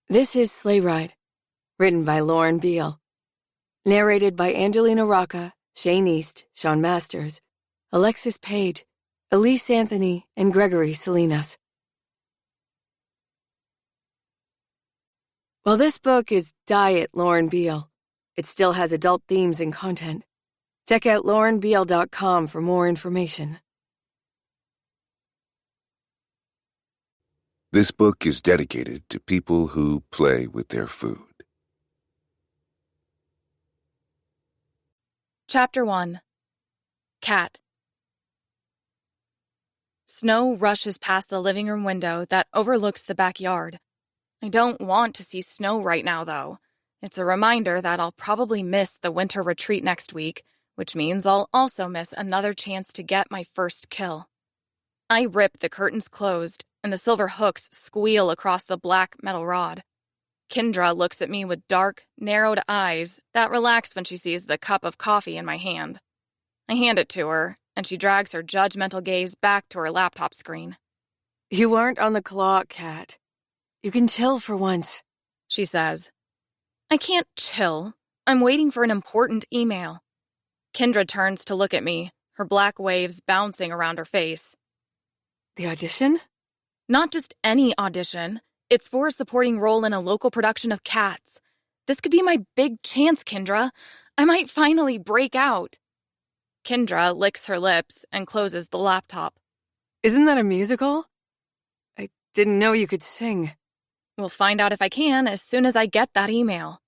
This is Sleigh Ride, written by Lauren Beale. Narrated by Angelina Rocca, Shane East, Sean Masters, Alexis Page, Elise Anthony, and Gregory Salinas. While this book is Diet Lauren Beale, it still has adult themes and content. Check out laurenbeale.com for more information. This book is dedicated to people who play with their food. Chapter 1. Cat. Snow rushes past the living room window that overlooks the backyard. I don't want to see snow right now, though. It's a reminder that I'll probably miss the winter retreat next week, which means I'll also miss another chance to get my first kill. I rip the curtains closed, and the silver hooks squeal across the black metal rod. Kendra looks at me with dark, narrowed eyes that relax when she sees the cup of coffee in my hand. I hand it to her, and she drags her judgmental gaze back to her laptop screen. You aren't on the clock, Kat. You can chill for once, she says. I can't chill. I'm waiting for an important email. Kendra turns to look at me, her black waves bouncing around her face. The audition? Not just any audition. It's for a supporting role in a local production of Cats. This could be my big chance, Kendra. I might finally break out. Kendra licks her lips and closes the laptop. Isn't that a musical? I didn't know you could sing. We'll find out if I can as soon as I get that email.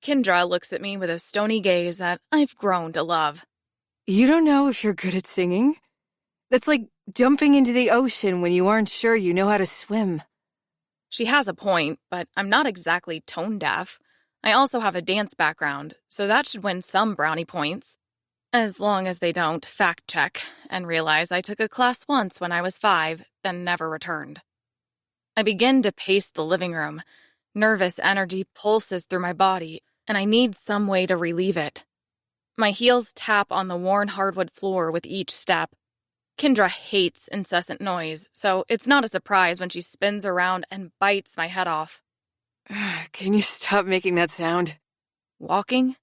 Kendra looks at me with a stony gaze that I've grown to love. You don't know if you're good at singing? That's like jumping into the ocean when you aren't sure you know how to swim. She has a point, but I'm not exactly tone deaf. I also have a dance background, so that should win some brownie points. As long as they don't fact check and realize I took a class once when I was 5, then never returned. I begin to pace the living room. Nervous energy pulses through my body, and I need some way to relieve it. My heels tap on the worn hardwood floor with each step. Kendra hates incessant noise, so it's not a surprise when she spins around and bites my head off. Can you stop making that sound? Walking?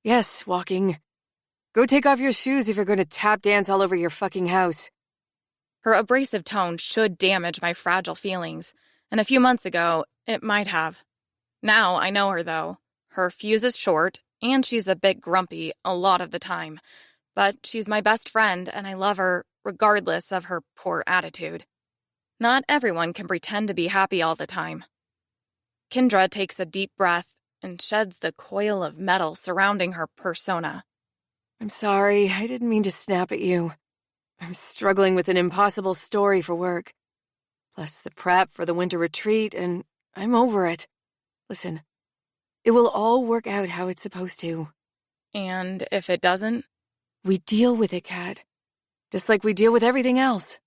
Yes, walking. Go take off your shoes if you're going to tap dance all over your fucking house. Her abrasive tone should damage my fragile feelings, and a few months ago, it might have. Now I know her, though. Her fuse is short, and she's a bit grumpy a lot of the time. But she's my best friend, and I love her regardless of her poor attitude. Not everyone can pretend to be happy all the time. Kendra takes a deep breath and sheds the coil of metal surrounding her persona. I'm sorry, I didn't mean to snap at you. I'm struggling with an impossible story for work. Plus the prep for the winter retreat, and I'm over it. Listen, it will all work out how it's supposed to. And if it doesn't? We deal with it, Kat. Just like we deal with everything else.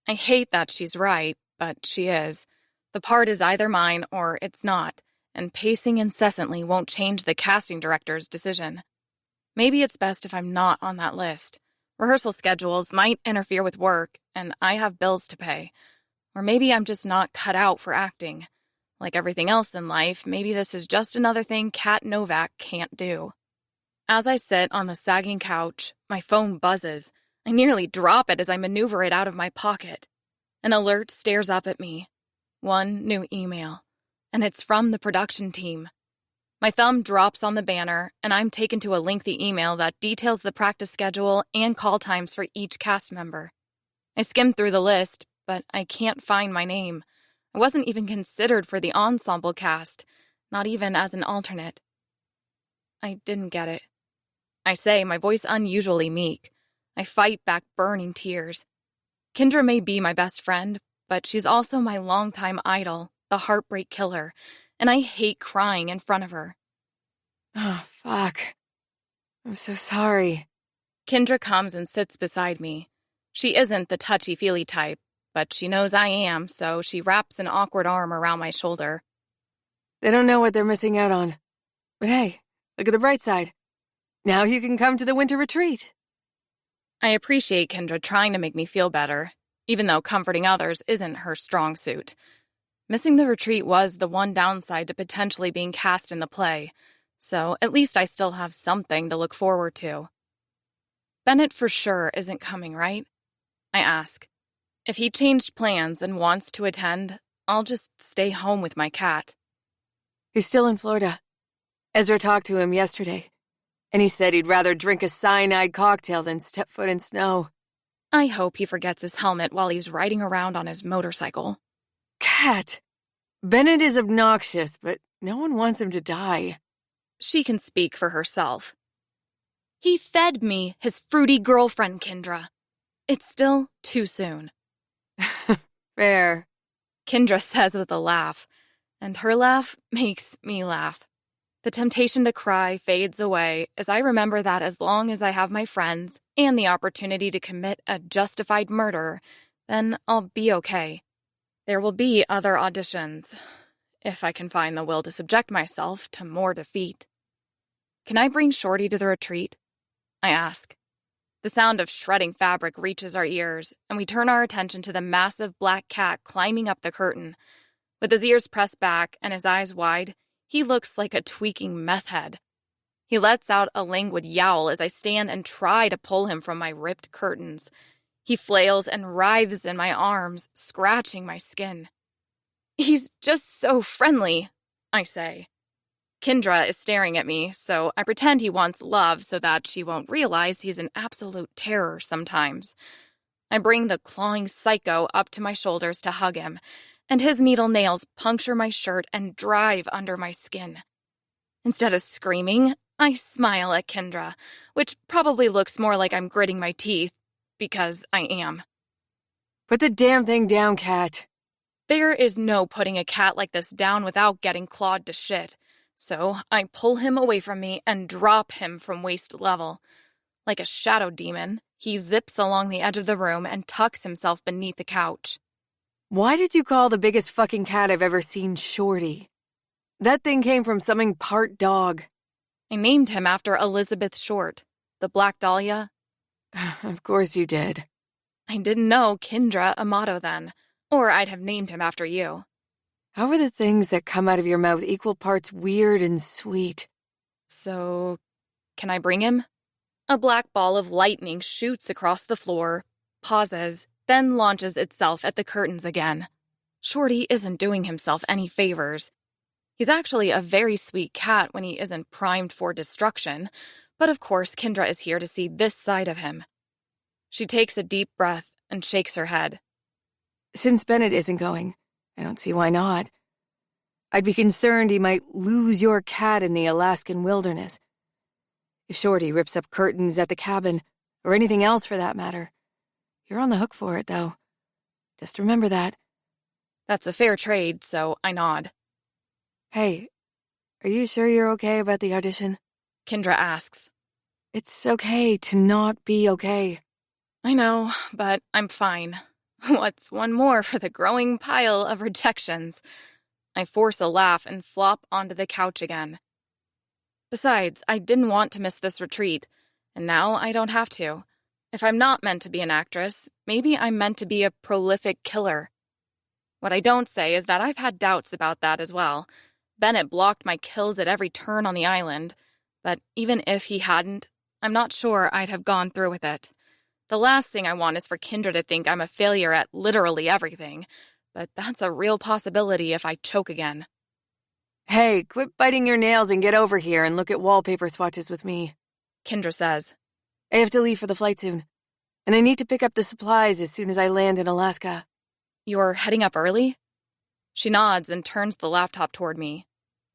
I hate that she's right, but she is. The part is either mine or it's not, and pacing incessantly won't change the casting director's decision. Maybe it's best if I'm not on that list. Rehearsal schedules might interfere with work, and I have bills to pay. Or maybe I'm just not cut out for acting. Like everything else in life, maybe this is just another thing Kat Novak can't do. As I sit on the sagging couch, my phone buzzes. I nearly drop it as I maneuver it out of my pocket. An alert stares up at me. One new email. And it's from the production team. My thumb drops on the banner, and I'm taken to a lengthy email that details the practice schedule and call times for each cast member. I skim through the list, but I can't find my name. I wasn't even considered for the ensemble cast, not even as an alternate. I didn't get it. I say, my voice unusually meek. I fight back burning tears. Kendra may be my best friend, but she's also my longtime idol, the heartbreak killer, and I hate crying in front of her. Oh, fuck. I'm so sorry. Kendra comes and sits beside me. She isn't the touchy-feely type, but she knows I am, so she wraps an awkward arm around my shoulder. They don't know what they're missing out on. But hey, look at the bright side. Now you can come to the winter retreat. I appreciate Kendra trying to make me feel better, even though comforting others isn't her strong suit. Missing the retreat was the one downside to potentially being cast in the play, so at least I still have something to look forward to. Bennett for sure isn't coming, right? I ask. If he changed plans and wants to attend, I'll just stay home with my cat. He's still in Florida. Ezra talked to him yesterday, and he said he'd rather drink a cyanide cocktail than step foot in snow. I hope he forgets his helmet while he's riding around on his motorcycle. Cat! Bennett is obnoxious, but no one wants him to die. She can speak for herself. He fed me his fruity girlfriend, Kendra. It's still too soon. Fair. Kendra says with a laugh, and her laugh makes me laugh. The temptation to cry fades away as I remember that as long as I have my friends and the opportunity to commit a justified murder, then I'll be okay. There will be other auditions, if I can find the will to subject myself to more defeat. Can I bring Shorty to the retreat? I ask. The sound of shredding fabric reaches our ears, and we turn our attention to the massive black cat climbing up the curtain. With his ears pressed back and his eyes wide, he looks like a tweaking meth head. He lets out a languid yowl as I stand and try to pull him from my ripped curtains. He flails and writhes in my arms, scratching my skin. He's just so friendly, I say. Kendra is staring at me, so I pretend he wants love so that she won't realize he's an absolute terror sometimes. I bring the clawing psycho up to my shoulders to hug him, and his needle nails puncture my shirt and drive under my skin. Instead of screaming, I smile at Kendra, which probably looks more like I'm gritting my teeth, because I am. Put the damn thing down, cat. There is no putting a cat like this down without getting clawed to shit. So I pull him away from me and drop him from waist level. Like a shadow demon, he zips along the edge of the room and tucks himself beneath the couch. Why did you call the biggest fucking cat I've ever seen Shorty? That thing came from something part dog. I named him after Elizabeth Short, the Black Dahlia. Of course you did. I didn't know Kendra Amato then, or I'd have named him after you. How are the things that come out of your mouth equal parts weird and sweet? So, can I bring him? A black ball of lightning shoots across the floor, pauses, then launches itself at the curtains again. Shorty isn't doing himself any favors. He's actually a very sweet cat when he isn't primed for destruction, but of course Kendra is here to see this side of him. She takes a deep breath and shakes her head. Since Bennett isn't going, I don't see why not. I'd be concerned he might lose your cat in the Alaskan wilderness. If Shorty rips up curtains at the cabin, or anything else for that matter, you're on the hook for it, though. Just remember that. That's a fair trade, so I nod. Hey, are you sure you're okay about the audition? Kendra asks. It's okay to not be okay. I know, but I'm fine. What's one more for the growing pile of rejections? I force a laugh and flop onto the couch again. Besides, I didn't want to miss this retreat, and now I don't have to. If I'm not meant to be an actress, maybe I'm meant to be a prolific killer. What I don't say is that I've had doubts about that as well. Bennett blocked my kills at every turn on the island, but even if he hadn't, I'm not sure I'd have gone through with it. The last thing I want is for Kendra to think I'm a failure at literally everything, but that's a real possibility if I choke again. Hey, quit biting your nails and get over here and look at wallpaper swatches with me, Kendra says. I have to leave for the flight soon, and I need to pick up the supplies as soon as I land in Alaska. You're heading up early? She nods and turns the laptop toward me.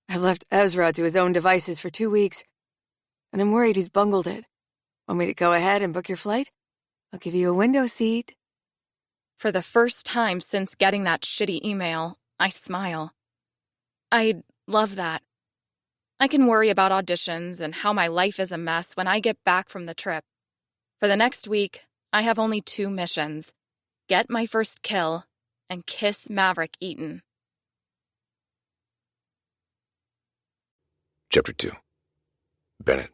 I've left Ezra to his own devices for 2 weeks, and I'm worried he's bungled it. Want me to go ahead and book your flight? I'll give you a window seat. For the first time since getting that shitty email, I smile. I'd love that. I can worry about auditions and how my life is a mess when I get back from the trip. For the next week, I have only 2 missions. Get my first kill and kiss Maverick Eaton. Chapter 2. Bennett.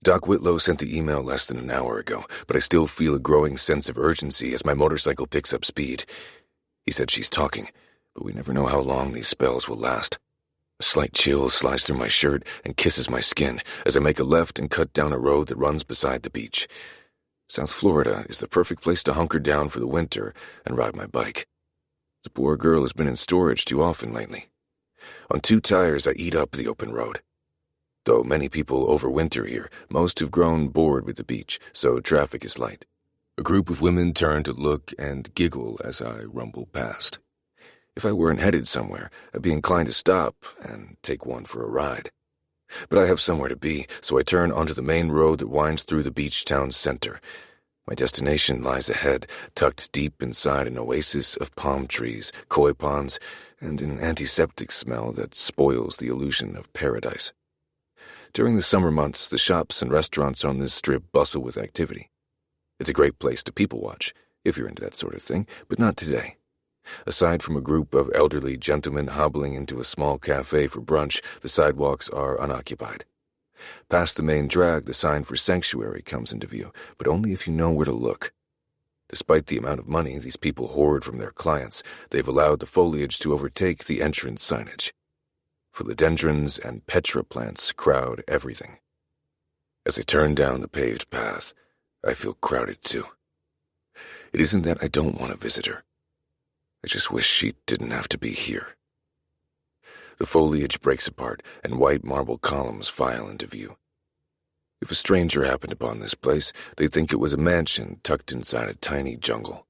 Doc Whitlow sent the email less than an hour ago, but I still feel a growing sense of urgency as my motorcycle picks up speed. He said she's talking, but we never know how long these spells will last. A slight chill slides through my shirt and kisses my skin as I make a left and cut down a road that runs beside the beach. South Florida is the perfect place to hunker down for the winter and ride my bike. The poor girl has been in storage too often lately. On 2 tires, I eat up the open road. Though many people overwinter here, most have grown bored with the beach, so traffic is light. A group of women turn to look and giggle as I rumble past. If I weren't headed somewhere, I'd be inclined to stop and take one for a ride. But I have somewhere to be, so I turn onto the main road that winds through the beach town's center. My destination lies ahead, tucked deep inside an oasis of palm trees, koi ponds, and an antiseptic smell that spoils the illusion of paradise. During the summer months, the shops and restaurants on this strip bustle with activity. It's a great place to people watch, if you're into that sort of thing, but not today. Aside from a group of elderly gentlemen hobbling into a small cafe for brunch, the sidewalks are unoccupied. Past the main drag, the sign for sanctuary comes into view, but only if you know where to look. Despite the amount of money these people hoard from their clients, they've allowed the foliage to overtake the entrance signage. Philodendrons and petra plants crowd everything. As I turn down the paved path, I feel crowded too. It isn't that I don't want to visit her. I just wish she didn't have to be here. The foliage breaks apart, and white marble columns file into view. If a stranger happened upon this place, they'd think it was a mansion tucked inside a tiny jungle.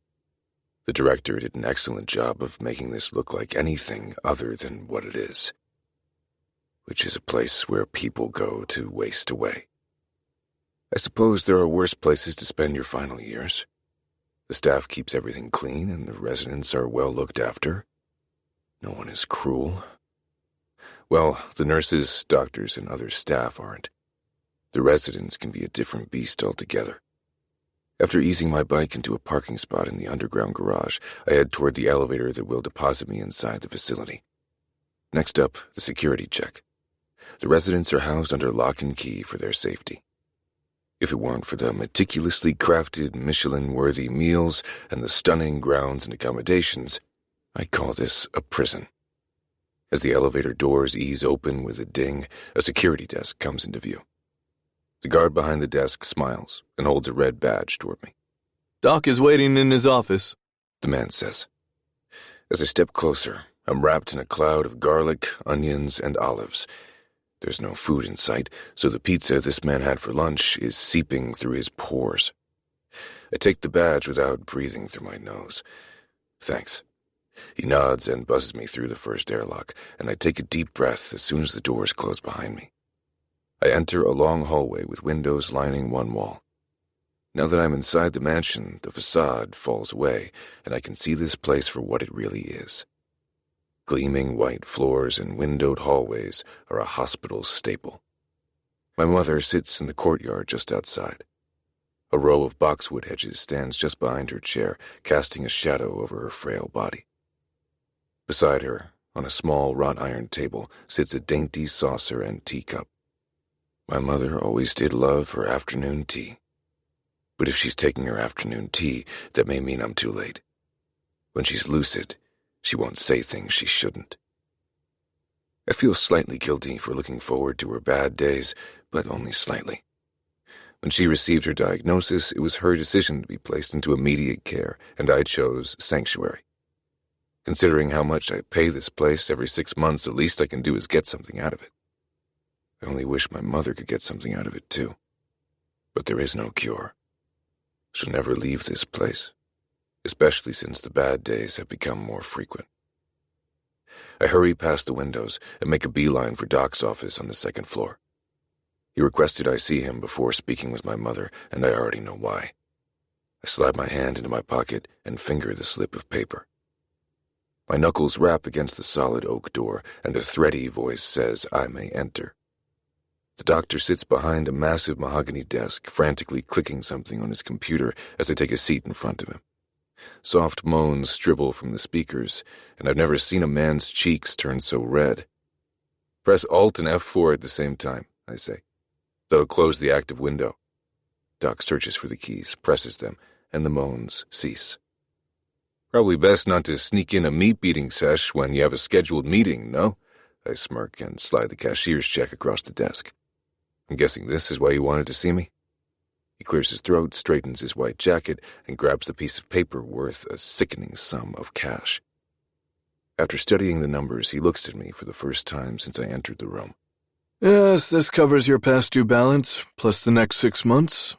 The director did an excellent job of making this look like anything other than what it is, which is a place where people go to waste away. I suppose there are worse places to spend your final years. The staff keeps everything clean, and the residents are well looked after. No one is cruel. Well, the nurses, doctors, and other staff aren't. The residents can be a different beast altogether. After easing my bike into a parking spot in the underground garage, I head toward the elevator that will deposit me inside the facility. Next up, the security check. The residents are housed under lock and key for their safety. If it weren't for the meticulously crafted Michelin-worthy meals and the stunning grounds and accommodations, I'd call this a prison. As the elevator doors ease open with a ding, a security desk comes into view. The guard behind the desk smiles and holds a red badge toward me. "Doc is waiting in his office," the man says. As I step closer, I'm wrapped in a cloud of garlic, onions, and olives. There's no food in sight, so the pizza this man had for lunch is seeping through his pores. I take the badge without breathing through my nose. Thanks. He nods and buzzes me through the first airlock, and I take a deep breath as soon as the doors close behind me. I enter a long hallway with windows lining one wall. Now that I'm inside the mansion, the facade falls away, and I can see this place for what it really is. Gleaming white floors and windowed hallways are a hospital staple. My mother sits in the courtyard just outside. A row of boxwood hedges stands just behind her chair, casting a shadow over her frail body. Beside her, on a small wrought iron table, sits a dainty saucer and teacup. My mother always did love her afternoon tea. But if she's taking her afternoon tea, that may mean I'm too late. When she's lucid, she won't say things she shouldn't. I feel slightly guilty for looking forward to her bad days, but only slightly. When she received her diagnosis, it was her decision to be placed into immediate care, and I chose sanctuary. Considering how much I pay this place every 6 months, the least I can do is get something out of it. I only wish my mother could get something out of it, too. But there is no cure. She'll never leave this place, especially since the bad days have become more frequent. I hurry past the windows and make a beeline for Doc's office on the second floor. He requested I see him before speaking with my mother, and I already know why. I slide my hand into my pocket and finger the slip of paper. My knuckles rap against the solid oak door, and a thready voice says I may enter. The doctor sits behind a massive mahogany desk, frantically clicking something on his computer as I take a seat in front of him. Soft moans dribble from the speakers, and I've never seen a man's cheeks turn so red. Press Alt and F4 at the same time, I say. That'll close the active window. Doc searches for the keys, presses them, and the moans cease. Probably best not to sneak in a meat-beating sesh when you have a scheduled meeting, no? I smirk and slide the cashier's check across the desk. I'm guessing this is why you wanted to see me? He clears his throat, straightens his white jacket, and grabs the piece of paper worth a sickening sum of cash. After studying the numbers, he looks at me for the first time since I entered the room. Yes, this covers your past due balance, plus the next 6 months.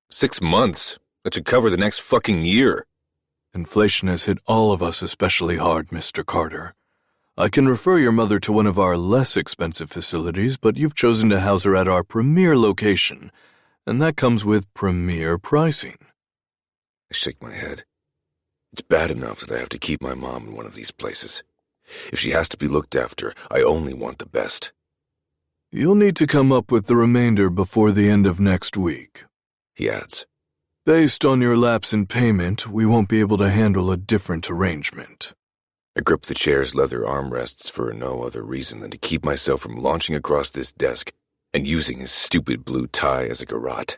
6 months? That should cover the next fucking year. Inflation has hit all of us especially hard, Mr. Carter. I can refer your mother to one of our less expensive facilities, but you've chosen to house her at our premier location, and that comes with premier pricing. I shake my head. It's bad enough that I have to keep my mom in one of these places. If she has to be looked after, I only want the best. You'll need to come up with the remainder before the end of next week. He adds. Based on your lapse in payment, we won't be able to handle a different arrangement. I grip the chair's leather armrests for no other reason than to keep myself from launching across this desk and using his stupid blue tie as a garrote.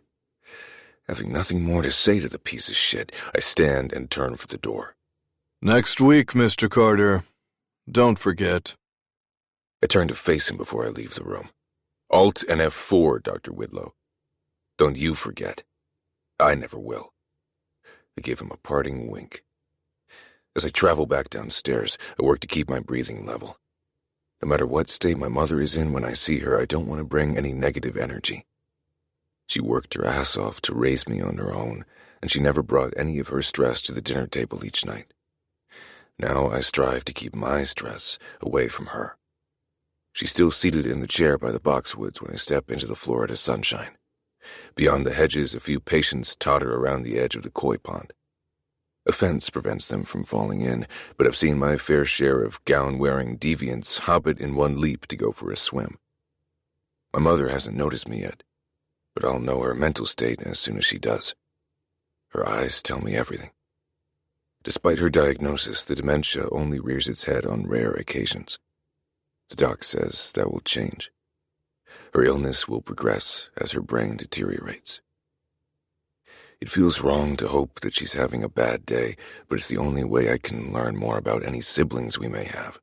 Having nothing more to say to the piece of shit, I stand and turn for the door. Next week, Mr. Carter. Don't forget. I turn to face him before I leave the room. Alt and F4, Dr. Whitlow. Don't you forget. I never will. I give him a parting wink. As I travel back downstairs, I work to keep my breathing level. No matter what state my mother is in when I see her, I don't want to bring any negative energy. She worked her ass off to raise me on her own, and she never brought any of her stress to the dinner table each night. Now I strive to keep my stress away from her. She's still seated in the chair by the boxwoods when I step into the Florida sunshine. Beyond the hedges, a few patients totter around the edge of the koi pond. A fence prevents them from falling in, but I've seen my fair share of gown-wearing deviants hop it in one leap to go for a swim. My mother hasn't noticed me yet, but I'll know her mental state as soon as she does. Her eyes tell me everything. Despite her diagnosis, the dementia only rears its head on rare occasions. The doc says that will change. Her illness will progress as her brain deteriorates. It feels wrong to hope that she's having a bad day, but it's the only way I can learn more about any siblings we may have.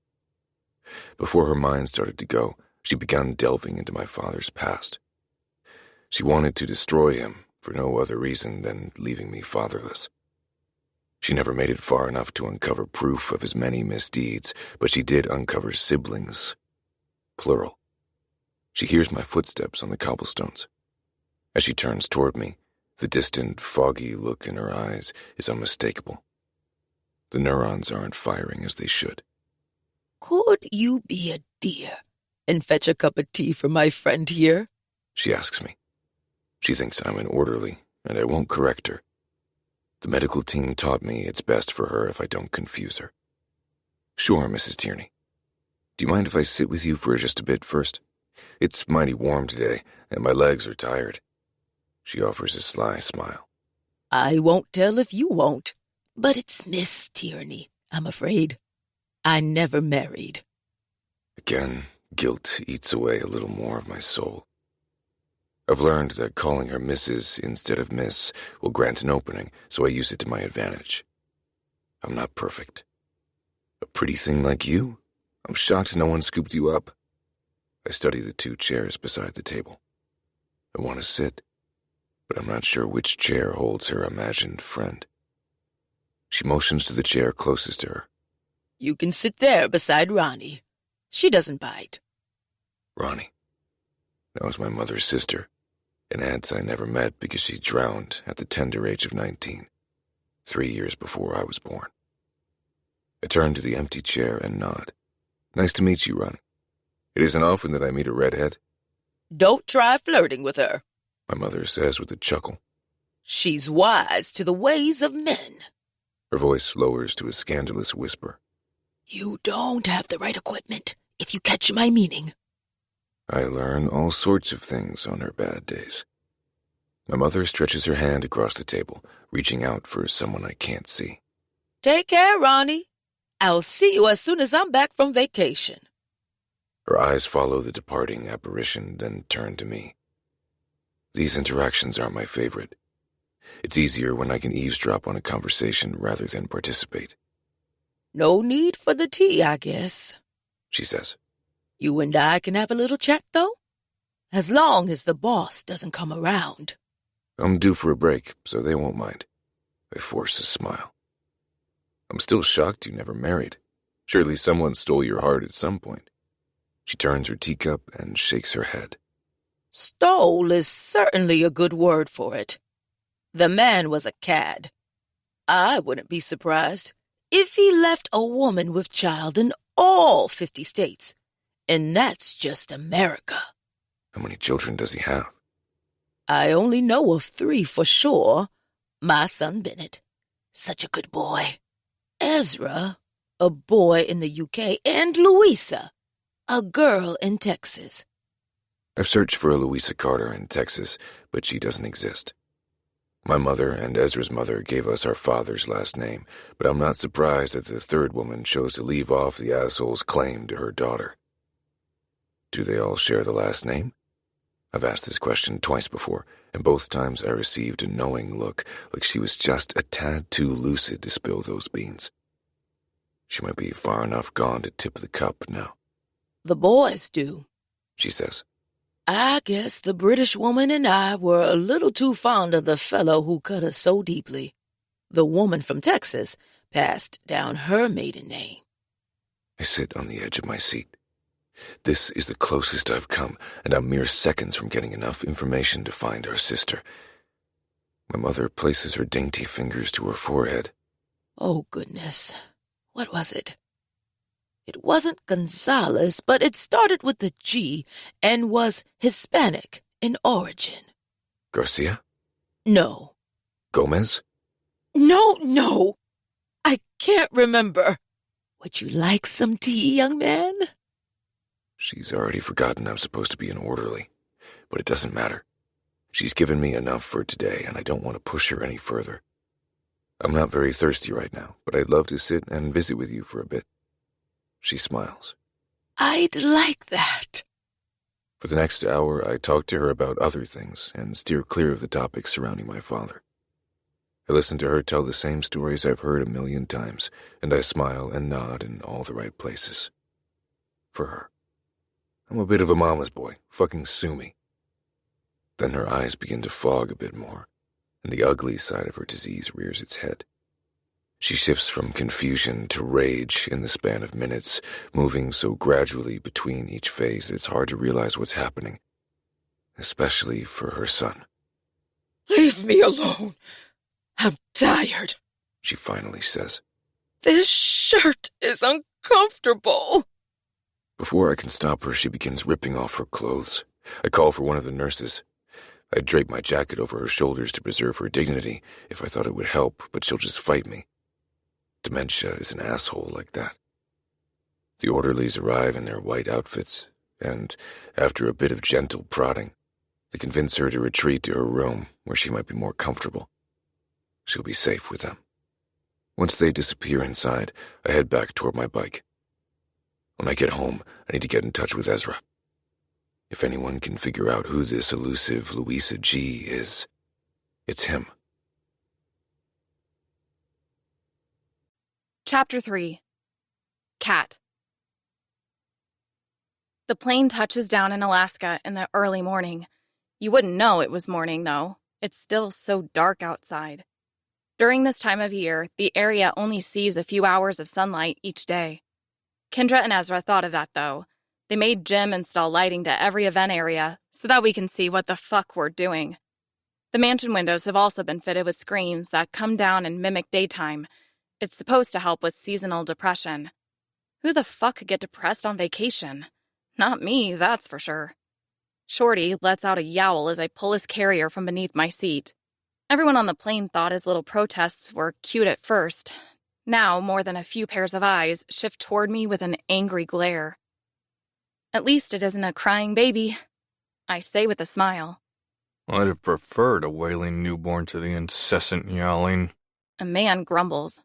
Before her mind started to go, she began delving into my father's past. She wanted to destroy him for no other reason than leaving me fatherless. She never made it far enough to uncover proof of his many misdeeds, but she did uncover siblings. Plural. She hears my footsteps on the cobblestones. As she turns toward me, the distant, foggy look in her eyes is unmistakable. The neurons aren't firing as they should. Could you be a dear and fetch a cup of tea for my friend here? She asks me. She thinks I'm an orderly, and I won't correct her. The medical team taught me it's best for her if I don't confuse her. Sure, Mrs. Tierney. Do you mind if I sit with you for just a bit first? It's mighty warm today, and my legs are tired. She offers a sly smile. I won't tell if you won't, but it's Miss Tierney, I'm afraid. I never married. Again, guilt eats away a little more of my soul. I've learned that calling her Mrs. instead of Miss will grant an opening, so I use it to my advantage. I'm not perfect. A pretty thing like you? I'm shocked no one scooped you up. I study the two chairs beside the table. I want to sit, but I'm not sure which chair holds her imagined friend. She motions to the chair closest to her. You can sit there beside Ronnie. She doesn't bite. Ronnie. That was my mother's sister, an aunt I never met because she drowned at the tender age of 19, 3 years before I was born. I turn to the empty chair and nod. Nice to meet you, Ronnie. It isn't often that I meet a redhead. Don't try flirting with her, My mother says with a chuckle. She's wise to the ways of men. Her voice lowers to a scandalous whisper. You don't have the right equipment, if you catch my meaning. I learn all sorts of things on her bad days. My mother stretches her hand across the table, reaching out for someone I can't see. Take care, Ronnie. I'll see you as soon as I'm back from vacation. Her eyes follow the departing apparition, then turn to me. These interactions are my favorite. It's easier when I can eavesdrop on a conversation rather than participate. No need for the tea, I guess, she says. You and I can have a little chat, though? As long as the boss doesn't come around. I'm due for a break, so they won't mind. I force a smile. I'm still shocked you never married. Surely someone stole your heart at some point. She turns her teacup and shakes her head. Stole is certainly a good word for it. The man was a cad. I wouldn't be surprised if he left a woman with child in all 50 states. And that's just America. How many children does he have? I only know of 3 for sure. My son Bennett, such a good boy. Ezra, a boy in the UK. And Louisa, a girl in Texas. I've searched for a Louisa Carter in Texas, but she doesn't exist. My mother and Ezra's mother gave us our father's last name, but I'm not surprised that the 3rd woman chose to leave off the asshole's claim to her daughter. Do they all share the last name? I've asked this question twice before, and both times I received a knowing look, like she was just a tad too lucid to spill those beans. She might be far enough gone to tip the cup now. The boys do, she says. I guess the British woman and I were a little too fond of the fellow who cut us so deeply. The woman from Texas passed down her maiden name. I sit on the edge of my seat. This is the closest I've come, and I'm mere seconds from getting enough information to find our sister. My mother places her dainty fingers to her forehead. Oh, goodness. What was it? It wasn't Gonzalez, but it started with a G and was Hispanic in origin. Garcia? No. Gomez? No. I can't remember. Would you like some tea, young man? She's already forgotten I'm supposed to be an orderly, but it doesn't matter. She's given me enough for today, and I don't want to push her any further. I'm not very thirsty right now, but I'd love to sit and visit with you for a bit. She smiles. I'd like that. For the next hour, I talk to her about other things and steer clear of the topics surrounding my father. I listen to her tell the same stories I've heard 1,000,000 times, and I smile and nod in all the right places. For her. I'm a bit of a mama's boy. Fucking sue me. Then her eyes begin to fog a bit more, and the ugly side of her disease rears its head. She shifts from confusion to rage in the span of minutes, moving so gradually between each phase that it's hard to realize what's happening, especially for her son. Leave me alone. I'm tired, She finally says. This shirt is uncomfortable. Before I can stop her, she begins ripping off her clothes. I call for one of the nurses. I drape my jacket over her shoulders to preserve her dignity if I thought it would help, but she'll just fight me. Dementia is an asshole like that. The orderlies arrive in their white outfits, and, after a bit of gentle prodding, they convince her to retreat to her room where she might be more comfortable. She'll be safe with them. Once they disappear inside, I head back toward my bike. When I get home, I need to get in touch with Ezra. If anyone can figure out who this elusive Louisa G is, it's him. Chapter 3. Cat. The plane touches down in Alaska in the early morning. You wouldn't know it was morning, though. It's still so dark outside. During this time of year, the area only sees a few hours of sunlight each day. Kendra and Ezra thought of that, though. They made Jim install lighting to every event area so that we can see what the fuck we're doing. The mansion windows have also been fitted with screens that come down and mimic daytime. It's supposed to help with seasonal depression. Who the fuck could get depressed on vacation? Not me, that's for sure. Shorty lets out a yowl as I pull his carrier from beneath my seat. Everyone on the plane thought his little protests were cute at first. Now, more than a few pairs of eyes shift toward me with an angry glare. At least it isn't a crying baby, I say with a smile. I'd have preferred a wailing newborn to the incessant yowling. A man grumbles.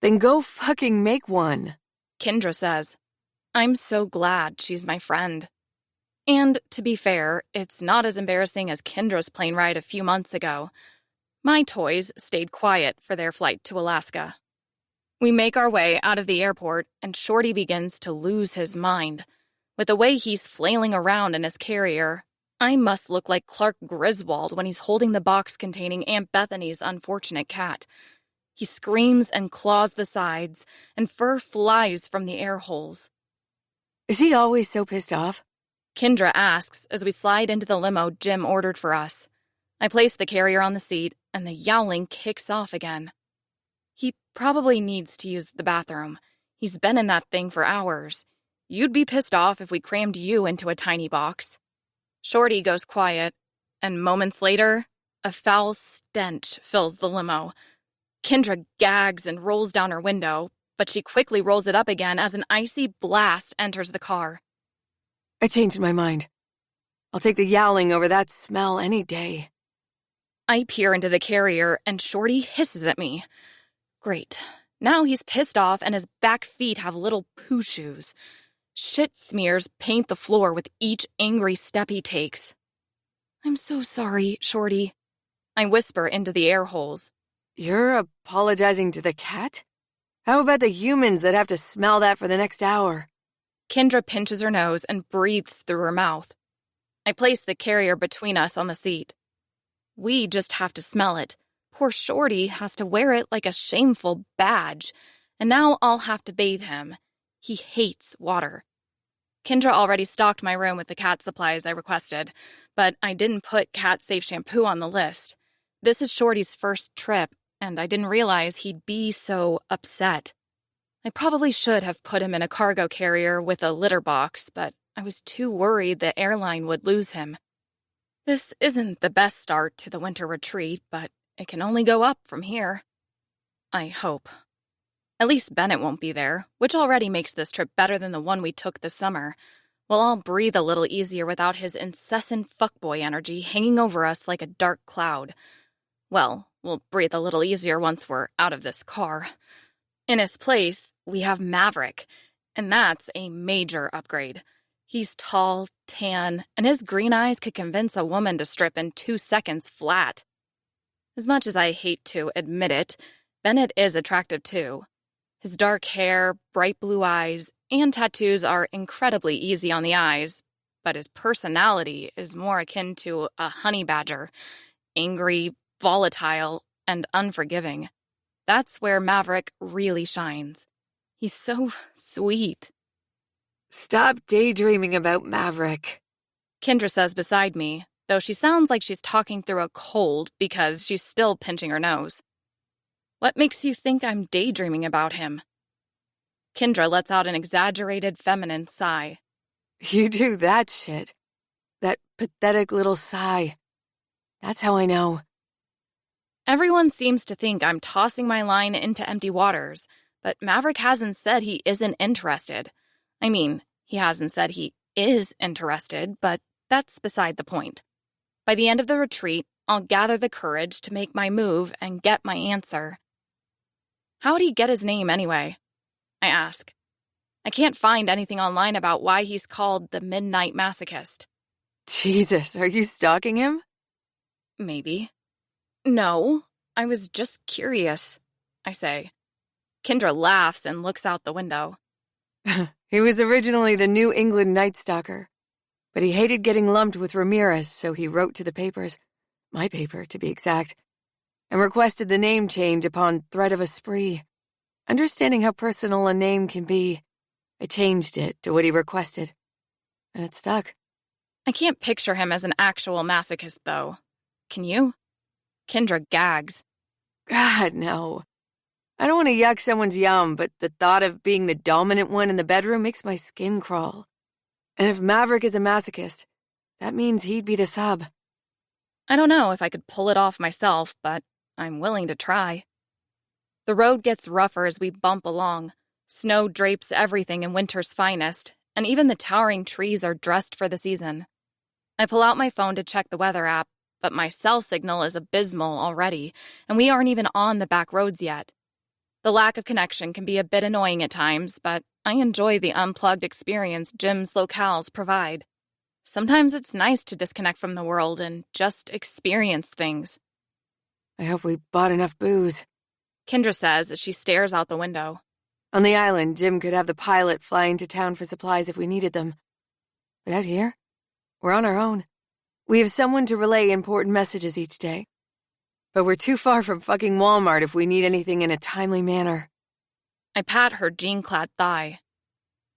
Then go fucking make one. Kendra says, I'm so glad she's my friend. And, to be fair, it's not as embarrassing as Kendra's plane ride a few months ago. My toys stayed quiet for their flight to Alaska. We make our way out of the airport, and Shorty begins to lose his mind. With the way he's flailing around in his carrier, I must look like Clark Griswold when he's holding the box containing Aunt Bethany's unfortunate cat. He screams and claws the sides, and fur flies from the air holes. Is he always so pissed off? Kendra asks as we slide into the limo Jim ordered for us. I place the carrier on the seat, and the yowling kicks off again. He probably needs to use the bathroom. He's been in that thing for hours. You'd be pissed off if we crammed you into a tiny box. Shorty goes quiet, and moments later, a foul stench fills the limo. Kendra gags and rolls down her window, but she quickly rolls it up again as an icy blast enters the car. I changed my mind. I'll take the yowling over that smell any day. I peer into the carrier, and Shorty hisses at me. Great. Now he's pissed off, and his back feet have little poo shoes. Shit smears paint the floor with each angry step he takes. I'm so sorry, Shorty. I whisper into the air holes. You're apologizing to the cat? How about the humans that have to smell that for the next hour? Kendra pinches her nose and breathes through her mouth. I place the carrier between us on the seat. We just have to smell it. Poor Shorty has to wear it like a shameful badge, and now I'll have to bathe him. He hates water. Kendra already stocked my room with the cat supplies I requested, but I didn't put cat-safe shampoo on the list. This is Shorty's first trip, and I didn't realize he'd be so upset. I probably should have put him in a cargo carrier with a litter box, but I was too worried the airline would lose him. This isn't the best start to the winter retreat, but it can only go up from here. I hope. At least Bennett won't be there, which already makes this trip better than the one we took this summer. We'll all breathe a little easier without his incessant fuckboy energy hanging over us like a dark cloud. Well, we'll breathe a little easier once we're out of this car. In his place, we have Maverick, and that's a major upgrade. He's tall, tan, and his green eyes could convince a woman to strip in 2 seconds flat. As much as I hate to admit it, Bennett is attractive too. His dark hair, bright blue eyes, and tattoos are incredibly easy on the eyes, but his personality is more akin to a honey badger, angry, volatile, and unforgiving. That's where Maverick really shines. He's so sweet. Stop daydreaming about Maverick. Kendra says beside me, though she sounds like she's talking through a cold because she's still pinching her nose. What makes you think I'm daydreaming about him? Kendra lets out an exaggerated feminine sigh. You do that shit. That pathetic little sigh. That's how I know. Everyone seems to think I'm tossing my line into empty waters, but Maverick hasn't said he isn't interested. I mean, he hasn't said he is interested, but that's beside the point. By the end of the retreat, I'll gather the courage to make my move and get my answer. How'd he get his name anyway? I ask. I can't find anything online about why he's called the Midnight Masochist. Jesus, are you stalking him? Maybe. No, I was just curious, I say. Kendra laughs and looks out the window. He was originally the New England Night Stalker, but he hated getting lumped with Ramirez, so he wrote to the papers, my paper to be exact, and requested the name change upon threat of a spree. Understanding how personal a name can be, I changed it to what he requested, and it stuck. I can't picture him as an actual masochist, though. Can you? Kendra gags. God, no. I don't want to yuck someone's yum, but the thought of being the dominant one in the bedroom makes my skin crawl. And if Maverick is a masochist, that means he'd be the sub. I don't know if I could pull it off myself, but I'm willing to try. The road gets rougher as we bump along. Snow drapes everything in winter's finest, and even the towering trees are dressed for the season. I pull out my phone to check the weather app, but my cell signal is abysmal already, and we aren't even on the back roads yet. The lack of connection can be a bit annoying at times, but I enjoy the unplugged experience Jim's locales provide. Sometimes it's nice to disconnect from the world and just experience things. I hope we bought enough booze. Kendra says as she stares out the window. On the island, Jim could have the pilot fly into town for supplies if we needed them. But out here, we're on our own. We have someone to relay important messages each day. But we're too far from fucking Walmart if we need anything in a timely manner. I pat her jean-clad thigh.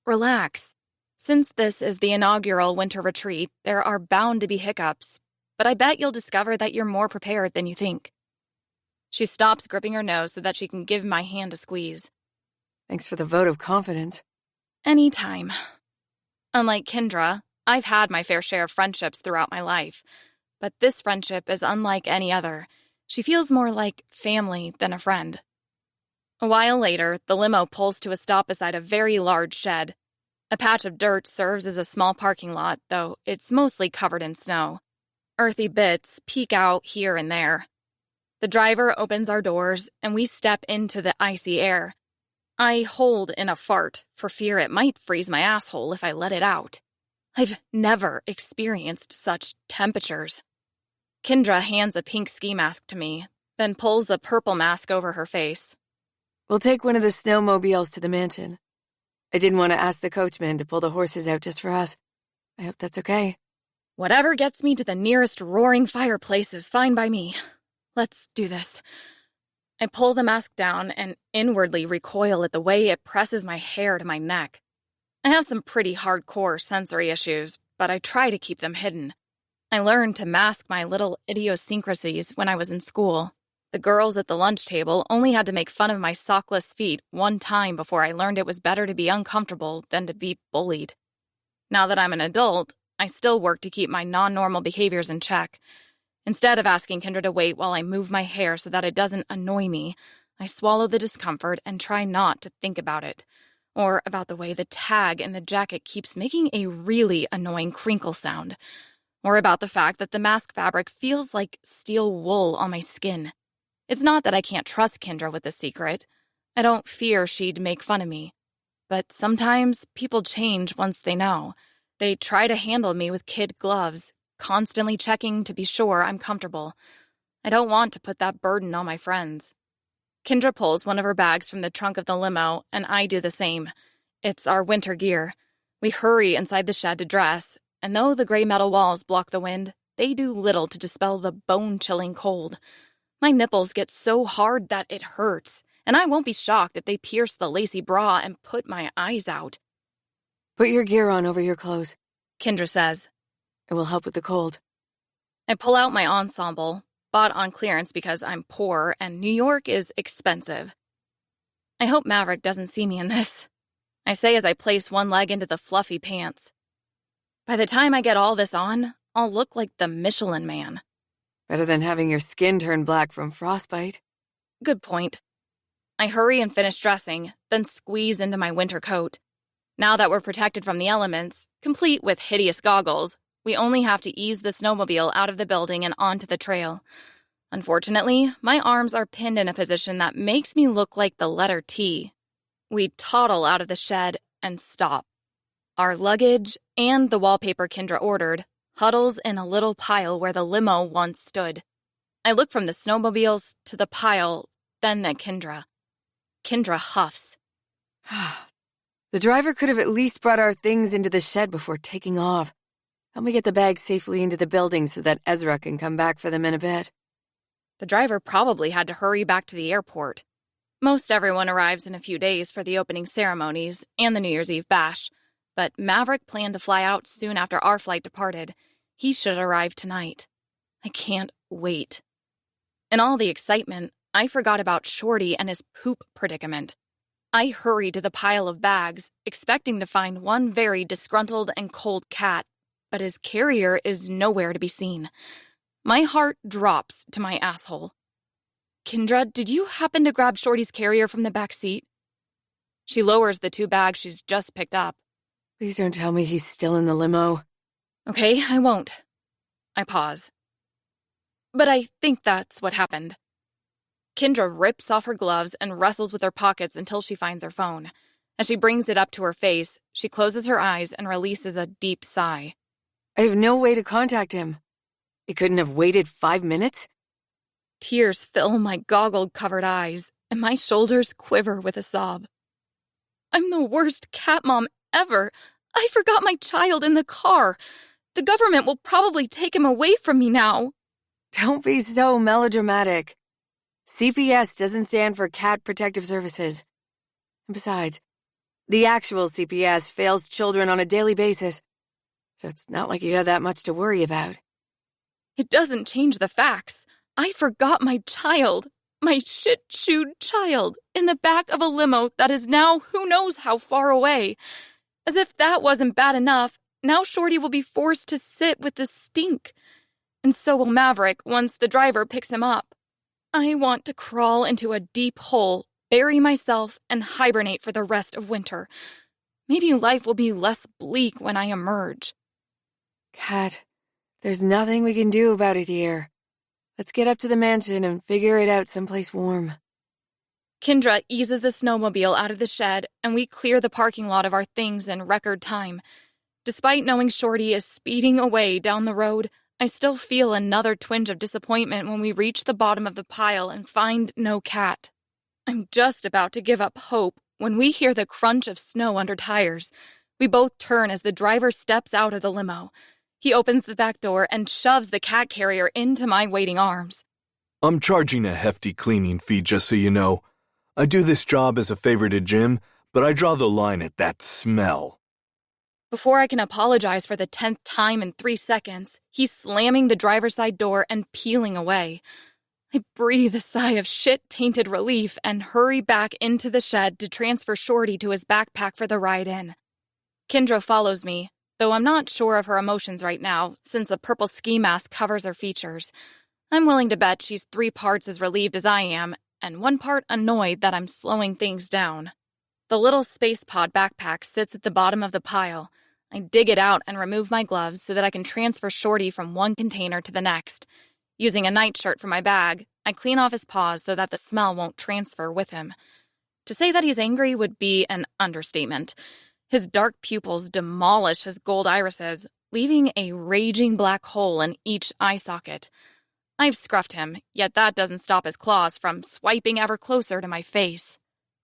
Relax. Since this is the inaugural winter retreat, there are bound to be hiccups, but I bet you'll discover that you're more prepared than you think. She stops gripping her nose so that she can give my hand a squeeze. Thanks for the vote of confidence. Anytime. Unlike Kendra, I've had my fair share of friendships throughout my life, but this friendship is unlike any other. She feels more like family than a friend. A while later, the limo pulls to a stop beside a very large shed. A patch of dirt serves as a small parking lot, though it's mostly covered in snow. Earthy bits peek out here and there. The driver opens our doors, and we step into the icy air. I hold in a fart for fear it might freeze my asshole if I let it out. I've never experienced such temperatures. Kendra hands a pink ski mask to me, then pulls a purple mask over her face. We'll take one of the snowmobiles to the mansion. I didn't want to ask the coachman to pull the horses out just for us. I hope that's okay. Whatever gets me to the nearest roaring fireplace is fine by me. Let's do this. I pull the mask down and inwardly recoil at the way it presses my hair to my neck. I have some pretty hardcore sensory issues, but I try to keep them hidden. I learned to mask my little idiosyncrasies when I was in school. The girls at the lunch table only had to make fun of my sockless feet one time before I learned it was better to be uncomfortable than to be bullied. Now that I'm an adult, I still work to keep my non-normal behaviors in check. Instead of asking Kendra to wait while I move my hair so that it doesn't annoy me, I swallow the discomfort and try not to think about it, or about the way the tag in the jacket keeps making a really annoying crinkle sound, or about the fact that the mask fabric feels like steel wool on my skin. It's not that I can't trust Kendra with the secret. I don't fear she'd make fun of me. But sometimes people change once they know. They try to handle me with kid gloves, constantly checking to be sure I'm comfortable. I don't want to put that burden on my friends. Kendra pulls one of her bags from the trunk of the limo, and I do the same. It's our winter gear. We hurry inside the shed to dress, and though the gray metal walls block the wind, they do little to dispel the bone-chilling cold. My nipples get so hard that it hurts, and I won't be shocked if they pierce the lacy bra and put my eyes out. Put your gear on over your clothes, Kendra says. It will help with the cold. I pull out my ensemble, bought on clearance because I'm poor and New York is expensive. I hope Maverick doesn't see me in this, I say as I place one leg into the fluffy pants. By the time I get all this on, I'll look like the Michelin Man. Better than having your skin turn black from frostbite. Good point. I hurry and finish dressing, then squeeze into my winter coat. Now that we're protected from the elements, complete with hideous goggles, we only have to ease the snowmobile out of the building and onto the trail. Unfortunately, my arms are pinned in a position that makes me look like the letter T. We toddle out of the shed and stop. Our luggage and the wallpaper Kendra ordered huddles in a little pile where the limo once stood. I look from the snowmobiles to the pile, then at Kendra. Kendra huffs. The driver could have at least brought our things into the shed before taking off. Help me get the bags safely into the building so that Ezra can come back for them in a bit. The driver probably had to hurry back to the airport. Most everyone arrives in a few days for the opening ceremonies and the New Year's Eve bash, but Maverick planned to fly out soon after our flight departed. He should arrive tonight. I can't wait. In all the excitement, I forgot about Shorty and his poop predicament. I hurry to the pile of bags, expecting to find one very disgruntled and cold cat, but his carrier is nowhere to be seen. My heart drops to my asshole. Kendra, did you happen to grab Shorty's carrier from the back seat? She lowers the 2 bags she's just picked up. Please don't tell me he's still in the limo. Okay, I won't. I pause. But I think that's what happened. Kendra rips off her gloves and wrestles with her pockets until she finds her phone. As she brings it up to her face, she closes her eyes and releases a deep sigh. I have no way to contact him. He couldn't have waited 5 minutes? Tears fill my goggle-covered eyes, and my shoulders quiver with a sob. I'm the worst cat mom ever. I forgot my child in the car. The government will probably take him away from me now. Don't be so melodramatic. CPS doesn't stand for Cat Protective Services. And besides, the actual CPS fails children on a daily basis, so it's not like you have that much to worry about. It doesn't change the facts. I forgot my child, my shit-shoed child, in the back of a limo that is now who knows how far away. As if that wasn't bad enough, now Shorty will be forced to sit with the stink. And so will Maverick once the driver picks him up. I want to crawl into a deep hole, bury myself, and hibernate for the rest of winter. Maybe life will be less bleak when I emerge. Cat, there's nothing we can do about it here. Let's get up to the mansion and figure it out someplace warm. Kendra eases the snowmobile out of the shed, and we clear the parking lot of our things in record time. Despite knowing Shorty is speeding away down the road, I still feel another twinge of disappointment when we reach the bottom of the pile and find no cat. I'm just about to give up hope when we hear the crunch of snow under tires. We both turn as the driver steps out of the limo. He opens the back door and shoves the cat carrier into my waiting arms. I'm charging a hefty cleaning fee, just so you know. I do this job as a favor to Jim, but I draw the line at that smell. Before I can apologize for the 10th time in 3 seconds, he's slamming the driver's side door and peeling away. I breathe a sigh of shit-tainted relief and hurry back into the shed to transfer Shorty to his backpack for the ride in. Kendra follows me, though I'm not sure of her emotions right now, since a purple ski mask covers her features. I'm willing to bet she's 3 parts as relieved as I am, and 1 part annoyed that I'm slowing things down. The little space pod backpack sits at the bottom of the pile. I dig it out and remove my gloves so that I can transfer Shorty from one container to the next. Using a nightshirt for my bag, I clean off his paws so that the smell won't transfer with him. To say that he's angry would be an understatement. His dark pupils demolish his gold irises, leaving a raging black hole in each eye socket. I've scruffed him, yet that doesn't stop his claws from swiping ever closer to my face.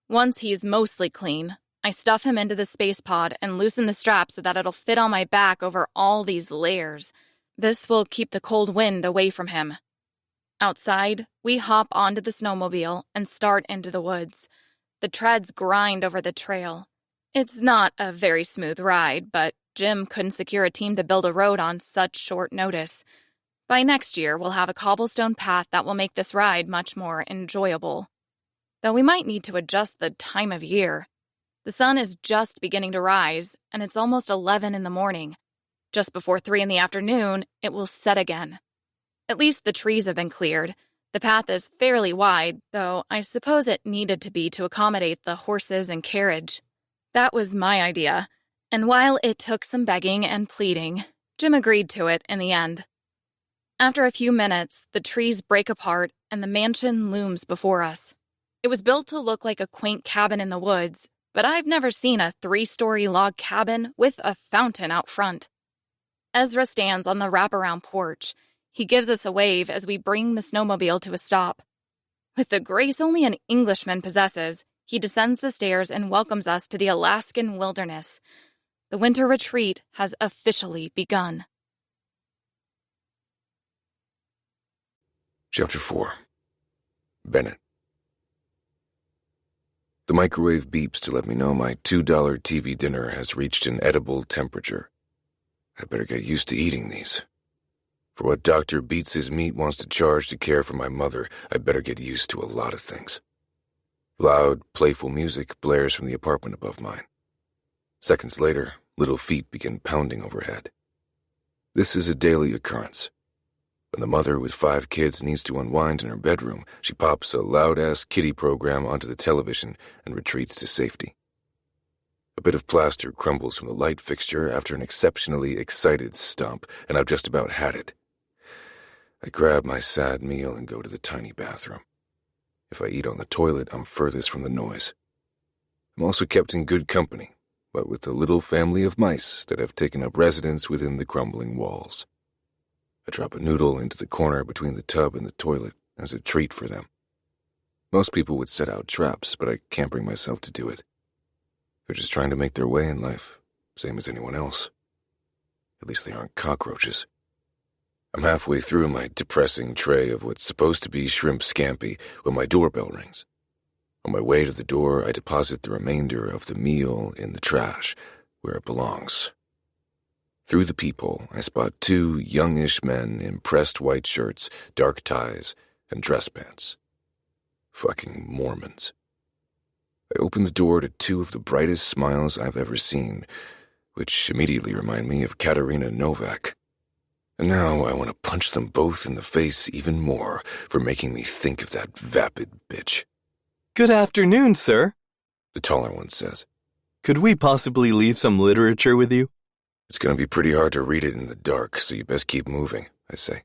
Once he's mostly clean, I stuff him into the space pod and loosen the strap so that it'll fit on my back over all these layers. This will keep the cold wind away from him. Outside, we hop onto the snowmobile and start into the woods. The treads grind over the trail. It's not a very smooth ride, but Jim couldn't secure a team to build a road on such short notice. By next year, we'll have a cobblestone path that will make this ride much more enjoyable. Though we might need to adjust the time of year. The sun is just beginning to rise, and it's almost 11 in the morning. Just before 3 in the afternoon, it will set again. At least the trees have been cleared. The path is fairly wide, though I suppose it needed to be to accommodate the horses and carriage. That was my idea, and while it took some begging and pleading, Jim agreed to it in the end. After a few minutes, the trees break apart and the mansion looms before us. It was built to look like a quaint cabin in the woods, but I've never seen a 3-story log cabin with a fountain out front. Ezra stands on the wraparound porch. He gives us a wave as we bring the snowmobile to a stop. With the grace only an Englishman possesses, he descends the stairs and welcomes us to the Alaskan wilderness. The winter retreat has officially begun. Chapter 4. Bennett. The microwave beeps to let me know my $2 TV dinner has reached an edible temperature. I better get used to eating these. For what Dr. Beats His Meat wants to charge to care for my mother, I better get used to a lot of things. Loud, playful music blares from the apartment above mine. Seconds later, little feet begin pounding overhead. This is a daily occurrence. When the mother with 5 kids needs to unwind in her bedroom, she pops a loud-ass kiddie program onto the television and retreats to safety. A bit of plaster crumbles from the light fixture after an exceptionally excited stomp, and I've just about had it. I grab my sad meal and go to the tiny bathroom. If I eat on the toilet, I'm furthest from the noise. I'm also kept in good company, but with a little family of mice that have taken up residence within the crumbling walls. I drop a noodle into the corner between the tub and the toilet as a treat for them. Most people would set out traps, but I can't bring myself to do it. They're just trying to make their way in life, same as anyone else. At least they aren't cockroaches. I'm halfway through my depressing tray of what's supposed to be shrimp scampi when my doorbell rings. On my way to the door, I deposit the remainder of the meal in the trash, where it belongs. Through the peephole, I spot two youngish men in pressed white shirts, dark ties, and dress pants. Fucking Mormons. I open the door to two of the brightest smiles I've ever seen, which immediately remind me of Katerina Novak. And now I want to punch them both in the face even more for making me think of that vapid bitch. Good afternoon, sir. The taller one says. Could we possibly leave some literature with you? It's going to be pretty hard to read it in the dark, so you best keep moving, I say.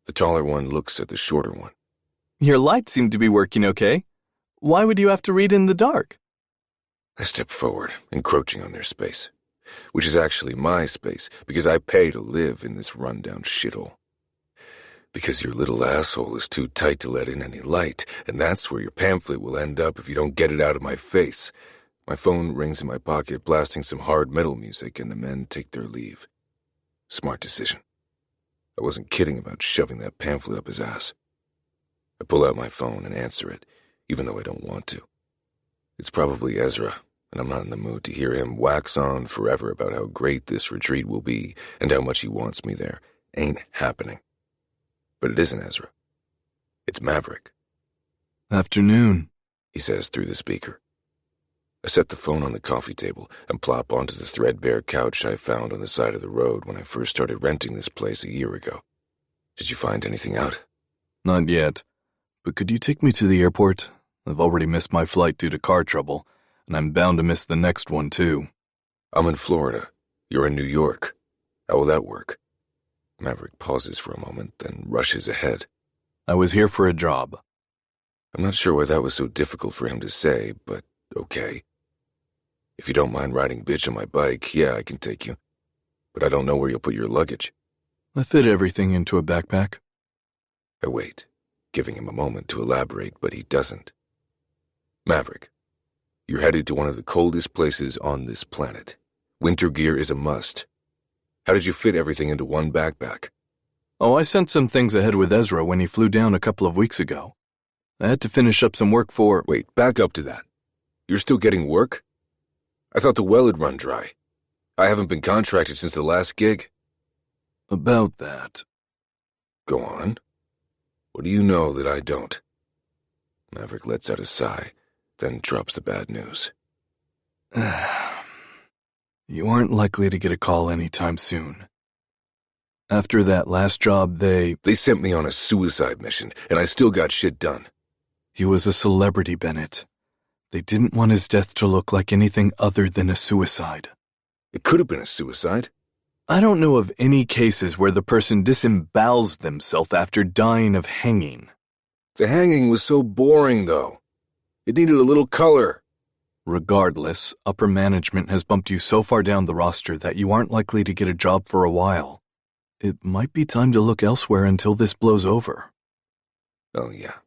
The taller one looks at the shorter one. Your lights seem to be working okay. Why would you have to read in the dark? I step forward, encroaching on their space, which is actually my space because I pay to live in this rundown shithole. Because your little asshole is too tight to let in any light, and that's where your pamphlet will end up if you don't get it out of my face. My phone rings in my pocket, blasting some hard metal music, and the men take their leave. Smart decision. I wasn't kidding about shoving that pamphlet up his ass. I pull out my phone and answer it, even though I don't want to. It's probably Ezra, and I'm not in the mood to hear him wax on forever about how great this retreat will be and how much he wants me there. Ain't happening. But it isn't Ezra. It's Maverick. Afternoon, he says through the speaker. I set the phone on the coffee table and plop onto the threadbare couch I found on the side of the road when I first started renting this place a year ago. Did you find anything out? Not yet. But could you take me to the airport? I've already missed my flight due to car trouble, and I'm bound to miss the next one, too. I'm in Florida. You're in New York. How will that work? Maverick pauses for a moment, then rushes ahead. I was here for a job. I'm not sure why that was so difficult for him to say, but okay. If you don't mind riding bitch on my bike, yeah, I can take you. But I don't know where you'll put your luggage. I fit everything into a backpack. I wait, giving him a moment to elaborate, but he doesn't. Maverick, you're headed to one of the coldest places on this planet. Winter gear is a must. How did you fit everything into one backpack? Oh, I sent some things ahead with Ezra when he flew down a couple of weeks ago. I had to finish up some work for— Wait, back up to that. You're still getting work? I thought the well had run dry. I haven't been contracted since the last gig. About that. Go on. What do you know that I don't? Maverick lets out a sigh, then drops the bad news. You aren't likely to get a call anytime soon. After that last job, they sent me on a suicide mission, and I still got shit done. He was a celebrity, Bennett. They didn't want his death to look like anything other than a suicide. It could have been a suicide. I don't know of any cases where the person disembowels themselves after dying of hanging. The hanging was so boring, though. It needed a little color. Regardless, upper management has bumped you so far down the roster that you aren't likely to get a job for a while. It might be time to look elsewhere until this blows over. Oh, yeah.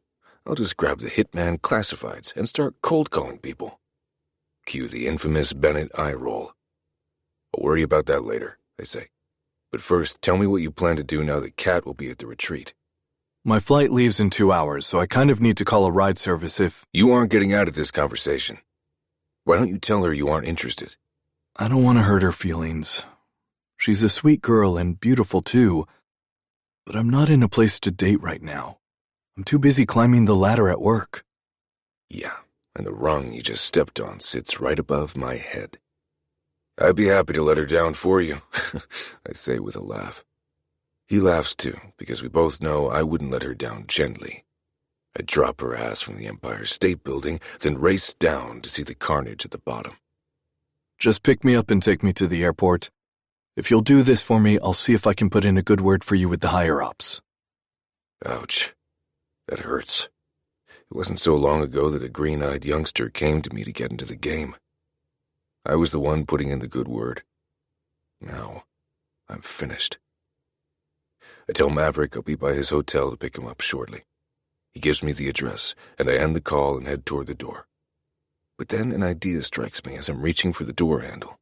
I'll just grab the Hitman classifieds and start cold calling people. Cue the infamous Bennett eye roll. I'll worry about that later, I say. But first, tell me what you plan to do now that Kat will be at the retreat. My flight leaves in 2 hours, so I kind of need to call a ride service if— You aren't getting out of this conversation. Why don't you tell her you aren't interested? I don't want to hurt her feelings. She's a sweet girl and beautiful too, but I'm not in a place to date right now. I'm too busy climbing the ladder at work. Yeah, and the rung you just stepped on sits right above my head. I'd be happy to let her down for you, I say with a laugh. He laughs too, because we both know I wouldn't let her down gently. I'd drop her ass from the Empire State Building, then race down to see the carnage at the bottom. Just pick me up and take me to the airport. If you'll do this for me, I'll see if I can put in a good word for you with the higher-ups. Ouch. That hurts. It wasn't so long ago that a green-eyed youngster came to me to get into the game. I was the one putting in the good word. Now, I'm finished. I tell Maverick I'll be by his hotel to pick him up shortly. He gives me the address, and I end the call and head toward the door. But then an idea strikes me as I'm reaching for the door handle.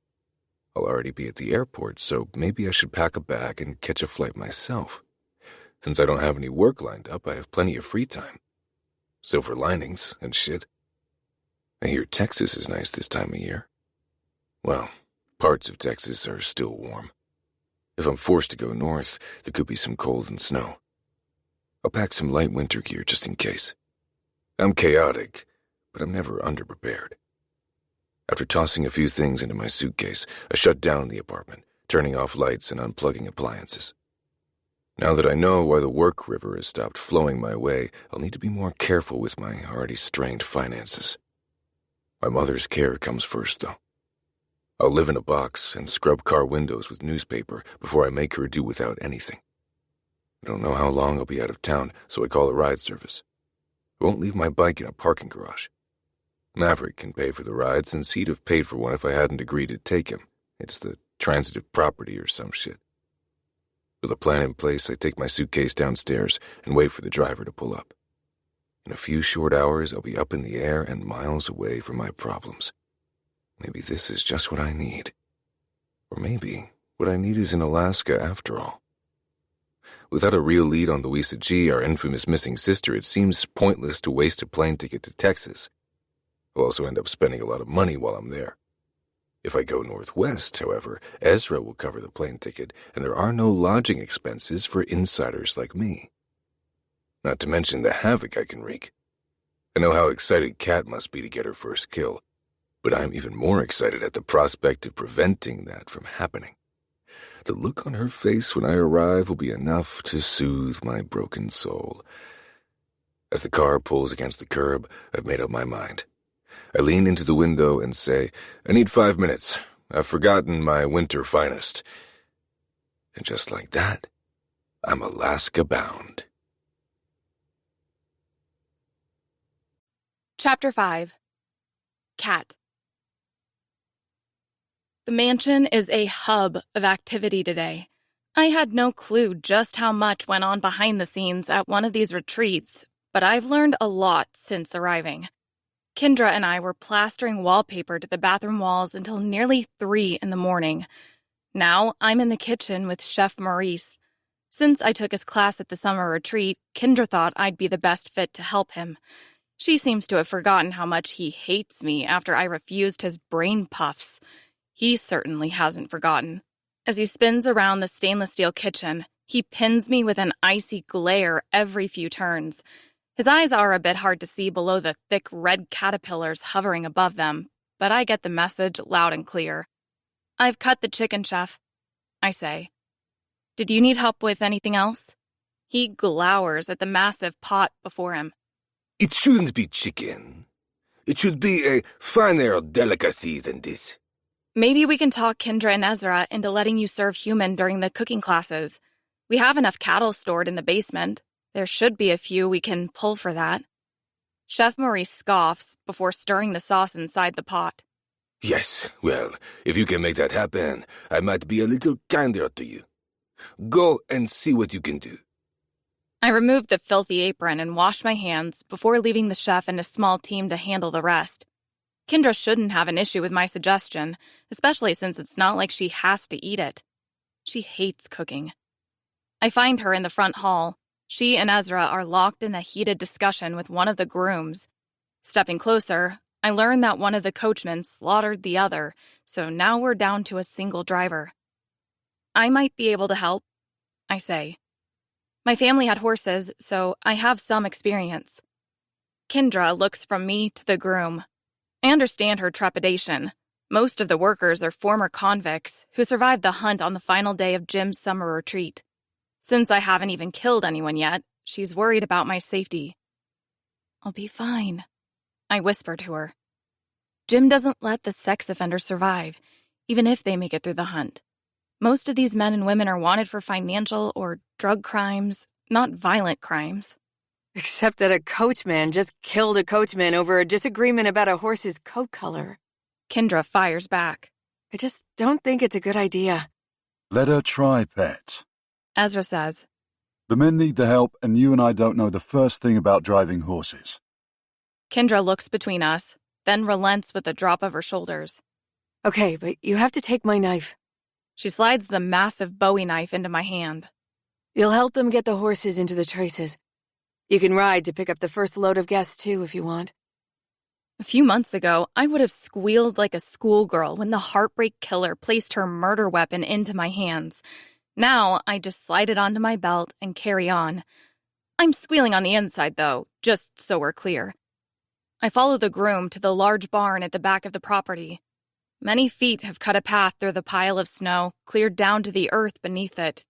I'll already be at the airport, so maybe I should pack a bag and catch a flight myself. Since I don't have any work lined up, I have plenty of free time. Silver linings and shit. I hear Texas is nice this time of year. Well, parts of Texas are still warm. If I'm forced to go north, there could be some cold and snow. I'll pack some light winter gear just in case. I'm chaotic, but I'm never underprepared. After tossing a few things into my suitcase, I shut down the apartment, turning off lights and unplugging appliances. Now that I know why the work river has stopped flowing my way, I'll need to be more careful with my already strained finances. My mother's care comes first, though. I'll live in a box and scrub car windows with newspaper before I make her do without anything. I don't know how long I'll be out of town, so I call a ride service. I won't leave my bike in a parking garage. Maverick can pay for the ride since he'd have paid for one if I hadn't agreed to take him. It's the transitive property or some shit. With a plan in place, I take my suitcase downstairs and wait for the driver to pull up. In a few short hours, I'll be up in the air and miles away from my problems. Maybe this is just what I need. Or maybe what I need is in Alaska after all. Without a real lead on Louisa G., our infamous missing sister, it seems pointless to waste a plane ticket to Texas. I'll also end up spending a lot of money while I'm there. If I go northwest, however, Ezra will cover the plane ticket, and there are no lodging expenses for insiders like me. Not to mention the havoc I can wreak. I know how excited Kat must be to get her first kill, but I'm even more excited at the prospect of preventing that from happening. The look on her face when I arrive will be enough to soothe my broken soul. As the car pulls against the curb, I've made up my mind. I lean into the window and say, I need 5 minutes. I've forgotten my winter finest. And just like that, I'm Alaska bound. Chapter 5. Cat. The mansion is a hub of activity today. I had no clue just how much went on behind the scenes at one of these retreats, but I've learned a lot since arriving. Kendra and I were plastering wallpaper to the bathroom walls until nearly 3 in the morning. Now I'm in the kitchen with Chef Maurice. Since I took his class at the summer retreat, Kendra thought I'd be the best fit to help him. She seems to have forgotten how much he hates me after I refused his brain puffs. He certainly hasn't forgotten. As he spins around the stainless steel kitchen, he pins me with an icy glare every few turns. His eyes are a bit hard to see below the thick red caterpillars hovering above them, but I get the message loud and clear. I've cut the chicken, Chef, I say. Did you need help with anything else? He glowers at the massive pot before him. It shouldn't be chicken. It should be a finer delicacy than this. Maybe we can talk Kendra and Ezra into letting you serve human during the cooking classes. We have enough cattle stored in the basement. There should be a few we can pull for that. Chef Maurice scoffs before stirring the sauce inside the pot. Yes, well, if you can make that happen, I might be a little kinder to you. Go and see what you can do. I remove the filthy apron and wash my hands before leaving the chef and a small team to handle the rest. Kendra shouldn't have an issue with my suggestion, especially since it's not like she has to eat it. She hates cooking. I find her in the front hall. She and Ezra are locked in a heated discussion with one of the grooms. Stepping closer, I learn that one of the coachmen slaughtered the other, so now we're down to a single driver. I might be able to help, I say. My family had horses, so I have some experience. Kendra looks from me to the groom. I understand her trepidation. Most of the workers are former convicts who survived the hunt on the final day of Jim's summer retreat. Since I haven't even killed anyone yet, she's worried about my safety. I'll be fine, I whisper to her. Jim doesn't let the sex offenders survive, even if they make it through the hunt. Most of these men and women are wanted for financial or drug crimes, not violent crimes. Except that a coachman just killed a coachman over a disagreement about a horse's coat color. Kendra fires back. I just don't think it's a good idea. Let her try, Pet. Ezra says. The men need the help, and you and I don't know the first thing about driving horses. Kendra looks between us, then relents with a drop of her shoulders. Okay, but you have to take my knife. She slides the massive Bowie knife into my hand. You'll help them get the horses into the traces. You can ride to pick up the first load of guests, too, if you want. A few months ago, I would have squealed like a schoolgirl when the heartbreak killer placed her murder weapon into my hands. Now, I just slide it onto my belt and carry on. I'm squealing on the inside, though, just so we're clear. I follow the groom to the large barn at the back of the property. Many feet have cut a path through the pile of snow, cleared down to the earth beneath it.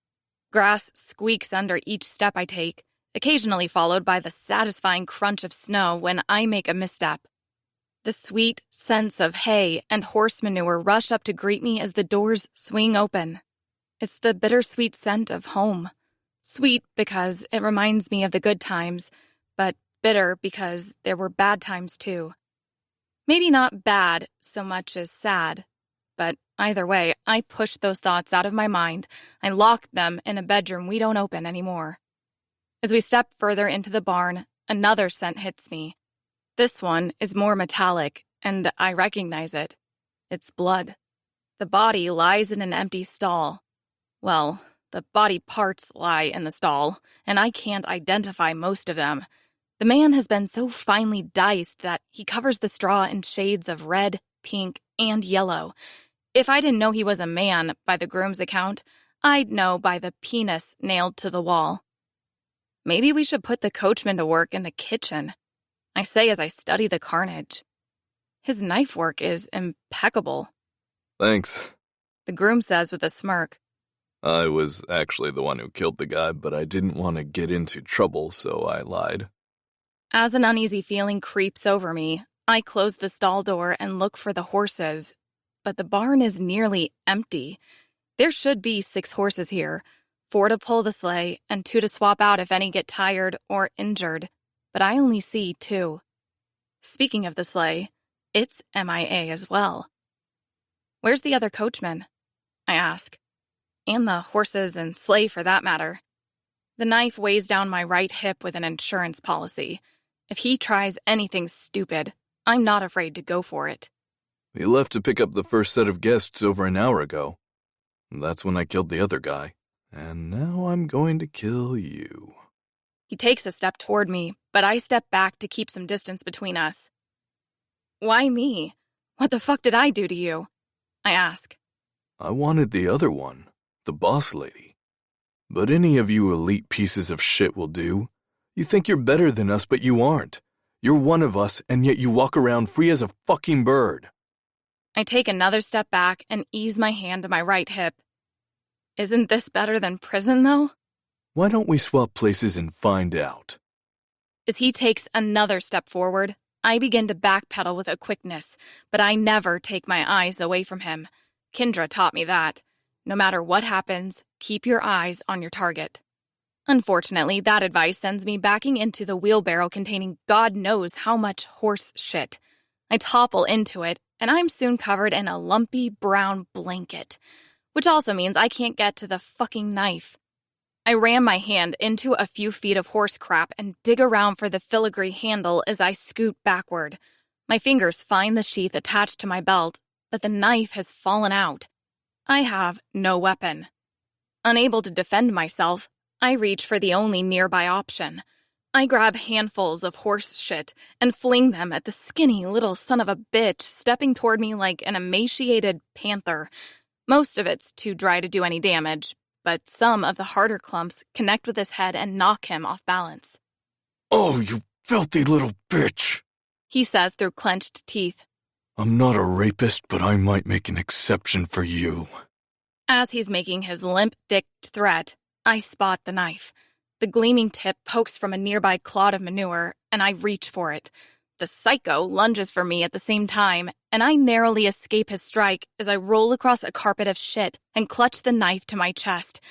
Grass squeaks under each step I take, occasionally followed by the satisfying crunch of snow when I make a misstep. The sweet scents of hay and horse manure rush up to greet me as the doors swing open. It's the bittersweet scent of home. Sweet because it reminds me of the good times, but bitter because there were bad times too. Maybe not bad so much as sad, but either way, I push those thoughts out of my mind. I lock them in a bedroom we don't open anymore. As we step further into the barn, another scent hits me. This one is more metallic, and I recognize it. It's blood. The body lies in an empty stall. Well, the body parts lie in the stall, and I can't identify most of them. The man has been so finely diced that he covers the straw in shades of red, pink, and yellow. If I didn't know he was a man, by the groom's account, I'd know by the penis nailed to the wall. Maybe we should put the coachman to work in the kitchen, I say as I study the carnage. His knife work is impeccable. Thanks. The groom says with a smirk. I was actually the one who killed the guy, but I didn't want to get into trouble, so I lied. As an uneasy feeling creeps over me, I close the stall door and look for the horses. But the barn is nearly empty. There should be 6 horses here, 4 to pull the sleigh and 2 to swap out if any get tired or injured. But I only see 2. Speaking of the sleigh, it's MIA as well. Where's the other coachman? I ask. And the horses and sleigh for that matter. The knife weighs down my right hip with an insurance policy. If he tries anything stupid, I'm not afraid to go for it. He left to pick up the first set of guests over an hour ago. That's when I killed the other guy. And now I'm going to kill you. He takes a step toward me, but I step back to keep some distance between us. Why me? What the fuck did I do to you? I ask. I wanted the other one, the boss lady. But any of you elite pieces of shit will do. You think you're better than us, but you aren't. You're one of us, and yet you walk around free as a fucking bird. I take another step back and ease my hand to my right hip. Isn't this better than prison, though? Why don't we swap places and find out? As he takes another step forward, I begin to backpedal with a quickness, but I never take my eyes away from him. Kendra taught me that. No matter what happens, keep your eyes on your target. Unfortunately, that advice sends me backing into the wheelbarrow containing God knows how much horse shit. I topple into it, and I'm soon covered in a lumpy brown blanket, which also means I can't get to the fucking knife. I ram my hand into a few feet of horse crap and dig around for the filigree handle as I scoot backward. My fingers find the sheath attached to my belt, but the knife has fallen out. I have no weapon. Unable to defend myself, I reach for the only nearby option. I grab handfuls of horse shit and fling them at the skinny little son of a bitch stepping toward me like an emaciated panther. Most of it's too dry to do any damage, but some of the harder clumps connect with his head and knock him off balance. Oh, you filthy little bitch, he says through clenched teeth. I'm not a rapist, but I might make an exception for you. As he's making his limp-dicked threat, I spot the knife. The gleaming tip pokes from a nearby clod of manure, and I reach for it. The psycho lunges for me at the same time, and I narrowly escape his strike as I roll across a carpet of shit and clutch the knife to my chest.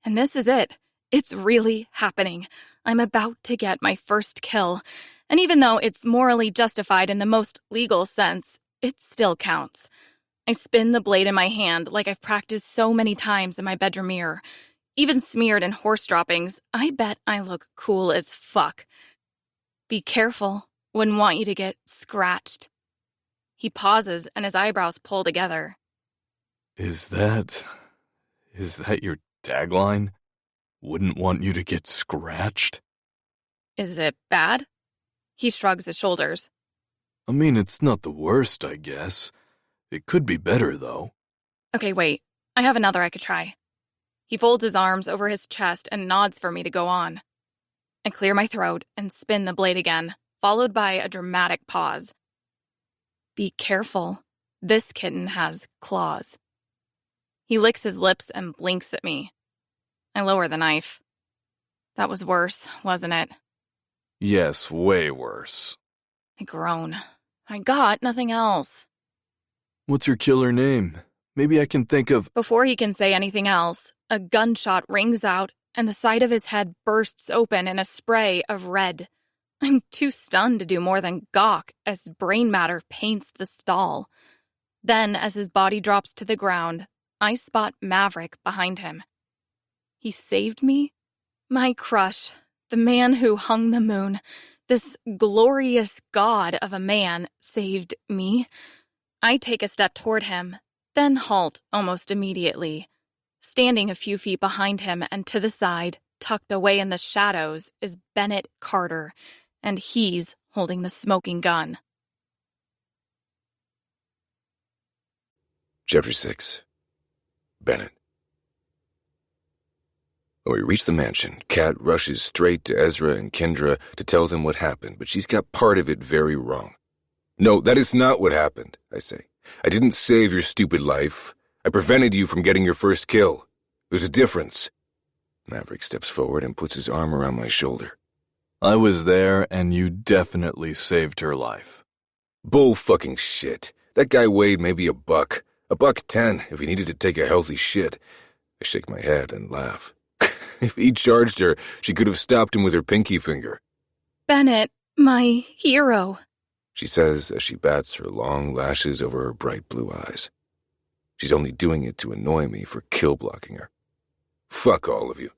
And this is it. It's really happening. I'm about to get my first kill. And even though it's morally justified in the most legal sense, it still counts. I spin the blade in my hand like I've practiced so many times in my bedroom mirror. Even smeared in horse droppings, I bet I look cool as fuck. Be careful. Wouldn't want you to get scratched. He pauses and his eyebrows pull together. Is that your tagline? Wouldn't want you to get scratched? Is it bad? He shrugs his shoulders. I mean, it's not the worst, I guess. It could be better, though. Okay, wait. I have another I could try. He folds his arms over his chest and nods for me to go on. I clear my throat and spin the blade again, followed by a dramatic pause. Be careful. This kitten has claws. He licks his lips and blinks at me. I lower the knife. That was worse, wasn't it? Yes, way worse. I groan. I got nothing else. What's your killer name? Maybe I can think of... Before he can say anything else, a gunshot rings out and the side of his head bursts open in a spray of red. I'm too stunned to do more than gawk as brain matter paints the stall. Then, as his body drops to the ground, I spot Maverick behind him. He saved me? My crush, the man who hung the moon, this glorious god of a man, saved me. I take a step toward him, then halt almost immediately. Standing a few feet behind him and to the side, tucked away in the shadows, is Bennett Carter, and he's holding the smoking gun. Chapter 6. Bennett. When we reach the mansion, Kat rushes straight to Ezra and Kendra to tell them what happened, but she's got part of it very wrong. No, that is not what happened, I say. I didn't save your stupid life. I prevented you from getting your first kill. There's a difference. Maverick steps forward and puts his arm around my shoulder. I was there, and you definitely saved her life. Bull fucking shit. That guy weighed maybe $1.10 if he needed to take a healthy shit. I shake my head and laugh. If he charged her, she could have stopped him with her pinky finger. Bennett, my hero, she says as she bats her long lashes over her bright blue eyes. She's only doing it to annoy me for kill-blocking her. Fuck all of you.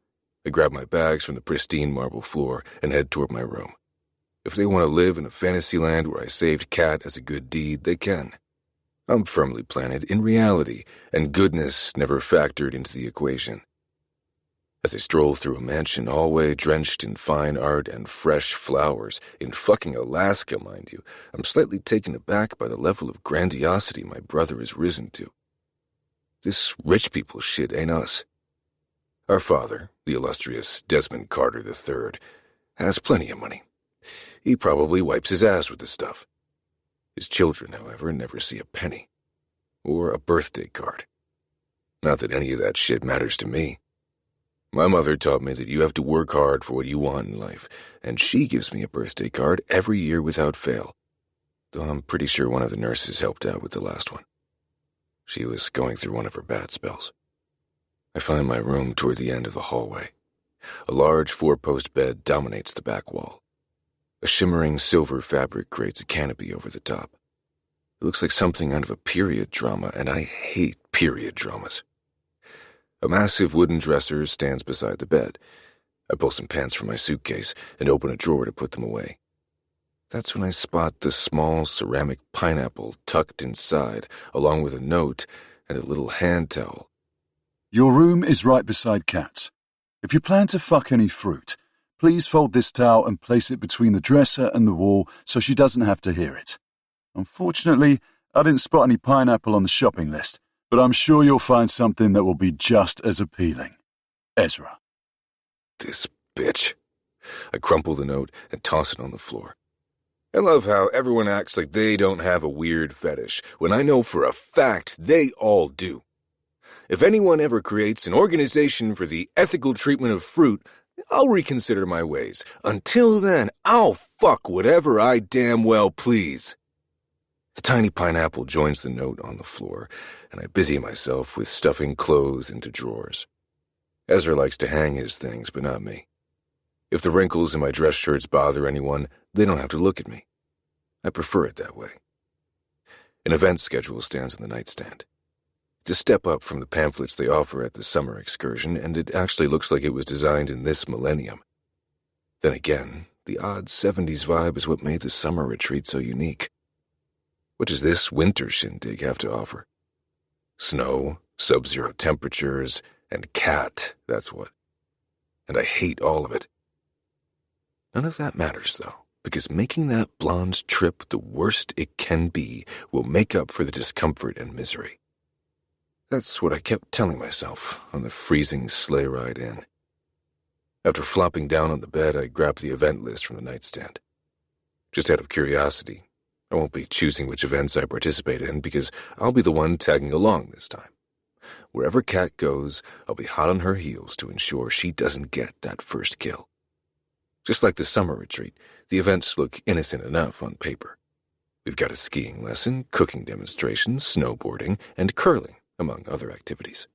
I grab my bags from the pristine marble floor and head toward my room. If they want to live in a fantasy land where I saved Kat as a good deed, they can. I'm firmly planted in reality, and goodness never factored into the equation. As I stroll through a mansion hallway drenched in fine art and fresh flowers, in fucking Alaska, mind you, I'm slightly taken aback by the level of grandiosity my brother has risen to. This rich people shit ain't us. Our father, the illustrious Desmond Carter III, has plenty of money. He probably wipes his ass with the stuff. His children, however, never see a penny. Or a birthday card. Not that any of that shit matters to me. My mother taught me that you have to work hard for what you want in life, and she gives me a birthday card every year without fail. Though I'm pretty sure one of the nurses helped out with the last one. She was going through one of her bad spells. I find my room toward the end of the hallway. A large 4-post bed dominates the back wall. A shimmering silver fabric creates a canopy over the top. It looks like something out of a period drama, and I hate period dramas. A massive wooden dresser stands beside the bed. I pull some pants from my suitcase and open a drawer to put them away. That's when I spot the small ceramic pineapple tucked inside, along with a note and a little hand towel. Your room is right beside Kat's. If you plan to fuck any fruit, please fold this towel and place it between the dresser and the wall so she doesn't have to hear it. Unfortunately, I didn't spot any pineapple on the shopping list, but I'm sure you'll find something that will be just as appealing. Ezra. This bitch. I crumple the note and toss it on the floor. I love how everyone acts like they don't have a weird fetish, when I know for a fact they all do. If anyone ever creates an organization for the ethical treatment of fruit, I'll reconsider my ways. Until then, I'll fuck whatever I damn well please. The tiny pineapple joins the note on the floor, and I busy myself with stuffing clothes into drawers. Ezra likes to hang his things, but not me. If the wrinkles in my dress shirts bother anyone, they don't have to look at me. I prefer it that way. An event schedule stands on the nightstand. It's a step up from the pamphlets they offer at the summer excursion, and it actually looks like it was designed in this millennium. Then again, the odd 70s vibe is what made the summer retreat so unique. What does this winter shindig have to offer? Snow, sub-zero temperatures, and cat, that's what. And I hate all of it. None of that matters, though, because making that blonde trip the worst it can be will make up for the discomfort and misery. That's what I kept telling myself on the freezing sleigh ride in. After flopping down on the bed, I grabbed the event list from the nightstand. Just out of curiosity, I won't be choosing which events I participate in because I'll be the one tagging along this time. Wherever Kat goes, I'll be hot on her heels to ensure she doesn't get that first kill. Just like the summer retreat, the events look innocent enough on paper. We've got a skiing lesson, cooking demonstrations, snowboarding, and curling, among other activities.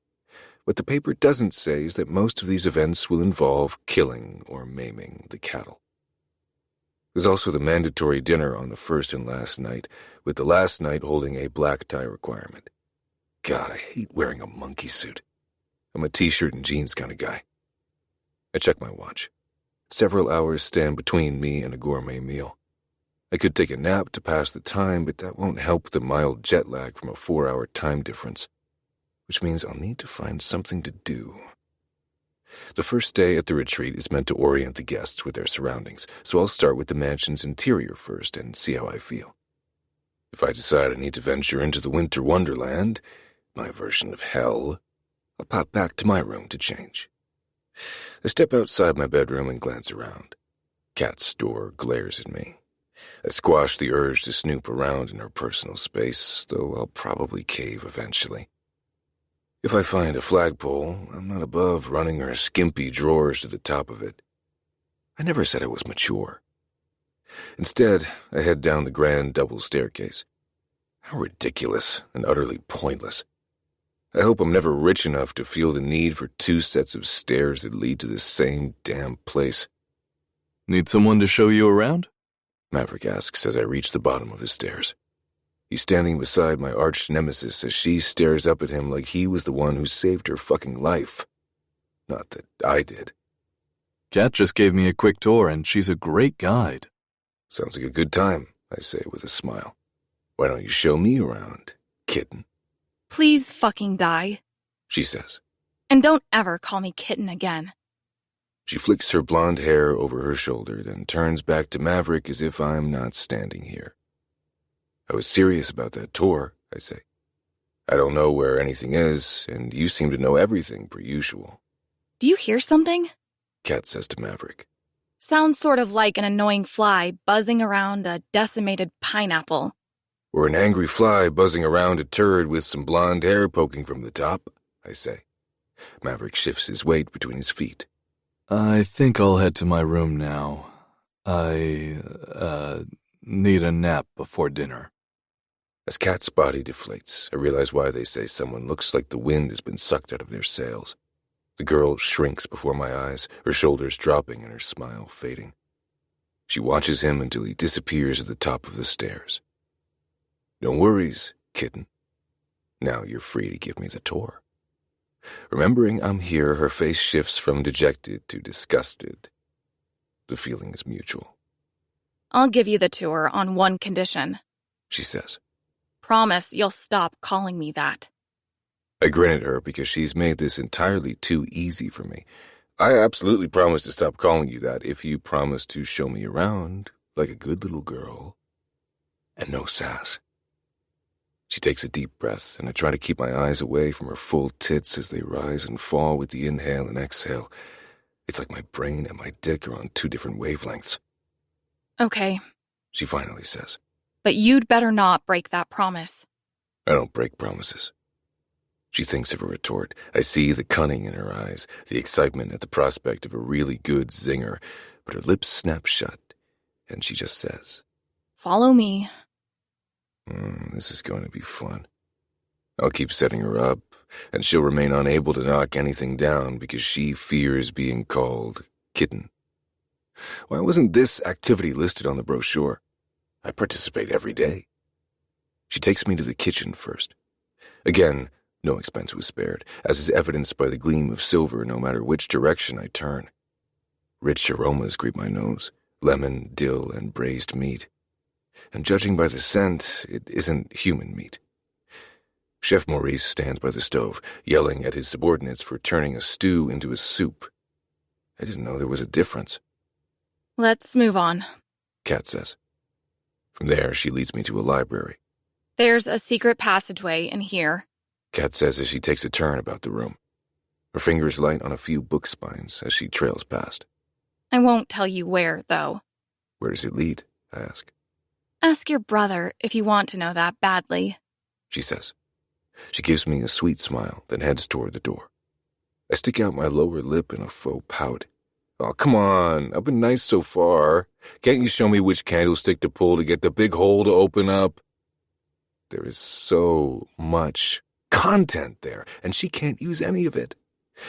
What the paper doesn't say is that most of these events will involve killing or maiming the cattle. There's also the mandatory dinner on the first and last night, with the last night holding a black tie requirement. God, I hate wearing a monkey suit. I'm a t-shirt and jeans kind of guy. I check my watch. Several hours stand between me and a gourmet meal. I could take a nap to pass the time, but that won't help the mild jet lag from a 4-hour time difference, which means I'll need to find something to do. The first day at the retreat is meant to orient the guests with their surroundings, so I'll start with the mansion's interior first and see how I feel. If I decide I need to venture into the winter wonderland, my version of hell, I'll pop back to my room to change. I step outside my bedroom and glance around. Kat's door glares at me. I squash the urge to snoop around in her personal space, though I'll probably cave eventually. If I find a flagpole, I'm not above running her skimpy drawers to the top of it. I never said I was mature. Instead, I head down the grand double staircase. How ridiculous and utterly pointless. I hope I'm never rich enough to feel the need for 2 sets of stairs that lead to the same damn place. Need someone to show you around? Maverick asks as I reach the bottom of the stairs. He's standing beside my arch nemesis as she stares up at him like he was the one who saved her fucking life. Not that I did. Kat just gave me a quick tour, and she's a great guide. Sounds like a good time, I say with a smile. Why don't you show me around, kitten? Please fucking die. She says. And don't ever call me kitten again. She flicks her blonde hair over her shoulder, then turns back to Maverick as if I'm not standing here. I was serious about that tour, I say. I don't know where anything is, and you seem to know everything per usual. Do you hear something? Kat says to Maverick. Sounds sort of like an annoying fly buzzing around a decimated pineapple. Or an angry fly buzzing around a turd with some blonde hair poking from the top, I say. Maverick shifts his weight between his feet. I think I'll head to my room now. I need a nap before dinner. As Kat's body deflates, I realize why they say someone looks like the wind has been sucked out of their sails. The girl shrinks before my eyes, her shoulders dropping and her smile fading. She watches him until he disappears at the top of the stairs. No worries, kitten. Now you're free to give me the tour. Remembering I'm here, her face shifts from dejected to disgusted. The feeling is mutual. I'll give you the tour on one condition, she says. Promise you'll stop calling me that. I grin at her because she's made this entirely too easy for me. I absolutely promise to stop calling you that if you promise to show me around like a good little girl. And no sass. She takes a deep breath, and I try to keep my eyes away from her full tits as they rise and fall with the inhale and exhale. It's like my brain and my dick are on 2 different wavelengths. Okay, she finally says. But you'd better not break that promise. I don't break promises. She thinks of a retort. I see the cunning in her eyes, the excitement at the prospect of a really good zinger, but her lips snap shut, and she just says, Follow me. This is going to be fun. I'll keep setting her up, and she'll remain unable to knock anything down because she fears being called kitten. Why wasn't this activity listed on the brochure? I participate every day. She takes me to the kitchen first. Again, No expense was spared, as is evidenced by the gleam of silver no matter which direction I turn. Rich aromas greet my nose, lemon, dill, and braised meat. And judging by the scent, it isn't human meat. Chef Maurice stands by the stove, yelling at his subordinates for turning a stew into a soup. I didn't know there was a difference. Let's move on, Kat says. From there, she leads me to a library. There's a secret passageway in here. Kat says as she takes a turn about the room. Her fingers light on a few book spines as she trails past. I won't tell you where, though. Where does it lead? I ask. Ask your brother if you want to know that badly, She says. She gives me a sweet smile, then heads toward the door. I stick out my lower lip in a faux pout. Oh, come on. I've been nice so far. Can't you show me which candlestick to pull to get the big hole to open up? There is so much content there, and she can't use any of it.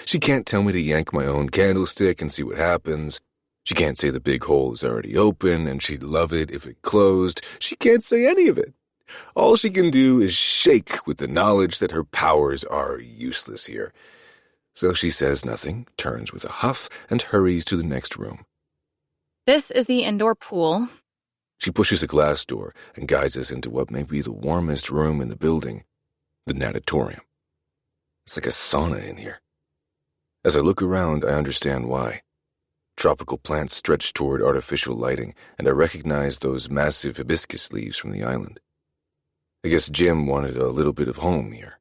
She can't tell me to yank my own candlestick and see what happens. She can't say the big hole is already open and she'd love it if it closed. She can't say any of it. All she can do is shake with the knowledge that her powers are useless here. So she says nothing, turns with a huff, and hurries to the next room. This is the indoor pool. She pushes a glass door and guides us into what may be the warmest room in the building, the natatorium. It's like a sauna in here. As I look around, I understand why. Tropical plants stretch toward artificial lighting, and I recognize those massive hibiscus leaves from the island. I guess Jim wanted a little bit of home here.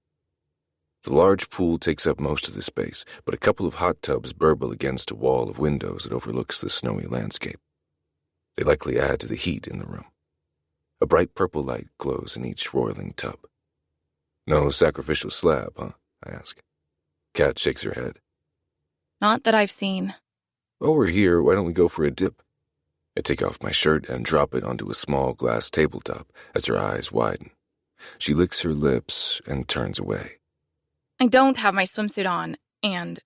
The large pool takes up most of the space, but a couple of hot tubs burble against a wall of windows that overlooks the snowy landscape. They likely add to the heat in the room. A bright purple light glows in each roiling tub. No sacrificial slab, huh? I ask. Kat shakes her head. Not that I've seen. While we're here, why don't we go for a dip? I take off my shirt and drop it onto a small glass tabletop as her eyes widen. She licks her lips and turns away. I don't have my swimsuit on, and...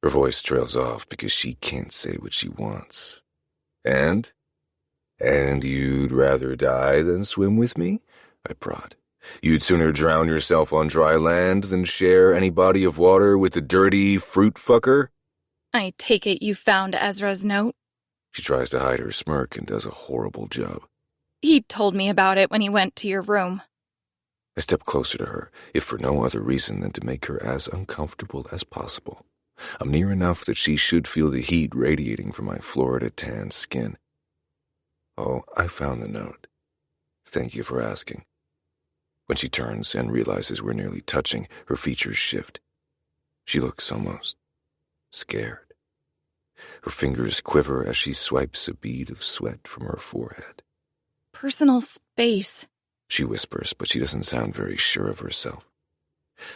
Her voice trails off because she can't say what she wants. And you'd rather die than swim with me? I prod. You'd sooner drown yourself on dry land than share any body of water with the dirty fruit fucker? I take it you found Ezra's note? She tries to hide her smirk and does a horrible job. He told me about it when he went to your room. I step closer to her, if for no other reason than to make her as uncomfortable as possible. I'm near enough that she should feel the heat radiating from my Florida-tanned skin. Oh, I found the note. Thank you for asking. When she turns and realizes we're nearly touching, her features shift. She looks almost scared. Her fingers quiver as she swipes a bead of sweat from her forehead. Personal space, She whispers, but she doesn't sound very sure of herself.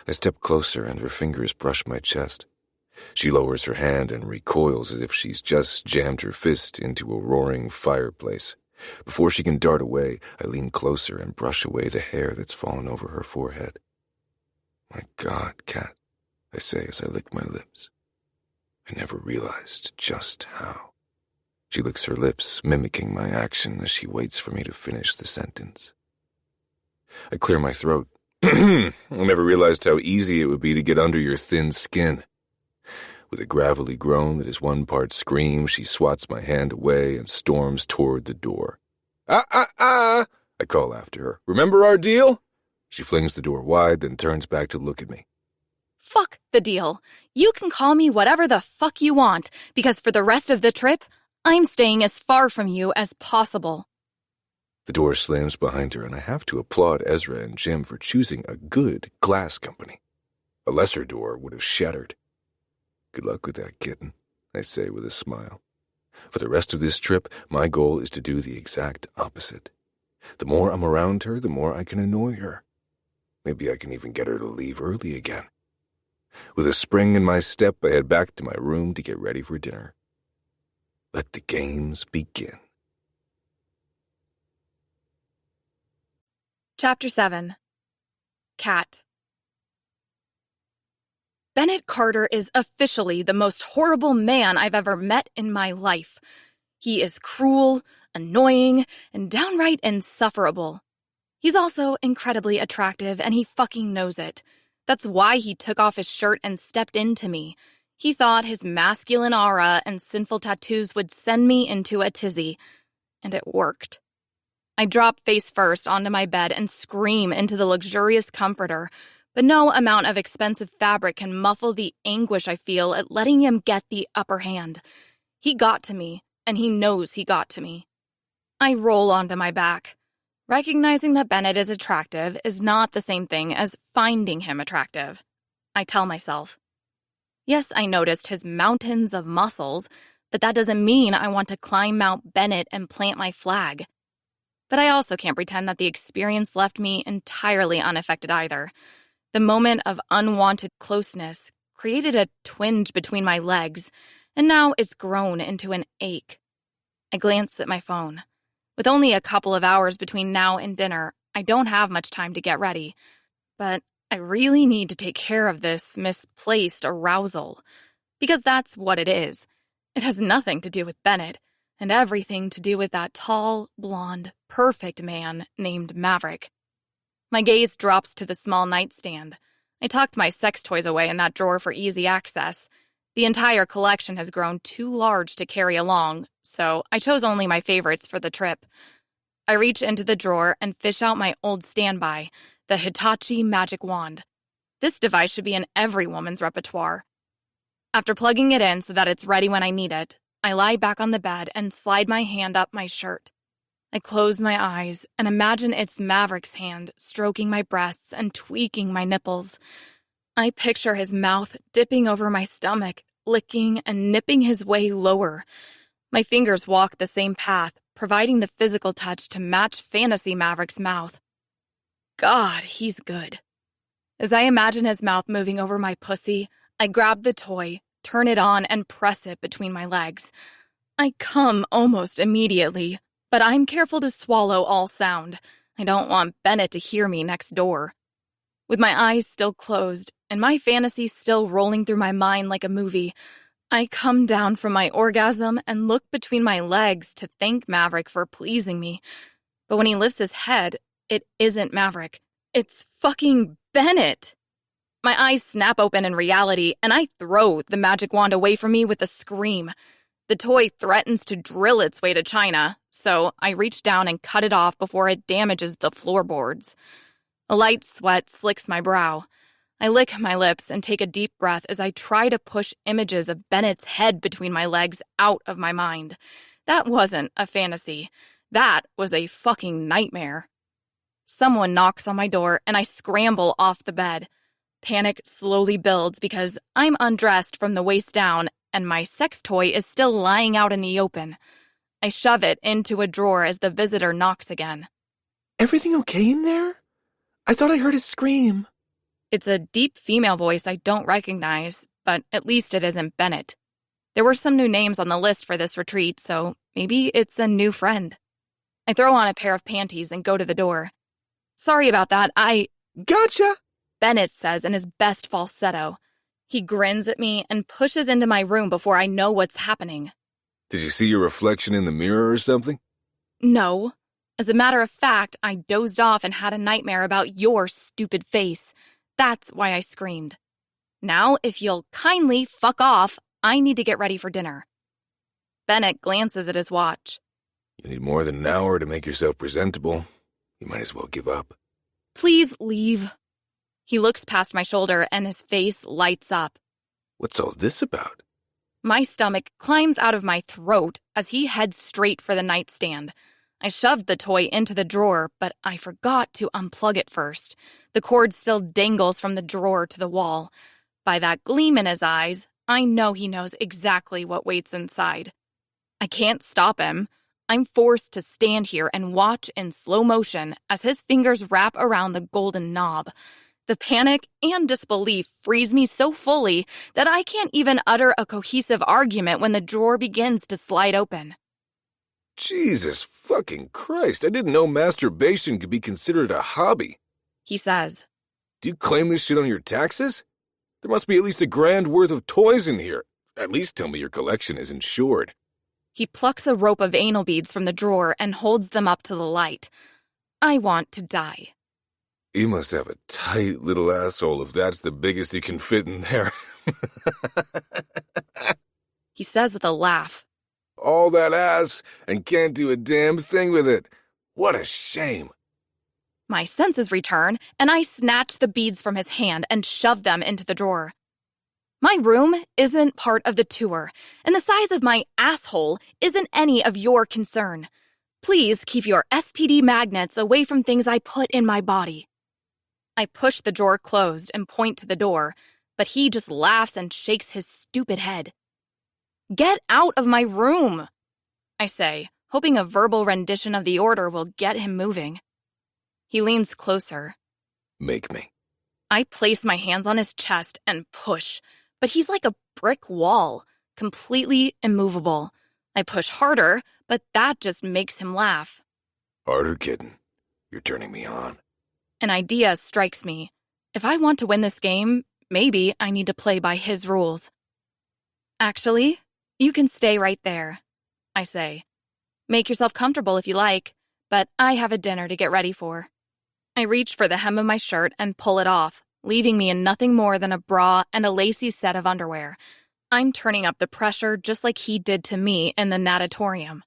I step closer and her fingers brush my chest. She lowers her hand and recoils as if she's just jammed her fist into a roaring fireplace. Before she can dart away, I lean closer and brush away the hair that's fallen over her forehead. My God, Kat, I say as I lick my lips. I never realized just how. She licks her lips, mimicking my action as she waits for me to finish the sentence. I clear my throat. I never realized how easy it would be to get under your thin skin. With a gravelly groan that is one part scream, she swats my hand away and storms toward the door. I call after her. Remember our deal? She flings the door wide, then turns back to look at me. Fuck the deal. You can call me whatever the fuck you want, because for the rest of the trip, I'm staying as far from you as possible. The door slams behind her, and I have to applaud Ezra and Jim for choosing a good glass company. A lesser door would have shattered. Good luck with that, kitten, I say with a smile. For the rest of this trip, my goal is to do the exact opposite. The more I'm around her, the more I can annoy her. Maybe I can even get her to leave early again. With a spring in my step, I head back to my room to get ready for dinner. Let the games begin. Chapter 7. Kat. Bennett Carter is officially the most horrible man I've ever met in my life. He is cruel, annoying, and downright insufferable. He's also incredibly attractive, and he fucking knows it. That's why he took off his shirt and stepped into me. He thought his masculine aura and sinful tattoos would send me into a tizzy. And it worked. I drop face first onto my bed and scream into the luxurious comforter, but no amount of expensive fabric can muffle the anguish I feel at letting him get the upper hand. He got to me, and he knows he got to me. I roll onto my back. Recognizing that Bennett is attractive is not the same thing as finding him attractive. I tell myself. Yes, I noticed his mountains of muscles, but that doesn't mean I want to climb Mount Bennett and plant my flag. But I also can't pretend that the experience left me entirely unaffected either. The moment of unwanted closeness created a twinge between my legs, and now it's grown into an ache. I glance at my phone. With only a couple of hours between now and dinner, I don't have much time to get ready. But I really need to take care of this misplaced arousal. Because that's what it is. It has nothing to do with Bennett, and everything to do with that tall, blonde, perfect man named Maverick. My gaze drops to the small nightstand. I tucked my sex toys away in that drawer for easy access. The entire collection has grown too large to carry along, so I chose only my favorites for the trip. I reach into the drawer and fish out my old standby, the Hitachi magic wand. This device should be in every woman's repertoire. After plugging it in so that it's ready when I need it, I lie back on the bed and slide my hand up my shirt. I close my eyes and imagine it's Maverick's hand stroking my breasts and tweaking my nipples. I picture his mouth dipping over my stomach, licking and nipping his way lower. My fingers walk the same path, providing the physical touch to match fantasy Maverick's mouth. God, he's good. As I imagine his mouth moving over my pussy, I grab the toy, turn it on, and press it between my legs. I come almost immediately, but I'm careful to swallow all sound. I don't want Bennett to hear me next door. With my eyes still closed, and my fantasy still rolling through my mind like a movie, I come down from my orgasm and look between my legs to thank Maverick for pleasing me. But when he lifts his head, it isn't Maverick. It's fucking Bennett. My eyes snap open in reality, and I throw the magic wand away from me with a scream. The toy threatens to drill its way to China, so I reach down and cut it off before it damages the floorboards. A light sweat slicks my brow. I lick my lips and take a deep breath as I try to push images of Bennett's head between my legs out of my mind. That wasn't a fantasy. That was a fucking nightmare. Someone knocks on my door and I scramble off the bed. Panic slowly builds because I'm undressed from the waist down and my sex toy is still lying out in the open. I shove it into a drawer as the visitor knocks again. Everything okay in there? I thought I heard a scream. It's a deep female voice I don't recognize, but at least it isn't Bennett. There were some new names on the list for this retreat, so maybe it's a new friend. I throw on a pair of panties and go to the door. Sorry about that, Gotcha! Bennett says in his best falsetto. He grins at me and pushes into my room before I know what's happening. Did you see your reflection in the mirror or something? No. As a matter of fact, I dozed off and had a nightmare about your stupid face. That's why I screamed. Now, if you'll kindly fuck off, I need to get ready for dinner. Bennett glances at his watch. You need more than an hour to make yourself presentable. You might as well give up. Please leave. He looks past my shoulder and his face lights up. What's all this about? My stomach climbs out of my throat as he heads straight for the nightstand. I shoved the toy into the drawer, but I forgot to unplug it first. The cord still dangles from the drawer to the wall. By that gleam in his eyes, I know he knows exactly what waits inside. I can't stop him. I'm forced to stand here and watch in slow motion as his fingers wrap around the golden knob. The panic and disbelief freeze me so fully that I can't even utter a cohesive argument when the drawer begins to slide open. Jesus fucking Christ, I didn't know masturbation could be considered a hobby. He says. Do you claim this shit on your taxes? There must be at least $1,000 worth of toys in here. At least tell me your collection is insured. He plucks a rope of anal beads from the drawer and holds them up to the light. I want to die. You must have a tight little asshole if that's the biggest you can fit in there. He says with a laugh. All that ass and can't do a damn thing with it. What a shame. My senses return, and I snatch the beads from his hand and shove them into the drawer. My room isn't part of the tour, and the size of my asshole isn't any of your concern. Please keep your STD magnets away from things I put in my body. I push the drawer closed and point to the door, but he just laughs and shakes his stupid head. Get out of my room, I say, hoping a verbal rendition of the order will get him moving. He leans closer. Make me. I place my hands on his chest and push, but he's like a brick wall, completely immovable. I push harder, but that just makes him laugh. Harder, kitten. You're turning me on. An idea strikes me. If I want to win this game, maybe I need to play by his rules. Actually, you can stay right there, I say. Make yourself comfortable if you like, but I have a dinner to get ready for. I reach for the hem of my shirt and pull it off, leaving me in nothing more than a bra and a lacy set of underwear. I'm turning up the pressure just like he did to me in the natatorium.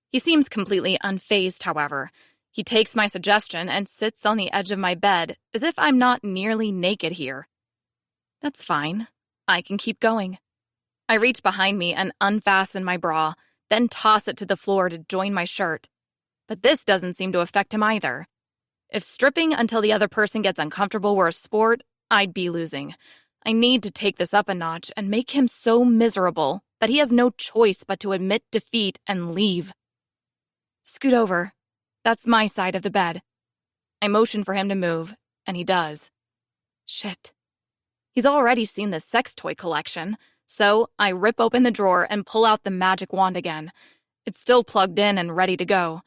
He seems completely unfazed, however. He takes my suggestion and sits on the edge of my bed as if I'm not nearly naked here. That's fine. I can keep going. I reach behind me and unfasten my bra, then toss it to the floor to join my shirt. But this doesn't seem to affect him either. If stripping until the other person gets uncomfortable were a sport, I'd be losing. I need to take this up a notch and make him so miserable that he has no choice but to admit defeat and leave. Scoot over. That's my side of the bed. I motion for him to move, and he does. Shit. He's already seen the sex toy collection, so I rip open the drawer and pull out the magic wand again. It's still plugged in and ready to go.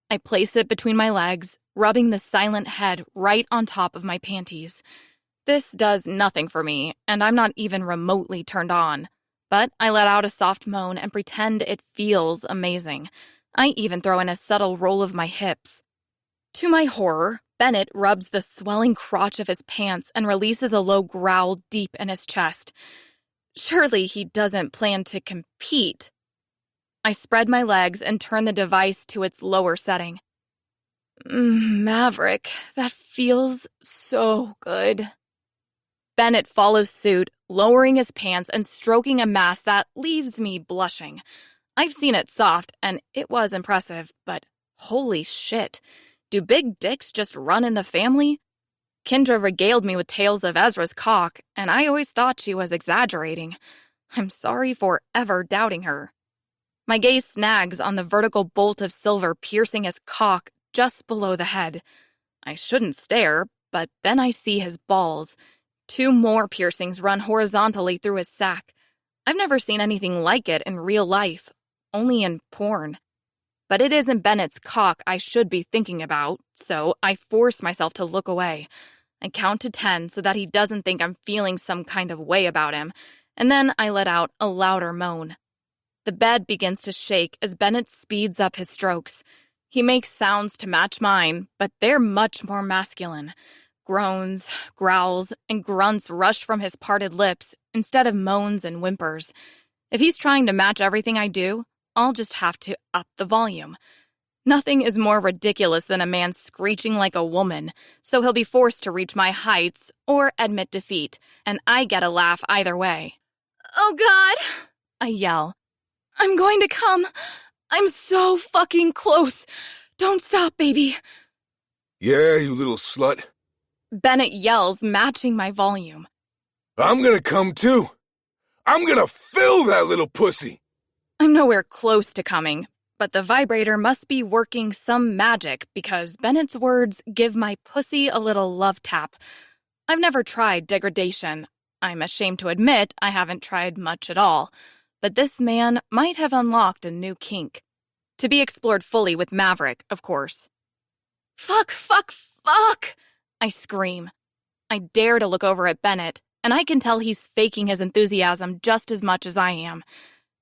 I place it between my legs, rubbing the silent head right on top of my panties. This does nothing for me, and I'm not even remotely turned on. But I let out a soft moan and pretend it feels amazing. I even throw in a subtle roll of my hips. To my horror, Bennett rubs the swelling crotch of his pants and releases a low growl deep in his chest. Surely he doesn't plan to compete. I spread my legs and turn the device to its lower setting. Maverick, that feels so good. Bennett follows suit, lowering his pants and stroking a mass that leaves me blushing. I've seen it soft, and it was impressive, but holy shit. Do big dicks just run in the family? Kendra regaled me with tales of Ezra's cock, and I always thought she was exaggerating. I'm sorry for ever doubting her. My gaze snags on the vertical bolt of silver piercing his cock just below the head. I shouldn't stare, but then I see his balls. 2 more piercings run horizontally through his sack. I've never seen anything like it in real life, only in porn. But it isn't Bennett's cock I should be thinking about, so I force myself to look away. I count to 10 so that he doesn't think I'm feeling some kind of way about him, and then I let out a louder moan. The bed begins to shake as Bennett speeds up his strokes. He makes sounds to match mine, but they're much more masculine. Groans, growls, and grunts rush from his parted lips instead of moans and whimpers. If he's trying to match everything I do, I'll just have to up the volume. Nothing is more ridiculous than a man screeching like a woman, so he'll be forced to reach my heights or admit defeat, and I get a laugh either way. Oh God! I yell. I'm going to come. I'm so fucking close. Don't stop, baby. Yeah, you little slut. Bennett yells, matching my volume. I'm gonna come too. I'm gonna fill that little pussy. I'm nowhere close to coming, but the vibrator must be working some magic because Bennett's words give my pussy a little love tap. I've never tried degradation. I'm ashamed to admit I haven't tried much at all. But this man might have unlocked a new kink. To be explored fully with Maverick, of course. Fuck, fuck, fuck! I scream. I dare to look over at Bennett, and I can tell he's faking his enthusiasm just as much as I am.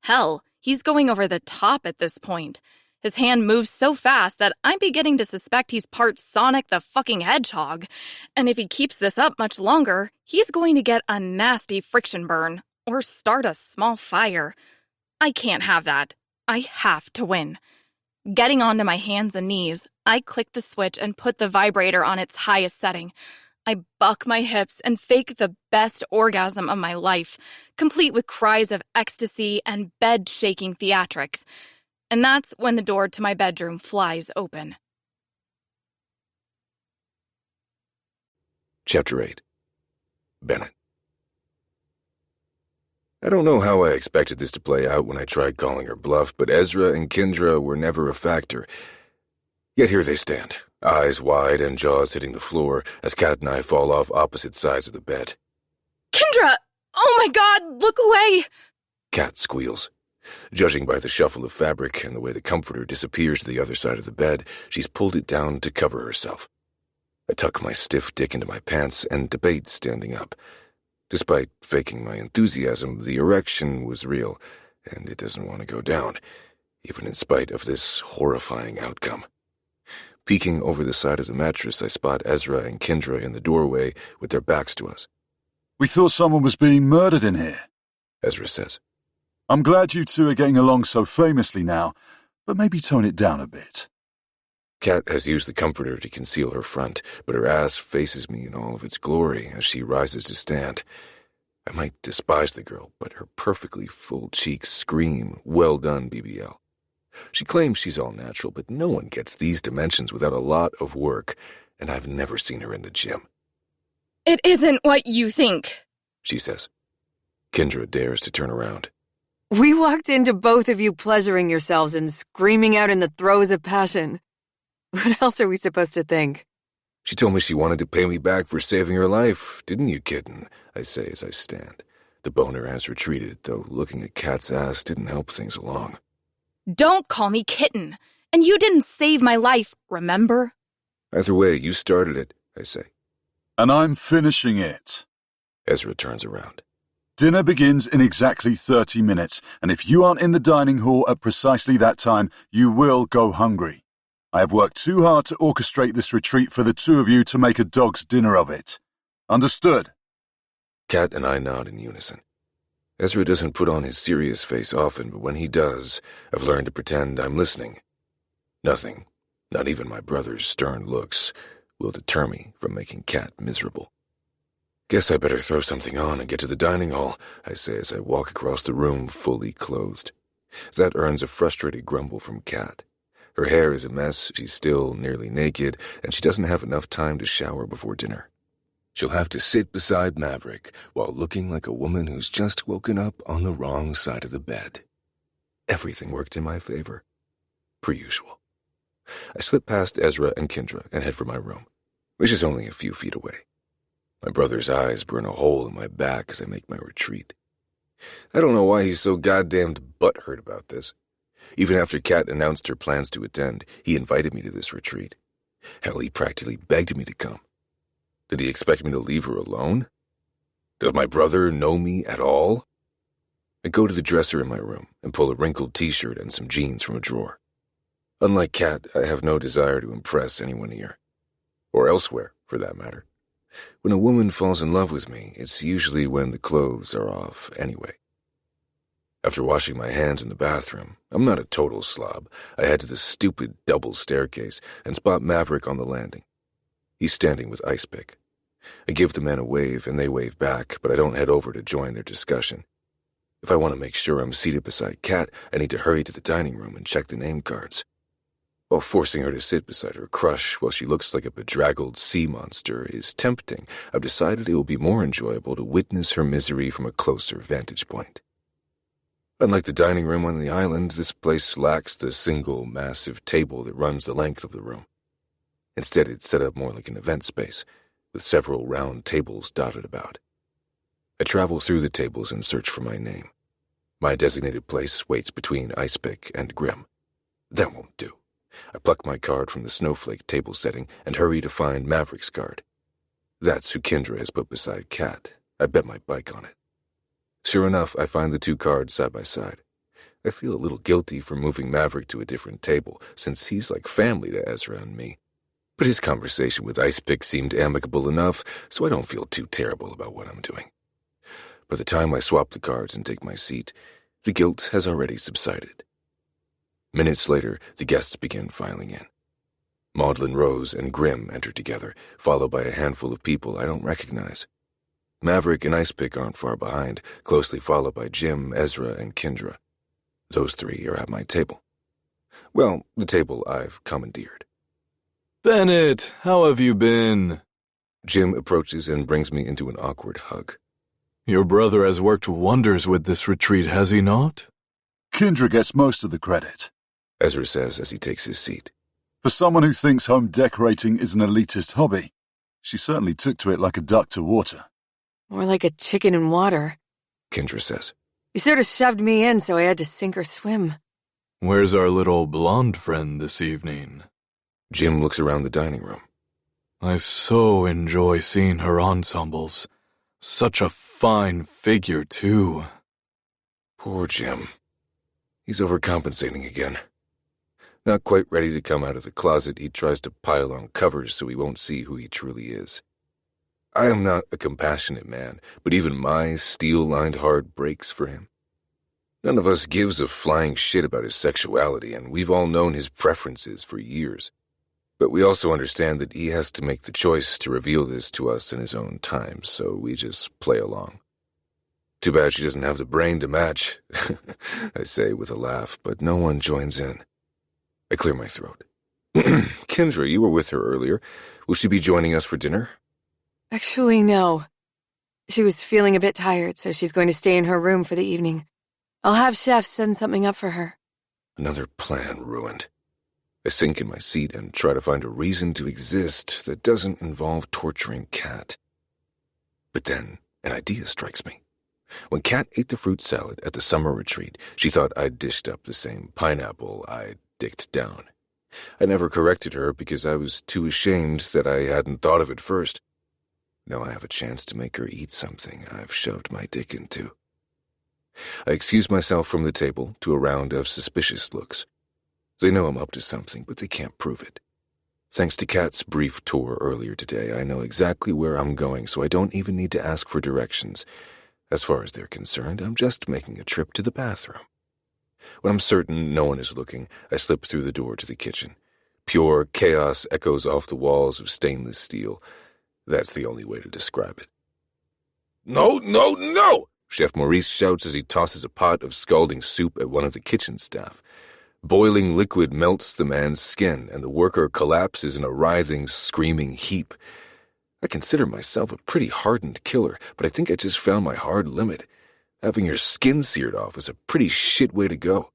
Hell, he's going over the top at this point. His hand moves so fast that I'm beginning to suspect he's part Sonic the fucking Hedgehog. And if he keeps this up much longer, he's going to get a nasty friction burn or start a small fire. I can't have that. I have to win. Getting onto my hands and knees, I click the switch and put the vibrator on its highest setting. I buck my hips and fake the best orgasm of my life, complete with cries of ecstasy and bed-shaking theatrics. And that's when the door to my bedroom flies open. Chapter 8. Bennett. I don't know how I expected this to play out when I tried calling her bluff, but Ezra and Kendra were never a factor. Yet here they stand, eyes wide and jaws hitting the floor as Kat and I fall off opposite sides of the bed. Kendra! Oh my God, look away! Kat squeals. Judging by the shuffle of fabric and the way the comforter disappears to the other side of the bed, she's pulled it down to cover herself. I tuck my stiff dick into my pants and debate standing up. Despite faking my enthusiasm, the erection was real, and it doesn't want to go down, even in spite of this horrifying outcome. Peeking over the side of the mattress, I spot Ezra and Kendra in the doorway with their backs to us. "We thought someone was being murdered in here," Ezra says. "I'm glad you two are getting along so famously now, but maybe tone it down a bit." Kat has used the comforter to conceal her front, but her ass faces me in all of its glory as she rises to stand. I might despise the girl, but her perfectly full cheeks scream, "Well done, BBL." She claims she's all natural, but no one gets these dimensions without a lot of work, and I've never seen her in the gym. It isn't what you think, she says. Kendra dares to turn around. We walked into both of you pleasuring yourselves and screaming out in the throes of passion. What else are we supposed to think? She told me she wanted to pay me back for saving her life, didn't you, kitten? I say as I stand. The boner has retreated, though looking at Kat's ass didn't help things along. Don't call me kitten. And you didn't save my life, remember? Either way, you started it, I say. "And I'm finishing it." Ezra turns around. "Dinner begins in exactly 30 minutes, and if you aren't in the dining hall at precisely that time, you will go hungry. I have worked too hard to orchestrate this retreat for the two of you to make a dog's dinner of it. Understood?" Kat and I nod in unison. Ezra doesn't put on his serious face often, but when he does, I've learned to pretend I'm listening. Nothing, not even my brother's stern looks, will deter me from making Kat miserable. Guess I better throw something on and get to the dining hall, I say as I walk across the room fully clothed. That earns a frustrated grumble from Kat. Her hair is a mess, she's still nearly naked, and she doesn't have enough time to shower before dinner. She'll have to sit beside Maverick while looking like a woman who's just woken up on the wrong side of the bed. Everything worked in my favor. Per usual. I slip past Ezra and Kendra and head for my room, which is only a few feet away. My brother's eyes burn a hole in my back as I make my retreat. I don't know why he's so goddamned butthurt about this. Even after Kat announced her plans to attend, he invited me to this retreat. Hell, he practically begged me to come. Did he expect me to leave her alone? Does my brother know me at all? I go to the dresser in my room and pull a wrinkled t-shirt and some jeans from a drawer. Unlike Kat, I have no desire to impress anyone here. Or elsewhere, for that matter. When a woman falls in love with me, it's usually when the clothes are off anyway. After washing my hands in the bathroom, I'm not a total slob. I head to the stupid double staircase and spot Maverick on the landing. He's standing with Ice Pick. I give the men a wave and they wave back, but I don't head over to join their discussion. If I want to make sure I'm seated beside Kat, I need to hurry to the dining room and check the name cards. While forcing her to sit beside her crush while she looks like a bedraggled sea monster is tempting, I've decided it will be more enjoyable to witness her misery from a closer vantage point. Unlike the dining room on the island, this place lacks the single massive table that runs the length of the room. Instead, it's set up more like an event space, with several round tables dotted about. I travel through the tables and search for my name. My designated place waits between Icepick and Grim. That won't do. I pluck my card from the snowflake table setting and hurry to find Maverick's card. That's who Kendra has put beside Kat. I bet my bike on it. Sure enough, I find the two cards side by side. I feel a little guilty for moving Maverick to a different table, since he's like family to Ezra and me. But his conversation with Icepick seemed amicable enough, so I don't feel too terrible about what I'm doing. By the time I swap the cards and take my seat, the guilt has already subsided. Minutes later, the guests begin filing in. Maudlin Rose and Grimm enter together, followed by a handful of people I don't recognize. Maverick and Icepick aren't far behind, closely followed by Jim, Ezra, and Kendra. Those three are at my table. Well, the table I've commandeered. Bennett, how have you been? Jim approaches and brings me into an awkward hug. Your brother has worked wonders with this retreat, has he not? Kendra gets most of the credit, Ezra says as he takes his seat. For someone who thinks home decorating is an elitist hobby, she certainly took to it like a duck to water. More like a chicken in water, Kendra says. You sort of shoved me in, so I had to sink or swim. Where's our little blonde friend this evening? Jim looks around the dining room. I so enjoy seeing her ensembles. Such a fine figure, too. Poor Jim. He's overcompensating again. Not quite ready to come out of the closet, he tries to pile on covers so he won't see who he truly is. I am not a compassionate man, but even my steel-lined heart breaks for him. None of us gives a flying shit about his sexuality, and we've all known his preferences for years. But we also understand that he has to make the choice to reveal this to us in his own time, so we just play along. Too bad she doesn't have the brain to match, I say with a laugh, but no one joins in. I clear my throat. Kendra, you were with her earlier. Will she be joining us for dinner? Actually, no. She was feeling a bit tired, so she's going to stay in her room for the evening. I'll have Chef send something up for her. Another plan ruined. I sink in my seat and try to find a reason to exist that doesn't involve torturing Kat. But then an idea strikes me. When Kat ate the fruit salad at the summer retreat, she thought I'd dished up the same pineapple I'd dicked down. I never corrected her because I was too ashamed that I hadn't thought of it first. Now I have a chance to make her eat something I've shoved my dick into. I excuse myself from the table to a round of suspicious looks. They know I'm up to something, but they can't prove it. Thanks to Kat's brief tour earlier today, I know exactly where I'm going, so I don't even need to ask for directions. As far as they're concerned, I'm just making a trip to the bathroom. When I'm certain no one is looking, I slip through the door to the kitchen. Pure chaos echoes off the walls of stainless steel. That's the only way to describe it. No, no, no! Chef Maurice shouts as he tosses a pot of scalding soup at one of the kitchen staff. Boiling liquid melts the man's skin, and the worker collapses in a writhing, screaming heap. I consider myself a pretty hardened killer, but I think I just found my hard limit. Having your skin seared off is a pretty shit way to go.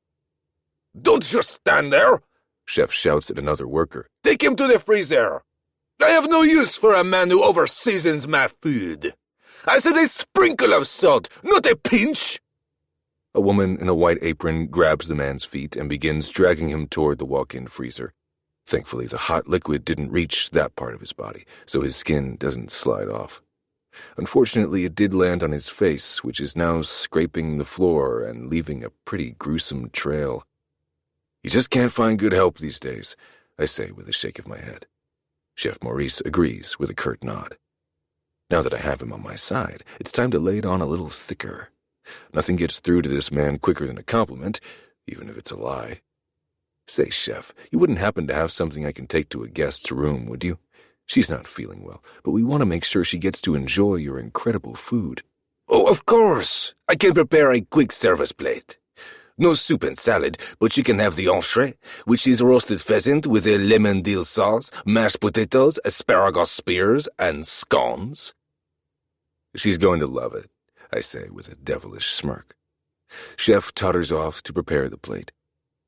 Don't just stand there, Chef shouts at another worker. Take him to the freezer. I have no use for a man who over-seasons my food. I said a sprinkle of salt, not a pinch. A woman in a white apron grabs the man's feet and begins dragging him toward the walk-in freezer. Thankfully, the hot liquid didn't reach that part of his body, so his skin doesn't slide off. Unfortunately, it did land on his face, which is now scraping the floor and leaving a pretty gruesome trail. You just can't find good help these days, I say with a shake of my head. Chef Maurice agrees with a curt nod. Now that I have him on my side, it's time to lay it on a little thicker. Nothing gets through to this man quicker than a compliment, even if it's a lie. Say, Chef, you wouldn't happen to have something I can take to a guest's room, would you? She's not feeling well, but we want to make sure she gets to enjoy your incredible food. Oh, of course. I can prepare a quick service plate. No soup and salad, but you can have the entree, which is roasted pheasant with a lemon dill sauce, mashed potatoes, asparagus spears, and scones. She's going to love it, I say with a devilish smirk. Chef totters off to prepare the plate,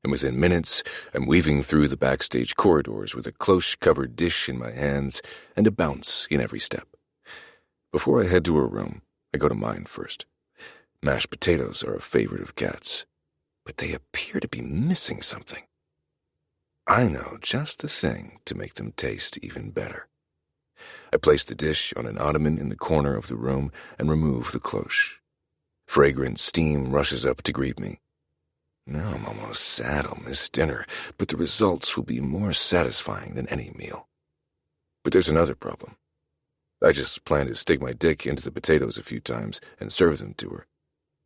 and within minutes, I'm weaving through the backstage corridors with a cloche-covered dish in my hands and a bounce in every step. Before I head to her room, I go to mine first. Mashed potatoes are a favorite of Kat's, but they appear to be missing something. I know just the thing to make them taste even better. I place the dish on an ottoman in the corner of the room and remove the cloche. Fragrant steam rushes up to greet me. Now I'm almost sad I'll miss dinner, but the results will be more satisfying than any meal. But there's another problem. I just planned to stick my dick into the potatoes a few times and serve them to her.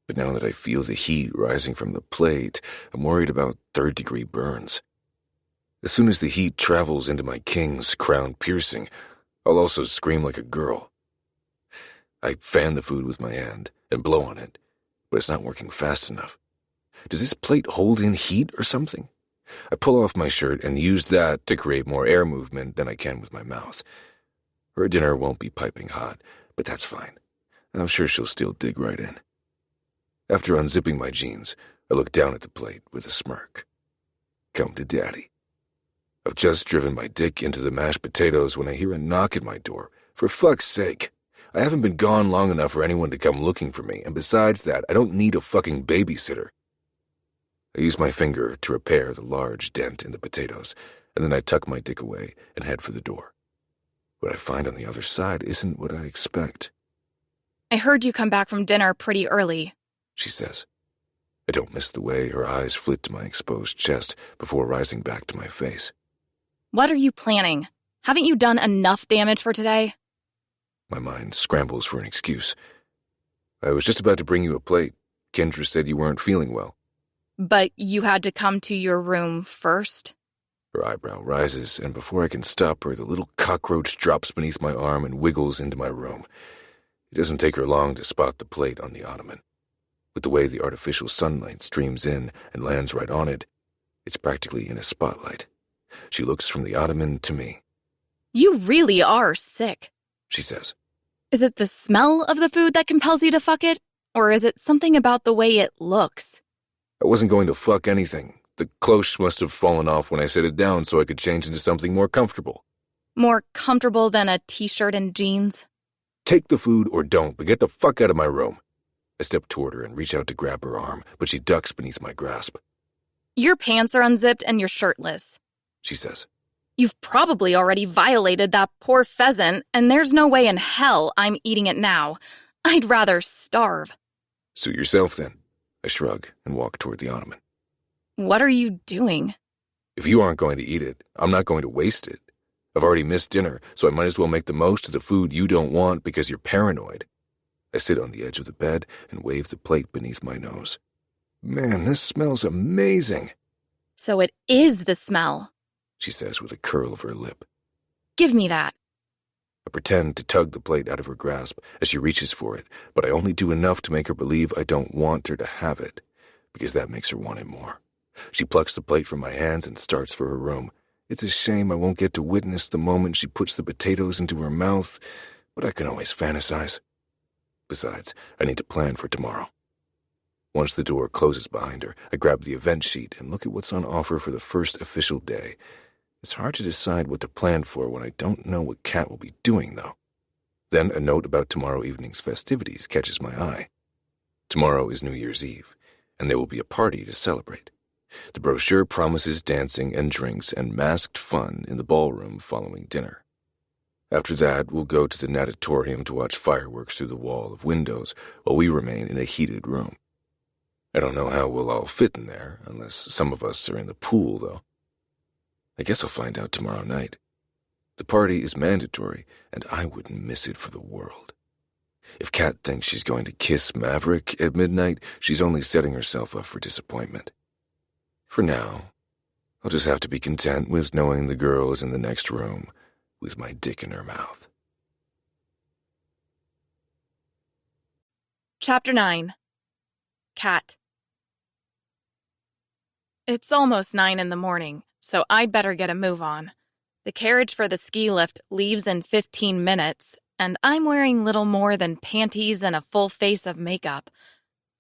But now that I feel the heat rising from the plate, I'm worried about third-degree burns. As soon as the heat travels into my king's crown piercing, I'll also scream like a girl. I fan the food with my hand and blow on it, but it's not working fast enough. Does this plate hold in heat or something? I pull off my shirt and use that to create more air movement than I can with my mouth. Her dinner won't be piping hot, but that's fine. I'm sure she'll still dig right in. After unzipping my jeans, I look down at the plate with a smirk. Come to daddy. I've just driven my dick into the mashed potatoes when I hear a knock at my door. For fuck's sake. I haven't been gone long enough for anyone to come looking for me, and besides that, I don't need a fucking babysitter. I use my finger to repair the large dent in the potatoes, and then I tuck my dick away and head for the door. What I find on the other side isn't what I expect. I heard you come back from dinner pretty early, she says. I don't miss the way her eyes flit to my exposed chest before rising back to my face. What are you planning? Haven't you done enough damage for today? My mind scrambles for an excuse. I was just about to bring you a plate. Kendra said you weren't feeling well. But you had to come to your room first? Her eyebrow rises, and before I can stop her, the little cockroach drops beneath my arm and wiggles into my room. It doesn't take her long to spot the plate on the ottoman. With the way the artificial sunlight streams in and lands right on it, it's practically in a spotlight. She looks from the ottoman to me. You really are sick, she says. Is it the smell of the food that compels you to fuck it? Or is it something about the way it looks? I wasn't going to fuck anything. The cloche must have fallen off when I set it down so I could change into something more comfortable. More comfortable than a t-shirt and jeans? Take the food or don't, but get the fuck out of my room. I step toward her and reach out to grab her arm, but she ducks beneath my grasp. Your pants are unzipped and you're shirtless, she says. You've probably already violated that poor pheasant, and there's no way in hell I'm eating it now. I'd rather starve. Suit yourself, then. I shrug and walk toward the ottoman. What are you doing? If you aren't going to eat it, I'm not going to waste it. I've already missed dinner, so I might as well make the most of the food you don't want because you're paranoid. I sit on the edge of the bed and wave the plate beneath my nose. Man, this smells amazing. So it is the smell, she says with a curl of her lip. Give me that. I pretend to tug the plate out of her grasp as she reaches for it, but I only do enough to make her believe I don't want her to have it, because that makes her want it more. She plucks the plate from my hands and starts for her room. It's a shame I won't get to witness the moment she puts the potatoes into her mouth, but I can always fantasize. Besides, I need to plan for tomorrow. Once the door closes behind her, I grab the event sheet and look at what's on offer for the first official day. It's hard to decide what to plan for when I don't know what Kat will be doing, though. Then a note about tomorrow evening's festivities catches my eye. Tomorrow is New Year's Eve, and there will be a party to celebrate. The brochure promises dancing and drinks and masked fun in the ballroom following dinner. After that, we'll go to the natatorium to watch fireworks through the wall of windows while we remain in a heated room. I don't know how we'll all fit in there, unless some of us are in the pool, though. I guess I'll find out tomorrow night. The party is mandatory, and I wouldn't miss it for the world. If Kat thinks she's going to kiss Maverick at midnight, she's only setting herself up for disappointment. For now, I'll just have to be content with knowing the girl is in the next room with my dick in her mouth. Chapter 9. Kat. It's almost 9 in the morning, so I'd better get a move on. The carriage for the ski lift leaves in 15 minutes, and I'm wearing little more than panties and a full face of makeup.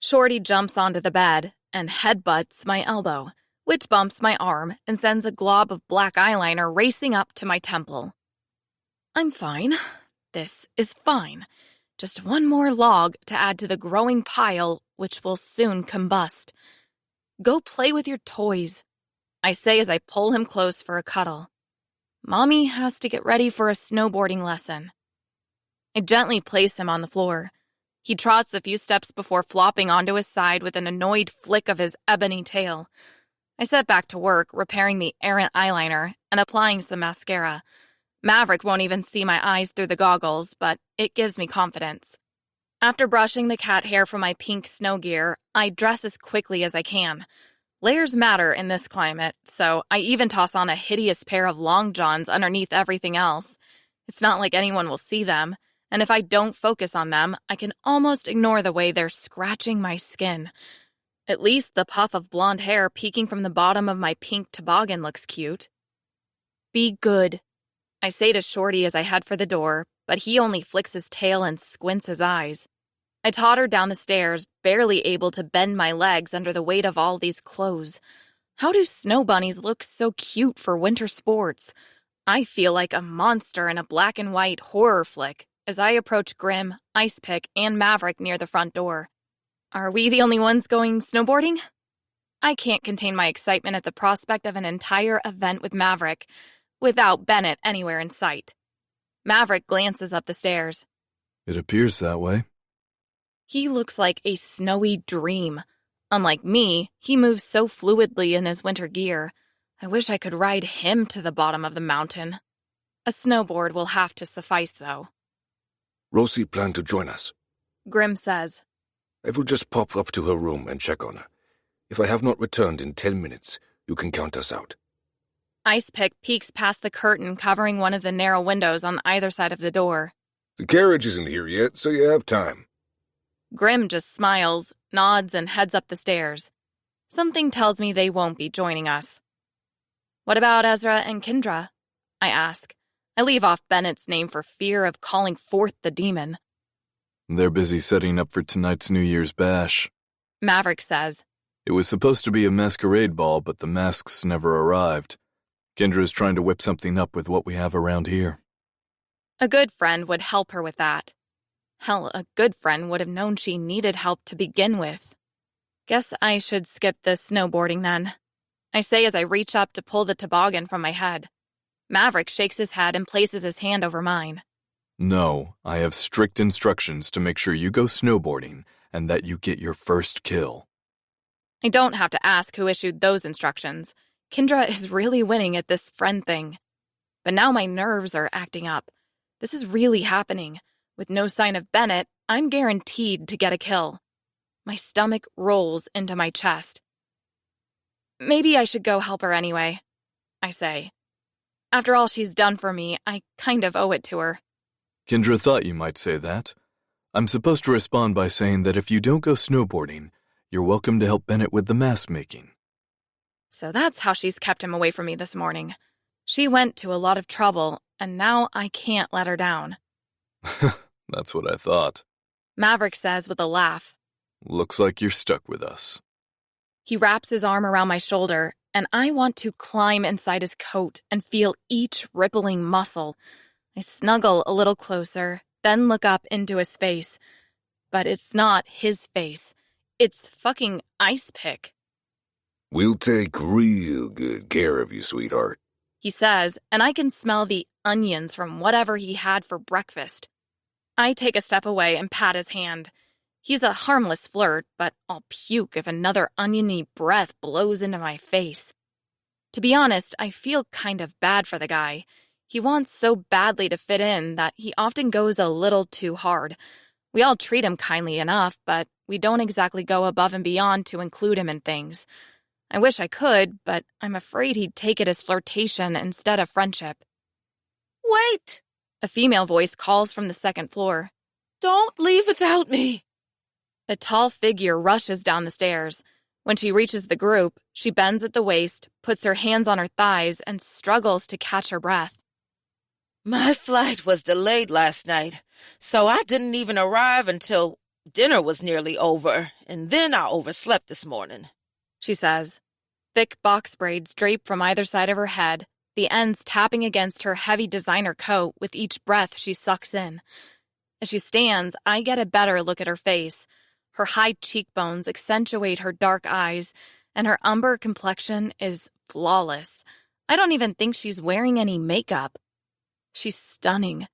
Shorty jumps onto the bed and headbutts my elbow, which bumps my arm and sends a glob of black eyeliner racing up to my temple. I'm fine. This is fine. Just one more log to add to the growing pile, which will soon combust. Go play with your toys, I say as I pull him close for a cuddle. Mommy has to get ready for a snowboarding lesson. I gently place him on the floor. He trots a few steps before flopping onto his side with an annoyed flick of his ebony tail. I set back to work, repairing the errant eyeliner and applying some mascara. Maverick won't even see my eyes through the goggles, but it gives me confidence. After brushing the cat hair from my pink snow gear, I dress as quickly as I can. Layers matter in this climate, so I even toss on a hideous pair of long johns underneath everything else. It's not like anyone will see them, and if I don't focus on them, I can almost ignore the way they're scratching my skin. At least the puff of blonde hair peeking from the bottom of my pink toboggan looks cute. Be good, I say to Shorty as I head for the door, but he only flicks his tail and squints his eyes. I totter down the stairs, barely able to bend my legs under the weight of all these clothes. How do snow bunnies look so cute for winter sports? I feel like a monster in a black and white horror flick as I approach Grim, Icepick, and Maverick near the front door. Are we the only ones going snowboarding? I can't contain my excitement at the prospect of an entire event with Maverick, without Bennett anywhere in sight. Maverick glances up the stairs. It appears that way. He looks like a snowy dream. Unlike me, he moves so fluidly in his winter gear. I wish I could ride him to the bottom of the mountain. A snowboard will have to suffice, though. Rosie planned to join us. Grim says. I will just pop up to her room and check on her. If I have not returned in 10 minutes, you can count us out. Icepick peeks past the curtain covering one of the narrow windows on either side of the door. The carriage isn't here yet, so you have time. Grim just smiles, nods, and heads up the stairs. Something tells me they won't be joining us. What about Ezra and Kendra? I ask. I leave off Bennett's name for fear of calling forth the demon. They're busy setting up for tonight's New Year's bash. Maverick says. It was supposed to be a masquerade ball, but the masks never arrived. Kendra's trying to whip something up with what we have around here. A good friend would help her with that. Hell, a good friend would have known she needed help to begin with. Guess I should skip the snowboarding then. I say as I reach up to pull the toboggan from my head. Maverick shakes his head and places his hand over mine. No, I have strict instructions to make sure you go snowboarding and that you get your first kill. I don't have to ask who issued those instructions. Kendra is really winning at this friend thing. But now my nerves are acting up. This is really happening. With no sign of Bennett, I'm guaranteed to get a kill. My stomach rolls into my chest. Maybe I should go help her anyway, I say. After all she's done for me, I kind of owe it to her. Kendra thought you might say that. I'm supposed to respond by saying that if you don't go snowboarding, you're welcome to help Bennett with the mask making. So that's how she's kept him away from me this morning. She went to a lot of trouble, and now I can't let her down. That's what I thought. Maverick says with a laugh. Looks like you're stuck with us. He wraps his arm around my shoulder, and I want to climb inside his coat and feel each rippling muscle. I snuggle a little closer, then look up into his face. But it's not his face. It's fucking Icepick. We'll take real good care of you, sweetheart, he says, and I can smell the onions from whatever he had for breakfast. I take a step away and pat his hand. He's a harmless flirt, but I'll puke if another oniony breath blows into my face. To be honest, I feel kind of bad for the guy. He wants so badly to fit in that he often goes a little too hard. We all treat him kindly enough, but we don't exactly go above and beyond to include him in things. I wish I could, but I'm afraid he'd take it as flirtation instead of friendship. Wait! A female voice calls from the second floor. Don't leave without me! A tall figure rushes down the stairs. When she reaches the group, she bends at the waist, puts her hands on her thighs, and struggles to catch her breath. My flight was delayed last night, so I didn't even arrive until dinner was nearly over, and then I overslept this morning, she says. Thick box braids drape from either side of her head, the ends tapping against her heavy designer coat with each breath she sucks in. As she stands, I get a better look at her face. Her high cheekbones accentuate her dark eyes, and her umber complexion is flawless. I don't even think she's wearing any makeup. She's stunning.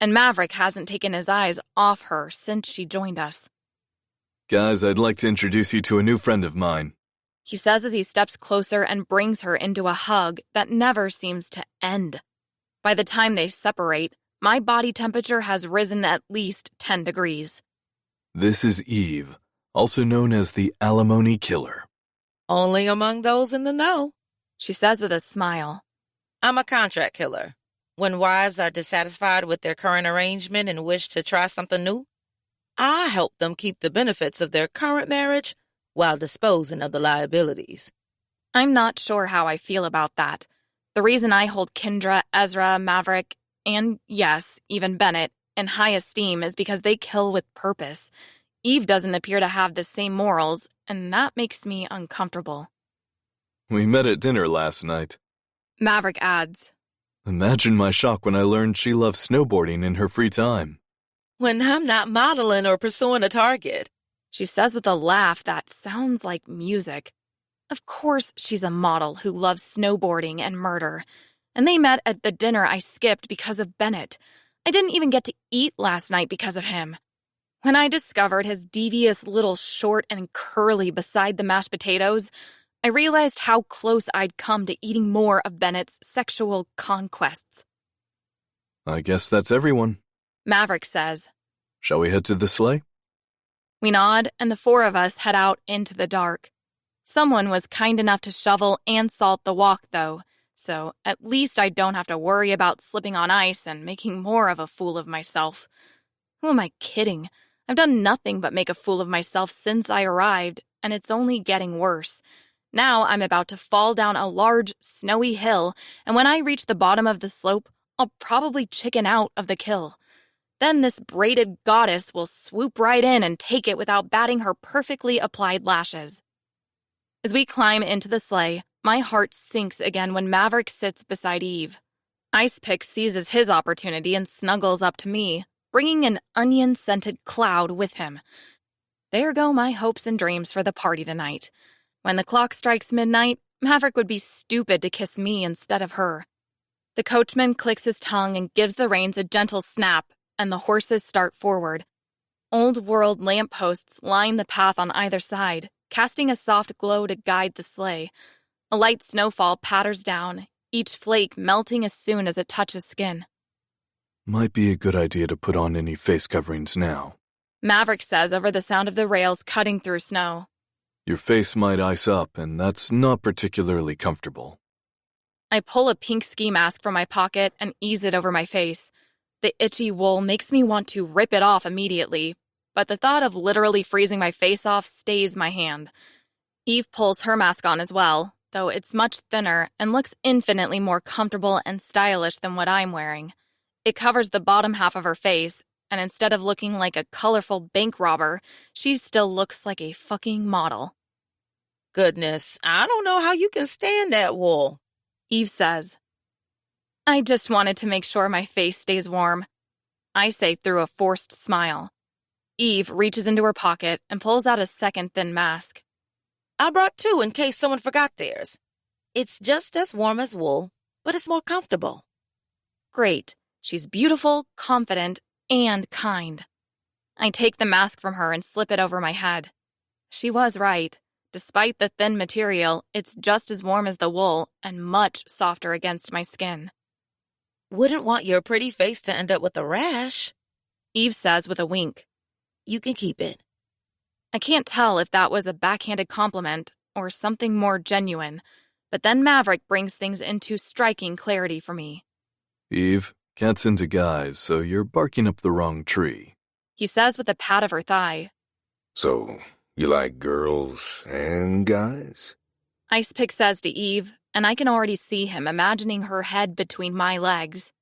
and Maverick hasn't taken his eyes off her since she joined us. Guys, I'd like to introduce you to a new friend of mine. He says as he steps closer and brings her into a hug that never seems to end. By the time they separate, my body temperature has risen at least 10 degrees. This is Eve, also known as the Alimony Killer. Only among those in the know. She says with a smile. I'm a contract killer. When wives are dissatisfied with their current arrangement and wish to try something new, I help them keep the benefits of their current marriage while disposing of the liabilities. I'm not sure how I feel about that. The reason I hold Kendra, Ezra, Maverick, and yes, even Bennett, in high esteem is because they kill with purpose. Eve doesn't appear to have the same morals, and that makes me uncomfortable. We met at dinner last night. Maverick adds. Imagine my shock when I learned she loves snowboarding in her free time. When I'm not modeling or pursuing a target. She says with a laugh that sounds like music. Of course she's a model who loves snowboarding and murder. And they met at the dinner I skipped because of Bennett. I didn't even get to eat last night because of him. When I discovered his devious little short and curly beside the mashed potatoes, I realized how close I'd come to eating more of Bennett's sexual conquests. I guess that's everyone. Maverick says. Shall we head to the sleigh? We nod, and the four of us head out into the dark. Someone was kind enough to shovel and salt the walk, though, so at least I don't have to worry about slipping on ice and making more of a fool of myself. Who am I kidding? I've done nothing but make a fool of myself since I arrived, and it's only getting worse. Now I'm about to fall down a large, snowy hill, and when I reach the bottom of the slope, I'll probably chicken out of the kill. Then this braided goddess will swoop right in and take it without batting her perfectly applied lashes. As we climb into the sleigh, my heart sinks again when Maverick sits beside Eve. Icepick seizes his opportunity and snuggles up to me, bringing an onion-scented cloud with him. There go my hopes and dreams for the party tonight. When the clock strikes midnight, Maverick would be stupid to kiss me instead of her. The coachman clicks his tongue and gives the reins a gentle snap, and the horses start forward. Old-world lampposts line the path on either side, casting a soft glow to guide the sleigh. A light snowfall patters down, each flake melting as soon as it touches skin. Might be a good idea to put on any face coverings now. Maverick says over the sound of the rails cutting through snow. Your face might ice up, and that's not particularly comfortable. I pull a pink ski mask from my pocket and ease it over my face. The itchy wool makes me want to rip it off immediately, but the thought of literally freezing my face off stays my hand. Eve pulls her mask on as well, though it's much thinner and looks infinitely more comfortable and stylish than what I'm wearing. It covers the bottom half of her face, and instead of looking like a colorful bank robber, she still looks like a fucking model. Goodness, I don't know how you can stand that wool. Eve says. I just wanted to make sure my face stays warm. I say through a forced smile. Eve reaches into her pocket and pulls out a second thin mask. I brought two in case someone forgot theirs. It's just as warm as wool, but it's more comfortable. Great. She's beautiful, confident, and kind. I take the mask from her and slip it over my head. She was right. Despite the thin material, it's just as warm as the wool and much softer against my skin. Wouldn't want your pretty face to end up with a rash. Eve says with a wink. You can keep it. I can't tell if that was a backhanded compliment or something more genuine, but then Maverick brings things into striking clarity for me. Eve, cat's into guys, so you're barking up the wrong tree. He says with a pat of her thigh. So, you like girls and guys? Icepick says to Eve, and I can already see him imagining her head between my legs.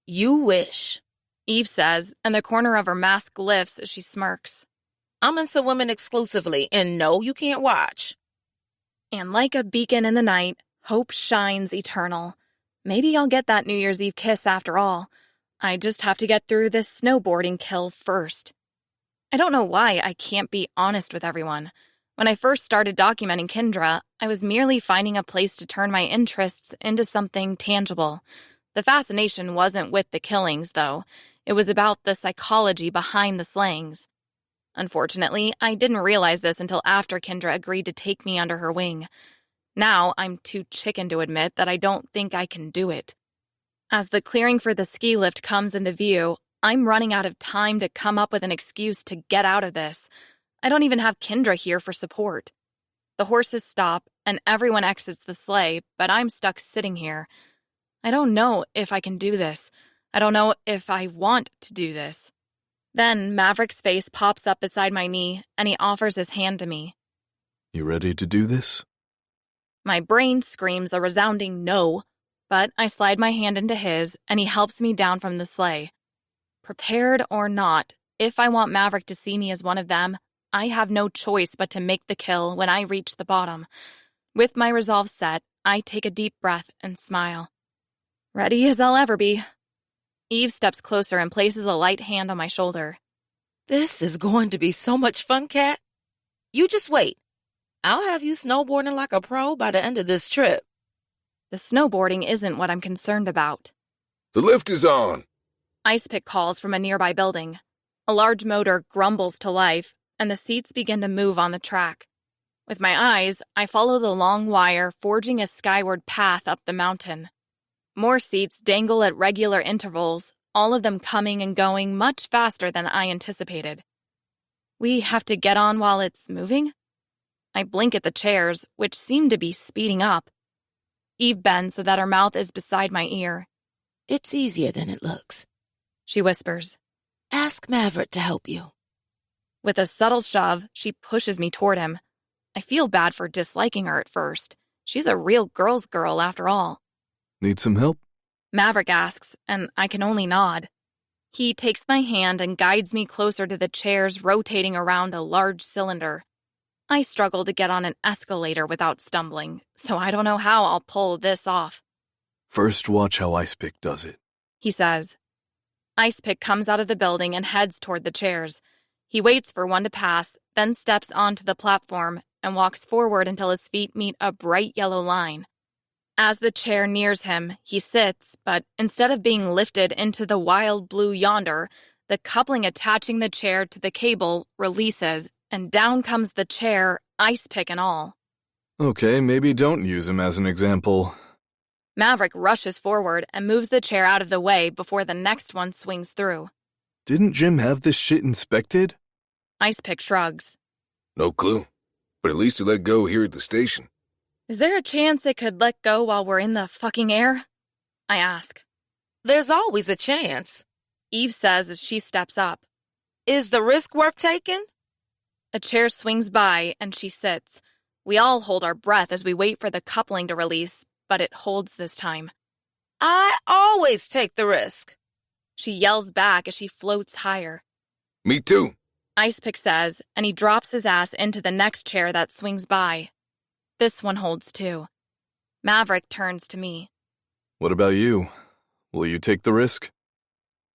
You wish. Eve says, and the corner of her mask lifts as she smirks. I'm into women exclusively, and no, you can't watch. And like a beacon in the night, hope shines eternal. Maybe I'll get that New Year's Eve kiss after all. I just have to get through this snowboarding kill first. I don't know why I can't be honest with everyone. When I first started documenting Kendra, I was merely finding a place to turn my interests into something tangible. The fascination wasn't with the killings, though. It was about the psychology behind the slayings. Unfortunately, I didn't realize this until after Kendra agreed to take me under her wing. Now, I'm too chicken to admit that I don't think I can do it. As the clearing for the ski lift comes into view, I'm running out of time to come up with an excuse to get out of this. I don't even have Kendra here for support. The horses stop, and everyone exits the sleigh, but I'm stuck sitting here. I don't know if I can do this. I don't know if I want to do this. Then Maverick's face pops up beside my knee, and he offers his hand to me. You ready to do this? My brain screams a resounding no, but I slide my hand into his, and he helps me down from the sleigh. Prepared or not, if I want Maverick to see me as one of them, I have no choice but to make the kill when I reach the bottom. With my resolve set, I take a deep breath and smile. Ready as I'll ever be. Eve steps closer and places a light hand on my shoulder. This is going to be so much fun, Kat. You just wait. I'll have you snowboarding like a pro by the end of this trip. The snowboarding isn't what I'm concerned about. The lift is on. Ice pick calls from a nearby building. A large motor grumbles to life, and the seats begin to move on the track. With my eyes, I follow the long wire forging a skyward path up the mountain. More seats dangle at regular intervals, all of them coming and going much faster than I anticipated. We have to get on while it's moving? I blink at the chairs, which seem to be speeding up. Eve bends so that her mouth is beside my ear. It's easier than it looks, She whispers. Ask Maverick to help you. With a subtle shove, she pushes me toward him. I feel bad for disliking her at first. She's a real girl's girl after all. Need some help? Maverick asks, and I can only nod. He takes my hand and guides me closer to the chairs rotating around a large cylinder. I struggle to get on an escalator without stumbling, so I don't know how I'll pull this off. First, watch how Icepick does it, He says. Icepick comes out of the building and heads toward the chairs. He waits for one to pass, then steps onto the platform and walks forward until his feet meet a bright yellow line. As the chair nears him, he sits, but instead of being lifted into the wild blue yonder, the coupling attaching the chair to the cable releases, and down comes the chair, ice pick and all. Okay, maybe don't use him as an example. Maverick rushes forward and moves the chair out of the way before the next one swings through. Didn't Jim have this shit inspected? Ice pick shrugs. No clue. But at least it let go here at the station. Is there a chance it could let go while we're in the fucking air? I ask. There's always a chance. Eve says as she steps up. Is the risk worth taking? A chair swings by and she sits. We all hold our breath as we wait for the coupling to release, but it holds this time. I always take the risk. She yells back as she floats higher. Me too. Icepick says, and he drops his ass into the next chair that swings by. This one holds too. Maverick turns to me. What about you? Will you take the risk?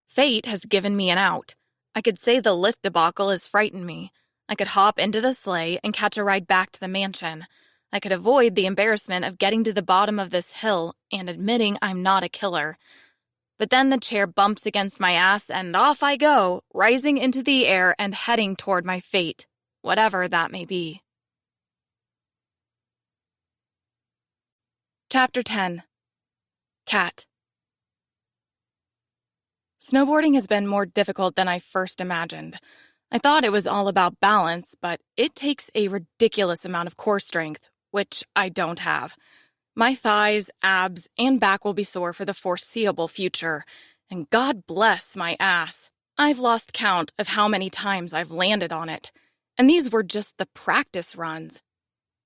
Fate has given me an out. I could say the lift debacle has frightened me. I could hop into the sleigh and catch a ride back to the mansion. I could avoid the embarrassment of getting to the bottom of this hill and admitting I'm not a killer. But then the chair bumps against my ass and off I go, rising into the air and heading toward my fate, whatever that may be. Chapter 10. Cat. Snowboarding has been more difficult than I first imagined. I thought it was all about balance, but it takes a ridiculous amount of core strength, which I don't have. My thighs, abs, and back will be sore for the foreseeable future, and God bless my ass. I've lost count of how many times I've landed on it, and these were just the practice runs.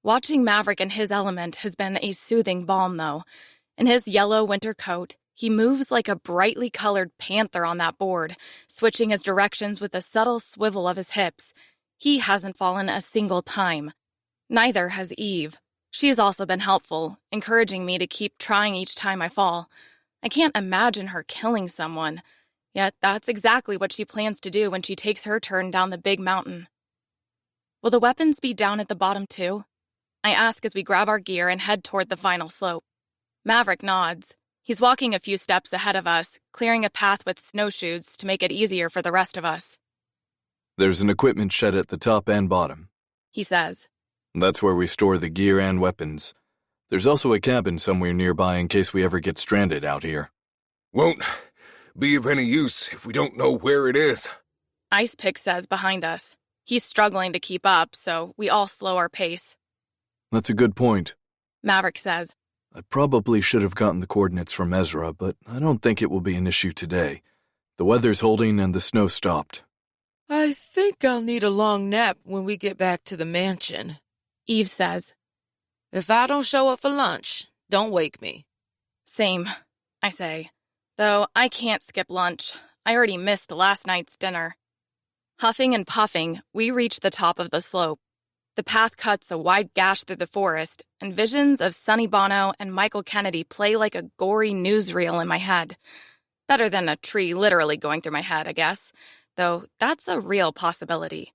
Watching Maverick in his element has been a soothing balm, though. In his yellow winter coat, he moves like a brightly colored panther on that board, switching his directions with a subtle swivel of his hips. He hasn't fallen a single time. Neither has Eve. She's also been helpful, encouraging me to keep trying each time I fall. I can't imagine her killing someone, yet that's exactly what she plans to do when she takes her turn down the big mountain. Will the weapons be down at the bottom too? I ask as we grab our gear and head toward the final slope. Maverick nods. He's walking a few steps ahead of us, clearing a path with snowshoes to make it easier for the rest of us. There's an equipment shed at the top and bottom, He says. That's where we store the gear and weapons. There's also a cabin somewhere nearby in case we ever get stranded out here. Won't be of any use if we don't know where it is. Icepick says behind us. He's struggling to keep up, so we all slow our pace. That's a good point. Maverick says. I probably should have gotten the coordinates from Ezra, but I don't think it will be an issue today. The weather's holding and the snow stopped. I think I'll need a long nap when we get back to the mansion. Eve says. If I don't show up for lunch, don't wake me. Same, I say. Though I can't skip lunch. I already missed last night's dinner. Huffing and puffing, we reach the top of the slope. The path cuts a wide gash through the forest, and visions of Sonny Bono and Michael Kennedy play like a gory newsreel in my head. Better than a tree literally going through my head, I guess, though that's a real possibility.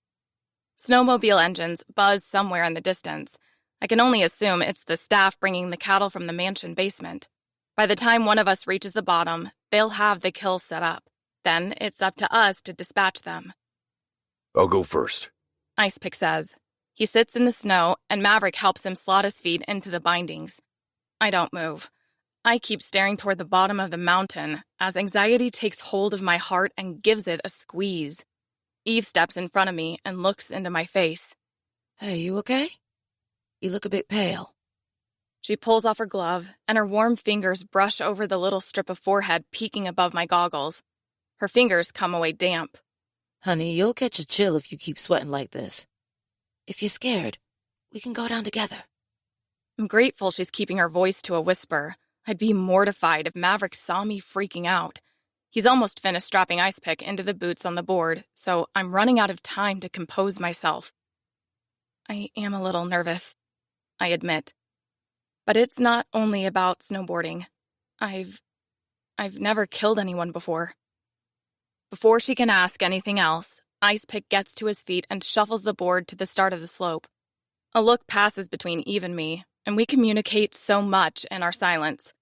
Snowmobile engines buzz somewhere in the distance. I can only assume it's the staff bringing the cattle from the mansion basement. By the time one of us reaches the bottom, they'll have the kill set up. Then it's up to us to dispatch them. I'll go first. Icepick says. He sits in the snow, and Maverick helps him slot his feet into the bindings. I don't move. I keep staring toward the bottom of the mountain as anxiety takes hold of my heart and gives it a squeeze. Eve steps in front of me and looks into my face. Hey, you okay? You look a bit pale. She pulls off her glove, and her warm fingers brush over the little strip of forehead peeking above my goggles. Her fingers come away damp. Honey, you'll catch a chill if you keep sweating like this. If you're scared, we can go down together. I'm grateful she's keeping her voice to a whisper. I'd be mortified if Maverick saw me freaking out. He's almost finished strapping Icepick into the boots on the board, so I'm running out of time to compose myself. I am a little nervous, I admit. But it's not only about snowboarding. I've never killed anyone before. Before she can ask anything else, Icepick gets to his feet and shuffles the board to the start of the slope. A look passes between Eve and me, and we communicate so much in our silence.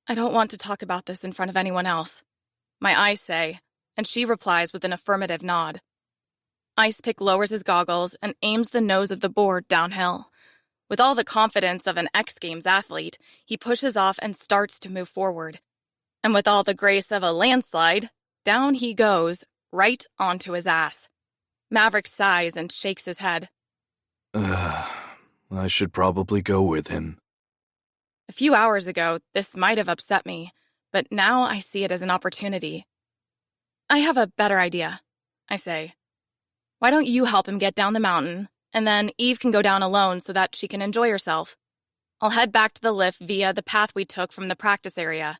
I don't want to talk about this in front of anyone else. My eyes say, and she replies with an affirmative nod. Icepick lowers his goggles and aims the nose of the board downhill. With all the confidence of an X Games athlete, he pushes off and starts to move forward. And with all the grace of a landslide, down he goes, right onto his ass. Maverick sighs and shakes his head. I should probably go with him. A few hours ago, this might have upset me, but now I see it as an opportunity. I have a better idea, I say. Why don't you help him get down the mountain, and then Eve can go down alone so that she can enjoy herself. I'll head back to the lift via the path we took from the practice area.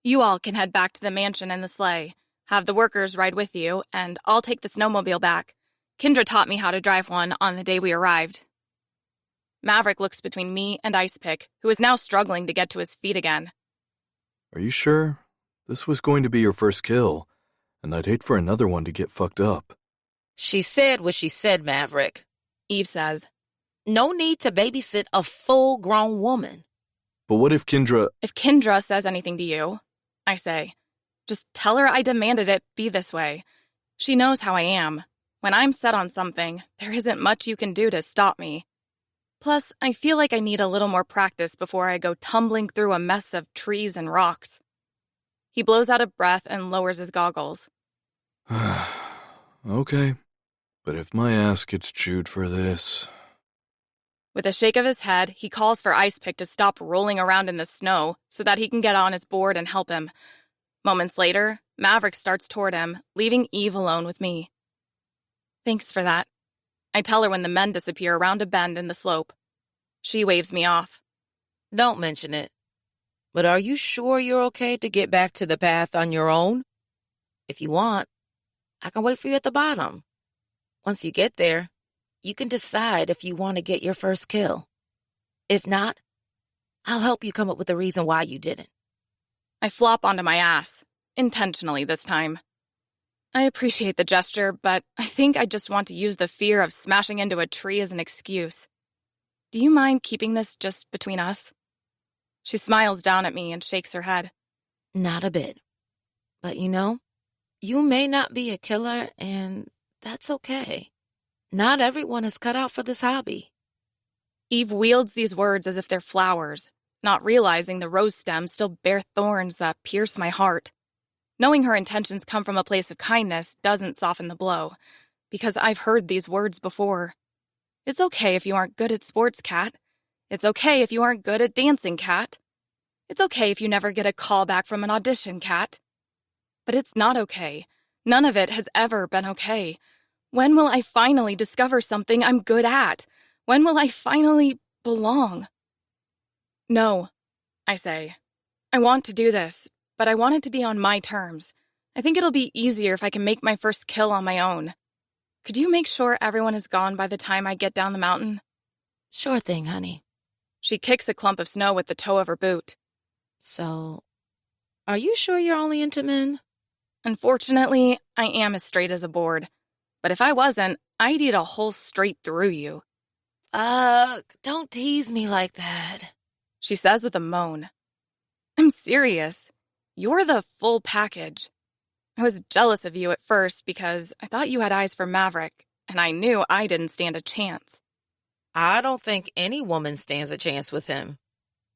You all can head back to the mansion in the sleigh. Have the workers ride with you, and I'll take the snowmobile back. Kendra taught me how to drive one on the day we arrived. Maverick looks between me and Icepick, who is now struggling to get to his feet again. Are you sure? This was going to be your first kill, and I'd hate for another one to get fucked up. She said what she said, Maverick. Eve says. No need to babysit a full-grown woman. But what if Kendra... If Kendra says anything to you, I say, just tell her I demanded it be this way. She knows how I am. When I'm set on something, there isn't much you can do to stop me. Plus, I feel like I need a little more practice before I go tumbling through a mess of trees and rocks. He blows out a breath and lowers his goggles. Okay, but if my ass gets chewed for this... With a shake of his head, he calls for Icepick to stop rolling around in the snow so that he can get on his board and help him. Moments later, Maverick starts toward him, leaving Eve alone with me. Thanks for that. I tell her when the men disappear around a bend in the slope. She waves me off. Don't mention it. But are you sure you're okay to get back to the path on your own? If you want, I can wait for you at the bottom. Once you get there, you can decide if you want to get your first kill. If not, I'll help you come up with a reason why you didn't. I flop onto my ass, intentionally this time. I appreciate the gesture, but I think I just want to use the fear of smashing into a tree as an excuse. Do you mind keeping this just between us? She smiles down at me and shakes her head. Not a bit. But you may not be a killer, and that's okay. Not everyone is cut out for this hobby. Eve wields these words as if they're flowers, not realizing the rose stems still bear thorns that pierce my heart. Knowing her intentions come from a place of kindness doesn't soften the blow, because I've heard these words before. It's okay if you aren't good at sports, Kat. It's okay if you aren't good at dancing, Kat. It's okay if you never get a call back from an audition, Kat. But it's not okay. None of it has ever been okay. When will I finally discover something I'm good at? When will I finally belong? No, I say. I want to do this, but I want it to be on my terms. I think it'll be easier if I can make my first kill on my own. Could you make sure everyone is gone by the time I get down the mountain? Sure thing, honey. She kicks a clump of snow with the toe of her boot. So, are you sure you're only into men? Unfortunately, I am as straight as a board. But if I wasn't, I'd eat a hole straight through you. Don't tease me like that, She says with a moan. I'm serious. You're the full package. I was jealous of you at first because I thought you had eyes for Maverick, and I knew I didn't stand a chance. I don't think any woman stands a chance with him.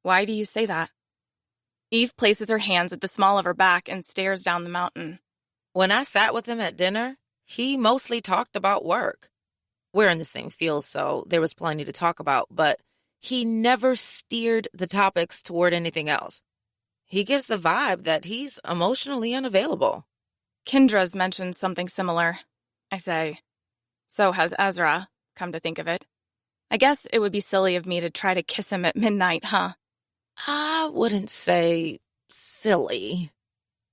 Why do you say that? Eve places her hands at the small of her back and stares down the mountain. When I sat with him at dinner, he mostly talked about work. We're in the same field, so there was plenty to talk about, but he never steered the topics toward anything else. He gives the vibe that he's emotionally unavailable. Kendra's mentioned something similar, I say. So has Ezra, come to think of it. I guess it would be silly of me to try to kiss him at midnight, huh? I wouldn't say silly.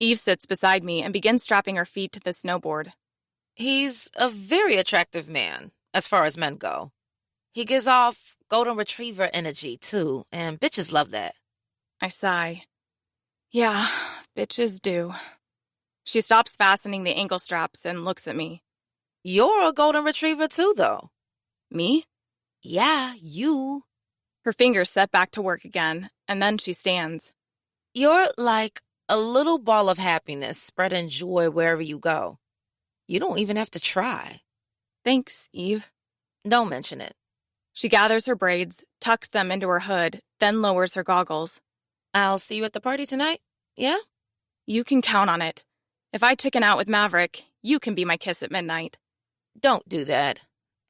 Eve sits beside me and begins strapping her feet to the snowboard. He's a very attractive man, as far as men go. He gives off golden retriever energy, too, and bitches love that. I sigh. Yeah, bitches do. She stops fastening the ankle straps and looks at me. You're a golden retriever, too, though. Me? Yeah, you. Her fingers set back to work again, and then she stands. You're like a little ball of happiness spreading joy wherever you go. You don't even have to try. Thanks, Eve. Don't mention it. She gathers her braids, tucks them into her hood, then lowers her goggles. I'll see you at the party tonight, yeah? You can count on it. If I chicken out with Maverick, you can be my kiss at midnight. Don't do that,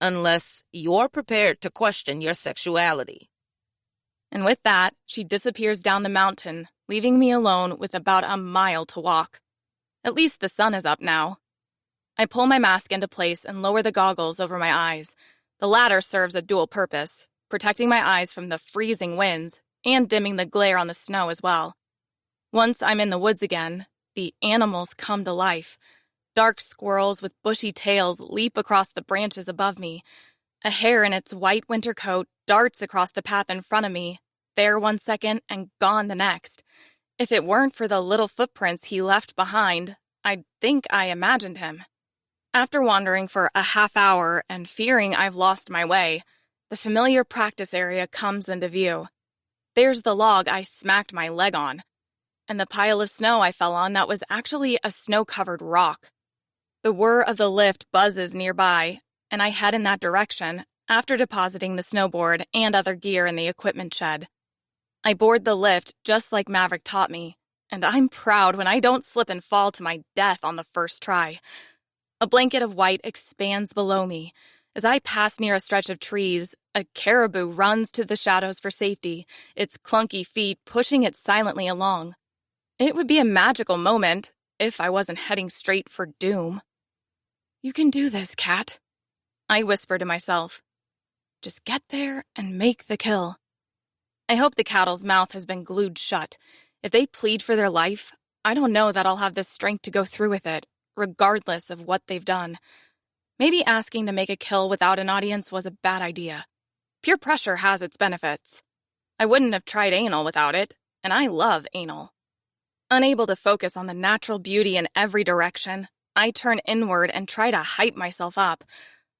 unless you're prepared to question your sexuality. And with that, she disappears down the mountain, leaving me alone with about a mile to walk. At least the sun is up now. I pull my mask into place and lower the goggles over my eyes. The latter serves a dual purpose, protecting my eyes from the freezing winds and dimming the glare on the snow as well. Once I'm in the woods again, the animals come to life. Dark squirrels with bushy tails leap across the branches above me. A hare in its white winter coat darts across the path in front of me, there 1 second and gone the next. If it weren't for the little footprints he left behind, I'd think I imagined him. After wandering for a half hour and fearing I've lost my way, the familiar practice area comes into view. There's the log I smacked my leg on, and the pile of snow I fell on that was actually a snow-covered rock. The whir of the lift buzzes nearby, and I head in that direction after depositing the snowboard and other gear in the equipment shed. I board the lift just like Maverick taught me, and I'm proud when I don't slip and fall to my death on the first try. A blanket of white expands below me. As I pass near a stretch of trees, a caribou runs to the shadows for safety, its clunky feet pushing it silently along. It would be a magical moment if I wasn't heading straight for doom. You can do this, Kat, I whisper to myself. Just get there and make the kill. I hope the cattle's mouth has been glued shut. If they plead for their life, I don't know that I'll have the strength to go through with it, regardless of what they've done. Maybe asking to make a kill without an audience was a bad idea. Peer pressure has its benefits. I wouldn't have tried anal without it, and I love anal. Unable to focus on the natural beauty in every direction, I turn inward and try to hype myself up.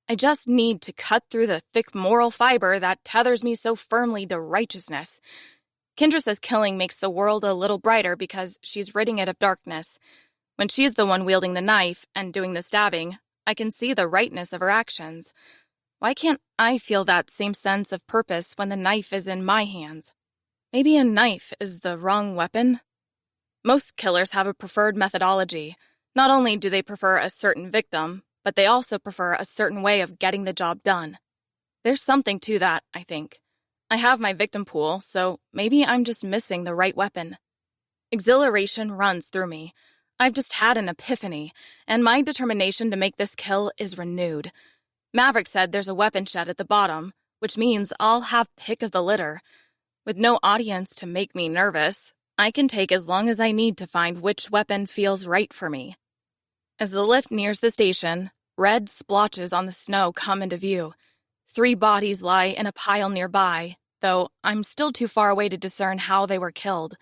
I just need to cut through the thick moral fiber that tethers me so firmly to righteousness. Kendra says killing makes the world a little brighter because she's ridding it of darkness. When she's the one wielding the knife and doing the stabbing, I can see the rightness of her actions. Why can't I feel that same sense of purpose when the knife is in my hands? Maybe a knife is the wrong weapon? Most killers have a preferred methodology. Not only do they prefer a certain victim, but they also prefer a certain way of getting the job done. There's something to that, I think. I have my victim pool, so maybe I'm just missing the right weapon. Exhilaration runs through me. I've just had an epiphany, and my determination to make this kill is renewed. Maverick said there's a weapon shed at the bottom, which means I'll have pick of the litter. With no audience to make me nervous, I can take as long as I need to find which weapon feels right for me. As the lift nears the station, red splotches on the snow come into view. 3 bodies lie in a pile nearby, though I'm still too far away to discern how they were killed.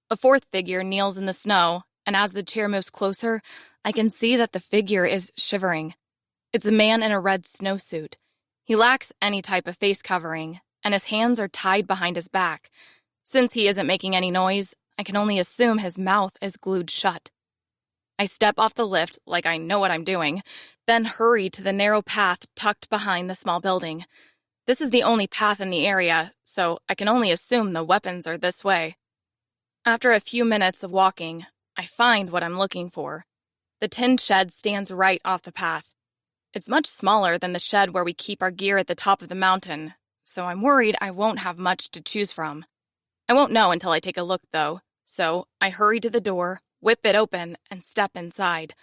A 4th figure kneels in the snow, and as the chair moves closer, I can see that the figure is shivering. It's a man in a red snowsuit. He lacks any type of face covering, and his hands are tied behind his back. Since he isn't making any noise, I can only assume his mouth is glued shut. I step off the lift like I know what I'm doing, then hurry to the narrow path tucked behind the small building. This is the only path in the area, so I can only assume the weapons are this way. After a few minutes of walking, I find what I'm looking for. The tin shed stands right off the path. It's much smaller than the shed where we keep our gear at the top of the mountain, so I'm worried I won't have much to choose from. I won't know until I take a look, though, so I hurry to the door, whip it open, and step inside.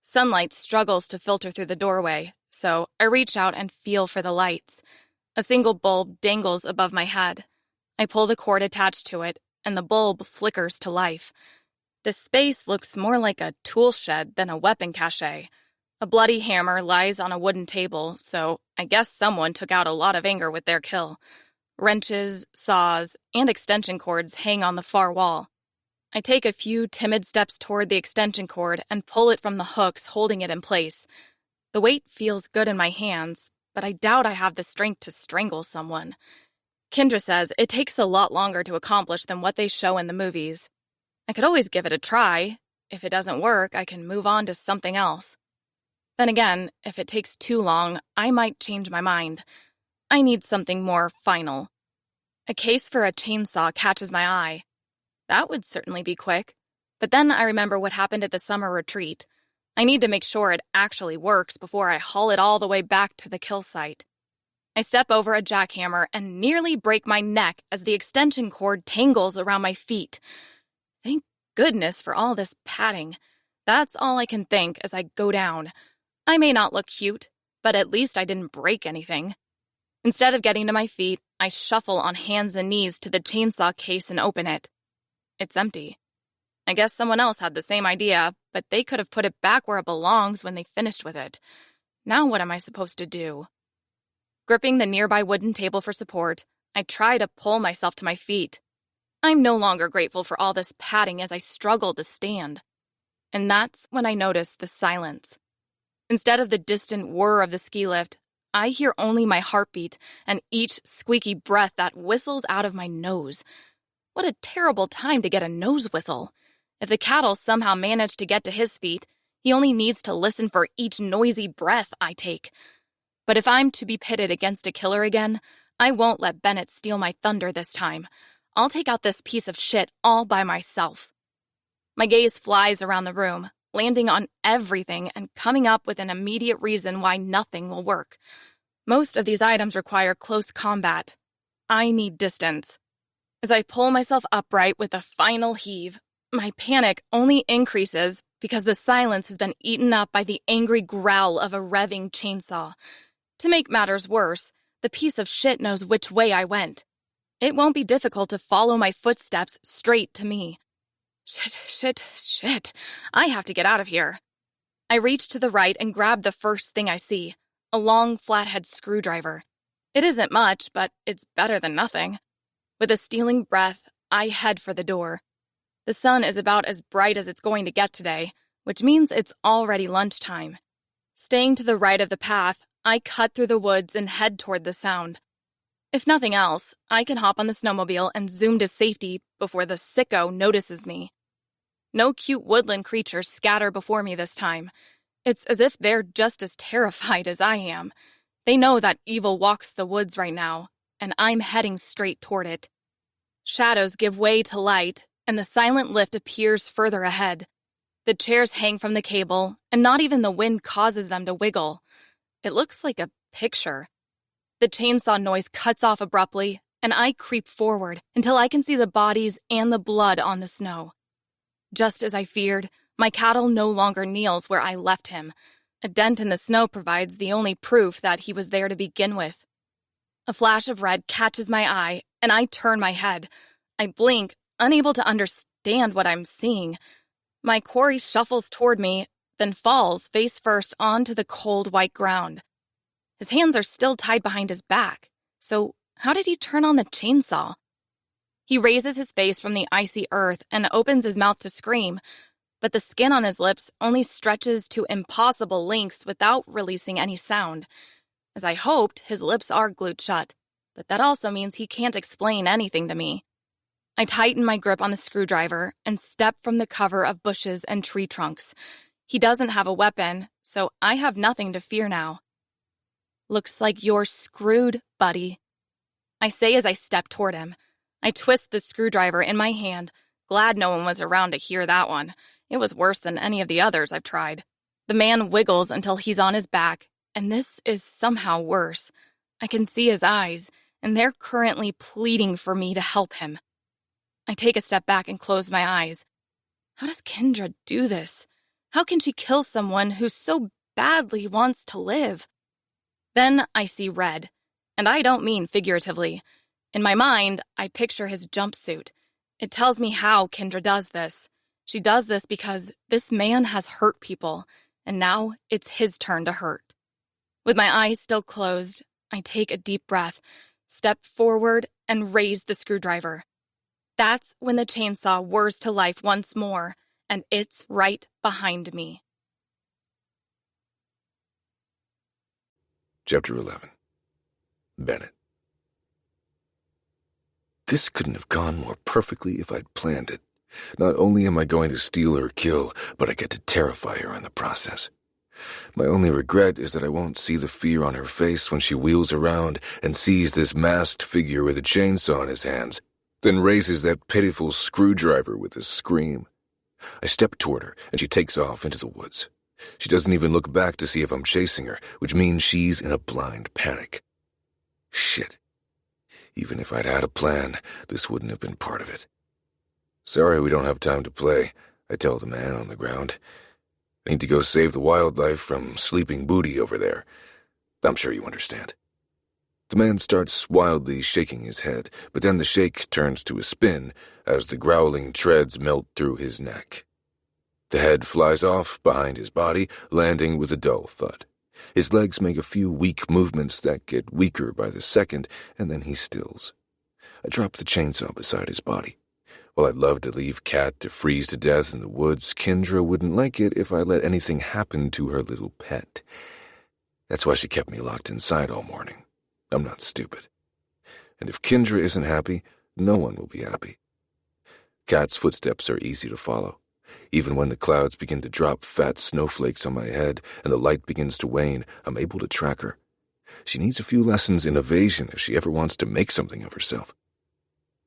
Sunlight struggles to filter through the doorway, so I reach out and feel for the lights. A single bulb dangles above my head. I pull the cord attached to it, and the bulb flickers to life. The space looks more like a tool shed than a weapon cache. A bloody hammer lies on a wooden table, so I guess someone took out a lot of anger with their kill. Wrenches, saws, and extension cords hang on the far wall. I take a few timid steps toward the extension cord and pull it from the hooks holding it in place. The weight feels good in my hands, but I doubt I have the strength to strangle someone. Kendra says it takes a lot longer to accomplish than what they show in the movies. I could always give it a try. If it doesn't work, I can move on to something else. Then again, if it takes too long, I might change my mind. I need something more final. A case for a chainsaw catches my eye. That would certainly be quick. But then I remember what happened at the summer retreat. I need to make sure it actually works before I haul it all the way back to the kill site. I step over a jackhammer and nearly break my neck as the extension cord tangles around my feet. Thank goodness for all this padding. That's all I can think as I go down. I may not look cute, but at least I didn't break anything. Instead of getting to my feet, I shuffle on hands and knees to the chainsaw case and open it. It's empty. I guess someone else had the same idea, but they could have put it back where it belongs when they finished with it. Now what am I supposed to do? Gripping the nearby wooden table for support, I try to pull myself to my feet. I'm no longer grateful for all this padding as I struggle to stand. And that's when I notice the silence. Instead of the distant whir of the ski lift, I hear only my heartbeat and each squeaky breath that whistles out of my nose. What a terrible time to get a nose whistle. If the cattle somehow manage to get to his feet, he only needs to listen for each noisy breath I take. But if I'm to be pitted against a killer again, I won't let Bennett steal my thunder this time. I'll take out this piece of shit all by myself. My gaze flies around the room, landing on everything and coming up with an immediate reason why nothing will work. Most of these items require close combat. I need distance. As I pull myself upright with a final heave, my panic only increases because the silence has been eaten up by the angry growl of a revving chainsaw. To make matters worse, the piece of shit knows which way I went. It won't be difficult to follow my footsteps straight to me. Shit. I have to get out of here. I reach to the right and grab the first thing I see, a long flathead screwdriver. It isn't much, but it's better than nothing. With a stealing breath, I head for the door. The sun is about as bright as it's going to get today, which means it's already lunchtime. Staying to the right of the path, I cut through the woods and head toward the sound. If nothing else, I can hop on the snowmobile and zoom to safety before the sicko notices me. No cute woodland creatures scatter before me this time. It's as if they're just as terrified as I am. They know that evil walks the woods right now, and I'm heading straight toward it. Shadows give way to light, and the silent lift appears further ahead. The chairs hang from the cable, and not even the wind causes them to wiggle. It looks like a picture. The chainsaw noise cuts off abruptly, and I creep forward until I can see the bodies and the blood on the snow. Just as I feared, my cattle no longer kneels where I left him. A dent in the snow provides the only proof that he was there to begin with. A flash of red catches my eye, and I turn my head. I blink, unable to understand what I'm seeing. My quarry shuffles toward me, then falls face first onto the cold white ground. His hands are still tied behind his back, so how did he turn on the chainsaw? He raises his face from the icy earth and opens his mouth to scream, but the skin on his lips only stretches to impossible lengths without releasing any sound. As I hoped, his lips are glued shut, but that also means he can't explain anything to me. I tighten my grip on the screwdriver and step from the cover of bushes and tree trunks. He doesn't have a weapon, so I have nothing to fear now. "Looks like you're screwed, buddy," I say as I step toward him. I twist the screwdriver in my hand, glad no one was around to hear that one. It was worse than any of the others I've tried. The man wiggles until he's on his back, and this is somehow worse. I can see his eyes, and they're currently pleading for me to help him. I take a step back and close my eyes. How does Kendra do this? How can she kill someone who so badly wants to live? Then I see red, and I don't mean figuratively. In my mind, I picture his jumpsuit. It tells me how Kendra does this. She does this because this man has hurt people, and now it's his turn to hurt. With my eyes still closed, I take a deep breath, step forward, and raise the screwdriver. That's when the chainsaw whirs to life once more, and it's right behind me. Chapter 11. Bennett. This couldn't have gone more perfectly if I'd planned it. Not only am I going to steal her kill, but I get to terrify her in the process. My only regret is that I won't see the fear on her face when she wheels around and sees this masked figure with a chainsaw in his hands, then raises that pitiful screwdriver with a scream. I step toward her, and she takes off into the woods. She doesn't even look back to see if I'm chasing her, which means she's in a blind panic. Shit. Even if I'd had a plan, this wouldn't have been part of it. "Sorry we don't have time to play," I tell the man on the ground. "I need to go save the wildlife from Sleeping Booty over there. I'm sure you understand." The man starts wildly shaking his head, but then the shake turns to a spin as the growling treads melt through his neck. The head flies off behind his body, landing with a dull thud. His legs make a few weak movements that get weaker by the second, and then he stills. I drop the chainsaw beside his body. While I'd love to leave Kat to freeze to death in the woods, Kendra wouldn't like it if I let anything happen to her little pet. That's why she kept me locked inside all morning. I'm not stupid. And if Kendra isn't happy, no one will be happy. Kat's footsteps are easy to follow. Even when the clouds begin to drop fat snowflakes on my head and the light begins to wane, I'm able to track her. She needs a few lessons in evasion if she ever wants to make something of herself.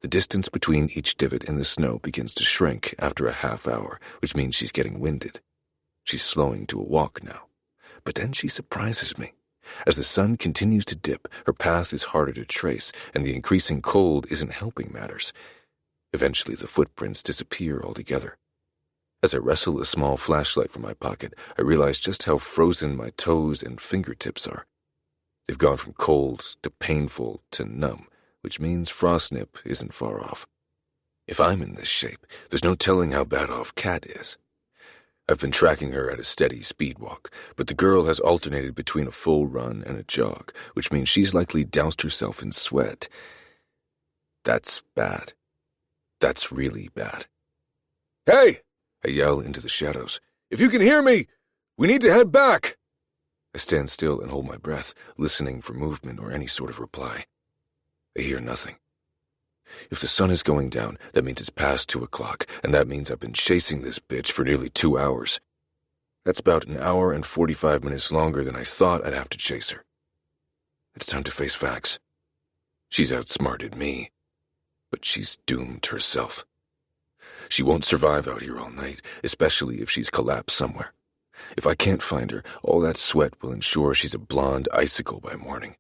The distance between each divot in the snow begins to shrink after a half hour, which means she's getting winded. She's slowing to a walk now. But then she surprises me. As the sun continues to dip, her path is harder to trace, and the increasing cold isn't helping matters. Eventually, the footprints disappear altogether. As I wrestle a small flashlight from my pocket, I realize just how frozen my toes and fingertips are. They've gone from cold to painful to numb, which means Frostnip isn't far off. If I'm in this shape, there's no telling how bad off Kat is. I've been tracking her at a steady speed walk, but the girl has alternated between a full run and a jog, which means she's likely doused herself in sweat. That's bad. That's really bad. "Hey!" I yell into the shadows. "If you can hear me, we need to head back!" I stand still and hold my breath, listening for movement or any sort of reply. I hear nothing. If the sun is going down, that means it's past 2 o'clock, and that means I've been chasing this bitch for nearly 2 hours. That's about an hour and 45 minutes longer than I thought I'd have to chase her. It's time to face facts. She's outsmarted me, but she's doomed herself. She won't survive out here all night, especially if she's collapsed somewhere. If I can't find her, all that sweat will ensure she's a blonde icicle by morning.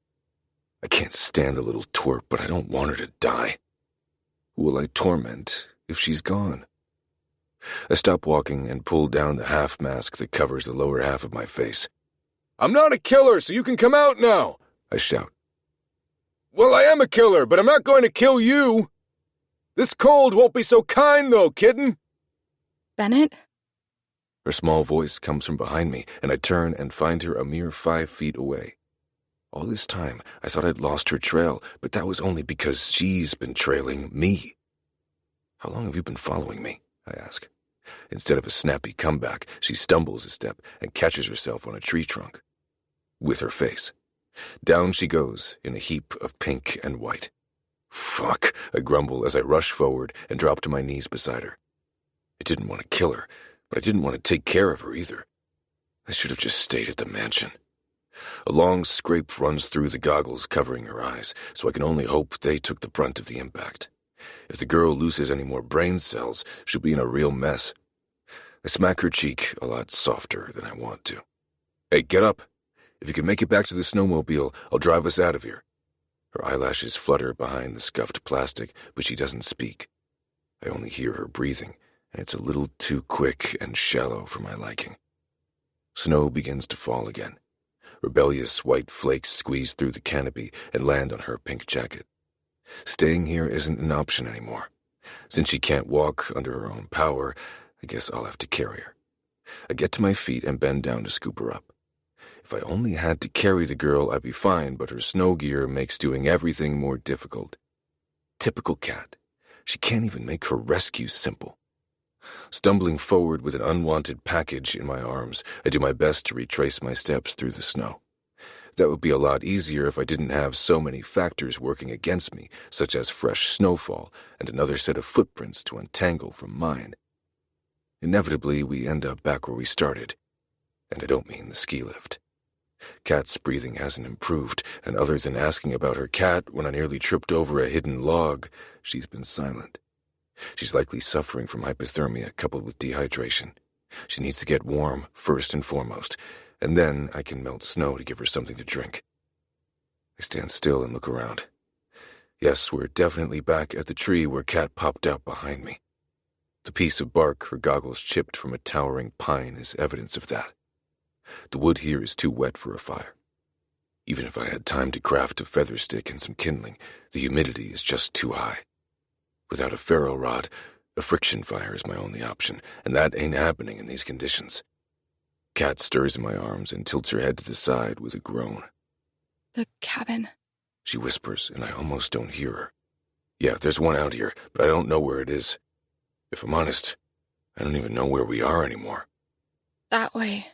I can't stand the little twerp, but I don't want her to die. Who will I torment if she's gone? I stop walking and pull down the half mask that covers the lower half of my face. "I'm not a killer, so you can come out now," I shout. "Well, I am a killer, but I'm not going to kill you. This cold won't be so kind, though, kitten." Bennett? Her small voice comes from behind me, and I turn and find her a mere 5 feet away. All this time, I thought I'd lost her trail, but that was only because she's been trailing me. "How long have you been following me?" I ask. Instead of a snappy comeback, she stumbles a step and catches herself on a tree trunk. With her face. Down she goes in a heap of pink and white. "Fuck," I grumble as I rush forward and drop to my knees beside her. I didn't want to kill her, but I didn't want to take care of her either. I should have just stayed at the mansion. A long scrape runs through the goggles covering her eyes, so I can only hope they took the brunt of the impact. If the girl loses any more brain cells, she'll be in a real mess. I smack her cheek a lot softer than I want to. "Hey, get up. If you can make it back to the snowmobile, I'll drive us out of here." Her eyelashes flutter behind the scuffed plastic, but she doesn't speak. I only hear her breathing, and it's a little too quick and shallow for my liking. Snow begins to fall again. Rebellious white flakes squeeze through the canopy and land on her pink jacket. Staying here isn't an option anymore. Since she can't walk under her own power, I guess I'll have to carry her. I get to my feet and bend down to scoop her up. If I only had to carry the girl, I'd be fine, but her snow gear makes doing everything more difficult. Typical cat. She can't even make her rescue simple. Stumbling forward with an unwanted package in my arms, I do my best to retrace my steps through the snow. That would be a lot easier if I didn't have so many factors working against me, such as fresh snowfall and another set of footprints to untangle from mine. Inevitably, we end up back where we started, and I don't mean the ski lift. Kat's breathing hasn't improved, and other than asking about her cat when I nearly tripped over a hidden log, she's been silent. She's likely suffering from hypothermia coupled with dehydration. She needs to get warm, first and foremost, and then I can melt snow to give her something to drink. I stand still and look around. Yes, we're definitely back at the tree where Kat popped out behind me. The piece of bark her goggles chipped from a towering pine is evidence of that. The wood here is too wet for a fire. Even if I had time to craft a feather stick and some kindling, the humidity is just too high. Without a ferro rod, a friction fire is my only option, and that ain't happening in these conditions. Kat stirs in my arms and tilts her head to the side with a groan. "The cabin," she whispers, and I almost don't hear her. Yeah, there's one out here, but I don't know where it is. If I'm honest, I don't even know where we are anymore. "That way."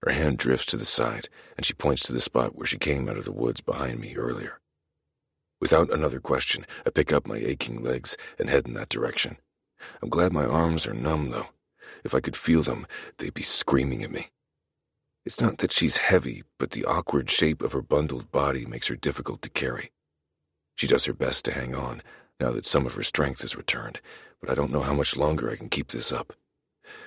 Her hand drifts to the side, and she points to the spot where she came out of the woods behind me earlier. Without another question, I pick up my aching legs and head in that direction. I'm glad my arms are numb, though. If I could feel them, they'd be screaming at me. It's not that she's heavy, but the awkward shape of her bundled body makes her difficult to carry. She does her best to hang on, now that some of her strength has returned, but I don't know how much longer I can keep this up.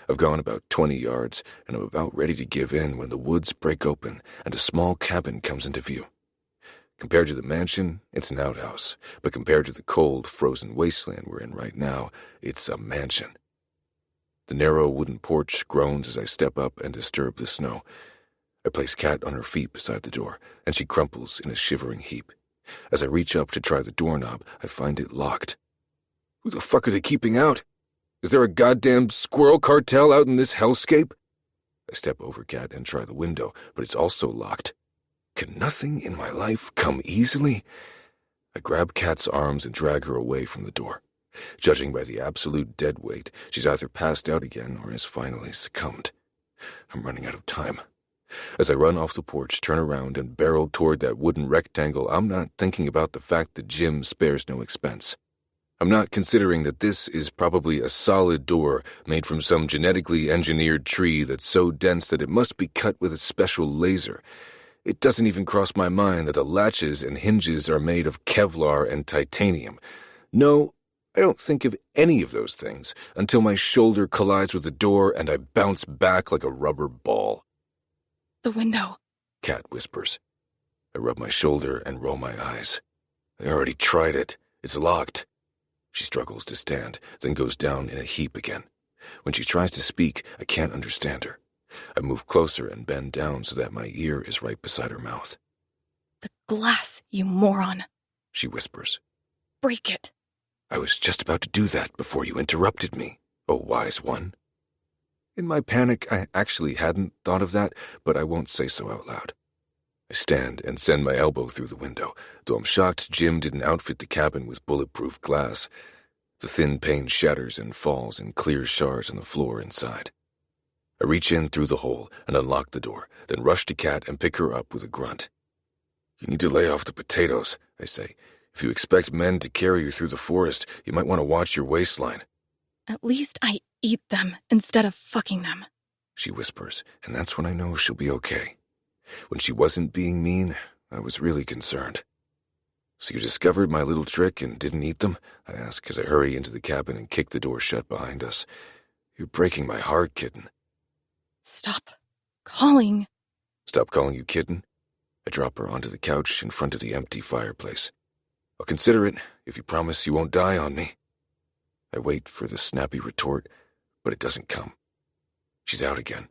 I've gone about 20 yards, and I'm about ready to give in when the woods break open and a small cabin comes into view. Compared to the mansion, it's an outhouse, but compared to the cold, frozen wasteland we're in right now, it's a mansion. The narrow wooden porch groans as I step up and disturb the snow. I place Kat on her feet beside the door, and she crumples in a shivering heap. As I reach up to try the doorknob, I find it locked. Who the fuck are they keeping out? Is there a goddamn squirrel cartel out in this hellscape? I step over Kat and try the window, but it's also locked. Can nothing in my life come easily? I grab Kat's arms and drag her away from the door. Judging by the absolute dead weight, she's either passed out again or has finally succumbed. I'm running out of time. As I run off the porch, turn around, and barrel toward that wooden rectangle, I'm not thinking about the fact that Jim spares no expense. I'm not considering that this is probably a solid door made from some genetically engineered tree that's so dense that it must be cut with a special laser. It doesn't even cross my mind that the latches and hinges are made of Kevlar and titanium. No, I don't think of any of those things until my shoulder collides with the door and I bounce back like a rubber ball. The window, Kat whispers. I rub my shoulder and roll my eyes. I already tried it. It's locked. She struggles to stand, then goes down in a heap again. When she tries to speak, I can't understand her. I move closer and bend down so that my ear is right beside her mouth. the glass, you moron, She whispers. break it. I was just about to do that before you interrupted me, oh wise one. In my panic, I actually hadn't thought of that, but I won't say so out loud. I stand and send my elbow through the window, though I'm shocked Jim didn't outfit the cabin with bulletproof glass. The thin pane shatters and falls in clear shards on the floor inside. I reach in through the hole and unlock the door, then rush to Kat and pick her up with a grunt. You need to lay off the potatoes, I say. If you expect men to carry you through the forest, you might want to watch your waistline. At least I eat them instead of fucking them. She whispers, and that's when I know she'll be okay. When she wasn't being mean, I was really concerned. So you discovered my little trick and didn't eat them? I ask as I hurry into the cabin and kick the door shut behind us. You're breaking my heart, kitten. Stop calling. Stop calling you kitten? I drop her onto the couch in front of the empty fireplace. I'll consider it if you promise you won't die on me. I wait for the snappy retort, but it doesn't come. She's out again.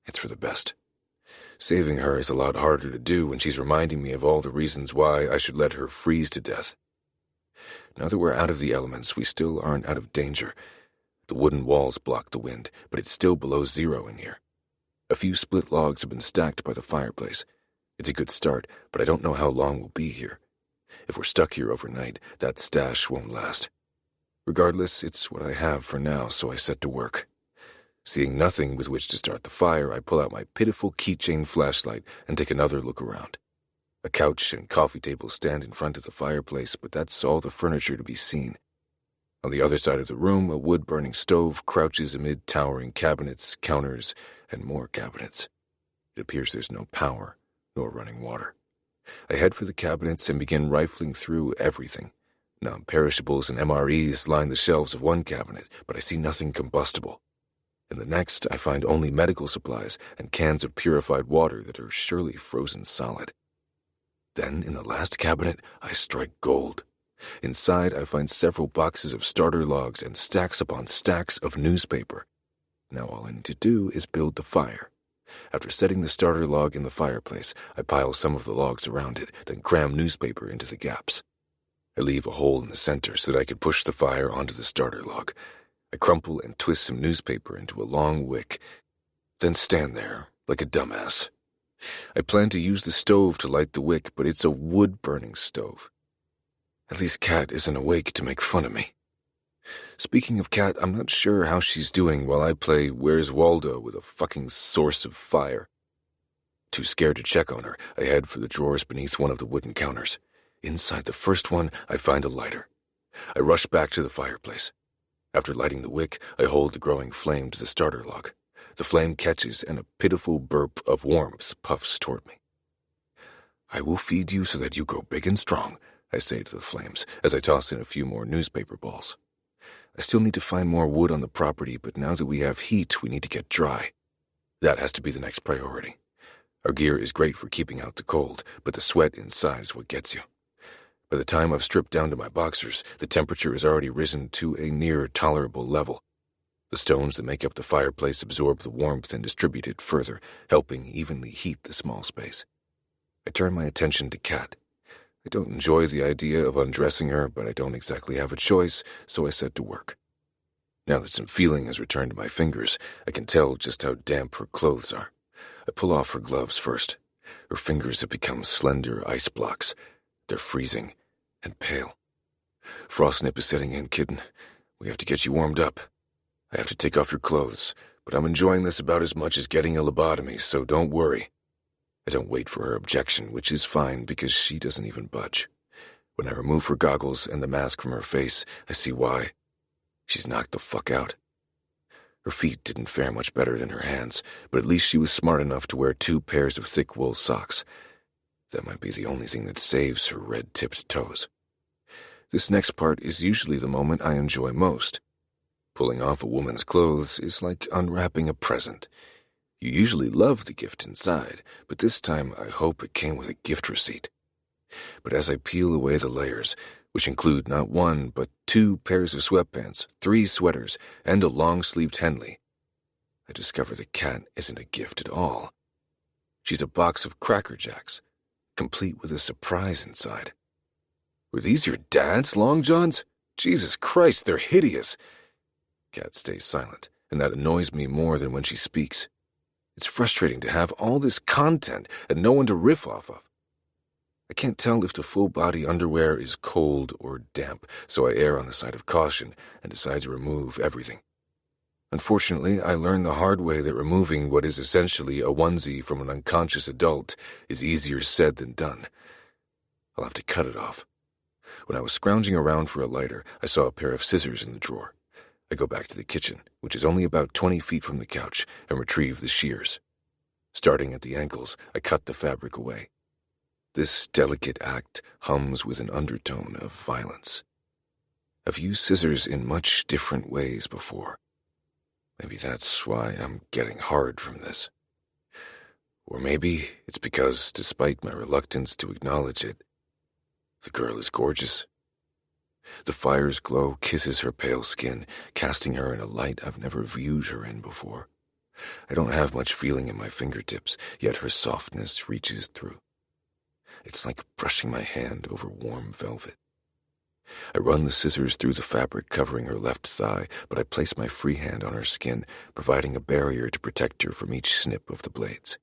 It's for the best. Saving her is a lot harder to do when she's reminding me of all the reasons why I should let her freeze to death. Now that we're out of the elements, we still aren't out of danger. The wooden walls block the wind, but it's still below zero in here. A few split logs have been stacked by the fireplace. It's a good start, but I don't know how long we'll be here. If we're stuck here overnight, that stash won't last. Regardless, it's what I have for now, so I set to work. Seeing nothing with which to start the fire, I pull out my pitiful keychain flashlight and take another look around. A couch and coffee table stand in front of the fireplace, but that's all the furniture to be seen. On the other side of the room, a wood-burning stove crouches amid towering cabinets, counters, and more cabinets. It appears there's no power, nor running water. I head for the cabinets and begin rifling through everything. Non-perishables and MREs line the shelves of one cabinet, but I see nothing combustible. In the next, I find only medical supplies and cans of purified water that are surely frozen solid. Then, in the last cabinet, I strike gold. Inside, I find several boxes of starter logs and stacks upon stacks of newspaper. Now all I need to do is build the fire. After setting the starter log in the fireplace, I pile some of the logs around it, then cram newspaper into the gaps. I leave a hole in the center so that I can push the fire onto the starter log. I crumple and twist some newspaper into a long wick, then stand there like a dumbass. I plan to use the stove to light the wick, but it's a wood-burning stove. At least Kat isn't awake to make fun of me. Speaking of Kat, I'm not sure how she's doing while I play Where's Waldo with a fucking source of fire. Too scared to check on her, I head for the drawers beneath one of the wooden counters. Inside the first one, I find a lighter. I rush back to the fireplace. After lighting the wick, I hold the growing flame to the starter log. The flame catches, and a pitiful burp of warmth puffs toward me. I will feed you so that you grow big and strong, I say to the flames, as I toss in a few more newspaper balls. I still need to find more wood on the property, but now that we have heat, we need to get dry. That has to be the next priority. Our gear is great for keeping out the cold, but the sweat inside is what gets you. By the time I've stripped down to my boxers, the temperature has already risen to a near tolerable level. The stones that make up the fireplace absorb the warmth and distribute it further, helping evenly heat the small space. I turn my attention to Kat. I don't enjoy the idea of undressing her, but I don't exactly have a choice, so I set to work. Now that some feeling has returned to my fingers, I can tell just how damp her clothes are. I pull off her gloves first. Her fingers have become slender ice blocks. They're freezing and pale. Frostnip is setting in, kitten. We have to get you warmed up. I have to take off your clothes, But I'm enjoying this about as much as getting a lobotomy, so don't worry. I don't wait for her objection, which is fine because she doesn't even budge. When I remove her goggles and the mask from her face, I see why. She's knocked the fuck out. Her feet didn't fare much better than her hands, but at least she was smart enough to wear 2 pairs of thick wool socks. That might be the only thing that saves her red-tipped toes. This next part is usually the moment I enjoy most. Pulling off a woman's clothes is like unwrapping a present. You usually love the gift inside, but this time I hope it came with a gift receipt. But as I peel away the layers, which include not 1 but 2 pairs of sweatpants, 3 sweaters, and a long-sleeved Henley, I discover the cat isn't a gift at all. She's a box of Cracker Jacks, complete with a surprise inside. Were these your dad's Long Johns? Jesus Christ, they're hideous. Cat stays silent, and that annoys me more than when she speaks. It's frustrating to have all this content and no one to riff off of. I can't tell if the full-body underwear is cold or damp, so I err on the side of caution and decide to remove everything. Unfortunately, I learned the hard way that removing what is essentially a onesie from an unconscious adult is easier said than done. I'll have to cut it off. When I was scrounging around for a lighter, I saw a pair of scissors in the drawer. I go back to the kitchen, which is only about 20 feet from the couch, and retrieve the shears. Starting at the ankles, I cut the fabric away. This delicate act hums with an undertone of violence. I've used scissors in much different ways before. Maybe that's why I'm getting hard from this. Or maybe it's because, despite my reluctance to acknowledge it, the girl is gorgeous. The fire's glow kisses her pale skin, casting her in a light I've never viewed her in before. I don't have much feeling in my fingertips, yet her softness reaches through. It's like brushing my hand over warm velvet. I run the scissors through the fabric covering her left thigh, but I place my free hand on her skin, providing a barrier to protect her from each snip of the blades.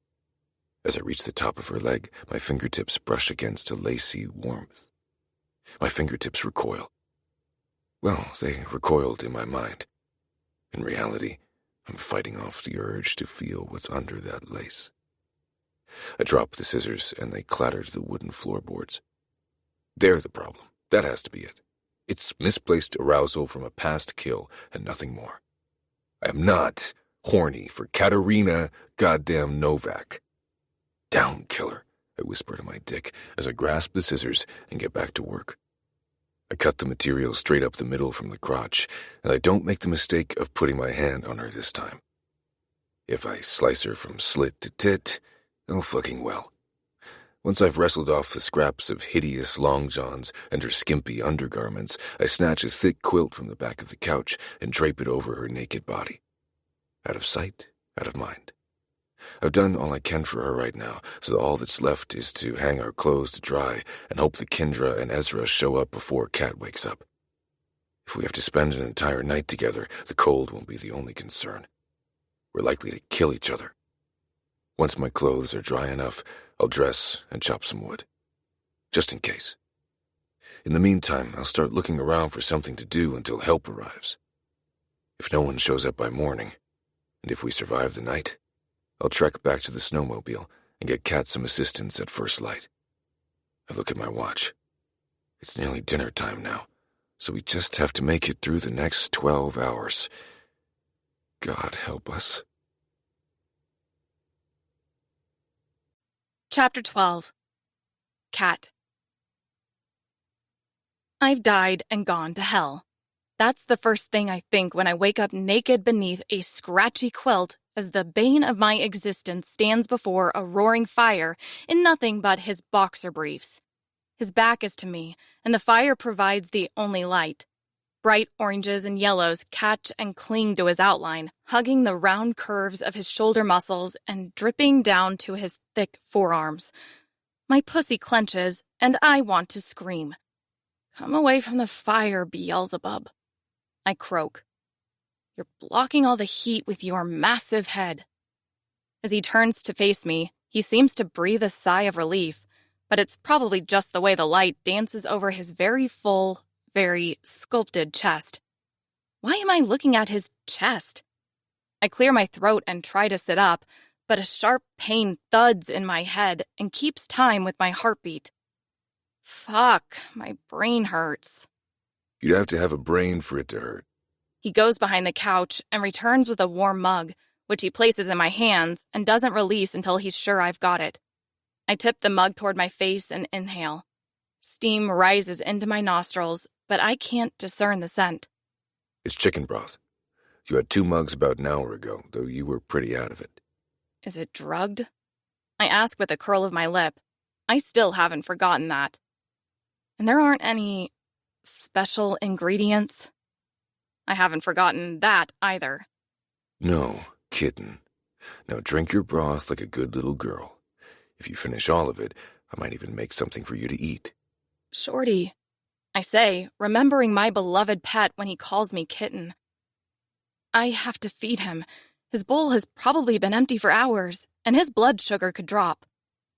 As I reach the top of her leg, my fingertips brush against a lacy warmth. My fingertips recoil. Well, they recoiled in my mind. In reality, I'm fighting off the urge to feel what's under that lace. I drop the scissors, and they clatter to the wooden floorboards. They're the problem. That has to be it. It's misplaced arousal from a past kill and nothing more. I am not horny for Katerina goddamn Novak. Down, killer, I whisper to my dick as I grasp the scissors and get back to work. I cut the material straight up the middle from the crotch, and I don't make the mistake of putting my hand on her this time. If I slice her from slit to tit, oh fucking well. Once I've wrestled off the scraps of hideous long johns and her skimpy undergarments, I snatch a thick quilt from the back of the couch and drape it over her naked body. Out of sight, out of mind. I've done all I can for her right now, so all that's left is to hang our clothes to dry and hope that Kendra and Ezra show up before Kat wakes up. If we have to spend an entire night together, the cold won't be the only concern. We're likely to kill each other. Once my clothes are dry enough, I'll dress and chop some wood. Just in case. In the meantime, I'll start looking around for something to do until help arrives. If no one shows up by morning, and if we survive the night, I'll trek back to the snowmobile and get Kat some assistance at first light. I look at my watch. It's nearly dinner time now, so we just have to make it through the next 12 hours. God help us. Chapter 12. Cat. I've died and gone to hell. That's the first thing I think when I wake up naked beneath a scratchy quilt as the bane of my existence stands before a roaring fire in nothing but his boxer briefs. His back is to me, and the fire provides the only light. Bright oranges and yellows catch and cling to his outline, hugging the round curves of his shoulder muscles and dripping down to his thick forearms. My pussy clenches, and I want to scream. Come away from the fire, Beelzebub. I croak. You're blocking all the heat with your massive head. As he turns to face me, he seems to breathe a sigh of relief, but it's probably just the way the light dances over his very full, very sculpted chest. Why am I looking at his chest? I clear my throat and try to sit up, but a sharp pain thuds in my head and keeps time with my heartbeat. Fuck, my brain hurts. You'd have to have a brain for it to hurt. He goes behind the couch and returns with a warm mug, which he places in my hands and doesn't release until he's sure I've got it. I tip the mug toward my face and inhale. Steam rises into my nostrils, but I can't discern the scent. It's chicken broth. You had 2 mugs about an hour ago, though you were pretty out of it. Is it drugged? I ask with a curl of my lip. I still haven't forgotten that. And there aren't any special ingredients? I haven't forgotten that either. No, kitten. Now drink your broth like a good little girl. If you finish all of it, I might even make something for you to eat. Shorty, I say, remembering my beloved pet when he calls me kitten. I have to feed him. His bowl has probably been empty for hours, and his blood sugar could drop.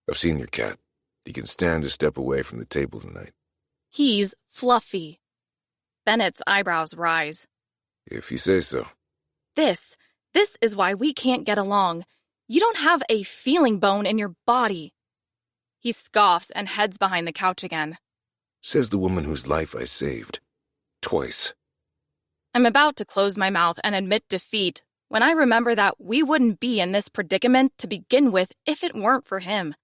I've seen your cat. He can stand a step away from the table tonight. He's fluffy. Bennett's eyebrows rise. If you say so. This is why we can't get along. You don't have a feeling bone in your body. He scoffs and heads behind the couch again. Says the woman whose life I saved. Twice. I'm about to close my mouth and admit defeat when I remember that we wouldn't be in this predicament to begin with if it weren't for him.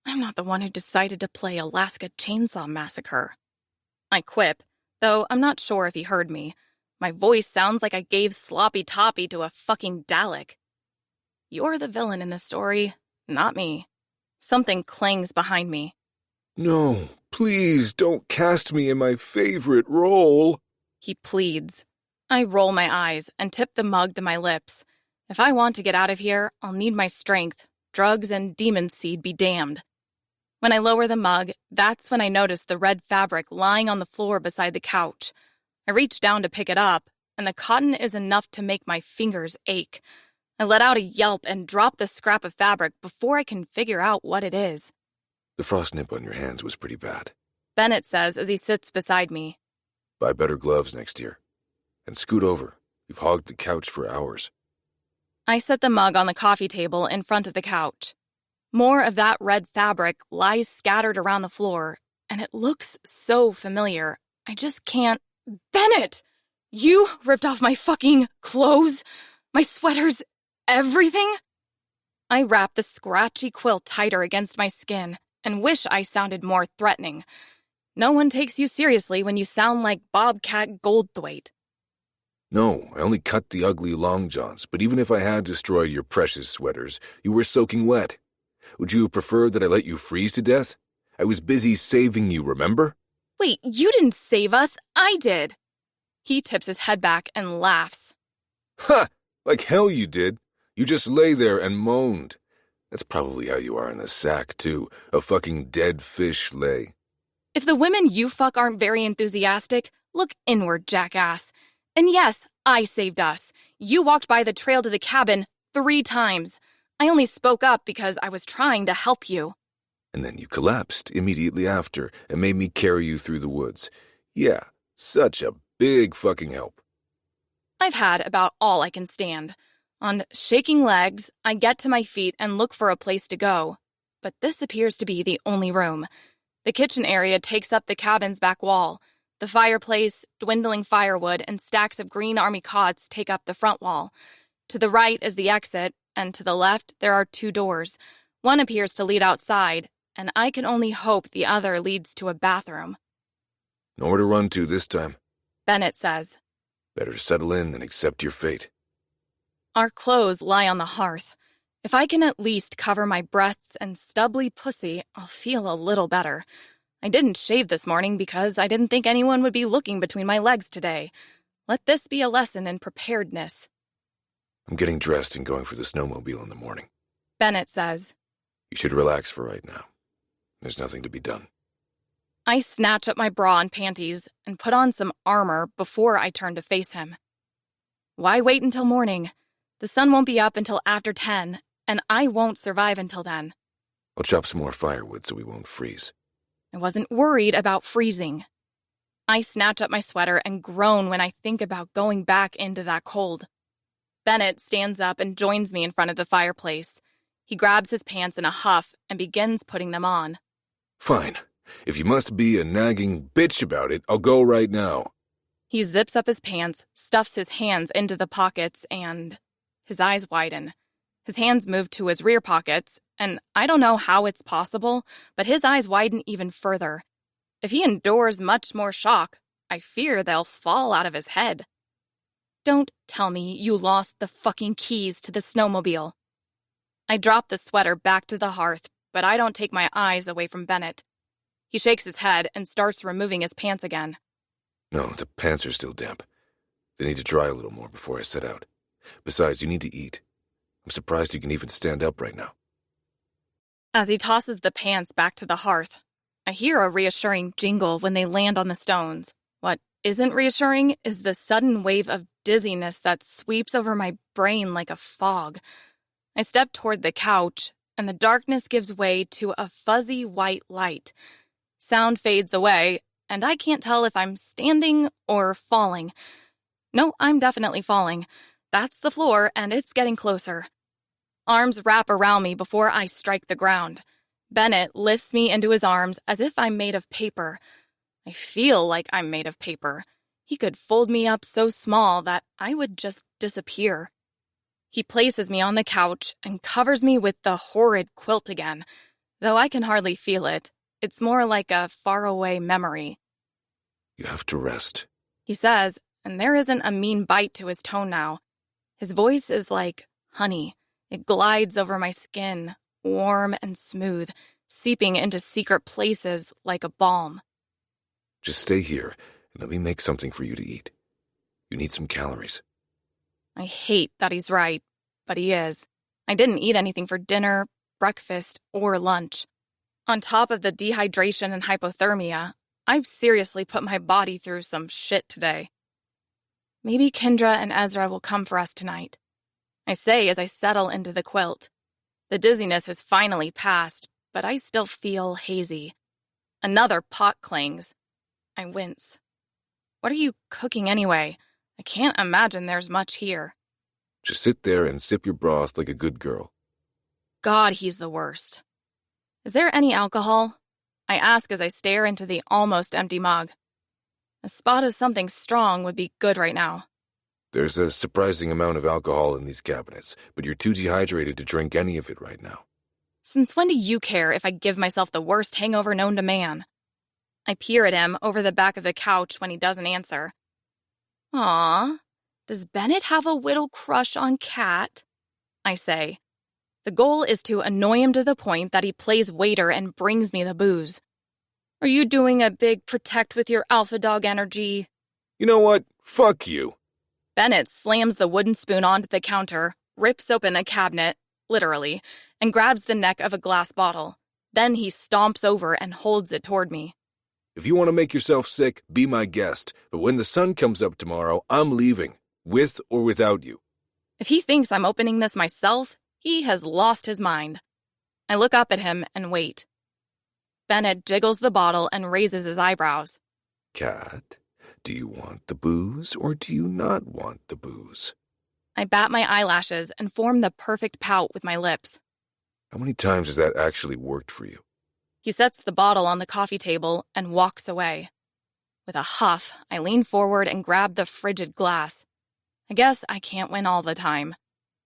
I'm not the one who decided to play Alaska Chainsaw Massacre. I quip, though I'm not sure if he heard me. My voice sounds like I gave sloppy toppy to a fucking Dalek. You're the villain in this story, not me. Something clangs behind me. No, please don't cast me in my favorite role. He pleads. I roll my eyes and tip the mug to my lips. If I want to get out of here, I'll need my strength. Drugs and demon seed be damned. When I lower the mug, that's when I notice the red fabric lying on the floor beside the couch. I reach down to pick it up, and the cotton is enough to make my fingers ache. I let out a yelp and drop the scrap of fabric before I can figure out what it is. The frost nip on your hands was pretty bad. Bennett says as he sits beside me. Buy better gloves next year. And scoot over. You've hogged the couch for hours. I set the mug on the coffee table in front of the couch. More of that red fabric lies scattered around the floor, and it looks so familiar. I just can't... Bennett! You ripped off my fucking clothes? My sweaters? Everything? I wrap the scratchy quilt tighter against my skin and wish I sounded more threatening. No one takes you seriously when you sound like Bobcat Goldthwait. No, I only cut the ugly long johns, but even if I had destroyed your precious sweaters, you were soaking wet. Would you have preferred that I let you freeze to death? I was busy saving you, remember? Wait, you didn't save us, I did. He tips his head back and laughs. Ha! Like hell you did. You just lay there and moaned. That's probably how you are in the sack, too. A fucking dead fish lay. If the women you fuck aren't very enthusiastic, look inward, jackass. And yes, I saved us. You walked by the trail to the cabin 3 times. I only spoke up because I was trying to help you. And then you collapsed immediately after and made me carry you through the woods. Yeah, such a big fucking help. I've had about all I can stand. On shaking legs, I get to my feet and look for a place to go. But this appears to be the only room. The kitchen area takes up the cabin's back wall. The fireplace, dwindling firewood, and stacks of green army cots take up the front wall. To the right is the exit, and to the left there are 2 doors. One appears to lead outside, and I can only hope the other leads to a bathroom. Nowhere to run to this time. Bennett says. Better settle in and accept your fate. Our clothes lie on the hearth. If I can at least cover my breasts and stubbly pussy, I'll feel a little better. I didn't shave this morning because I didn't think anyone would be looking between my legs today. Let this be a lesson in preparedness. I'm getting dressed and going for the snowmobile in the morning. Bennett says. You should relax for right now. There's nothing to be done. I snatch up my bra and panties and put on some armor before I turn to face him. Why wait until morning? The sun won't be up until after 10, and I won't survive until then. I'll chop some more firewood so we won't freeze. I wasn't worried about freezing. I snatch up my sweater and groan when I think about going back into that cold. Bennett stands up and joins me in front of the fireplace. He grabs his pants in a huff and begins putting them on. Fine. If you must be a nagging bitch about it, I'll go right now. He zips up his pants, stuffs his hands into the pockets, and his eyes widen. His hands move to his rear pockets, and I don't know how it's possible, but his eyes widen even further. If he endures much more shock, I fear they'll fall out of his head. Don't tell me you lost the fucking keys to the snowmobile. I drop the sweater back to the hearth, but I don't take my eyes away from Bennett. He shakes his head and starts removing his pants again. No, the pants are still damp. They need to dry a little more before I set out. Besides, you need to eat. I'm surprised you can even stand up right now. As he tosses the pants back to the hearth, I hear a reassuring jingle when they land on the stones. What isn't reassuring is the sudden wave of dizziness that sweeps over my brain like a fog. I step toward the couch, and the darkness gives way to a fuzzy white light. Sound fades away, and I can't tell if I'm standing or falling. No, I'm definitely falling. That's the floor, and it's getting closer. Arms wrap around me before I strike the ground. Bennett lifts me into his arms as if I'm made of paper. I feel like I'm made of paper. He could fold me up so small that I would just disappear. He places me on the couch and covers me with the horrid quilt again. Though I can hardly feel it, it's more like a faraway memory. You have to rest, He says, and there isn't a mean bite to his tone now. His voice is like honey. It glides over my skin, warm and smooth, seeping into secret places like a balm. Just stay here and let me make something for you to eat. You need some calories. I hate that he's right, but he is. I didn't eat anything for dinner, breakfast, or lunch. On top of the dehydration and hypothermia, I've seriously put my body through some shit today. Maybe Kendra and Ezra will come for us tonight, I say as I settle into the quilt. The dizziness has finally passed, but I still feel hazy. Another pot clings. I wince. What are you cooking anyway? I can't imagine there's much here. Just sit there and sip your broth like a good girl. God, he's the worst. Is there any alcohol? I ask as I stare into the almost empty mug. A spot of something strong would be good right now. There's a surprising amount of alcohol in these cabinets, but you're too dehydrated to drink any of it right now. Since when do you care if I give myself the worst hangover known to man? I peer at him over the back of the couch when he doesn't answer. Aw, does Bennett have a little crush on Kat? I say. The goal is to annoy him to the point that he plays waiter and brings me the booze. Are you doing a big protect with your alpha dog energy? You know what? Fuck you. Bennett slams the wooden spoon onto the counter, rips open a cabinet, literally, and grabs the neck of a glass bottle. Then he stomps over and holds it toward me. If you want to make yourself sick, be my guest. But when the sun comes up tomorrow, I'm leaving, with or without you. If he thinks I'm opening this myself, he has lost his mind. I look up at him and wait. Bennett jiggles the bottle and raises his eyebrows. Kat, do you want the booze or do you not want the booze? I bat my eyelashes and form the perfect pout with my lips. How many times has that actually worked for you? He sets the bottle on the coffee table and walks away. With a huff, I lean forward and grab the frigid glass. I guess I can't win all the time.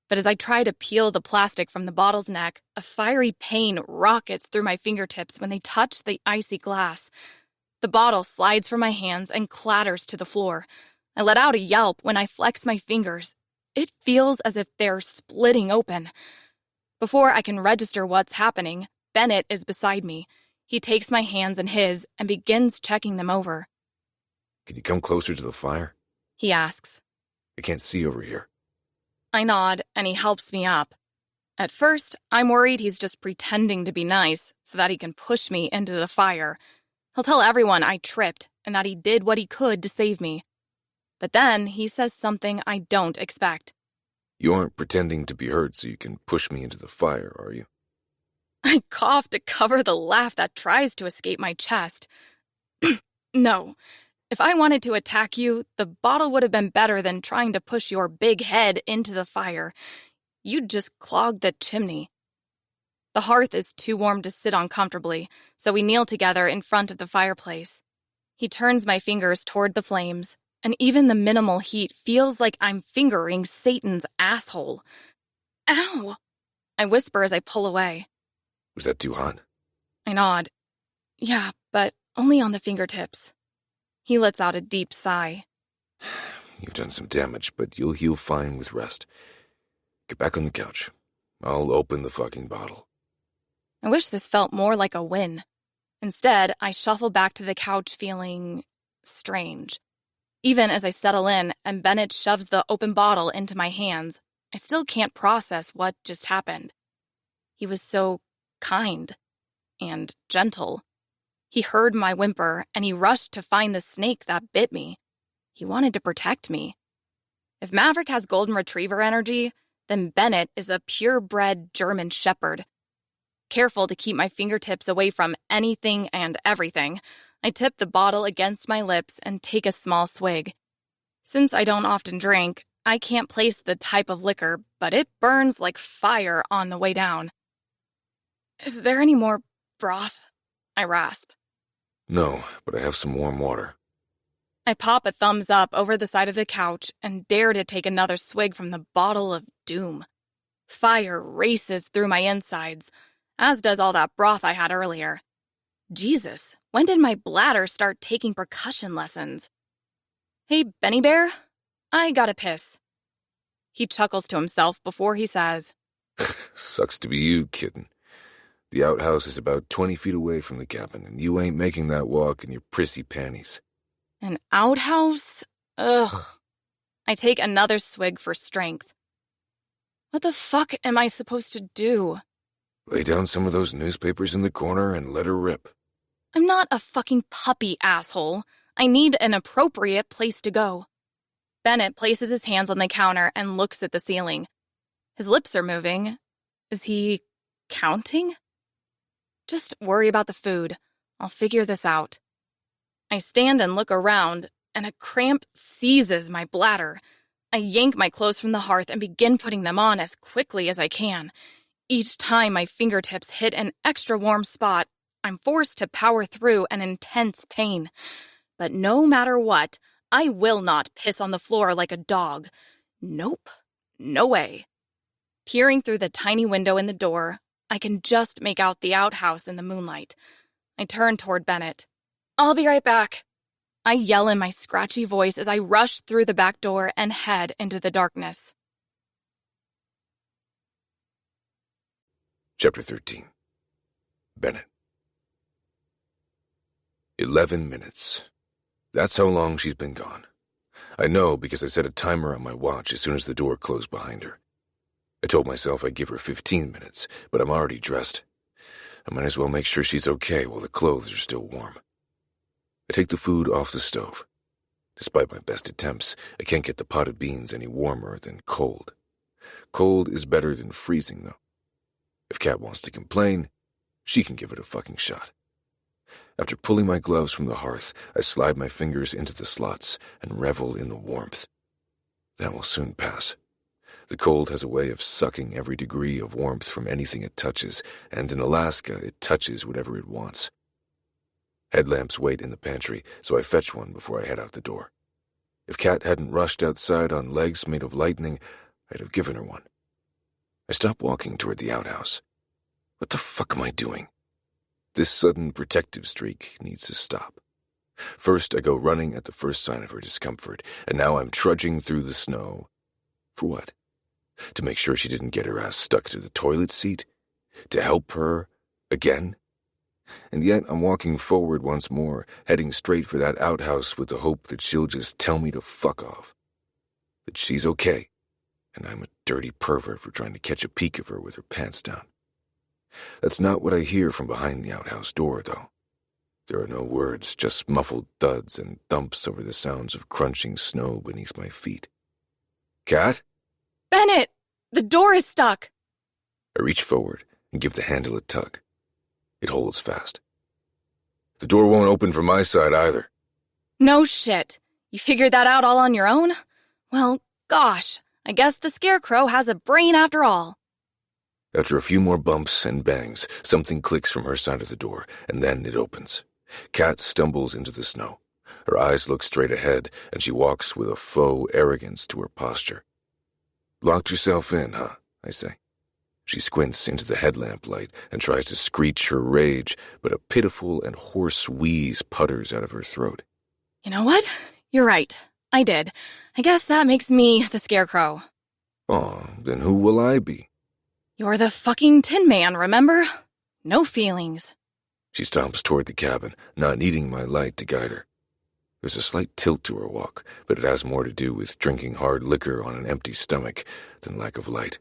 But as I try to peel the plastic from the bottle's neck, a fiery pain rockets through my fingertips when they touch the icy glass. The bottle slides from my hands and clatters to the floor. I let out a yelp when I flex my fingers. It feels as if they're splitting open. Before I can register what's happening, Bennett is beside me. He takes my hands in his and begins checking them over. Can you come closer to the fire? He asks. I can't see over here. I nod, and he helps me up. At first, I'm worried he's just pretending to be nice so that he can push me into the fire. He'll tell everyone I tripped and that he did what he could to save me. But then he says something I don't expect. You aren't pretending to be hurt so you can push me into the fire, are you? I cough to cover the laugh that tries to escape my chest. No, If I wanted to attack you, the bottle would have been better than trying to push your big head into the fire. You'd just clog the chimney. The hearth is too warm to sit on comfortably, so we kneel together in front of the fireplace. He turns my fingers toward the flames, and even the minimal heat feels like I'm fingering Satan's asshole. Ow! I whisper as I pull away. Was that too hot? I nod. Yeah, but only on the fingertips. He lets out a deep sigh. You've done some damage, but you'll heal fine with rest. Get back on the couch. I'll open the fucking bottle. I wish this felt more like a win. Instead, I shuffle back to the couch feeling strange. Even as I settle in and Bennett shoves the open bottle into my hands, I still can't process what just happened. He was so kind and gentle. He heard my whimper, and he rushed to find the snake that bit me. He wanted to protect me. If Maverick has golden retriever energy, then Bennett is a purebred German shepherd. Careful to keep my fingertips away from anything and everything, I tip the bottle against my lips and take a small swig. Since I don't often drink, I can't place the type of liquor, but it burns like fire on the way down. Is there any more broth? I rasp. No, but I have some warm water. I pop a thumbs up over the side of the couch and dare to take another swig from the bottle of doom. Fire races through my insides, as does all that broth I had earlier. Jesus, when did my bladder start taking percussion lessons? Hey, Benny Bear, I gotta piss. He chuckles to himself before he says, Sucks to be you, kitten. The outhouse is about 20 feet away from the cabin, and you ain't making that walk in your prissy panties. An outhouse? Ugh. I take another swig for strength. What the fuck am I supposed to do? Lay down some of those newspapers in the corner and let her rip. I'm not a fucking puppy, asshole. I need an appropriate place to go. Bennett places his hands on the counter and looks at the ceiling. His lips are moving. Is he counting? Just worry about the food. I'll figure this out. I stand and look around, and a cramp seizes my bladder. I yank my clothes from the hearth and begin putting them on as quickly as I can. Each time my fingertips hit an extra warm spot, I'm forced to power through an intense pain. But no matter what, I will not piss on the floor like a dog. Nope. No way. Peering through the tiny window in the door, I can just make out the outhouse in the moonlight. I turn toward Bennett. I'll be right back. I yell in my scratchy voice as I rush through the back door and head into the darkness. Chapter 13. Bennett. 11 minutes. That's how long she's been gone. I know because I set a timer on my watch as soon as the door closed behind her. I told myself I'd give her 15 minutes, but I'm already dressed. I might as well make sure she's okay while the clothes are still warm. I take the food off the stove. Despite my best attempts, I can't get the pot of beans any warmer than cold. Cold is better than freezing, though. If Kat wants to complain, she can give it a fucking shot. After pulling my gloves from the hearth, I slide my fingers into the slots and revel in the warmth. That will soon pass. The cold has a way of sucking every degree of warmth from anything it touches, and in Alaska, it touches whatever it wants. Headlamps wait in the pantry, so I fetch one before I head out the door. If Kat hadn't rushed outside on legs made of lightning, I'd have given her one. I stop walking toward the outhouse. What the fuck am I doing? This sudden protective streak needs to stop. First, I go running at the first sign of her discomfort, and now I'm trudging through the snow. For what? To make sure she didn't get her ass stuck to the toilet seat? To help her again? And yet I'm walking forward once more, heading straight for that outhouse with the hope that she'll just tell me to fuck off. That she's okay, and I'm a dirty pervert for trying to catch a peek of her with her pants down. That's not what I hear from behind the outhouse door, though. There are no words, just muffled thuds and thumps over the sounds of crunching snow beneath my feet. Kat? Bennett! The door is stuck! I reach forward and give the handle a tug. It holds fast. The door won't open from my side either. No shit. You figured that out all on your own? Well, gosh, I guess the Scarecrow has a brain after all. After a few more bumps and bangs, something clicks from her side of the door, and then it opens. Kat stumbles into the snow. Her eyes look straight ahead, and she walks with a faux arrogance to her posture. Locked yourself in, huh? I say. She squints into the headlamp light and tries to screech her rage, but a pitiful and hoarse wheeze putters out of her throat. You know what? You're right. I did. I guess that makes me the Scarecrow. Aw, then who will I be? You're the fucking Tin Man, remember? No feelings. She stomps toward the cabin, not needing my light to guide her. There's a slight tilt to her walk, but it has more to do with drinking hard liquor on an empty stomach than lack of light.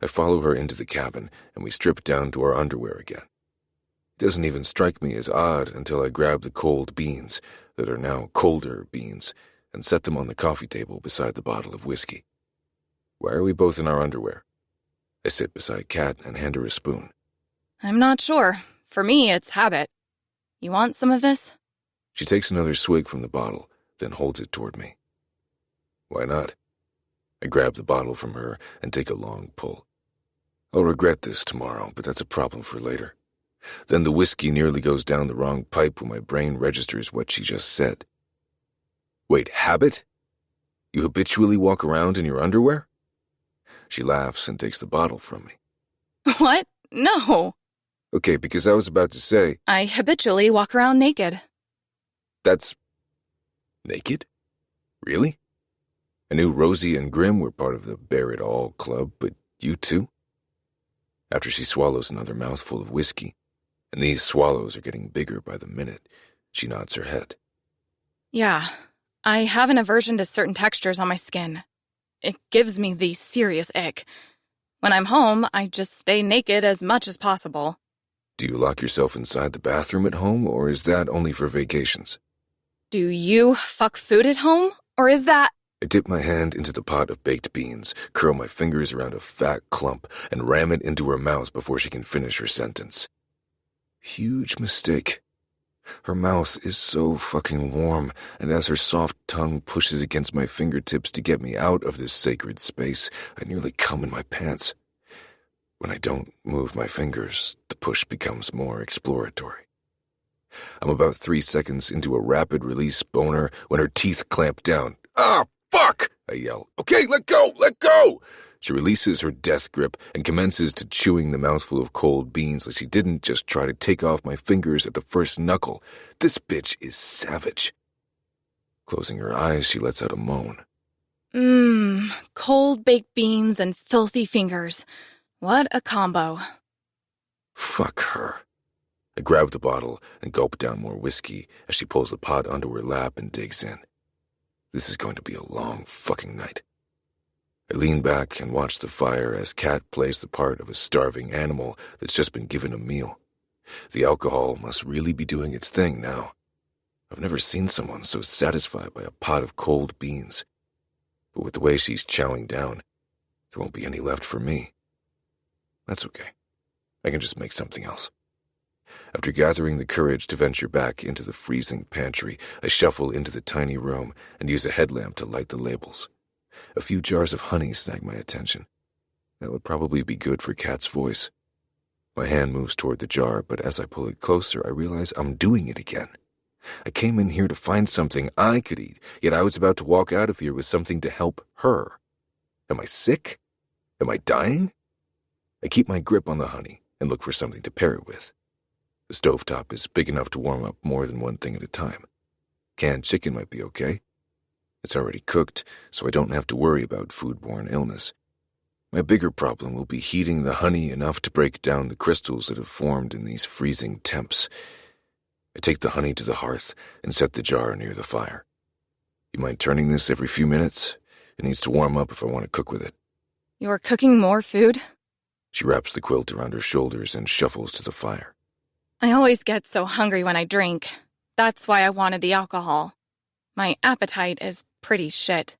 I follow her into the cabin, and we strip down to our underwear again. It doesn't even strike me as odd until I grab the cold beans, that are now colder beans, and set them on the coffee table beside the bottle of whiskey. Why are we both in our underwear? I sit beside Kat and hand her a spoon. I'm not sure. For me, it's habit. You want some of this? She takes another swig from the bottle, then holds it toward me. Why not? I grab the bottle from her and take a long pull. I'll regret this tomorrow, but that's a problem for later. Then the whiskey nearly goes down the wrong pipe when my brain registers what she just said. Wait, habit? You habitually walk around in your underwear? She laughs and takes the bottle from me. What? No. Okay, because I was about to say... I habitually walk around naked. That's... naked? Really? I knew Rosie and Grim were part of the Bear It All club, but you too? After she swallows another mouthful of whiskey, and these swallows are getting bigger by the minute, she nods her head. Yeah, I have an aversion to certain textures on my skin. It gives me the serious ick. When I'm home, I just stay naked as much as possible. Do you lock yourself inside the bathroom at home, or is that only for vacations? Do you fuck food at home, or is that... I dip my hand into the pot of baked beans, curl my fingers around a fat clump, and ram it into her mouth before she can finish her sentence. Huge mistake. Her mouth is so fucking warm, and as her soft tongue pushes against my fingertips to get me out of this sacred space, I nearly come in my pants. When I don't move my fingers, the push becomes more exploratory. I'm about 3 seconds into a rapid-release boner when her teeth clamp down. Ah, fuck! I yell. Okay, let go! Let go! She releases her death grip and commences to chewing the mouthful of cold beans like she didn't just try to take off my fingers at the first knuckle. This bitch is savage. Closing her eyes, she lets out a moan. Cold baked beans and filthy fingers. What a combo. Fuck her. I grab the bottle and gulp down more whiskey as she pulls the pot onto her lap and digs in. This is going to be a long fucking night. I lean back and watch the fire as Kat plays the part of a starving animal that's just been given a meal. The alcohol must really be doing its thing now. I've never seen someone so satisfied by a pot of cold beans. But with the way she's chowing down, there won't be any left for me. That's okay. I can just make something else. After gathering the courage to venture back into the freezing pantry, I shuffle into the tiny room and use a headlamp to light the labels. A few jars of honey snag my attention. That would probably be good for Kat's voice. My hand moves toward the jar, but as I pull it closer, I realize I'm doing it again. I came in here to find something I could eat, yet I was about to walk out of here with something to help her. Am I sick? Am I dying? I keep my grip on the honey and look for something to pair it with. The stovetop is big enough to warm up more than one thing at a time. Canned chicken might be okay. It's already cooked, so I don't have to worry about foodborne illness. My bigger problem will be heating the honey enough to break down the crystals that have formed in these freezing temps. I take the honey to the hearth and set the jar near the fire. You mind turning this every few minutes? It needs to warm up if I want to cook with it. You're cooking more food? She wraps the quilt around her shoulders and shuffles to the fire. I always get so hungry when I drink. That's why I wanted the alcohol. My appetite is pretty shit.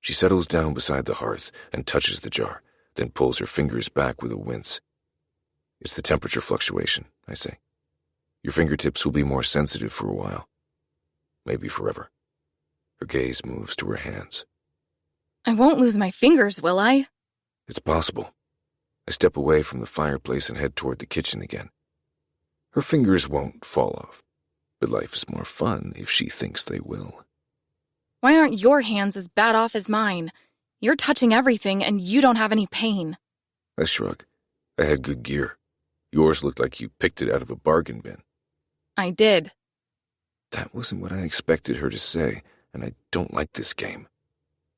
She settles down beside the hearth and touches the jar, then pulls her fingers back with a wince. It's the temperature fluctuation, I say. Your fingertips will be more sensitive for a while. maybe forever. Her gaze moves to her hands. I won't lose my fingers, will I? It's possible. I step away from the fireplace and head toward the kitchen again. Her fingers won't fall off, but life is more fun if she thinks they will. Why aren't your hands as bad off as mine? You're touching everything and you don't have any pain. I shrug. I had good gear. Yours looked like you picked it out of a bargain bin. I did. That wasn't what I expected her to say, and I don't like this game.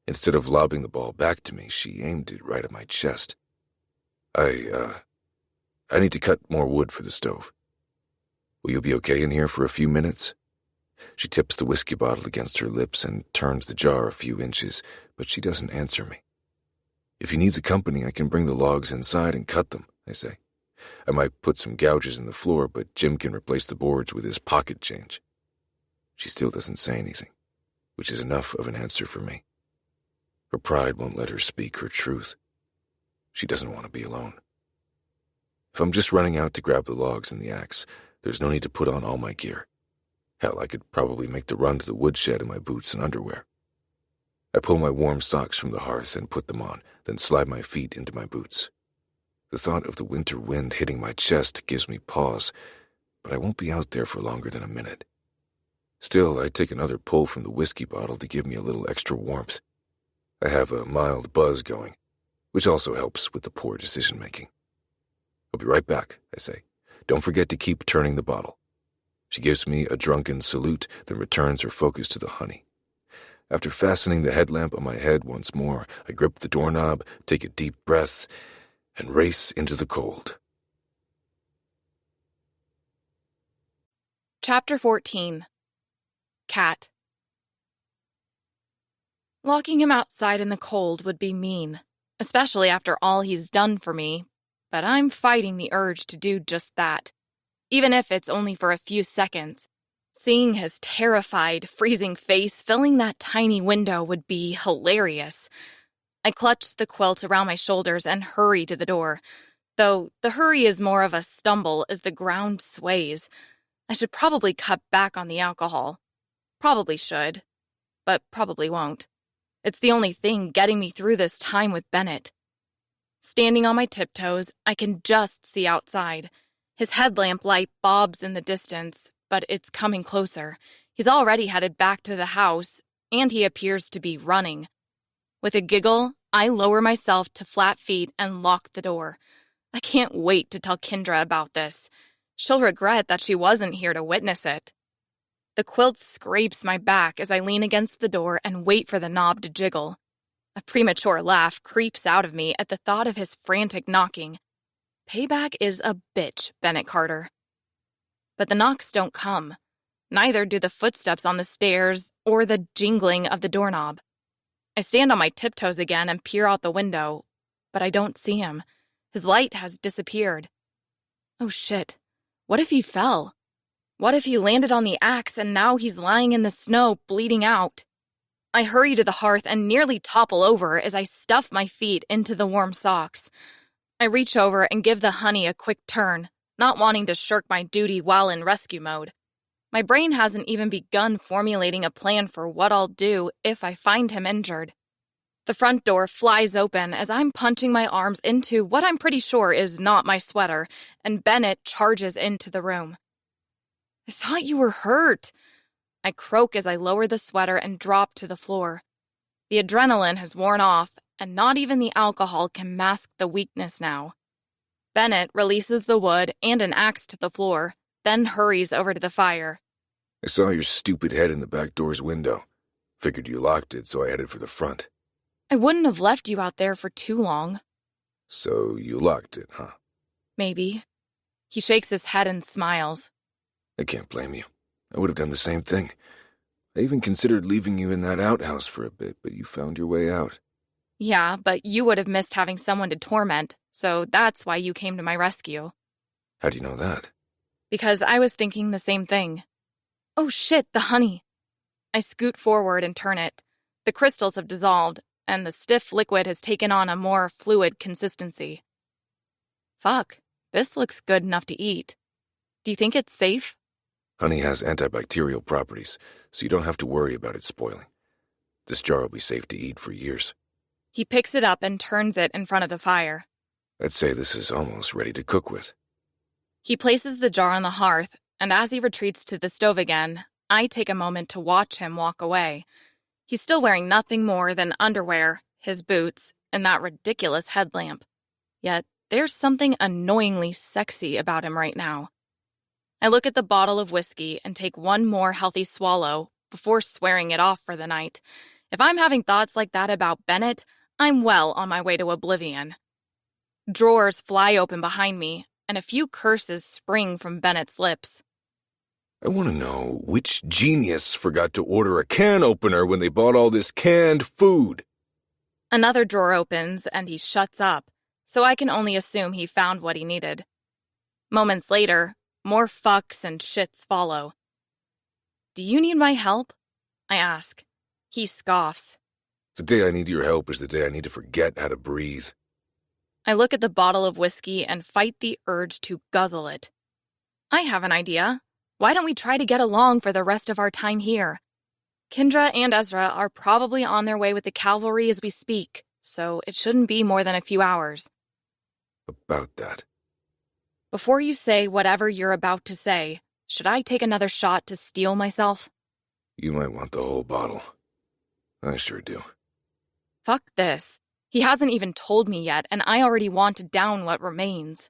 Instead of lobbing the ball back to me, she aimed it right at my chest. I need to cut more wood for the stove. Will you be okay in here for a few minutes? She tips the whiskey bottle against her lips and turns the jar a few inches, but she doesn't answer me. If you need the company, I can bring the logs inside and cut them, I say. I might put some gouges in the floor, but Jim can replace the boards with his pocket change. She still doesn't say anything, which is enough of an answer for me. Her pride won't let her speak her truth. She doesn't want to be alone. If I'm just running out to grab the logs and the axe, there's no need to put on all my gear. Hell, I could probably make the run to the woodshed in my boots and underwear. I pull my warm socks from the hearth and put them on, then slide my feet into my boots. The thought of the winter wind hitting my chest gives me pause, but I won't be out there for longer than a minute. Still, I take another pull from the whiskey bottle to give me a little extra warmth. I have a mild buzz going, which also helps with the poor decision-making. I'll be right back, I say. Don't forget to keep turning the bottle. She gives me a drunken salute, then returns her focus to the honey. After fastening the headlamp on my head once more, I grip the doorknob, take a deep breath, and race into the cold. Chapter 14. Cat. Locking him outside in the cold would be mean, especially after all he's done for me, but I'm fighting the urge to do just that, even if it's only for a few seconds. Seeing his terrified, freezing face filling that tiny window would be hilarious. I clutch the quilt around my shoulders and hurry to the door, though the hurry is more of a stumble as the ground sways. I should probably cut back on the alcohol. Probably should, but probably won't. It's the only thing getting me through this time with Bennett. Standing on my tiptoes, I can just see outside. His headlamp light bobs in the distance, but it's coming closer. He's already headed back to the house, and he appears to be running. With a giggle, I lower myself to flat feet and lock the door. I can't wait to tell Kendra about this. She'll regret that she wasn't here to witness it. The quilt scrapes my back as I lean against the door and wait for the knob to jiggle. A premature laugh creeps out of me at the thought of his frantic knocking. Payback is a bitch, Bennett Carter. But the knocks don't come. Neither do the footsteps on the stairs or the jingling of the doorknob. I stand on my tiptoes again and peer out the window, but I don't see him. His light has disappeared. Oh shit. What if he fell? What if he landed on the axe and now he's lying in the snow, bleeding out? I hurry to the hearth and nearly topple over as I stuff my feet into the warm socks. I reach over and give the honey a quick turn, not wanting to shirk my duty while in rescue mode. My brain hasn't even begun formulating a plan for what I'll do if I find him injured. The front door flies open as I'm punching my arms into what I'm pretty sure is not my sweater, and Bennett charges into the room. I thought you were hurt. I croak as I lower the sweater and drop to the floor. The adrenaline has worn off, and not even the alcohol can mask the weakness now. Bennett releases the wood and an axe to the floor, then hurries over to the fire. I saw your stupid head in the back door's window. Figured you locked it, so I headed for the front. I wouldn't have left you out there for too long. So you locked it, huh? Maybe. He shakes his head and smiles. I can't blame you. I would have done the same thing. I even considered leaving you in that outhouse for a bit, but you found your way out. Yeah, but you would have missed having someone to torment, so that's why you came to my rescue. How do you know that? Because I was thinking the same thing. Oh shit, the honey. I scoot forward and turn it. The crystals have dissolved, and the stiff liquid has taken on a more fluid consistency. Fuck, this looks good enough to eat. Do you think it's safe? Honey has antibacterial properties, so you don't have to worry about it spoiling. This jar will be safe to eat for years. He picks it up and turns it in front of the fire. I'd say this is almost ready to cook with. He places the jar on the hearth, and as he retreats to the stove again, I take a moment to watch him walk away. He's still wearing nothing more than underwear, his boots, and that ridiculous headlamp. Yet there's something annoyingly sexy about him right now. I look at the bottle of whiskey and take one more healthy swallow before swearing it off for the night. If I'm having thoughts like that about Bennett, I'm well on my way to oblivion. Drawers fly open behind me, and a few curses spring from Bennett's lips. I want to know which genius forgot to order a can opener when they bought all this canned food. Another drawer opens, and he shuts up, so I can only assume he found what he needed. Moments later, more fucks and shits follow. Do you need my help? I ask. He scoffs. The day I need your help is the day I need to forget how to breathe. I look at the bottle of whiskey and fight the urge to guzzle it. I have an idea. Why don't we try to get along for the rest of our time here? Kendra and Ezra are probably on their way with the cavalry as we speak, so it shouldn't be more than a few hours. About that. Before you say whatever you're about to say, should I take another shot to steel myself? You might want the whole bottle. I sure do. Fuck this. He hasn't even told me yet, and I already want to down what remains.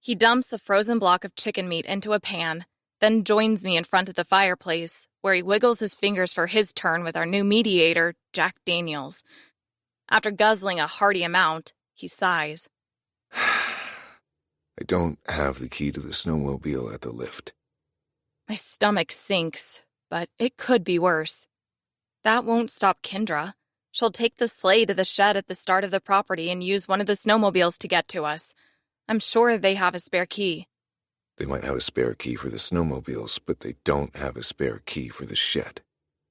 He dumps a frozen block of chicken meat into a pan, then joins me in front of the fireplace, where he wiggles his fingers for his turn with our new mediator, Jack Daniels. After guzzling a hearty amount, he sighs. I don't have the key to the snowmobile at the lift. My stomach sinks, but it could be worse. That won't stop Kendra. She'll take the sleigh to the shed at the start of the property and use one of the snowmobiles to get to us. I'm sure they have a spare key. They might have a spare key for the snowmobiles, but they don't have a spare key for the shed.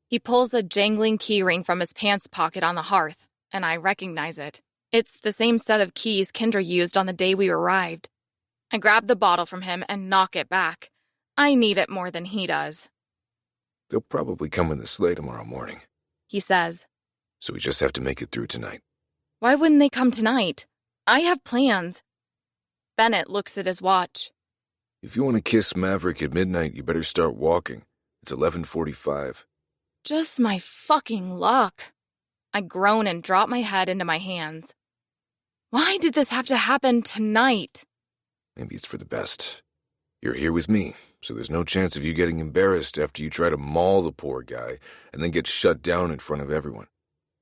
He pulls a jangling key ring from his pants pocket on the hearth, and I recognize it. It's the same set of keys Kendra used on the day we arrived. I grab the bottle from him and knock it back. I need it more than he does. They'll probably come in the sleigh tomorrow morning, He says. so we just have to make it through tonight. Why wouldn't they come tonight? I have plans. Bennett looks at his watch. If you want to kiss Maverick at midnight, you better start walking. It's 11:45. Just my fucking luck. I groan and drop my head into my hands. Why did this have to happen tonight? Maybe it's for the best. You're here with me, so there's no chance of you getting embarrassed after you try to maul the poor guy and then get shut down in front of everyone.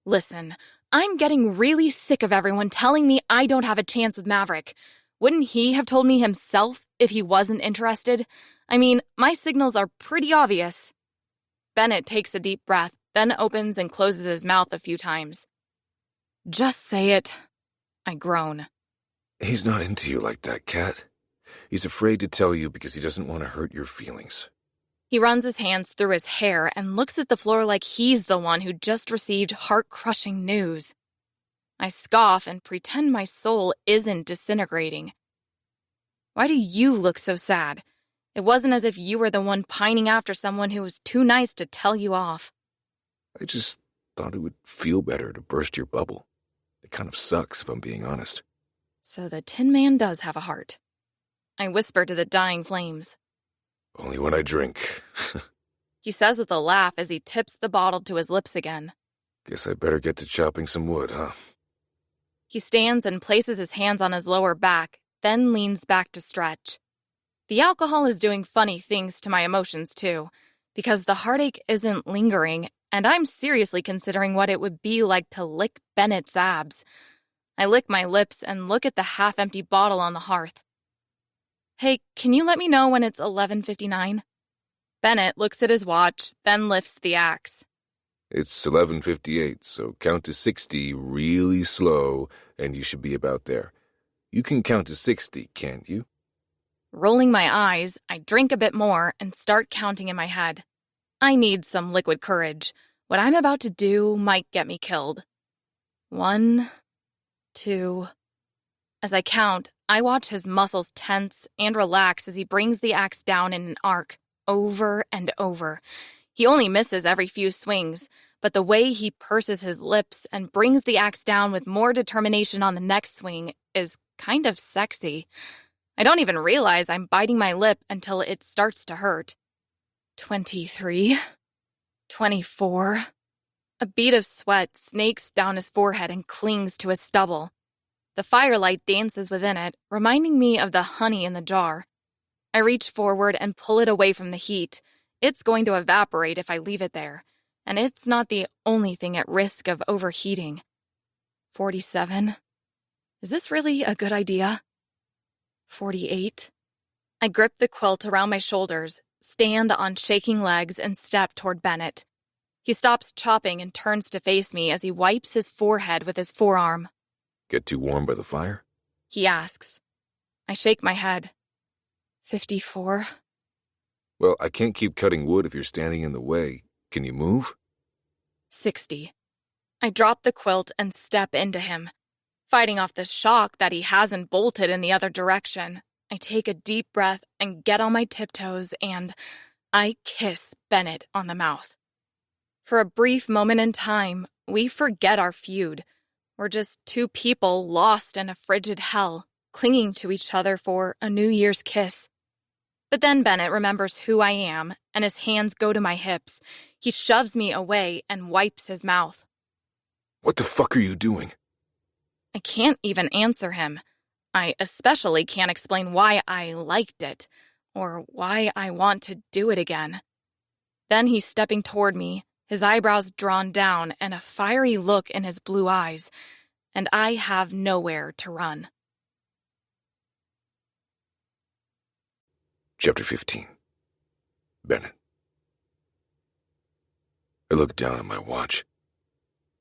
Listen, I'm getting really sick of everyone telling me I don't have a chance with Maverick. Wouldn't he have told me himself if he wasn't interested? I mean, my signals are pretty obvious. Bennett takes a deep breath, then opens and closes his mouth a few times. Just say it. I groan. He's not into you like that, Kat. He's afraid to tell you because he doesn't want to hurt your feelings. He runs his hands through his hair and looks at the floor like he's the one who just received heart-crushing news. I scoff and pretend my soul isn't disintegrating. Why do you look so sad? It wasn't as if you were the one pining after someone who was too nice to tell you off. I just thought it would feel better to burst your bubble. It kind of sucks, if I'm being honest. So the Tin Man does have a heart. I whisper to the dying flames. Only when I drink. He says with a laugh as he tips the bottle to his lips again. Guess I better get to chopping some wood, huh? He stands and places his hands on his lower back, then leans back to stretch. The alcohol is doing funny things to my emotions, too, because the heartache isn't lingering, and I'm seriously considering what it would be like to lick Bennett's abs. I lick my lips and look at the half-empty bottle on the hearth. Hey, can you let me know when it's 11:59? Bennett looks at his watch, then lifts the axe. It's 11:58, so count to 60 really slow, and you should be about there. You can count to 60, can't you? Rolling my eyes, I drink a bit more and start counting in my head. I need some liquid courage. What I'm about to do might get me killed. 1, 2... As I count, I watch his muscles tense and relax as he brings the axe down in an arc, over and over. He only misses every few swings, but the way he purses his lips and brings the axe down with more determination on the next swing is kind of sexy. I don't even realize I'm biting my lip until it starts to hurt. 23. 24. A bead of sweat snakes down his forehead and clings to his stubble. The firelight dances within it, reminding me of the honey in the jar. I reach forward and pull it away from the heat. It's going to evaporate if I leave it there, and it's not the only thing at risk of overheating. 47. Is this really a good idea? 48. I grip the quilt around my shoulders, stand on shaking legs, and step toward Bennett. He stops chopping and turns to face me as he wipes his forehead with his forearm. Get too warm by the fire? He asks. I shake my head. 54. Well, I can't keep cutting wood if you're standing in the way. Can you move? 60. I drop the quilt and step into him. Fighting off the shock that he hasn't bolted in the other direction, I take a deep breath and get on my tiptoes and I kiss Bennett on the mouth. For a brief moment in time, we forget our feud. We're just two people lost in a frigid hell, clinging to each other for a New Year's kiss. But then Bennett remembers who I am, and his hands go to my hips. He shoves me away and wipes his mouth. What the fuck are you doing? I can't even answer him. I especially can't explain why I liked it, or why I want to do it again. Then he's stepping toward me, his eyebrows drawn down and a fiery look in his blue eyes, and I have nowhere to run. Chapter 15. Bennett. I look down at my watch.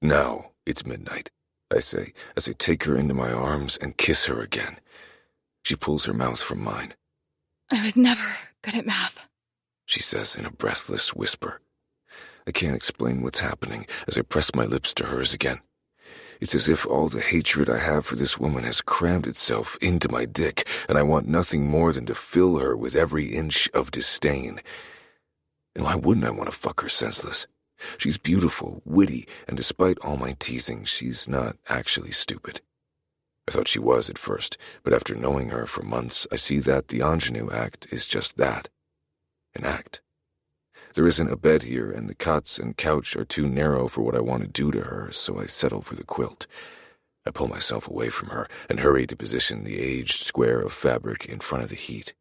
Now it's midnight, I say, as I take her into my arms and kiss her again. She pulls her mouth from mine. I was never good at math, she says in a breathless whisper. I can't explain what's happening as I press my lips to hers again. It's as if all the hatred I have for this woman has crammed itself into my dick, and I want nothing more than to fill her with every inch of disdain. And why wouldn't I want to fuck her senseless? She's beautiful, witty, and despite all my teasing, she's not actually stupid. I thought she was at first, but after knowing her for months, I see that the ingenue act is just that. An act. There isn't a bed here, and the cots and couch are too narrow for what I want to do to her, so I settle for the quilt. I pull myself away from her and hurry to position the aged square of fabric in front of the heat.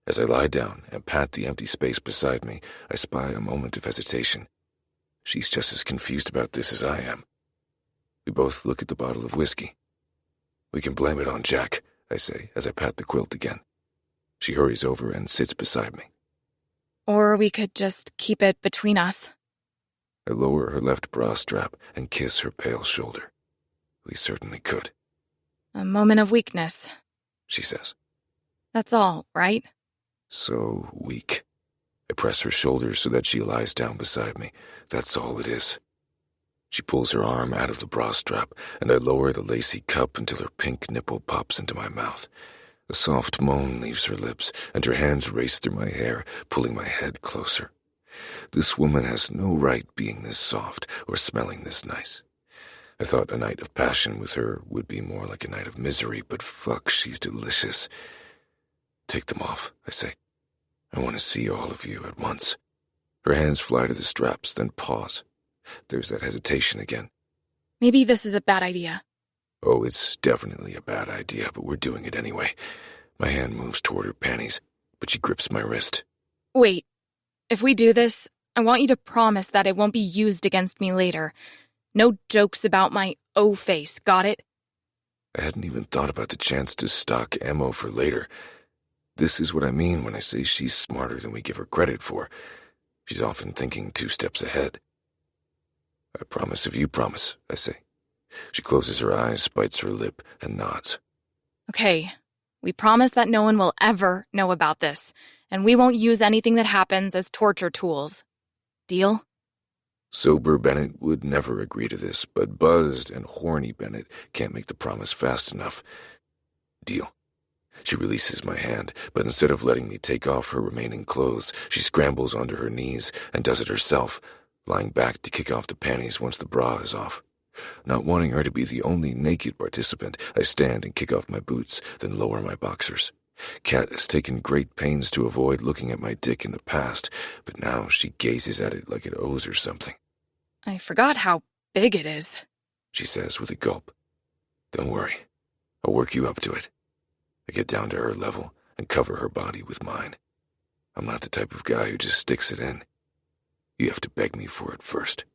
As I lie down and pat the empty space beside me, I spy a moment of hesitation. She's just as confused about this as I am. We both look at the bottle of whiskey. We can blame it on Jack, I say as I pat the quilt again. She hurries over and sits beside me. Or we could just keep it between us. I lower her left bra strap and kiss her pale shoulder. We certainly could. A moment of weakness, she says. That's all, right? So weak. I press her shoulders so that she lies down beside me. That's all it is. She pulls her arm out of the bra strap, and I lower the lacy cup until her pink nipple pops into my mouth. A soft moan leaves her lips, and her hands race through my hair, pulling my head closer. This woman has no right being this soft or smelling this nice. I thought a night of passion with her would be more like a night of misery, but fuck, she's delicious. Take them off, I say. I want to see all of you at once. Her hands fly to the straps, then pause. There's that hesitation again. Maybe this is a bad idea. Oh, it's definitely a bad idea, but we're doing it anyway. My hand moves toward her panties, but she grips my wrist. Wait. If we do this, I want you to promise that it won't be used against me later. No jokes about my O face, got it? I hadn't even thought about the chance to stock ammo for later. This is what I mean when I say she's smarter than we give her credit for. She's often thinking 2 steps ahead. I promise if you promise, I say. She closes her eyes, bites her lip, and nods. Okay, we promise that no one will ever know about this, and we won't use anything that happens as torture tools. Deal? Sober Bennett would never agree to this, but buzzed and horny Bennett can't make the promise fast enough. Deal. She releases my hand, but instead of letting me take off her remaining clothes, she scrambles onto her knees and does it herself, lying back to kick off the panties once the bra is off. Not wanting her to be the only naked participant, I stand and kick off my boots, then lower my boxers. Kat has taken great pains to avoid looking at my dick in the past, but now she gazes at it like it owes her something. I forgot how big it is, She says with a gulp. Don't worry, I'll work you up to it. I get down to her level and cover her body with mine. I'm not the type of guy who just sticks it in. You have to beg me for it first.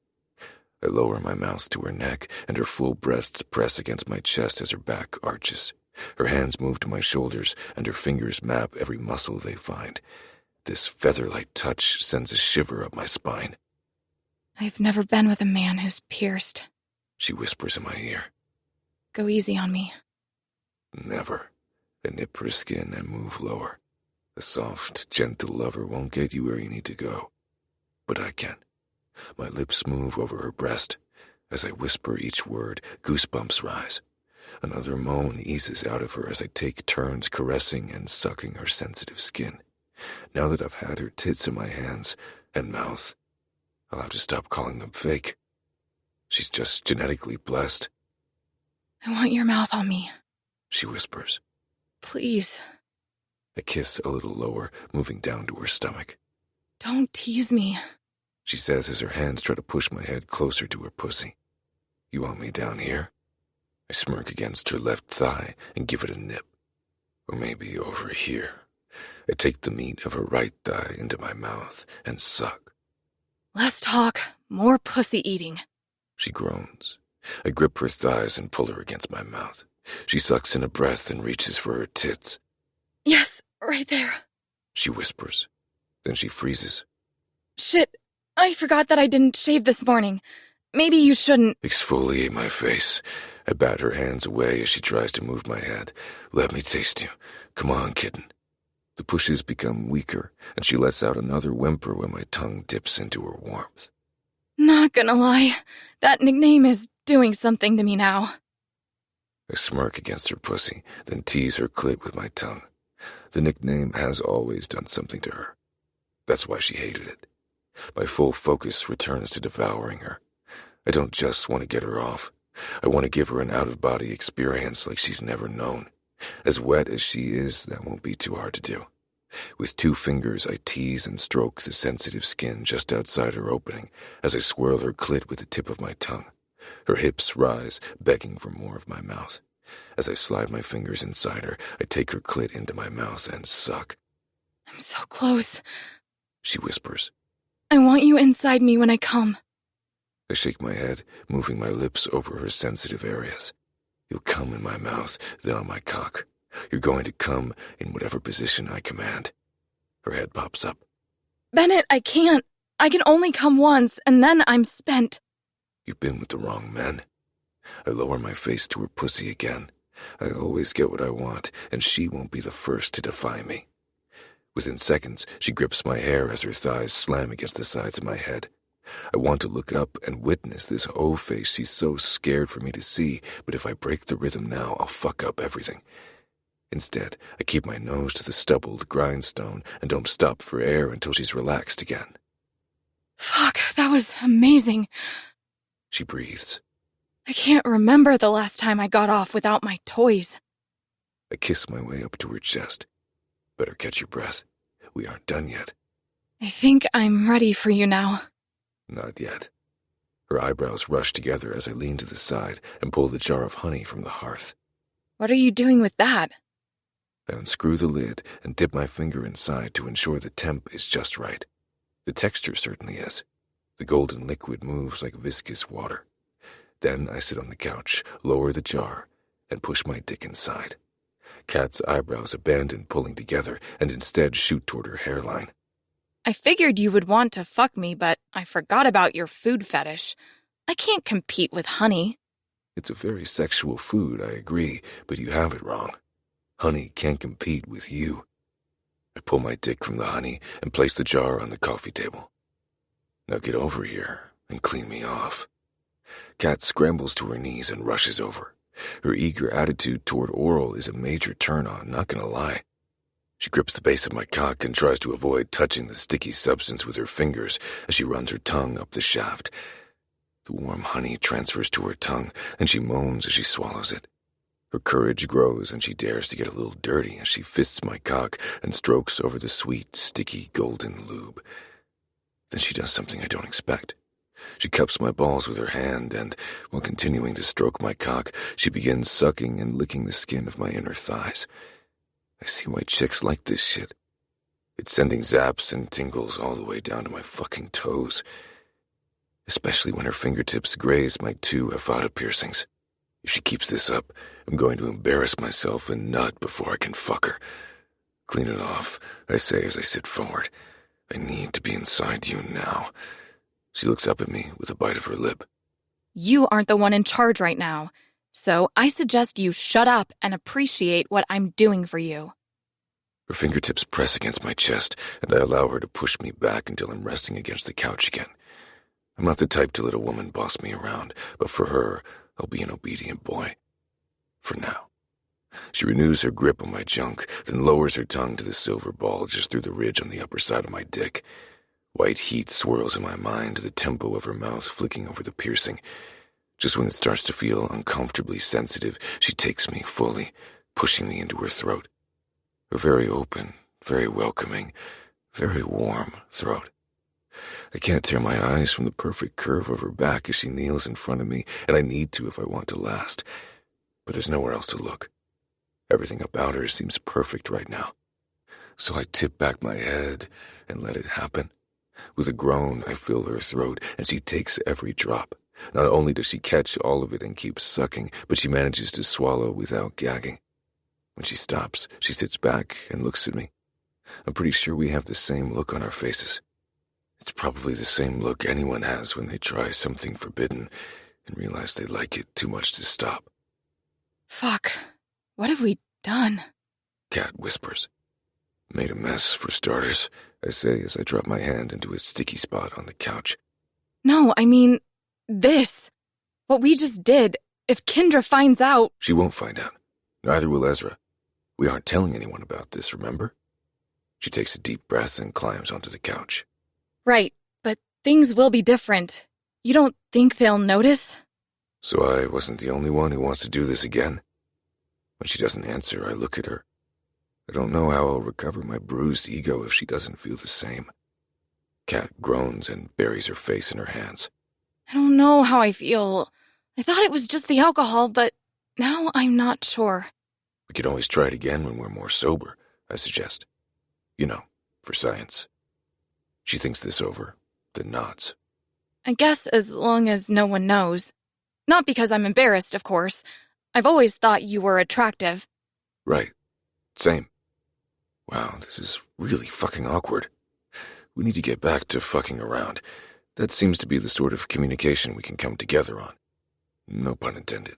I lower my mouth to her neck, and her full breasts press against my chest as her back arches. Her hands move to my shoulders, and her fingers map every muscle they find. This feather-like touch sends a shiver up my spine. I've never been with a man who's pierced. She whispers in my ear. Go easy on me. Never. I nip her skin and move lower. A soft, gentle lover won't get you where you need to go. But I can. My lips move over her breast. As I whisper each word, goosebumps rise. Another moan eases out of her as I take turns caressing and sucking her sensitive skin. Now that I've had her tits in my hands and mouth, I'll have to stop calling them fake. She's just genetically blessed. I want your mouth on me. She whispers. Please. I kiss a little lower, moving down to her stomach. Don't tease me. She says as her hands try to push my head closer to her pussy. You want me down here? I smirk against her left thigh and give it a nip. Or maybe over here. I take the meat of her right thigh into my mouth and suck. Less talk, more pussy eating. She groans. I grip her thighs and pull her against my mouth. She sucks in a breath and reaches for her tits. Yes, right there. She whispers. Then she freezes. Shit, I forgot that I didn't shave this morning. Maybe you shouldn't. Exfoliate my face. I bat her hands away as she tries to move my head. Let me taste you. Come on, kitten. The pushes become weaker, and she lets out another whimper when my tongue dips into her warmth. Not gonna lie, that nickname is doing something to me now. I smirk against her pussy, then tease her clit with my tongue. The nickname has always done something to her. That's why she hated it. My full focus returns to devouring her. I don't just want to get her off. I want to give her an out-of-body experience like she's never known. As wet as she is, that won't be too hard to do. With 2 fingers, I tease and stroke the sensitive skin just outside her opening as I swirl her clit with the tip of my tongue. Her hips rise, begging for more of my mouth. As I slide my fingers inside her, I take her clit into my mouth and suck. I'm so close. She whispers. I want you inside me when I come. I shake my head, moving my lips over her sensitive areas. You'll come in my mouth, then on my cock. You're going to come in whatever position I command. Her head pops up. Bennett, I can't. I can only come once, and then I'm spent. You've been with the wrong men. I lower my face to her pussy again. I always get what I want, and she won't be the first to defy me. Within seconds, she grips my hair as her thighs slam against the sides of my head. I want to look up and witness this O-face she's so scared for me to see, but if I break the rhythm now, I'll fuck up everything. Instead, I keep my nose to the stubbled grindstone and don't stop for air until she's relaxed again. Fuck, that was amazing. She breathes. I can't remember the last time I got off without my toys. I kiss my way up to her chest. Better catch your breath. We aren't done yet. I think I'm ready for you now. Not yet. Her eyebrows rush together as I lean to the side and pull the jar of honey from the hearth. What are you doing with that? I unscrew the lid and dip my finger inside to ensure the temp is just right. The texture certainly is. The golden liquid moves like viscous water. Then I sit on the couch, lower the jar, and push my dick inside. Kat's eyebrows abandon pulling together and instead shoot toward her hairline. I figured you would want to fuck me, but I forgot about your food fetish. I can't compete with honey. It's a very sexual food, I agree, but you have it wrong. Honey can't compete with you. I pull my dick from the honey and place the jar on the coffee table. Now get over here and clean me off. Kat scrambles to her knees and rushes over. Her eager attitude toward oral is a major turn-on, not gonna lie. She grips the base of my cock and tries to avoid touching the sticky substance with her fingers as she runs her tongue up the shaft. The warm honey transfers to her tongue, and she moans as she swallows it. Her courage grows, and she dares to get a little dirty as she fists my cock and strokes over the sweet, sticky, golden lube. Then she does something I don't expect. She cups my balls with her hand, and, while continuing to stroke my cock, she begins sucking and licking the skin of my inner thighs. I see why chicks like this shit. It's sending zaps and tingles all the way down to my fucking toes. Especially when her fingertips graze my 2 Afada piercings. If she keeps this up, I'm going to embarrass myself and nut before I can fuck her. Clean it off, I say as I sit forward. I need to be inside you now. She looks up at me with a bite of her lip. You aren't the one in charge right now, so I suggest you shut up and appreciate what I'm doing for you. Her fingertips press against my chest, and I allow her to push me back until I'm resting against the couch again. I'm not the type to let a woman boss me around, but for her, I'll be an obedient boy. For now. She renews her grip on my junk, then lowers her tongue to the silver ball just through the ridge on the upper side of my dick. White heat swirls in my mind, the tempo of her mouth flicking over the piercing. Just when it starts to feel uncomfortably sensitive, she takes me fully, pushing me into her throat. Her very open, very welcoming, very warm throat. I can't tear my eyes from the perfect curve of her back as she kneels in front of me, and I need to if I want to last. But there's nowhere else to look. Everything about her seems perfect right now. So I tip back my head and let it happen. With a groan, I fill her throat, and she takes every drop. Not only does she catch all of it and keep sucking, but she manages to swallow without gagging. When she stops, she sits back and looks at me. I'm pretty sure we have the same look on our faces. It's probably the same look anyone has when they try something forbidden and realize they like it too much to stop. Fuck. What have we done? Kat whispers. Made a mess, for starters, I say as I drop my hand into a sticky spot on the couch. No, I mean, this. What we just did. If Kendra finds out... She won't find out. Neither will Ezra. We aren't telling anyone about this, remember? She takes a deep breath and climbs onto the couch. Right, but things will be different. You don't think they'll notice? So I wasn't the only one who wants to do this again? When she doesn't answer, I look at her. I don't know how I'll recover my bruised ego if she doesn't feel the same. Kat groans and buries her face in her hands. I don't know how I feel. I thought it was just the alcohol, but now I'm not sure. We could always try it again when we're more sober, I suggest. You know, for science. She thinks this over, then nods. I guess as long as no one knows. Not because I'm embarrassed, of course. I've always thought you were attractive. Right. Same. Wow, this is really fucking awkward. We need to get back to fucking around. That seems to be the sort of communication we can come together on. No pun intended.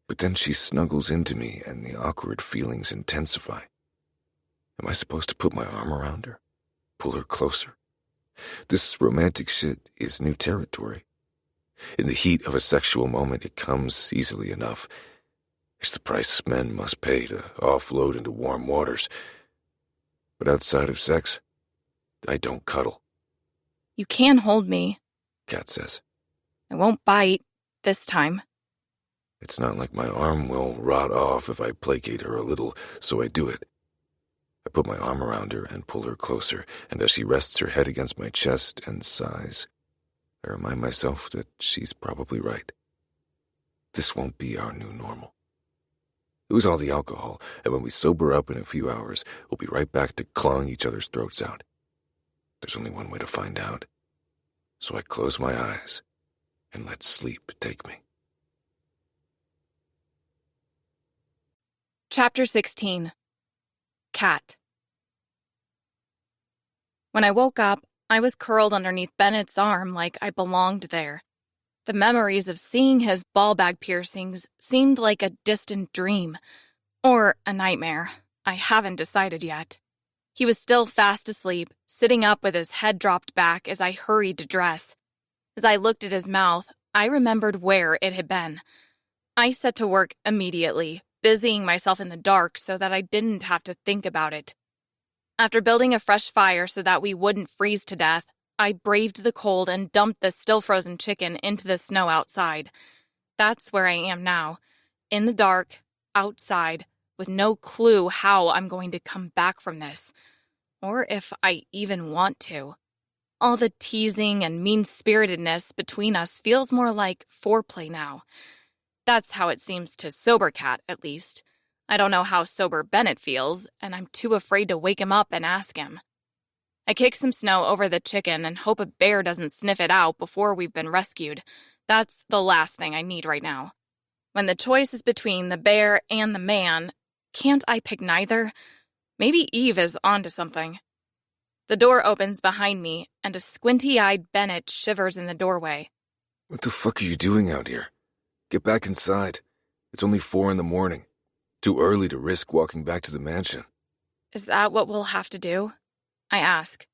But then she snuggles into me and the awkward feelings intensify. Am I supposed to put my arm around her? Pull her closer? This romantic shit is new territory. In the heat of a sexual moment, it comes easily enough. It's the price men must pay to offload into warm waters. But outside of sex, I don't cuddle. You can hold me. Kat says. I won't bite, this time. It's not like my arm will rot off if I placate her a little, so I do it. I put my arm around her and pull her closer, and as she rests her head against my chest and sighs, I remind myself that she's probably right. This won't be our new normal. It was all the alcohol, and when we sober up in a few hours, we'll be right back to clawing each other's throats out. There's only one way to find out. So I close my eyes and let sleep take me. Chapter 16. Cat. When I woke up, I was curled underneath Bennett's arm like I belonged there. The memories of seeing his ball bag piercings seemed like a distant dream. Or a nightmare. I haven't decided yet. He was still fast asleep, sitting up with his head dropped back as I hurried to dress. As I looked at his mouth, I remembered where it had been. I set to work immediately, busying myself in the dark so that I didn't have to think about it. After building a fresh fire so that we wouldn't freeze to death, I braved the cold and dumped the still-frozen chicken into the snow outside. That's where I am now, in the dark, outside, with no clue how I'm going to come back from this, or if I even want to. All the teasing and mean-spiritedness between us feels more like foreplay now. That's how it seems to sober Cat, at least. I don't know how sober Bennett feels, and I'm too afraid to wake him up and ask him. I kick some snow over the chicken and hope a bear doesn't sniff it out before we've been rescued. That's the last thing I need right now. When the choice is between the bear and the man, can't I pick neither? Maybe Eve is onto something. The door opens behind me, and a squinty-eyed Bennett shivers in the doorway. What the fuck are you doing out here? Get back inside. It's only 4 a.m. Too early to risk walking back to the mansion. Is that what we'll have to do? I ask.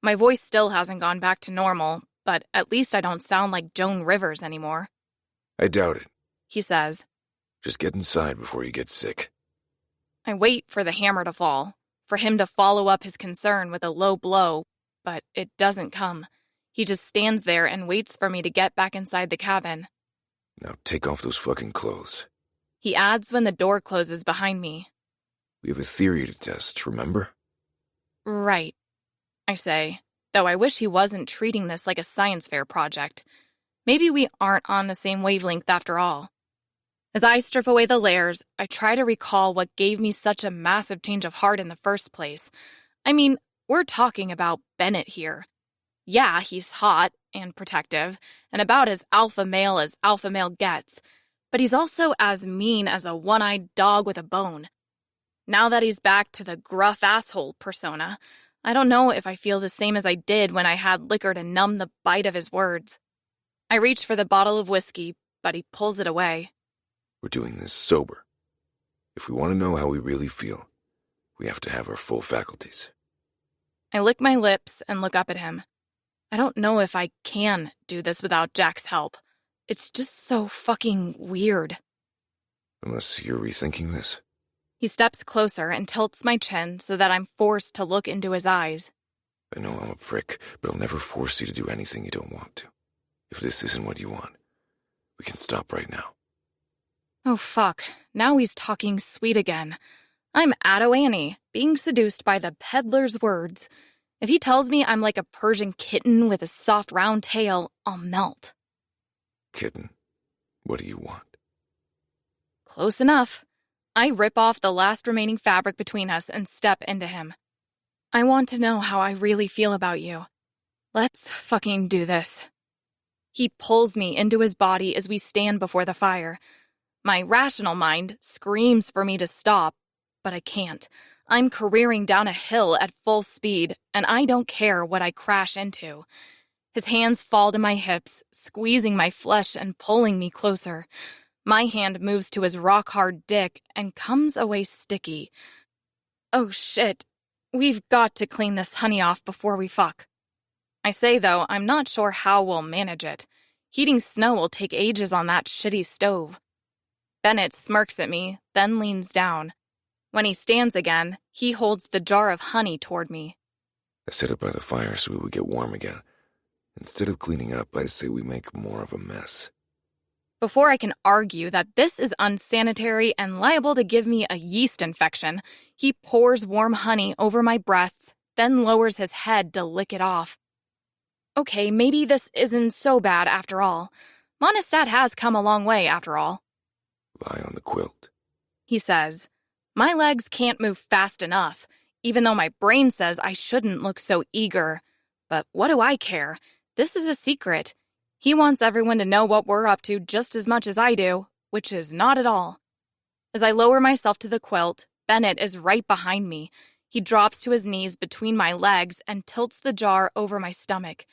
My voice still hasn't gone back to normal, but at least I don't sound like Joan Rivers anymore. I doubt it. He says. Just get inside before you get sick. I wait for the hammer to fall, for him to follow up his concern with a low blow, but it doesn't come. He just stands there and waits for me to get back inside the cabin. Now take off those fucking clothes. He adds when the door closes behind me. We have a theory to test, remember? Right, I say, though I wish he wasn't treating this like a science fair project. Maybe we aren't on the same wavelength after all. As I strip away the layers, I try to recall what gave me such a massive change of heart in the first place. I mean, we're talking about Bennett here. Yeah, he's hot and protective, and about as alpha male gets, but he's also as mean as a one-eyed dog with a bone. Now that he's back to the gruff asshole persona, I don't know if I feel the same as I did when I had liquor to numb the bite of his words. I reach for the bottle of whiskey, but he pulls it away. We're doing this sober. If we want to know how we really feel, we have to have our full faculties. I lick my lips and look up at him. I don't know if I can do this without Jack's help. It's just so fucking weird. Unless you're rethinking this. He steps closer and tilts my chin so that I'm forced to look into his eyes. I know I'm a prick, but I'll never force you to do anything you don't want to. If this isn't what you want, we can stop right now. Oh fuck, now he's talking sweet again. I'm Addo Annie, being seduced by the peddler's words. If he tells me I'm like a Persian kitten with a soft round tail, I'll melt. Kitten, what do you want? Close enough. I rip off the last remaining fabric between us and step into him. I want to know how I really feel about you. Let's fucking do this. He pulls me into his body as we stand before the fire. My rational mind screams for me to stop, but I can't. I'm careering down a hill at full speed, and I don't care what I crash into. His hands fall to my hips, squeezing my flesh and pulling me closer. My hand moves to his rock-hard dick and comes away sticky. Oh shit, we've got to clean this honey off before we fuck. I say, though, I'm not sure how we'll manage it. Heating snow will take ages on that shitty stove. Bennett smirks at me, then leans down. When he stands again, he holds the jar of honey toward me. I set it by the fire so we would get warm again. Instead of cleaning up, I say we make more of a mess. Before I can argue that this is unsanitary and liable to give me a yeast infection, he pours warm honey over my breasts, then lowers his head to lick it off. Okay, maybe this isn't so bad after all. Monistat has come a long way after all. Lie on the quilt, he says. My legs can't move fast enough, even though my brain says I shouldn't look so eager. But what do I care? This is a secret. He wants everyone to know what we're up to just as much as I do, which is not at all. As I lower myself to the quilt, Bennett is right behind me. He drops to his knees between my legs and tilts the jar over my stomach.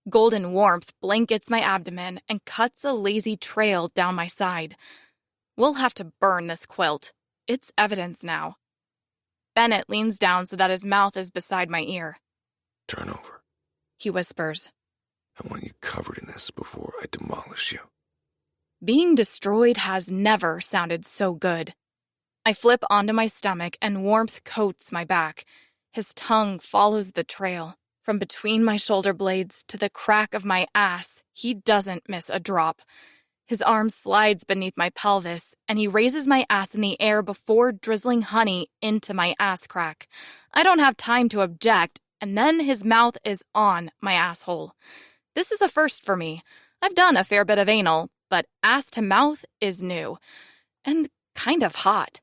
Golden warmth blankets my abdomen and cuts a lazy trail down my side. We'll have to burn this quilt. It's evidence now. Bennett leans down so that his mouth is beside my ear. Turn over, he whispers. I want you covered in this before I demolish you. Being destroyed has never sounded so good. I flip onto my stomach and warmth coats my back. His tongue follows the trail. From between my shoulder blades to the crack of my ass, he doesn't miss a drop. His arm slides beneath my pelvis, and he raises my ass in the air before drizzling honey into my ass crack. I don't have time to object, and then his mouth is on my asshole. This is a first for me. I've done a fair bit of anal, but ass to mouth is new. And kind of hot.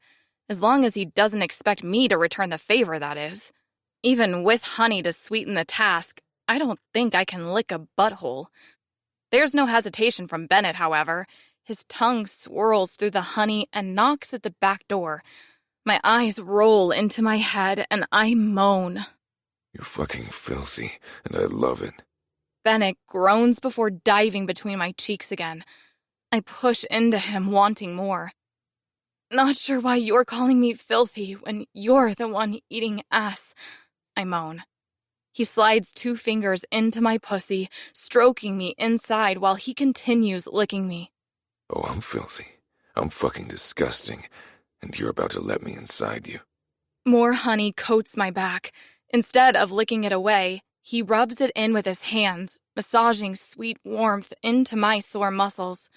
As long as he doesn't expect me to return the favor, that is. Even with honey to sweeten the task, I don't think I can lick a butthole. There's no hesitation from Bennett, however. His tongue swirls through the honey and knocks at the back door. My eyes roll into my head and I moan. You're fucking filthy, and I love it. Bennett groans before diving between my cheeks again. I push into him, wanting more. Not sure why you're calling me filthy when you're the one eating ass, I moan. He slides 2 fingers into my pussy, stroking me inside while he continues licking me. Oh, I'm filthy. I'm fucking disgusting, and you're about to let me inside you. More honey coats my back. Instead of licking it away, he rubs it in with his hands, massaging sweet warmth into my sore muscles.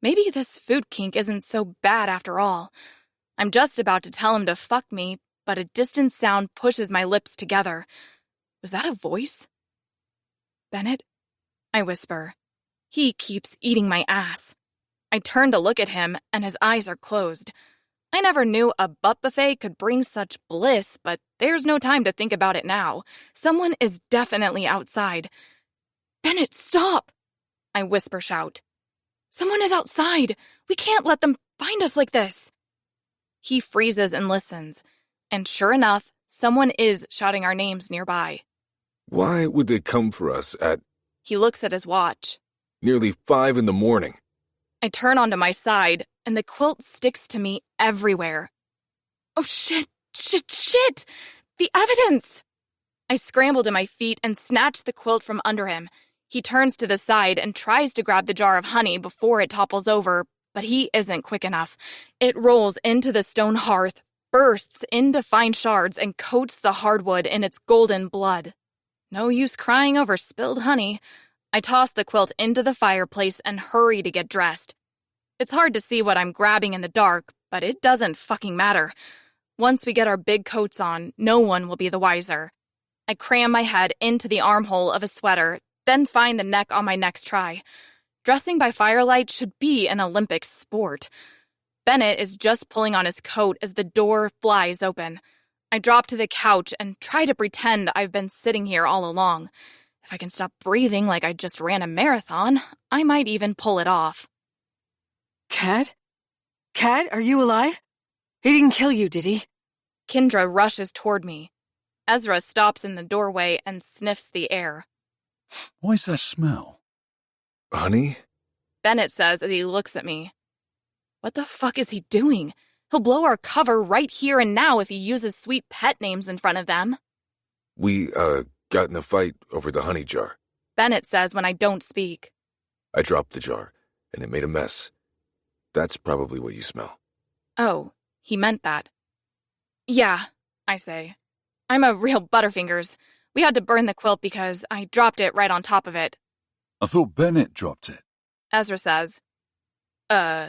Maybe this food kink isn't so bad after all. I'm just about to tell him to fuck me, but a distant sound pushes my lips together. Was that a voice? Bennett? I whisper. He keeps eating my ass. I turn to look at him, and his eyes are closed. I never knew a butt buffet could bring such bliss, but there's no time to think about it now. Someone is definitely outside. Bennett, stop! I whisper shout. Someone is outside! We can't let them find us like this! He freezes and listens, and sure enough, someone is shouting our names nearby. Why would they come for us at... He looks at his watch. Nearly 5 in the morning. I turn onto my side, and the quilt sticks to me everywhere. Oh shit! The evidence! I scramble to my feet and snatch the quilt from under him. He turns to the side and tries to grab the jar of honey before it topples over, but he isn't quick enough. It rolls into the stone hearth, bursts into fine shards, and coats the hardwood in its golden blood. No use crying over spilled honey. I toss the quilt into the fireplace and hurry to get dressed. It's hard to see what I'm grabbing in the dark, but it doesn't fucking matter. Once we get our big coats on, no one will be the wiser. I cram my head into the armhole of a sweater, then find the neck on my next try. Dressing by firelight should be an Olympic sport. Bennett is just pulling on his coat as the door flies open. I drop to the couch and try to pretend I've been sitting here all along. If I can stop breathing like I just ran a marathon, I might even pull it off. Cat? Cat, are you alive? He didn't kill you, did he? Kendra rushes toward me. Ezra stops in the doorway and sniffs the air. Why's that smell? Honey? Bennett says as he looks at me. What the fuck is he doing? He'll blow our cover right here and now if he uses sweet pet names in front of them. We, got in a fight over the honey jar. Bennett says when I don't speak. I dropped the jar, and it made a mess. That's probably what you smell. Oh, he meant that. Yeah, I say. I'm a real Butterfingers. We had to burn the quilt because I dropped it right on top of it. I thought Bennett dropped it. Ezra says.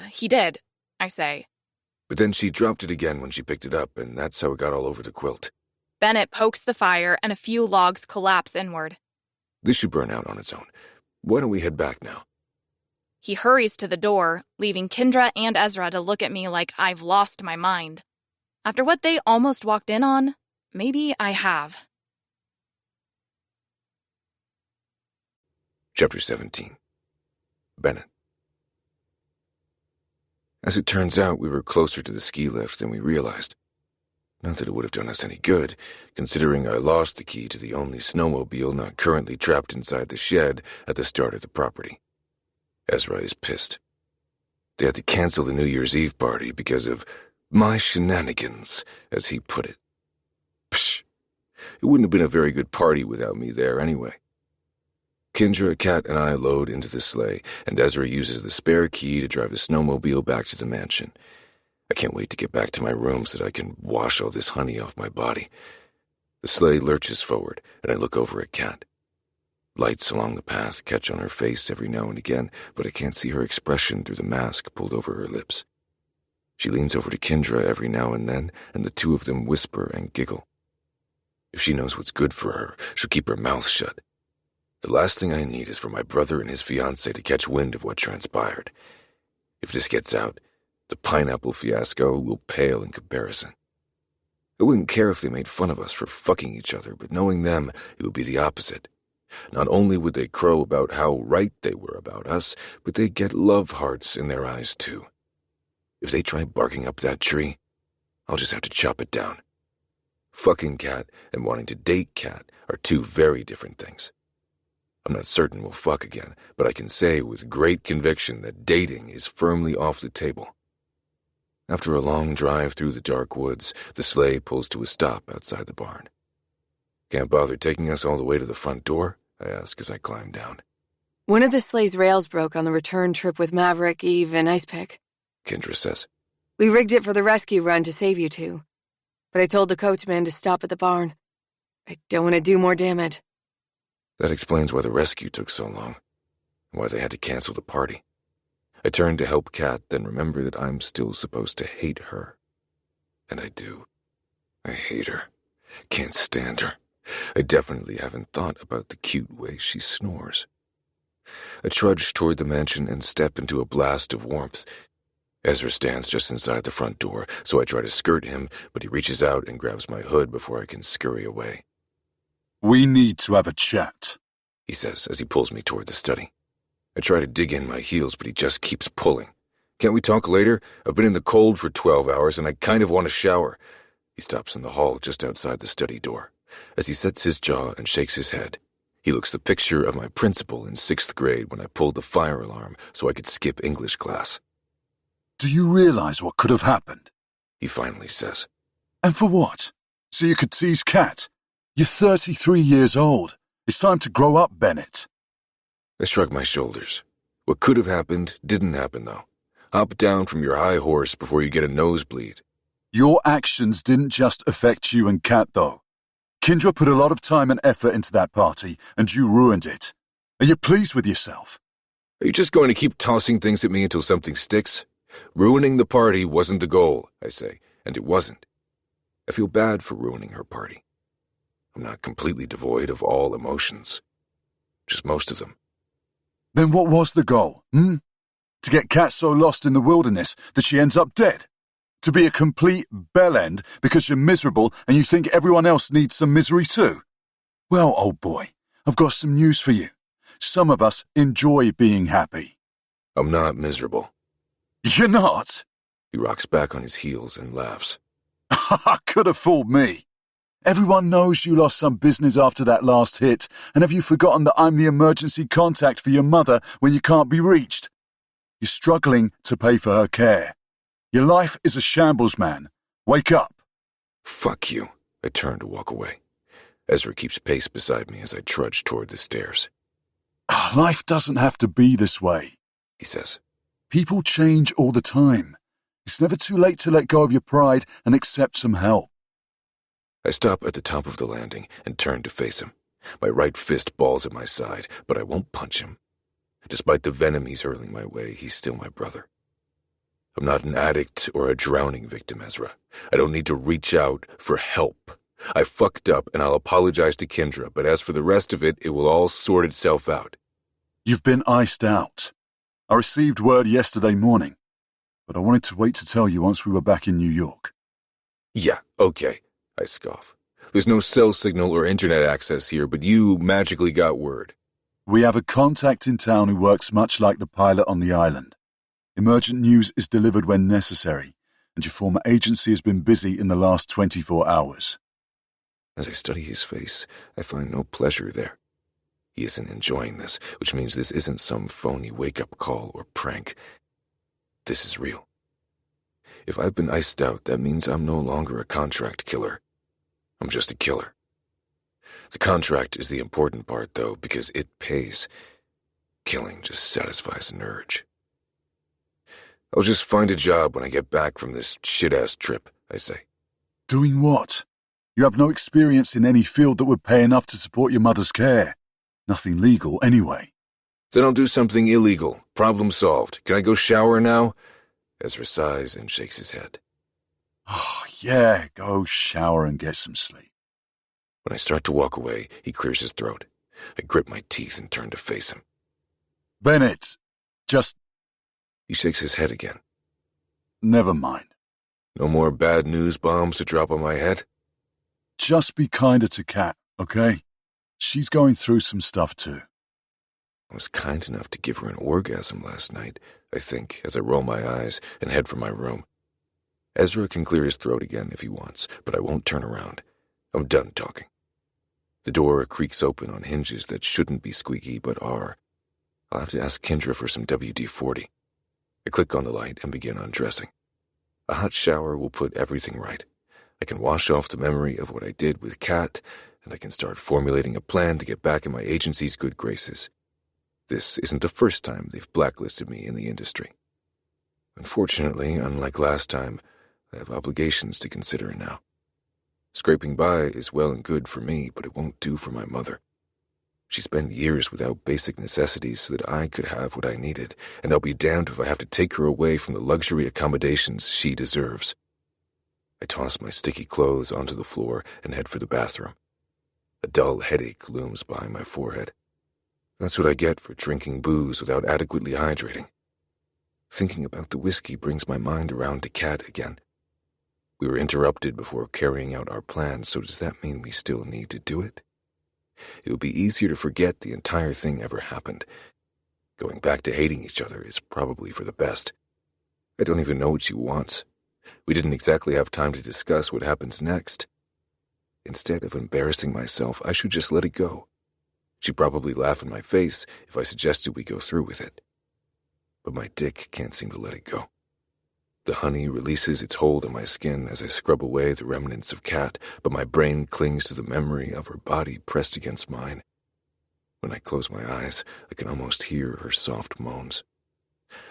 He did, I say. But then she dropped it again when she picked it up, and that's how it got all over the quilt. Bennett pokes the fire, and a few logs collapse inward. This should burn out on its own. Why don't we head back now? He hurries to the door, leaving Kendra and Ezra to look at me like I've lost my mind. After what they almost walked in on, maybe I have. Chapter 17. Bennett. As it turns out, we were closer to the ski lift than we realized. Not that it would have done us any good, considering I lost the key to the only snowmobile not currently trapped inside the shed at the start of the property. Ezra is pissed. They had to cancel the New Year's Eve party because of my shenanigans, as he put it. Psh! It wouldn't have been a very good party without me there anyway. Kendra, Kat, and I load into the sleigh, and Ezra uses the spare key to drive the snowmobile back to the mansion. I can't wait to get back to my room so that I can wash all this honey off my body. The sleigh lurches forward, and I look over at Kat. Lights along the path catch on her face every now and again, but I can't see her expression through the mask pulled over her lips. She leans over to Kendra every now and then, and the two of them whisper and giggle. If she knows what's good for her, she'll keep her mouth shut. The last thing I need is for my brother and his fiancée to catch wind of what transpired. If this gets out, the pineapple fiasco will pale in comparison. I wouldn't care if they made fun of us for fucking each other, but knowing them, it would be the opposite. Not only would they crow about how right they were about us, but they'd get love hearts in their eyes too. If they try barking up that tree, I'll just have to chop it down. Fucking Kat and wanting to date Kat are two very different things. I'm not certain we'll fuck again, but I can say with great conviction that dating is firmly off the table. After a long drive through the dark woods, the sleigh pulls to a stop outside the barn. Can't bother taking us all the way to the front door? I ask as I climb down. One of the sleigh's rails broke on the return trip with Maverick, Eve, and Icepick. Kendra says. We rigged it for the rescue run to save you two, but I told the coachman to stop at the barn. I don't want to do more damage. That explains why the rescue took so long, and why they had to cancel the party. I turn to help Kat, then remember that I'm still supposed to hate her. And I do. I hate her. Can't stand her. I definitely haven't thought about the cute way she snores. I trudge toward the mansion and step into a blast of warmth. Ezra stands just inside the front door, so I try to skirt him, but he reaches out and grabs my hood before I can scurry away. We need to have a chat, he says as he pulls me toward the study. I try to dig in my heels, but he just keeps pulling. Can't we talk later? I've been in the cold for 12 hours, and I kind of want to shower. He stops in the hall just outside the study door. As he sets his jaw and shakes his head, he looks the picture of my principal in 6th grade when I pulled the fire alarm so I could skip English class. Do you realize what could have happened? He finally says. And for what? So you could tease Kat? You're 33 years old. It's time to grow up, Bennett. I shrug my shoulders. What could have happened didn't happen, though. Hop down from your high horse before you get a nosebleed. Your actions didn't just affect you and Kat, though. Kendra put a lot of time and effort into that party, and you ruined it. Are you pleased with yourself? Are you just going to keep tossing things at me until something sticks? Ruining the party wasn't the goal, I say, and it wasn't. I feel bad for ruining her party. I'm not completely devoid of all emotions. Just most of them. Then what was the goal, To get Kat so lost in the wilderness that she ends up dead? To be a complete bellend because you're miserable and you think everyone else needs some misery too? Well, old boy, I've got some news for you. Some of us enjoy being happy. I'm not miserable. You're not? He rocks back on his heels and laughs. Could have fooled me. Everyone knows you lost some business after that last hit, and have you forgotten that I'm the emergency contact for your mother when you can't be reached? You're struggling to pay for her care. Your life is a shambles, man. Wake up. Fuck you. I turn to walk away. Ezra keeps pace beside me as I trudge toward the stairs. Life doesn't have to be this way, he says. People change all the time. It's never too late to let go of your pride and accept some help. I stop at the top of the landing and turn to face him. My right fist balls at my side, but I won't punch him. Despite the venom he's hurling my way, he's still my brother. I'm not an addict or a drowning victim, Ezra. I don't need to reach out for help. I fucked up and I'll apologize to Kendra, but as for the rest of it, it will all sort itself out. You've been iced out. I received word yesterday morning, but I wanted to wait to tell you once we were back in New York. Yeah, okay, I scoff. There's no cell signal or internet access here, but you magically got word. We have a contact in town who works much like the pilot on the island. Emergent news is delivered when necessary, and your former agency has been busy in the last 24 hours. As I study his face, I find no pleasure there. He isn't enjoying this, which means this isn't some phony wake-up call or prank. This is real. If I've been iced out, that means I'm no longer a contract killer. I'm just a killer. The contract is the important part, though, because it pays. Killing just satisfies an urge. I'll just find a job when I get back from this shit-ass trip, I say. Doing what? You have no experience in any field that would pay enough to support your mother's care. Nothing legal, anyway. Then I'll do something illegal. Problem solved. Can I go shower now? Ezra sighs and shakes his head. Oh, yeah, go shower and get some sleep. When I start to walk away, he clears his throat. I grip my teeth and turn to face him. Bennett, just... He shakes his head again. Never mind. No more bad news bombs to drop on my head? Just be kinder to Kat, okay? She's going through some stuff too. I was kind enough to give her an orgasm last night, I think, as I roll my eyes and head for my room. Ezra can clear his throat again if he wants, but I won't turn around. I'm done talking. The door creaks open on hinges that shouldn't be squeaky but are. I'll have to ask Kendra for some WD-40. I click on the light and begin undressing. A hot shower will put everything right. I can wash off the memory of what I did with Kat, and I can start formulating a plan to get back in my agency's good graces. This isn't the first time they've blacklisted me in the industry. Unfortunately, unlike last time, I have obligations to consider now. Scraping by is well and good for me, but it won't do for my mother. She spent years without basic necessities so that I could have what I needed, and I'll be damned if I have to take her away from the luxury accommodations she deserves. I toss my sticky clothes onto the floor and head for the bathroom. A dull headache looms behind my forehead. That's what I get for drinking booze without adequately hydrating. Thinking about the whiskey brings my mind around to Kat again. We were interrupted before carrying out our plans, so does that mean we still need to do it? It would be easier to forget the entire thing ever happened. Going back to hating each other is probably for the best. I don't even know what she wants. We didn't exactly have time to discuss what happens next. Instead of embarrassing myself, I should just let it go. She'd probably laugh in my face if I suggested we go through with it. But my dick can't seem to let it go. The honey releases its hold on my skin as I scrub away the remnants of Kat, but my brain clings to the memory of her body pressed against mine. When I close my eyes, I can almost hear her soft moans.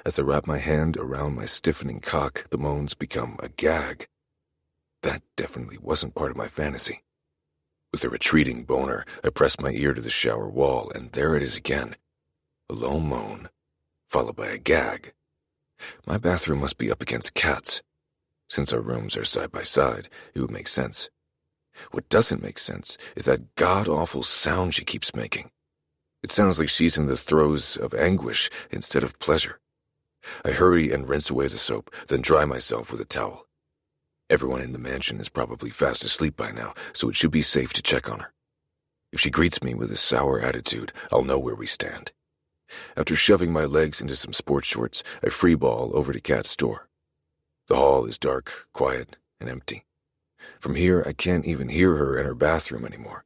As I wrap my hand around my stiffening cock, the moans become a gag. That definitely wasn't part of my fantasy. With a retreating boner, I press my ear to the shower wall, and there it is again. A low moan, followed by a gag. My bathroom must be up against Kat's. Since our rooms are side by side, it would make sense. What doesn't make sense is that god-awful sound she keeps making. It sounds like she's in the throes of anguish instead of pleasure. I hurry and rinse away the soap, then dry myself with a towel. Everyone in the mansion is probably fast asleep by now, so it should be safe to check on her. If she greets me with a sour attitude, I'll know where we stand. After shoving my legs into some sports shorts, I freeball over to Kat's door. The hall is dark, quiet, and empty. From here, I can't even hear her in her bathroom anymore.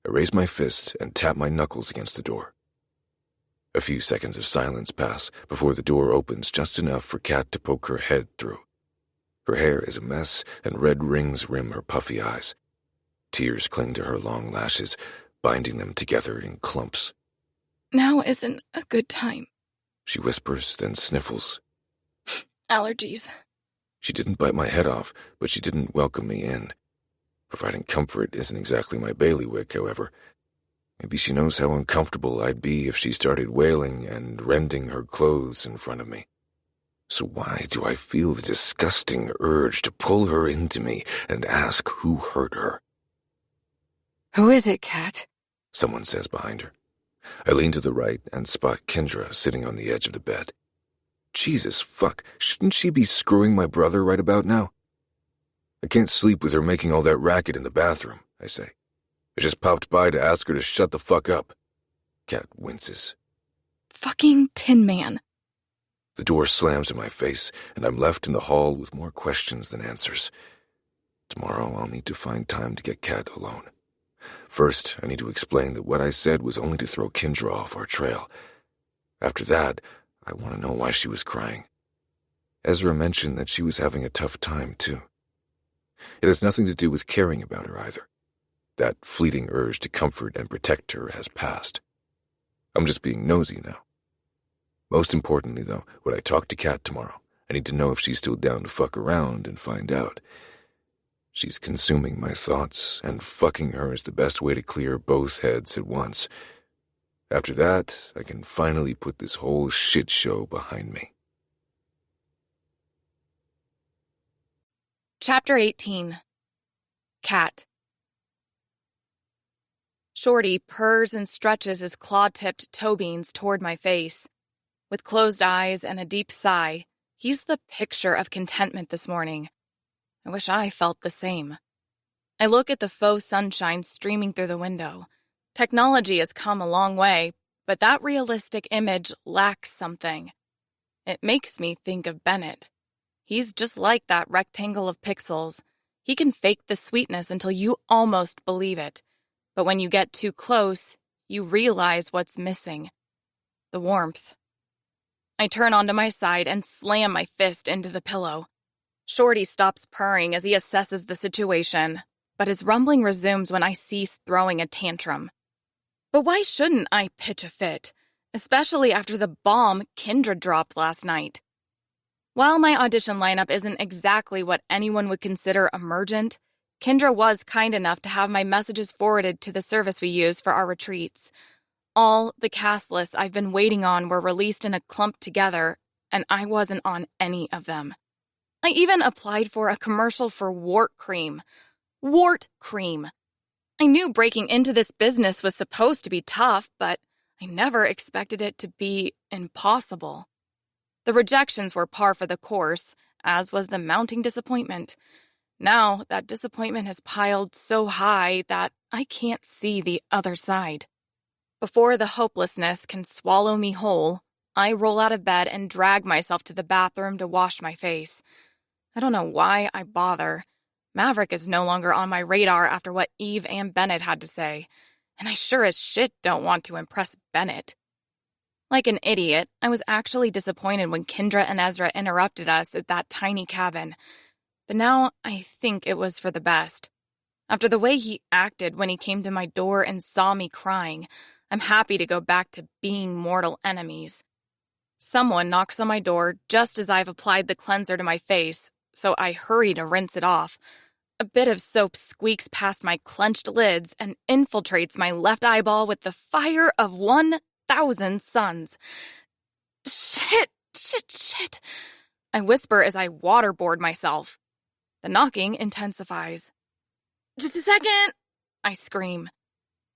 I raise my fist and tap my knuckles against the door. A few seconds of silence pass before the door opens just enough for Kat to poke her head through. Her hair is a mess, and red rings rim her puffy eyes. Tears cling to her long lashes, binding them together in clumps. Now isn't a good time, She whispers, then sniffles. Allergies. She didn't bite my head off, but she didn't welcome me in. Providing comfort isn't exactly my bailiwick, however. Maybe she knows how uncomfortable I'd be if she started wailing and rending her clothes in front of me. So why do I feel the disgusting urge to pull her into me and ask who hurt her? Who is it, Kat? Someone says behind her. I lean to the right and spot Kendra sitting on the edge of the bed. Jesus fuck, shouldn't she be screwing my brother right about now? I can't sleep with her making all that racket in the bathroom, I say. I just popped by to ask her to shut the fuck up. Kat winces. Fucking Tin Man. The door slams in my face, and I'm left in the hall with more questions than answers. Tomorrow I'll need to find time to get Kat alone. First, I need to explain that what I said was only to throw Kendra off our trail. After that, I want to know why she was crying. Ezra mentioned that she was having a tough time, too. It has nothing to do with caring about her either. That fleeting urge to comfort and protect her has passed. I'm just being nosy now. Most importantly, though, when I talk to Kat tomorrow, I need to know if she's still down to fuck around and find out. She's consuming my thoughts, and fucking her is the best way to clear both heads at once. After that, I can finally put this whole shit show behind me. Chapter 18. Cat. Shorty purrs and stretches his claw-tipped toe beans toward my face. With closed eyes and a deep sigh, he's the picture of contentment this morning. I wish I felt the same. I look at the faux sunshine streaming through the window. Technology has come a long way, but that realistic image lacks something. It makes me think of Bennett. He's just like that rectangle of pixels. He can fake the sweetness until you almost believe it. But when you get too close, you realize what's missing. The warmth. I turn onto my side and slam my fist into the pillow. Shorty stops purring as he assesses the situation, but his rumbling resumes when I cease throwing a tantrum. But why shouldn't I pitch a fit, especially after the bomb Kendra dropped last night? While my audition lineup isn't exactly what anyone would consider emergent, Kendra was kind enough to have my messages forwarded to the service we use for our retreats. All the cast lists I've been waiting on were released in a clump together, and I wasn't on any of them. I even applied for a commercial for wart cream. Wart cream. I knew breaking into this business was supposed to be tough, but I never expected it to be impossible. The rejections were par for the course, as was the mounting disappointment. Now, that disappointment has piled so high that I can't see the other side. Before the hopelessness can swallow me whole, I roll out of bed and drag myself to the bathroom to wash my face. I don't know why I bother. Maverick is no longer on my radar after what Eve and Bennett had to say, and I sure as shit don't want to impress Bennett. Like an idiot, I was actually disappointed when Kendra and Ezra interrupted us at that tiny cabin. But now I think it was for the best. After the way he acted when he came to my door and saw me crying, I'm happy to go back to being mortal enemies. Someone knocks on my door just as I've applied the cleanser to my face, so I hurry to rinse it off. A bit of soap squeaks past my clenched lids and infiltrates my left eyeball with the fire of 1,000 suns. Shit. I whisper as I waterboard myself. The knocking intensifies. Just a second, I scream.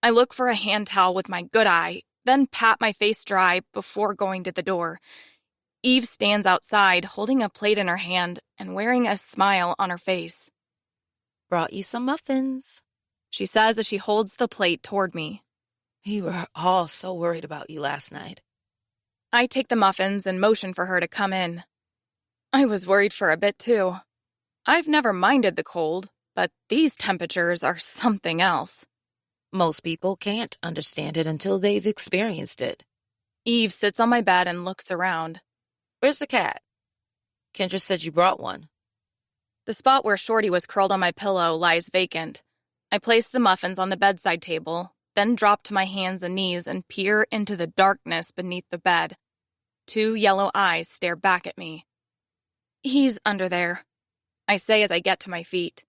I look for a hand towel with my good eye, then pat my face dry before going to the door. Eve stands outside, holding a plate in her hand and wearing a smile on her face. Brought you some muffins, she says as she holds the plate toward me. We were all so worried about you last night. I take the muffins and motion for her to come in. I was worried for a bit, too. I've never minded the cold, but these temperatures are something else. Most people can't understand it until they've experienced it. Eve sits on my bed and looks around. Where's the cat? Kendra said you brought one. The spot where Shorty was curled on my pillow lies vacant. I place the muffins on the bedside table, then drop to my hands and knees and peer into the darkness beneath the bed. 2 yellow eyes stare back at me. He's under there, I say as I get to my feet.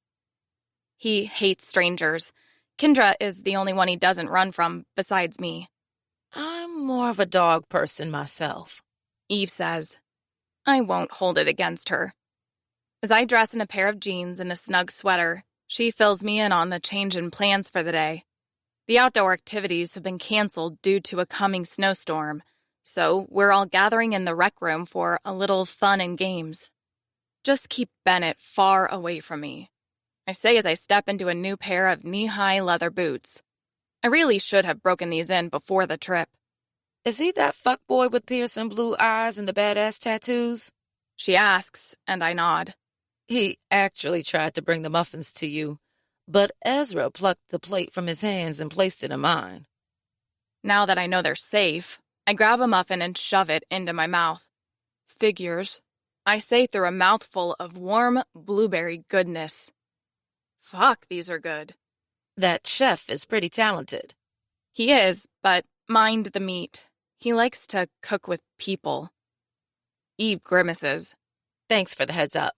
He hates strangers. Kendra is the only one he doesn't run from besides me. I'm more of a dog person myself, Eve says. I won't hold it against her. As I dress in a pair of jeans and a snug sweater, she fills me in on the change in plans for the day. The outdoor activities have been canceled due to a coming snowstorm, so we're all gathering in the rec room for a little fun and games. Just keep Bennett far away from me, I say as I step into a new pair of knee-high leather boots. I really should have broken these in before the trip. Is he that fuckboy with piercing blue eyes and the badass tattoos? She asks, and I nod. He actually tried to bring the muffins to you, but Ezra plucked the plate from his hands and placed it in mine. Now that I know they're safe, I grab a muffin and shove it into my mouth. Figures, I say through a mouthful of warm blueberry goodness. Fuck, these are good. That chef is pretty talented. He is, but mind the meat. He likes to cook with people. Eve grimaces. Thanks for the heads up.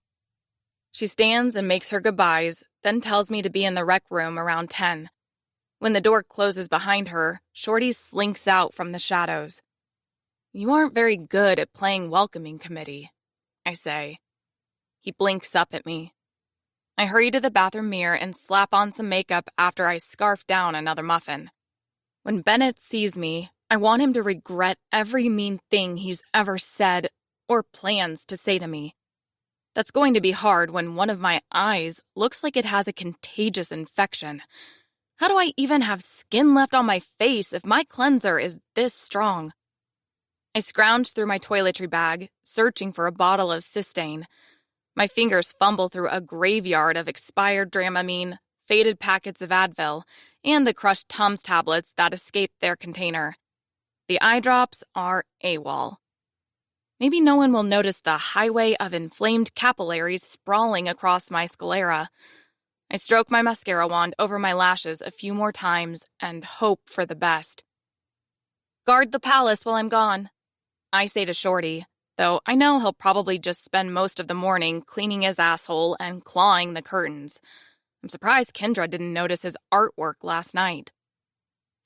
She stands and makes her goodbyes, then tells me to be in the rec room around 10. When the door closes behind her, Shorty slinks out from the shadows. You aren't very good at playing welcoming committee, I say. He blinks up at me. I hurry to the bathroom mirror and slap on some makeup after I scarf down another muffin. When Bennett sees me, I want him to regret every mean thing he's ever said or plans to say to me. That's going to be hard when one of my eyes looks like it has a contagious infection. How do I even have skin left on my face if my cleanser is this strong? I scrounge through my toiletry bag, searching for a bottle of Cystane. My fingers fumble through a graveyard of expired Dramamine, faded packets of Advil, and the crushed Tums tablets that escaped their container. The eye drops are AWOL. Maybe no one will notice the highway of inflamed capillaries sprawling across my sclera. I stroke my mascara wand over my lashes a few more times and hope for the best. Guard the palace while I'm gone, I say to Shorty, though I know he'll probably just spend most of the morning cleaning his asshole and clawing the curtains. I'm surprised Kendra didn't notice his artwork last night.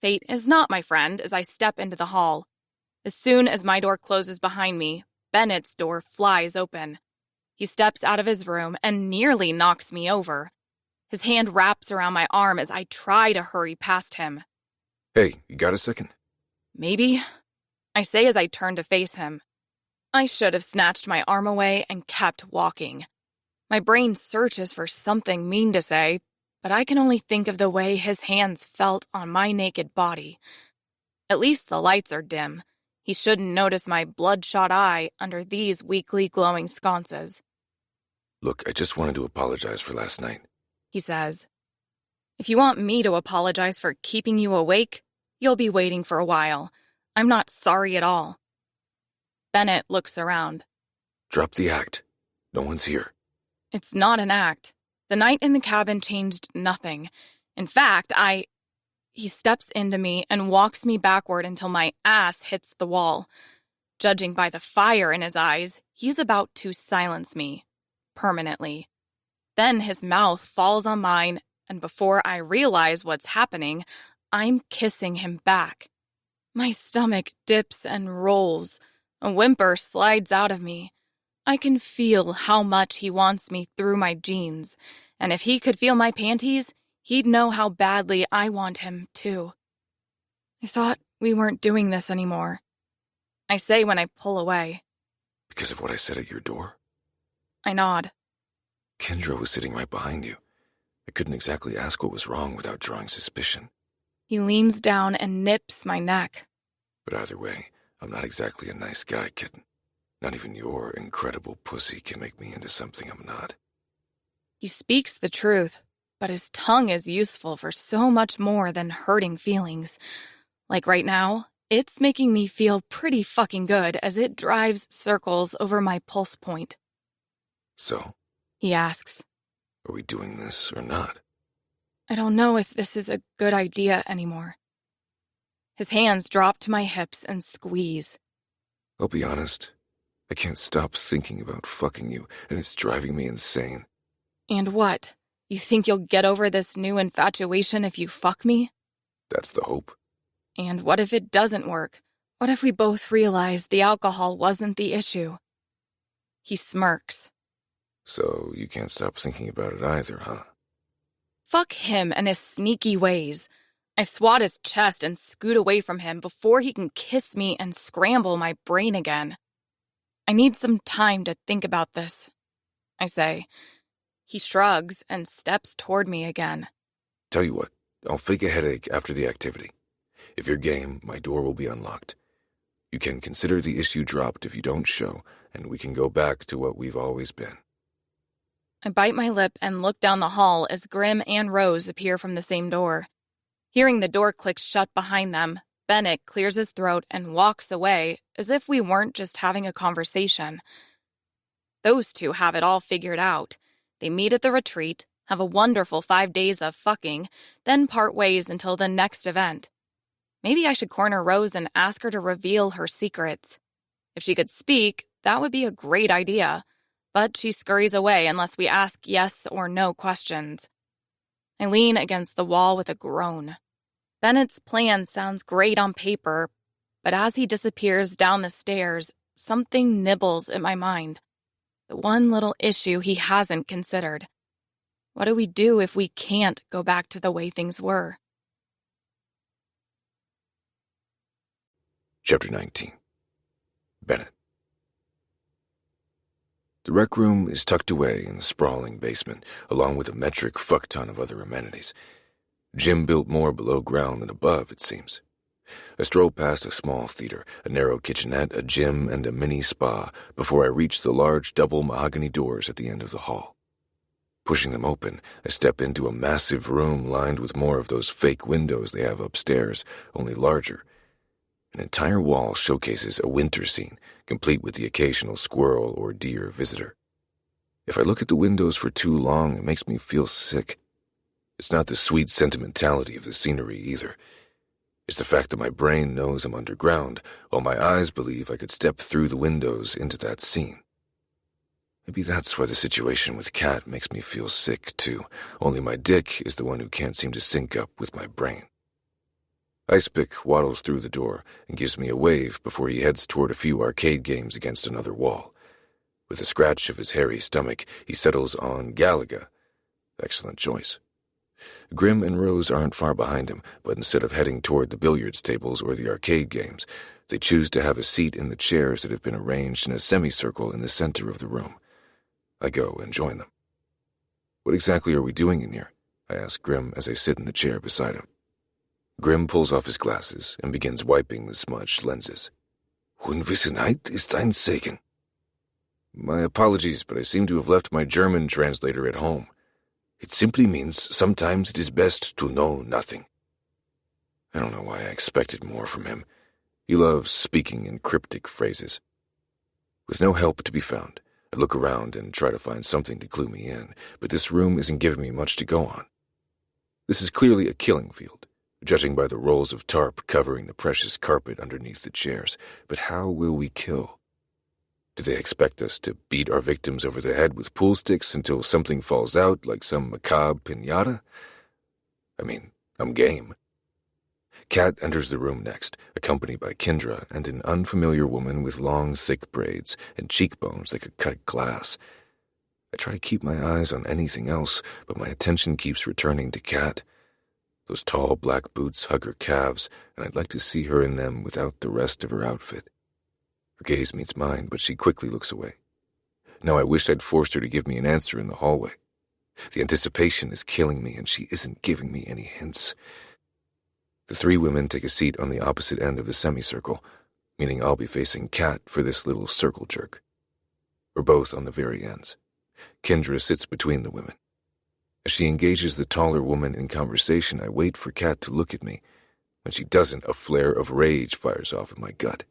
Fate is not my friend as I step into the hall. As soon as my door closes behind me, Bennett's door flies open. He steps out of his room and nearly knocks me over. His hand wraps around my arm as I try to hurry past him. Hey, you got a second? Maybe, I say as I turn to face him. I should have snatched my arm away and kept walking. My brain searches for something mean to say, but I can only think of the way his hands felt on my naked body. At least the lights are dim. He shouldn't notice my bloodshot eye under these weakly glowing sconces. Look, I just wanted to apologize for last night, he says. If you want me to apologize for keeping you awake, you'll be waiting for a while. I'm not sorry at all. Bennett looks around. Drop the act. No one's here. It's not an act. The night in the cabin changed nothing. In fact, He steps into me and walks me backward until my ass hits the wall. Judging by the fire in his eyes, he's about to silence me. Permanently. Then his mouth falls on mine, and before I realize what's happening, I'm kissing him back. My stomach dips and rolls. A whimper slides out of me. I can feel how much he wants me through my jeans, and if he could feel my panties, he'd know how badly I want him, too. I thought we weren't doing this anymore. I say when I pull away. Because of what I said at your door? I nod. Kendra was sitting right behind you. I couldn't exactly ask what was wrong without drawing suspicion. He leans down and nips my neck. But either way, I'm not exactly a nice guy, kitten. Not even your incredible pussy can make me into something I'm not. He speaks the truth, but his tongue is useful for so much more than hurting feelings. Like right now, it's making me feel pretty fucking good as it drives circles over my pulse point. So? He asks. Are we doing this or not? I don't know if this is a good idea anymore. His hands drop to my hips and squeeze. I'll be honest. I can't stop thinking about fucking you, and it's driving me insane. And what? You think you'll get over this new infatuation if you fuck me? That's the hope. And what if it doesn't work? What if we both realize the alcohol wasn't the issue? He smirks. So you can't stop thinking about it either, huh? Fuck him and his sneaky ways. I swat his chest and scoot away from him before he can kiss me and scramble my brain again. I need some time to think about this, I say. He shrugs and steps toward me again. Tell you what, I'll fake a headache after the activity. If you're game, my door will be unlocked. You can consider the issue dropped if you don't show, and we can go back to what we've always been. I bite my lip and look down the hall as Grim and Rose appear from the same door. Hearing the door click shut behind them, Bennett clears his throat and walks away as if we weren't just having a conversation. Those two have it all figured out. They meet at the retreat, have a wonderful 5 days of fucking, then part ways until the next event. Maybe I should corner Rose and ask her to reveal her secrets. If she could speak, that would be a great idea, but she scurries away unless we ask yes or no questions. I lean against the wall with a groan. Bennett's plan sounds great on paper, but as he disappears down the stairs, something nibbles at my mind. The one little issue he hasn't considered. What do we do if we can't go back to the way things were? Chapter 19. Bennett. The rec room is tucked away in the sprawling basement, along with a metric fuckton of other amenities. Gym built more below ground than above, it seems. I stroll past a small theater, a narrow kitchenette, a gym, and a mini spa before I reach the large double mahogany doors at the end of the hall. Pushing them open, I step into a massive room lined with more of those fake windows they have upstairs, only larger. An entire wall showcases a winter scene, complete with the occasional squirrel or deer visitor. If I look at the windows for too long, it makes me feel sick. It's not the sweet sentimentality of the scenery either. It's the fact that my brain knows I'm underground, while my eyes believe I could step through the windows into that scene. Maybe that's why the situation with Kat makes me feel sick, too, only my dick is the one who can't seem to sync up with my brain. Icepick waddles through the door and gives me a wave before he heads toward a few arcade games against another wall. With a scratch of his hairy stomach, he settles on Galaga. Excellent choice. Grim and Rose aren't far behind him, but instead of heading toward the billiards tables or the arcade games, they choose to have a seat in the chairs that have been arranged in a semicircle in the center of the room. I go and join them. What exactly are we doing in here? I ask Grim as I sit in the chair beside him. Grim pulls off his glasses and begins wiping the smudged lenses. Unwissenheit ist ein Segen. My apologies, but I seem to have left my German translator at home. It simply means sometimes it is best to know nothing. I don't know why I expected more from him. He loves speaking in cryptic phrases. With no help to be found, I look around and try to find something to clue me in, but this room isn't giving me much to go on. This is clearly a killing field, judging by the rolls of tarp covering the precious carpet underneath the chairs. But how will we kill? Do they expect us to beat our victims over the head with pool sticks until something falls out like some macabre piñata? I mean, I'm game. Kat enters the room next, accompanied by Kendra and an unfamiliar woman with long, thick braids and cheekbones that could cut glass. I try to keep my eyes on anything else, but my attention keeps returning to Kat. Those tall black boots hug her calves, and I'd like to see her in them without the rest of her outfit. Her gaze meets mine, but she quickly looks away. Now I wish I'd forced her to give me an answer in the hallway. The anticipation is killing me, and she isn't giving me any hints. The three women take a seat on the opposite end of the semicircle, meaning I'll be facing Kat for this little circle jerk. We're both on the very ends. Kendra sits between the women. As she engages the taller woman in conversation, I wait for Kat to look at me. When she doesn't, a flare of rage fires off in my gut.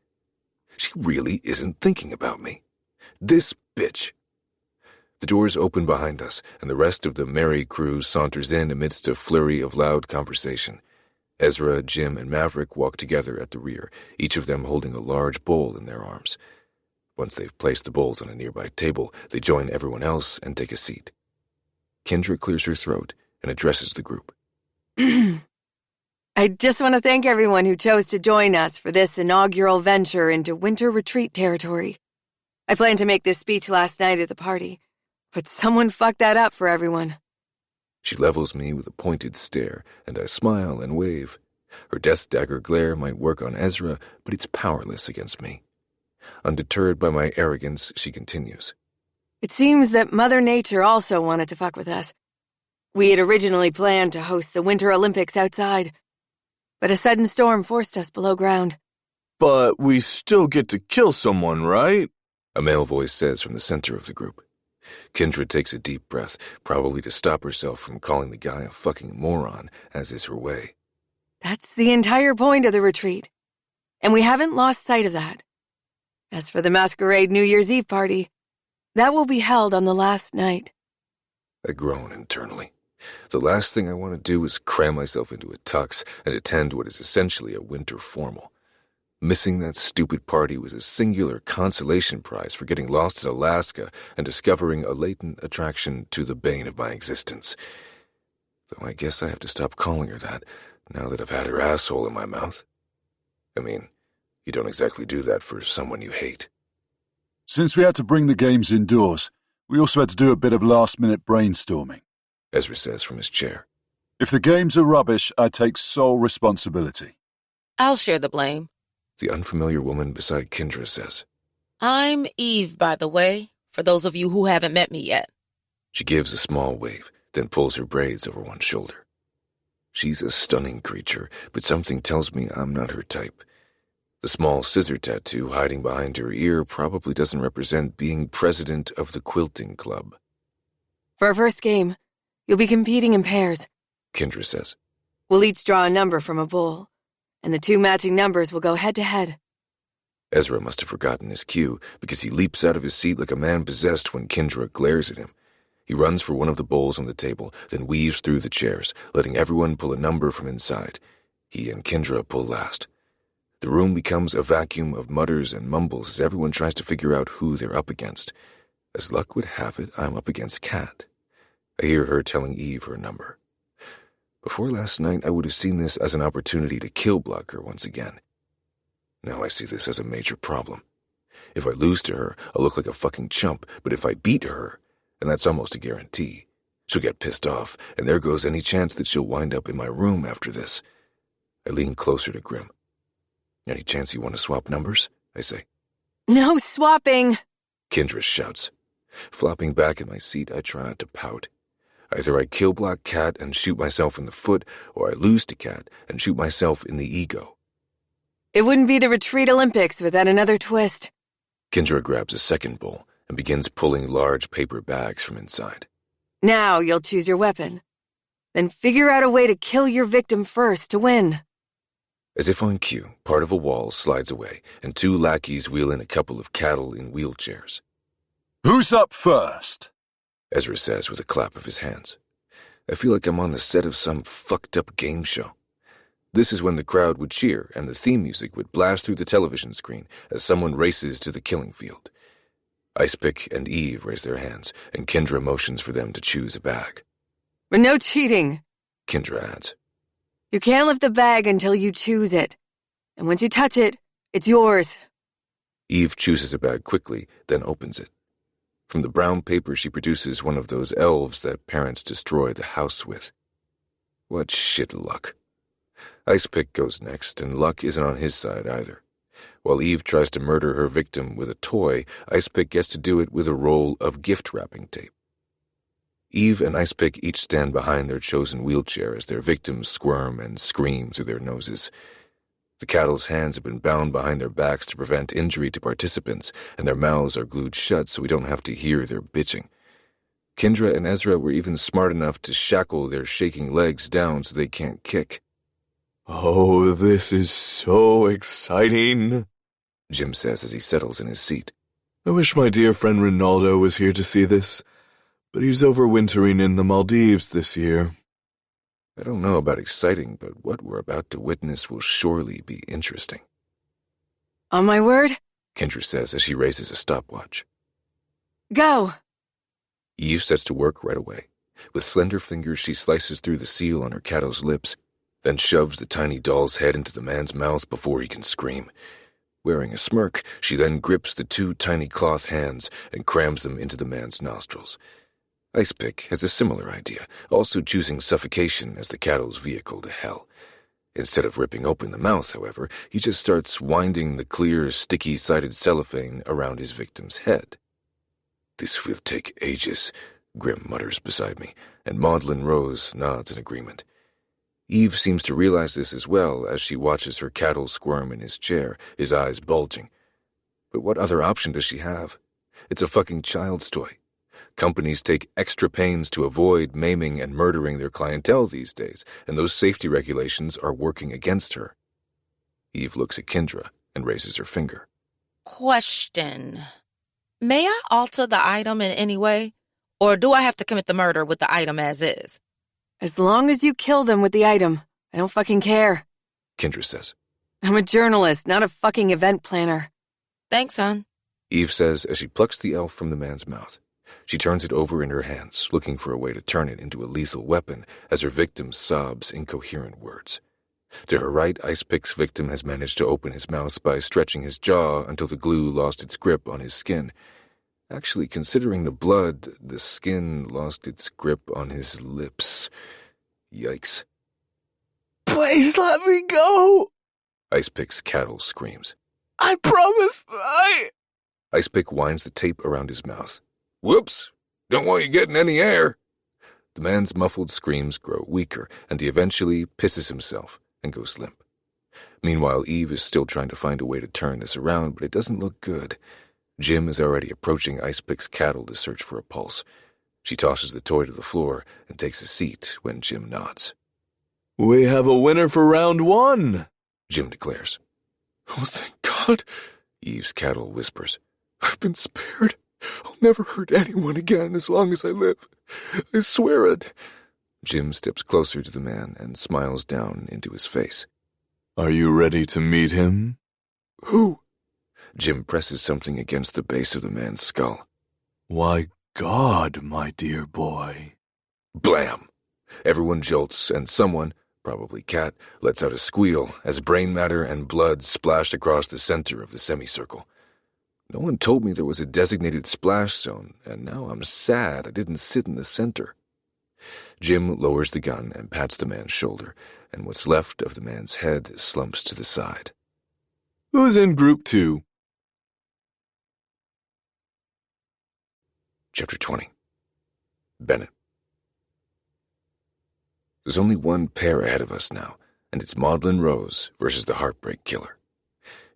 She really isn't thinking about me. This bitch. The doors open behind us, and the rest of the merry crew saunters in amidst a flurry of loud conversation. Ezra, Jim, and Maverick walk together at the rear, each of them holding a large bowl in their arms. Once they've placed the bowls on a nearby table, they join everyone else and take a seat. Kendra clears her throat and addresses the group. I just want to thank everyone who chose to join us for this inaugural venture into winter retreat territory. I planned to make this speech last night at the party, but someone fucked that up for everyone. She levels me with a pointed stare, and I smile and wave. Her death dagger glare might work on Ezra, but it's powerless against me. Undeterred by my arrogance, she continues. It seems that Mother Nature also wanted to fuck with us. We had originally planned to host the Winter Olympics outside, but a sudden storm forced us below ground. But we still get to kill someone, right? A male voice says from the center of the group. Kendra takes a deep breath, probably to stop herself from calling the guy a fucking moron, as is her way. That's the entire point of the retreat, and we haven't lost sight of that. As for the masquerade New Year's Eve party, that will be held on the last night. I groan internally. The last thing I want to do is cram myself into a tux and attend what is essentially a winter formal. Missing that stupid party was a singular consolation prize for getting lost in Alaska and discovering a latent attraction to the bane of my existence. Though I guess I have to stop calling her that now that I've had her asshole in my mouth. I mean, you don't exactly do that for someone you hate. Since we had to bring the games indoors, we also had to do a bit of last-minute brainstorming. Ezra says from his chair. If the games are rubbish, I take sole responsibility. I'll share the blame. The unfamiliar woman beside Kendra says. I'm Eve, by the way, for those of you who haven't met me yet. She gives a small wave, then pulls her braids over one shoulder. She's a stunning creature, but something tells me I'm not her type. The small scissor tattoo hiding behind her ear probably doesn't represent being president of the quilting club. For our first game, you'll be competing in pairs, Kendra says. We'll each draw a number from a bowl, and the 2 matching numbers will go head-to-head. Ezra must have forgotten his cue because he leaps out of his seat like a man possessed when Kendra glares at him. He runs for one of the bowls on the table, then weaves through the chairs, letting everyone pull a number from inside. He and Kendra pull last. The room becomes a vacuum of mutters and mumbles as everyone tries to figure out who they're up against. As luck would have it, I'm up against Kat. I hear her telling Eve her number. Before last night, I would have seen this as an opportunity to kill block her once again. Now I see this as a major problem. If I lose to her, I'll look like a fucking chump, but if I beat her, and that's almost a guarantee, she'll get pissed off, and there goes any chance that she'll wind up in my room after this. I lean closer to Grim. Any chance you want to swap numbers? I say. No swapping! Kendra shouts. Flopping back in my seat, I try not to pout. Either I kill block Kat and shoot myself in the foot, or I lose to Kat and shoot myself in the ego. It wouldn't be the Retreat Olympics without another twist. Kendra grabs a second bowl and begins pulling large paper bags from inside. Now you'll choose your weapon. Then figure out a way to kill your victim first to win. As if on cue, part of a wall slides away, and 2 lackeys wheel in a couple of cattle in wheelchairs. Who's up first? Ezra says with a clap of his hands. I feel like I'm on the set of some fucked-up game show. This is when the crowd would cheer and the theme music would blast through the television screen as someone races to the killing field. Icepick and Eve raise their hands, and Kendra motions for them to choose a bag. But no cheating, Kendra adds. You can't lift the bag until you choose it. And once you touch it, it's yours. Eve chooses a bag quickly, then opens it. From the brown paper she produces one of those elves that parents destroy the house with. What shit luck. Icepick goes next, and luck isn't on his side either. While Eve tries to murder her victim with a toy, Icepick gets to do it with a roll of gift-wrapping tape. Eve and Icepick each stand behind their chosen wheelchair as their victims squirm and scream through their noses. The cattle's hands have been bound behind their backs to prevent injury to participants, and their mouths are glued shut so we don't have to hear their bitching. Kendra and Ezra were even smart enough to shackle their shaking legs down so they can't kick. Oh, this is so exciting, Jim says as he settles in his seat. I wish my dear friend Ronaldo was here to see this, but he's overwintering in the Maldives this year. I don't know about exciting, but what we're about to witness will surely be interesting. On my word? Kendra says as she raises a stopwatch. Go! Eve sets to work right away. With slender fingers, she slices through the seal on her cattle's lips, then shoves the tiny doll's head into the man's mouth before he can scream. Wearing a smirk, she then grips the 2 tiny cloth hands and crams them into the man's nostrils. Icepick has a similar idea, also choosing suffocation as the cattle's vehicle to hell. Instead of ripping open the mouth, however, he just starts winding the clear, sticky-sided cellophane around his victim's head. This will take ages, Grim mutters beside me, and Maudlin Rose nods in agreement. Eve seems to realize this as well as she watches her cattle squirm in his chair, his eyes bulging. But what other option does she have? It's a fucking child's toy. Companies take extra pains to avoid maiming and murdering their clientele these days, and those safety regulations are working against her. Eve looks at Kendra and raises her finger. Question. May I alter the item in any way? Or do I have to commit the murder with the item as is? As long as you kill them with the item, I don't fucking care. Kendra says. I'm a journalist, not a fucking event planner. Thanks, son. Eve says as she plucks the elf from the man's mouth. She turns it over in her hands, looking for a way to turn it into a lethal weapon as her victim sobs incoherent words. To her right, Icepick's victim has managed to open his mouth by stretching his jaw until the glue lost its grip on his skin. Actually, considering the blood, the skin lost its grip on his lips. Yikes. Please let me go! Icepick's cattle screams. I promise Icepick winds the tape around his mouth. Whoops! Don't want you getting any air! The man's muffled screams grow weaker, and he eventually pisses himself and goes limp. Meanwhile, Eve is still trying to find a way to turn this around, but it doesn't look good. Jim is already approaching Icepick's cattle to search for a pulse. She tosses the toy to the floor and takes a seat when Jim nods. We have a winner for round 1, Jim declares. Oh, thank God, Eve's cattle whispers. I've been spared. I'll never hurt anyone again as long as I live. I swear it. Jim steps closer to the man and smiles down into his face. Are you ready to meet him? Who? Jim presses something against the base of the man's skull. Why, God, my dear boy. Blam! Everyone jolts, and someone, probably Cat, lets out a squeal as brain matter and blood splash across the center of the semicircle. No one told me there was a designated splash zone, and now I'm sad I didn't sit in the center. Jim lowers the gun and pats the man's shoulder, and what's left of the man's head slumps to the side. Who's in Group 2? Chapter 20. Bennett. There's only one pair ahead of us now, and it's Maudlin Rose versus the Heartbreak Killer.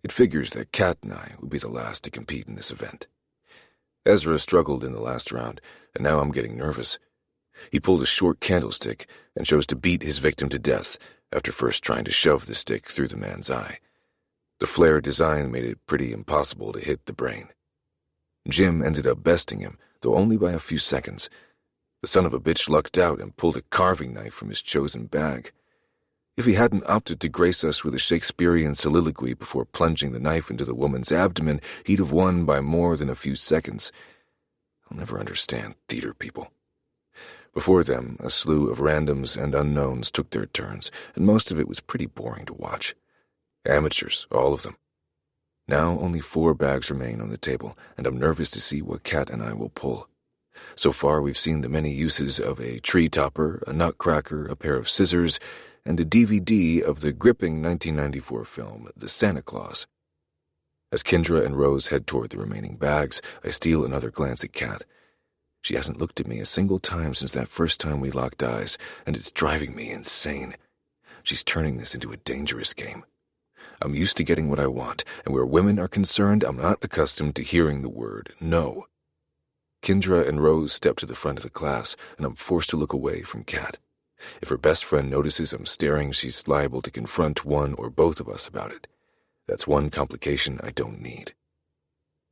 It figures that Kat and I would be the last to compete in this event. Ezra struggled in the last round, and now I'm getting nervous. He pulled a short candlestick and chose to beat his victim to death after first trying to shove the stick through the man's eye. The flare design made it pretty impossible to hit the brain. Jim ended up besting him, though only by a few seconds. The son of a bitch lucked out and pulled a carving knife from his chosen bag. If he hadn't opted to grace us with a Shakespearean soliloquy before plunging the knife into the woman's abdomen, he'd have won by more than a few seconds. I'll never understand theater people. Before them, a slew of randoms and unknowns took their turns, and most of it was pretty boring to watch. Amateurs, all of them. Now only 4 bags remain on the table, and I'm nervous to see what Kat and I will pull. So far, we've seen the many uses of a tree topper, a nutcracker, a pair of scissors, and a DVD of the gripping 1994 film, The Santa Claus. As Kendra and Rose head toward the remaining bags, I steal another glance at Kat. She hasn't looked at me a single time since that first time we locked eyes, and it's driving me insane. She's turning this into a dangerous game. I'm used to getting what I want, and where women are concerned, I'm not accustomed to hearing the word no. Kendra and Rose step to the front of the class, and I'm forced to look away from Kat. If her best friend notices I'm staring, she's liable to confront one or both of us about it. That's one complication I don't need.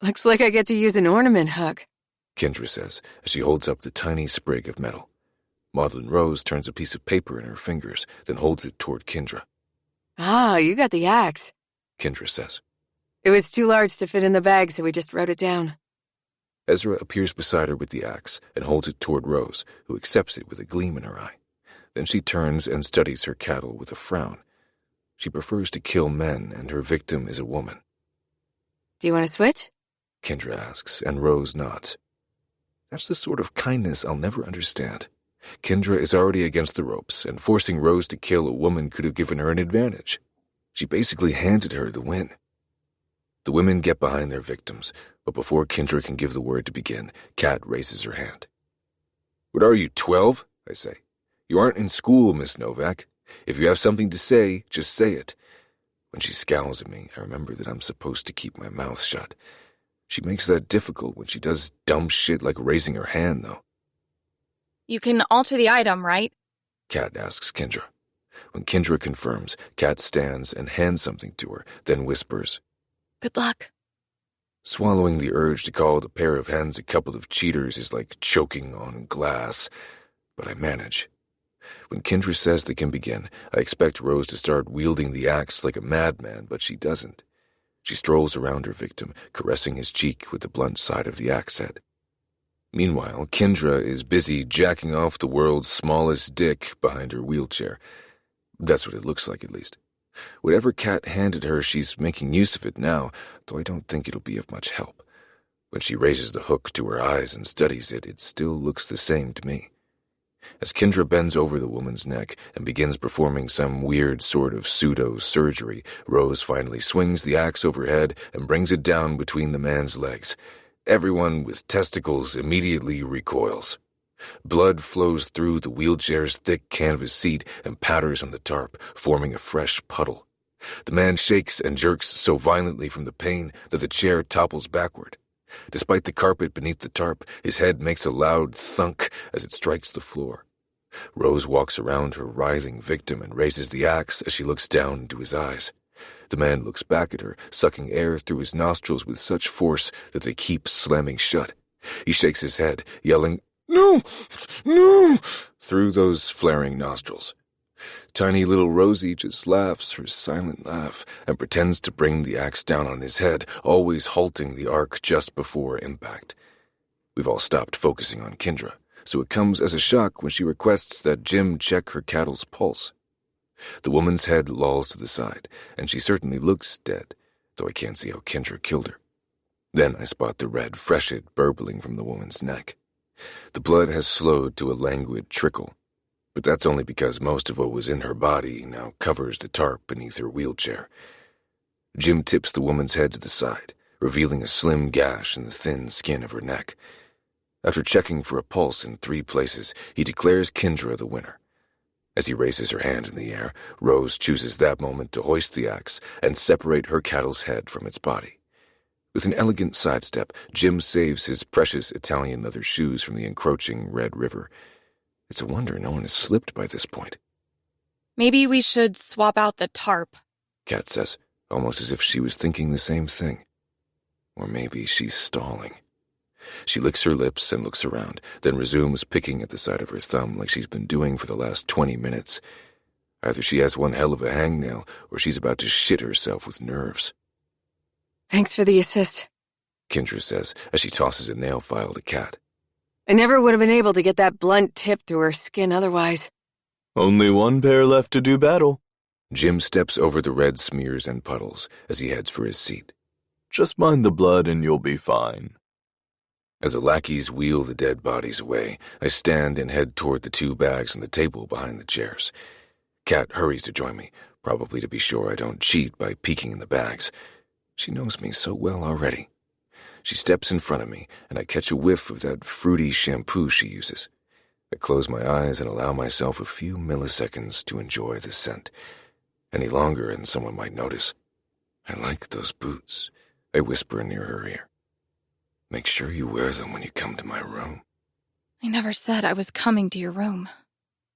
Looks like I get to use an ornament hook, Kendra says as she holds up the tiny sprig of metal. Maudlin Rose turns a piece of paper in her fingers, then holds it toward Kendra. Ah, you got the axe. Kendra says. It was too large to fit in the bag, so we just wrote it down. Ezra appears beside her with the axe and holds it toward Rose, who accepts it with a gleam in her eye. Then she turns and studies her cattle with a frown. She prefers to kill men, and her victim is a woman. Do you want to switch? Kendra asks, and Rose nods. That's the sort of kindness I'll never understand. Kendra is already against the ropes, and forcing Rose to kill a woman could have given her an advantage. She basically handed her the win. The women get behind their victims, but before Kendra can give the word to begin, Kat raises her hand. What are you, 12? I say. You aren't in school, Miss Novak. If you have something to say, just say it. When she scowls at me, I remember that I'm supposed to keep my mouth shut. She makes that difficult when she does dumb shit like raising her hand, though. You can alter the item, right? Kat asks Kendra. When Kendra confirms, Kat stands and hands something to her, then whispers, Good luck. Swallowing the urge to call the pair of hens a couple of cheaters is like choking on glass, but I manage. When Kendra says they can begin, I expect Rose to start wielding the axe like a madman, but she doesn't. She strolls around her victim, caressing his cheek with the blunt side of the axe head. Meanwhile, Kendra is busy jacking off the world's smallest dick behind her wheelchair. That's what it looks like, at least. Whatever Kat handed her, she's making use of it now, though I don't think it'll be of much help. When she raises the hook to her eyes and studies it, it still looks the same to me. As Kendra bends over the woman's neck and begins performing some weird sort of pseudo-surgery, Rose finally swings the axe overhead and brings it down between the man's legs. Everyone with testicles immediately recoils. Blood flows through the wheelchair's thick canvas seat and patters on the tarp, forming a fresh puddle. The man shakes and jerks so violently from the pain that the chair topples backward. Despite the carpet beneath the tarp, his head makes a loud thunk as it strikes the floor. Rose walks around her writhing victim and raises the axe as she looks down into his eyes. The man looks back at her, sucking air through his nostrils with such force that they keep slamming shut. He shakes his head, yelling, "No! No!" through those flaring nostrils. Tiny little Rosie just laughs her silent laugh and pretends to bring the axe down on his head, always halting the arc just before impact. We've all stopped focusing on Kendra, so it comes as a shock when she requests that Jim check her cattle's pulse. The woman's head lolls to the side, and she certainly looks dead, though I can't see how Kendra killed her. Then I spot the red freshet burbling from the woman's neck. The blood has slowed to a languid trickle, but that's only because most of what was in her body now covers the tarp beneath her wheelchair. Jim tips the woman's head to the side, revealing a slim gash in the thin skin of her neck. After checking for a pulse in 3 places, he declares Kendra the winner. As he raises her hand in the air, Rose chooses that moment to hoist the axe and separate her cattle's head from its body. With an elegant sidestep, Jim saves his precious Italian leather shoes from the encroaching Red River. It's a wonder no one has slipped by this point. Maybe we should swap out the tarp, Kat says, almost as if she was thinking the same thing. Or maybe she's stalling. She licks her lips and looks around, then resumes picking at the side of her thumb like she's been doing for the last 20 minutes. Either she has one hell of a hangnail, or she's about to shit herself with nerves. Thanks for the assist, Kendra says as she tosses a nail file to Kat. I never would have been able to get that blunt tip through her skin otherwise. Only one pair left to do battle. Jim steps over the red smears and puddles as he heads for his seat. Just mind the blood and you'll be fine. As the lackeys wheel the dead bodies away, I stand and head toward the 2 bags on the table behind the chairs. Kat hurries to join me, probably to be sure I don't cheat by peeking in the bags. She knows me so well already. She steps in front of me, and I catch a whiff of that fruity shampoo she uses. I close my eyes and allow myself a few milliseconds to enjoy the scent. Any longer, and someone might notice. I like those boots, I whisper near her ear. Make sure you wear them when you come to my room. I never said I was coming to your room,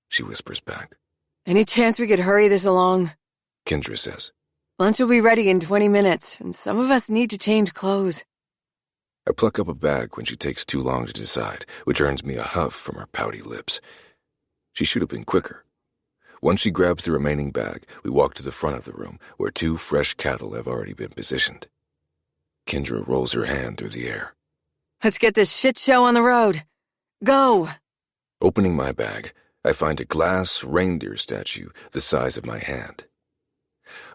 She whispers back. Any chance we could hurry this along? Kendra says. Lunch will be ready in 20 minutes, and some of us need to change clothes. I pluck up a bag when she takes too long to decide, which earns me a huff from her pouty lips. She should have been quicker. Once she grabs the remaining bag, we walk to the front of the room, where 2 fresh cattle have already been positioned. Kendra rolls her hand through the air. Let's get this shit show on the road. Go! Opening my bag, I find a glass reindeer statue the size of my hand.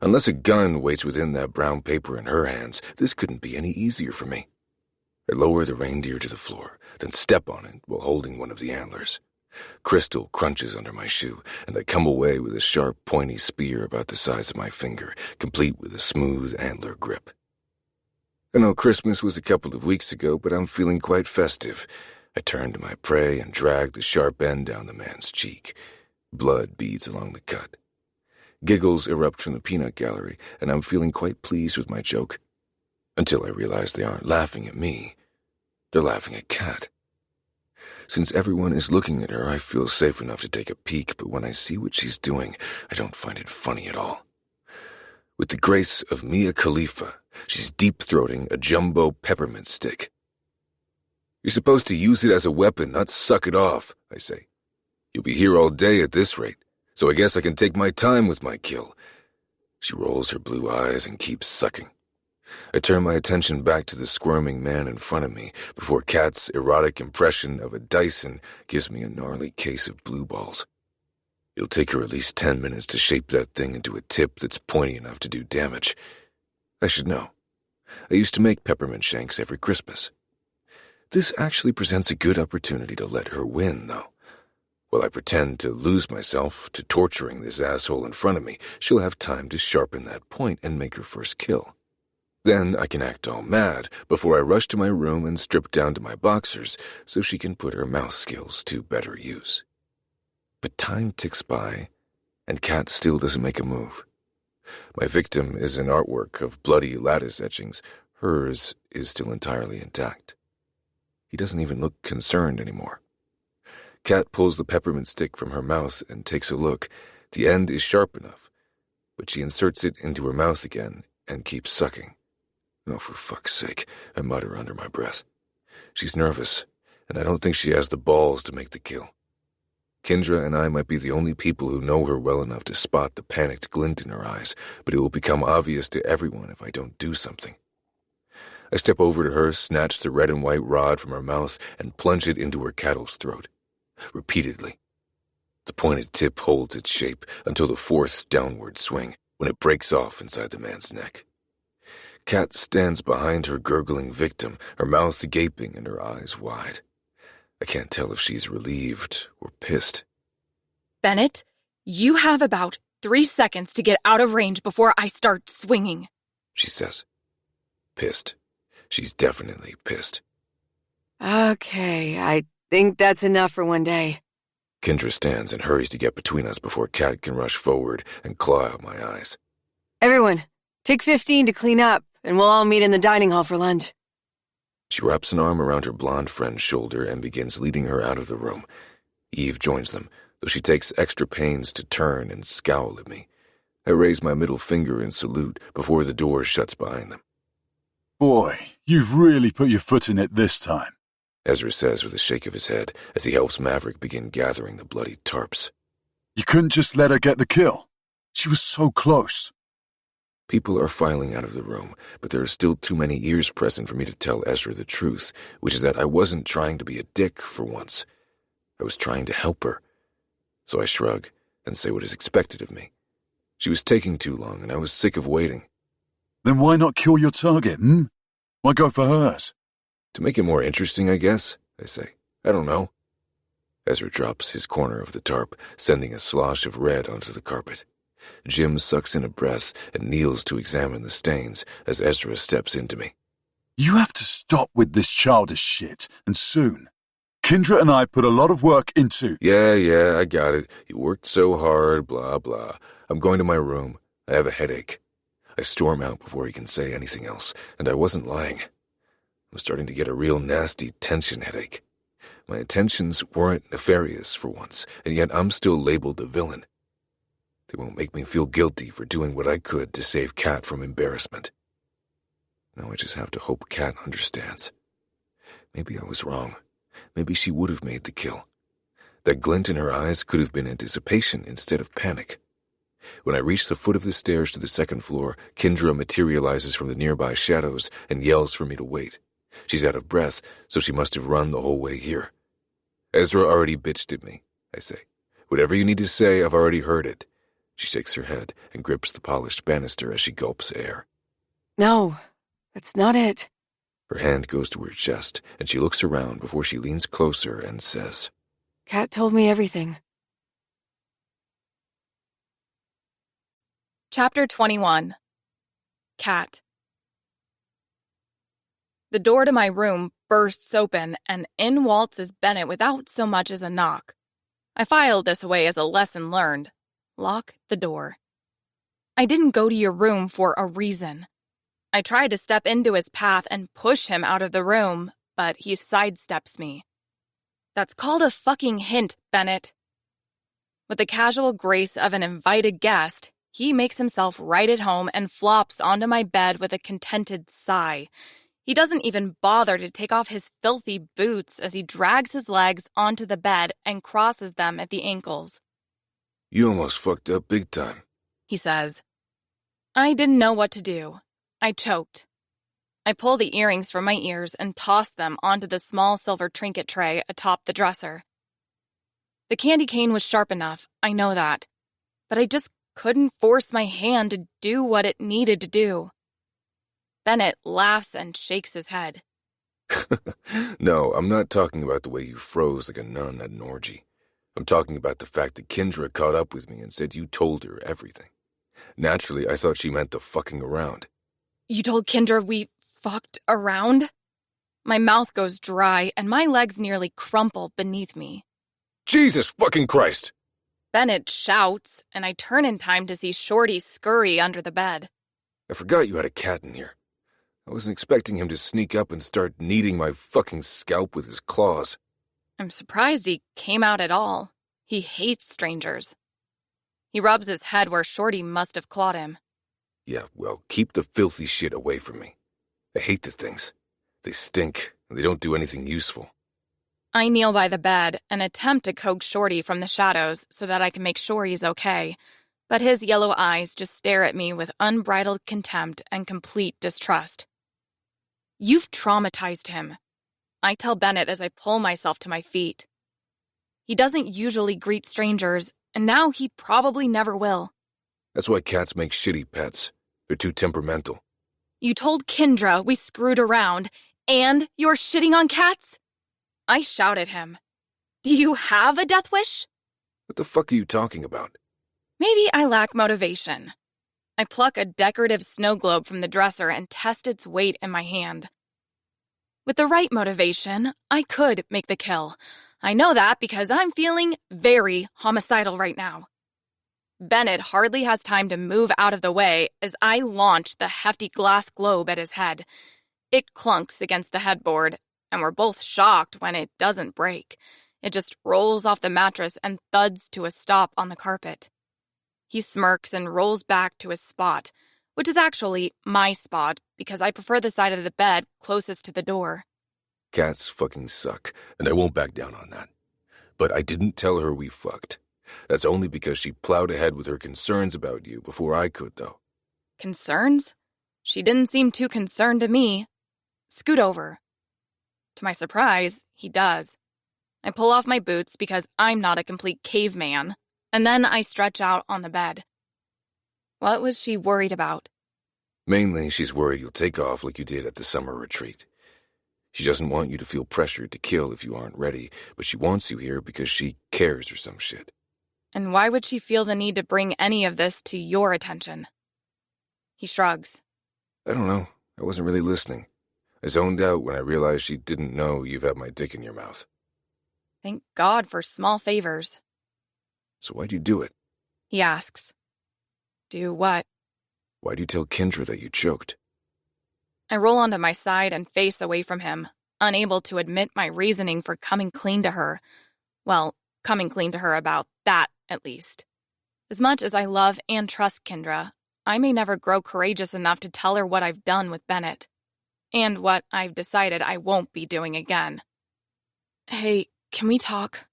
Unless a gun waits within that brown paper in her hands, this couldn't be any easier for me. I lower the reindeer to the floor, then step on it while holding one of the antlers. Crystal crunches under my shoe, and I come away with a sharp, pointy spear about the size of my finger, complete with a smooth antler grip. I know Christmas was a couple of weeks ago, but I'm feeling quite festive. I turn to my prey and drag the sharp end down the man's cheek. Blood beads along the cut. Giggles erupt from the peanut gallery, and I'm feeling quite pleased with my joke. Until I realize they aren't laughing at me. They're laughing at Kat. Since everyone is looking at her, I feel safe enough to take a peek, but when I see what she's doing, I don't find it funny at all. With the grace of Mia Khalifa, she's deep-throating a jumbo peppermint stick. You're supposed to use it as a weapon, not suck it off, I say. You'll be here all day at this rate, so I guess I can take my time with my kill. She rolls her blue eyes and keeps sucking. I turn my attention back to the squirming man in front of me before Kat's erotic impression of a Dyson gives me a gnarly case of blue balls. It'll take her at least 10 minutes to shape that thing into a tip that's pointy enough to do damage. I should know. I used to make peppermint shanks every Christmas. This actually presents a good opportunity to let her win, though. While I pretend to lose myself to torturing this asshole in front of me, she'll have time to sharpen that point and make her first kill. Then I can act all mad before I rush to my room and strip down to my boxers so she can put her mouse skills to better use. But time ticks by, and Kat still doesn't make a move. My victim is an artwork of bloody lattice etchings. Hers is still entirely intact. He doesn't even look concerned anymore. Kat pulls the peppermint stick from her mouth and takes a look. The end is sharp enough, but she inserts it into her mouth again and keeps sucking. Oh, for fuck's sake, I mutter under my breath. She's nervous, and I don't think she has the balls to make the kill. Kendra and I might be the only people who know her well enough to spot the panicked glint in her eyes, but it will become obvious to everyone if I don't do something. I step over to her, snatch the red and white rod from her mouth, and plunge it into her cattle's throat. Repeatedly. The pointed tip holds its shape until the fourth downward swing, when it breaks off inside the man's neck. Kat stands behind her gurgling victim, her mouth gaping and her eyes wide. I can't tell if she's relieved or pissed. Bennett, you have about 3 seconds to get out of range before I start swinging, she says. Pissed. She's definitely pissed. Okay, I think that's enough for one day. Kendra stands and hurries to get between us before Kat can rush forward and claw out my eyes. Everyone, take 15 to clean up, and we'll all meet in the dining hall for lunch. She wraps an arm around her blonde friend's shoulder and begins leading her out of the room. Eve joins them, though she takes extra pains to turn and scowl at me. I raise my middle finger in salute before the door shuts behind them. Boy, you've really put your foot in it this time, Ezra says with a shake of his head as he helps Maverick begin gathering the bloody tarps. You couldn't just let her get the kill. She was so close. People are filing out of the room, but there are still too many ears present for me to tell Ezra the truth, which is that I wasn't trying to be a dick for once. I was trying to help her. So I shrug and say what is expected of me. She was taking too long, and I was sick of waiting. Then why not kill your target, Why go for hers? To make it more interesting, I guess, I say. I don't know. Ezra drops his corner of the tarp, sending a slosh of red onto the carpet. Jim sucks in a breath and kneels to examine the stains as Ezra steps into me. You have to stop with this childish shit, and soon. Kendra and I put a lot of work into... Yeah, I got it. You worked so hard, blah, blah. I'm going to my room. I have a headache. I storm out before he can say anything else, and I wasn't lying. I'm starting to get a real nasty tension headache. My intentions weren't nefarious for once, and yet I'm still labeled the villain. They won't make me feel guilty for doing what I could to save Kat from embarrassment. Now I just have to hope Kat understands. Maybe I was wrong. Maybe she would have made the kill. That glint in her eyes could have been anticipation instead of panic. When I reach the foot of the stairs to the second floor, Kendra materializes from the nearby shadows and yells for me to wait. She's out of breath, so she must have run the whole way here. Ezra already bitched at me, I say. Whatever you need to say, I've already heard it. She shakes her head and grips the polished banister as she gulps air. No, that's not it. Her hand goes to her chest, and she looks around before she leans closer and says, Kat told me everything. Chapter 21. Kat. The door to my room bursts open, and in waltzes Bennett without so much as a knock. I filed this away as a lesson learned. Lock the door. I didn't go to your room for a reason. I tried to step into his path and push him out of the room, but he sidesteps me. That's called a fucking hint, Bennett. With the casual grace of an invited guest, He makes himself right at home and flops onto my bed with a contented sigh. He doesn't even bother to take off his filthy boots as he drags his legs onto the bed and crosses them at the ankles. You almost fucked up big time, he says. I didn't know what to do. I choked. I pull the earrings from my ears and toss them onto the small silver trinket tray atop the dresser. The candy cane was sharp enough, I know that, but I just couldn't force my hand to do what it needed to do. Bennett laughs and shakes his head. No, I'm not talking about the way you froze like a nun at an orgy. I'm talking about the fact that Kendra caught up with me and said you told her everything. Naturally, I thought she meant the fucking around. You told Kendra we fucked around? My mouth goes dry and my legs nearly crumple beneath me. Jesus fucking Christ! Bennett shouts, and I turn in time to see Shorty scurry under the bed. I forgot you had a cat in here. I wasn't expecting him to sneak up and start kneading my fucking scalp with his claws. I'm surprised he came out at all. He hates strangers. He rubs his head where Shorty must have clawed him. Yeah, well, keep the filthy shit away from me. I hate the things. They stink, and they don't do anything useful. I kneel by the bed and attempt to coax Shorty from the shadows so that I can make sure he's okay, but his yellow eyes just stare at me with unbridled contempt and complete distrust. You've traumatized him, I tell Bennett as I pull myself to my feet. He doesn't usually greet strangers, and now he probably never will. That's why cats make shitty pets. They're too temperamental. You told Kendra we screwed around, and you're shitting on cats? I shout at him. Do you have a death wish? What the fuck are you talking about? Maybe I lack motivation. I pluck a decorative snow globe from the dresser and test its weight in my hand. With the right motivation, I could make the kill. I know that because I'm feeling very homicidal right now. Bennett hardly has time to move out of the way as I launch the hefty glass globe at his head. It clunks against the headboard, and we're both shocked when it doesn't break. It just rolls off the mattress and thuds to a stop on the carpet. He smirks and rolls back to his spot, which is actually my spot because I prefer the side of the bed closest to the door. Cats fucking suck, and I won't back down on that. But I didn't tell her we fucked. That's only because she plowed ahead with her concerns about you before I could, though. Concerns? She didn't seem too concerned to me. Scoot over. To my surprise, he does. I pull off my boots because I'm not a complete caveman, and then I stretch out on the bed. What was she worried about? Mainly, she's worried you'll take off like you did at the summer retreat. She doesn't want you to feel pressured to kill if you aren't ready, but she wants you here because she cares or some shit. And why would she feel the need to bring any of this to your attention? He shrugs. I don't know. I wasn't really listening. I zoned out when I realized she didn't know you've had my dick in your mouth. Thank God for small favors. So why'd you do it? He asks. Do what? Why'd you tell Kendra that you choked? I roll onto my side and face away from him, unable to admit my reasoning for coming clean to her. Well, coming clean to her about that, at least. As much as I love and trust Kendra, I may never grow courageous enough to tell her what I've done with Bennett. And what I've decided I won't be doing again. Hey, can we talk?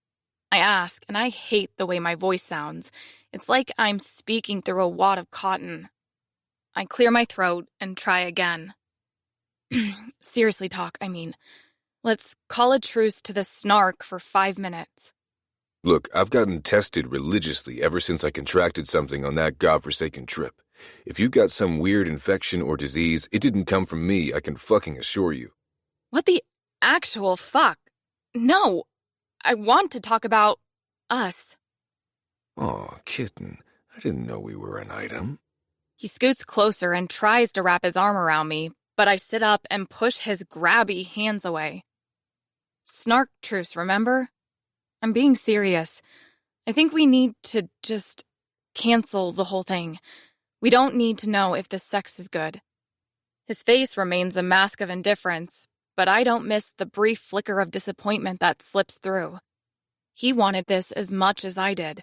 I ask, and I hate the way my voice sounds. It's like I'm speaking through a wad of cotton. I clear my throat and try again. Seriously talk, I mean. Let's call a truce to the snark for 5 minutes. Look, I've gotten tested religiously ever since I contracted something on that godforsaken trip. If you got some weird infection or disease, it didn't come from me, I can fucking assure you. What the actual fuck? No, I want to talk about us. Aw, kitten, I didn't know we were an item. He scoots closer and tries to wrap his arm around me, but I sit up and push his grabby hands away. Snark truce, remember? I'm being serious. I think we need to just cancel the whole thing. We don't need to know if the sex is good. His face remains a mask of indifference, but I don't miss the brief flicker of disappointment that slips through. He wanted this as much as I did,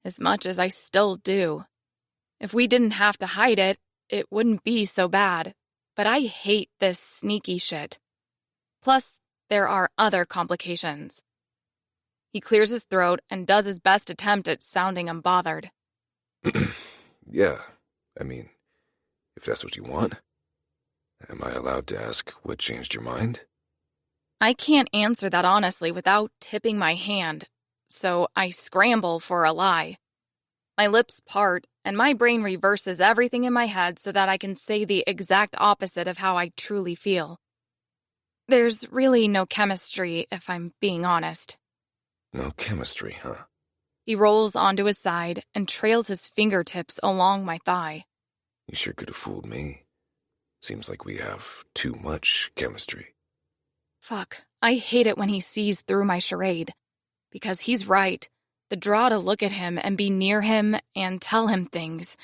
as much as I still do. If we didn't have to hide it, it wouldn't be so bad. But I hate this sneaky shit. Plus, there are other complications. He clears his throat and does his best attempt at sounding unbothered. Yeah, I mean, if that's what you want. Am I allowed to ask what changed your mind? I can't answer that honestly without tipping my hand, so I scramble for a lie. My lips part, and my brain reverses everything in my head so that I can say the exact opposite of how I truly feel. There's really no chemistry, if I'm being honest. No chemistry, huh? He rolls onto his side and trails his fingertips along my thigh. You sure could have fooled me. Seems like we have too much chemistry. Fuck, I hate it when he sees through my charade. Because he's right. The draw to look at him and be near him and tell him things.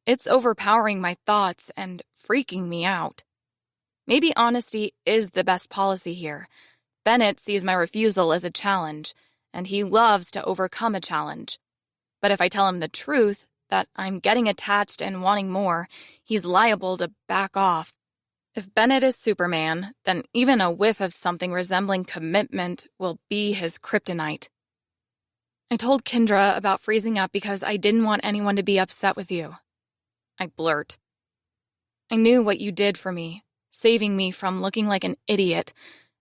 It's overpowering my thoughts and freaking me out. Maybe honesty is the best policy here. Bennett sees my refusal as a challenge, and he loves to overcome a challenge. But if I tell him the truth, that I'm getting attached and wanting more, he's liable to back off. If Bennett is Superman, then even a whiff of something resembling commitment will be his kryptonite. I told Kendra about freezing up because I didn't want anyone to be upset with you. I blurt. I knew what you did for me, saving me from looking like an idiot,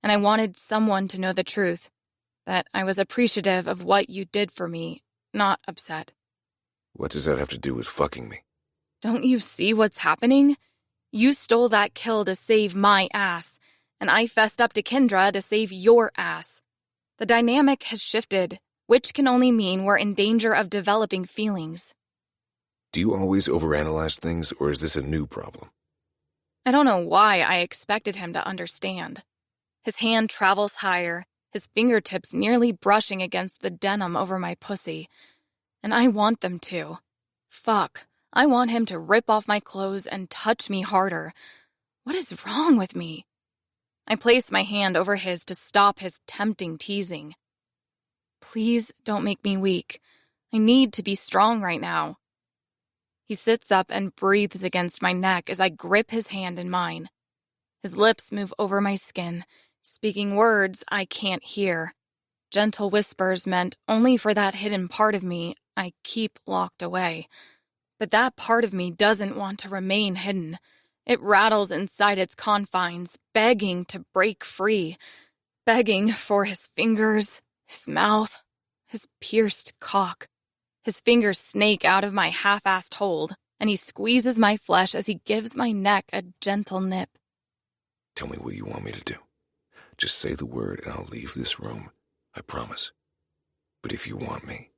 and I wanted someone to know the truth, that I was appreciative of what you did for me, not upset. What does that have to do with fucking me? Don't you see what's happening? You stole that kill to save my ass, and I fessed up to Kendra to save your ass. The dynamic has shifted, which can only mean we're in danger of developing feelings. Do you always overanalyze things, or is this a new problem? I don't know why I expected him to understand. His hand travels higher, his fingertips nearly brushing against the denim over my pussy. And I want them to. Fuck, I want him to rip off my clothes and touch me harder. What is wrong with me? I place my hand over his to stop his tempting teasing. Please don't make me weak. I need to be strong right now. He sits up and breathes against my neck as I grip his hand in mine. His lips move over my skin, speaking words I can't hear. Gentle whispers meant only for that hidden part of me I keep locked away. But that part of me doesn't want to remain hidden. It rattles inside its confines, begging to break free, begging for his fingers, his mouth, his pierced cock. His fingers snake out of my half-assed hold, and he squeezes my flesh as he gives my neck a gentle nip. Tell me what you want me to do. Just say the word and I'll leave this room. I promise. But if you want me,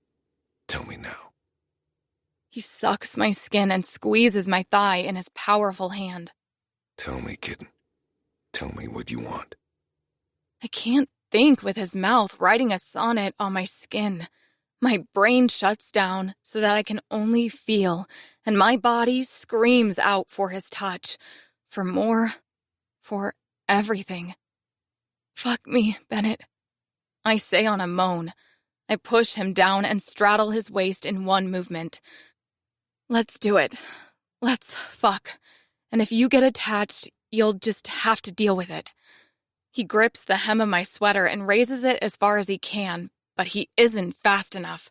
tell me now. He sucks my skin and squeezes my thigh in his powerful hand. Tell me, kitten. Tell me what you want. I can't think with his mouth writing a sonnet on my skin. My brain shuts down so that I can only feel, and my body screams out for his touch. For more. For everything. Fuck me, Bennett. I say on a moan. I push him down and straddle his waist in one movement. Let's do it. Let's fuck. And if you get attached, you'll just have to deal with it. He grips the hem of my sweater and raises it as far as he can, but he isn't fast enough.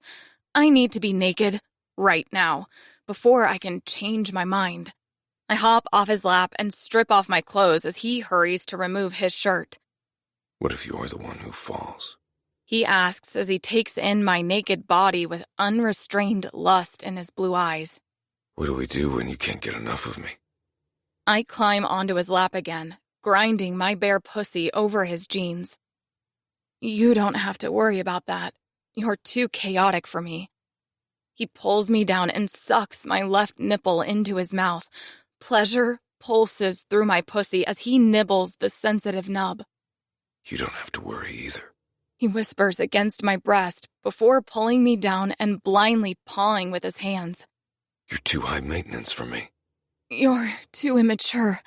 I need to be naked right now, before I can change my mind. I hop off his lap and strip off my clothes as he hurries to remove his shirt. What if you're the one who falls? He asks as he takes in my naked body with unrestrained lust in his blue eyes. What do we do when you can't get enough of me? I climb onto his lap again, grinding my bare pussy over his jeans. You don't have to worry about that. You're too chaotic for me. He pulls me down and sucks my left nipple into his mouth. Pleasure pulses through my pussy as he nibbles the sensitive nub. You don't have to worry either. He whispers against my breast before pulling me down and blindly pawing with his hands. You're too high maintenance for me. You're too immature.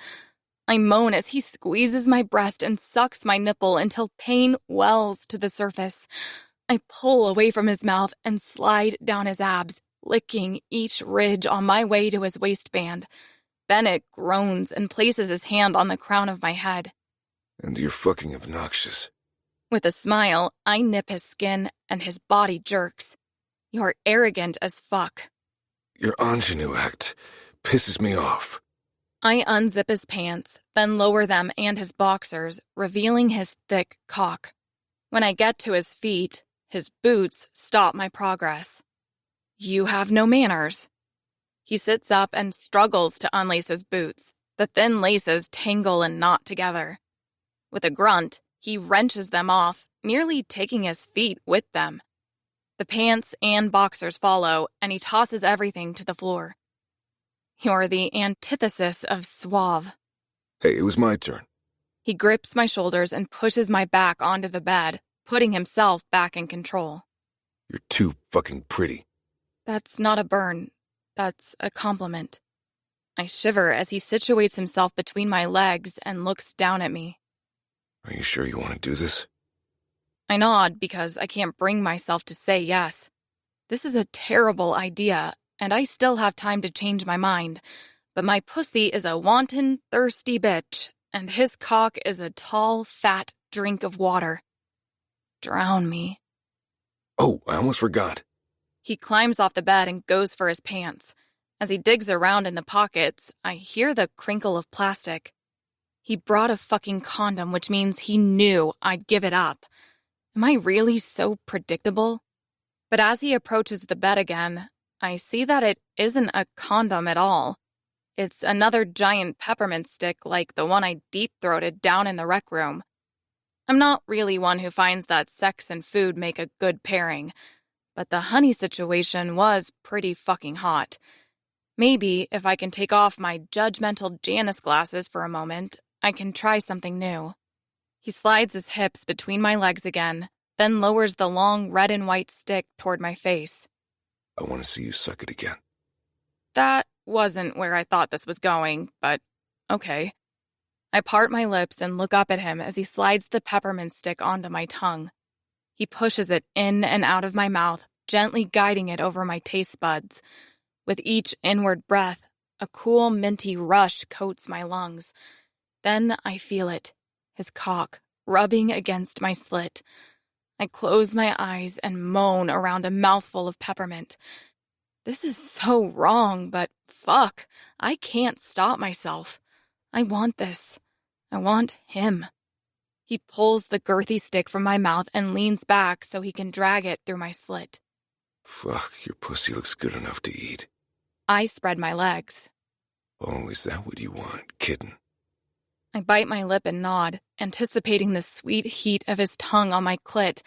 I moan as he squeezes my breast and sucks my nipple until pain wells to the surface. I pull away from his mouth and slide down his abs, licking each ridge on my way to his waistband. Bennett groans and places his hand on the crown of my head. And you're fucking obnoxious. With a smile, I nip his skin and his body jerks. You're arrogant as fuck. Your ingenue act pisses me off. I unzip his pants, then lower them and his boxers, revealing his thick cock. When I get to his feet, his boots stop my progress. You have no manners. He sits up and struggles to unlace his boots. The thin laces tangle and knot together. With a grunt, he wrenches them off, nearly taking his feet with them. The pants and boxers follow, and he tosses everything to the floor. You're the antithesis of suave. Hey, it was my turn. He grips my shoulders and pushes my back onto the bed, putting himself back in control. You're too fucking pretty. That's not a burn. That's a compliment. I shiver as he situates himself between my legs and looks down at me. Are you sure you want to do this? I nod because I can't bring myself to say yes. This is a terrible idea, and I still have time to change my mind. But my pussy is a wanton, thirsty bitch, and his cock is a tall, fat drink of water. Drown me. Oh, I almost forgot. He climbs off the bed and goes for his pants. As he digs around in the pockets, I hear the crinkle of plastic. He brought a fucking condom, which means he knew I'd give it up. Am I really so predictable? But as he approaches the bed again, I see that it isn't a condom at all. It's another giant peppermint stick like the one I deep-throated down in the rec room. I'm not really one who finds that sex and food make a good pairing, but the honey situation was pretty fucking hot. Maybe if I can take off my judgmental Janus glasses for a moment, I can try something new. He slides his hips between my legs again, then lowers the long red and white stick toward my face. I want to see you suck it again. That wasn't where I thought this was going, but okay. I part my lips and look up at him as he slides the peppermint stick onto my tongue. He pushes it in and out of my mouth, gently guiding it over my taste buds. With each inward breath, a cool, minty rush coats my lungs. Then I feel it, his cock, rubbing against my slit. I close my eyes and moan around a mouthful of peppermint. This is so wrong, but fuck, I can't stop myself. I want this. I want him. He pulls the girthy stick from my mouth and leans back so he can drag it through my slit. Fuck, your pussy looks good enough to eat. I spread my legs. Oh, is that what you want, kitten? I bite my lip and nod, anticipating the sweet heat of his tongue on my clit,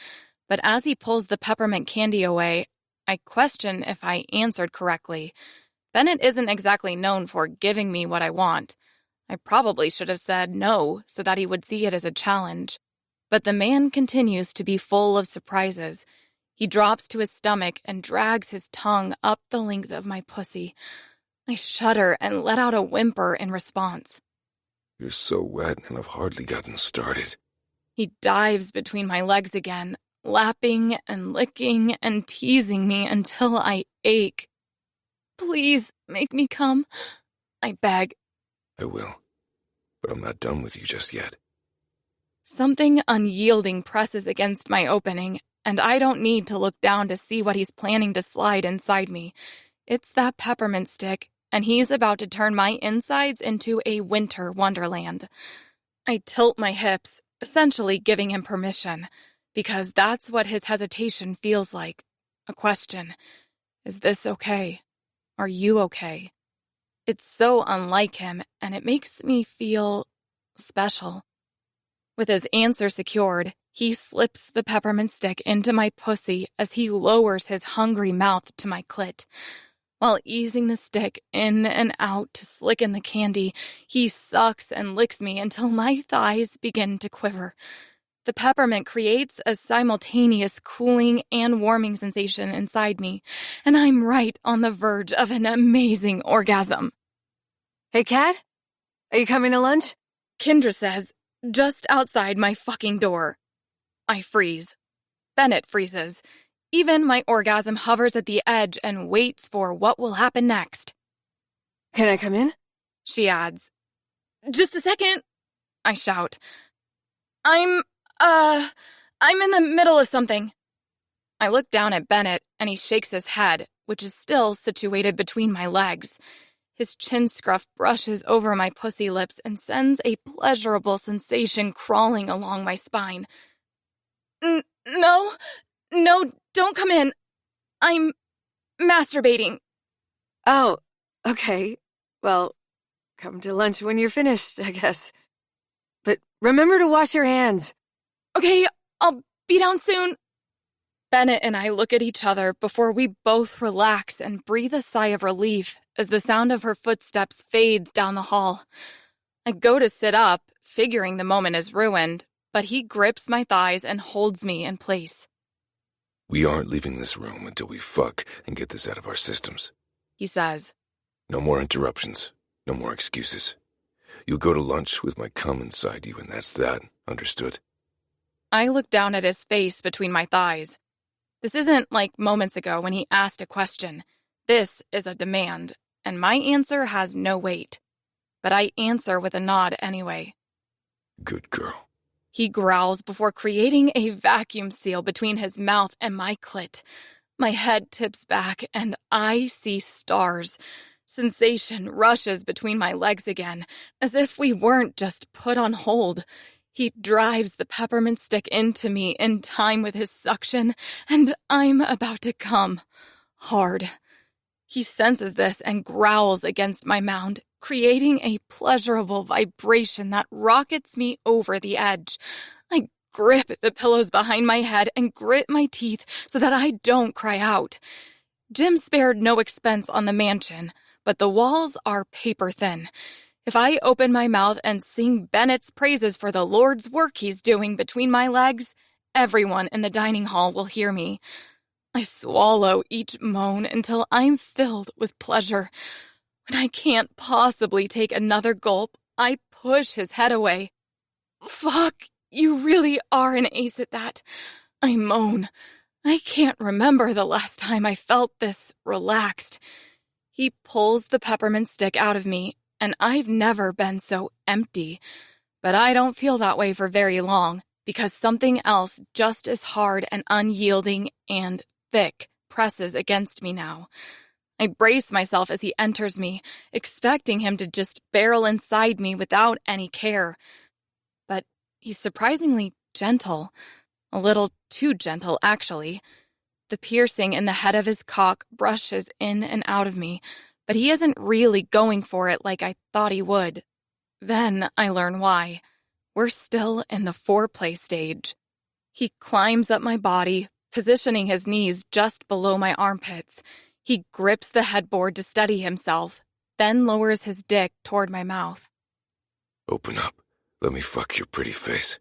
but as he pulls the peppermint candy away, I question if I answered correctly. Bennett isn't exactly known for giving me what I want. I probably should have said no so that he would see it as a challenge. But the man continues to be full of surprises. He drops to his stomach and drags his tongue up the length of my pussy. I shudder and let out a whimper in response. You're so wet and I've hardly gotten started. He dives between my legs again, lapping and licking and teasing me until I ache. Please make me come, I beg. I will, but I'm not done with you just yet. Something unyielding presses against my opening, and I don't need to look down to see what he's planning to slide inside me. It's that peppermint stick, and he's about to turn my insides into a winter wonderland. I tilt my hips, essentially giving him permission, because that's what his hesitation feels like. A question. Is this okay? Are you okay? It's so unlike him, and it makes me feel special. With his answer secured, he slips the peppermint stick into my pussy as he lowers his hungry mouth to my clit. While easing the stick in and out to slicken the candy, he sucks and licks me until my thighs begin to quiver. The peppermint creates a simultaneous cooling and warming sensation inside me, and I'm right on the verge of an amazing orgasm. Hey, Kat? Are you coming to lunch? Kendra says, just outside my fucking door. I freeze. Bennett freezes. Even my orgasm hovers at the edge and waits for what will happen next. Can I come in? She adds. Just a second, I shout. I'm in the middle of something. I look down at Bennett, and he shakes his head, which is still situated between my legs. His chin scruff brushes over my pussy lips and sends a pleasurable sensation crawling along my spine. No, don't come in. I'm masturbating. Oh, okay. Well, come to lunch when you're finished, I guess. But remember to wash your hands. Okay, I'll be down soon. Bennett and I look at each other before we both relax and breathe a sigh of relief as the sound of her footsteps fades down the hall. I go to sit up, figuring the moment is ruined, but he grips my thighs and holds me in place. We aren't leaving this room until we fuck and get this out of our systems, He says. No more interruptions, no more excuses. You'll go to lunch with my cum inside you, and that's that, understood? I look down at his face between my thighs. This isn't like moments ago when he asked a question. This is a demand, and my answer has no weight. But I answer with a nod anyway. Good girl. He growls before creating a vacuum seal between his mouth and my clit. My head tips back, and I see stars. Sensation rushes between my legs again, as if we weren't just put on hold. He drives the peppermint stick into me in time with his suction, and I'm about to come. Hard. He senses this and growls against my mound, creating a pleasurable vibration that rockets me over the edge. I grip the pillows behind my head and grit my teeth so that I don't cry out. Jim spared no expense on the mansion, but the walls are paper thin. If I open my mouth and sing Bennett's praises for the Lord's work he's doing between my legs, everyone in the dining hall will hear me. I swallow each moan until I'm filled with pleasure. When I can't possibly take another gulp, I push his head away. Fuck, you really are an ace at that. I moan. I can't remember the last time I felt this relaxed. He pulls the peppermint stick out of me, and I've never been so empty. But I don't feel that way for very long, because something else just as hard and unyielding and thick presses against me now. I brace myself as he enters me, expecting him to just barrel inside me without any care. But he's surprisingly gentle. A little too gentle, actually. The piercing in the head of his cock brushes in and out of me, but he isn't really going for it like I thought he would. Then I learn why. We're still in the foreplay stage. He climbs up my body, positioning his knees just below my armpits. He grips the headboard to steady himself, then lowers his dick toward my mouth. Open up. Let me fuck your pretty face.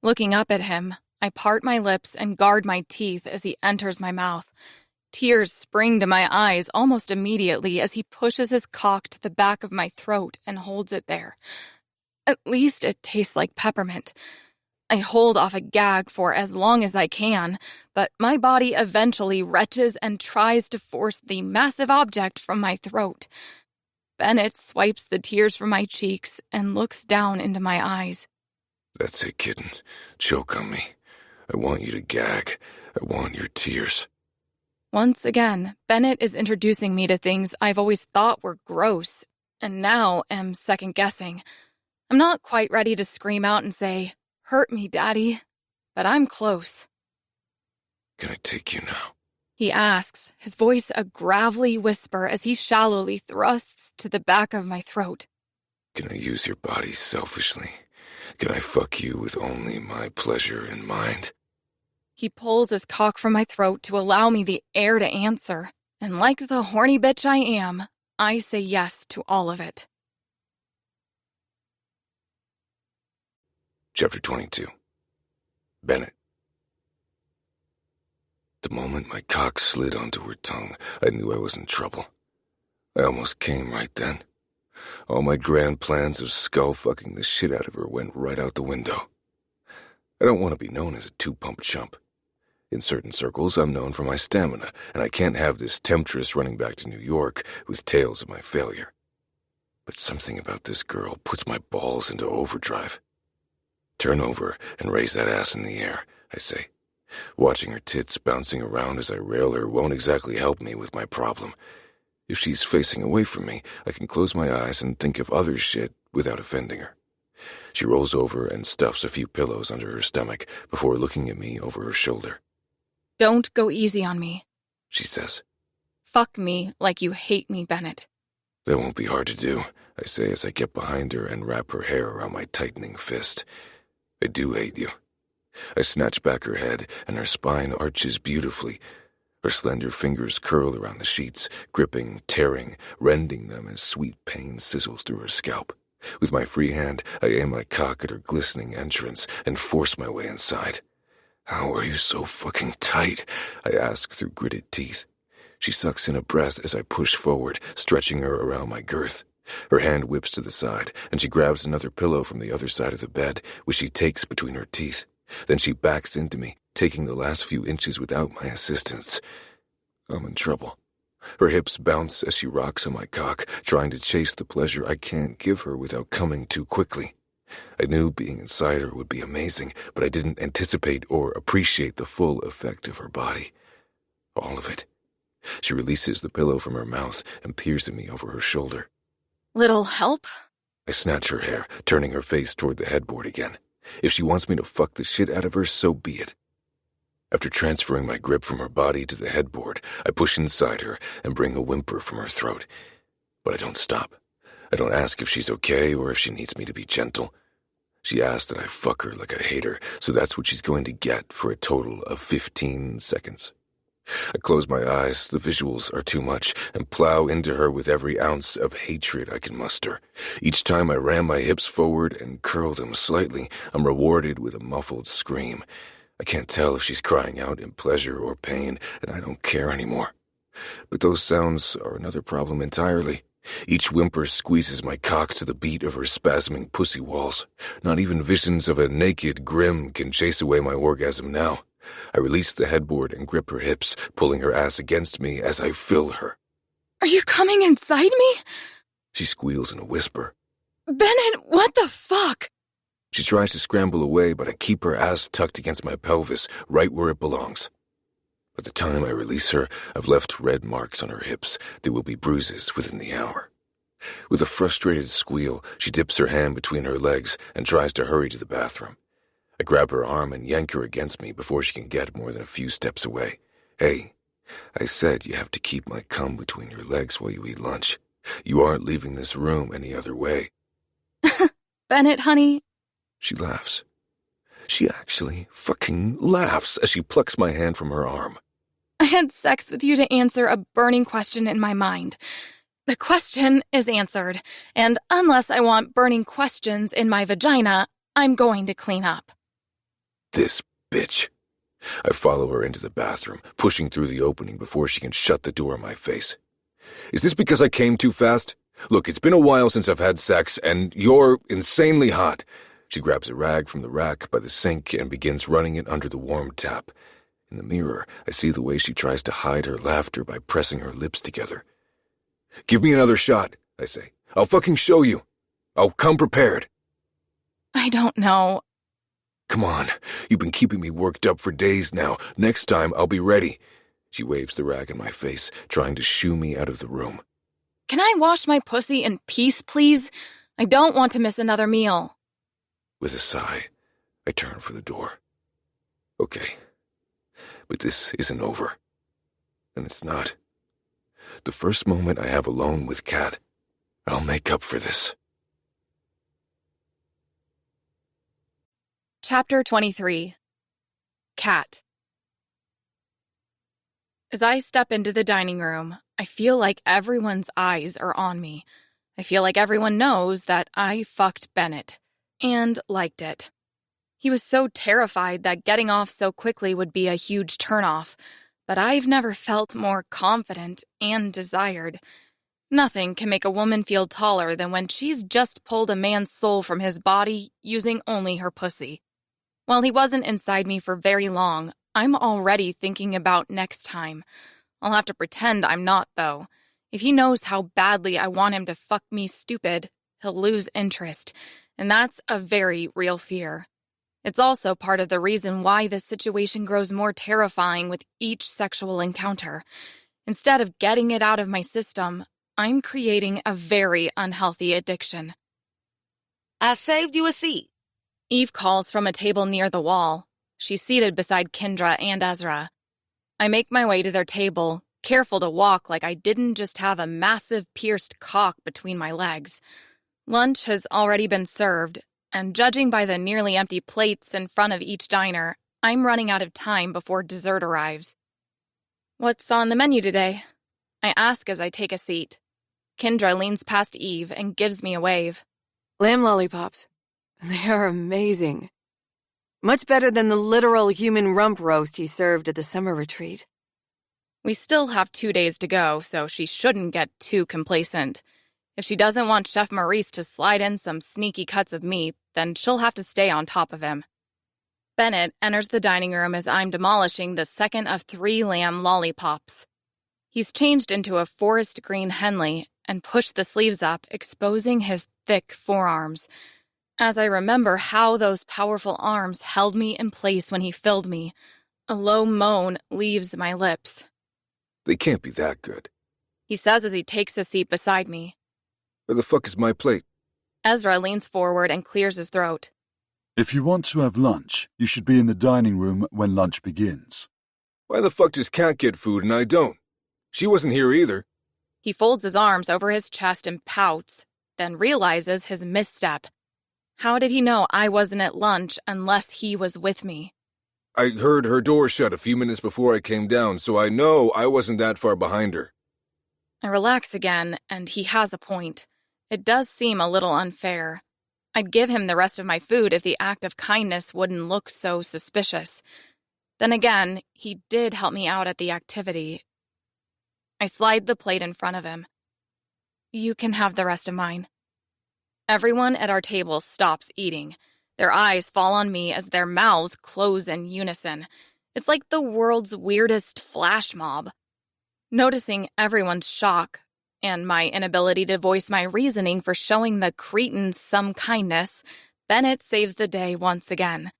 Looking up at him, I part my lips and guard my teeth as he enters my mouth. Tears spring to my eyes almost immediately as he pushes his cock to the back of my throat and holds it there. At least it tastes like peppermint. I hold off a gag for as long as I can, but my body eventually retches and tries to force the massive object from my throat. Bennett swipes the tears from my cheeks and looks down into my eyes. That's it, kitten. Choke on me. I want you to gag. I want your tears. Once again, Bennett is introducing me to things I've always thought were gross, and now am second-guessing. I'm not quite ready to scream out and say, "Hurt me, Daddy," but I'm close. Can I take you now? He asks, his voice a gravelly whisper as he shallowly thrusts to the back of my throat. Can I use your body selfishly? Can I fuck you with only my pleasure in mind? He pulls his cock from my throat to allow me the air to answer, and like the horny bitch I am, I say yes to all of it. Chapter 22. Bennett. The moment my cock slid onto her tongue, I knew I was in trouble. I almost came right then. All my grand plans of skull-fucking the shit out of her went right out the window. I don't want to be known as a two-pump chump. In certain circles, I'm known for my stamina, and I can't have this temptress running back to New York with tales of my failure. But something about this girl puts my balls into overdrive. Turn over and raise that ass in the air, I say. Watching her tits bouncing around as I rail her won't exactly help me with my problem. If she's facing away from me, I can close my eyes and think of other shit without offending her. She rolls over and stuffs a few pillows under her stomach before looking at me over her shoulder. Don't go easy on me, she says. Fuck me like you hate me, Bennett. That won't be hard to do, I say as I get behind her and wrap her hair around my tightening fist. I do hate you. I snatch back her head, and her spine arches beautifully. Her slender fingers curl around the sheets, gripping, tearing, rending them as sweet pain sizzles through her scalp. With my free hand, I aim my cock at her glistening entrance and force my way inside. How are you so fucking tight? I ask through gritted teeth. She sucks in a breath as I push forward, stretching her around my girth. Her hand whips to the side, and she grabs another pillow from the other side of the bed, which she takes between her teeth. Then she backs into me, taking the last few inches without my assistance. I'm in trouble. Her hips bounce as she rocks on my cock, trying to chase the pleasure I can't give her without coming too quickly. I knew being inside her would be amazing, but I didn't anticipate or appreciate the full effect of her body. All of it. She releases the pillow from her mouth and peers at me over her shoulder. Little help? I snatch her hair, turning her face toward the headboard again. If she wants me to fuck the shit out of her, so be it. After transferring my grip from her body to the headboard, I push inside her and bring a whimper from her throat. But I don't stop. I don't ask if she's okay or if she needs me to be gentle. She asked that I fuck her like I hate her, so that's what she's going to get for a total of 15 seconds. I close my eyes, the visuals are too much, and plow into her with every ounce of hatred I can muster. Each time I ram my hips forward and curl them slightly, I'm rewarded with a muffled scream. I can't tell if she's crying out in pleasure or pain, and I don't care anymore. But those sounds are another problem entirely. Each whimper squeezes my cock to the beat of her spasming pussy walls. Not even visions of a naked Grim can chase away my orgasm now. I release the headboard and grip her hips, pulling her ass against me as I fill her. Are you coming inside me? She squeals in a whisper. Bennett, what the fuck? She tries to scramble away, but I keep her ass tucked against my pelvis, right where it belongs. By the time I release her, I've left red marks on her hips. There will be bruises within the hour. With a frustrated squeal, she dips her hand between her legs and tries to hurry to the bathroom. I grab her arm and yank her against me before she can get more than a few steps away. Hey, I said you have to keep my cum between your legs while you eat lunch. You aren't leaving this room any other way. Bennett, honey. She laughs. She actually fucking laughs as she plucks my hand from her arm. I had sex with you to answer a burning question in my mind. The question is answered, and unless I want burning questions in my vagina, I'm going to clean up. This bitch. I follow her into the bathroom, pushing through the opening before she can shut the door in my face. Is this because I came too fast? Look, it's been a while since I've had sex, and you're insanely hot. She grabs a rag from the rack by the sink and begins running it under the warm tap. In the mirror, I see the way she tries to hide her laughter by pressing her lips together. Give me another shot, I say. I'll fucking show you. I'll come prepared. I don't know. Come on, you've been keeping me worked up for days now. Next time, I'll be ready. She waves the rag in my face, trying to shoo me out of the room. Can I wash my pussy in peace, please? I don't want to miss another meal. With a sigh, I turn for the door. Okay, but this isn't over. And it's not. The first moment I have alone with Kat, I'll make up for this. Chapter 23. Cat. As I step into the dining room, I feel like everyone's eyes are on me. I feel like everyone knows that I fucked Bennett, and liked it. He was so terrified that getting off so quickly would be a huge turnoff, but I've never felt more confident and desired. Nothing can make a woman feel taller than when she's just pulled a man's soul from his body using only her pussy. While he wasn't inside me for very long, I'm already thinking about next time. I'll have to pretend I'm not, though. If he knows how badly I want him to fuck me stupid, he'll lose interest, and that's a very real fear. It's also part of the reason why this situation grows more terrifying with each sexual encounter. Instead of getting it out of my system, I'm creating a very unhealthy addiction. I saved you a seat. Eve calls from a table near the wall. She's seated beside Kendra and Ezra. I make my way to their table, careful to walk like I didn't just have a massive pierced cock between my legs. Lunch has already been served, and judging by the nearly empty plates in front of each diner, I'm running out of time before dessert arrives. What's on the menu today? I ask as I take a seat. Kendra leans past Eve and gives me a wave. Lamb lollipops. They are amazing. Much better than the literal human rump roast he served at the summer retreat. We still have 2 days to go, so she shouldn't get too complacent. If she doesn't want Chef Maurice to slide in some sneaky cuts of meat, then she'll have to stay on top of him. Bennett enters the dining room as I'm demolishing the second of 3 lamb lollipops. He's changed into a forest green Henley and pushed the sleeves up, exposing his thick forearms. As I remember how those powerful arms held me in place when he filled me, a low moan leaves my lips. They can't be that good. He says as he takes a seat beside me. Where the fuck is my plate? Ezra leans forward and clears his throat. If you want to have lunch, you should be in the dining room when lunch begins. Why the fuck does Kat get food and I don't? She wasn't here either. He folds his arms over his chest and pouts, then realizes his misstep. How did he know I wasn't at lunch unless he was with me? I heard her door shut a few minutes before I came down, so I know I wasn't that far behind her. I relax again, and he has a point. It does seem a little unfair. I'd give him the rest of my food if the act of kindness wouldn't look so suspicious. Then again, he did help me out at the activity. I slide the plate in front of him. You can have the rest of mine. Everyone at our table stops eating. Their eyes fall on me as their mouths close in unison. It's like the world's weirdest flash mob. Noticing everyone's shock and my inability to voice my reasoning for showing the cretins some kindness, Bennett saves the day once again.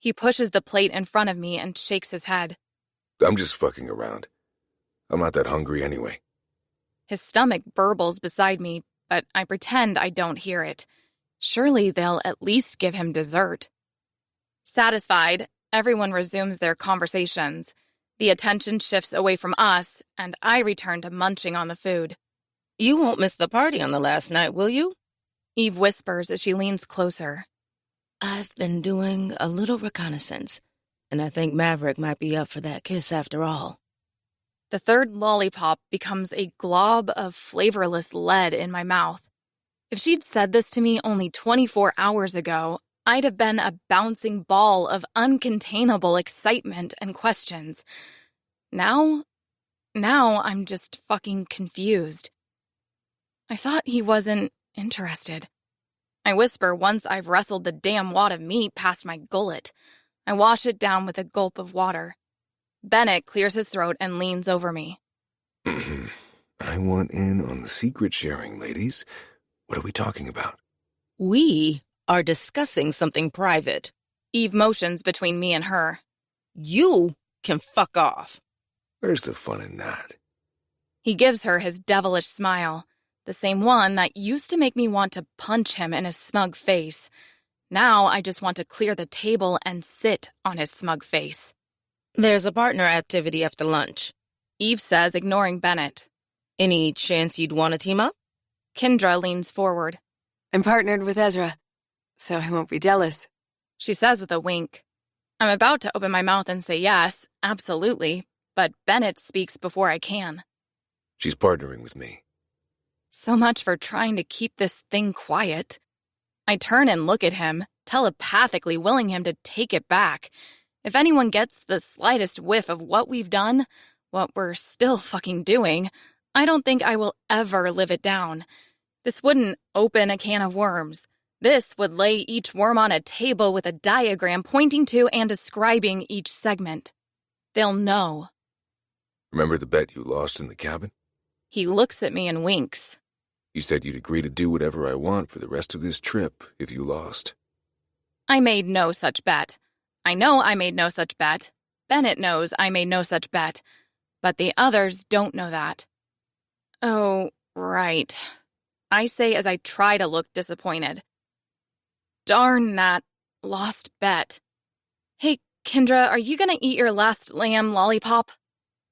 He pushes the plate in front of me and shakes his head. I'm just fucking around. I'm not that hungry anyway. His stomach burbles beside me, but I pretend I don't hear it. Surely they'll at least give him dessert. Satisfied, everyone resumes their conversations. The attention shifts away from us, and I return to munching on the food. You won't miss the party on the last night, will you? Eve whispers as she leans closer. I've been doing a little reconnaissance, and I think Maverick might be up for that kiss after all. The third lollipop becomes a glob of flavorless lead in my mouth. If she'd said this to me only 24 hours ago, I'd have been a bouncing ball of uncontainable excitement and questions. Now I'm just fucking confused. I thought he wasn't interested. I whisper once I've wrestled the damn wad of meat past my gullet. I wash it down with a gulp of water. Bennett clears his throat and leans over me. I want in on the secret sharing, ladies. What are we talking about? We are discussing something private. Eve motions between me and her. You can fuck off. Where's the fun in that? He gives her his devilish smile, the same one that used to make me want to punch him in his smug face. Now I just want to clear the table and sit on his smug face. There's a partner activity after lunch. Eve says, ignoring Bennett. Any chance you'd want to team up? Kendra leans forward. I'm partnered with Ezra, so I won't be jealous. She says with a wink. I'm about to open my mouth and say yes, absolutely, but Bennett speaks before I can. She's partnering with me. So much for trying to keep this thing quiet. I turn and look at him, telepathically willing him to take it back. If anyone gets the slightest whiff of what we've done, what we're still fucking doing, I don't think I will ever live it down. This wouldn't open a can of worms. This would lay each worm on a table with a diagram pointing to and describing each segment. They'll know. Remember the bet you lost in the cabin? He looks at me and winks. You said you'd agree to do whatever I want for the rest of this trip if you lost. I made no such bet. I know I made no such bet. Bennett knows I made no such bet. But the others don't know that. Oh, right. I say as I try to look disappointed. Darn that lost bet. Hey, Kendra, are you gonna eat your last lamb lollipop?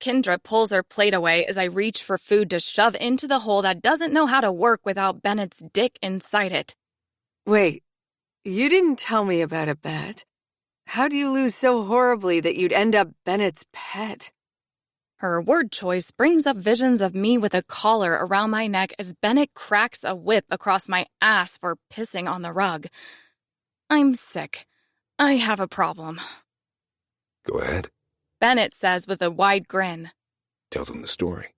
Kendra pulls her plate away as I reach for food to shove into the hole that doesn't know how to work without Bennett's dick inside it. Wait, you didn't tell me about a bet. How'd you lose so horribly that you'd end up Bennett's pet? Her word choice brings up visions of me with a collar around my neck as Bennett cracks a whip across my ass for pissing on the rug. I'm sick. I have a problem. Go ahead. Bennett says with a wide grin. Tell them the story.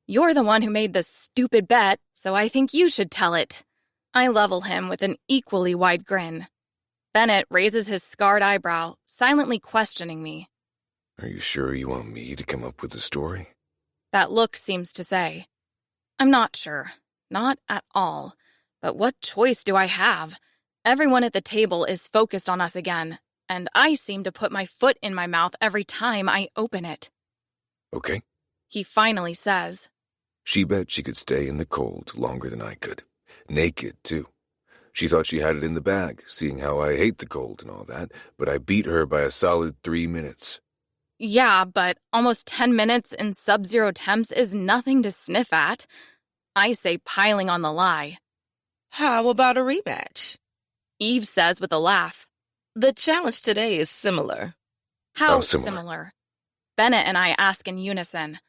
You're the one who made the stupid bet, so I think you should tell it. I level him with an equally wide grin. Bennett raises his scarred eyebrow, silently questioning me. Are you sure you want me to come up with the story? That look seems to say. I'm not sure. Not at all. But what choice do I have? Everyone at the table is focused on us again, and I seem to put my foot in my mouth every time I open it. Okay. He finally says. She bet she could stay in the cold longer than I could. Naked, too. She thought she had it in the bag, seeing how I hate the cold and all that, but I beat her by a solid 3 minutes. Yeah, but almost 10 minutes in sub-zero temps is nothing to sniff at. I say, piling on the lie. How about a rematch? Eve says with a laugh. The challenge today is similar. How similar? Similar? Bennett and I ask in unison.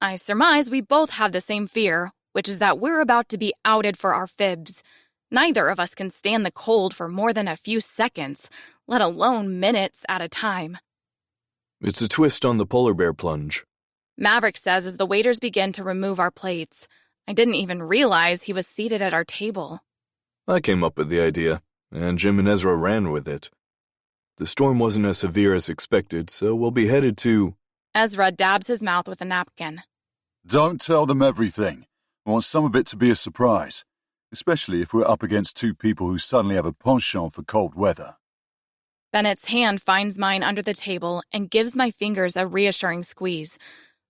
I surmise we both have the same fear, which is that we're about to be outed for our fibs. Neither of us can stand the cold for more than a few seconds, let alone minutes at a time. It's a twist on the polar bear plunge. Maverick says as the waiters begin to remove our plates. I didn't even realize he was seated at our table. I came up with the idea, and Jim and Ezra ran with it. The storm wasn't as severe as expected, so we'll be headed to... Ezra dabs his mouth with a napkin. Don't tell them everything. I want some of it to be a surprise, especially if we're up against two people who suddenly have a penchant for cold weather. Bennett's hand finds mine under the table and gives my fingers a reassuring squeeze.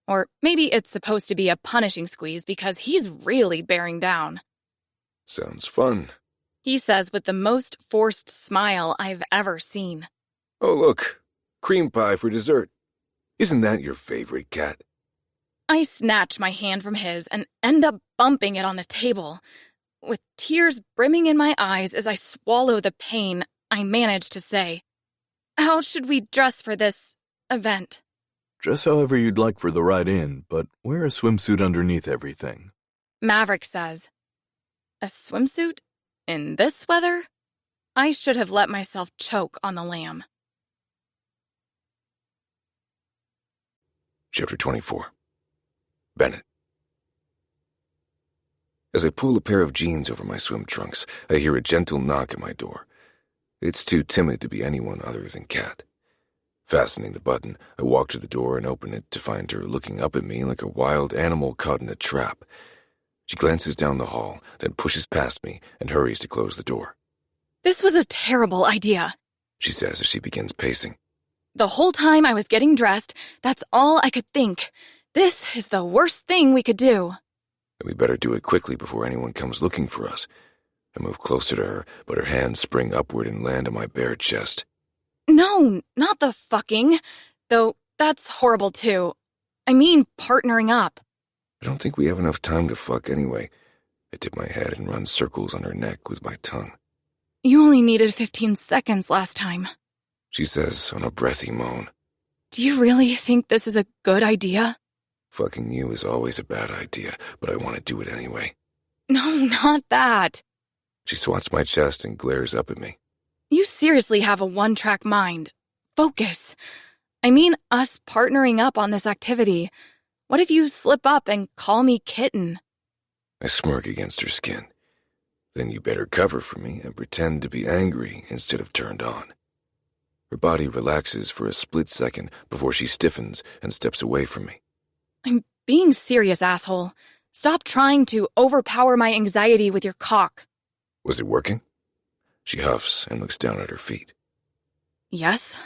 Or maybe it's supposed to be a punishing squeeze because he's really bearing down. Sounds fun. He says with the most forced smile I've ever seen. Oh, look. Cream pie for dessert. Isn't that your favorite, Cat? I snatch my hand from his and end up bumping it on the table. With tears brimming in my eyes as I swallow the pain, I manage to say, "How should we dress for this event?" Dress however you'd like for the ride in, but wear a swimsuit underneath everything. Maverick says, "A swimsuit? In this weather?" I should have let myself choke on the lamb. Chapter 24. Bennett. As I pull a pair of jeans over my swim trunks, I hear a gentle knock at my door. It's too timid to be anyone other than Kat. Fastening the button, I walk to the door and open it to find her looking up at me like a wild animal caught in a trap. She glances down the hall, then pushes past me and hurries to close the door. "This was a terrible idea," she says as she begins pacing. "The whole time I was getting dressed, that's all I could think. This is the worst thing we could do." And we better do it quickly before anyone comes looking for us. I move closer to her, but her hands spring upward and land on my bare chest. "No, not the fucking. Though that's horrible too. I mean partnering up." I don't think we have enough time to fuck anyway. I dip my head and run circles on her neck with my tongue. "You only needed 15 seconds last time," she says on a breathy moan. "Do you really think this is a good idea?" Fucking you is always a bad idea, but I want to do it anyway. "No, not that." She swats my chest and glares up at me. "You seriously have a one-track mind. Focus. I mean us partnering up on this activity. What if you slip up and call me kitten?" I smirk against her skin. Then you better cover for me and pretend to be angry instead of turned on. Her body relaxes for a split second before she stiffens and steps away from me. I'm being serious, asshole. Stop trying to overpower my anxiety with your cock. Was it working? She huffs and looks down at her feet. Yes?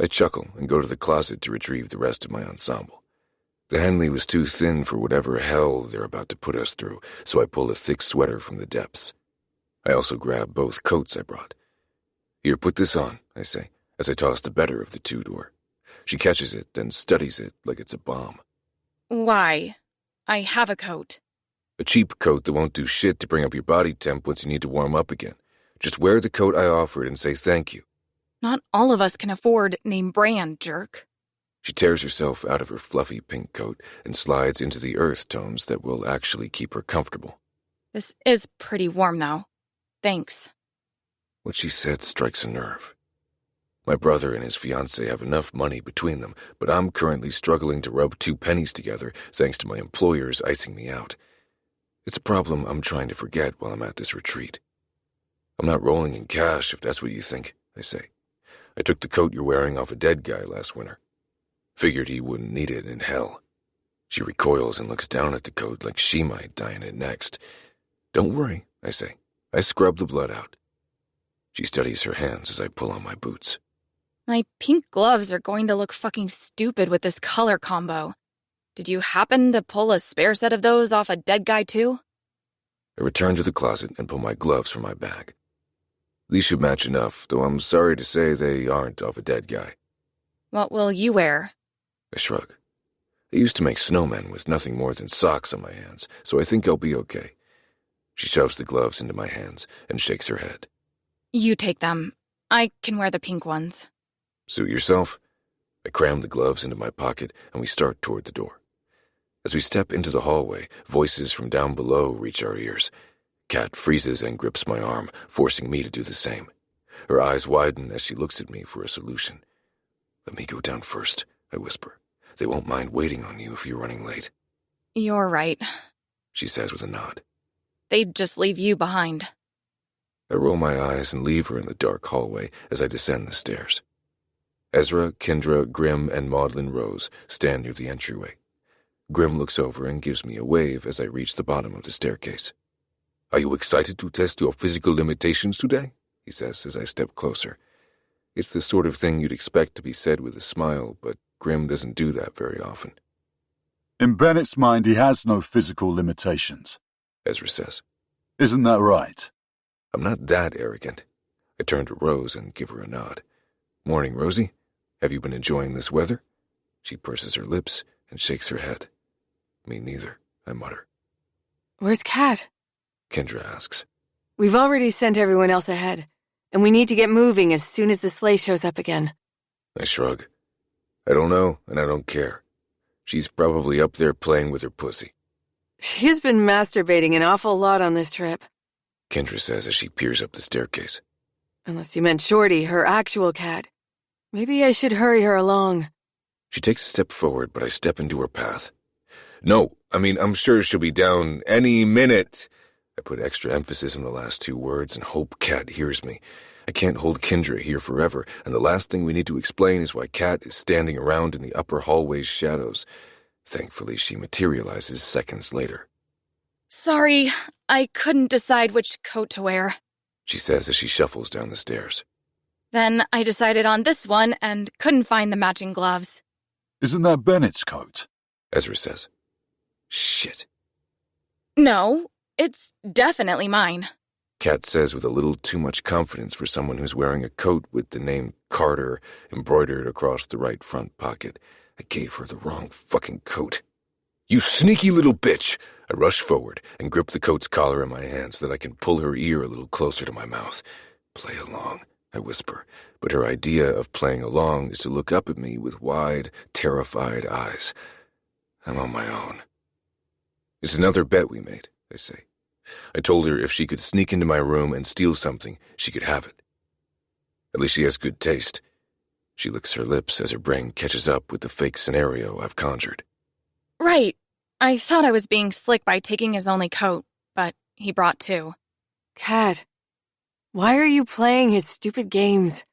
I chuckle and go to the closet to retrieve the rest of my ensemble. The Henley was too thin for whatever hell they're about to put us through, so I pull a thick sweater from the depths. I also grab both coats I brought. Here, put this on, I say, as I toss the better of the two to her. She catches it, then studies it like it's a bomb. Why? I have a coat. A cheap coat that won't do shit to bring up your body temp once you need to warm up again. Just wear the coat I offered and say thank you. Not all of us can afford name brand, jerk. She tears herself out of her fluffy pink coat and slides into the earth tones that will actually keep her comfortable. This is pretty warm, though. Thanks. What she said strikes a nerve. My brother and his fiancée have enough money between them, but I'm currently struggling to rub 2 pennies together thanks to my employers icing me out. It's a problem I'm trying to forget while I'm at this retreat. I'm not rolling in cash, if that's what you think, I say. I took the coat you're wearing off a dead guy last winter. Figured he wouldn't need it in hell. She recoils and looks down at the coat like she might die in it next. Don't worry, I say. I scrub the blood out. She studies her hands as I pull on my boots. My pink gloves are going to look fucking stupid with this color combo. Did you happen to pull a spare set of those off a dead guy, too? I return to the closet and pull my gloves from my bag. These should match enough, though I'm sorry to say they aren't off a dead guy. What will you wear? I shrug. I used to make snowmen with nothing more than socks on my hands, so I think I'll be okay. She shoves the gloves into my hands and shakes her head. You take them. I can wear the pink ones. Suit yourself. I cram the gloves into my pocket and we start toward the door. As we step into the hallway, voices from down below reach our ears. Kat freezes and grips my arm, forcing me to do the same. Her eyes widen as she looks at me for a solution. Let me go down first, I whisper. They won't mind waiting on you if you're running late. You're right, She says with a nod. They'd just leave you behind. I roll my eyes and leave her in the dark hallway as I descend the stairs. Ezra, Kendra, Grim, and Maudlin Rose stand near the entryway. Grim looks over and gives me a wave as I reach the bottom of the staircase. Are you excited to test your physical limitations today? He says as I step closer. It's the sort of thing you'd expect to be said with a smile, but Grim doesn't do that very often. In Bennett's mind, he has no physical limitations, Ezra says. Isn't that right? I'm not that arrogant. I turn to Rose and give her a nod. Morning, Rosie. Have you been enjoying this weather? She purses her lips and shakes her head. Me neither, I mutter. Where's Kat? Kendra asks. We've already sent everyone else ahead, and we need to get moving as soon as the sleigh shows up again. I shrug. I don't know, and I don't care. She's probably up there playing with her pussy. She's been masturbating an awful lot on this trip. Kendra says as she peers up the staircase. Unless you meant Shorty, her actual cat. Maybe I should hurry her along. She takes a step forward, but I step into her path. No, I'm sure she'll be down any minute. I put extra emphasis on the last 2 words and hope Kat hears me. I can't hold Kendra here forever, and the last thing we need to explain is why Kat is standing around in the upper hallway's shadows. Thankfully, she materializes seconds later. Sorry, I couldn't decide which coat to wear. She says as she shuffles down the stairs. Then I decided on this one and couldn't find the matching gloves. Isn't that Bennett's coat? Ezra says. Shit. No, it's definitely mine. Kat says with a little too much confidence for someone who's wearing a coat with the name Carter embroidered across the right front pocket. I gave her the wrong fucking coat. You sneaky little bitch! I rush forward and grip the coat's collar in my hand so that I can pull her ear a little closer to my mouth. Play along, I whisper, but her idea of playing along is to look up at me with wide, terrified eyes. I'm on my own. It's another bet we made, I say. I told her if she could sneak into my room and steal something, she could have it. At least she has good taste. She licks her lips as her brain catches up with the fake scenario I've conjured. Right. I thought I was being slick by taking his only coat, but he brought 2. Kat, why are you playing his stupid games?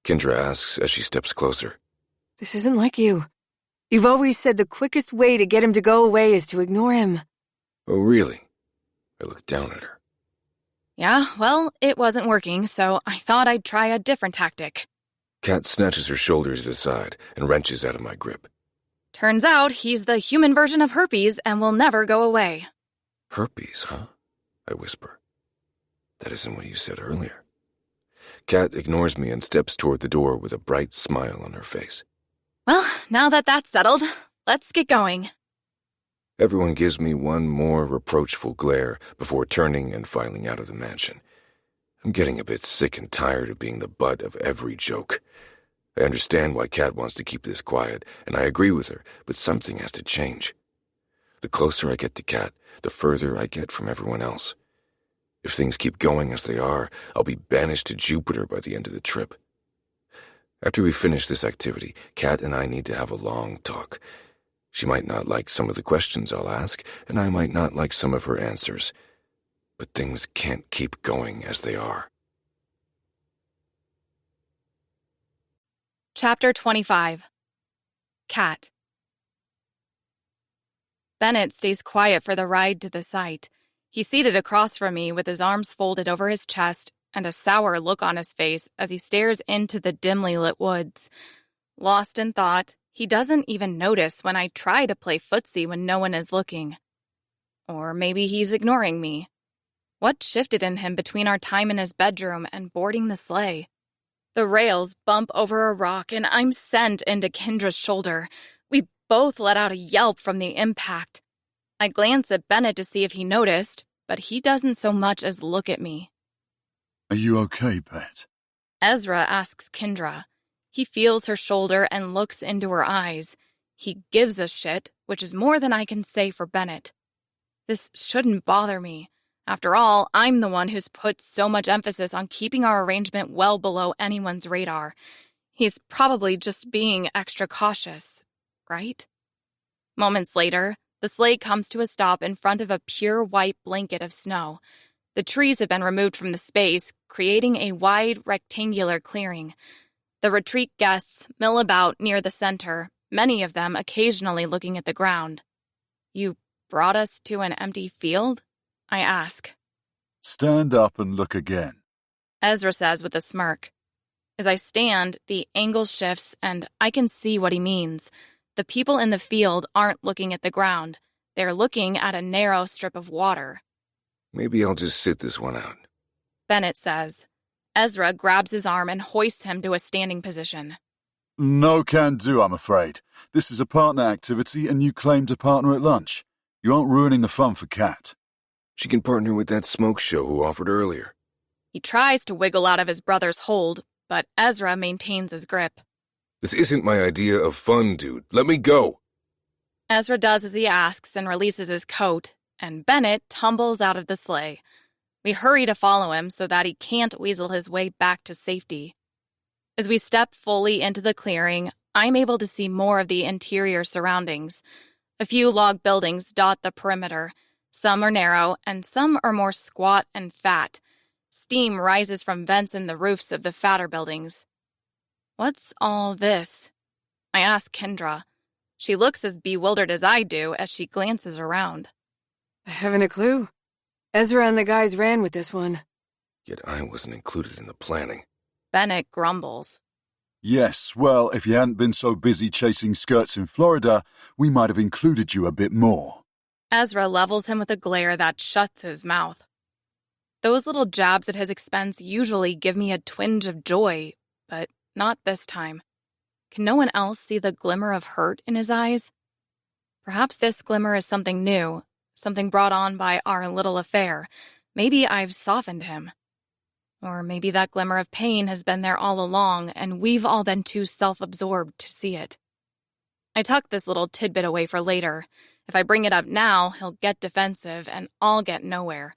Kendra asks as she steps closer. This isn't like you. You've always said the quickest way to get him to go away is to ignore him. Oh, really? I look down at her. Yeah, well, it wasn't working, so I thought I'd try a different tactic. Kat snatches her shoulders to the side and wrenches out of my grip. Turns out he's the human version of herpes and will never go away. Herpes, huh? I whisper. That isn't what you said earlier. Kat ignores me and steps toward the door with a bright smile on her face. Well, now that that's settled, let's get going. Everyone gives me one more reproachful glare before turning and filing out of the mansion. I'm getting a bit sick and tired of being the butt of every joke. I understand why Kat wants to keep this quiet, and I agree with her, but something has to change. The closer I get to Kat, the further I get from everyone else. If things keep going as they are, I'll be banished to Jupiter by the end of the trip. After we finish this activity, Kat and I need to have a long talk. She might not like some of the questions I'll ask, and I might not like some of her answers. But things can't keep going as they are. Chapter 25. Kat. Bennett stays quiet for the ride to the site. He's seated across from me with his arms folded over his chest and a sour look on his face as he stares into the dimly lit woods. Lost in thought, he doesn't even notice when I try to play footsie when no one is looking. Or maybe he's ignoring me. What shifted in him between our time in his bedroom and boarding the sleigh? The rails bump over a rock and I'm sent into Kendra's shoulder. We both let out a yelp from the impact. I glance at Bennett to see if he noticed, but he doesn't so much as look at me. Are you okay, Pat? Ezra asks Kendra. He feels her shoulder and looks into her eyes. He gives a shit, which is more than I can say for Bennett. This shouldn't bother me. After all, I'm the one who's put so much emphasis on keeping our arrangement well below anyone's radar. He's probably just being extra cautious, right? Moments later, the sleigh comes to a stop in front of a pure white blanket of snow. The trees have been removed from the space, creating a wide, rectangular clearing. The retreat guests mill about near the center, many of them occasionally looking at the ground. You brought us to an empty field? I ask. Stand up and look again. Ezra says with a smirk. As I stand, the angle shifts and I can see what he means. The people in the field aren't looking at the ground. They're looking at a narrow strip of water. Maybe I'll just sit this one out. Bennett says. Ezra grabs his arm and hoists him to a standing position. No can do, I'm afraid. This is a partner activity and you claimed a partner at lunch. You aren't ruining the fun for Kat. She can partner with that smoke show who offered earlier. He tries to wiggle out of his brother's hold, but Ezra maintains his grip. This isn't my idea of fun, dude. Let me go. Ezra does as he asks and releases his coat, and Bennett tumbles out of the sleigh. We hurry to follow him so that he can't weasel his way back to safety. As we step fully into the clearing, I'm able to see more of the interior surroundings. A few log buildings dot the perimeter. Some are narrow, and some are more squat and fat. Steam rises from vents in the roofs of the fatter buildings. What's all this? I ask Kendra. She looks as bewildered as I do as she glances around. I haven't a clue. Ezra and the guys ran with this one. Yet I wasn't included in the planning. Bennett grumbles. Yes, well, if you hadn't been so busy chasing skirts in Florida, we might have included you a bit more. Ezra levels him with a glare that shuts his mouth. Those little jabs at his expense usually give me a twinge of joy, but not this time. Can no one else see the glimmer of hurt in his eyes? Perhaps this glimmer is something new, something brought on by our little affair. Maybe I've softened him. Or maybe that glimmer of pain has been there all along, and we've all been too self-absorbed to see it. I tuck this little tidbit away for later. If I bring it up now, he'll get defensive, and I'll get nowhere.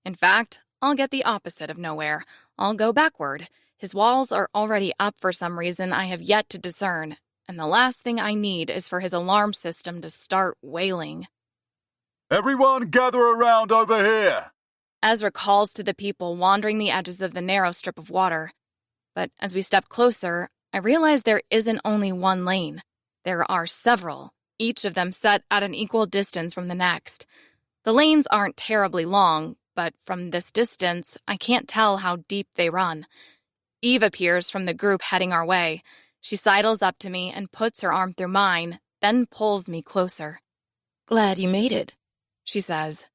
In fact, I'll get the opposite of nowhere. I'll go backward. His walls are already up for some reason I have yet to discern, and the last thing I need is for his alarm system to start wailing. Everyone gather around over here! Ezra calls to the people wandering the edges of the narrow strip of water. But as we step closer, I realize there isn't only one lane. There are several, each of them set at an equal distance from the next. The lanes aren't terribly long, but from this distance, I can't tell how deep they run. Eve appears from the group heading our way. She sidles up to me and puts her arm through mine, then pulls me closer. Glad you made it, she says.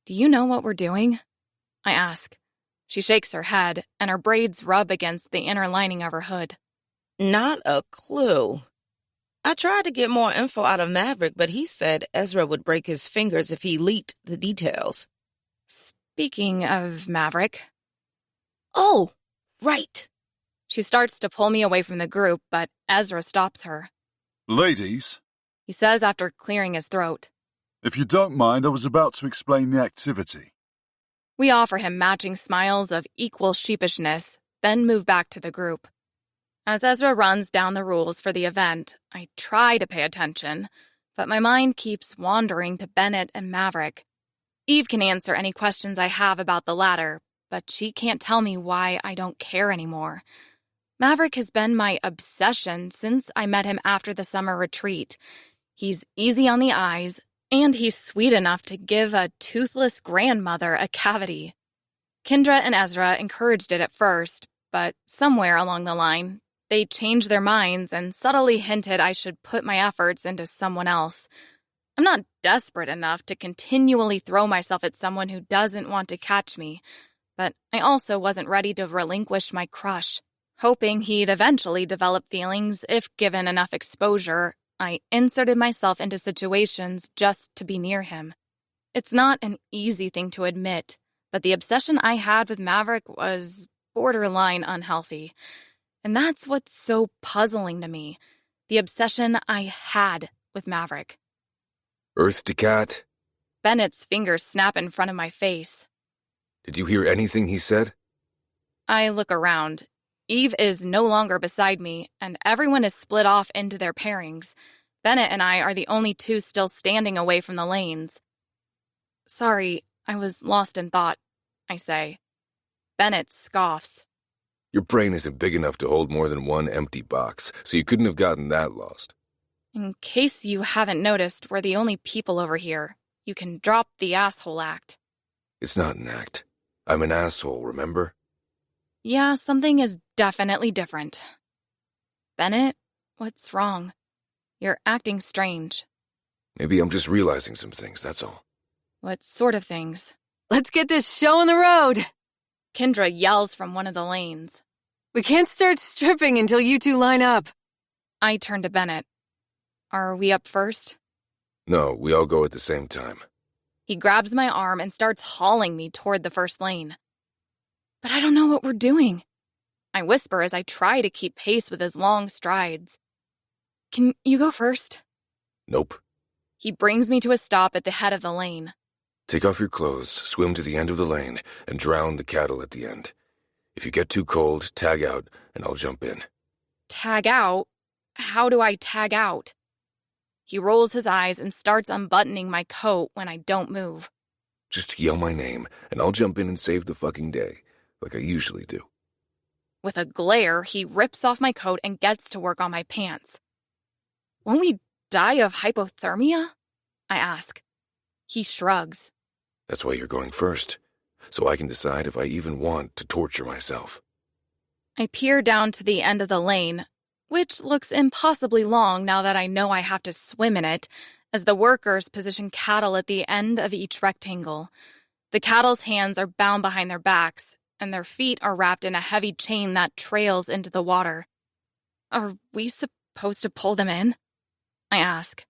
Do you know what we're doing? I ask. She shakes her head, and her braids rub against the inner lining of her hood. Not a clue. I tried to get more info out of Maverick, but he said Ezra would break his fingers if he leaked the details. Speaking of Maverick. Oh, right. She starts to pull me away from the group, but Ezra stops her. Ladies, He says after clearing his throat. if you don't mind, I was about to explain the activity. We offer him matching smiles of equal sheepishness, then move back to the group. As Ezra runs down the rules for the event, I try to pay attention, but my mind keeps wandering to Bennett and Maverick. Eve can answer any questions I have about the latter, but she can't tell me why I don't care anymore. Maverick has been my obsession since I met him after the summer retreat. He's easy on the eyes, and he's sweet enough to give a toothless grandmother a cavity. Kendra and Ezra encouraged it at first, but somewhere along the line, they changed their minds and subtly hinted I should put my efforts into someone else. I'm not desperate enough to continually throw myself at someone who doesn't want to catch me, but I also wasn't ready to relinquish my crush. Hoping he'd eventually develop feelings if given enough exposure, I inserted myself into situations just to be near him. It's not an easy thing to admit, but the obsession I had with Maverick was borderline unhealthy. And that's what's so puzzling to me, the obsession I had with Maverick. Earth to cat? Bennett's fingers snap in front of my face. Did you hear anything he said? I look around. Eve is no longer beside me, and everyone is split off into their pairings. Bennett and I are the only two still standing away from the lanes. Sorry, I was lost in thought, I say. Bennett scoffs. Your brain isn't big enough to hold more than one empty box, so you couldn't have gotten that lost. In case you haven't noticed, we're the only people over here. You can drop the asshole act. It's not an act. I'm an asshole, remember? Yeah, something is definitely different. Bennett, what's wrong? You're acting strange. Maybe I'm just realizing some things, that's all. What sort of things? Let's get this show on the road. Kendra yells from one of the lanes. We can't start stripping until you two line up. I turn to Bennett. Are we up first? No, we all go at the same time. He grabs my arm and starts hauling me toward the first lane. But I don't know what we're doing. I whisper as I try to keep pace with his long strides. Can you go first? Nope. He brings me to a stop at the head of the lane. Take off your clothes, swim to the end of the lane, and drown the cattle at the end. If you get too cold, tag out, and I'll jump in. Tag out? How do I tag out? He rolls his eyes and starts unbuttoning my coat when I don't move. Just yell my name, and I'll jump in and save the fucking day, like I usually do. With a glare, he rips off my coat and gets to work on my pants. Won't we die of hypothermia? I ask. He shrugs. That's why you're going first, so I can decide if I even want to torture myself. I peer down to the end of the lane, which looks impossibly long now that I know I have to swim in it, as the workers position cattle at the end of each rectangle. The cattle's hands are bound behind their backs, and their feet are wrapped in a heavy chain that trails into the water. Are we supposed to pull them in? I ask.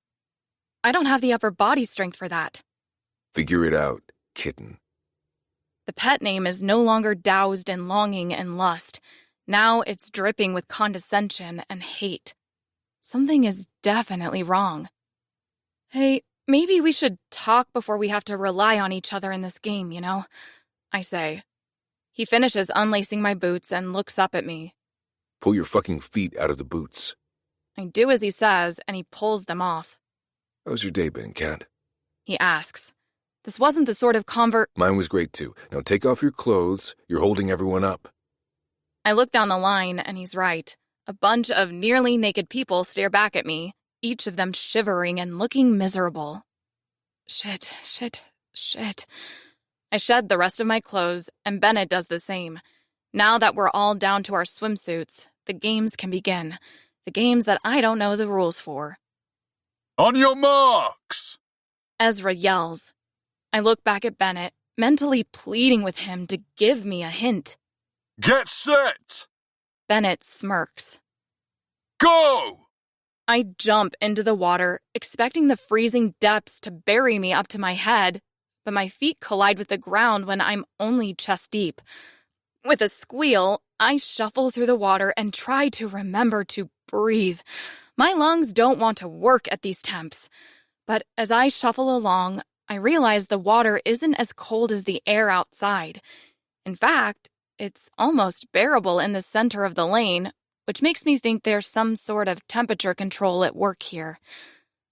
I don't have the upper body strength for that. Figure it out, kitten. The pet name is no longer doused in longing and lust. Now it's dripping with condescension and hate. Something is definitely wrong. Hey, maybe we should talk before we have to rely on each other in this game, you know? I say. He finishes unlacing my boots and looks up at me. Pull your fucking feet out of the boots. I do as he says, and he pulls them off. How's your day been, Cat? He asks. This wasn't the sort of Mine was great, too. Now take off your clothes. You're holding everyone up. I look down the line, and he's right. A bunch of nearly naked people stare back at me, each of them shivering and looking miserable. Shit. I shed the rest of my clothes, and Bennett does the same. Now that we're all down to our swimsuits, the games can begin. The games that I don't know the rules for. On your marks! Ezra yells. I look back at Bennett, mentally pleading with him to give me a hint. Get set! Bennett smirks. Go! I jump into the water, expecting the freezing depths to bury me up to my head, but my feet collide with the ground when I'm only chest deep. With a squeal, I shuffle through the water and try to remember to breathe. My lungs don't want to work at these temps. But as I shuffle along, I realize the water isn't as cold as the air outside. In fact, it's almost bearable in the center of the lane, which makes me think there's some sort of temperature control at work here.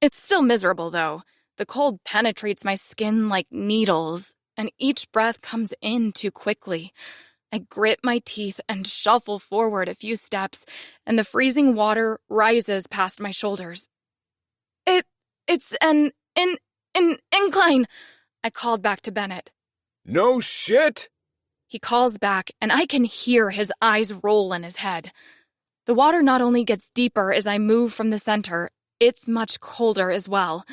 It's still miserable, though. The cold penetrates my skin like needles, and each breath comes in too quickly. I grit my teeth and shuffle forward a few steps, and the freezing water rises past my shoulders. It's an incline, I called back to Bennett. No shit? He calls back, and I can hear his eyes roll in his head. The water not only gets deeper as I move from the center, it's much colder as well.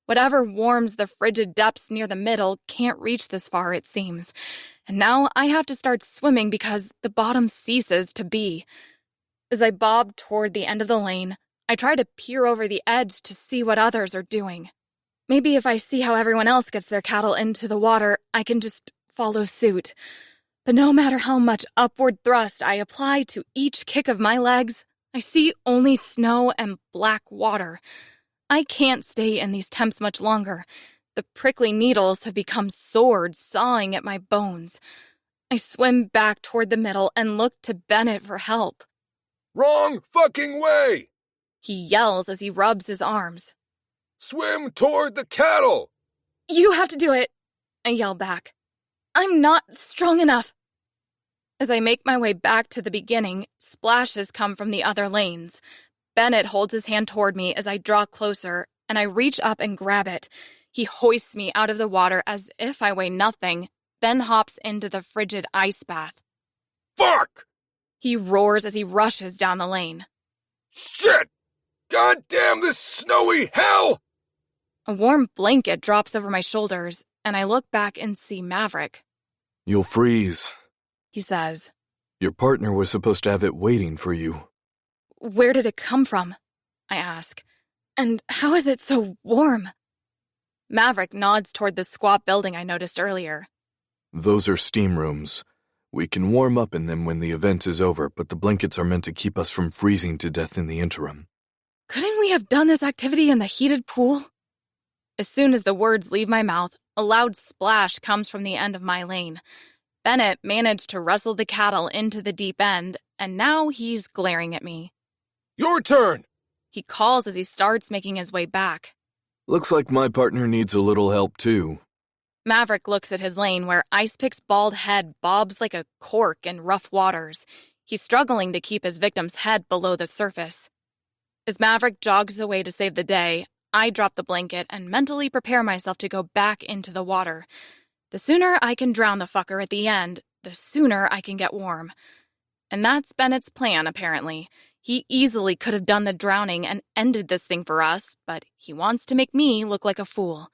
Whatever warms the frigid depths near the middle can't reach this far, it seems. And now I have to start swimming because the bottom ceases to be. As I bob toward the end of the lane, I try to peer over the edge to see what others are doing. Maybe if I see how everyone else gets their cattle into the water, I can just follow suit. But no matter how much upward thrust I apply to each kick of my legs, I see only snow and black water. I can't stay in these temps much longer. The prickly needles have become swords sawing at my bones. I swim back toward the middle and look to Bennett for help. Wrong fucking way! He yells as he rubs his arms. Swim toward the cattle! You have to do it, I yell back. I'm not strong enough. As I make my way back to the beginning, splashes come from the other lanes. Bennett holds his hand toward me as I draw closer, and I reach up and grab it. He hoists me out of the water as if I weigh nothing, then hops into the frigid ice bath. Fuck! He roars as he rushes down the lane. Shit! God damn this snowy hell! A warm blanket drops over my shoulders, and I look back and see Maverick. You'll freeze, He says. Your partner was supposed to have it waiting for you. Where did it come from? I ask. And how is it so warm? Maverick nods toward the squat building I noticed earlier. Those are steam rooms. We can warm up in them when the event is over, but the blankets are meant to keep us from freezing to death in the interim. Couldn't we have done this activity in the heated pool? As soon as the words leave my mouth, a loud splash comes from the end of my lane. Bennett managed to wrestle the cattle into the deep end, and now he's glaring at me. Your turn! He calls as he starts making his way back. Looks like my partner needs a little help, too. Maverick looks at his lane where Icepick's bald head bobs like a cork in rough waters. He's struggling to keep his victim's head below the surface. As Maverick jogs away to save the day, I drop the blanket and mentally prepare myself to go back into the water. The sooner I can drown the fucker at the end, the sooner I can get warm. And that's Bennett's plan, apparently. He easily could have done the drowning and ended this thing for us, but he wants to make me look like a fool.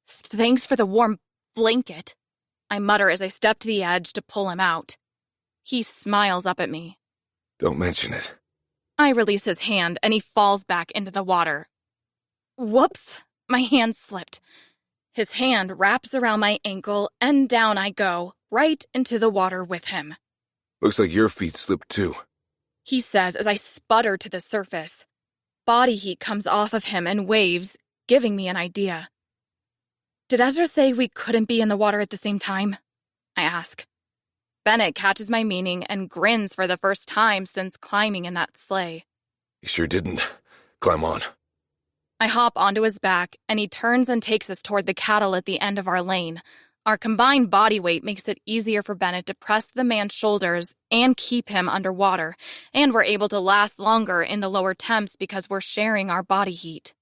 Thanks for the warm blanket, I mutter as I step to the edge to pull him out. He smiles up at me. Don't mention it. I release his hand and he falls back into the water. Whoops, my hand slipped. His hand wraps around my ankle and down I go, right into the water with him. Looks like your feet slipped too. He says as I sputter to the surface. Body heat comes off of him and waves, giving me an idea. Did Ezra say we couldn't be in the water at the same time? I ask. Bennett catches my meaning and grins for the first time since climbing in that sleigh. He sure didn't. Climb on. I hop onto his back, and he turns and takes us toward the cattle at the end of our lane. Our combined body weight makes it easier for Bennett to press the man's shoulders and keep him underwater, and we're able to last longer in the lower temps because we're sharing our body heat.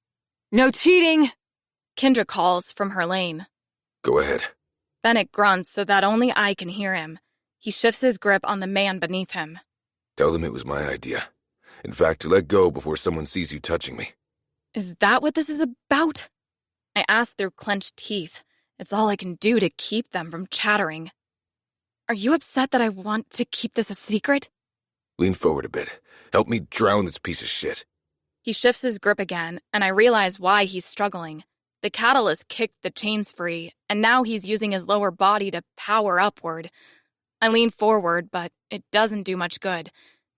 No cheating! Kendra calls from her lane. Go ahead. Bennett grunts so that only I can hear him. He shifts his grip on the man beneath him. Tell them it was my idea. In fact, to let go before someone sees you touching me. Is that what this is about? I ask through clenched teeth. It's all I can do to keep them from chattering. Are you upset that I want to keep this a secret? Lean forward a bit. Help me drown this piece of shit. He shifts his grip again, and I realize why he's struggling. The catalyst kicked the chains free, and now he's using his lower body to power upward. I lean forward, but it doesn't do much good.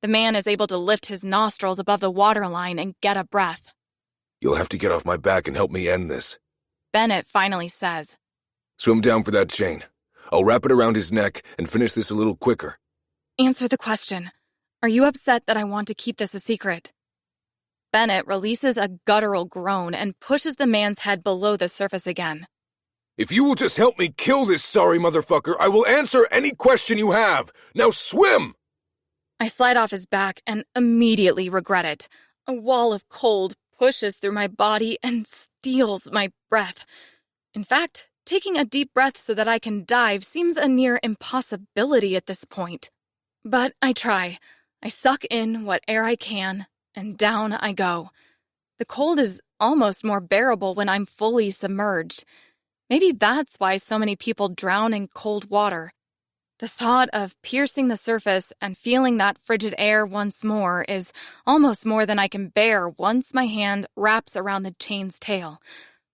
The man is able to lift his nostrils above the waterline and get a breath. You'll have to get off my back and help me end this. Bennett finally says. Swim down for that chain. I'll wrap it around his neck and finish this a little quicker. Answer the question. Are you upset that I want to keep this a secret? Bennett releases a guttural groan and pushes the man's head below the surface again. If you will just help me kill this sorry motherfucker, I will answer any question you have. Now swim! I slide off his back and immediately regret it. A wall of cold pushes through my body and steals my breath. In fact, taking a deep breath so that I can dive seems a near impossibility at this point. But I try. I suck in what air I can, and down I go. The cold is almost more bearable when I'm fully submerged. Maybe that's why so many people drown in cold water. The thought of piercing the surface and feeling that frigid air once more is almost more than I can bear once my hand wraps around the chain's tail.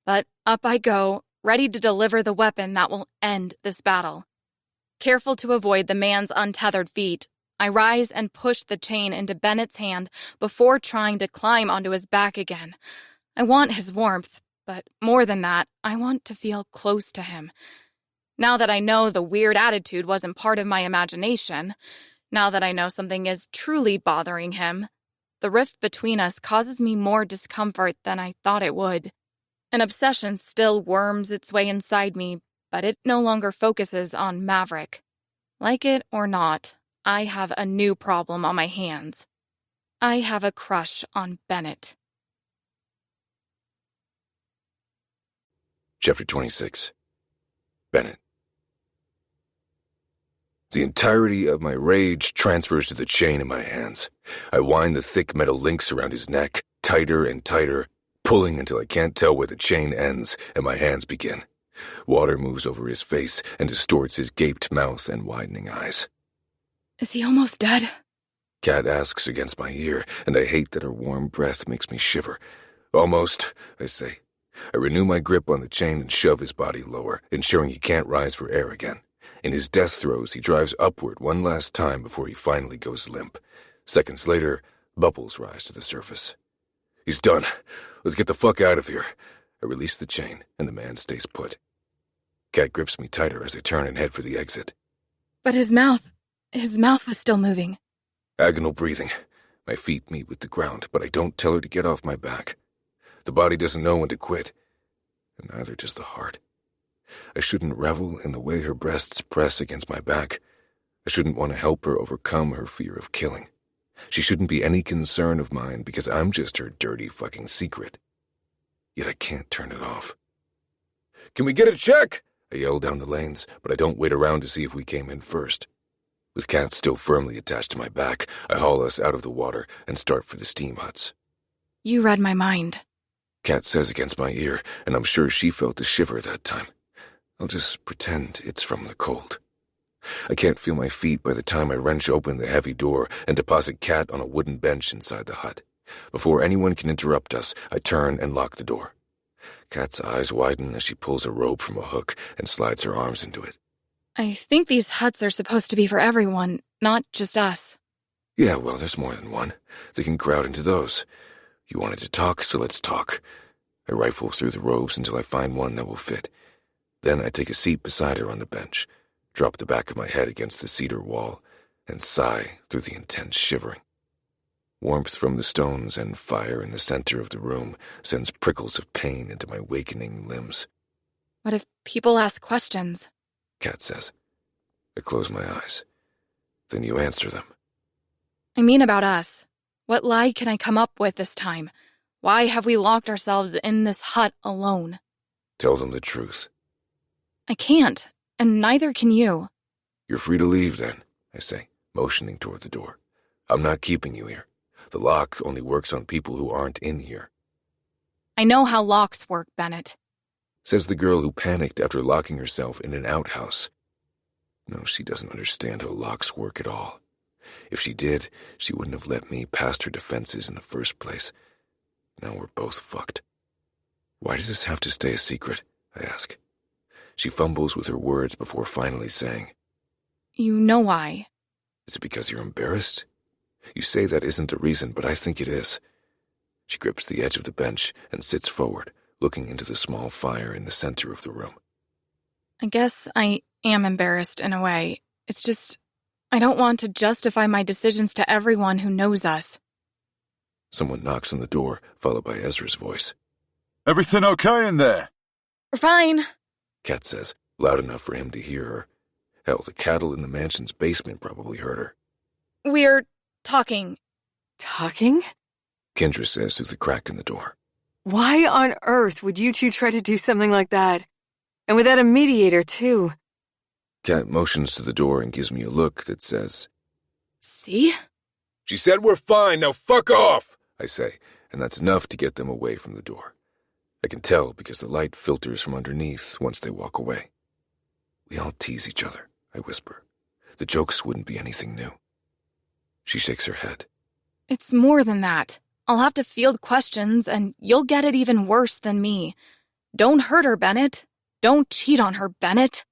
But up I go, ready to deliver the weapon that will end this battle. Careful to avoid the man's untethered feet, I rise and push the chain into Bennett's hand before trying to climb onto his back again. I want his warmth, but more than that, I want to feel close to him. Now that I know the weird attitude wasn't part of my imagination, now that I know something is truly bothering him, the rift between us causes me more discomfort than I thought it would. An obsession still worms its way inside me, but it no longer focuses on Maverick. Like it or not, I have a new problem on my hands. I have a crush on Bennett. Chapter 26. Bennett. The entirety of my rage transfers to the chain in my hands. I wind the thick metal links around his neck, tighter and tighter, pulling until I can't tell where the chain ends and my hands begin. Water moves over his face and distorts his gaped mouth and widening eyes. Is he almost dead? Kat asks against my ear, and I hate that her warm breath makes me shiver. Almost, I say. I renew my grip on the chain and shove his body lower, ensuring he can't rise for air again. In his death throes, he drives upward one last time before he finally goes limp. Seconds later, bubbles rise to the surface. He's done. Let's get the fuck out of here. I release the chain, and the man stays put. Kat grips me tighter as I turn and head for the exit. But his mouth was still moving. Agonal breathing. My feet meet with the ground, but I don't tell her to get off my back. The body doesn't know when to quit, and neither does the heart. I shouldn't revel in the way her breasts press against my back. I shouldn't want to help her overcome her fear of killing. She shouldn't be any concern of mine because I'm just her dirty fucking secret. Yet I can't turn it off. Can we get a check? I yell down the lanes, but I don't wait around to see if we came in first. With Kat still firmly attached to my back, I haul us out of the water and start for the steam huts. You read my mind. Kat says against my ear, and I'm sure she felt the shiver that time. I'll just pretend it's from the cold. I can't feel my feet by the time I wrench open the heavy door and deposit Kat on a wooden bench inside the hut. Before anyone can interrupt us, I turn and lock the door. Kat's eyes widen as she pulls a rope from a hook and slides her arms into it. I think these huts are supposed to be for everyone, not just us. Yeah, well, there's more than one. They can crowd into those. You wanted to talk, so let's talk. I rifle through the robes until I find one that will fit. Then I take a seat beside her on the bench, drop the back of my head against the cedar wall, and sigh through the intense shivering. Warmth from the stones and fire in the center of the room sends prickles of pain into my wakening limbs. What if people ask questions? Kat says. I close my eyes. Then you answer them. I mean about us. What lie can I come up with this time? Why have we locked ourselves in this hut alone? Tell them the truth. I can't, and neither can you. You're free to leave then, I say, motioning toward the door. I'm not keeping you here. The lock only works on people who aren't in here. I know how locks work, Bennett. Says the girl who panicked after locking herself in an outhouse. No, she doesn't understand how locks work at all. If she did, she wouldn't have let me past her defenses in the first place. Now we're both fucked. Why does this have to stay a secret? I ask. She fumbles with her words before finally saying, You know why. Is it because you're embarrassed? You say that isn't the reason, but I think it is. She grips the edge of the bench and sits forward, looking into the small fire in the center of the room. I guess I am embarrassed in a way. It's just, I don't want to justify my decisions to everyone who knows us. Someone knocks on the door, followed by Ezra's voice. Everything okay in there? We're fine. Kat says, loud enough for him to hear her. Hell, the cattle in the mansion's basement probably heard her. We're talking. Talking? Kendra says through the crack in the door. Why on earth would you two try to do something like that? And without a mediator, too. Kat motions to the door and gives me a look that says, See? She said we're fine, now fuck off, I say, and that's enough to get them away from the door. I can tell because the light filters from underneath once they walk away. We all tease each other, I whisper. The jokes wouldn't be anything new. She shakes her head. It's more than that. I'll have to field questions, and you'll get it even worse than me. Don't hurt her, Bennett. Don't cheat on her, Bennett.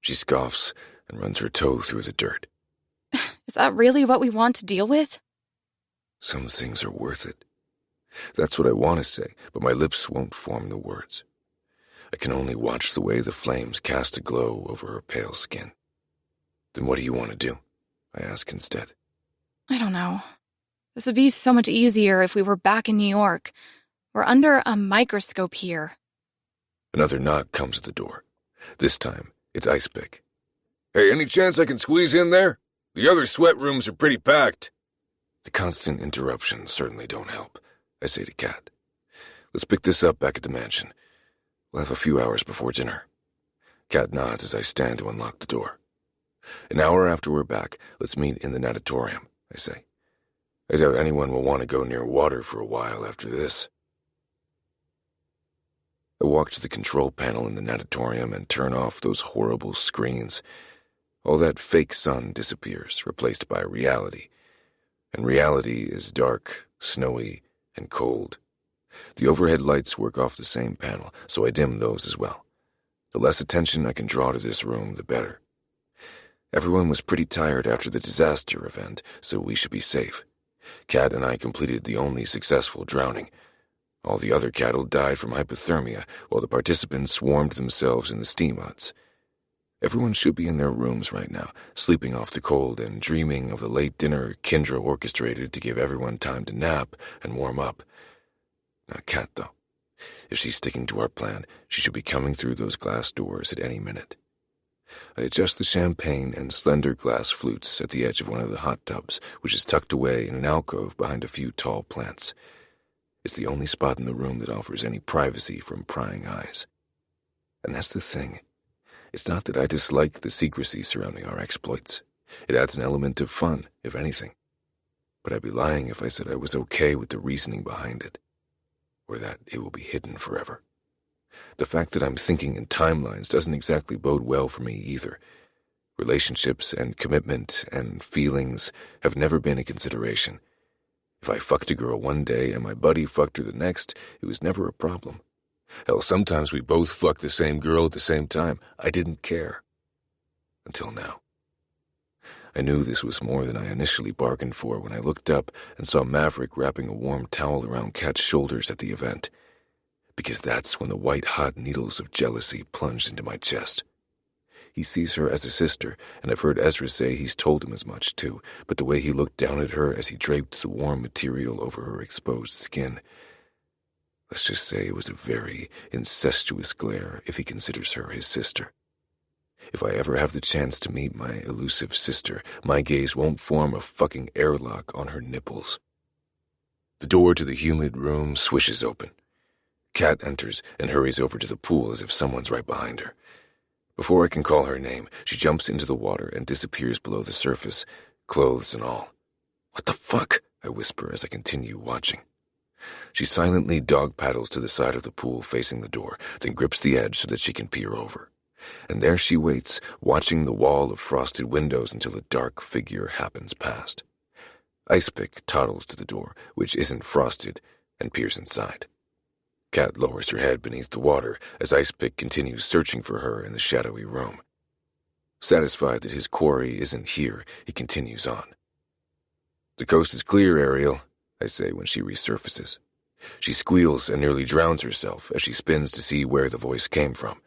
She scoffs and runs her toe through the dirt. Is that really what we want to deal with? Some things are worth it. That's what I want to say, but my lips won't form the words. I can only watch the way the flames cast a glow over her pale skin. Then what do you want to do? I ask instead. I don't know. This would be so much easier if we were back in New York. We're under a microscope here. Another knock comes at the door. This time, it's Icepick. Hey, any chance I can squeeze in there? The other sweat rooms are pretty packed. The constant interruptions certainly don't help, I say to Kat. Let's pick this up back at the mansion. We'll have a few hours before dinner. Kat nods as I stand to unlock the door. An hour after we're back, let's meet in the natatorium, I say. I doubt anyone will want to go near water for a while after this. I walk to the control panel in the natatorium and turn off those horrible screens. All that fake sun disappears, replaced by reality. And reality is dark, snowy, and cold. The overhead lights work off the same panel, so I dim those as well. The less attention I can draw to this room, the better. Everyone was pretty tired after the disaster event, so we should be safe. Kat and I completed the only successful drowning. All the other cattle died from hypothermia, while the participants swarmed themselves in the steam huts. Everyone should be in their rooms right now, sleeping off the cold and dreaming of the late dinner Kendra orchestrated to give everyone time to nap and warm up. Not Kat, though. If she's sticking to our plan, she should be coming through those glass doors at any minute. I adjust the champagne and slender glass flutes at the edge of one of the hot tubs, which is tucked away in an alcove behind a few tall plants. It's the only spot in the room that offers any privacy from prying eyes. And that's the thing. It's not that I dislike the secrecy surrounding our exploits. It adds an element of fun, if anything. But I'd be lying if I said I was okay with the reasoning behind it, or that it will be hidden forever. The fact that I'm thinking in timelines doesn't exactly bode well for me either. Relationships and commitment and feelings have never been a consideration. If I fucked a girl one day and my buddy fucked her the next, it was never a problem. Hell, sometimes we both fucked the same girl at the same time. I didn't care. Until now. I knew this was more than I initially bargained for when I looked up and saw Maverick wrapping a warm towel around Kat's shoulders at the event. Because that's when the white-hot needles of jealousy plunged into my chest. He sees her as a sister, and I've heard Ezra say he's told him as much too, but the way he looked down at her as he draped the warm material over her exposed skin, let's just say it was a very incestuous glare if he considers her his sister. If I ever have the chance to meet my elusive sister, my gaze won't form a fucking airlock on her nipples. The door to the humid room swishes open. Kat enters and hurries over to the pool as if someone's right behind her. Before I can call her name, she jumps into the water and disappears below the surface, clothes and all. "What the fuck?" I whisper as I continue watching. She silently dog paddles to the side of the pool facing the door, then grips the edge so that she can peer over. And there she waits, watching the wall of frosted windows until a dark figure happens past. Icepick toddles to the door, which isn't frosted, and peers inside. Kat lowers her head beneath the water as Icepick continues searching for her in the shadowy room. Satisfied that his quarry isn't here, he continues on. "The coast is clear, Ariel," I say when she resurfaces. She squeals and nearly drowns herself as she spins to see where the voice came from.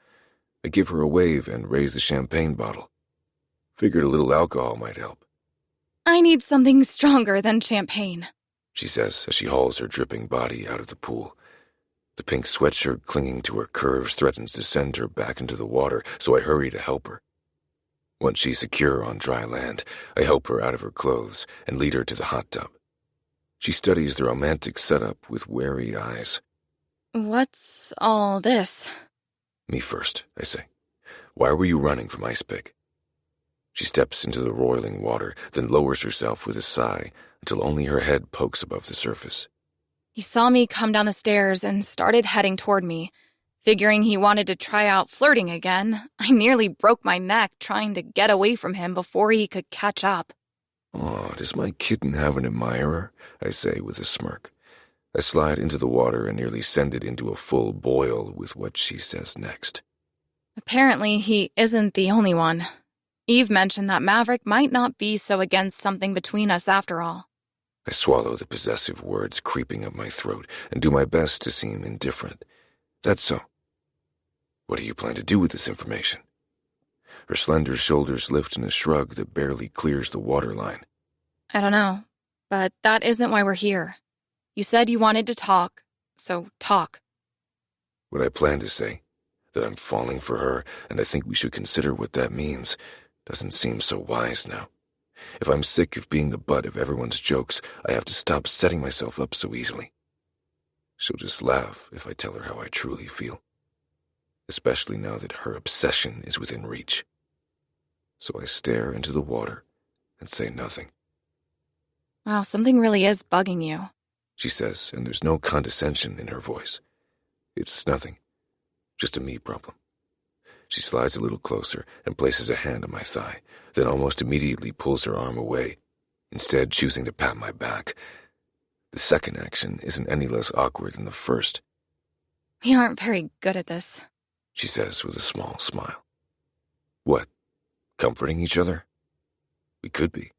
I give her a wave and raise the champagne bottle. Figured a little alcohol might help. I need something stronger than champagne, she says as she hauls her dripping body out of the pool. The pink sweatshirt clinging to her curves threatens to send her back into the water, so I hurry to help her. Once she's secure on dry land, I help her out of her clothes and lead her to the hot tub. She studies the romantic setup with wary eyes. What's all this? Me first, I say. Why were you running from Icepick? She steps into the roiling water, then lowers herself with a sigh until only her head pokes above the surface. He saw me come down the stairs and started heading toward me. Figuring he wanted to try out flirting again, I nearly broke my neck trying to get away from him before he could catch up. "Aw, does my kitten have an admirer?" I say with a smirk. I slide into the water and nearly send it into a full boil with what she says next. Apparently, he isn't the only one. Eve mentioned that Maverick might not be so against something between us after all. I swallow the possessive words creeping up my throat and do my best to seem indifferent. That's so. What do you plan to do with this information? Her slender shoulders lift in a shrug that barely clears the waterline. I don't know, but that isn't why we're here. You said you wanted to talk, so talk. What I plan to say, that I'm falling for her and I think we should consider what that means, doesn't seem so wise now. If I'm sick of being the butt of everyone's jokes, I have to stop setting myself up so easily. She'll just laugh if I tell her how I truly feel, especially now that her obsession is within reach. So I stare into the water and say nothing. Wow, something really is bugging you, she says, and there's no condescension in her voice. It's nothing, just a me problem. She slides a little closer and places a hand on my thigh, then almost immediately pulls her arm away, instead choosing to pat my back. The second action isn't any less awkward than the first. We aren't very good at this, she says with a small smile. What? Comforting each other? We could be.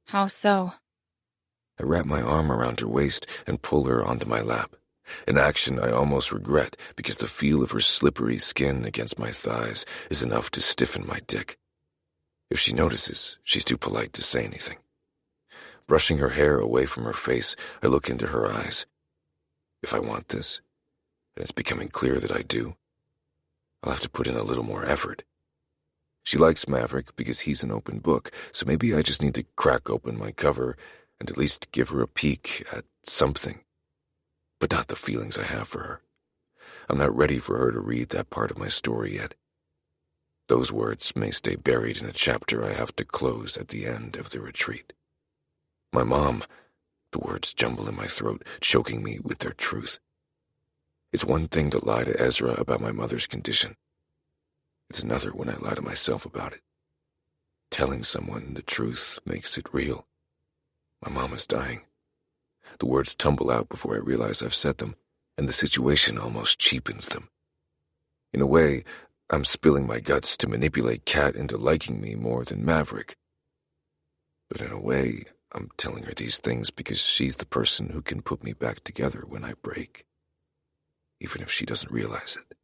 How so? I wrap my arm around her waist and pull her onto my lap, an action I almost regret because the feel of her slippery skin against my thighs is enough to stiffen my dick. If she notices, she's too polite to say anything. Brushing her hair away from her face, I look into her eyes. If I want this, and it's becoming clear that I do, I'll have to put in a little more effort. She likes Maverick because he's an open book, so maybe I just need to crack open my cover and at least give her a peek at something, but not the feelings I have for her. I'm not ready for her to read that part of my story yet. Those words may stay buried in a chapter I have to close at the end of the retreat. My mom, the words jumble in my throat, choking me with their truth. It's one thing to lie to Ezra about my mother's condition. It's another when I lie to myself about it. Telling someone the truth makes it real. My mom is dying. The words tumble out before I realize I've said them, and the situation almost cheapens them. In a way, I'm spilling my guts to manipulate Kat into liking me more than Maverick. But in a way, I'm telling her these things because she's the person who can put me back together when I break, even if she doesn't realize it.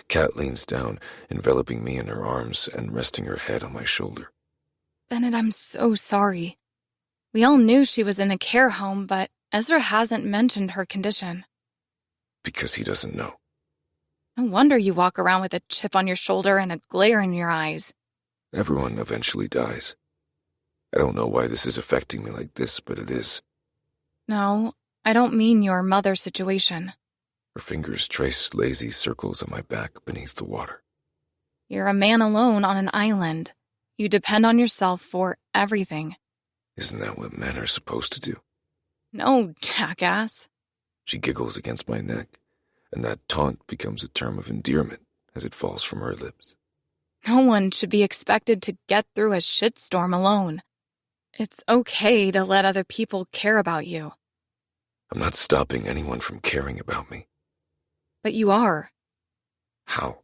Kat leans down, enveloping me in her arms and resting her head on my shoulder. Bennett, I'm so sorry. We all knew she was in a care home, but Ezra hasn't mentioned her condition. Because he doesn't know. No wonder you walk around with a chip on your shoulder and a glare in your eyes. Everyone eventually dies. I don't know why this is affecting me like this, but it is. No, I don't mean your mother's situation. Her fingers trace lazy circles on my back beneath the water. You're a man alone on an island. You depend on yourself for everything. Isn't that what men are supposed to do? No, jackass. She giggles against my neck, and that taunt becomes a term of endearment as it falls from her lips. No one should be expected to get through a shitstorm alone. It's okay to let other people care about you. I'm not stopping anyone from caring about me. But you are. How?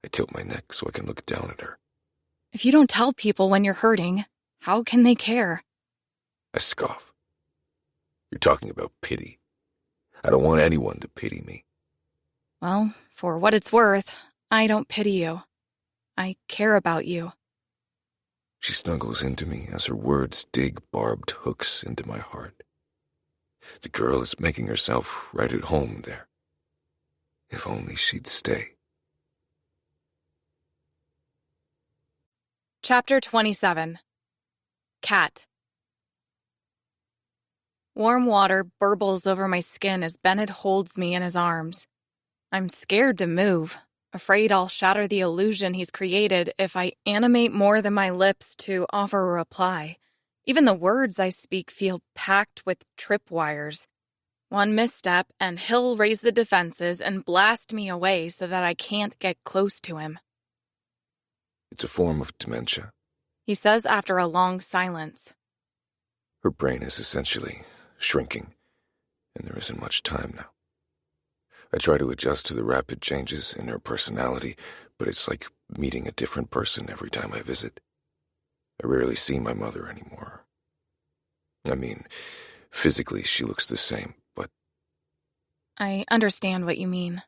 I tilt my neck so I can look down at her. If you don't tell people when you're hurting, how can they care? I scoff. You're talking about pity. I don't want anyone to pity me. Well, for what it's worth, I don't pity you. I care about you. She snuggles into me as her words dig barbed hooks into my heart. The girl is making herself right at home there. If only she'd stay. Chapter 27. Cat. Warm water burbles over my skin as Bennett holds me in his arms. I'm scared to move, afraid I'll shatter the illusion he's created if I animate more than my lips to offer a reply. Even the words I speak feel packed with tripwires. One misstep and he'll raise the defenses and blast me away so that I can't get close to him. It's a form of dementia. He says after a long silence. Her brain is essentially shrinking, and there isn't much time now. I try to adjust to the rapid changes in her personality, but it's like meeting a different person every time I visit. I rarely see my mother anymore. I mean, physically she looks the same, but... I understand what you mean.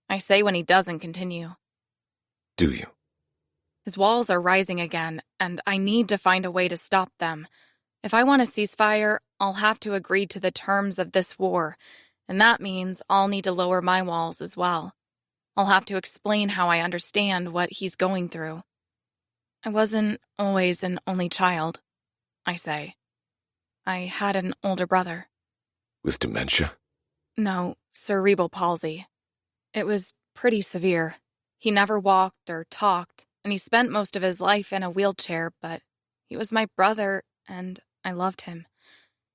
I say when he doesn't continue. Do you? His walls are rising again, and I need to find a way to stop them. If I want a ceasefire, I'll have to agree to the terms of this war, and that means I'll need to lower my walls as well. I'll have to explain how I understand what he's going through. I wasn't always an only child, I say. I had an older brother. With dementia? No, cerebral palsy. It was pretty severe. He never walked or talked, and he spent most of his life in a wheelchair, but he was my brother, and I loved him.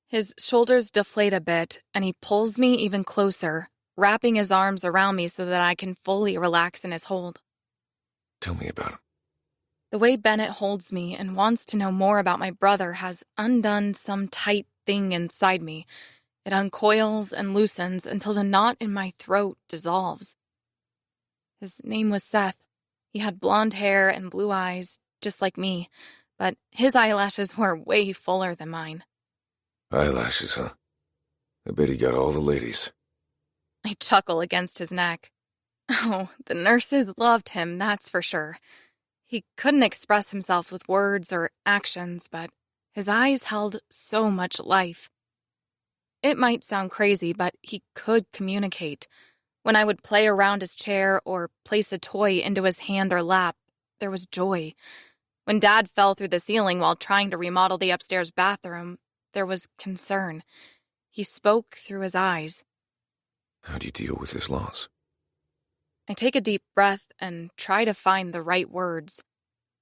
His shoulders deflate a bit, and he pulls me even closer, wrapping his arms around me so that I can fully relax in his hold. Tell me about him. The way Bennett holds me and wants to know more about my brother has undone some tight thing inside me. It uncoils and loosens until the knot in my throat dissolves. His name was Seth. He had blonde hair and blue eyes, just like me, but his eyelashes were way fuller than mine. Eyelashes, huh? I bet he got all the ladies. I chuckle against his neck. Oh, the nurses loved him, that's for sure. He couldn't express himself with words or actions, but his eyes held so much life. It might sound crazy, but he could communicate. When I would play around his chair or place a toy into his hand or lap, there was joy. When Dad fell through the ceiling while trying to remodel the upstairs bathroom, there was concern. He spoke through his eyes. How do you deal with his loss? I take a deep breath and try to find the right words.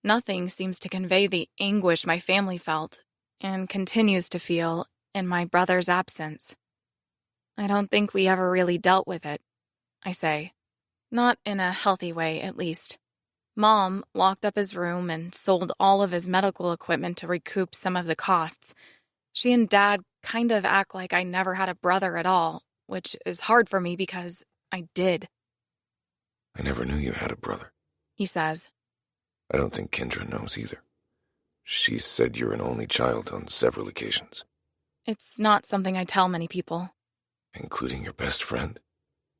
Nothing seems to convey the anguish my family felt, and continues to feel, in my brother's absence. I don't think we ever really dealt with it, I say. Not in a healthy way, at least. Mom locked up his room and sold all of his medical equipment to recoup some of the costs. She and Dad kind of act like I never had a brother at all, which is hard for me because I did. I never knew you had a brother, he says. I don't think Kendra knows either. She said you're an only child on several occasions. It's not something I tell many people. Including your best friend?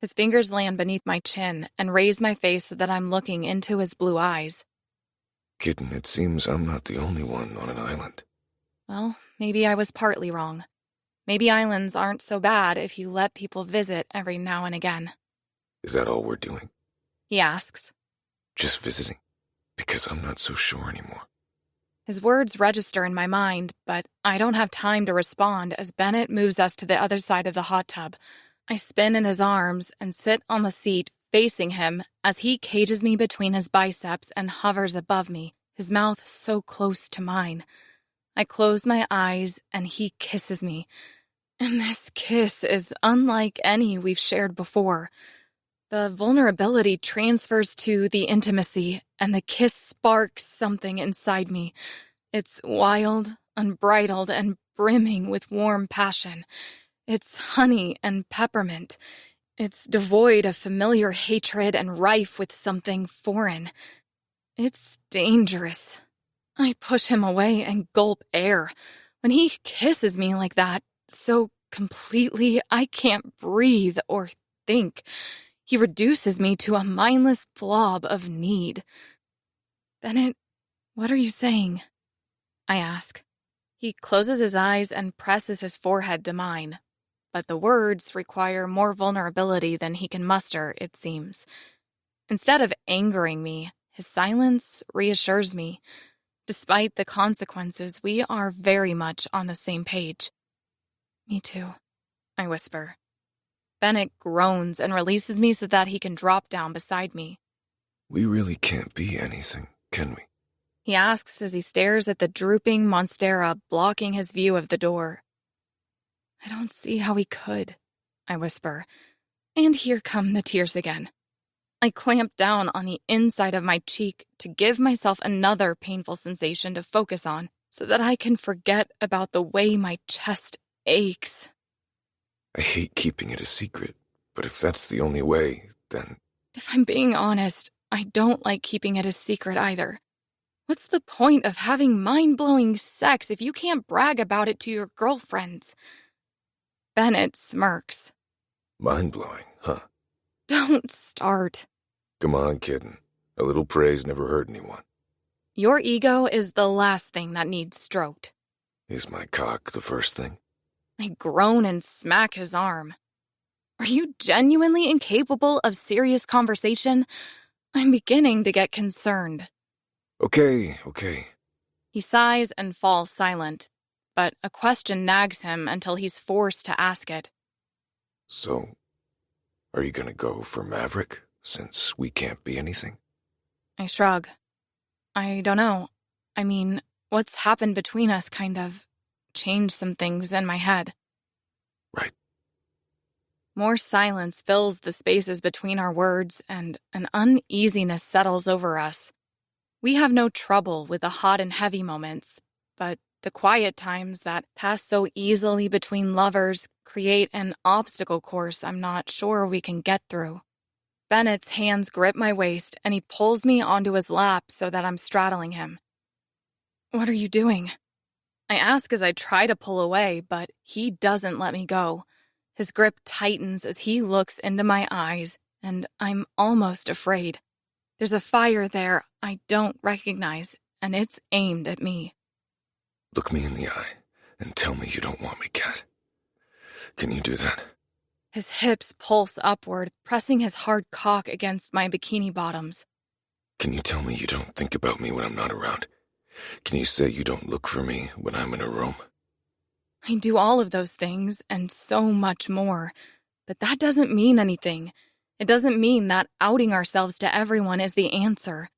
His fingers land beneath my chin and raise my face so that I'm looking into his blue eyes. Kitten, it seems I'm not the only one on an island. Well, maybe I was partly wrong. Maybe islands aren't so bad if you let people visit every now and again. Is that all we're doing? he asks. Just visiting, because I'm not so sure anymore. His words register in my mind, but I don't have time to respond as Bennett moves us to the other side of the hot tub. I spin in his arms and sit on the seat facing him as he cages me between his biceps and hovers above me, his mouth so close to mine. I close my eyes and he kisses me, and this kiss is unlike any we've shared before. The vulnerability transfers to the intimacy, and the kiss sparks something inside me. It's wild, unbridled, and brimming with warm passion. It's honey and peppermint. It's devoid of familiar hatred and rife with something foreign. It's dangerous. I push him away and gulp air. When he kisses me like that, so completely, I can't breathe or think. He reduces me to a mindless blob of need. Bennett, what are you saying? I ask. He closes his eyes and presses his forehead to mine, but the words require more vulnerability than he can muster, it seems. Instead of angering me, his silence reassures me. Despite the consequences, we are very much on the same page. Me too, I whisper. Bennett groans and releases me so that he can drop down beside me. We really can't be anything, can we? He asks as he stares at the drooping monstera blocking his view of the door. I don't see how we could, I whisper, and here come the tears again. I clamp down on the inside of my cheek to give myself another painful sensation to focus on so that I can forget about the way my chest aches. I hate keeping it a secret, but if that's the only way, then... If I'm being honest, I don't like keeping it a secret either. What's the point of having mind-blowing sex if you can't brag about it to your girlfriends? Bennett smirks. Mind-blowing, huh? Don't start. Come on, kitten. A little praise never hurt anyone. Your ego is the last thing that needs stroked. Is my cock the first thing? I groan and smack his arm. Are you genuinely incapable of serious conversation? I'm beginning to get concerned. Okay. He sighs and falls silent, but a question nags him until he's forced to ask it. So, are you gonna go for Maverick, since we can't be anything? I shrug. I don't know. I mean, what's happened between us kind of changed some things in my head. Right. More silence fills the spaces between our words, and an uneasiness settles over us. We have no trouble with the hot and heavy moments, but the quiet times that pass so easily between lovers create an obstacle course I'm not sure we can get through. Bennett's hands grip my waist, and he pulls me onto his lap so that I'm straddling him. What are you doing? I ask as I try to pull away, but he doesn't let me go. His grip tightens as he looks into my eyes, and I'm almost afraid. There's a fire there I don't recognize, and it's aimed at me. Look me in the eye and tell me you don't want me, Cat. Can you do that? His hips pulse upward, pressing his hard cock against my bikini bottoms. Can you tell me you don't think about me when I'm not around? Can you say you don't look for me when I'm in a room? I do all of those things and so much more, but that doesn't mean anything. It doesn't mean that outing ourselves to everyone is the answer.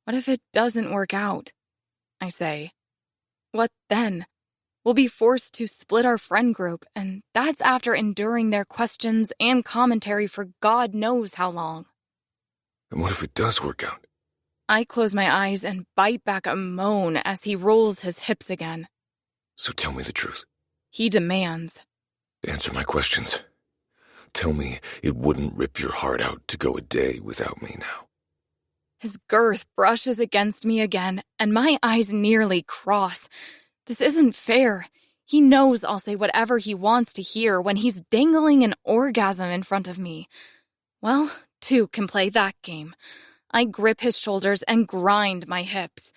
What if it doesn't work out? I say. What then? We'll be forced to split our friend group, and that's after enduring their questions and commentary for God knows how long. And what if it does work out? I close my eyes and bite back a moan as he rolls his hips again. So tell me the truth. He demands. Answer my questions. Tell me it wouldn't rip your heart out to go a day without me now. His girth brushes against me again, and my eyes nearly cross. This isn't fair. He knows I'll say whatever he wants to hear when he's dangling an orgasm in front of me. Well, two can play that game. I grip his shoulders and grind my hips.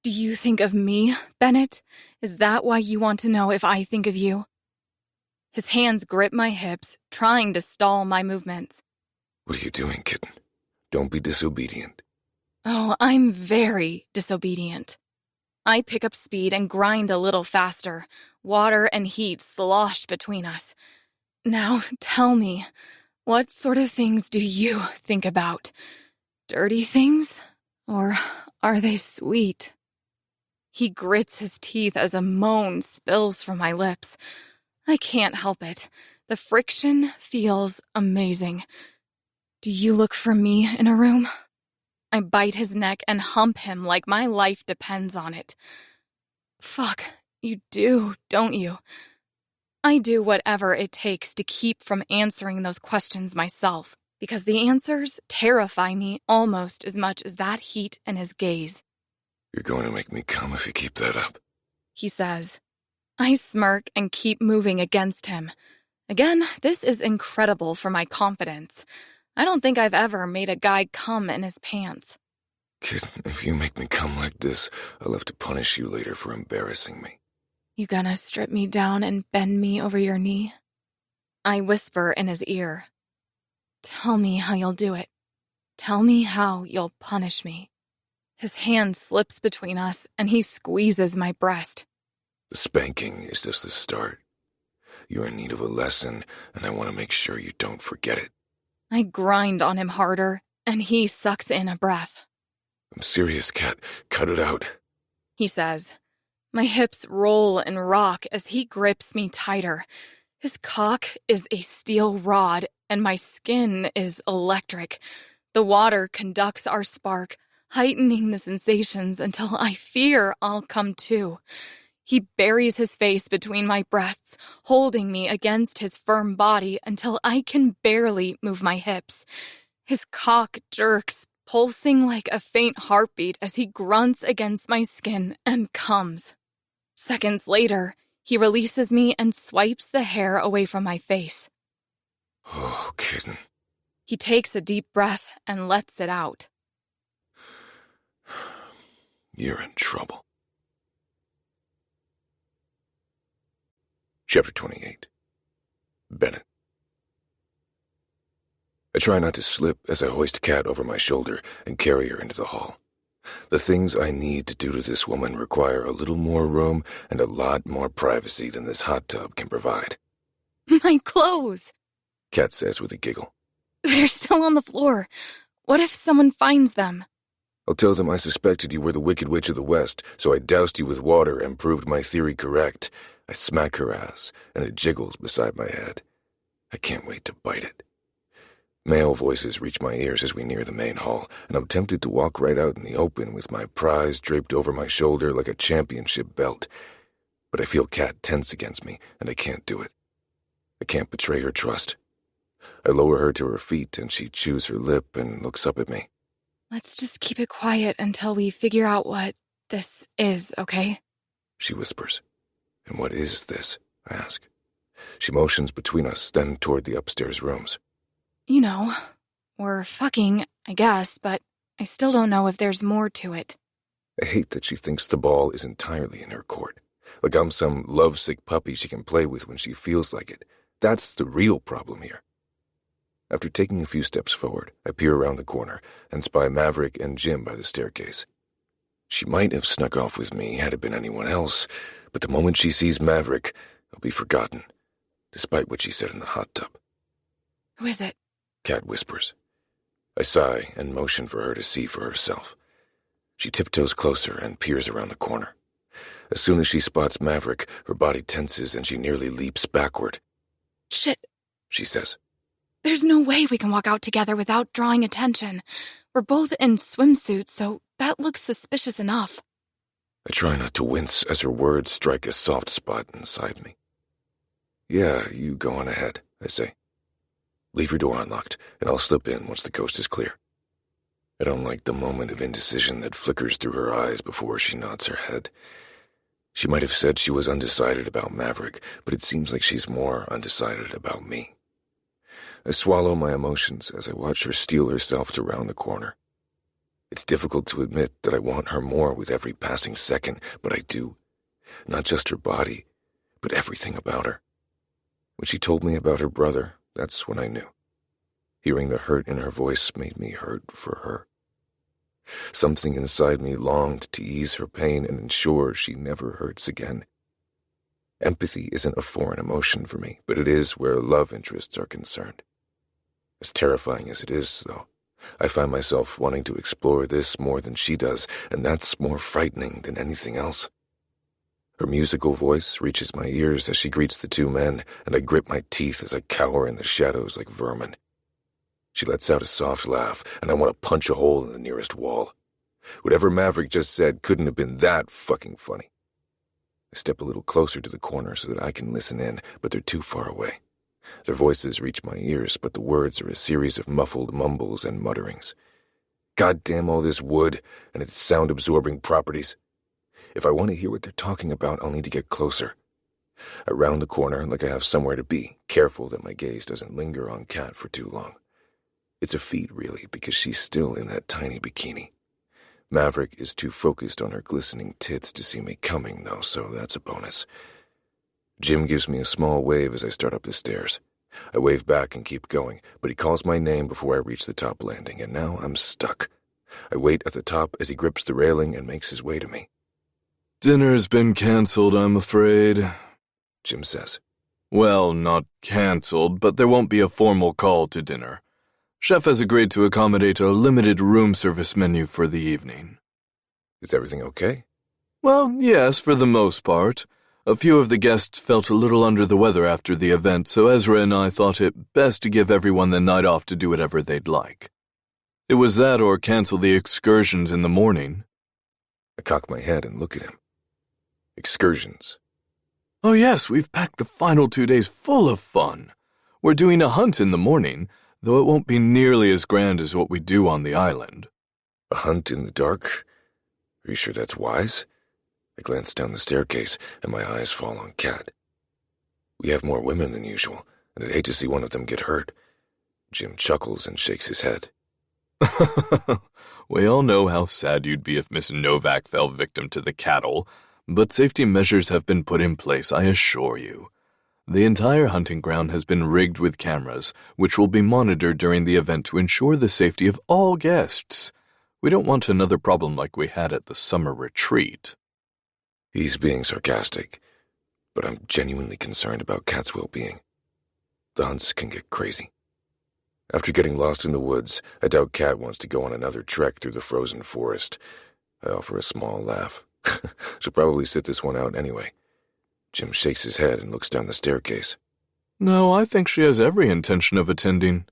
Do you think of me, Bennett? Is that why you want to know if I think of you? His hands grip my hips, trying to stall my movements. What are you doing, kitten? Don't be disobedient. Oh, I'm very disobedient. I pick up speed and grind a little faster. Water and heat slosh between us. Now, tell me, what sort of things do you think about? Dirty things? Or are they sweet? He grits his teeth as a moan spills from my lips. I can't help it. The friction feels amazing. Do you look for me in a room? I bite his neck and hump him like my life depends on it. Fuck, you do, don't you? I do whatever it takes to keep from answering those questions myself, because the answers terrify me almost as much as that heat and his gaze. You're going to make me come if you keep that up, he says. I smirk and keep moving against him. Again, this is incredible for my confidence. I don't think I've ever made a guy come in his pants. Kid, if you make me come like this, I'll have to punish you later for embarrassing me. You gonna strip me down and bend me over your knee? I whisper in his ear. Tell me how you'll do it. Tell me how you'll punish me. His hand slips between us and he squeezes my breast. The spanking is just the start. You're in need of a lesson, and I want to make sure you don't forget it. I grind on him harder, and he sucks in a breath. I'm serious, Cat. Cut it out, he says. My hips roll and rock as he grips me tighter. His cock is a steel rod, and my skin is electric. The water conducts our spark, heightening the sensations until I fear I'll come to. He buries his face between my breasts, holding me against his firm body until I can barely move my hips. His cock jerks, pulsing like a faint heartbeat as he grunts against my skin and comes. Seconds later, he releases me and swipes the hair away from my face. Oh, kitten. He takes a deep breath and lets it out. You're in trouble. Chapter 28. Bennett. I try not to slip as I hoist Kat over my shoulder and carry her into the hall. The things I need to do to this woman require a little more room and a lot more privacy than this hot tub can provide. My clothes, Kat says with a giggle. They're still on the floor. What if someone finds them? I'll tell them I suspected you were the Wicked Witch of the West, so I doused you with water and proved my theory correct. I smack her ass, and it jiggles beside my head. I can't wait to bite it. Male voices reach my ears as we near the main hall, and I'm tempted to walk right out in the open with my prize draped over my shoulder like a championship belt. But I feel Kat tense against me, and I can't do it. I can't betray her trust. I lower her to her feet, and she chews her lip and looks up at me. Let's just keep it quiet until we figure out what this is, okay? She whispers. And what is this? I ask. She motions between us, then toward the upstairs rooms. You know, we're fucking, I guess, but I still don't know if there's more to it. I hate that she thinks the ball is entirely in her court. Like I'm some lovesick puppy she can play with when she feels like it. That's the real problem here. After taking a few steps forward, I peer around the corner and spy Maverick and Jim by the staircase. She might have snuck off with me had it been anyone else, but the moment she sees Maverick, I'll be forgotten, despite what she said in the hot tub. Who is it? Kat whispers. I sigh and motion for her to see for herself. She tiptoes closer and peers around the corner. As soon as she spots Maverick, her body tenses and she nearly leaps backward. Shit, she says. There's no way we can walk out together without drawing attention. We're both in swimsuits, so that looks suspicious enough. I try not to wince as her words strike a soft spot inside me. Yeah, you go on ahead, I say. Leave your door unlocked, and I'll slip in once the coast is clear. I don't like the moment of indecision that flickers through her eyes before she nods her head. She might have said she was undecided about Maverick, but it seems like she's more undecided about me. I swallow my emotions as I watch her steel herself to round the corner. It's difficult to admit that I want her more with every passing second, but I do. Not just her body, but everything about her. When she told me about her brother, that's when I knew. Hearing the hurt in her voice made me hurt for her. Something inside me longed to ease her pain and ensure she never hurts again. Empathy isn't a foreign emotion for me, but it is where love interests are concerned. As terrifying as it is, though, I find myself wanting to explore this more than she does, and that's more frightening than anything else. Her musical voice reaches my ears as she greets the two men, and I grip my teeth as I cower in the shadows like vermin. She lets out a soft laugh, and I want to punch a hole in the nearest wall. Whatever Maverick just said couldn't have been that fucking funny. I step a little closer to the corner so that I can listen in, but they're too far away. Their voices reach my ears, but the words are a series of muffled mumbles and mutterings. Goddamn all this wood and its sound-absorbing properties. If I want to hear what they're talking about, I'll need to get closer. I round the corner like I have somewhere to be, careful that my gaze doesn't linger on Kat for too long. It's a feat, really, because she's still in that tiny bikini. Maverick is too focused on her glistening tits to see me coming, though, so that's a bonus. Jim gives me a small wave as I start up the stairs. I wave back and keep going, but he calls my name before I reach the top landing, and now I'm stuck. I wait at the top as he grips the railing and makes his way to me. Dinner's been cancelled, I'm afraid, Jim says. Well, not cancelled, but there won't be a formal call to dinner. Chef has agreed to accommodate a limited room service menu for the evening. Is everything okay? Well, yes, for the most part. A few of the guests felt a little under the weather after the event, so Ezra and I thought it best to give everyone the night off to do whatever they'd like. It was that or cancel the excursions in the morning. I cock my head and look at him. Excursions. Oh yes, we've packed the final 2 days full of fun. We're doing a hunt in the morning, though it won't be nearly as grand as what we do on the island. A hunt in the dark? Are you sure that's wise? I glance down the staircase, and my eyes fall on Kat. We have more women than usual, and I'd hate to see one of them get hurt. Jim chuckles and shakes his head. We all know how sad you'd be if Miss Novak fell victim to the cattle, but safety measures have been put in place, I assure you. The entire hunting ground has been rigged with cameras, which will be monitored during the event to ensure the safety of all guests. We don't want another problem like we had at the summer retreat. He's being sarcastic, but I'm genuinely concerned about Kat's well-being. The hunts can get crazy. After getting lost in the woods, I doubt Kat wants to go on another trek through the frozen forest. I offer a small laugh. She'll probably sit this one out anyway. Jim shakes his head and looks down the staircase. No, I think she has every intention of attending.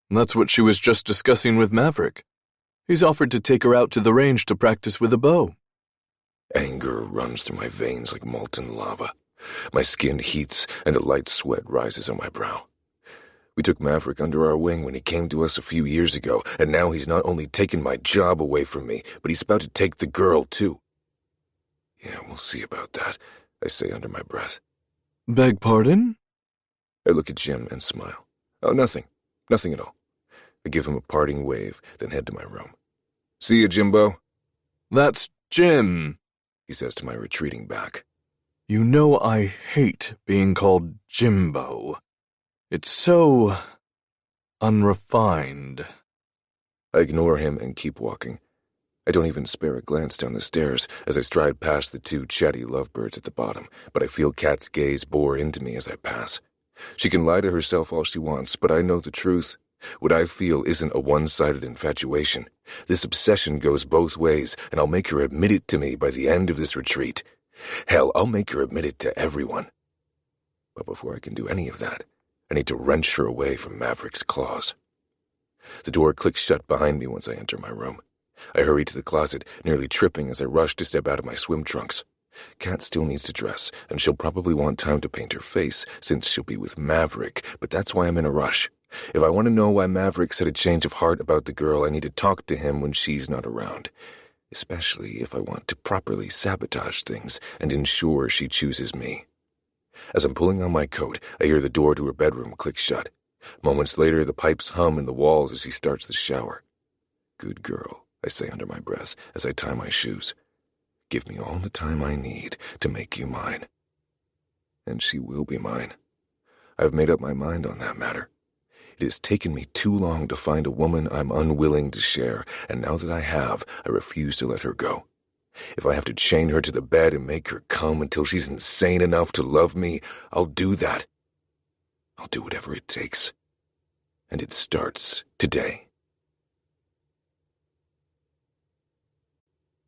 That's what she was just discussing with Maverick. He's offered to take her out to the range to practice with a bow. Anger runs through my veins like molten lava. My skin heats and a light sweat rises on my brow. We took Maverick under our wing when he came to us a few years ago, and now he's not only taken my job away from me, but he's about to take the girl, too. Yeah, we'll see about that, I say under my breath. Beg pardon? I look at Jim and smile. Oh, nothing. Nothing at all. I give him a parting wave, then head to my room. See you, Jimbo. That's Jim, he says to my retreating back. You know I hate being called Jimbo. It's so unrefined. I ignore him and keep walking. I don't even spare a glance down the stairs as I stride past the two chatty lovebirds at the bottom, but I feel Kat's gaze bore into me as I pass. She can lie to herself all she wants, but I know the truth. What I feel isn't a one-sided infatuation. This obsession goes both ways, and I'll make her admit it to me by the end of this retreat. Hell, I'll make her admit it to everyone. But before I can do any of that, I need to wrench her away from Maverick's claws. The door clicks shut behind me once I enter my room. I hurry to the closet, nearly tripping as I rush to step out of my swim trunks. Kat still needs to dress, and she'll probably want time to paint her face since she'll be with Maverick, but that's why I'm in a rush. If I want to know why Maverick's had a change of heart about the girl, I need to talk to him when she's not around. Especially if I want to properly sabotage things and ensure she chooses me. As I'm pulling on my coat, I hear the door to her bedroom click shut. Moments later, the pipes hum in the walls as she starts the shower. Good girl, I say under my breath as I tie my shoes. Give me all the time I need to make you mine. And she will be mine. I've made up my mind on that matter. It has taken me too long to find a woman I'm unwilling to share, and now that I have, I refuse to let her go. If I have to chain her to the bed and make her come until she's insane enough to love me, I'll do that. I'll do whatever it takes. And it starts today.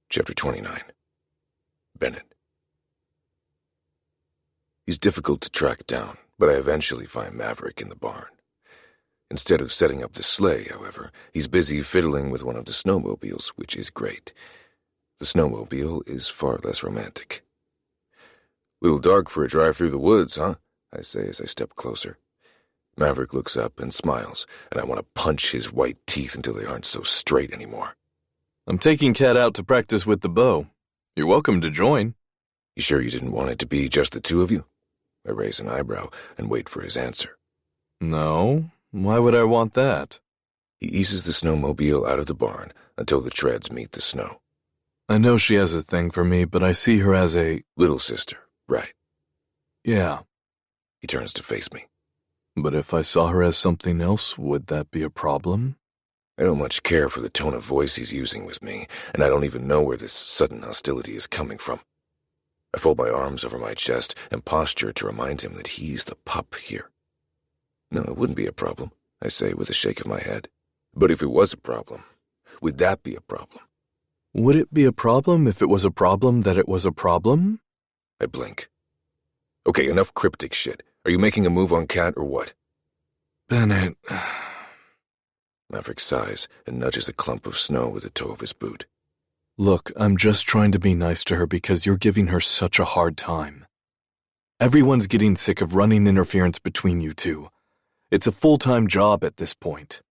Chapter 29. Bennett. He's difficult to track down, but I eventually find Maverick in the barn. Instead of setting up the sleigh, however, he's busy fiddling with one of the snowmobiles, which is great. The snowmobile is far less romantic. "Little dark for a drive through the woods, huh?" I say as I step closer. Maverick looks up and smiles, and I want to punch his white teeth until they aren't so straight anymore. I'm taking Kat out to practice with the bow. You're welcome to join. "You sure you didn't want it to be just the two of you?" I raise an eyebrow and wait for his answer. No, why would I want that? He eases the snowmobile out of the barn until the treads meet the snow. I know she has a thing for me, but I see her as a... Little sister, right? Yeah. He turns to face me. But if I saw her as something else, would that be a problem? I don't much care for the tone of voice he's using with me, and I don't even know where this sudden hostility is coming from. I fold my arms over my chest and posture to remind him that he's the pup here. "No, it wouldn't be a problem," I say with a shake of my head. "But if it was a problem, would that be a problem?" Would it be a problem if it was a problem that it was a problem? I blink. "Okay, enough cryptic shit. Are you making a move on Kat or what?" Bennett... Maverick sighs and nudges a clump of snow with the toe of his boot. Look, I'm just trying to be nice to her because you're giving her such a hard time. Everyone's getting sick of running interference between you two. It's a full-time job at this point.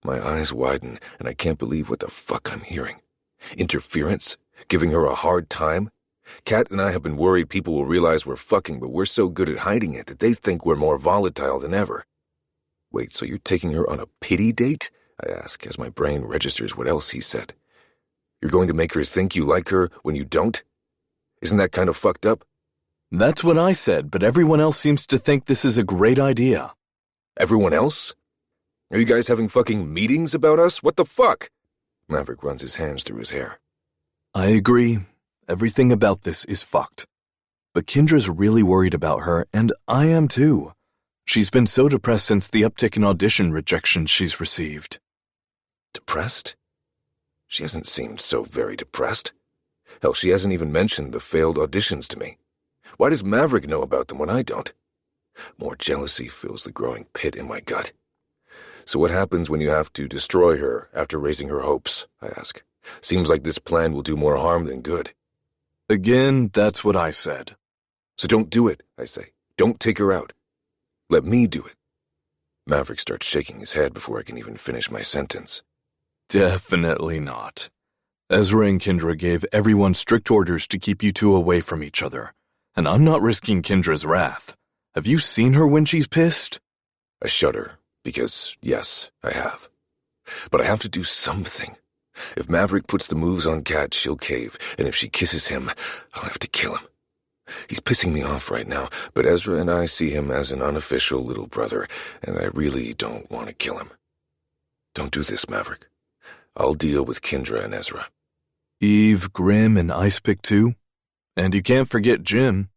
My eyes widen, and I can't believe what the fuck I'm hearing. Interference? Giving her a hard time? Kat and I have been worried people will realize we're fucking, but we're so good at hiding it that they think we're more volatile than ever. Wait, so you're taking her on a pity date? I ask, as my brain registers what else he said. You're going to make her think you like her when you don't? Isn't that kind of fucked up? That's what I said, but everyone else seems to think this is a great idea. Everyone else? Are you guys having fucking meetings about us? What the fuck? Maverick runs his hands through his hair. I agree. Everything about this is fucked. But Kendra's really worried about her, and I am too. She's been so depressed since the uptick in audition rejections she's received. Depressed? She hasn't seemed so very depressed. Hell, she hasn't even mentioned the failed auditions to me. Why does Maverick know about them when I don't? More jealousy fills the growing pit in my gut. So what happens when you have to destroy her after raising her hopes? I ask. Seems like this plan will do more harm than good. Again, that's what I said. So don't do it, I say. Don't take her out. Let me do it. Maverick starts shaking his head before I can even finish my sentence. Definitely not. Ezra and Kendra gave everyone strict orders to keep you two away from each other, and I'm not risking Kendra's wrath. Have you seen her when she's pissed? I shudder, because, yes, I have. But I have to do something. If Maverick puts the moves on Kat, she'll cave, and if she kisses him, I'll have to kill him. He's pissing me off right now, but Ezra and I see him as an unofficial little brother, and I really don't want to kill him. Don't do this, Maverick. I'll deal with Kendra and Ezra. Eve, Grim, and Icepick too? And you can't forget Jim.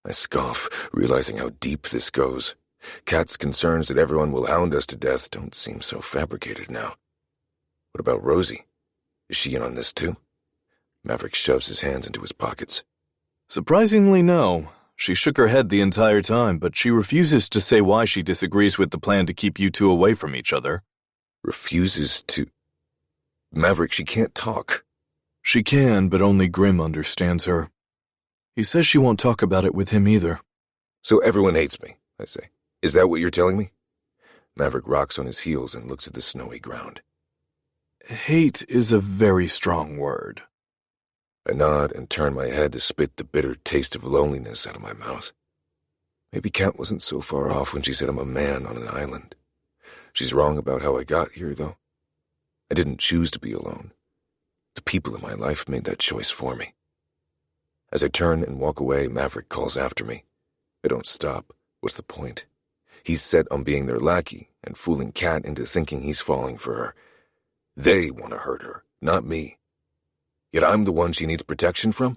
I scoff, realizing how deep this goes. Kat's concerns that everyone will hound us to death don't seem so fabricated now. What about Rosie? Is she in on this too? Maverick shoves his hands into his pockets. Surprisingly, no. She shook her head the entire time, but she refuses to say why she disagrees with the plan to keep you two away from each other. Refuses to... Maverick, she can't talk. She can, but only Grim understands her. He says she won't talk about it with him either. So everyone hates me, I say. Is that what you're telling me? Maverick rocks on his heels and looks at the snowy ground. Hate is a very strong word. I nod and turn my head to spit the bitter taste of loneliness out of my mouth. Maybe Kat wasn't so far off when she said I'm a man on an island. She's wrong about how I got here, though. I didn't choose to be alone. The people in my life made that choice for me. As I turn and walk away, Maverick calls after me. I don't stop. What's the point? He's set on being their lackey, and fooling Kat into thinking he's falling for her. They want to hurt her, not me. Yet I'm the one she needs protection from?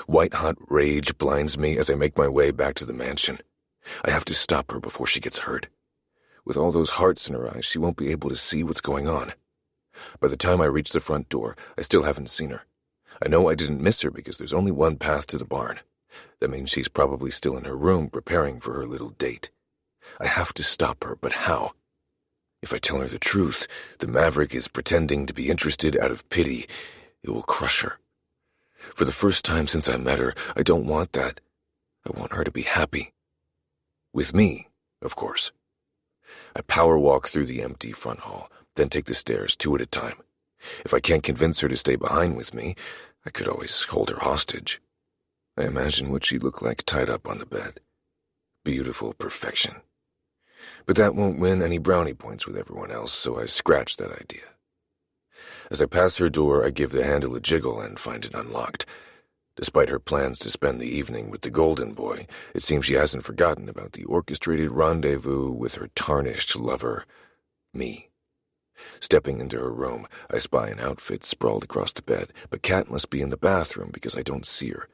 White-hot rage blinds me as I make my way back to the mansion. I have to stop her before she gets hurt. With all those hearts in her eyes, she won't be able to see what's going on. By the time I reach the front door, I still haven't seen her. I know I didn't miss her because there's only one path to the barn. That means she's probably still in her room preparing for her little date. I have to stop her, but how? If I tell her the truth, the maverick is pretending to be interested out of pity. It will crush her. For the first time since I met her, I don't want that. I want her to be happy. With me, of course. I power walk through the empty front hall, then take the stairs 2 at a time. If I can't convince her to stay behind with me, I could always hold her hostage. I imagine what she'd look like tied up on the bed. Beautiful perfection. But that won't win any brownie points with everyone else, so I scratch that idea. As I pass her door, I give the handle a jiggle and find it unlocked. Despite her plans to spend the evening with the golden boy, it seems she hasn't forgotten about the orchestrated rendezvous with her tarnished lover, me. Stepping into her room, I spy an outfit sprawled across the bed, but Kat must be in the bathroom because I don't see her.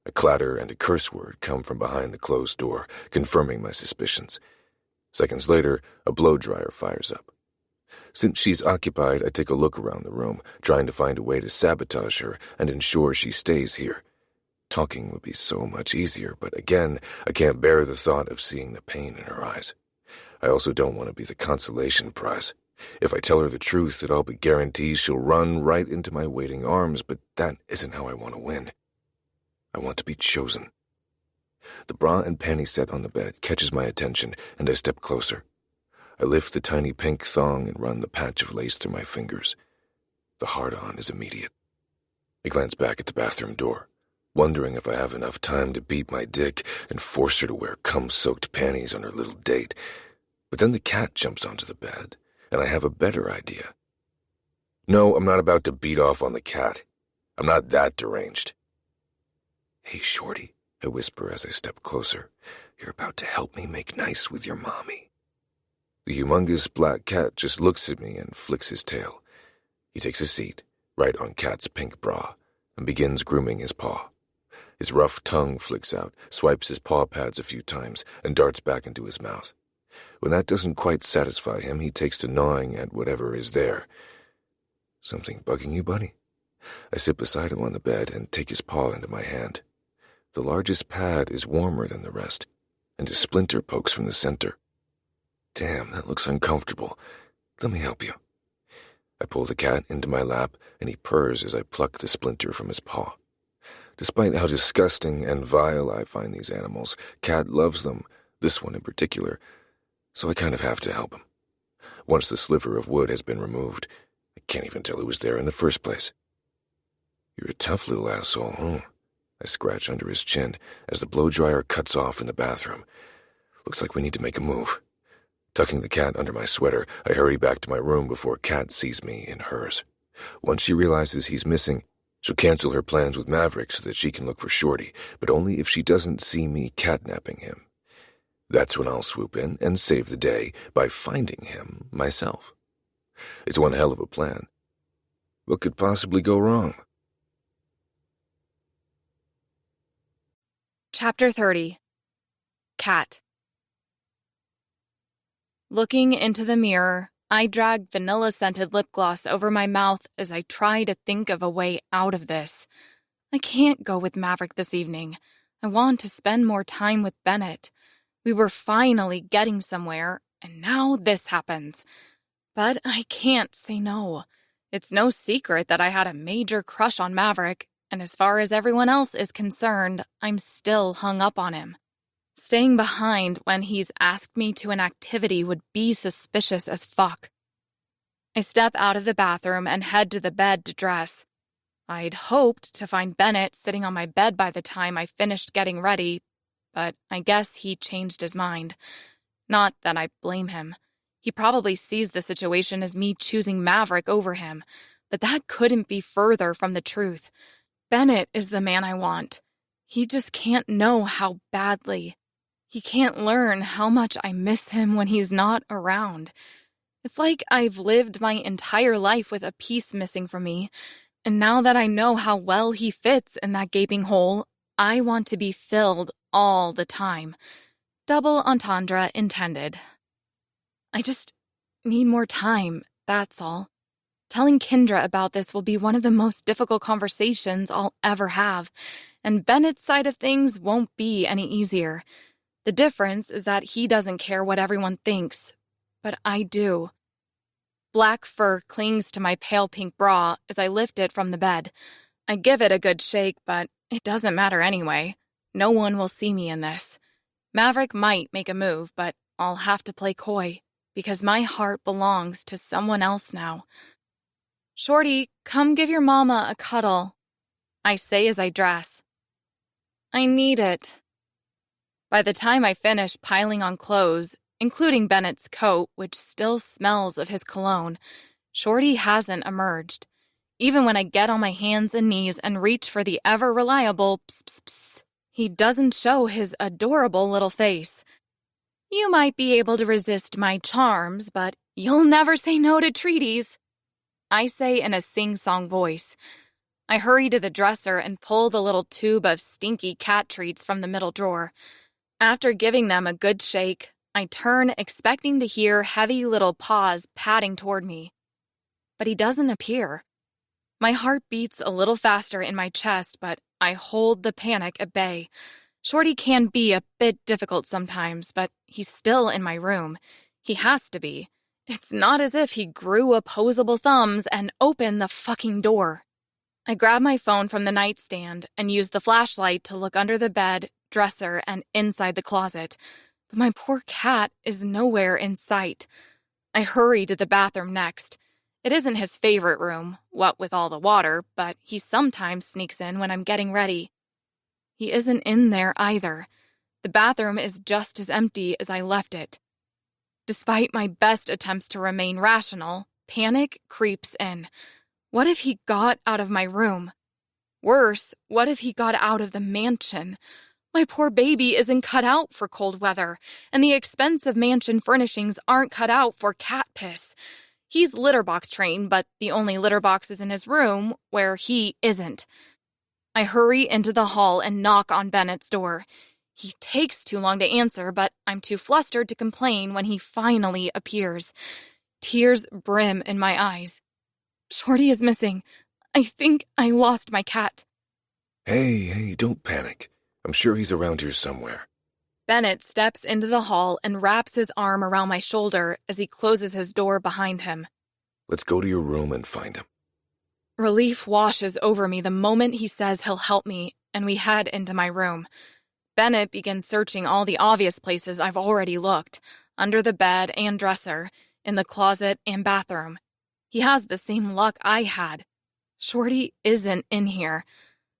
A clatter and a curse word come from behind the closed door, confirming my suspicions. Seconds later, a blow dryer fires up. Since she's occupied, I take a look around the room, trying to find a way to sabotage her and ensure she stays here. Talking would be so much easier, but again, I can't bear the thought of seeing the pain in her eyes. I also don't want to be the consolation prize. If I tell her the truth, it all but guarantees she'll run right into my waiting arms, but that isn't how I want to win. I want to be chosen. The bra and panty set on the bed catches my attention, and I step closer. I lift the tiny pink thong and run the patch of lace through my fingers. The hard-on is immediate. I glance back at the bathroom door, wondering if I have enough time to beat my dick and force her to wear cum-soaked panties on her little date. But then the cat jumps onto the bed, and I have a better idea. No, I'm not about to beat off on the cat. I'm not that deranged. "Hey, Shorty," I whisper as I step closer. "You're about to help me make nice with your mommy." The humongous black cat just looks at me and flicks his tail. He takes a seat, right on Cat's pink bra, and begins grooming his paw. His rough tongue flicks out, swipes his paw pads a few times, and darts back into his mouth. When that doesn't quite satisfy him, he takes to gnawing at whatever is there. "Something bugging you, buddy?" I sit beside him on the bed and take his paw into my hand. The largest pad is warmer than the rest, and a splinter pokes from the center. Damn, that looks uncomfortable. Let me help you. I pull the cat into my lap, and he purrs as I pluck the splinter from his paw. Despite how disgusting and vile I find these animals, Cat loves them, this one in particular, so I kind of have to help him. Once the sliver of wood has been removed, I can't even tell it was there in the first place. "You're a tough little asshole, huh?" I scratch under his chin as the blow-dryer cuts off in the bathroom. Looks like we need to make a move. Tucking the cat under my sweater, I hurry back to my room before Cat sees me in hers. Once she realizes he's missing, she'll cancel her plans with Maverick so that she can look for Shorty, but only if she doesn't see me catnapping him. That's when I'll swoop in and save the day by finding him myself. It's one hell of a plan. What could possibly go wrong? Chapter 30. Cat. Looking into the mirror, I drag vanilla-scented lip gloss over my mouth as I try to think of a way out of this. I can't go with Maverick this evening. I want to spend more time with Bennett. We were finally getting somewhere, and now this happens. But I can't say no. It's no secret that I had a major crush on Maverick, and as far as everyone else is concerned, I'm still hung up on him. Staying behind when he's asked me to an activity would be suspicious as fuck. I step out of the bathroom and head to the bed to dress. I'd hoped to find Bennett sitting on my bed by the time I finished getting ready, but I guess he changed his mind. Not that I blame him. He probably sees the situation as me choosing Maverick over him, but that couldn't be further from the truth. Bennett is the man I want. He just can't know how badly. He can't learn how much I miss him when he's not around. It's like I've lived my entire life with a piece missing from me, and now that I know how well he fits in that gaping hole, I want to be filled all the time. Double entendre intended. I just need more time, that's all. Telling Kendra about this will be one of the most difficult conversations I'll ever have, and Bennett's side of things won't be any easier. The difference is that he doesn't care what everyone thinks, but I do. Black fur clings to my pale pink bra as I lift it from the bed. I give it a good shake, but it doesn't matter anyway. No one will see me in this. Maverick might make a move, but I'll have to play coy, because my heart belongs to someone else now. Shorty, come give your mama a cuddle, I say as I dress. I need it. By the time I finish piling on clothes, including Bennett's coat, which still smells of his cologne, Shorty hasn't emerged. Even when I get on my hands and knees and reach for the ever-reliable pss-pss-pss, he doesn't show his adorable little face. You might be able to resist my charms, but you'll never say no to treaties, I say in a sing-song voice. I hurry to the dresser and pull the little tube of stinky cat treats from the middle drawer. After giving them a good shake, I turn expecting to hear heavy little paws padding toward me. But he doesn't appear. My heart beats a little faster in my chest, but I hold the panic at bay. Shorty can be a bit difficult sometimes, but he's still in my room. He has to be. It's not as if he grew opposable thumbs and opened the fucking door. I grab my phone from the nightstand and use the flashlight to look under the bed, dresser, and inside the closet. But my poor cat is nowhere in sight. I hurry to the bathroom next. It isn't his favorite room, what with all the water, but he sometimes sneaks in when I'm getting ready. He isn't in there either. The bathroom is just as empty as I left it. Despite my best attempts to remain rational, panic creeps in. What if he got out of my room? Worse, what if he got out of the mansion? My poor baby isn't cut out for cold weather, and the expensive mansion furnishings aren't cut out for cat piss. He's litter box trained, but the only litter box is in his room, where he isn't. I hurry into the hall and knock on Bennett's door. He takes too long to answer, but I'm too flustered to complain when he finally appears. Tears brim in my eyes. Shorty is missing. I think I lost my cat. Hey, don't panic. I'm sure he's around here somewhere. Bennett steps into the hall and wraps his arm around my shoulder as he closes his door behind him. Let's go to your room and find him. Relief washes over me the moment he says he'll help me, and we head into my room. Bennett begins searching all the obvious places I've already looked, under the bed and dresser, in the closet and bathroom. He has the same luck I had. Shorty isn't in here.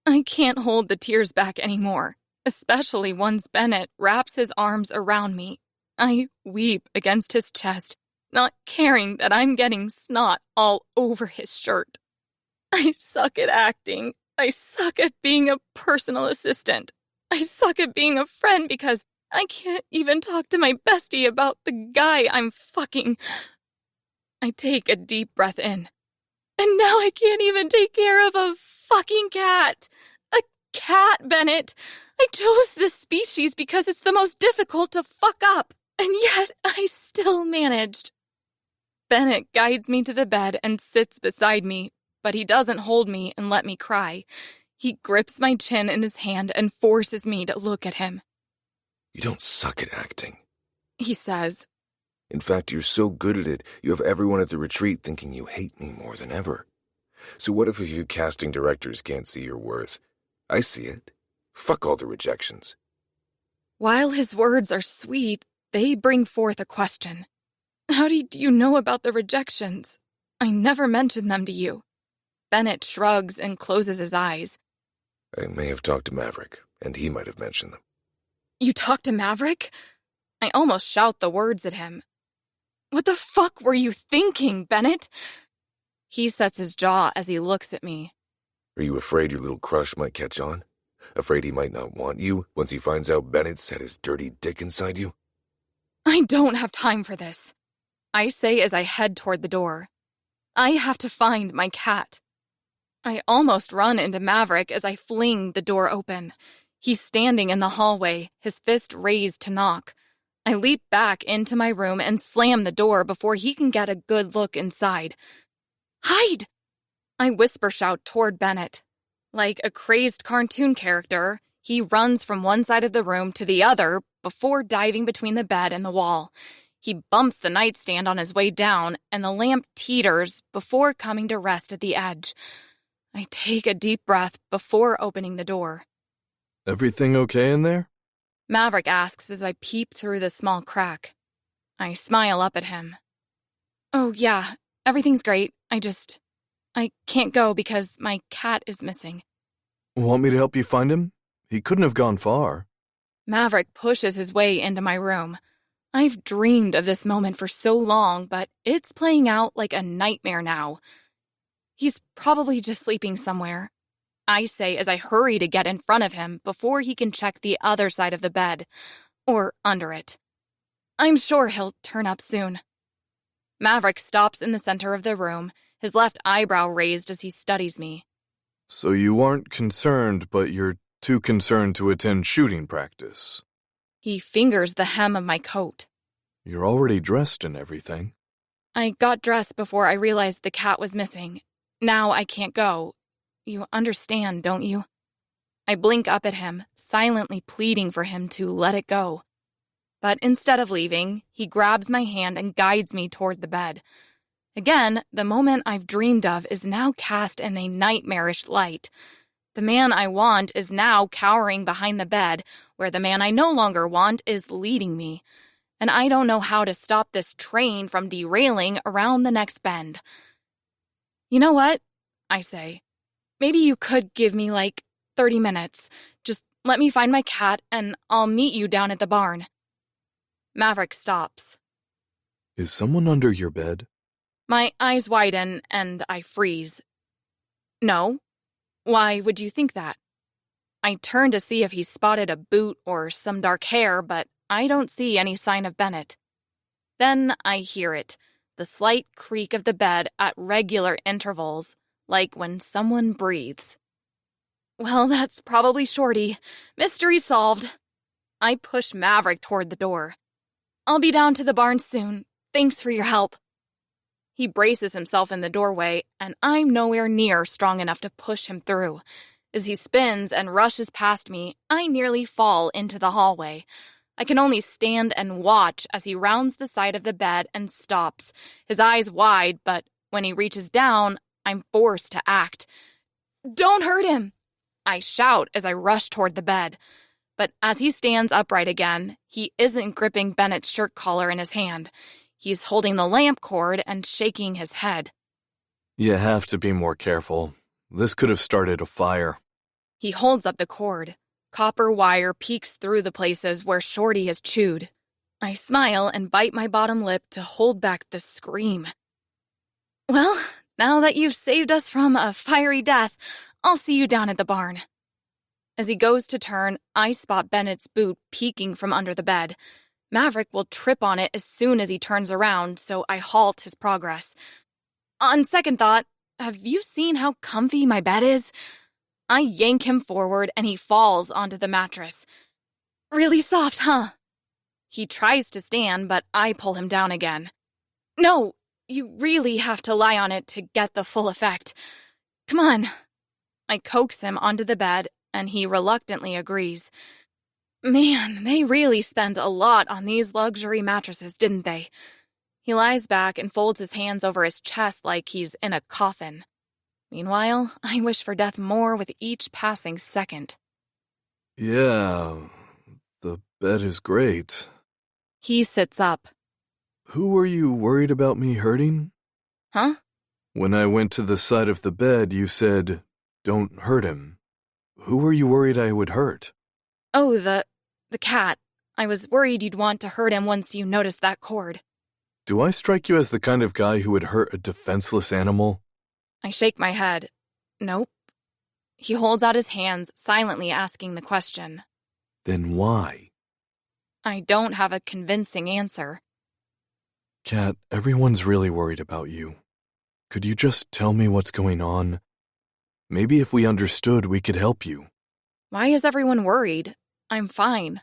I can't hold the tears back anymore, especially once Bennett wraps his arms around me. I weep against his chest, not caring that I'm getting snot all over his shirt. I suck at acting. I suck at being a personal assistant. I suck at being a friend because I can't even talk to my bestie about the guy I'm fucking. I take a deep breath in. And now I can't even take care of a fucking cat. A cat, Bennett. I chose this species because it's the most difficult to fuck up. And yet I still managed. Bennett guides me to the bed and sits beside me, but he doesn't hold me and let me cry. He grips my chin in his hand and forces me to look at him. You don't suck at acting, he says. In fact, you're so good at it, you have everyone at the retreat thinking you hate me more than ever. So what if a few casting directors can't see your worth? I see it. Fuck all the rejections. While his words are sweet, they bring forth a question. How did you know about the rejections? I never mentioned them to you. Bennett shrugs and closes his eyes. I may have talked to Maverick, and he might have mentioned them. You talked to Maverick? I almost shout the words at him. What the fuck were you thinking, Bennett? He sets his jaw as he looks at me. Are you afraid your little crush might catch on? Afraid he might not want you once he finds out Bennett's had his dirty dick inside you? I don't have time for this, I say as I head toward the door. I have to find my cat. I almost run into Maverick as I fling the door open. He's standing in the hallway, his fist raised to knock. I leap back into my room and slam the door before he can get a good look inside. Hide! I whisper shout toward Bennett. Like a crazed cartoon character, he runs from one side of the room to the other before diving between the bed and the wall. He bumps the nightstand on his way down, and the lamp teeters before coming to rest at the edge. I take a deep breath before opening the door. Everything okay in there? Maverick asks as I peep through the small crack. I smile up at him. Oh, yeah, everything's great. I can't go because my cat is missing. Want me to help you find him? He couldn't have gone far. Maverick pushes his way into my room. I've dreamed of this moment for so long, but it's playing out like a nightmare now. He's probably just sleeping somewhere, I say as I hurry to get in front of him before he can check the other side of the bed, or under it. I'm sure he'll turn up soon. Maverick stops in the center of the room, his left eyebrow raised as he studies me. So you aren't concerned, but you're too concerned to attend shooting practice. He fingers the hem of my coat. You're already dressed and everything. I got dressed before I realized the cat was missing. Now I can't go. You understand, don't you? I blink up at him, silently pleading for him to let it go. But instead of leaving, he grabs my hand and guides me toward the bed. Again, the moment I've dreamed of is now cast in a nightmarish light. The man I want is now cowering behind the bed, where the man I no longer want is leading me. And I don't know how to stop this train from derailing around the next bend. You know what? I say. Maybe you could give me 30 minutes. Just let me find my cat and I'll meet you down at the barn. Maverick stops. Is someone under your bed? My eyes widen and I freeze. No. Why would you think that? I turn to see if he's spotted a boot or some dark hair, but I don't see any sign of Bennett. Then I hear it, the slight creak of the bed at regular intervals, like when someone breathes. Well, that's probably Shorty. Mystery solved. I push Maverick toward the door. I'll be down to the barn soon. Thanks for your help. He braces himself in the doorway, and I'm nowhere near strong enough to push him through. As he spins and rushes past me, I nearly fall into the hallway. I can only stand and watch as he rounds the side of the bed and stops, his eyes wide, but when he reaches down, I'm forced to act. Don't hurt him! I shout as I rush toward the bed. But as he stands upright again, he isn't gripping Bennett's shirt collar in his hand. He's holding the lamp cord and shaking his head. You have to be more careful. This could have started a fire. He holds up the cord. Copper wire peeks through the places where Shorty has chewed. I smile and bite my bottom lip to hold back the scream. Well, now that you've saved us from a fiery death, I'll see you down at the barn. As he goes to turn, I spot Bennett's boot peeking from under the bed. Maverick will trip on it as soon as he turns around, so I halt his progress. On second thought, have you seen how comfy my bed is? I yank him forward and he falls onto the mattress. Really soft, huh? He tries to stand, but I pull him down again. No, you really have to lie on it to get the full effect. Come on. I coax him onto the bed, and he reluctantly agrees. Man, they really spent a lot on these luxury mattresses, didn't they? He lies back and folds his hands over his chest like he's in a coffin. Meanwhile, I wish for death more with each passing second. Yeah, the bed is great. He sits up. Who were you worried about me hurting? Huh? When I went to the side of the bed, you said, don't hurt him. Who were you worried I would hurt? Oh, the cat. I was worried you'd want to hurt him once you noticed that cord. Do I strike you as the kind of guy who would hurt a defenseless animal? I shake my head. Nope. He holds out his hands, silently asking the question. Then why? I don't have a convincing answer. Kat, everyone's really worried about you. Could you just tell me what's going on? Maybe if we understood, we could help you. Why is everyone worried? I'm fine.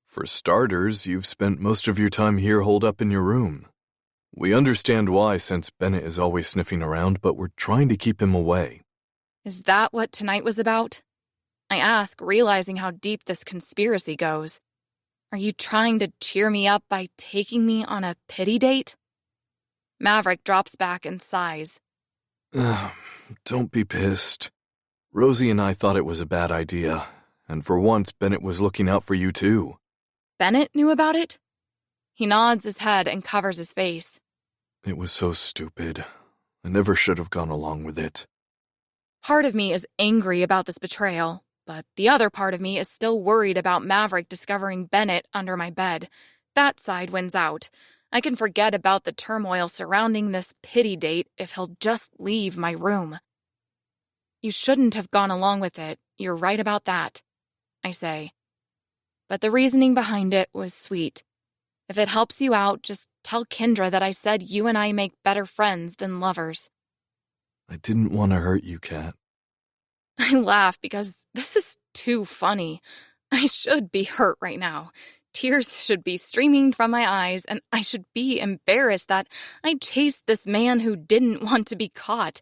For starters, you've spent most of your time here holed up in your room. We understand why, since Bennett is always sniffing around, but we're trying to keep him away. Is that what tonight was about? I ask, realizing how deep this conspiracy goes. Are you trying to cheer me up by taking me on a pity date? Maverick drops back and sighs. Don't be pissed. Rosie and I thought it was a bad idea, and for once Bennett was looking out for you too. Bennett knew about it? He nods his head and covers his face. It was so stupid. I never should have gone along with it. Part of me is angry about this betrayal, but the other part of me is still worried about Maverick discovering Bennett under my bed. That side wins out. I can forget about the turmoil surrounding this pity date if he'll just leave my room. You shouldn't have gone along with it. You're right about that, I say. But the reasoning behind it was sweet. If it helps you out, just tell Kendra that I said you and I make better friends than lovers. I didn't want to hurt you, Kat. I laugh because this is too funny. I should be hurt right now. Tears should be streaming from my eyes, and I should be embarrassed that I chased this man who didn't want to be caught.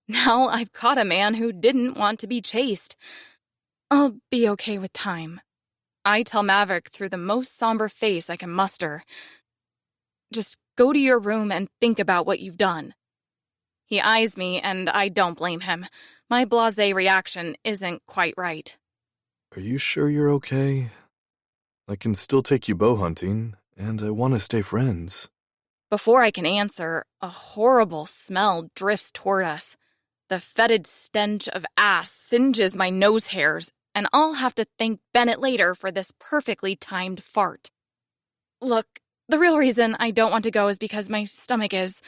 Now I've caught a man who didn't want to be chased. I'll be okay with time. I tell Maverick through the most somber face I can muster. Just go to your room and think about what you've done. He eyes me, and I don't blame him. My blasé reaction isn't quite right. Are you sure you're okay? I can still take you bow hunting, and I want to stay friends. Before I can answer, a horrible smell drifts toward us. The fetid stench of ass singes my nose hairs, and I'll have to thank Bennett later for this perfectly timed fart. Look, the real reason I don't want to go is because my stomach is...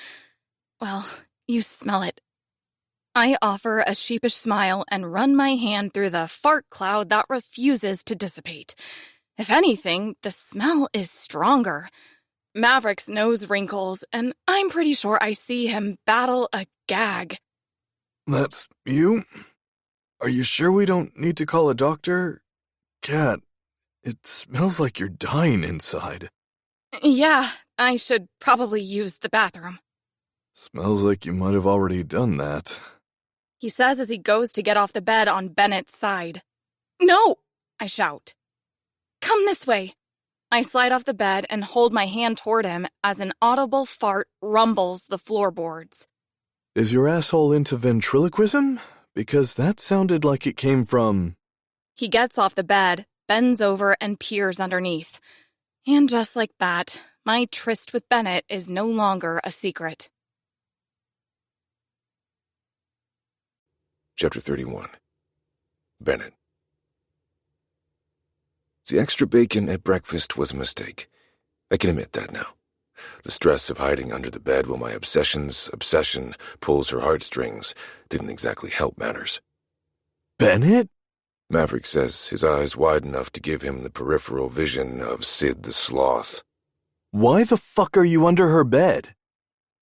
well, you smell it. I offer a sheepish smile and run my hand through the fart cloud that refuses to dissipate. If anything, the smell is stronger. Maverick's nose wrinkles, and I'm pretty sure I see him battle a gag. That's you? Are you sure we don't need to call a doctor? Kat, it smells like you're dying inside. Yeah, I should probably use the bathroom. Smells like you might have already done that. He says as he goes to get off the bed on Bennett's side. No! I shout. Come this way. I slide off the bed and hold my hand toward him as an audible fart rumbles the floorboards. Is your asshole into ventriloquism? Because that sounded like it came from... He gets off the bed, bends over, and peers underneath. And just like that, my tryst with Bennett is no longer a secret. Chapter 31. Bennett. The extra bacon at breakfast was a mistake. I can admit that now. The stress of hiding under the bed while my obsession pulls her heartstrings didn't exactly help matters. Bennett? Maverick says, his eyes wide enough to give him the peripheral vision of Sid the Sloth. Why the fuck are you under her bed?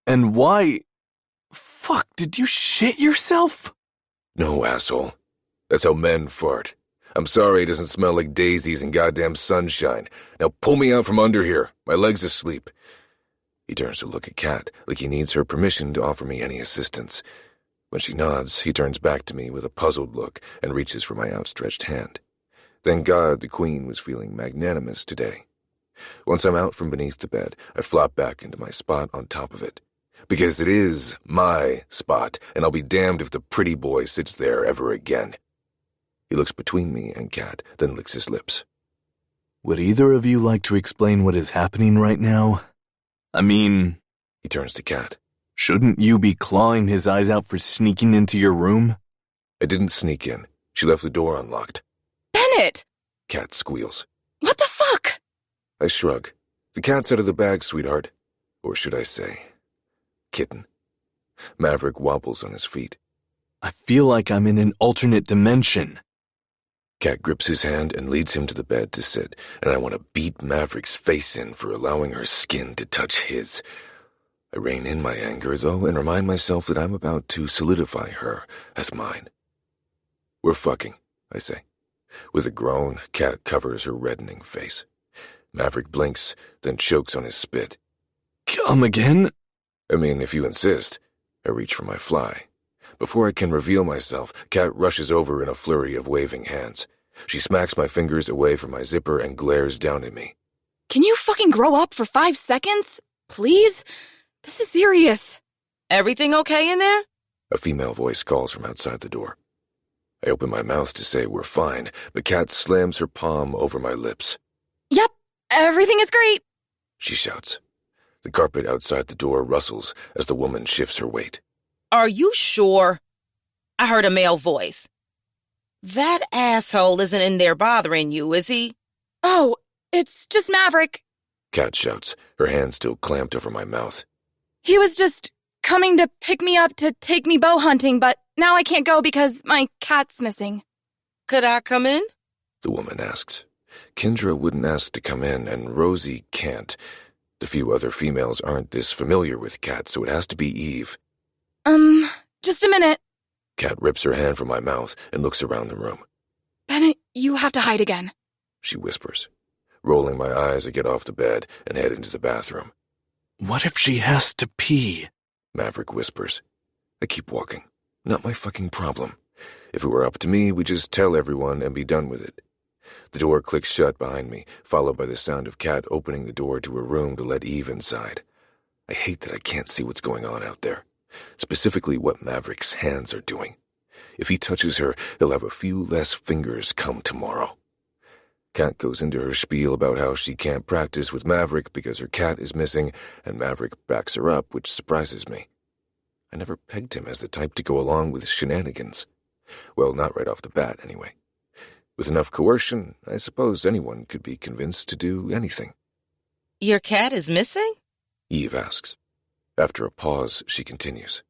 And why... Fuck, did you shit yourself? No, asshole. That's how men fart. I'm sorry it doesn't smell like daisies and goddamn sunshine. Now pull me out from under here. My leg's asleep. He turns to look at Kat, like he needs her permission to offer me any assistance. When she nods, he turns back to me with a puzzled look and reaches for my outstretched hand. Thank God the Queen was feeling magnanimous today. Once I'm out from beneath the bed, I flop back into my spot on top of it. Because it is my spot, and I'll be damned if the pretty boy sits there ever again. He looks between me and Kat, then licks his lips. Would either of you like to explain what is happening right now? I mean... He turns to Kat. Shouldn't you be clawing his eyes out for sneaking into your room? I didn't sneak in. She left the door unlocked. Bennett! Kat squeals. What the fuck? I shrug. The cat's out of the bag, sweetheart. Or should I say, kitten. Maverick wobbles on his feet. I feel like I'm in an alternate dimension. Cat grips his hand and leads him to the bed to sit, and I want to beat Maverick's face in for allowing her skin to touch his. I rein in my anger, though, and remind myself that I'm about to solidify her as mine. We're fucking, I say. With a groan, Cat covers her reddening face. Maverick blinks, then chokes on his spit. Come again? I mean, if you insist. I reach for my fly. Before I can reveal myself, Cat rushes over in a flurry of waving hands. She smacks my fingers away from my zipper and glares down at me. Can you fucking grow up for 5 seconds? Please? This is serious. Everything okay in there? A female voice calls from outside the door. I open my mouth to say we're fine, but Cat slams her palm over my lips. Yep, everything is great. She shouts. The carpet outside the door rustles as the woman shifts her weight. Are you sure? I heard a male voice. That asshole isn't in there bothering you, is he? Oh, it's just Maverick. Cat shouts, her hand still clamped over my mouth. He was just coming to pick me up to take me bow hunting, but now I can't go because my cat's missing. Could I come in? The woman asks. Kendra wouldn't ask to come in, and Rosie can't. The few other females aren't this familiar with Cat, so it has to be Eve. Just a minute. Cat rips her hand from my mouth and looks around the room. Bennett, you have to hide again. She whispers. Rolling my eyes, I get off the bed and head into the bathroom. What if she has to pee? Maverick whispers. I keep walking. Not my fucking problem. If it were up to me, we'd just tell everyone and be done with it. The door clicks shut behind me, followed by the sound of Cat opening the door to her room to let Eve inside. I hate that I can't see what's going on out there. Specifically what Maverick's hands are doing. If he touches her, he'll have a few less fingers come tomorrow. Cat goes into her spiel about how she can't practice with Maverick because her cat is missing, and Maverick backs her up, which surprises me. I never pegged him as the type to go along with shenanigans. Well, not right off the bat, anyway. With enough coercion, I suppose anyone could be convinced to do anything. Your cat is missing? Eve asks. After a pause, she continues.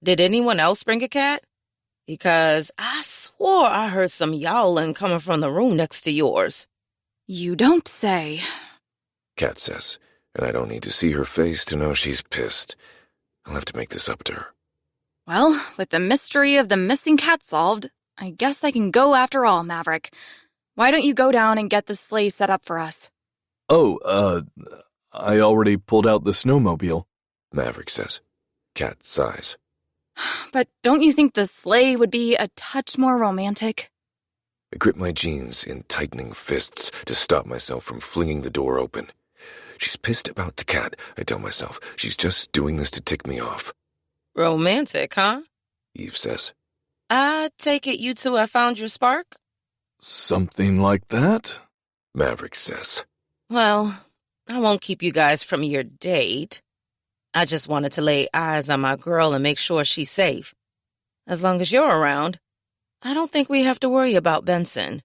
Did anyone else bring a cat? Because I swore I heard some yowling coming from the room next to yours. You don't say. Cat says, and I don't need to see her face to know she's pissed. I'll have to make this up to her. Well, with the mystery of the missing cat solved, I guess I can go after all, Maverick. Why don't you go down and get the sleigh set up for us? Oh, I already pulled out the snowmobile. Maverick says. Cat sighs. But don't you think the sleigh would be a touch more romantic? I grip my jeans in tightening fists to stop myself from flinging the door open. She's pissed about the cat, I tell myself. She's just doing this to tick me off. Romantic, huh? Eve says. I take it you two have found your spark? Something like that? Maverick says. Well, I won't keep you guys from your date. I just wanted to lay eyes on my girl and make sure she's safe. As long as you're around, I don't think we have to worry about Benson.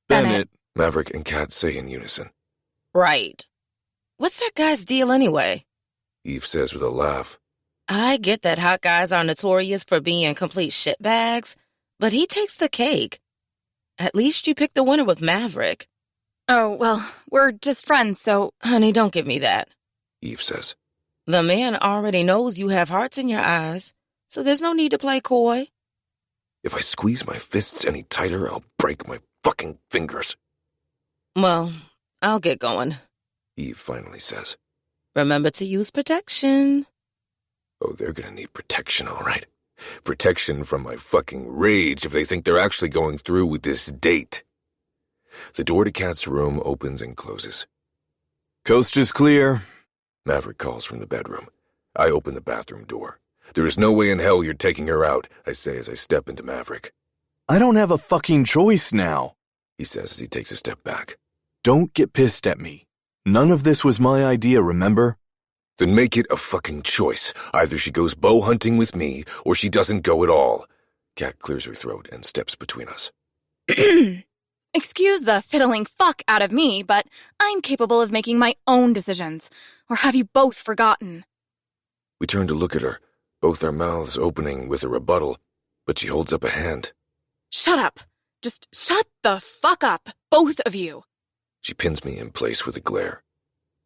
Bennett. Maverick and Cat say in unison. Right. What's that guy's deal anyway? Eve says with a laugh. I get that hot guys are notorious for being complete shitbags, but he takes the cake. At least you picked the winner with Maverick. Oh, well, we're just friends, so... Honey, don't give me that. Eve says. The man already knows you have hearts in your eyes, so there's no need to play coy. If I squeeze my fists any tighter, I'll break my fucking fingers. Well, I'll get going. Eve finally says. Remember to use protection. Oh, they're gonna need protection, all right. Protection from my fucking rage if they think they're actually going through with this date. The door to Cat's room opens and closes. Coast is clear. Maverick calls from the bedroom. I open the bathroom door. There is no way in hell you're taking her out, I say as I step into Maverick. I don't have a fucking choice now, he says as he takes a step back. Don't get pissed at me. None of this was my idea, remember? Then make it a fucking choice. Either she goes bow hunting with me, or she doesn't go at all. Cat clears her throat and steps between us. Excuse the fiddling fuck out of me, but I'm capable of making my own decisions. Or have you both forgotten? We turn to look at her, both our mouths opening with a rebuttal. But she holds up a hand. Shut up. Just shut the fuck up, both of you. She pins me in place with a glare.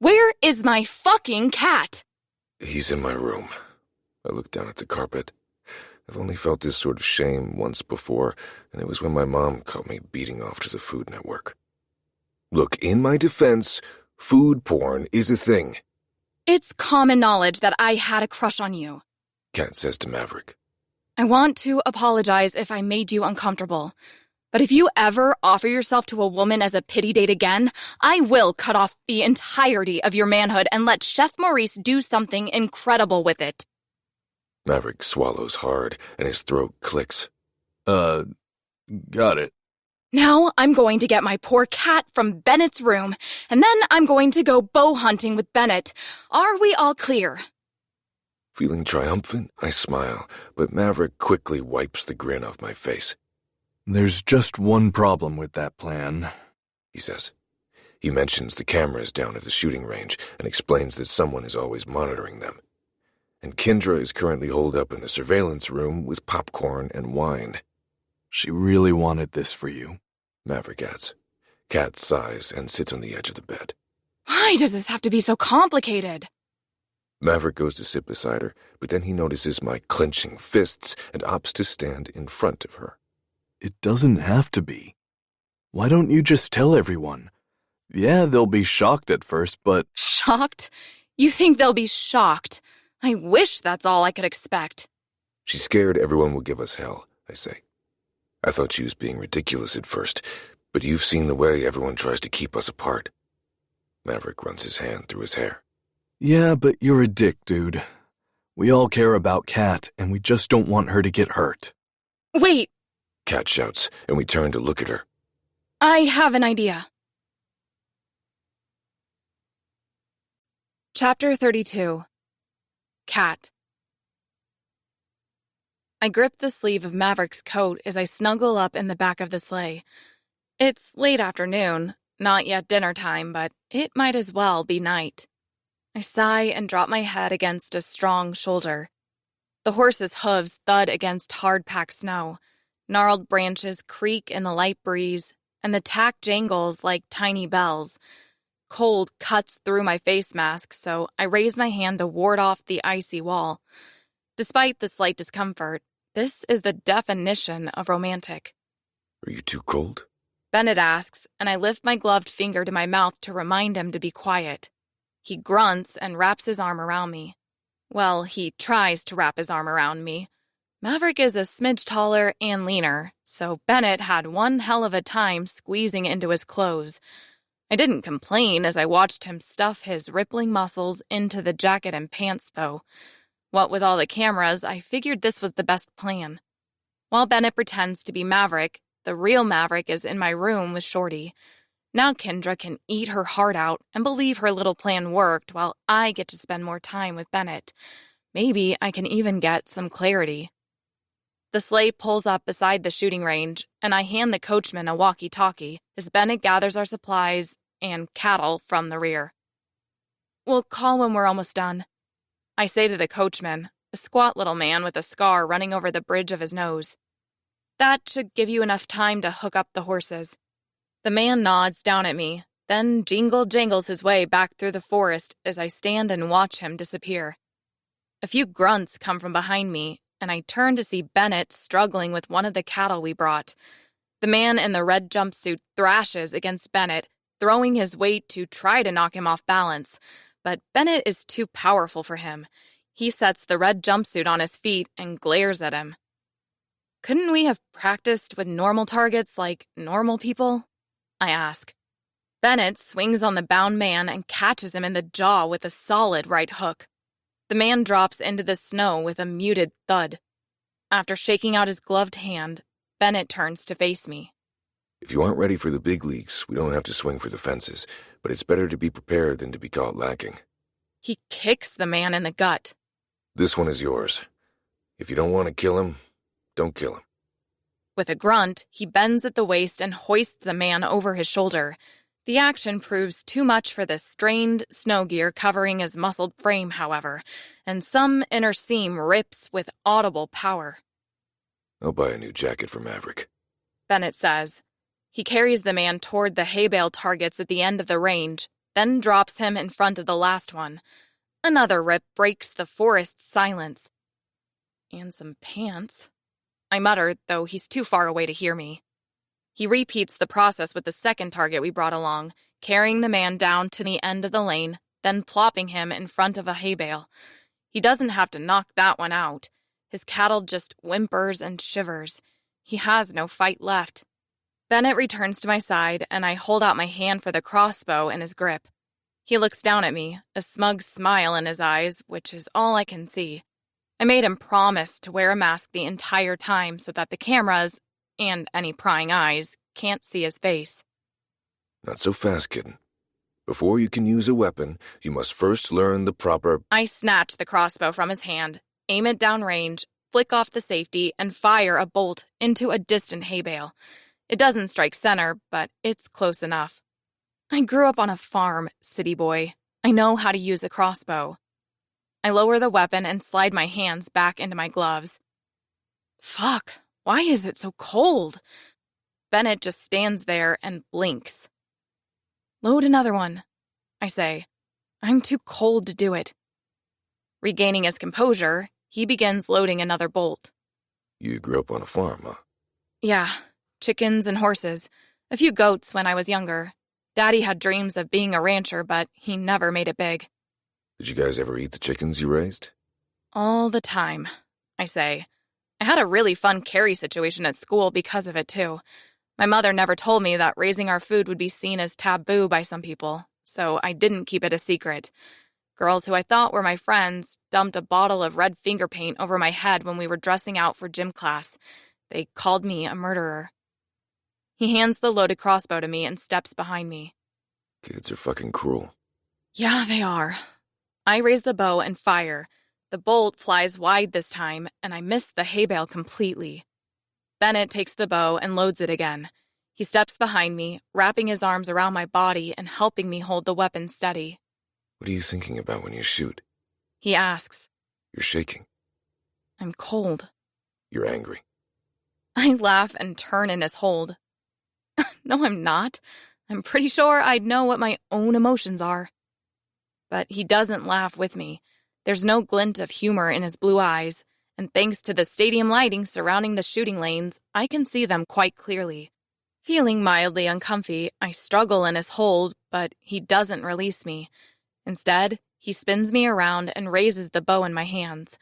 Where is my fucking cat? He's in my room. I look down at the carpet. I've only felt this sort of shame once before, and it was when my mom caught me beating off to the Food Network. Look, in my defense, food porn is a thing. It's common knowledge that I had a crush on you. Kat says to Maverick. I want to apologize if I made you uncomfortable. But if you ever offer yourself to a woman as a pity date again, I will cut off the entirety of your manhood and let Chef Maurice do something incredible with it. Maverick swallows hard, and his throat clicks. Got it. Now I'm going to get my poor cat from Bennett's room, and then I'm going to go bow hunting with Bennett. Are we all clear? Feeling triumphant, I smile, but Maverick quickly wipes the grin off my face. There's just one problem with that plan, he says. He mentions the cameras down at the shooting range and explains that someone is always monitoring them. And Kendra is currently holed up in the surveillance room with popcorn and wine. She really wanted this for you, Maverick adds. Kat sighs and sits on the edge of the bed. Why does this have to be so complicated? Maverick goes to sit beside her, but then he notices my clenching fists and opts to stand in front of her. It doesn't have to be. Why don't you just tell everyone? Yeah, they'll be shocked at first, but... Shocked? You think they'll be shocked? I wish that's all I could expect. She's scared everyone will give us hell, I say. I thought she was being ridiculous at first, but you've seen the way everyone tries to keep us apart. Maverick runs his hand through his hair. Yeah, but you're a dick, dude. We all care about Kat, and we just don't want her to get hurt. Wait. Kat shouts, and we turn to look at her. I have an idea. Chapter 32. Kat. I grip the sleeve of Maverick's coat as I snuggle up in the back of the sleigh. It's late afternoon, not yet dinner time, but it might as well be night. I sigh and drop my head against a strong shoulder. The horse's hooves thud against hard-packed snow. Gnarled branches creak in the light breeze, and the tack jangles like tiny bells. Cold cuts through my face mask, so I raise my hand to ward off the icy wall. Despite the slight discomfort, this is the definition of romantic. Are you too cold? Bennett asks, and I lift my gloved finger to my mouth to remind him to be quiet. He grunts and wraps his arm around me. Well, he tries to wrap his arm around me. Maverick is a smidge taller and leaner, so Bennett had one hell of a time squeezing into his clothes. I didn't complain as I watched him stuff his rippling muscles into the jacket and pants, though. What with all the cameras, I figured this was the best plan. While Bennett pretends to be Maverick, the real Maverick is in my room with Shorty. Now Kendra can eat her heart out and believe her little plan worked while I get to spend more time with Bennett. Maybe I can even get some clarity. The sleigh pulls up beside the shooting range, and I hand the coachman a walkie-talkie as Bennett gathers our supplies and cattle from the rear. We'll call when we're almost done. I say to the coachman, a squat little man with a scar running over the bridge of his nose. That should give you enough time to hook up the horses. The man nods down at me, then jangles his way back through the forest as I stand and watch him disappear. A few grunts come from behind me, and I turn to see Bennett struggling with one of the cattle we brought. The man in the red jumpsuit thrashes against Bennett, throwing his weight to try to knock him off balance, but Bennett is too powerful for him. He sets the red jumpsuit on his feet and glares at him. Couldn't we have practiced with normal targets like normal people? I ask. Bennett swings on the bound man and catches him in the jaw with a solid right hook. The man drops into the snow with a muted thud. After shaking out his gloved hand, Bennett turns to face me. If you aren't ready for the big leagues, we don't have to swing for the fences, but it's better to be prepared than to be caught lacking. He kicks the man in the gut. This one is yours. If you don't want to kill him, don't kill him. With a grunt, he bends at the waist and hoists the man over his shoulder. The action proves too much for the strained snow gear covering his muscled frame, however, and some inner seam rips with audible power. I'll buy a new jacket for Maverick. Bennett says. He carries the man toward the hay bale targets at the end of the range, then drops him in front of the last one. Another rip breaks the forest's silence. And some pants. I mutter, though he's too far away to hear me. He repeats the process with the second target we brought along, carrying the man down to the end of the lane, then plopping him in front of a hay bale. He doesn't have to knock that one out. His cattle just whimpers and shivers. He has no fight left. Bennett returns to my side, and I hold out my hand for the crossbow in his grip. He looks down at me, a smug smile in his eyes, which is all I can see. I made him promise to wear a mask the entire time so that the cameras, and any prying eyes, can't see his face. Not so fast, kitten. Before you can use a weapon, you must first learn the proper... I snatch the crossbow from his hand, aim it downrange, flick off the safety, and fire a bolt into a distant hay bale. It doesn't strike center, but it's close enough. I grew up on a farm, city boy. I know how to use a crossbow. I lower the weapon and slide my hands back into my gloves. Fuck, why is it so cold? Bennett just stands there and blinks. Load another one, I say. I'm too cold to do it. Regaining his composure, he begins loading another bolt. You grew up on a farm, huh? Yeah, chickens and horses. A few goats when I was younger. Daddy had dreams of being a rancher, but he never made it big. Did you guys ever eat the chickens you raised? All the time, I say. I had a really fun carry situation at school because of it, too. My mother never told me that raising our food would be seen as taboo by some people, so I didn't keep it a secret. Girls who I thought were my friends dumped a bottle of red finger paint over my head when we were dressing out for gym class. They called me a murderer. He hands the loaded crossbow to me and steps behind me. Kids are fucking cruel. Yeah, they are. I raise the bow and fire. The bolt flies wide this time, and I miss the hay bale completely. Bennett takes the bow and loads it again. He steps behind me, wrapping his arms around my body and helping me hold the weapon steady. What are you thinking about when you shoot? He asks. You're shaking. I'm cold. You're angry. I laugh and turn in his hold. No, I'm not. I'm pretty sure I'd know what my own emotions are. But he doesn't laugh with me. There's no glint of humor in his blue eyes, and thanks to the stadium lighting surrounding the shooting lanes, I can see them quite clearly. Feeling mildly uncomfy, I struggle in his hold, but he doesn't release me. Instead, he spins me around and raises the bow in my hands.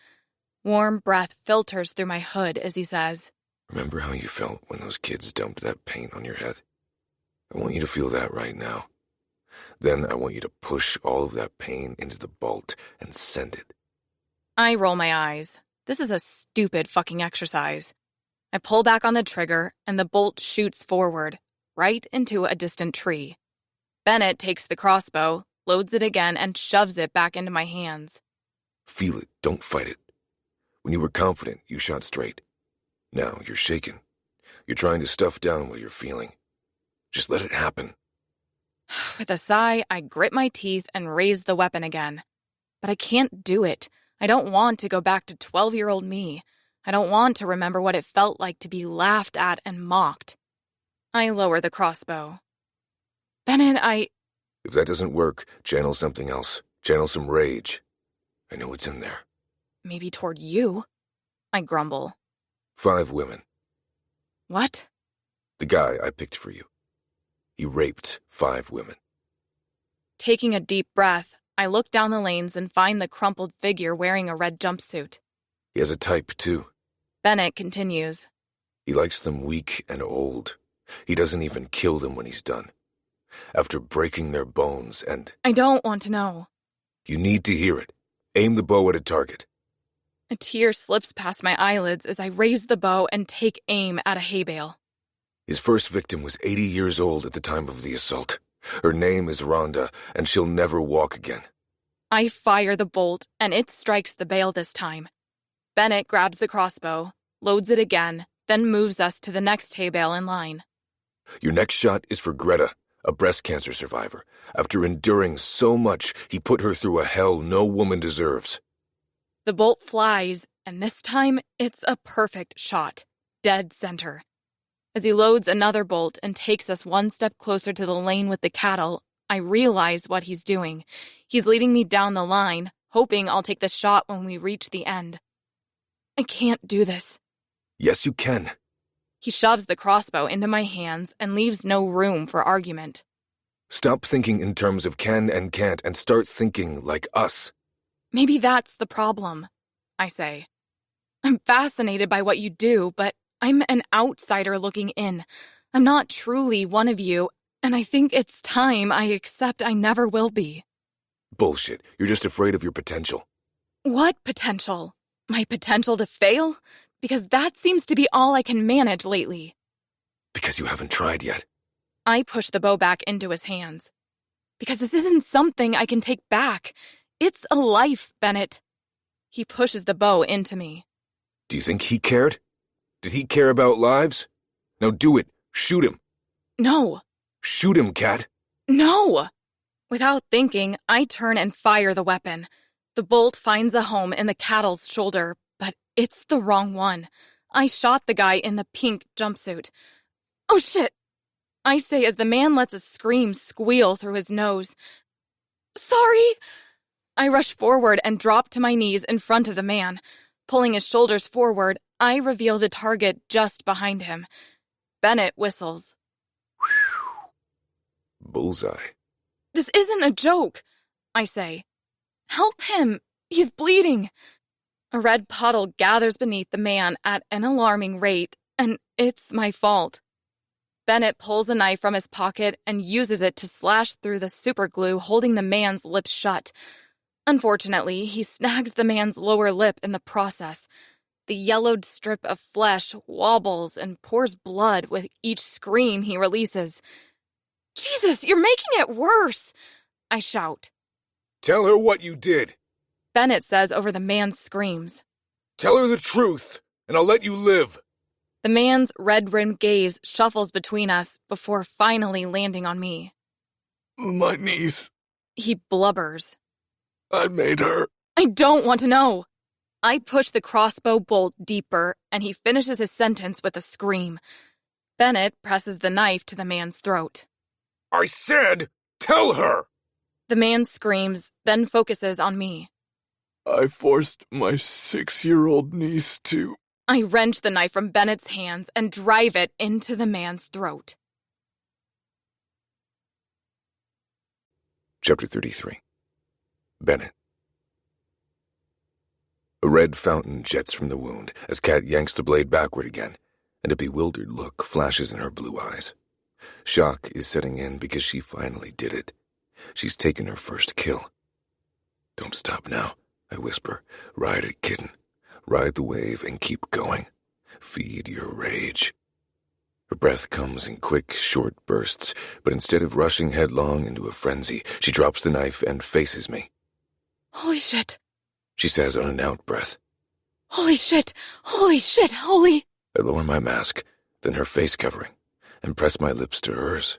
Warm breath filters through my hood as he says, Remember how you felt when those kids dumped that paint on your head? I want you to feel that right now. Then I want you to push all of that pain into the bolt and send it. I roll my eyes. This is a stupid fucking exercise. I pull back on the trigger, and the bolt shoots forward, right into a distant tree. Bennett takes the crossbow, loads it again, and shoves it back into my hands. Feel it, don't fight it. When you were confident, you shot straight. Now you're shaken. You're trying to stuff down what you're feeling. Just let it happen. With a sigh, I grit my teeth and raise the weapon again. But I can't do it. I don't want to go back to 12-year-old me. I don't want to remember what it felt like to be laughed at and mocked. I lower the crossbow. Bennett, If that doesn't work, channel something else. Channel some rage. I know what's in there. Maybe toward you? I grumble. 5 women. What? The guy I picked for you. He raped 5 women. Taking a deep breath, I look down the lanes and find the crumpled figure wearing a red jumpsuit. He has a type, too. Bennett continues. He likes them weak and old. He doesn't even kill them when he's done. After breaking their bones and... I don't want to know. You need to hear it. Aim the bow at a target. A tear slips past my eyelids as I raise the bow and take aim at a hay bale. His first victim was 80 years old at the time of the assault. Her name is Rhonda, and she'll never walk again. I fire the bolt, and it strikes the bale this time. Bennett grabs the crossbow, loads it again, then moves us to the next hay bale in line. Your next shot is for Greta, a breast cancer survivor. After enduring so much, he put her through a hell no woman deserves. The bolt flies, and this time, it's a perfect shot. dead center. As he loads another bolt and takes us one step closer to the lane with the cattle, I realize what he's doing. He's leading me down the line, hoping I'll take the shot when we reach the end. I can't do this. Yes, you can. He shoves the crossbow into my hands and leaves no room for argument. Stop thinking in terms of can and can't and start thinking like us. Maybe that's the problem, I say. I'm fascinated by what you do, but I'm an outsider looking in. I'm not truly one of you, and I think it's time I accept I never will be. Bullshit. You're just afraid of your potential. What potential? My potential to fail? Because that seems to be all I can manage lately. Because you haven't tried yet. I push the bow back into his hands. Because this isn't something I can take back. It's a life, Bennett. He pushes the bow into me. Do you think he cared? Did he care about lives? Now do it. Shoot him. No. Shoot him, Cat. No! Without thinking, I turn and fire the weapon. The bolt finds a home in the cattle's shoulder, but it's the wrong one. I shot the guy in the pink jumpsuit. Oh shit! I say as the man lets a scream squeal through his nose. Sorry! I rush forward and drop to my knees in front of the man. Pulling his shoulders forward, I reveal the target just behind him. Bennett whistles. Bullseye. This isn't a joke, I say. Help him! He's bleeding! A red puddle gathers beneath the man at an alarming rate, and it's my fault. Bennett pulls a knife from his pocket and uses it to slash through the superglue holding the man's lips shut. Unfortunately, he snags the man's lower lip in the process. The yellowed strip of flesh wobbles and pours blood with each scream he releases. Jesus, you're making it worse! I shout. Tell her what you did. Bennett says over the man's screams. Tell her the truth, and I'll let you live. The man's red-rimmed gaze shuffles between us before finally landing on me. My niece. He blubbers. I made her. I don't want to know. I push the crossbow bolt deeper, and he finishes his sentence with a scream. Bennett presses the knife to the man's throat. I said, tell her! The man screams, then focuses on me. I forced my 6-year-old niece to... I wrench the knife from Bennett's hands and drive it into the man's throat. Chapter 33. Bennett. A red fountain jets from the wound as Kat yanks the blade backward again, and a bewildered look flashes in her blue eyes. Shock is setting in because she finally did it. She's taken her first kill. Don't stop now, I whisper. Ride it, kitten. Ride the wave and keep going. Feed your rage. Her breath comes in quick, short bursts, but instead of rushing headlong into a frenzy, she drops the knife and faces me. Holy shit, she says on an out-breath. Holy shit, holy shit, holy... I lower my mask, then her face covering, and press my lips to hers.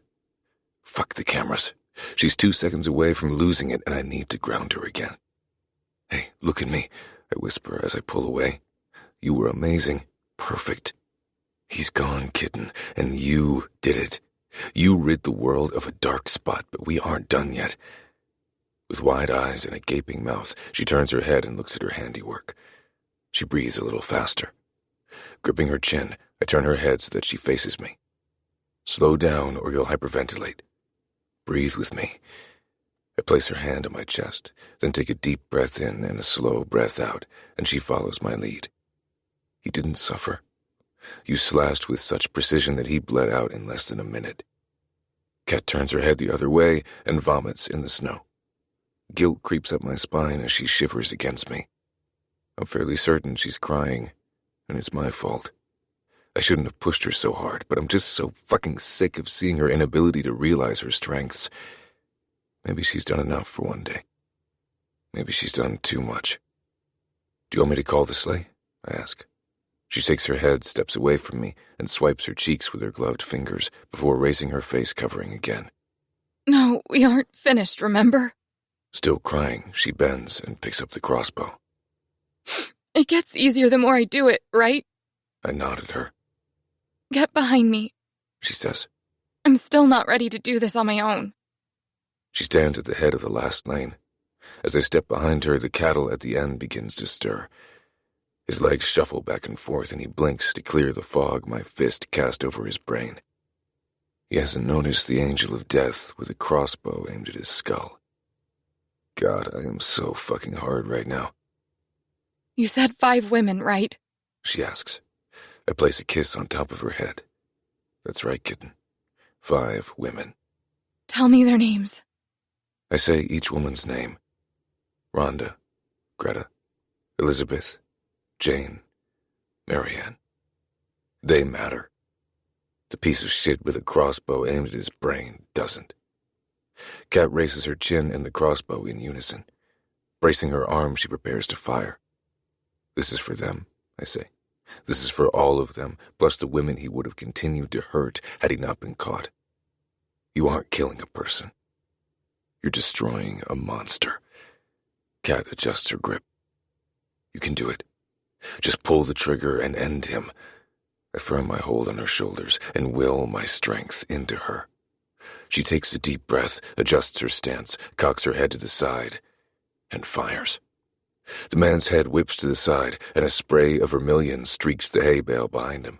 Fuck the cameras. She's 2 seconds away from losing it, and I need to ground her again. Hey, look at me, I whisper as I pull away. You were amazing. Perfect. He's gone, kitten, and you did it. You rid the world of a dark spot, but we aren't done yet. With wide eyes and a gaping mouth, she turns her head and looks at her handiwork. She breathes a little faster. Gripping her chin, I turn her head so that she faces me. Slow down or you'll hyperventilate. Breathe with me. I place her hand on my chest, then take a deep breath in and a slow breath out, and she follows my lead. He didn't suffer. You slashed with such precision that he bled out in less than a minute. Kat turns her head the other way and vomits in the snow. Guilt creeps up my spine as she shivers against me. I'm fairly certain she's crying, and it's my fault. I shouldn't have pushed her so hard, but I'm just so fucking sick of seeing her inability to realize her strengths. Maybe she's done enough for one day. Maybe she's done too much. Do you want me to call the sleigh? I ask. She shakes her head, steps away from me, and swipes her cheeks with her gloved fingers before raising her face covering again. No, we aren't finished, remember? Still crying, she bends and picks up the crossbow. It gets easier the more I do it, right? I nod at her. get behind me, she says. I'm still not ready to do this on my own. She stands at the head of the last lane. As I step behind her, the cattle at the end begins to stir. His legs shuffle back and forth, and he blinks to clear the fog my fist cast over his brain. He hasn't noticed the angel of death with a crossbow aimed at his skull. God, I am so fucking hard right now. You said 5 women, right? She asks. I place a kiss on top of her head. That's right, kitten. 5 women. Tell me their names. I say each woman's name. Rhonda, Greta, Elizabeth, Jane, Marianne. They matter. The piece of shit with a crossbow aimed at his brain doesn't. Kat raises her chin and the crossbow in unison. Bracing her arm, she prepares to fire. This is for them, I say. This is for all of them, plus the women he would have continued to hurt had he not been caught. You aren't killing a person. You're destroying a monster. Kat adjusts her grip. You can do it. Just pull the trigger and end him. I firm my hold on her shoulders and will my strength into her. She takes a deep breath, adjusts her stance, cocks her head to the side, and fires. The man's head whips to the side, and a spray of vermilion streaks the hay bale behind him.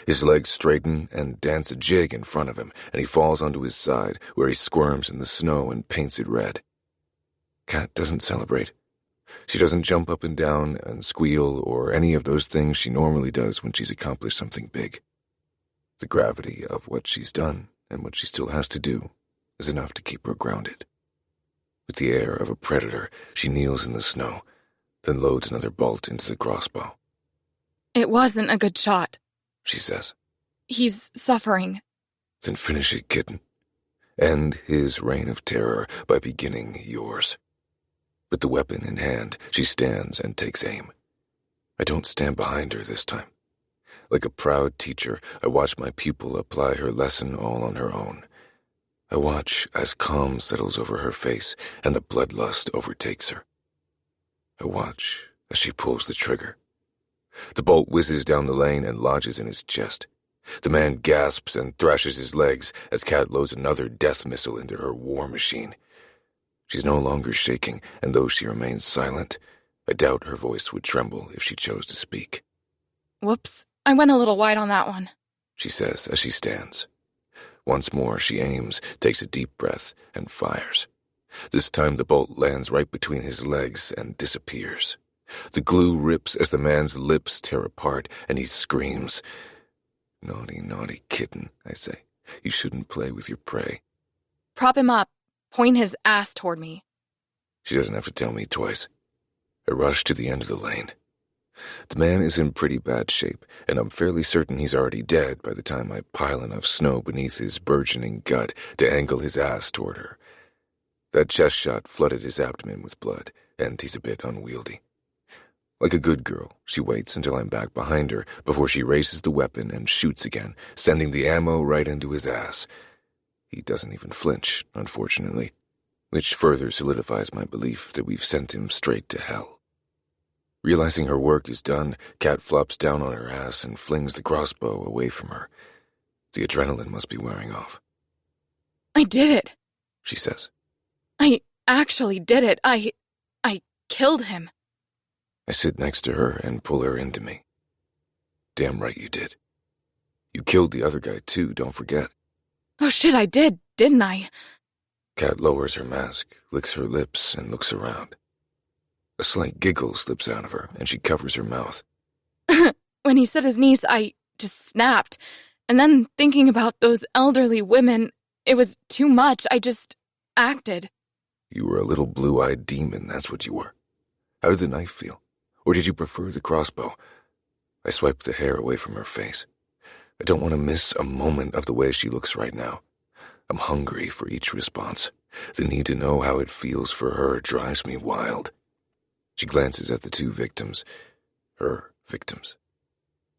His legs straighten and dance a jig in front of him, and he falls onto his side, where he squirms in the snow and paints it red. Kat doesn't celebrate. She doesn't jump up and down and squeal or any of those things she normally does when she's accomplished something big. The gravity of what she's done and what she still has to do is enough to keep her grounded. With the air of a predator, she kneels in the snow, then loads another bolt into the crossbow. It wasn't a good shot, she says. He's suffering. Then finish it, kitten. End his reign of terror by beginning yours. With the weapon in hand, she stands and takes aim. I don't stand behind her this time. Like a proud teacher, I watch my pupil apply her lesson all on her own. I watch as calm settles over her face and the bloodlust overtakes her. I watch as she pulls the trigger. The bolt whizzes down the lane and lodges in his chest. The man gasps and thrashes his legs as Kat loads another death missile into her war machine. She's no longer shaking, and though she remains silent, I doubt her voice would tremble if she chose to speak. Whoops, I went a little wide on that one, she says as she stands. Once more she aims, takes a deep breath, and fires. This time the bolt lands right between his legs and disappears. The glue rips as the man's lips tear apart, and he screams. Naughty, naughty kitten, I say. You shouldn't play with your prey. Prop him up. Point his ass toward me. She doesn't have to tell me twice. I rush to the end of the lane. The man is in pretty bad shape, and I'm fairly certain he's already dead by the time I pile enough snow beneath his burgeoning gut to angle his ass toward her. That chest shot flooded his abdomen with blood, and he's a bit unwieldy. Like a good girl, she waits until I'm back behind her before she raises the weapon and shoots again, sending the ammo right into his ass. He doesn't even flinch, unfortunately, which further solidifies my belief that we've sent him straight to hell. Realizing her work is done, Kat flops down on her ass and flings the crossbow away from her. The adrenaline must be wearing off. I did it, she says. I actually did it. I killed him. I sit next to her and pull her into me. Damn right you did. You killed the other guy too, don't forget. Oh shit, I did, didn't I? Kat lowers her mask, licks her lips, and looks around. A slight giggle slips out of her, and she covers her mouth. When he said his niece, I just snapped. And then thinking about those elderly women, it was too much. I just acted. You were a little blue-eyed demon, that's what you were. How did the knife feel? Or did you prefer the crossbow? I swiped the hair away from her face. I don't want to miss a moment of the way she looks right now. I'm hungry for each response. The need to know how it feels for her drives me wild. She glances at the 2 victims. Her victims.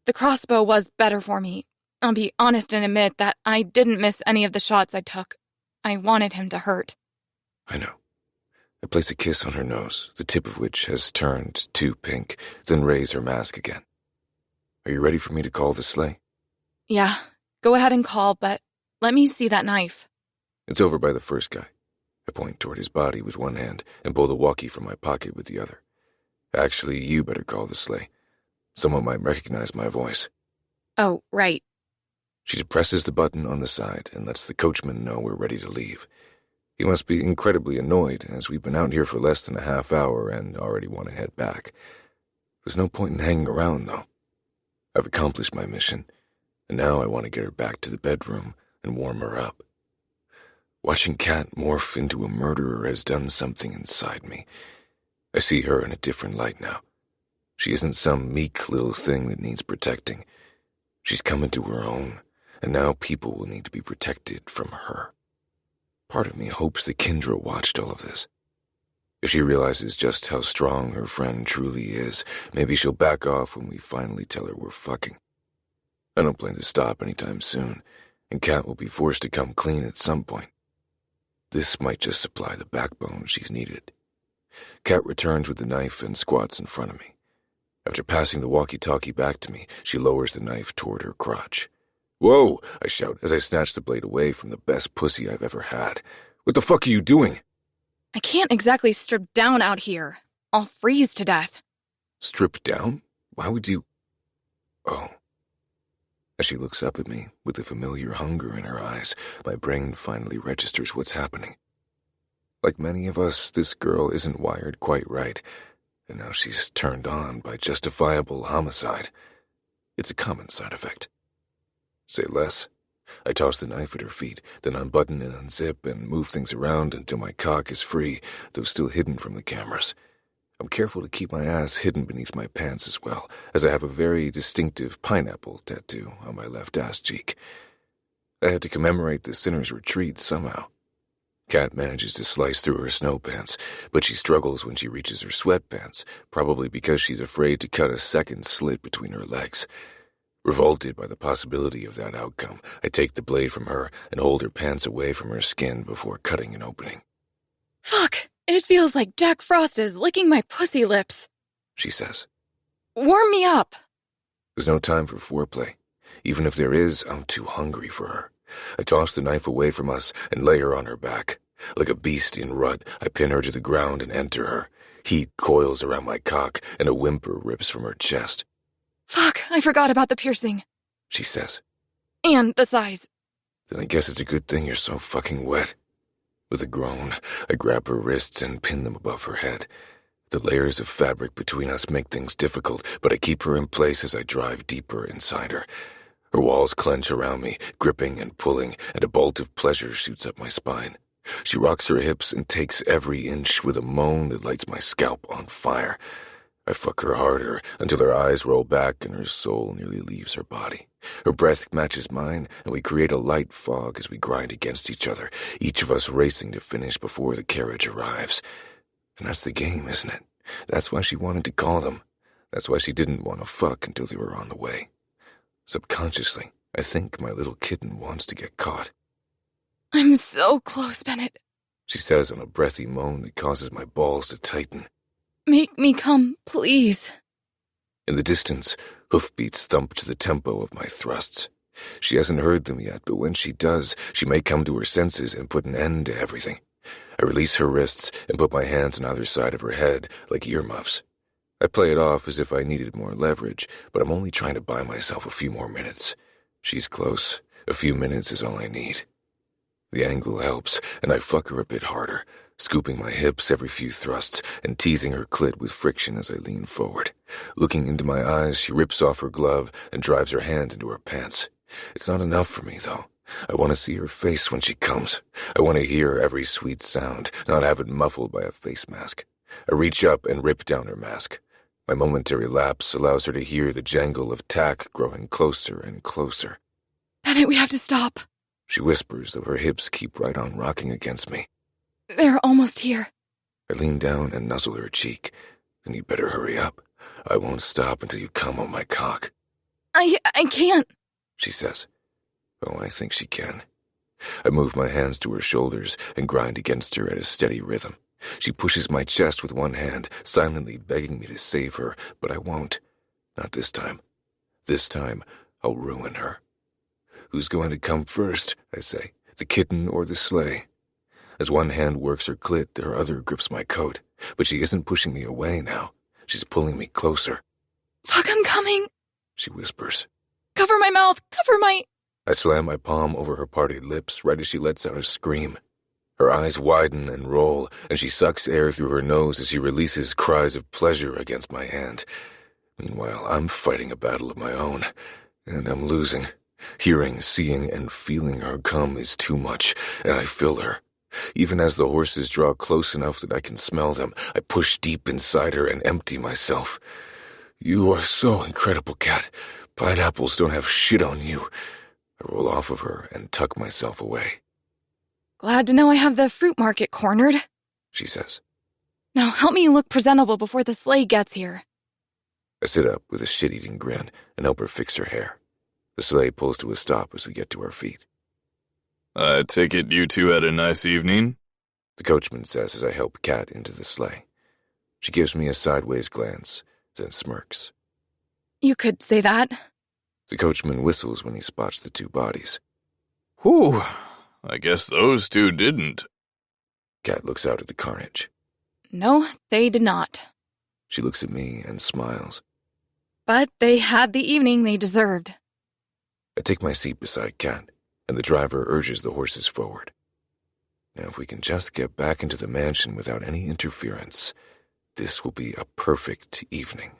The crossbow was better for me. I'll be honest and admit that I didn't miss any of the shots I took. I wanted him to hurt. I know. I place a kiss on her nose, the tip of which has turned too pink, then raise her mask again. Are you ready for me to call the sleigh? Yeah, go ahead and call, but let me see that knife. It's over by the first guy. I point toward his body with one hand and pull the walkie from my pocket with the other. Actually, you better call the sleigh. Someone might recognize my voice. Oh, right. She presses the button on the side and lets the coachman know we're ready to leave. He must be incredibly annoyed, as we've been out here for less than a half hour and already want to head back. There's no point in hanging around, though. I've accomplished my mission, and now I want to get her back to the bedroom and warm her up. Watching Kat morph into a murderer has done something inside me. I see her in a different light now. She isn't some meek little thing that needs protecting. She's come into her own, and now people will need to be protected from her. Part of me hopes that Kendra watched all of this. If she realizes just how strong her friend truly is, maybe she'll back off when we finally tell her we're fucking. I don't plan to stop anytime soon, and Kat will be forced to come clean at some point. This might just supply the backbone she's needed. Kat returns with the knife and squats in front of me. After passing the walkie-talkie back to me, she lowers the knife toward her crotch. "Whoa!" I shout as I snatch the blade away from the best pussy I've ever had. "What the fuck are you doing?" I can't exactly strip down out here. I'll freeze to death. Strip down? Why would you... Oh. As she looks up at me, with the familiar hunger in her eyes, my brain finally registers what's happening. Like many of us, this girl isn't wired quite right, and now she's turned on by justifiable homicide. It's a common side effect. Say less. I toss the knife at her feet, then unbutton and unzip and move things around until my cock is free, though still hidden from the cameras. I'm careful to keep my ass hidden beneath my pants as well, as I have a very distinctive pineapple tattoo on my left ass cheek. I had to commemorate the sinner's retreat somehow. Kat manages to slice through her snow pants, but she struggles when she reaches her sweatpants, probably because she's afraid to cut a second slit between her legs. Revolted by the possibility of that outcome, I take the blade from her and hold her pants away from her skin before cutting an opening. Fuck! It feels like Jack Frost is licking my pussy lips, she says. Warm me up. There's no time for foreplay. Even if there is, I'm too hungry for her. I toss the knife away from us and lay her on her back. Like a beast in rut, I pin her to the ground and enter her. Heat coils around my cock and a whimper rips from her chest. Fuck, I forgot about the piercing, she says. And the size. Then I guess it's a good thing you're so fucking wet. With a groan, I grab her wrists and pin them above her head. The layers of fabric between us make things difficult, but I keep her in place as I drive deeper inside her. Her walls clench around me, gripping and pulling, and a bolt of pleasure shoots up my spine. She rocks her hips and takes every inch with a moan that lights my scalp on fire. I fuck her harder until her eyes roll back and her soul nearly leaves her body. Her breath matches mine, and we create a light fog as we grind against each other, each of us racing to finish before the carriage arrives. And that's the game, isn't it? That's why she wanted to call them. That's why she didn't want to fuck until they were on the way. Subconsciously, I think my little kitten wants to get caught. I'm so close, Bennett, she says on a breathy moan that causes my balls to tighten. Make me come, please. In the distance, hoofbeats thump to the tempo of my thrusts. She hasn't heard them yet, but when she does, she may come to her senses and put an end to everything. I release her wrists and put my hands on either side of her head, like earmuffs. I play it off as if I needed more leverage, but I'm only trying to buy myself a few more minutes. She's close. A few minutes is all I need. The angle helps, and I fuck her a bit harder, scooping my hips every few thrusts and teasing her clit with friction as I lean forward. Looking into my eyes, she rips off her glove and drives her hand into her pants. It's not enough for me, though. I want to see her face when she comes. I want to hear every sweet sound, not have it muffled by a face mask. I reach up and rip down her mask. My momentary lapse allows her to hear the jangle of tack growing closer and closer. Bennett, we have to stop. She whispers, though her hips keep right on rocking against me. They're almost here. I lean down and nuzzle her cheek. Then you better hurry up. I won't stop until you come on my cock. I can't, she says. Oh, I think she can. I move my hands to her shoulders and grind against her at a steady rhythm. She pushes my chest with one hand, silently begging me to save her, but I won't. Not this time. This time, I'll ruin her. Who's going to come first, I say, the kitten or the sleigh? As one hand works her clit, her other grips my coat. But she isn't pushing me away now. She's pulling me closer. Fuck, I'm coming, She whispers. Cover my mouth, cover my... I slam my palm over her parted lips right as she lets out a scream. Her eyes widen and roll, and she sucks air through her nose as she releases cries of pleasure against my hand. Meanwhile, I'm fighting a battle of my own, and I'm losing. Hearing, seeing, and feeling her come is too much, and I fill her. Even as the horses draw close enough that I can smell them, I push deep inside her and empty myself. You are so incredible, Cat. Pineapples don't have shit on you. I roll off of her and tuck myself away. Glad to know I have the fruit market cornered, She says. Now help me look presentable before the sleigh gets here. I sit up with a shit-eating grin and help her fix her hair. The sleigh pulls to a stop as we get to our feet. I take it you two had a nice evening? The coachman says as I help Kat into the sleigh. She gives me a sideways glance, then smirks. You could say that. The coachman whistles when he spots the two bodies. Whew, I guess those two didn't. Kat looks out at the carnage. No, they did not. She looks at me and smiles. But they had the evening they deserved. I take my seat beside Kat, and the driver urges the horses forward. Now, if we can just get back into the mansion without any interference, this will be a perfect evening.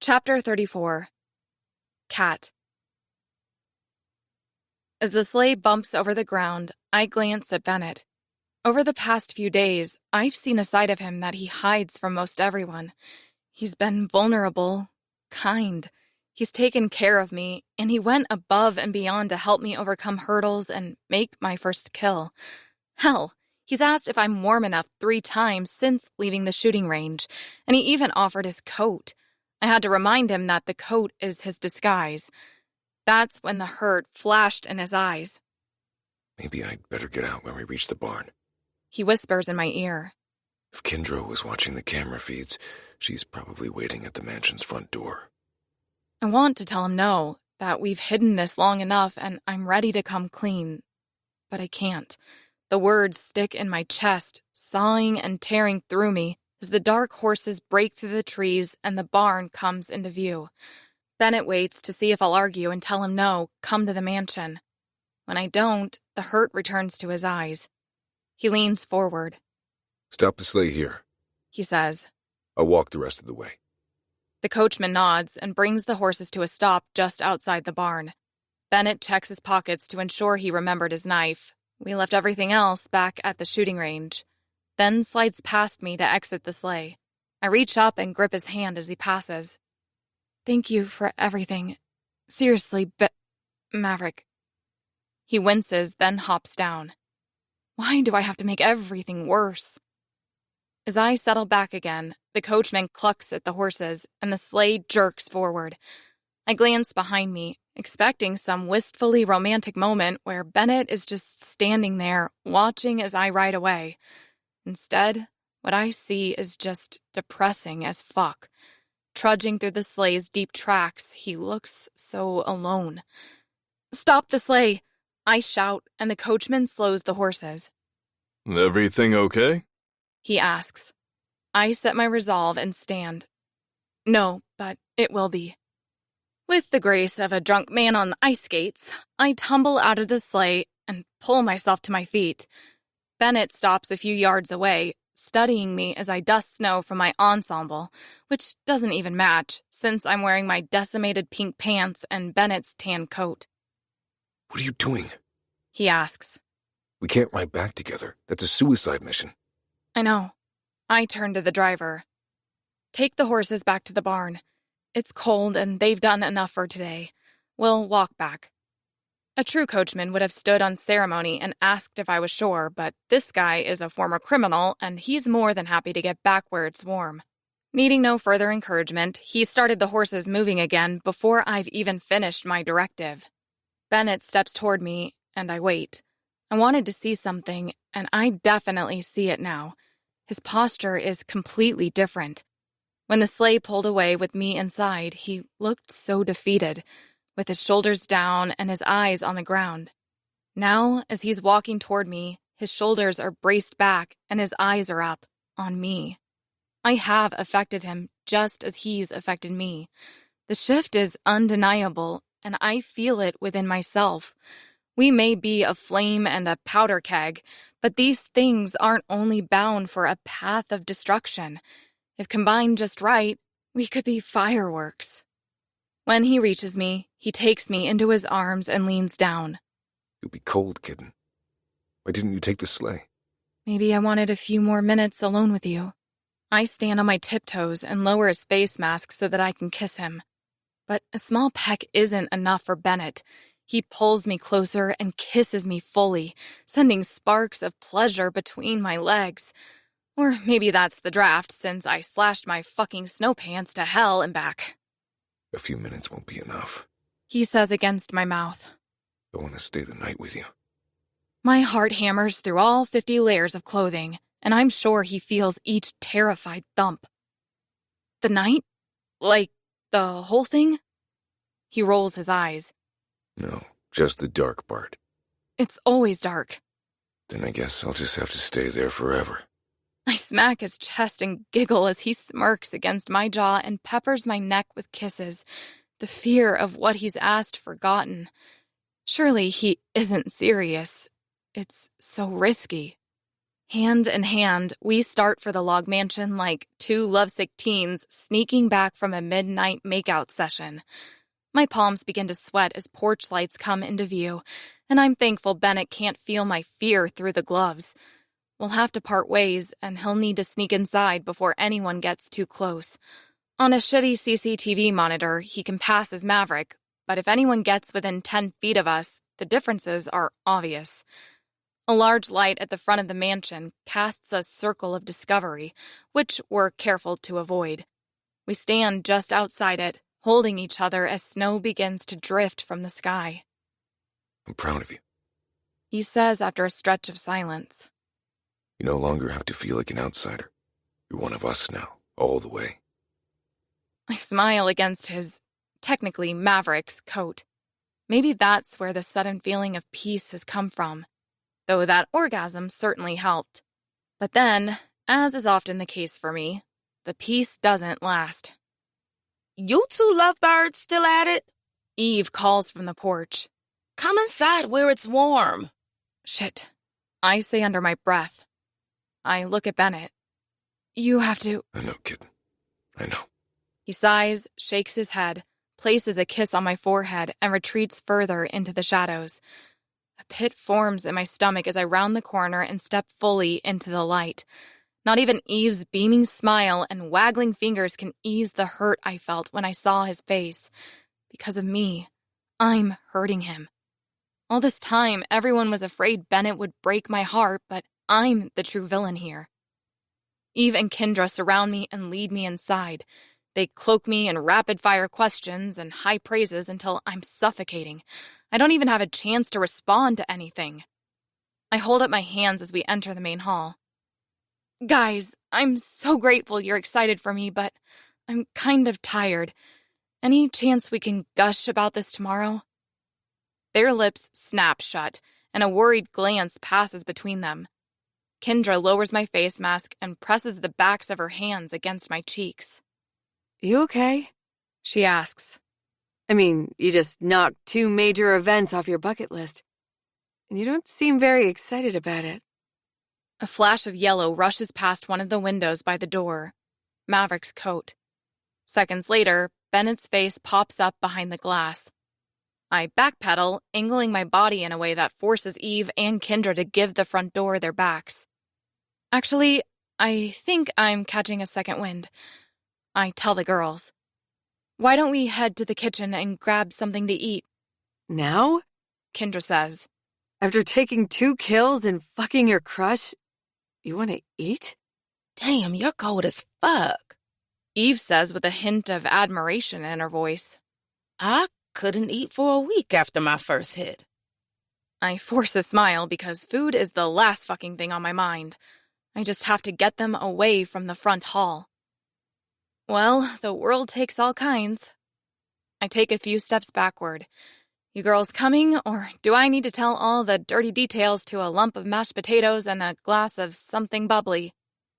Chapter 34. Cat. As the sleigh bumps over the ground, I glance at Bennett. Over the past few days, I've seen a side of him that he hides from most everyone. He's been vulnerable, kind. He's taken care of me, and he went above and beyond to help me overcome hurdles and make my first kill. Hell, he's asked if I'm warm enough 3 times since leaving the shooting range, and he even offered his coat. I had to remind him that the coat is his disguise. That's when the hurt flashed in his eyes. Maybe I'd better get out when we reach the barn. He whispers in my ear. If Kendra was watching the camera feeds, she's probably waiting at the mansion's front door. I want to tell him no, that we've hidden this long enough and I'm ready to come clean. But I can't. The words stick in my chest, sawing and tearing through me as the dark horses break through the trees and the barn comes into view. Bennett waits to see if I'll argue and tell him no, come to the mansion. When I don't, the hurt returns to his eyes. He leans forward. Stop the sleigh here, He says. I'll walk the rest of the way. The coachman nods and brings the horses to a stop just outside the barn. Bennett checks his pockets to ensure he remembered his knife. We left everything else back at the shooting range. Then slides past me to exit the sleigh. I reach up and grip his hand as he passes. Thank you for everything. Seriously, Maverick. He winces, then hops down. Why do I have to make everything worse? As I settle back again, the coachman clucks at the horses, and the sleigh jerks forward. I glance behind me, expecting some wistfully romantic moment where Bennett is just standing there, watching as I ride away. Instead, what I see is just depressing as fuck. Trudging through the sleigh's deep tracks, he looks so alone. Stop the sleigh! I shout, and the coachman slows the horses. Everything okay? He asks. I set my resolve and stand. No, but it will be. With the grace of a drunk man on ice skates, I tumble out of the sleigh and pull myself to my feet. Bennett stops a few yards away, studying me as I dust snow from my ensemble, which doesn't even match, since I'm wearing my decimated pink pants and Bennett's tan coat. What are you doing? He asks. We can't ride back together. That's a suicide mission. I know. I turn to the driver. Take the horses back to the barn. It's cold and they've done enough for today. We'll walk back. A true coachman would have stood on ceremony and asked if I was sure, but this guy is a former criminal and he's more than happy to get back where it's warm. Needing no further encouragement, he started the horses moving again before I've even finished my directive. Bennett steps toward me, and I wait. I wanted to see something, and I definitely see it now. His posture is completely different. When the sleigh pulled away with me inside, he looked so defeated, with his shoulders down and his eyes on the ground. Now, as he's walking toward me, his shoulders are braced back and his eyes are up, on me. I have affected him just as he's affected me. The shift is undeniable, and I feel it within myself. We may be a flame and a powder keg, but these things aren't only bound for a path of destruction. If combined just right, we could be fireworks. When he reaches me, he takes me into his arms and leans down. You'll be cold, kitten. Why didn't you take the sleigh? Maybe I wanted a few more minutes alone with you. I stand on my tiptoes and lower his face mask so that I can kiss him. But a small peck isn't enough for Bennett. He pulls me closer and kisses me fully, sending sparks of pleasure between my legs. Or maybe that's the draft, since I slashed my fucking snow pants to hell and back. A few minutes won't be enough, he says against my mouth. I want to stay the night with you. My heart hammers through all 50 layers of clothing, and I'm sure he feels each terrified thump. The night? Like, the whole thing? He rolls his eyes. No, just the dark part. It's always dark. Then I guess I'll just have to stay there forever. I smack his chest and giggle as he smirks against my jaw and peppers my neck with kisses, the fear of what he's asked forgotten. Surely he isn't serious. It's so risky. Hand in hand, we start for the log mansion like two lovesick teens sneaking back from a midnight makeout session. My palms begin to sweat as porch lights come into view, and I'm thankful Bennett can't feel my fear through the gloves. We'll have to part ways, and he'll need to sneak inside before anyone gets too close. On a shitty CCTV monitor, he can pass as Maverick, but if anyone gets within 10 feet of us, the differences are obvious. A large light at the front of the mansion casts a circle of discovery, which we're careful to avoid. We stand just outside it, holding each other as snow begins to drift from the sky. I'm proud of you. He says after a stretch of silence. You no longer have to feel like an outsider. You're one of us now, all the way. I smile against his, technically Maverick's, coat. Maybe that's where the sudden feeling of peace has come from, though that orgasm certainly helped. But then, as is often the case for me, the peace doesn't last. You two lovebirds still at it? Eve calls from the porch. Come inside where it's warm. Shit, I say under my breath. I look at Bennett. You have to... I know, kid. I know. He sighs, shakes his head, places a kiss on my forehead, and retreats further into the shadows. A pit forms in my stomach as I round the corner and step fully into the light. Not even Eve's beaming smile and waggling fingers can ease the hurt I felt when I saw his face. Because of me, I'm hurting him. All this time, everyone was afraid Bennett would break my heart, but I'm the true villain here. Eve and Kendra surround me and lead me inside. They cloak me in rapid-fire questions and high praises until I'm suffocating. I don't even have a chance to respond to anything. I hold up my hands as we enter the main hall. Guys, I'm so grateful you're excited for me, but I'm kind of tired. Any chance we can gush about this tomorrow? Their lips snap shut, and a worried glance passes between them. Kendra lowers my face mask and presses the backs of her hands against my cheeks. You okay? She asks. I mean, you just knocked 2 major events off your bucket list. And you don't seem very excited about it. A flash of yellow rushes past one of the windows by the door. Maverick's coat. Seconds later, Bennett's face pops up behind the glass. I backpedal, angling my body in a way that forces Eve and Kendra to give the front door their backs. Actually, I think I'm catching a second wind. I tell the girls. Why don't we head to the kitchen and grab something to eat? Now? Kendra says. After taking 2 kills and fucking your crush, you want to eat? Damn, you're cold as fuck. Eve says with a hint of admiration in her voice. I couldn't eat for a week after my first hit. I force a smile because food is the last fucking thing on my mind. I just have to get them away from the front hall. Well, the world takes all kinds. I take a few steps backward. You girls coming, or do I need to tell all the dirty details to a lump of mashed potatoes and a glass of something bubbly?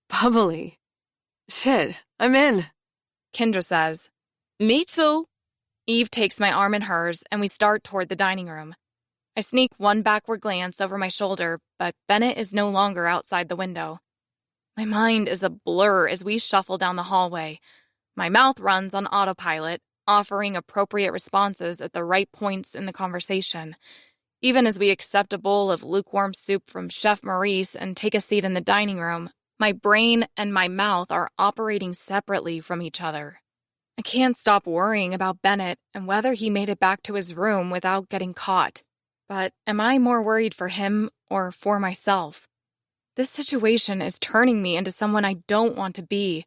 Bubbly? Shit, I'm in. Kendra says. Me too. Eve takes my arm in hers, and we start toward the dining room. I sneak one backward glance over my shoulder, but Bennett is no longer outside the window. My mind is a blur as we shuffle down the hallway. My mouth runs on autopilot, offering appropriate responses at the right points in the conversation. Even as we accept a bowl of lukewarm soup from Chef Maurice and take a seat in the dining room, my brain and my mouth are operating separately from each other. I can't stop worrying about Bennett and whether he made it back to his room without getting caught. But am I more worried for him or for myself? This situation is turning me into someone I don't want to be,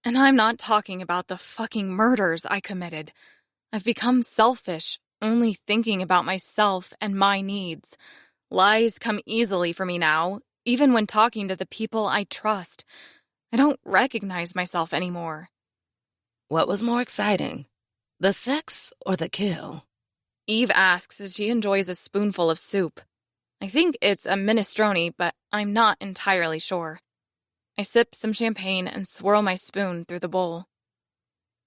and I'm not talking about the fucking murders I committed. I've become selfish, only thinking about myself and my needs. Lies come easily for me now, even when talking to the people I trust. I don't recognize myself anymore. What was more exciting, the sex or the kill? Eve asks as she enjoys a spoonful of soup. I think it's a minestrone, but I'm not entirely sure. I sip some champagne and swirl my spoon through the bowl.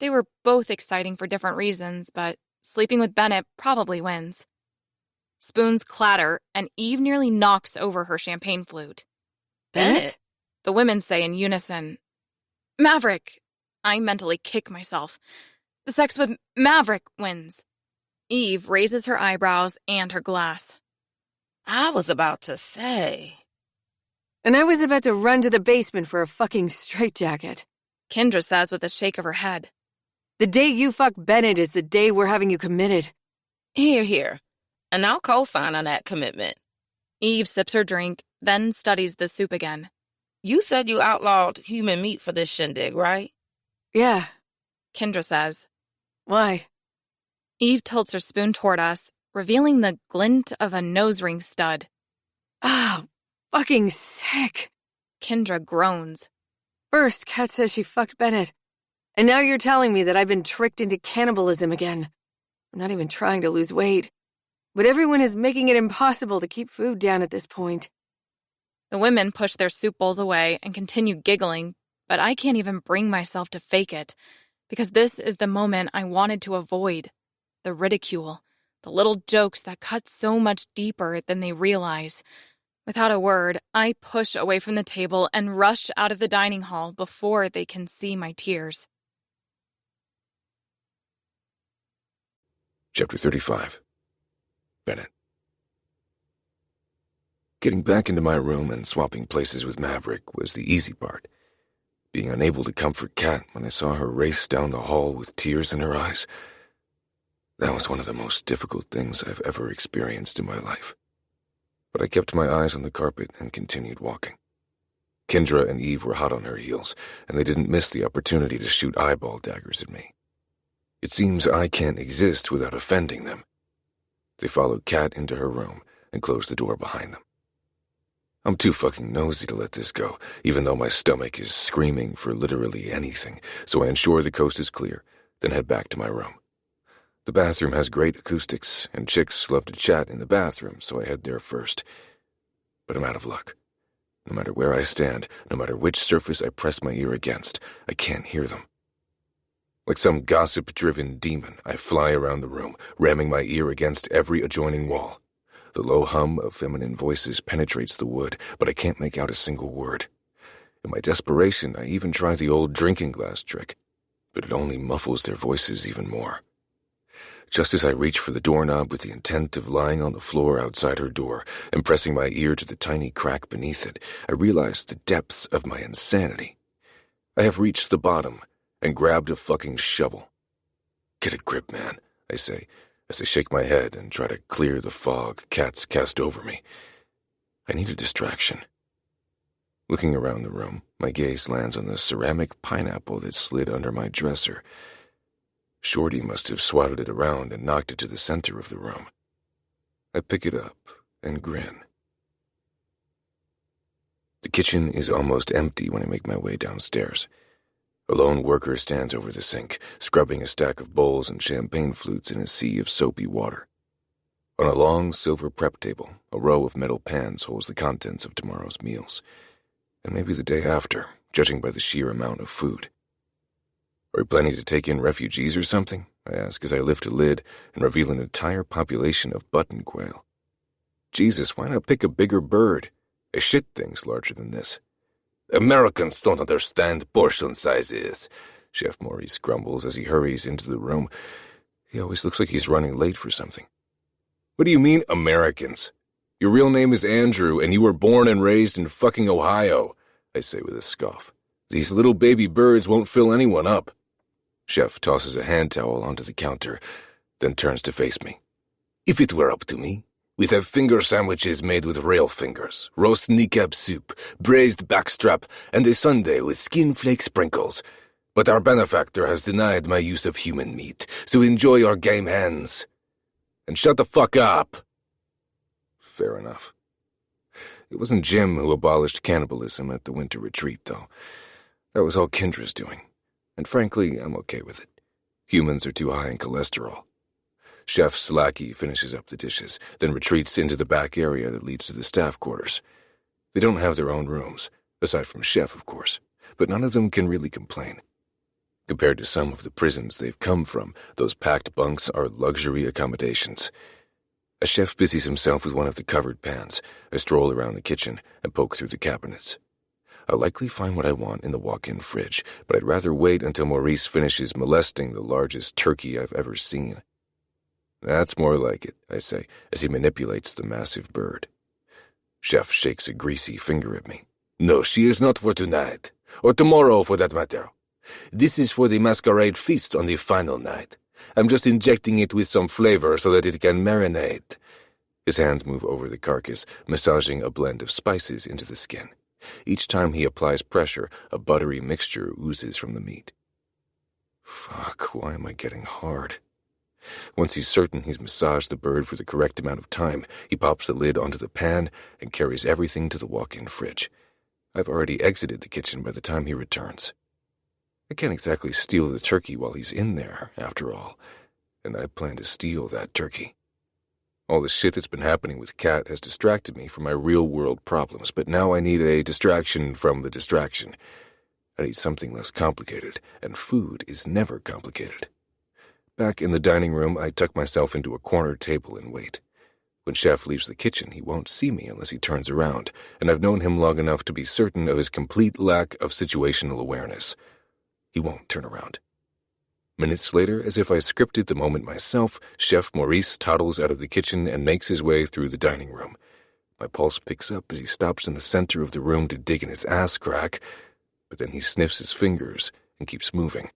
They were both exciting for different reasons, but sleeping with Bennett probably wins. Spoons clatter, and Eve nearly knocks over her champagne flute. Bennett? The women say in unison. Maverick! I mentally kick myself. The sex with Maverick wins. Eve raises her eyebrows and her glass. I was about to say. And I was about to run to the basement for a fucking straitjacket. Kendra says with a shake of her head. The day you fuck Bennett is the day we're having you committed. Here. And I'll co-sign on that commitment. Eve sips her drink, then studies the soup again. You said you outlawed human meat for this shindig, right? Yeah. Kendra says. Why? Eve tilts her spoon toward us, revealing the glint of a nose ring stud. Ah, fucking sick. Kendra groans. First, Kat says she fucked Bennett. And now you're telling me that I've been tricked into cannibalism again. I'm not even trying to lose weight. But everyone is making it impossible to keep food down at this point. The women push their soup bowls away and continue giggling, but I can't even bring myself to fake it, because this is the moment I wanted to avoid. The ridicule, the little jokes that cut so much deeper than they realize. Without a word, I push away from the table and rush out of the dining hall before they can see my tears. Chapter 35. Bennett. Getting back into my room and swapping places with Maverick was the easy part. Being unable to comfort Kat when I saw her race down the hall with tears in her eyes, that was one of the most difficult things I've ever experienced in my life. But I kept my eyes on the carpet and continued walking. Kendra and Eve were hot on her heels, and they didn't miss the opportunity to shoot eyeball daggers at me. It seems I can't exist without offending them. They followed Kat into her room and closed the door behind them. I'm too fucking nosy to let this go, even though my stomach is screaming for literally anything, so I ensure the coast is clear, then head back to my room. The bathroom has great acoustics, and chicks love to chat in the bathroom, so I head there first. But I'm out of luck. No matter where I stand, no matter which surface I press my ear against, I can't hear them. Like some gossip-driven demon, I fly around the room, ramming my ear against every adjoining wall. The low hum of feminine voices penetrates the wood, but I can't make out a single word. In my desperation, I even try the old drinking glass trick, but it only muffles their voices even more. Just as I reach for the doorknob with the intent of lying on the floor outside her door and pressing my ear to the tiny crack beneath it, I realize the depths of my insanity. I have reached the bottom and grabbed a fucking shovel. Get a grip, man, I say, as I shake my head and try to clear the fog cats cast over me. I need a distraction. Looking around the room, my gaze lands on the ceramic pineapple that slid under my dresser. Shorty must have swatted it around and knocked it to the center of the room. I pick it up and grin. The kitchen is almost empty when I make my way downstairs. A lone worker stands over the sink, scrubbing a stack of bowls and champagne flutes in a sea of soapy water. On a long silver prep table, a row of metal pans holds the contents of tomorrow's meals, and maybe the day after, judging by the sheer amount of food. Are we planning to take in refugees or something? I ask as I lift a lid and reveal an entire population of button quail. Jesus, why not pick a bigger bird? A shit thing's larger than this. Americans don't understand portion sizes, Chef Maurice grumbles as he hurries into the room. He always looks like he's running late for something. What do you mean, Americans? Your real name is Andrew, and you were born and raised in fucking Ohio, I say with a scoff. These little baby birds won't fill anyone up. Chef tosses a hand towel onto the counter, then turns to face me. If it were up to me, we'd have finger sandwiches made with rail fingers, roast kneecap soup, braised backstrap, and a sundae with skin flake sprinkles. But our benefactor has denied my use of human meat, so enjoy your game hands. And shut the fuck up. Fair enough. It wasn't Jim who abolished cannibalism at the winter retreat, though. That was all Kendra's doing. And frankly, I'm okay with it. Humans are too high in cholesterol. Chef Slacky finishes up the dishes, then retreats into the back area that leads to the staff quarters. They don't have their own rooms, aside from Chef, of course, but none of them can really complain. Compared to some of the prisons they've come from, those packed bunks are luxury accommodations. A chef busies himself with one of the covered pans, I stroll around the kitchen and poke through the cabinets. I'll likely find what I want in the walk-in fridge, but I'd rather wait until Maurice finishes molesting the largest turkey I've ever seen. That's more like it, I say, as he manipulates the massive bird. Chef shakes a greasy finger at me. No, she is not for tonight, or tomorrow for that matter. This is for the masquerade feast on the final night. I'm just injecting it with some flavor so that it can marinate. His hands move over the carcass, massaging a blend of spices into the skin. Each time he applies pressure, a buttery mixture oozes from the meat. Fuck, why am I getting hard? Once he's certain he's massaged the bird for the correct amount of time, he pops the lid onto the pan and carries everything to the walk-in fridge. I've already exited the kitchen by the time he returns. I can't exactly steal the turkey while he's in there, after all, and I plan to steal that turkey. All the shit that's been happening with Kat has distracted me from my real-world problems, but now I need a distraction from the distraction. I need something less complicated, and food is never complicated. Back in the dining room, I tuck myself into a corner table and wait. When Chef leaves the kitchen, he won't see me unless he turns around, and I've known him long enough to be certain of his complete lack of situational awareness. He won't turn around. Minutes later, as if I scripted the moment myself, Chef Maurice toddles out of the kitchen and makes his way through the dining room. My pulse picks up as he stops in the center of the room to dig in his ass crack, but then he sniffs his fingers and keeps moving.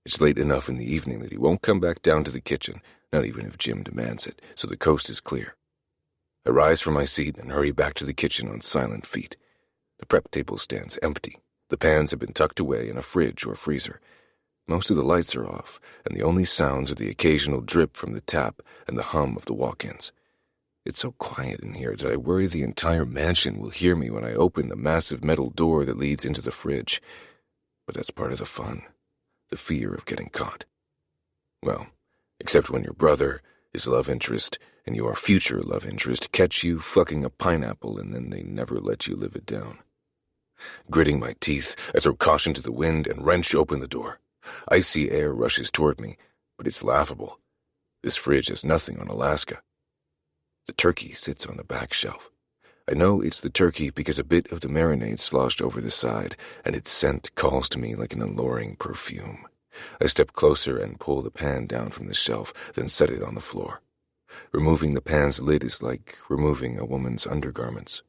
It's late enough in the evening that he won't come back down to the kitchen, not even if Jim demands it, so the coast is clear. I rise from my seat and hurry back to the kitchen on silent feet. The prep table stands empty. The pans have been tucked away in a fridge or freezer. Most of the lights are off, and the only sounds are the occasional drip from the tap and the hum of the walk-ins. It's so quiet in here that I worry the entire mansion will hear me when I open the massive metal door that leads into the fridge. But that's part of the fun, the fear of getting caught. Well, except when your brother, his love interest, and your future love interest catch you fucking a pineapple and then they never let you live it down. Gritting my teeth, I throw caution to the wind and wrench open the door. Icy air rushes toward me, but it's laughable. This fridge has nothing on Alaska. The turkey sits on the back shelf. I know it's the turkey because a bit of the marinade sloshed over the side, and its scent calls to me like an alluring perfume. I step closer and pull the pan down from the shelf, then set it on the floor. Removing the pan's lid is like removing a woman's undergarments.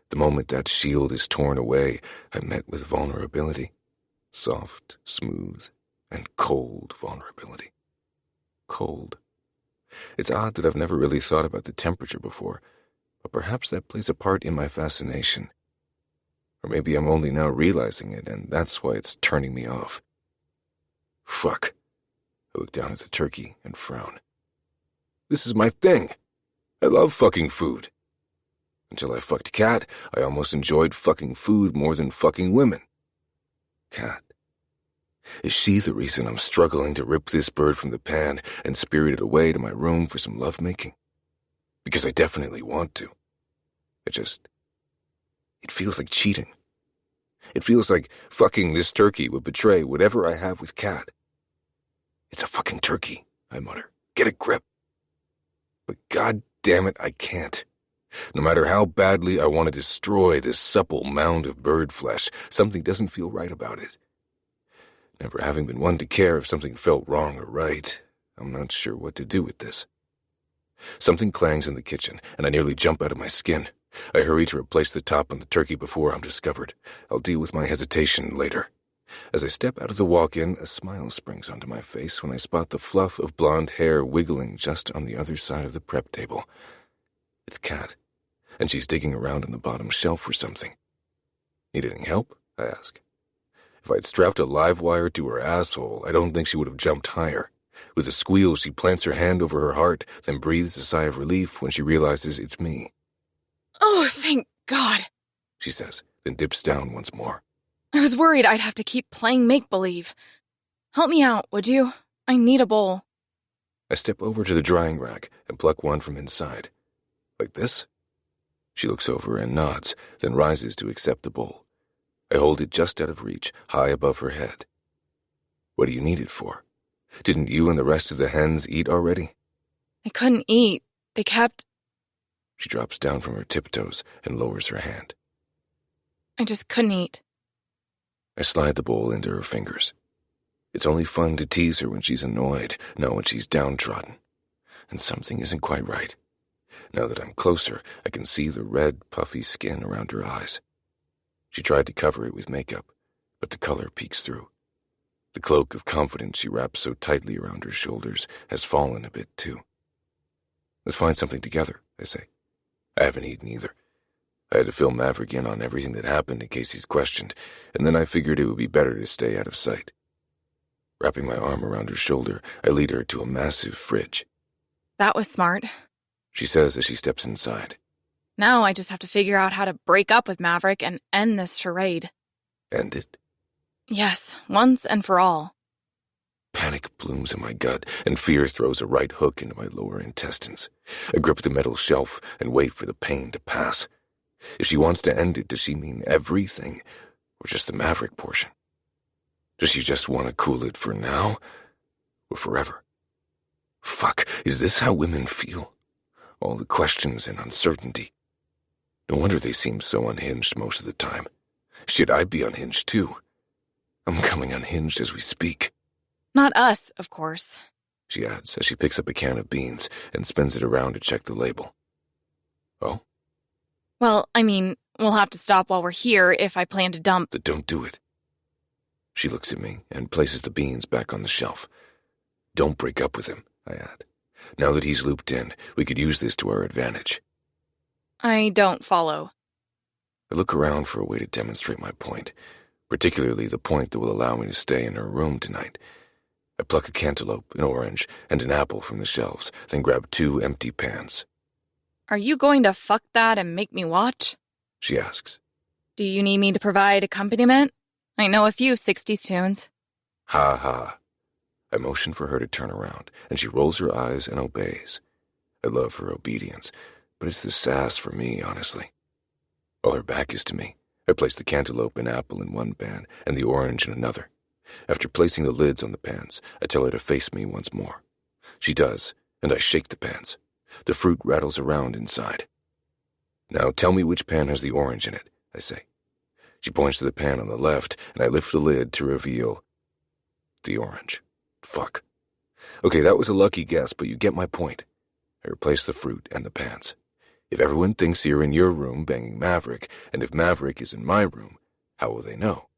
The moment that shield is torn away, I'm met with vulnerability. Soft, smooth, and cold vulnerability. Cold. It's odd that I've never really thought about the temperature before, but perhaps that plays a part in my fascination. Or maybe I'm only now realizing it, and that's why it's turning me off. Fuck. I look down at the turkey and frown. This is my thing. I love fucking food. Until I fucked Kat, I almost enjoyed fucking food more than fucking women. Kat. Is she the reason I'm struggling to rip this bird from the pan and spirit it away to my room for some lovemaking? Because I definitely want to. It feels like cheating. It feels like fucking this turkey would betray whatever I have with Kat. It's a fucking turkey, I mutter. Get a grip. But god damn it, I can't. No matter how badly I want to destroy this supple mound of bird flesh, something doesn't feel right about it. Never having been one to care if something felt wrong or right, I'm not sure what to do with this. Something clangs in the kitchen, and I nearly jump out of my skin. I hurry to replace the top on the turkey before I'm discovered. I'll deal with my hesitation later. As I step out of the walk-in, a smile springs onto my face when I spot the fluff of blonde hair wiggling just on the other side of the prep table. It's Kat, and she's digging around on the bottom shelf for something. Need any help? I ask. If I'd strapped a live wire to her asshole, I don't think she would have jumped higher. With a squeal, she plants her hand over her heart, then breathes a sigh of relief when she realizes it's me. Oh, thank God, She says, then dips down once more. I was worried I'd have to keep playing make-believe. Help me out, would you? I need a bowl. I step over to the drying rack and pluck one from inside. Like this? She looks over and nods, then rises to accept the bowl. I hold it just out of reach, high above her head. What do you need it for? Didn't you and the rest of the hens eat already? I couldn't eat. They kept... She drops down from her tiptoes and lowers her hand. I just couldn't eat. I slide the bowl into her fingers. It's only fun to tease her when she's annoyed, not when she's downtrodden. And something isn't quite right. Now that I'm closer, I can see the red, puffy skin around her eyes. She tried to cover it with makeup, but the color peeks through. The cloak of confidence she wraps so tightly around her shoulders has fallen a bit, too. Let's find something together, I say. I haven't eaten either. I had to fill Maverick in on everything that happened in case he's questioned, and then I figured it would be better to stay out of sight. Wrapping my arm around her shoulder, I lead her to a massive fridge. That was smart. She says as she steps inside. Now I just have to figure out how to break up with Maverick and end this charade. End it? Yes, once and for all. Panic blooms in my gut, and fear throws a right hook into my lower intestines. I grip the metal shelf and wait for the pain to pass. If she wants to end it, does she mean everything, or just the Maverick portion? Does she just want to cool it for now, or forever? Fuck, is this how women feel? All the questions and uncertainty. No wonder they seem so unhinged most of the time. Shit, I'd be unhinged too. I'm coming unhinged as we speak. Not us, of course. She adds as she picks up a can of beans and spins it around to check the label. Oh? Well, I mean, we'll have to stop while we're here if I plan to dump... Don't do it. She looks at me and places the beans back on the shelf. Don't break up with him, I add. Now that he's looped in, we could use this to our advantage. I don't follow. I look around for a way to demonstrate my point, particularly the point that will allow me to stay in her room tonight. I pluck a cantaloupe, an orange, and an apple from the shelves, then grab 2 empty pans. Are you going to fuck that and make me watch? She asks. Do you need me to provide accompaniment? I know a few 60s tunes. Ha ha. I motion for her to turn around, and she rolls her eyes and obeys. I love her obedience, but it's the sass for me, honestly. While her back is to me, I place the cantaloupe and apple in one pan and the orange in another. After placing the lids on the pans, I tell her to face me once more. She does, and I shake the pans. The fruit rattles around inside. Now tell me which pan has the orange in it, I say. She points to the pan on the left, and I lift the lid to reveal the orange. Fuck. Okay, that was a lucky guess, but you get my point. I replace the fruit and the pans. If everyone thinks you're in your room banging Maverick, and if Maverick is in my room, how will they know?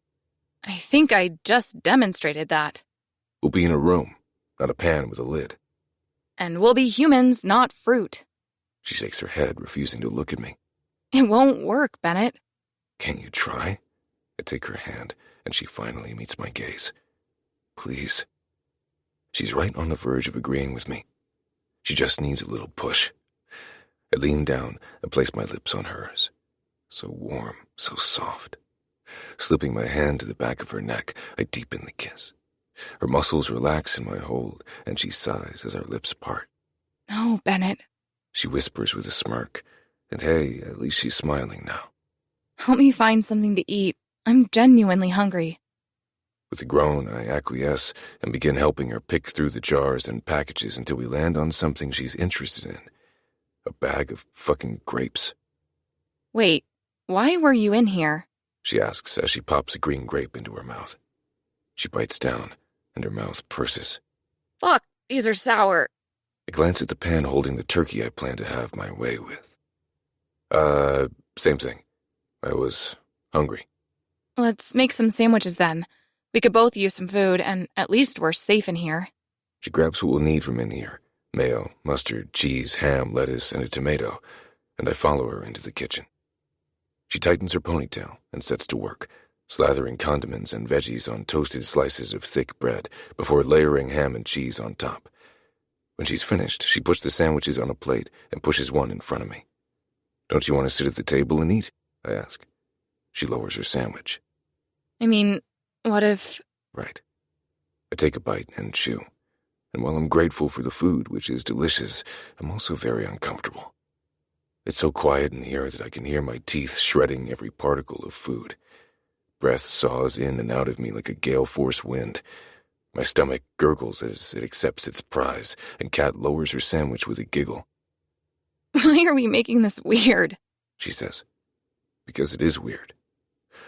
I think I just demonstrated that. We'll be in a room, not a pan with a lid. And we'll be humans, not fruit. She shakes her head, refusing to look at me. It won't work, Bennett. Can't you try? I take her hand, and she finally meets my gaze. Please. She's right on the verge of agreeing with me. She just needs a little push. I lean down and place my lips on hers. So warm, so soft. Slipping my hand to the back of her neck, I deepen the kiss. Her muscles relax in my hold, and she sighs as our lips part. No, Bennett. She whispers with a smirk, and hey, at least she's smiling now. Help me find something to eat. I'm genuinely hungry. With a groan, I acquiesce and begin helping her pick through the jars and packages until we land on something she's interested in. A bag of fucking grapes. Wait, why were you in here? She asks as she pops a green grape into her mouth. She bites down, and her mouth purses. Fuck, these are sour. I glance at the pan holding the turkey I plan to have my way with. Same thing. I was hungry. Let's make some sandwiches then. We could both use some food, and at least we're safe in here. She grabs what we'll need from in here. Mayo, mustard, cheese, ham, lettuce, and a tomato, and I follow her into the kitchen. She tightens her ponytail and sets to work, slathering condiments and veggies on toasted slices of thick bread before layering ham and cheese on top. When she's finished, she puts the sandwiches on a plate and pushes one in front of me. Don't you want to sit at the table and eat? I ask. She lowers her sandwich. I mean, what if... Right. I take a bite and chew. And while I'm grateful for the food, which is delicious, I'm also very uncomfortable. It's so quiet in here that I can hear my teeth shredding every particle of food. Breath saws in and out of me like a gale-force wind. My stomach gurgles as it accepts its prize, and Kat lowers her sandwich with a giggle. Why are we making this weird? She says. Because it is weird.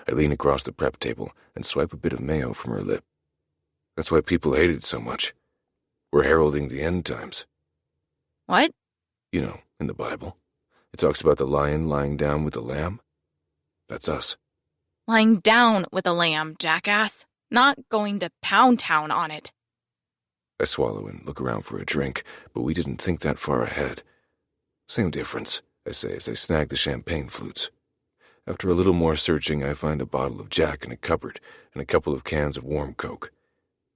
I lean across the prep table and swipe a bit of mayo from her lip. That's why people hate it so much. We're heralding the end times. What? You know, in the Bible. It talks about the lion lying down with the lamb. That's us. Lying down with a lamb, jackass. Not going to Pound Town on it. I swallow and look around for a drink, but we didn't think that far ahead. Same difference, I say as I snag the champagne flutes. After a little more searching, I find a bottle of Jack in a cupboard and a couple of cans of warm Coke.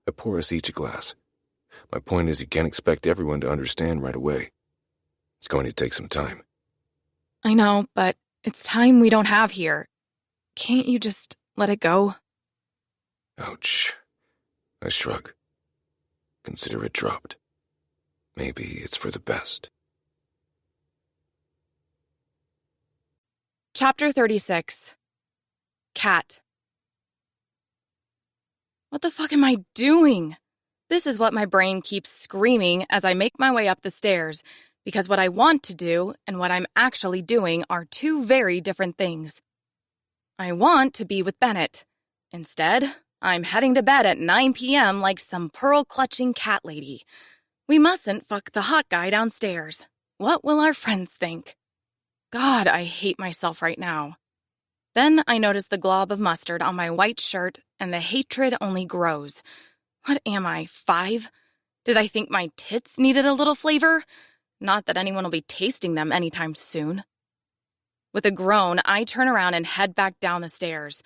I pour us each a glass. My point is you can't expect everyone to understand right away. It's going to take some time. I know, but it's time we don't have here. Can't you just let it go? Ouch. I shrug. Consider it dropped. Maybe it's for the best. Chapter 36. Cat. What the fuck am I doing? This is what my brain keeps screaming as I make my way up the stairs, because what I want to do and what I'm actually doing are two very different things. I want to be with Bennett. Instead, I'm heading to bed at 9 p.m. like some pearl-clutching cat lady. We mustn't fuck the hot guy downstairs. What will our friends think? God, I hate myself right now. Then I notice the glob of mustard on my white shirt, and the hatred only grows. What am I, 5? Did I think my tits needed a little flavor? Not that anyone will be tasting them anytime soon. With a groan, I turn around and head back down the stairs.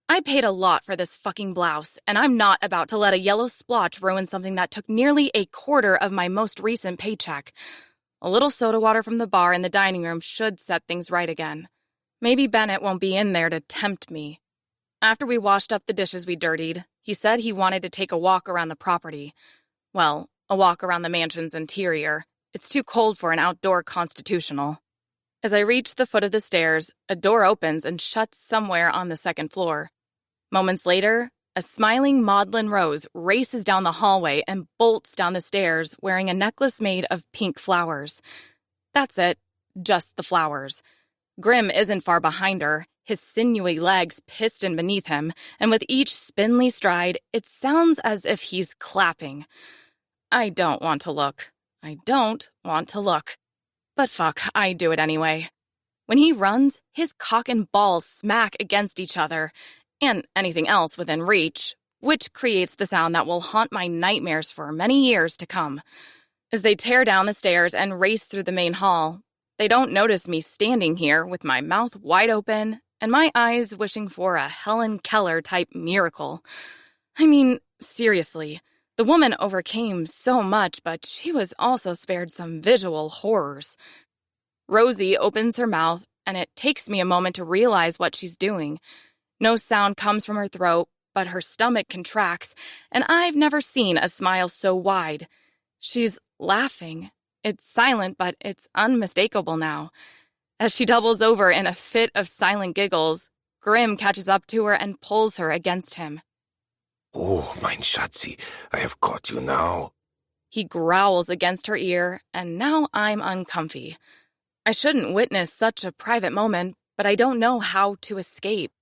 I paid a lot for this fucking blouse, and I'm not about to let a yellow splotch ruin something that took nearly a quarter of my most recent paycheck. A little soda water from the bar in the dining room should set things right again. Maybe Bennett won't be in there to tempt me. After we washed up the dishes we dirtied, he said he wanted to take a walk around the property. Well, a walk around the mansion's interior. It's too cold for an outdoor constitutional. As I reach the foot of the stairs, a door opens and shuts somewhere on the second floor. Moments later, a smiling Maudlin Rose races down the hallway and bolts down the stairs wearing a necklace made of pink flowers. That's it, just the flowers. Grim isn't far behind her, his sinewy legs piston beneath him, and with each spindly stride, it sounds as if he's clapping. I don't want to look. But fuck, I do it anyway. When he runs, his cock and balls smack against each other, and anything else within reach, which creates the sound that will haunt my nightmares for many years to come. As they tear down the stairs and race through the main hall, they don't notice me standing here with my mouth wide open and my eyes wishing for a Helen Keller-type miracle. I mean, seriously, the woman overcame so much, but she was also spared some visual horrors. Rosie opens her mouth, and it takes me a moment to realize what she's doing. No sound comes from her throat, but her stomach contracts, and I've never seen a smile so wide. She's laughing. It's silent, but it's unmistakable now. As she doubles over in a fit of silent giggles, Grim catches up to her and pulls her against him. Oh, mein Schatzi, I have caught you now. He growls against her ear, and now I'm uncomfy. I shouldn't witness such a private moment, but I don't know how to escape.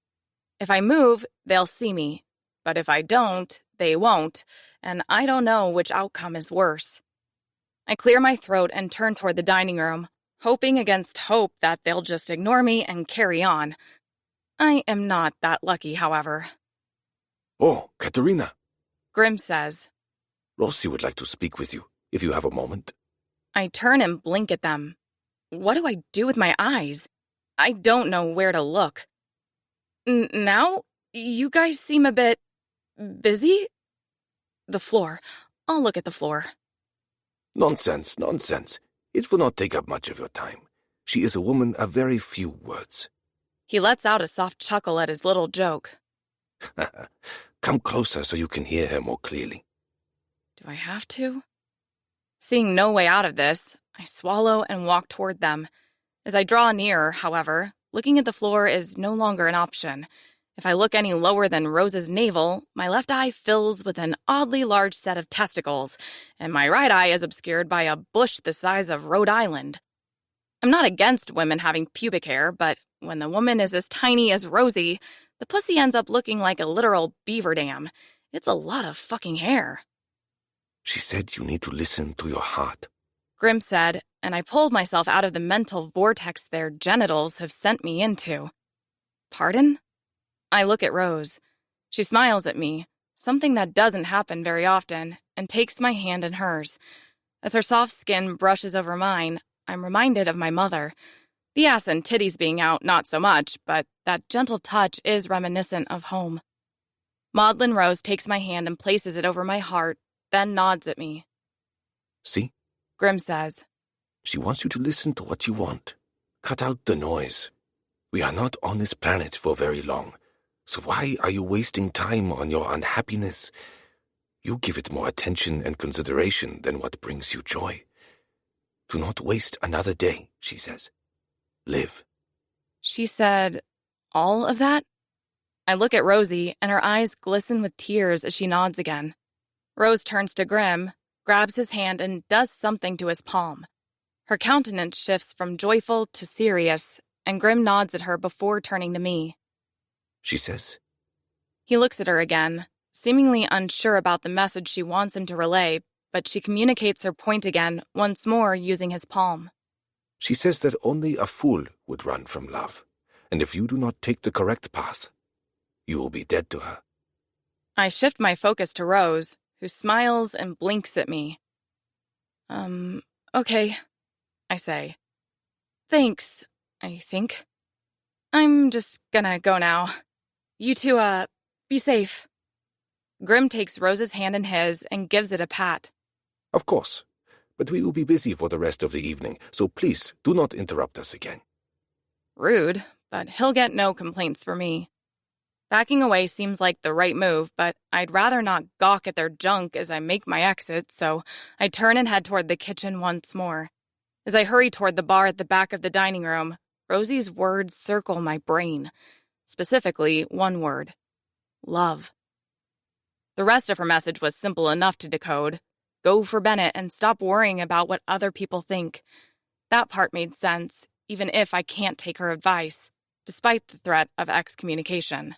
If I move, they'll see me. But if I don't, they won't, and I don't know which outcome is worse. I clear my throat and turn toward the dining room, hoping against hope that they'll just ignore me and carry on. I am not that lucky, however. Oh, Katerina. Grim says. Rosie would like to speak with you, if you have a moment. I turn and blink at them. What do I do with my eyes? I don't know where to look. Now? You guys seem a bit... busy? The floor. I'll look at the floor. Nonsense, nonsense. It will not take up much of your time. She is a woman of very few words. He lets out a soft chuckle at his little joke. Come closer so you can hear her more clearly. Do I have to? Seeing no way out of this, I swallow and walk toward them. As I draw nearer, however, looking at the floor is no longer an option. If I look any lower than Rose's navel, my left eye fills with an oddly large set of testicles, and my right eye is obscured by a bush the size of Rhode Island. I'm not against women having pubic hair, but when the woman is as tiny as Rosie, the pussy ends up looking like a literal beaver dam. It's a lot of fucking hair. She said you need to listen to your heart. Grim said, and I pulled myself out of the mental vortex their genitals have sent me into. Pardon? I look at Rose. She smiles at me, something that doesn't happen very often, and takes my hand in hers. As her soft skin brushes over mine, I'm reminded of my mother. The ass and titties being out, not so much, but that gentle touch is reminiscent of home. Maudlin Rose takes my hand and places it over my heart, then nods at me. See? Grim says. She wants you to listen to what you want. Cut out the noise. We are not on this planet for very long, so why are you wasting time on your unhappiness? You give it more attention and consideration than what brings you joy. Do not waste another day, she says. Live. She said, all of that? I look at Rosie, and her eyes glisten with tears as she nods again. Rose turns to Grim, grabs his hand, and does something to his palm. Her countenance shifts from joyful to serious, and Grim nods at her before turning to me. She says. He looks at her again, seemingly unsure about the message she wants him to relay, but she communicates her point again, once more using his palm. She says that only a fool would run from love, and if you do not take the correct path, you will be dead to her. I shift my focus to Rose, who smiles and blinks at me. Okay, I say. Thanks, I think. I'm just gonna go now. You two, be safe. Grim takes Rose's hand in his and gives it a pat. Of course, but we will be busy for the rest of the evening, so please do not interrupt us again. Rude, but he'll get no complaints from me. Backing away seems like the right move, but I'd rather not gawk at their junk as I make my exit, so I turn and head toward the kitchen once more. As I hurry toward the bar at the back of the dining room, Rosie's words circle my brain. Specifically, one word. Love. The rest of her message was simple enough to decode. Go for Bennett and stop worrying about what other people think. That part made sense, even if I can't take her advice, despite the threat of excommunication.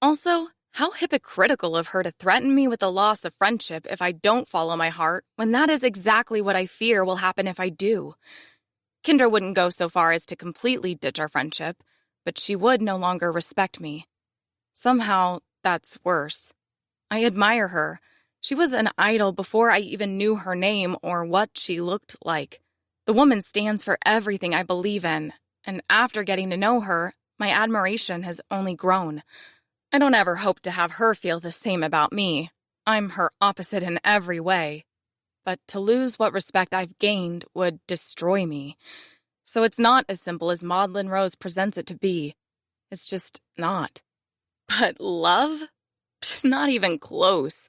Also, how hypocritical of her to threaten me with the loss of friendship if I don't follow my heart, when that is exactly what I fear will happen if I do. Kendra wouldn't go so far as to completely ditch our friendship, but she would no longer respect me. Somehow, that's worse. I admire her. She was an idol before I even knew her name or what she looked like. The woman stands for everything I believe in, and after getting to know her, my admiration has only grown. I don't ever hope to have her feel the same about me. I'm her opposite in every way. But to lose what respect I've gained would destroy me. So it's not as simple as Maudlin Rose presents it to be. It's just not. But love? Not even close.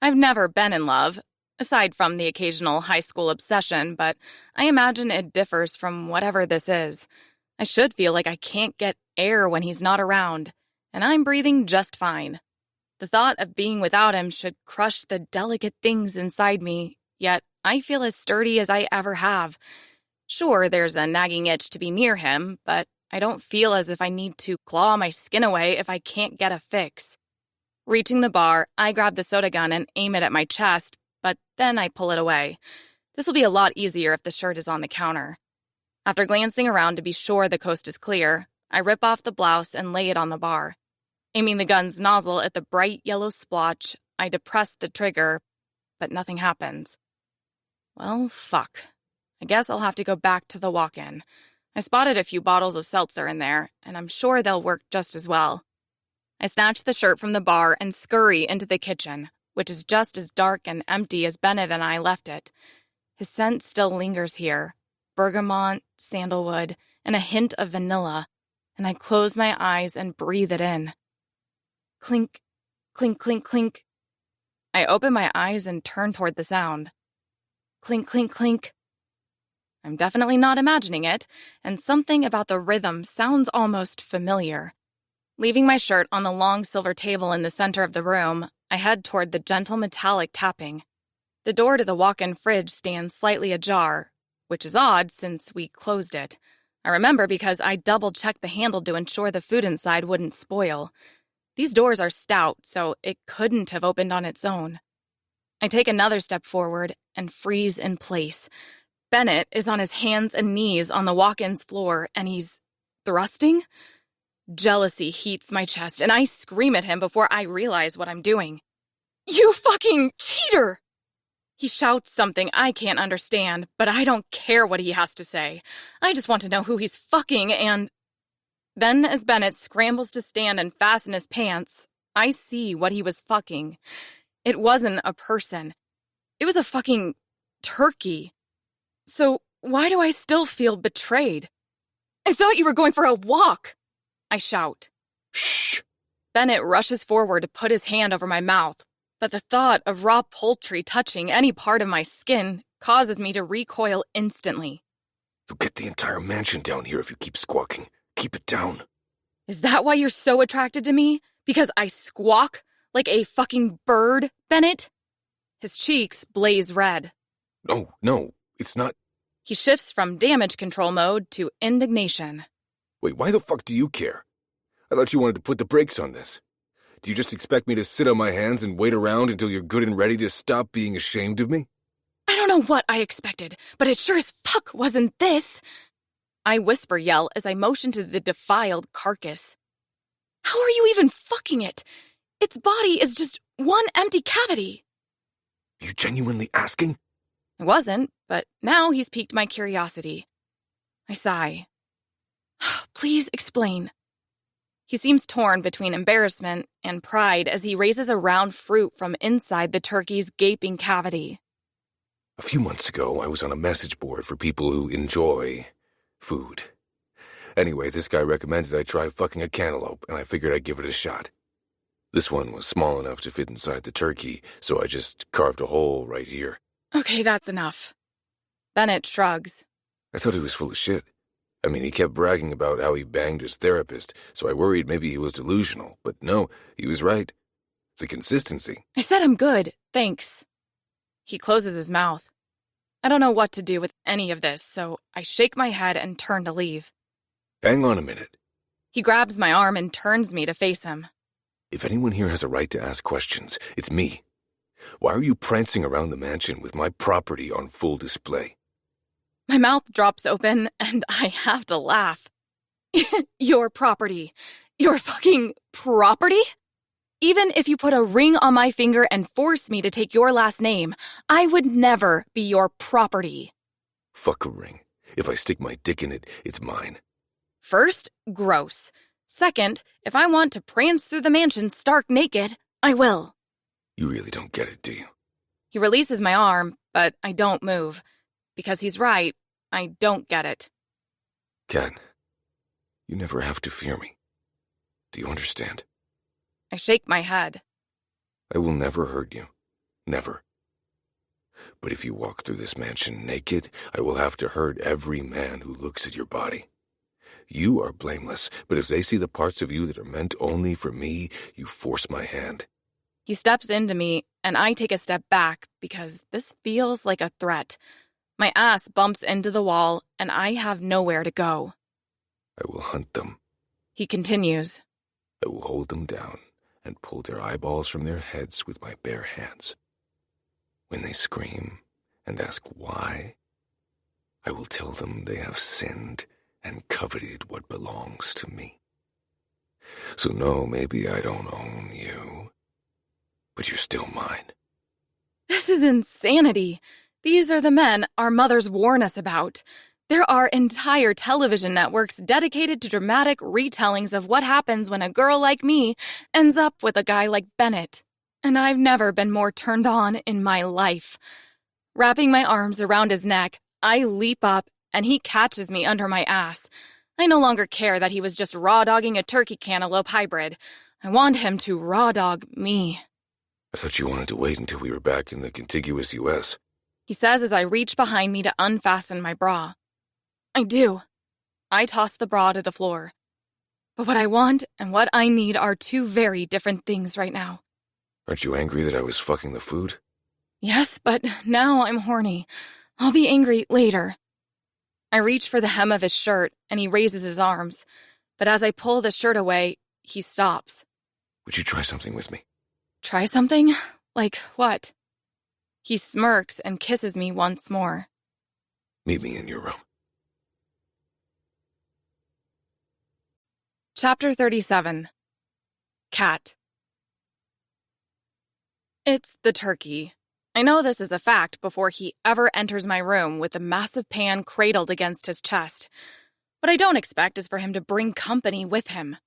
I've never been in love, aside from the occasional high school obsession, but I imagine it differs from whatever this is. I should feel like I can't get air when he's not around, and I'm breathing just fine. The thought of being without him should crush the delicate things inside me, yet I feel as sturdy as I ever have. Sure, there's a nagging itch to be near him, but I don't feel as if I need to claw my skin away if I can't get a fix. Reaching the bar, I grab the soda gun and aim it at my chest, but then I pull it away. This will be a lot easier if the shirt is on the counter. After glancing around to be sure the coast is clear, I rip off the blouse and lay it on the bar. Aiming the gun's nozzle at the bright yellow splotch, I depress the trigger, but nothing happens. Well, fuck. I guess I'll have to go back to the walk-in. I spotted a few bottles of seltzer in there, and I'm sure they'll work just as well. I snatch the shirt from the bar and scurry into the kitchen, which is just as dark and empty as Bennett and I left it. His scent still lingers here. Bergamot, sandalwood, and a hint of vanilla, and I close my eyes and breathe it in. Clink, clink, clink, clink. I open my eyes and turn toward the sound. Clink, clink, clink. I'm definitely not imagining it, and something about the rhythm sounds almost familiar. Leaving my shirt on the long silver table in the center of the room, I head toward the gentle metallic tapping. The door to the walk-in fridge stands slightly ajar, which is odd since we closed it. I remember because I double-checked the handle to ensure the food inside wouldn't spoil. These doors are stout, so it couldn't have opened on its own. I take another step forward and freeze in place. Bennett is on his hands and knees on the walk-in's floor, and he's thrusting? Jealousy heats my chest, and I scream at him before I realize what I'm doing. You fucking cheater! He shouts something I can't understand, but I don't care what he has to say. I just want to know who he's fucking, and... Then, as Bennett scrambles to stand and fasten his pants, I see what he was fucking. It wasn't a person. It was a fucking turkey. So why do I still feel betrayed? I thought you were going for a walk! I shout. Shh! Bennett rushes forward to put his hand over my mouth, but the thought of raw poultry touching any part of my skin causes me to recoil instantly. You'll get the entire mansion down here if you keep squawking. Keep it down. Is that why you're so attracted to me? Because I squawk like a fucking bird, Bennett? His cheeks blaze red. No, it's not. He shifts from damage control mode to indignation. Wait, why the fuck do you care? I thought you wanted to put the brakes on this. Do you just expect me to sit on my hands and wait around until you're good and ready to stop being ashamed of me? I don't know what I expected, but it sure as fuck wasn't this. I whisper yell as I motion to the defiled carcass. How are you even fucking it? Its body is just one empty cavity. Are you genuinely asking? I wasn't, but now he's piqued my curiosity. I sigh. Please explain. He seems torn between embarrassment and pride as he raises a round fruit from inside the turkey's gaping cavity. A few months ago, I was on a message board for people who enjoy food. Anyway, this guy recommended I try fucking a cantaloupe, and I figured I'd give it a shot. This one was small enough to fit inside the turkey, so I just carved a hole right here. Okay, that's enough. Bennett shrugs. I thought he was full of shit. I mean, he kept bragging about how he banged his therapist, so I worried maybe he was delusional. But no, he was right. The consistency. I said I'm good, thanks. He closes his mouth. I don't know what to do with any of this, so I shake my head and turn to leave. Hang on a minute. He grabs my arm and turns me to face him. If anyone here has a right to ask questions, it's me. Why are you prancing around the mansion with my property on full display? My mouth drops open, and I have to laugh. Your property. Your fucking property? Even if you put a ring on my finger and force me to take your last name, I would never be your property. Fuck a ring. If I stick my dick in it, it's mine. First, gross. Second, if I want to prance through the mansion stark naked, I will. You really don't get it, do you? He releases my arm, but I don't move. Because he's right, I don't get it. Kat, you never have to fear me. Do you understand? I shake my head. I will never hurt you. Never. But if you walk through this mansion naked, I will have to hurt every man who looks at your body. You are blameless, but if they see the parts of you that are meant only for me, you force my hand. He steps into me, and I take a step back because this feels like a threat. My ass bumps into the wall, and I have nowhere to go. I will hunt them. He continues. I will hold them down and pull their eyeballs from their heads with my bare hands. When they scream and ask why, I will tell them they have sinned and coveted what belongs to me. So no, maybe I don't own you, but you're still mine. This is insanity. These are the men our mothers warn us about. There are entire television networks dedicated to dramatic retellings of what happens when a girl like me ends up with a guy like Bennett. And I've never been more turned on in my life. Wrapping my arms around his neck, I leap up, and he catches me under my ass. I no longer care that he was just raw-dogging a turkey cantaloupe hybrid. I want him to raw-dog me. I thought you wanted to wait until we were back in the contiguous U.S. He says as I reach behind me to unfasten my bra. I do. I toss the bra to the floor. But what I want and what I need are two very different things right now. Aren't you angry that I was fucking the food? Yes, but now I'm horny. I'll be angry later. I reach for the hem of his shirt, and he raises his arms. But as I pull the shirt away, he stops. Would you try something with me? Try something? Like what? He smirks and kisses me once more. Meet me in your room. Chapter 37. Cat. It's the turkey. I know this is a fact before he ever enters my room with the massive pan cradled against his chest. What I don't expect is for him to bring company with him.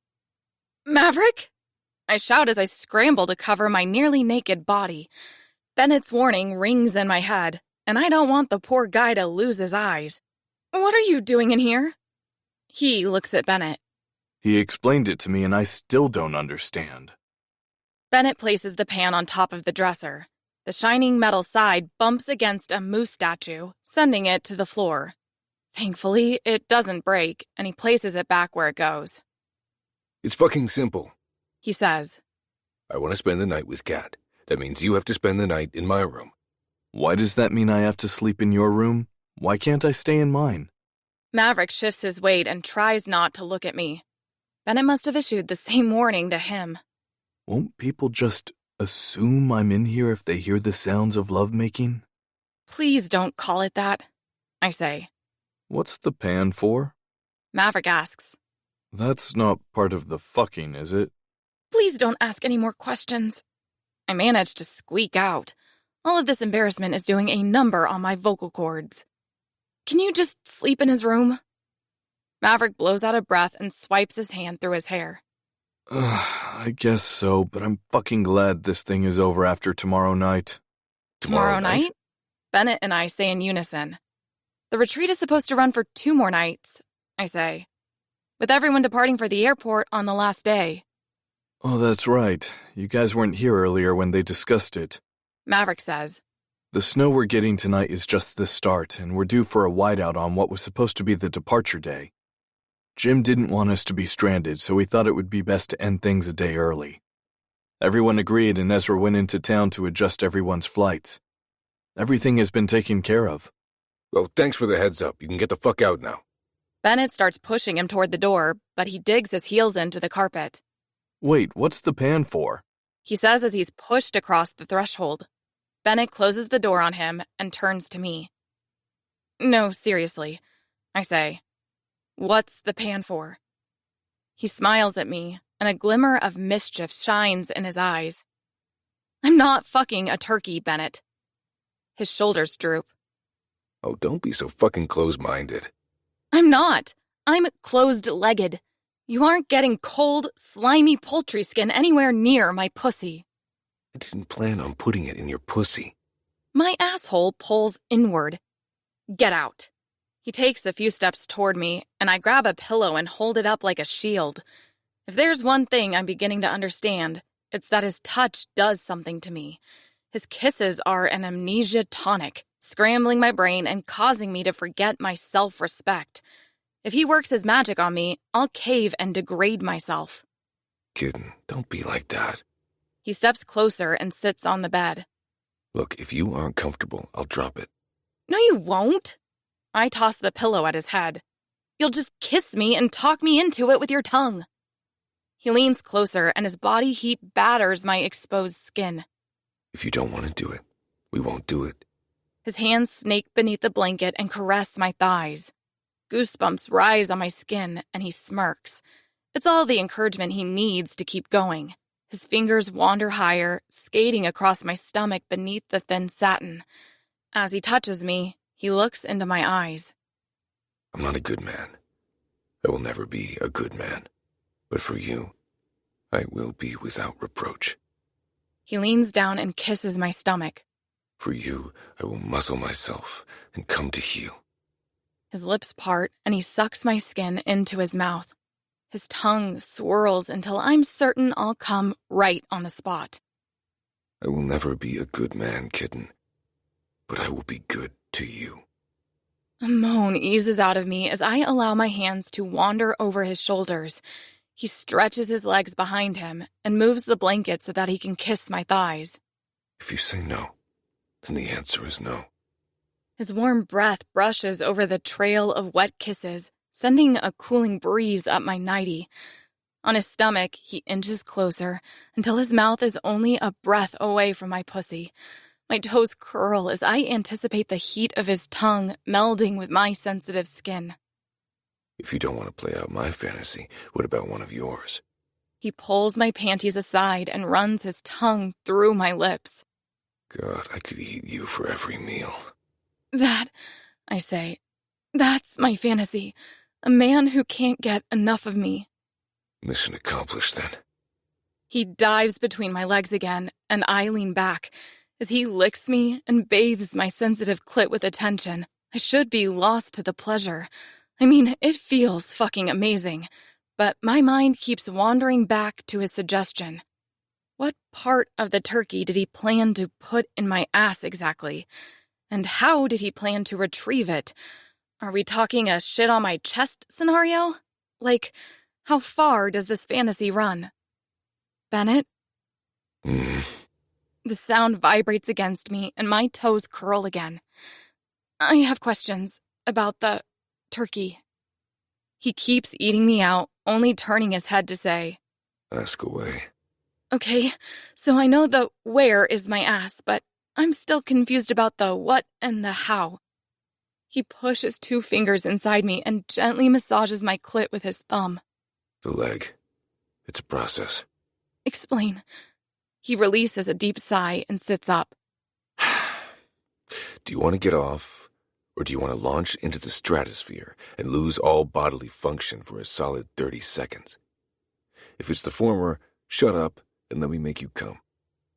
Maverick? I shout as I scramble to cover my nearly naked body. Bennett's warning rings in my head, and I don't want the poor guy to lose his eyes. What are you doing in here? He looks at Bennett. He explained it to me and I still don't understand. Bennett places the pan on top of the dresser. The shining metal side bumps against a moose statue, sending it to the floor. Thankfully, it doesn't break, and he places it back where it goes. It's fucking simple, He says. I want to spend the night with Kat. That means you have to spend the night in my room. Why does that mean I have to sleep in your room? Why can't I stay in mine? Maverick shifts his weight and tries not to look at me. Bennett must have issued the same warning to him. Won't people just assume I'm in here if they hear the sounds of lovemaking? Please don't call it that, I say. What's the pan for? Maverick asks. That's not part of the fucking, is it? Please don't ask any more questions. I manage to squeak out. All of this embarrassment is doing a number on my vocal cords. Can you just sleep in his room? Maverick blows out a breath and swipes his hand through his hair. I guess so, but I'm fucking glad this thing is over after tomorrow night. Tomorrow night? Bennett and I say in unison. The retreat is supposed to run for 2 more nights, I say, with everyone departing for the airport on the last day. Oh, that's right. You guys weren't here earlier when they discussed it. Maverick says. The snow we're getting tonight is just the start, and we're due for a whiteout on what was supposed to be the departure day. Jim didn't want us to be stranded, so we thought it would be best to end things a day early. Everyone agreed, and Ezra went into town to adjust everyone's flights. Everything has been taken care of. Well, thanks for the heads up. You can get the fuck out now. Bennett starts pushing him toward the door, but he digs his heels into the carpet. Wait, what's the pan for? He says as he's pushed across the threshold. Bennett closes the door on him and turns to me. No, seriously, I say. What's the pan for? He smiles at me, and a glimmer of mischief shines in his eyes. I'm not fucking a turkey, Bennett. His shoulders droop. Oh, don't be so fucking close-minded. I'm not. I'm closed-legged. You aren't getting cold, slimy poultry skin anywhere near my pussy. I didn't plan on putting it in your pussy. My asshole pulls inward. Get out. He takes a few steps toward me, and I grab a pillow and hold it up like a shield. If there's one thing I'm beginning to understand, It's that his touch does something to me. His kisses are an amnesia tonic, scrambling my brain and causing me to forget my self-respect. If he works his magic on me, I'll cave and degrade myself. Kitten, don't be like that. He steps closer and sits on the bed. Look, if you aren't comfortable, I'll drop it. No, you won't. I toss the pillow at his head. You'll just kiss me and talk me into it with your tongue. He leans closer and his body heat batters my exposed skin. If you don't want to do it, we won't do it. His hands snake beneath the blanket and caress my thighs. Goosebumps rise on my skin and he smirks. It's all the encouragement he needs to keep going. His fingers wander higher, skating across my stomach beneath the thin satin. As he touches me, he looks into my eyes. I'm not a good man. I will never be a good man. But for you, I will be without reproach. He leans down and kisses my stomach. For you, I will muscle myself and come to heel. His lips part and he sucks my skin into his mouth. His tongue swirls until I'm certain I'll come right on the spot. I will never be a good man, kitten, but I will be good to you. A moan eases out of me as I allow my hands to wander over his shoulders. He stretches his legs behind him and moves the blanket so that he can kiss my thighs. If you say no, then the answer is no. His warm breath brushes over the trail of wet kisses, sending a cooling breeze up my nightie. On his stomach, he inches closer until his mouth is only a breath away from my pussy. My toes curl as I anticipate the heat of his tongue melding with my sensitive skin. If you don't want to play out my fantasy, what about one of yours? He pulls my panties aside and runs his tongue through my lips. God, I could eat you for every meal. That, I say, that's my fantasy. A man who can't get enough of me. Mission accomplished, then. He dives between my legs again, and I lean back. As he licks me and bathes my sensitive clit with attention, I should be lost to the pleasure. I mean, it feels fucking amazing. But my mind keeps wandering back to his suggestion. What part of the turkey did he plan to put in my ass exactly? And how did he plan to retrieve it? Are we talking a shit on my chest scenario? Like, how far does this fantasy run? Bennett? The sound vibrates against me and my toes curl again. I have questions about the turkey. He keeps eating me out, only turning his head to say, Ask away. Okay, so I know the where is my ass, but I'm still confused about the what and the how. He pushes 2 fingers inside me and gently massages my clit with his thumb. The leg. It's a process. Explain. He releases a deep sigh and sits up. Do you want to get off, or do you want to launch into the stratosphere and lose all bodily function for a solid 30 seconds? If it's the former, shut up and let me make you come.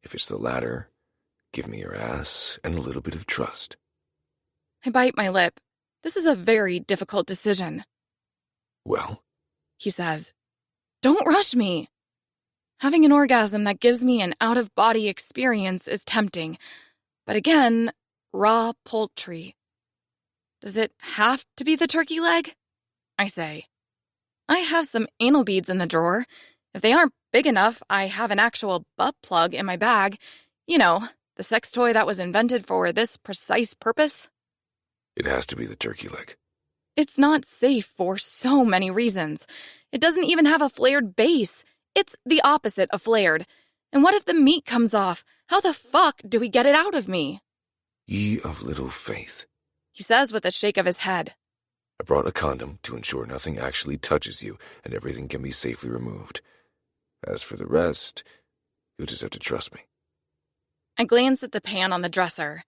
If it's the latter, give me your ass and a little bit of trust. I bite my lip. This is a very difficult decision. Well? He says, Don't rush me. Having an orgasm that gives me an out-of-body experience is tempting. But again, raw poultry. Does it have to be the turkey leg? I say. I have some anal beads in the drawer. If they aren't big enough, I have an actual butt plug in my bag. You know, the sex toy that was invented for this precise purpose. It has to be the turkey leg. It's not safe for so many reasons. It doesn't even have a flared base. It's the opposite of flared. And what if the meat comes off? How the fuck do we get it out of me? Ye of little faith. He says with a shake of his head. I brought a condom to ensure nothing actually touches you and everything can be safely removed. As for the rest, you'll just have to trust me. I glance at the pan on the dresser.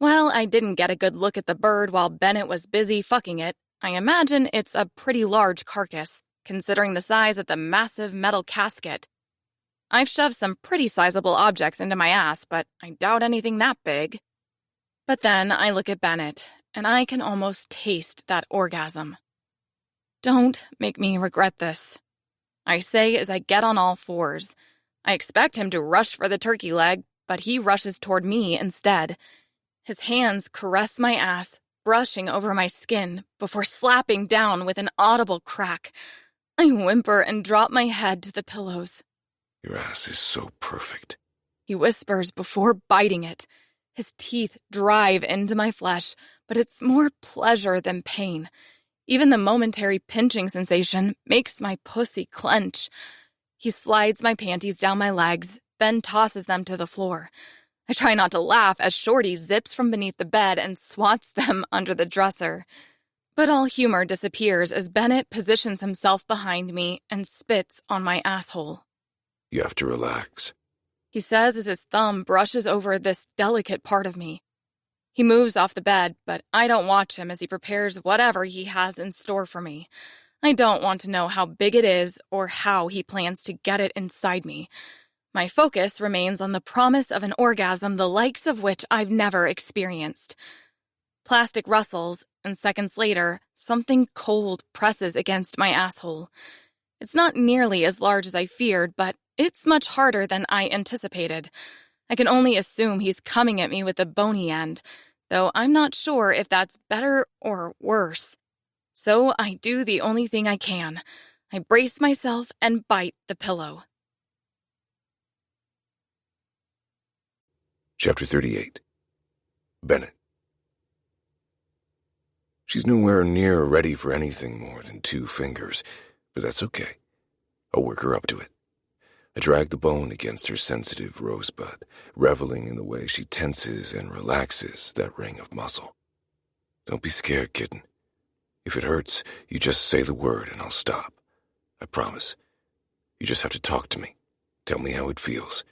Well, I didn't get a good look at the bird while Bennett was busy fucking it. I imagine it's a pretty large carcass, considering the size of the massive metal casket. I've shoved some pretty sizable objects into my ass, but I doubt anything that big. But then I look at Bennett, and I can almost taste that orgasm. Don't make me regret this, I say as I get on all fours. I expect him to rush for the turkey leg, but he rushes toward me instead. His hands caress my ass, brushing over my skin before slapping down with an audible crack. I whimper and drop my head to the pillows. Your ass is so perfect, He whispers before biting it. His teeth drive into my flesh, but it's more pleasure than pain. Even the momentary pinching sensation makes my pussy clench. He slides my panties down my legs, then tosses them to the floor. I try not to laugh as Shorty zips from beneath the bed and swats them under the dresser. But all humor disappears as Bennett positions himself behind me and spits on my asshole. You have to relax. He says as his thumb brushes over this delicate part of me. He moves off the bed, but I don't watch him as he prepares whatever he has in store for me. I don't want to know how big it is or how he plans to get it inside me. My focus remains on the promise of an orgasm the likes of which I've never experienced. Plastic rustles, and seconds later, something cold presses against my asshole. It's not nearly as large as I feared, but it's much harder than I anticipated. I can only assume he's coming at me with the bony end, though I'm not sure if that's better or worse. So I do the only thing I can. I brace myself and bite the pillow. Chapter 38. Bennett. She's nowhere near ready for anything more than 2 fingers, but that's okay. I'll work her up to it. I drag the bone against her sensitive rosebud, reveling in the way she tenses and relaxes that ring of muscle. Don't be scared, kitten. If it hurts, you just say the word and I'll stop. I promise. You just have to talk to me. Tell me how it feels.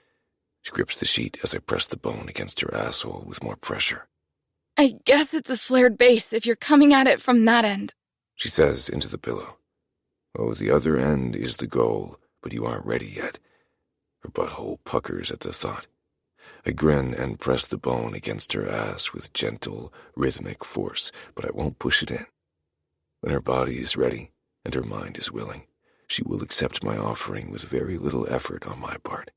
She grips the sheet as I press the bone against her asshole with more pressure. I guess it's a flared base if you're coming at it from that end, She says into the pillow. Oh, the other end is the goal, but you aren't ready yet. Her butthole puckers at the thought. I grin and press the bone against her ass with gentle, rhythmic force, but I won't push it in. When her body is ready and her mind is willing, she will accept my offering with very little effort on my part.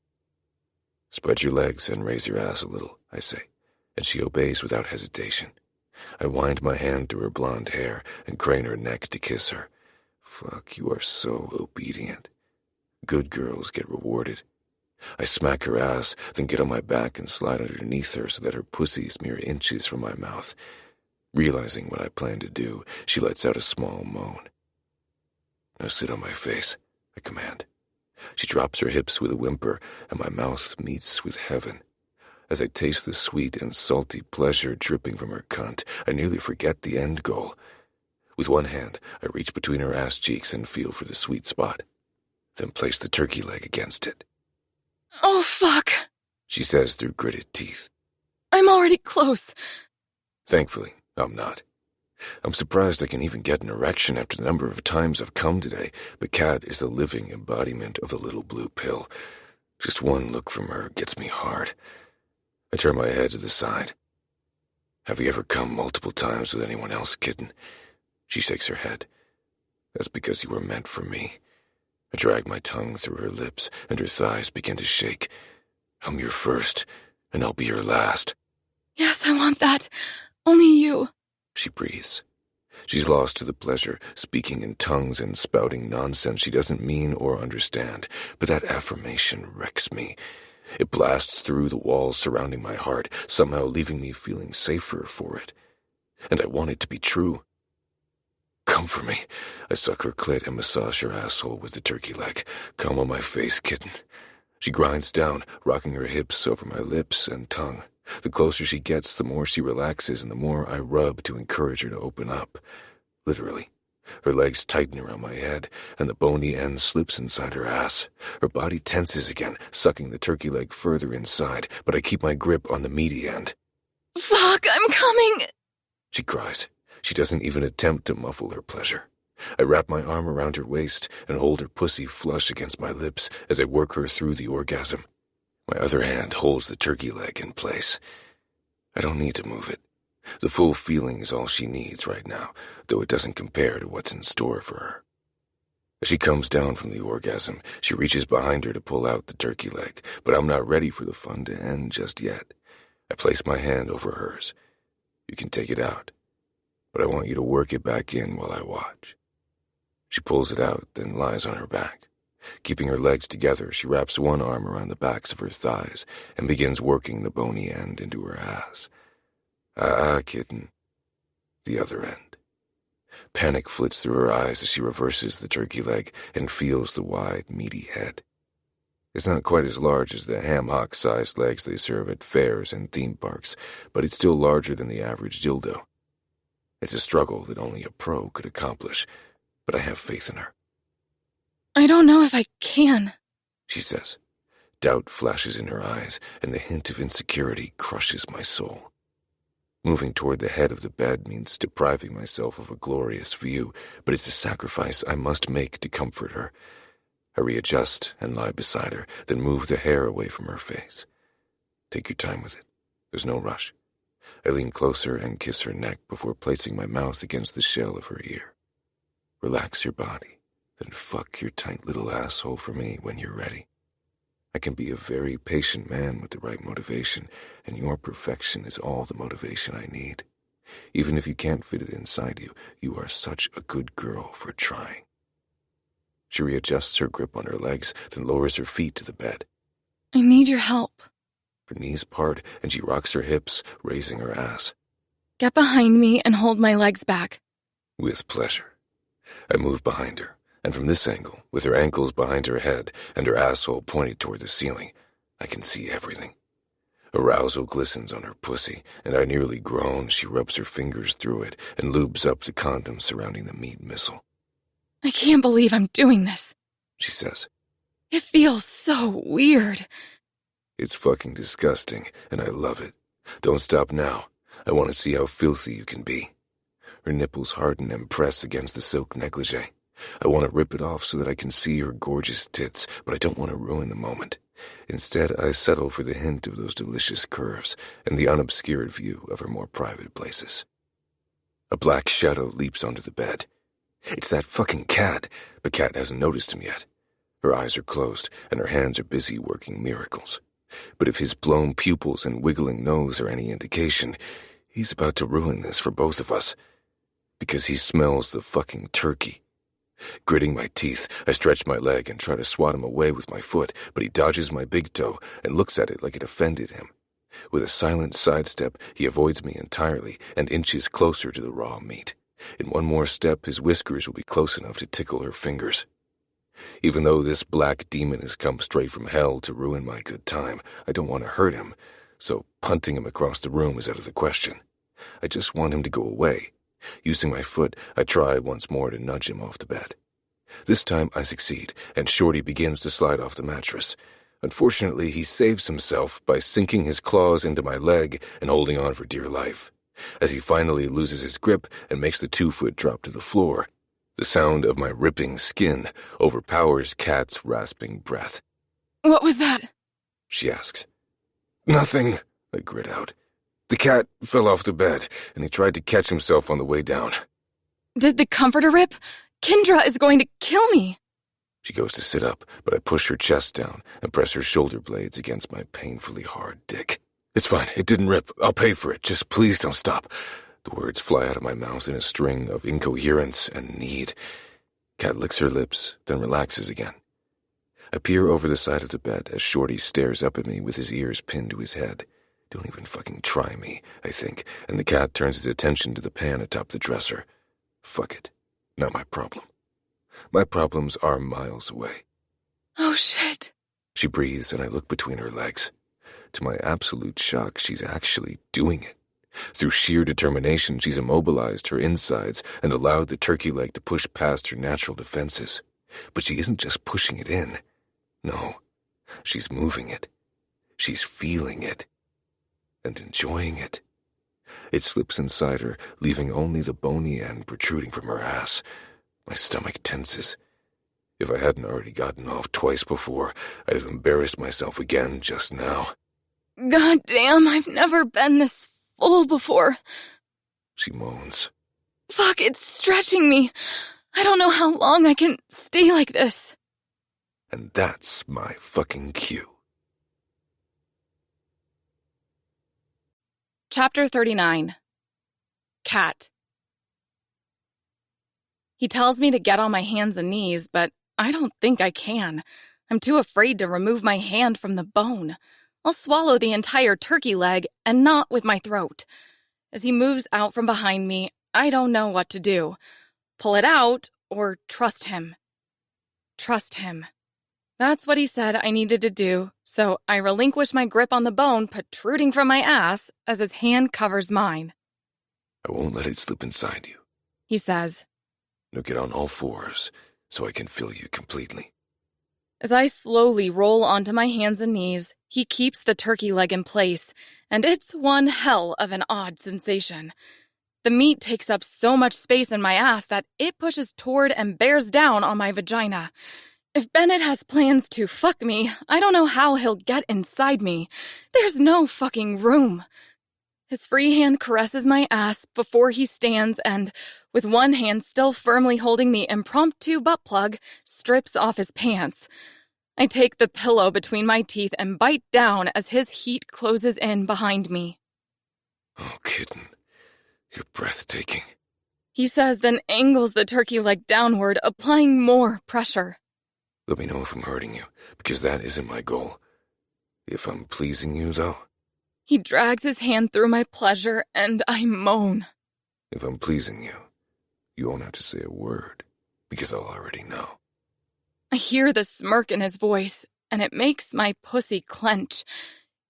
Spread your legs and raise your ass a little, I say, and she obeys without hesitation. I wind my hand through her blonde hair and crane her neck to kiss her. Fuck, you are so obedient. Good girls get rewarded. I smack her ass, then get on my back and slide underneath her so that her pussy is mere inches from my mouth. Realizing what I plan to do, she lets out a small moan. Now sit on my face, I command. She drops her hips with a whimper, and my mouth meets with heaven. As I taste the sweet and salty pleasure dripping from her cunt, I nearly forget the end goal. With one hand, I reach between her ass cheeks and feel for the sweet spot, then place the turkey leg against it. Oh, fuck, She says through gritted teeth. I'm already close. Thankfully, I'm not. I'm surprised I can even get an erection after the number of times I've come today, but Kat is a living embodiment of the little blue pill. Just one look from her gets me hard. I turn my head to the side. Have you ever come multiple times with anyone else, kitten? She shakes her head. That's because you were meant for me. I drag my tongue through her lips, and her thighs begin to shake. I'm your first, and I'll be your last. Yes, I want that. Only you. She breathes. She's lost to the pleasure, speaking in tongues and spouting nonsense she doesn't mean or understand, but that affirmation wrecks me. It blasts through the walls surrounding my heart, somehow leaving me feeling safer for it. And I want it to be true. Come for me. I suck her clit and massage her asshole with the turkey leg. Come on my face, kitten. She grinds down, rocking her hips over my lips and tongue. The closer she gets, the more she relaxes and the more I rub to encourage her to open up. Literally. Her legs tighten around my head, and the bony end slips inside her ass. Her body tenses again, sucking the turkey leg further inside, but I keep my grip on the meaty end. Fuck, I'm coming! She cries. She doesn't even attempt to muffle her pleasure. I wrap my arm around her waist and hold her pussy flush against my lips as I work her through the orgasm. My other hand holds the turkey leg in place. I don't need to move it. The full feeling is all she needs right now, though it doesn't compare to what's in store for her. As she comes down from the orgasm, she reaches behind her to pull out the turkey leg, but I'm not ready for the fun to end just yet. I place my hand over hers. You can take it out, but I want you to work it back in while I watch. She pulls it out, then lies on her back. Keeping her legs together, she wraps one arm around the backs of her thighs and begins working the bony end into her ass. Kitten. The other end. Panic flits through her eyes as she reverses the turkey leg and feels the wide, meaty head. It's not quite as large as the ham-hock-sized legs they serve at fairs and theme parks, but it's still larger than the average dildo. It's a struggle that only a pro could accomplish, but I have faith in her. I don't know if I can, she says. Doubt flashes in her eyes, and the hint of insecurity crushes my soul. Moving toward the head of the bed means depriving myself of a glorious view, but it's a sacrifice I must make to comfort her. I readjust and lie beside her, then move the hair away from her face. Take your time with it. There's no rush. I lean closer and kiss her neck before placing my mouth against the shell of her ear. Relax your body, then fuck your tight little asshole for me when you're ready. I can be a very patient man with the right motivation, and your perfection is all the motivation I need. Even if you can't fit it inside you, you are such a good girl for trying. She readjusts her grip on her legs, then lowers her feet to the bed. I need your help. Her knees part, and she rocks her hips, raising her ass. Get behind me and hold my legs back. With pleasure. I move behind her, and from this angle, with her ankles behind her head and her asshole pointed toward the ceiling, I can see everything. Arousal glistens on her pussy, and I nearly groan as she rubs her fingers through it and lubes up the condom surrounding the meat missile. I can't believe I'm doing this, she says. It feels so weird. It's fucking disgusting, and I love it. Don't stop now. I want to see how filthy you can be. Her nipples harden and press against the silk negligee. I want to rip it off so that I can see her gorgeous tits, but I don't want to ruin the moment. Instead, I settle for the hint of those delicious curves and the unobscured view of her more private places. A black shadow leaps onto the bed. It's that fucking cat, but Cat hasn't noticed him yet. Her eyes are closed, and her hands are busy working miracles. But if his blown pupils and wiggling nose are any indication, he's about to ruin this for both of us. Because he smells the fucking turkey. Gritting my teeth, I stretch my leg and try to swat him away with my foot, but he dodges my big toe and looks at it like it offended him. With a silent sidestep, he avoids me entirely and inches closer to the raw meat. In one more step, his whiskers will be close enough to tickle her fingers. Even though this black demon has come straight from hell to ruin my good time, I don't want to hurt him, so punting him across the room is out of the question. I just want him to go away. Using my foot, I try once more to nudge him off the bed. This time I succeed, and Shorty begins to slide off the mattress. Unfortunately, he saves himself by sinking his claws into my leg and holding on for dear life. As he finally loses his grip and makes the 2-foot drop to the floor, the sound of my ripping skin overpowers Kat's rasping breath. What was that? She asks. Nothing, I grit out. The cat fell off the bed, and he tried to catch himself on the way down. Did the comforter rip? Kendra is going to kill me. She goes to sit up, but I push her chest down and press her shoulder blades against my painfully hard dick. It's fine, it didn't rip. I'll pay for it. Just please don't stop. The words fly out of my mouth in a string of incoherence and need. Kat licks her lips, then relaxes again. I peer over the side of the bed as Shorty stares up at me with his ears pinned to his head. Don't even fucking try me, I think, and the cat turns his attention to the pan atop the dresser. Fuck it. Not my problem. My problems are miles away. Oh, shit. She breathes, and I look between her legs. To my absolute shock, she's actually doing it. Through sheer determination, she's immobilized her insides and allowed the turkey leg to push past her natural defenses. But she isn't just pushing it in. No, she's moving it. She's feeling it. And enjoying it. It slips inside her, leaving only the bony end protruding from her ass. My stomach tenses. If I hadn't already gotten off twice before, I'd have embarrassed myself again just now. God damn, I've never been this full before. She moans. Fuck, it's stretching me. I don't know how long I can stay like this. And that's my fucking cue. Chapter 39. Cat. He tells me to get on my hands and knees, but I don't think I can. I'm too afraid to remove my hand from the bone. I'll swallow the entire turkey leg and not with my throat. As he moves out from behind me, I don't know what to do. Pull it out or trust him. Trust him. That's what he said I needed to do, so I relinquish my grip on the bone protruding from my ass as his hand covers mine. I won't let it slip inside you, He says. Now get on all fours so I can feel you completely. As I slowly roll onto my hands and knees, he keeps the turkey leg in place, and it's one hell of an odd sensation. The meat takes up so much space in my ass that it pushes toward and bears down on my vagina. If Bennett has plans to fuck me, I don't know how he'll get inside me. There's no fucking room. His free hand caresses my ass before he stands and, with one hand still firmly holding the impromptu butt plug, strips off his pants. I take the pillow between my teeth and bite down as his heat closes in behind me. Oh, kitten, you're breathtaking. He says, then angles the turkey leg downward, applying more pressure. Let me know if I'm hurting you, because that isn't my goal. If I'm pleasing you, though. He drags his hand through my pleasure, and I moan. If I'm pleasing you, you won't have to say a word, because I'll already know. I hear the smirk in his voice, and it makes my pussy clench.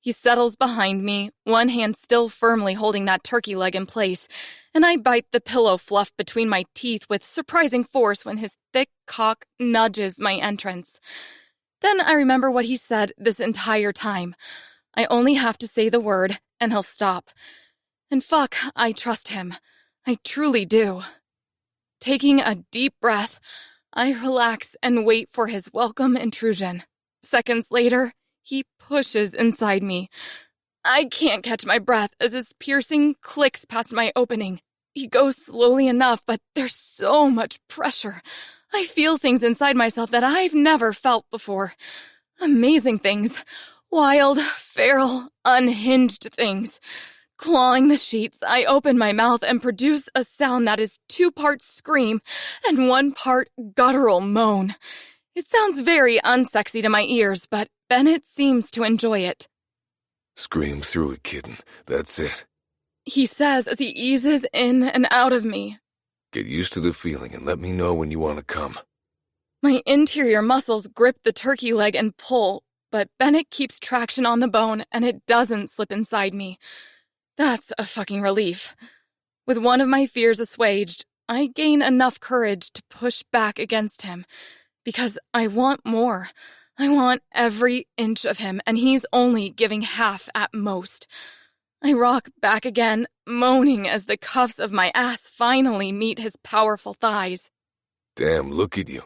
He settles behind me, one hand still firmly holding that turkey leg in place, and I bite the pillow fluff between my teeth with surprising force when his thick cock nudges my entrance. Then I remember what he said this entire time. I only have to say the word, and he'll stop. And fuck, I trust him. I truly do. Taking a deep breath, I relax and wait for his welcome intrusion. Seconds later, he pushes inside me. I can't catch my breath as his piercing clicks past my opening. He goes slowly enough, but there's so much pressure. I feel things inside myself that I've never felt before. Amazing things. Wild, feral, unhinged things. Clawing the sheets, I open my mouth and produce a sound that is 2 parts scream and 1 part guttural moan. It sounds very unsexy to my ears, but Bennett seems to enjoy it. Scream through it, kitten. That's it. He says as he eases in and out of me. Get used to the feeling and let me know when you want to come. My interior muscles grip the turkey leg and pull, but Bennett keeps traction on the bone and it doesn't slip inside me. That's a fucking relief. With one of my fears assuaged, I gain enough courage to push back against him. Because I want more. I want every inch of him, and he's only giving half at most. I rock back again, moaning as the cuffs of my ass finally meet his powerful thighs. Damn, look at you.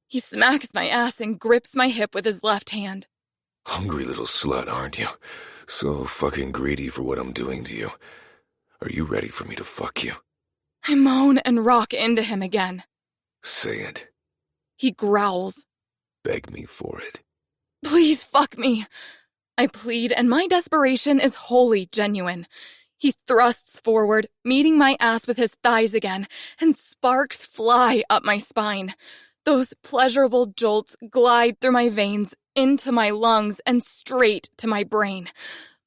He smacks my ass and grips my hip with his left hand. Hungry little slut, aren't you? So fucking greedy for what I'm doing to you. Are you ready for me to fuck you? I moan and rock into him again. Say it. He growls. Beg me for it. Please fuck me. I plead, and my desperation is wholly genuine. He thrusts forward, meeting my ass with his thighs again, and sparks fly up my spine. Those pleasurable jolts glide through my veins, into my lungs, and straight to my brain.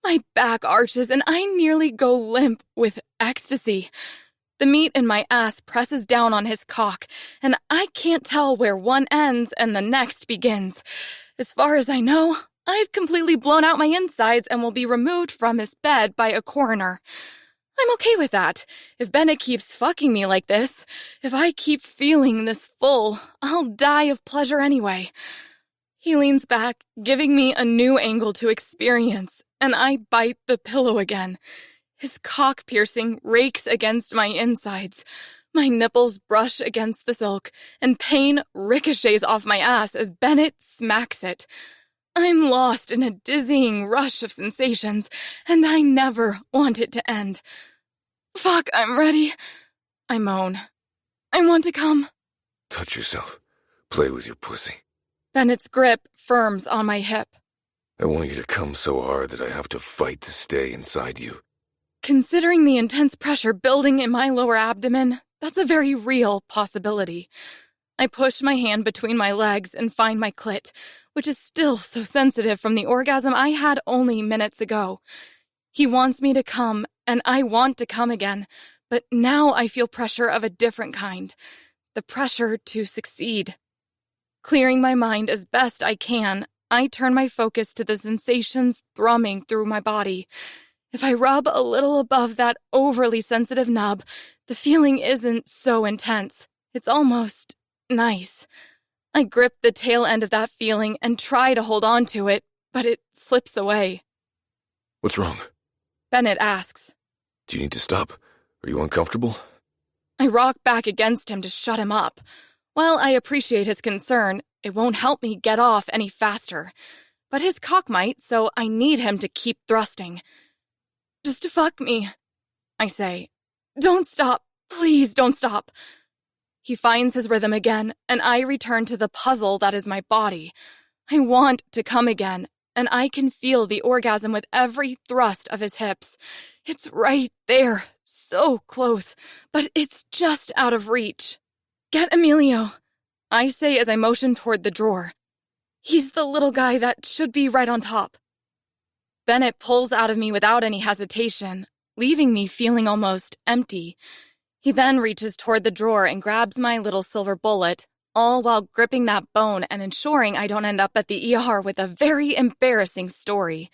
My back arches, and I nearly go limp with ecstasy. The meat in my ass presses down on his cock, and I can't tell where one ends and the next begins. As far as I know, I've completely blown out my insides and will be removed from his bed by a coroner. I'm okay with that. If Bennett keeps fucking me like this, if I keep feeling this full, I'll die of pleasure anyway. He leans back, giving me a new angle to experience, and I bite the pillow again. His cock piercing rakes against my insides. My nipples brush against the silk, and pain ricochets off my ass as Bennett smacks it. I'm lost in a dizzying rush of sensations, and I never want it to end. Fuck, I'm ready. I moan. I want to come. Touch yourself. Play with your pussy. Bennett's grip firms on my hip. I want you to come so hard that I have to fight to stay inside you. Considering the intense pressure building in my lower abdomen, that's a very real possibility. I push my hand between my legs and find my clit, which is still so sensitive from the orgasm I had only minutes ago. He wants me to come, and I want to come again, but now I feel pressure of a different kind. The pressure to succeed. Clearing my mind as best I can, I turn my focus to the sensations thrumming through my body. If I rub a little above that overly sensitive nub, the feeling isn't so intense. It's almost nice. I grip the tail end of that feeling and try to hold on to it, but it slips away. What's wrong? Bennett asks. Do you need to stop? Are you uncomfortable? I rock back against him to shut him up. While I appreciate his concern, it won't help me get off any faster. But his cock might, so I need him to keep thrusting. Just fuck me, I say. Don't stop. Please don't stop. He finds his rhythm again, and I return to the puzzle that is my body. I want to come again, and I can feel the orgasm with every thrust of his hips. It's right there, so close, but it's just out of reach. Get Emilio, I say as I motion toward the drawer. He's the little guy that should be right on top. Bennett pulls out of me without any hesitation, leaving me feeling almost empty. He then reaches toward the drawer and grabs my little silver bullet, all while gripping that bone and ensuring I don't end up at the ER with a very embarrassing story.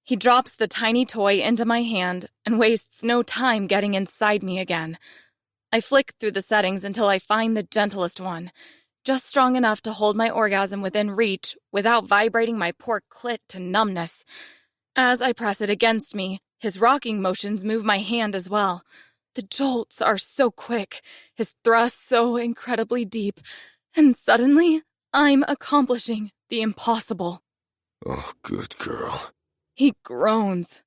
He drops the tiny toy into my hand and wastes no time getting inside me again. I flick through the settings until I find the gentlest one, just strong enough to hold my orgasm within reach without vibrating my poor clit to numbness. As I press it against me, his rocking motions move my hand as well. The jolts are so quick, his thrusts so incredibly deep, and suddenly, I'm accomplishing the impossible. Oh, good girl. He groans.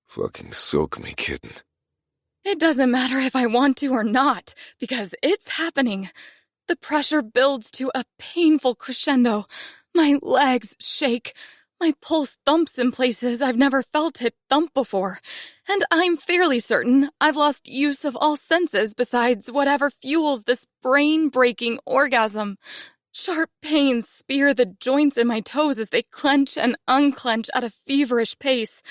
Fucking soak me, kitten. It doesn't matter if I want to or not, because it's happening. The pressure builds to a painful crescendo. My legs shake. My pulse thumps in places I've never felt it thump before, and I'm fairly certain I've lost use of all senses besides whatever fuels this brain-breaking orgasm. Sharp pains spear the joints in my toes as they clench and unclench at a feverish pace.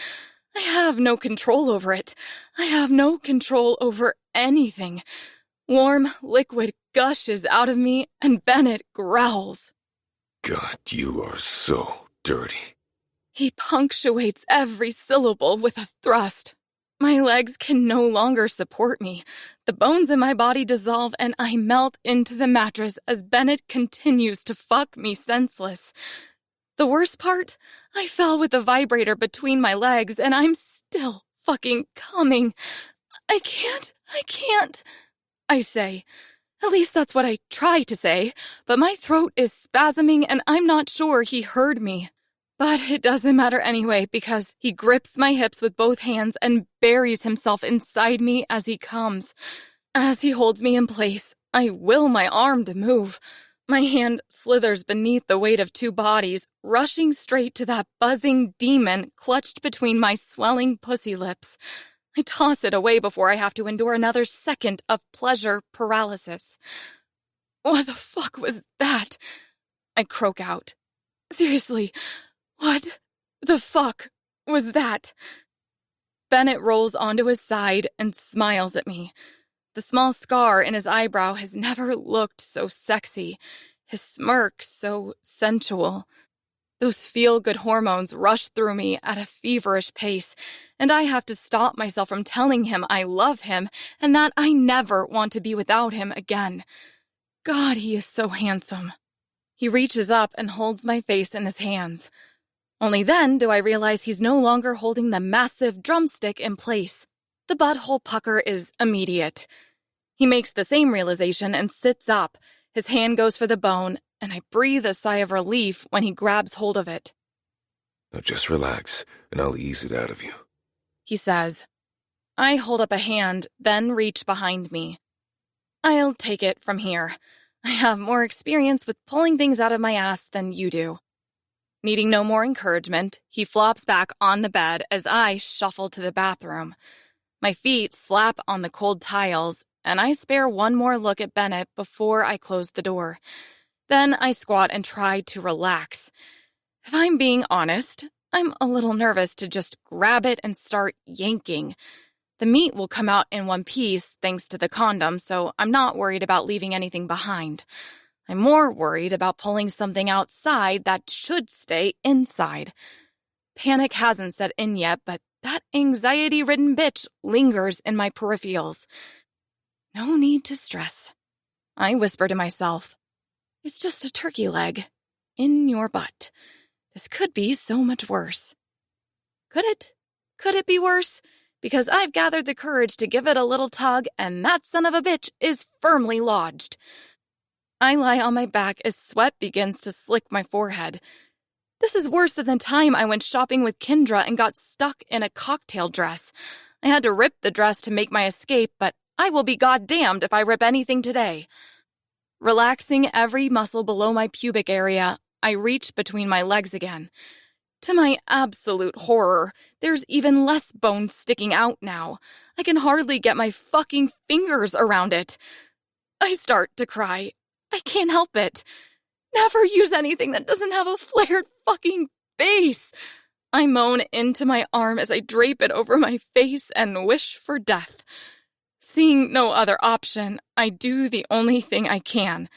I have no control over it. I have no control over anything. Warm liquid gushes out of me, and Bennett growls. God, you are so dirty. He punctuates every syllable with a thrust. My legs can no longer support me. The bones in my body dissolve and I melt into the mattress as Bennett continues to fuck me senseless. The worst part? I fell with the vibrator between my legs and I'm still fucking coming. I can't, I say. At least that's what I try to say, but my throat is spasming and I'm not sure he heard me. But it doesn't matter anyway because he grips my hips with both hands and buries himself inside me as he comes. As he holds me in place, I will my arm to move. My hand slithers beneath the weight of two bodies, rushing straight to that buzzing demon clutched between my swelling pussy lips. I toss it away before I have to endure another second of pleasure paralysis. What the fuck was that? I croak out. Seriously, what the fuck was that? Bennett rolls onto his side and smiles at me. The small scar in his eyebrow has never looked so sexy. His smirk so sensual. Those feel-good hormones rush through me at a feverish pace, and I have to stop myself from telling him I love him and that I never want to be without him again. God, he is so handsome. He reaches up and holds my face in his hands. Only then do I realize he's no longer holding the massive drumstick in place. The butthole pucker is immediate. He makes the same realization and sits up. His hand goes for the bone, and I breathe a sigh of relief when he grabs hold of it. Now just relax, and I'll ease it out of you, He says. I hold up a hand, then reach behind me. I'll take it from here. I have more experience with pulling things out of my ass than you do. Needing no more encouragement, he flops back on the bed as I shuffle to the bathroom. My feet slap on the cold tiles, and I spare one more look at Bennett before I close the door. Then I squat and try to relax. If I'm being honest, I'm a little nervous to just grab it and start yanking. The meat will come out in one piece thanks to the condom, so I'm not worried about leaving anything behind. I'm more worried about pulling something outside that should stay inside. Panic hasn't set in yet, but that anxiety-ridden bitch lingers in my peripherals. No need to stress. I whisper to myself. It's just a turkey leg. In your butt. This could be so much worse. Could it? Could it be worse? Because I've gathered the courage to give it a little tug, and that son of a bitch is firmly lodged. I lie on my back as sweat begins to slick my forehead. This is worse than the time I went shopping with Kendra and got stuck in a cocktail dress. I had to rip the dress to make my escape, but I will be goddamned if I rip anything today. Relaxing every muscle below my pubic area, I reach between my legs again. To my absolute horror, there's even less bone sticking out now. I can hardly get my fucking fingers around it. I start to cry. I can't help it. Never use anything that doesn't have a flared fucking face. I moan into my arm as I drape it over my face and wish for death. Seeing no other option, I do the only thing I can.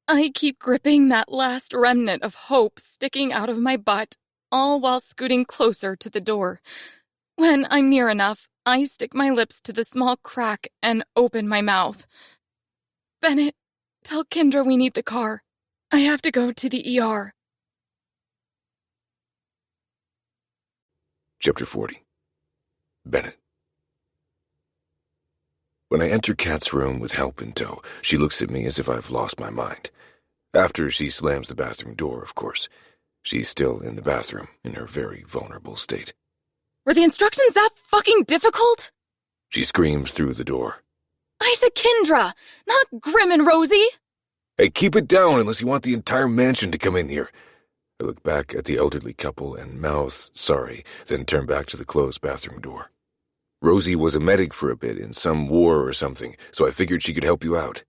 I keep gripping that last remnant of hope sticking out of my butt, all while scooting closer to the door. When I'm near enough, I stick my lips to the small crack and open my mouth. Bennett, tell Kendra we need the car. I have to go to the ER. Chapter 40. Bennett. When I enter Kat's room with help in tow, she looks at me as if I've lost my mind. After she slams the bathroom door, of course. She's still in the bathroom, in her very vulnerable state. Were the instructions that fucking difficult? She screams through the door. I said Kendra, not Grim and Rosie. Hey, keep it down unless you want the entire mansion to come in here. I look back at the elderly couple and mouth sorry, then turn back to the closed bathroom door. Rosie was a medic for a bit in some war or something, so I figured she could help you out.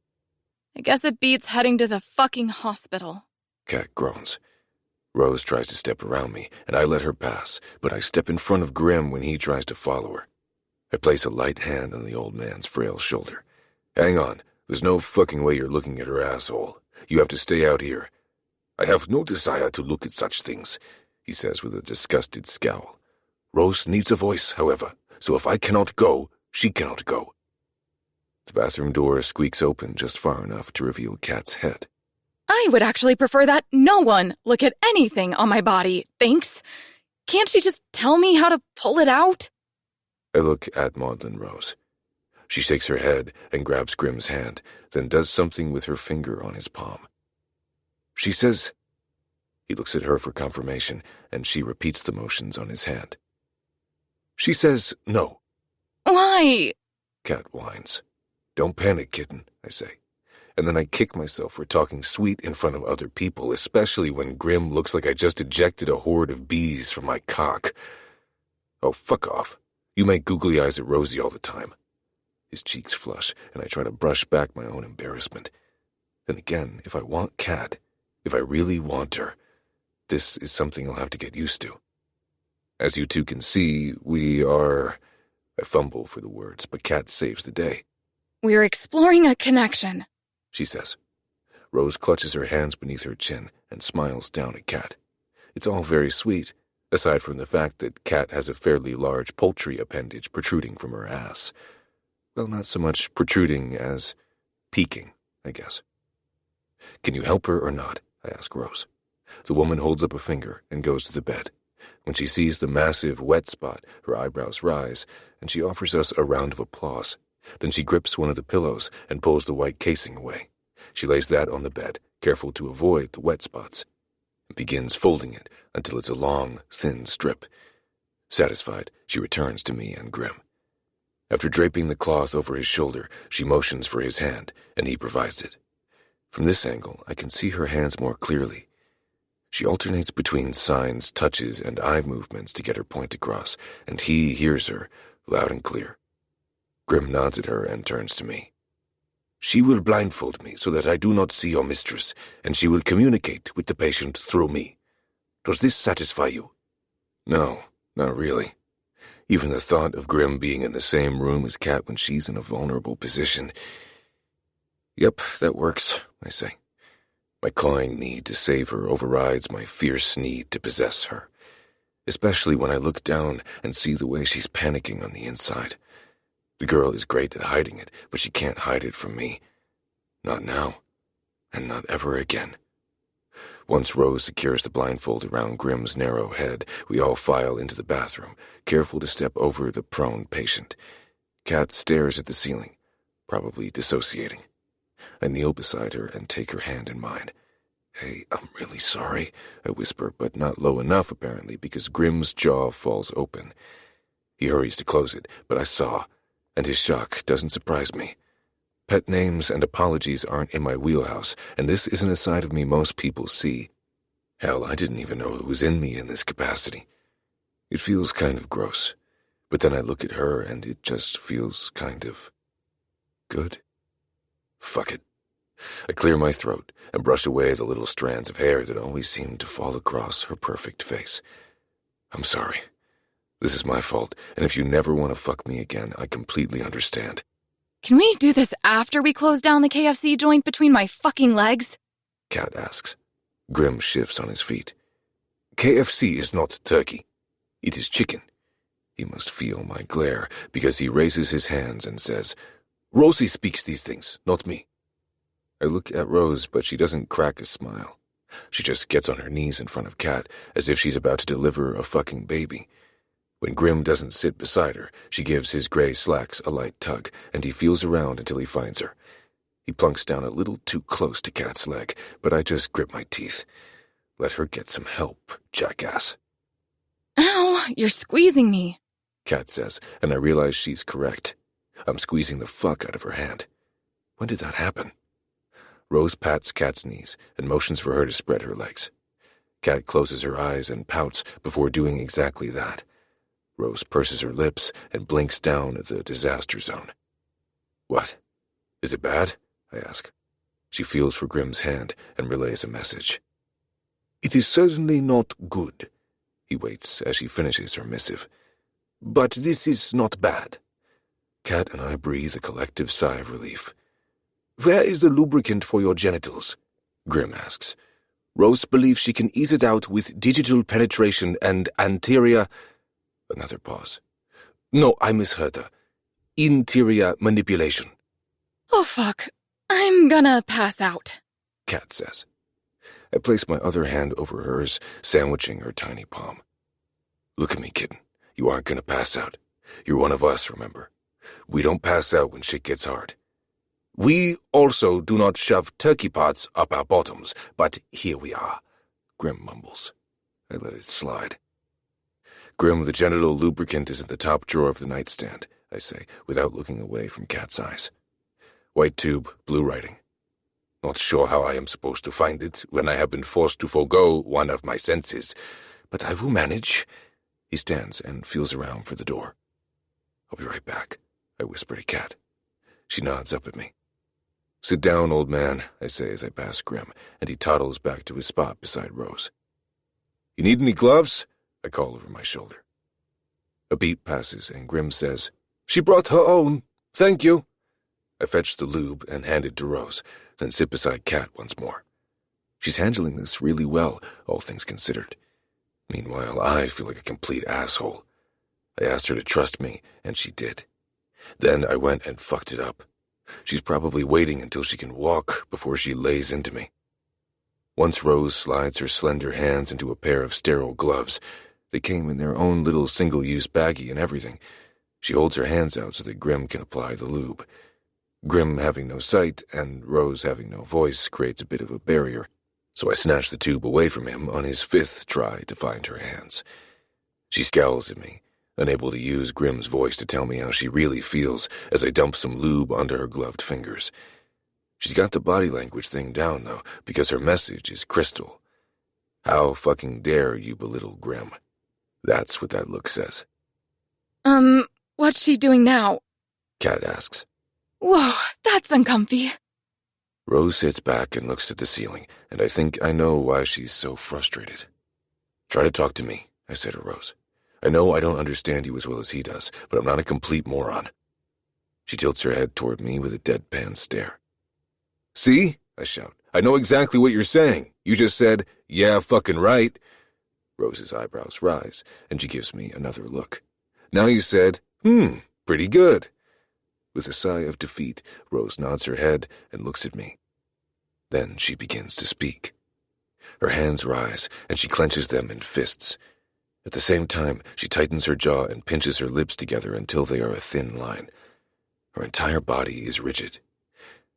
I guess it beats heading to the fucking hospital. Kat groans. Rose tries to step around me, and I let her pass, but I step in front of Grim when he tries to follow her. I place a light hand on the old man's frail shoulder. Hang on, there's no fucking way you're looking at her asshole. You have to stay out here. I have no desire to look at such things, he says with a disgusted scowl. Rose needs a voice, however, so if I cannot go, she cannot go. The bathroom door squeaks open just far enough to reveal Kat's head. I would actually prefer that no one look at anything on my body, thanks. Can't she just tell me how to pull it out? I look at Maudlin Rose. She shakes her head and grabs Grim's hand, then does something with her finger on his palm. She says... He looks at her for confirmation, and she repeats the motions on his hand. She says no. Why? Kat whines. Don't panic, kitten, I say. And then I kick myself for talking sweet in front of other people, especially when Grim looks like I just ejected a horde of bees from my cock. Oh, fuck off. You make googly eyes at Rosie all the time. His cheeks flush, and I try to brush back my own embarrassment. Then again, if I want Kat, if I really want her, this is something I'll have to get used to. As you two can see, we are... I fumble for the words, but Kat saves the day. We're exploring a connection, she says. Rose clutches her hands beneath her chin and smiles down at Kat. It's all very sweet, aside from the fact that Kat has a fairly large poultry appendage protruding from her ass. Well, not so much protruding as peeking, I guess. Can you help her or not? I ask Rose. The woman holds up a finger and goes to the bed. When she sees the massive wet spot, her eyebrows rise, and she offers us a round of applause. Then she grips one of the pillows and pulls the white casing away. She lays that on the bed, careful to avoid the wet spots, and begins folding it until it's a long, thin strip. Satisfied, she returns to me and Grim. After draping the cloth over his shoulder, she motions for his hand, and he provides it. From this angle, I can see her hands more clearly. She alternates between signs, touches, and eye movements to get her point across, and he hears her, loud and clear. Grim nods at her and turns to me. She will blindfold me so that I do not see your mistress, and she will communicate with the patient through me. Does this satisfy you? No, not really. Even the thought of Grim being in the same room as Kat when she's in a vulnerable position. Yep, that works, I say. My clawing need to save her overrides my fierce need to possess her, especially when I look down and see the way she's panicking on the inside. The girl is great at hiding it, but she can't hide it from me. Not now, and not ever again. Once Rose secures the blindfold around Grim's narrow head, we all file into the bathroom, careful to step over the prone patient. Kat stares at the ceiling, probably dissociating. I kneel beside her and take her hand in mine. Hey, I'm really sorry, I whisper, but not low enough, apparently, because Grim's jaw falls open. He hurries to close it, but I saw, and his shock doesn't surprise me. Pet names and apologies aren't in my wheelhouse, and this isn't a side of me most people see. Hell, I didn't even know it was in me in this capacity. It feels kind of gross, but then I look at her and it just feels kind of good. Fuck it. I clear my throat and brush away the little strands of hair that always seem to fall across her perfect face. I'm sorry. This is my fault, and if you never want to fuck me again, I completely understand. Can we do this after we close down the KFC joint between my fucking legs? Kat asks. Grim shifts on his feet. KFC is not turkey. It is chicken. He must feel my glare, because he raises his hands and says, Rosie speaks these things, not me. I look at Rose, but she doesn't crack a smile. She just gets on her knees in front of Kat, as if she's about to deliver a fucking baby. When Grim doesn't sit beside her, she gives his gray slacks a light tug, and he feels around until he finds her. He plunks down a little too close to Kat's leg, but I just grip my teeth. Let her get some help, jackass. Ow, you're squeezing me, Kat says, and I realize she's correct. I'm squeezing the fuck out of her hand. When did that happen? Rose pats Kat's knees and motions for her to spread her legs. Kat closes her eyes and pouts before doing exactly that. Rose purses her lips and blinks down at the disaster zone. What? Is it bad? I ask. She feels for Grim's hand and relays a message. It is certainly not good. He waits as she finishes her missive. But this is not bad. Kat and I breathe a collective sigh of relief. Where is the lubricant for your genitals? Grim asks. Rose believes she can ease it out with digital penetration and anterior... Another pause. No, I misheard her. Interior manipulation. Oh, fuck. I'm gonna pass out, Kat says. I place my other hand over hers, sandwiching her tiny palm. Look at me, kitten. You aren't gonna pass out. You're one of us, remember? We don't pass out when shit gets hard. We also do not shove turkey parts up our bottoms, but here we are, Grim mumbles. I let it slide. Grim, the genital lubricant is in the top drawer of the nightstand, I say, without looking away from Kat's eyes. White tube, blue writing. Not sure how I am supposed to find it when I have been forced to forego one of my senses, but I will manage. He stands and feels around for the door. I'll be right back, I whisper to Kat. She nods up at me. Sit down, old man, I say as I pass Grim, and he toddles back to his spot beside Rose. You need any gloves? I call over my shoulder. A beat passes, and Grim says, She brought her own. Thank you. I fetch the lube and hand it to Rose, then sit beside Kat once more. She's handling this really well, all things considered. Meanwhile, I feel like a complete asshole. I asked her to trust me, and she did. Then I went and fucked it up. She's probably waiting until she can walk before she lays into me. Once Rose slides her slender hands into a pair of sterile gloves. They came in their own little single-use baggie and everything. She holds her hands out so that Grim can apply the lube. Grim having no sight and Rose having no voice creates a bit of a barrier, so I snatch the tube away from him on his fifth try to find her hands. She scowls at me, unable to use Grim's voice to tell me how she really feels as I dump some lube onto her gloved fingers. She's got the body language thing down, though, because her message is crystal. How fucking dare you belittle Grim? That's what that look says. What's she doing now? Kat asks. Whoa, that's uncomfy. Rose sits back and looks at the ceiling, and I think I know why she's so frustrated. Try to talk to me, I say to Rose. I know I don't understand you as well as he does, but I'm not a complete moron. She tilts her head toward me with a deadpan stare. See? I shout. I know exactly what you're saying. You just said, yeah, fucking right. Rose's eyebrows rise, and she gives me another look. Now you said, pretty good. With a sigh of defeat, Rose nods her head and looks at me. Then she begins to speak. Her hands rise, and she clenches them in fists. At the same time, she tightens her jaw and pinches her lips together until they are a thin line. Her entire body is rigid.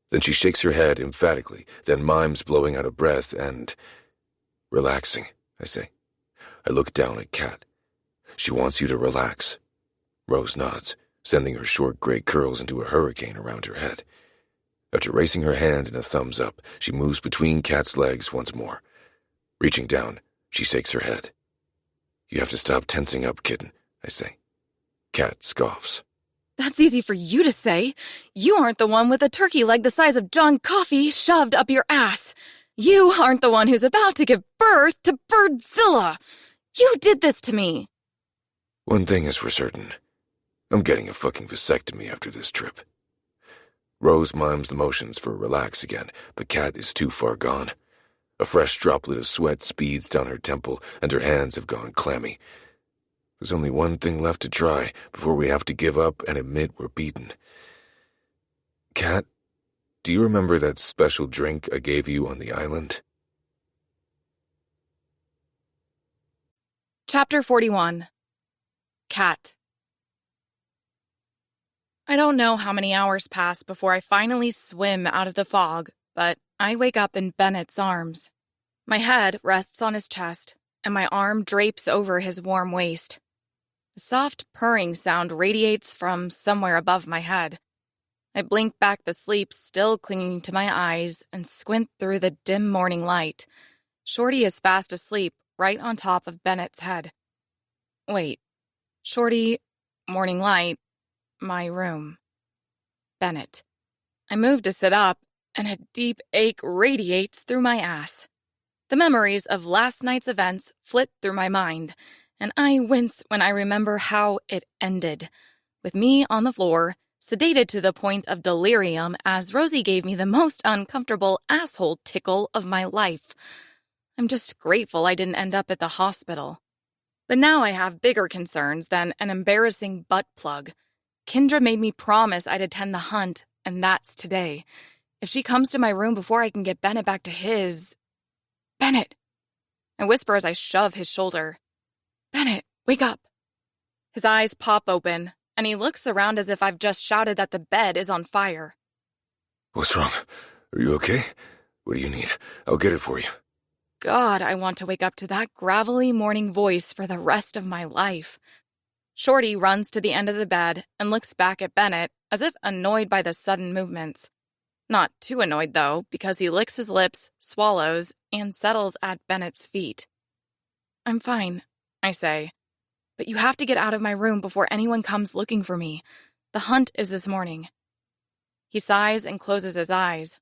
Then she shakes her head emphatically, then mimes blowing out a breath and... Relaxing, I say. I look down at Kat. She wants you to relax. Rose nods, sending her short gray curls into a hurricane around her head. After raising her hand in a thumbs up, she moves between Kat's legs once more. Reaching down, she shakes her head. You have to stop tensing up, kitten, I say. Kat scoffs. That's easy for you to say. You aren't the one with a turkey leg the size of John Coffey shoved up your ass. You aren't the one who's about to give birth to Birdzilla. You did this to me. One thing is for certain. I'm getting a fucking vasectomy after this trip. Rose mimes the motions for relax again, but Kat is too far gone. A fresh droplet of sweat speeds down her temple, and her hands have gone clammy. There's only one thing left to try before we have to give up and admit we're beaten. Kat, do you remember that special drink I gave you on the island? Chapter 41. Kat. I don't know how many hours pass before I finally swim out of the fog, but I wake up in Bennett's arms. My head rests on his chest, and my arm drapes over his warm waist. A soft purring sound radiates from somewhere above my head. I blink back the sleep still clinging to my eyes and squint through the dim morning light. Shorty is fast asleep right on top of Bennett's head. Wait. Shorty, morning light, my room. Bennett. I move to sit up, and a deep ache radiates through my ass. The memories of last night's events flit through my mind, and I wince when I remember how it ended, with me on the floor, sedated to the point of delirium as Rosie gave me the most uncomfortable asshole tickle of my life. I'm just grateful I didn't end up at the hospital. But now I have bigger concerns than an embarrassing butt plug. Kendra made me promise I'd attend the hunt, and that's today. If she comes to my room before I can get Bennett back to his... Bennett! I whisper as I shove his shoulder. Bennett, wake up! His eyes pop open, and he looks around as if I've just shouted that the bed is on fire. What's wrong? Are you okay? What do you need? I'll get it for you. God, I want to wake up to that gravelly morning voice for the rest of my life. Shorty runs to the end of the bed and looks back at Bennett as if annoyed by the sudden movements. Not too annoyed, though, because he licks his lips, swallows, and settles at Bennett's feet. I'm fine, I say. But you have to get out of my room before anyone comes looking for me. The hunt is this morning. He sighs and closes his eyes.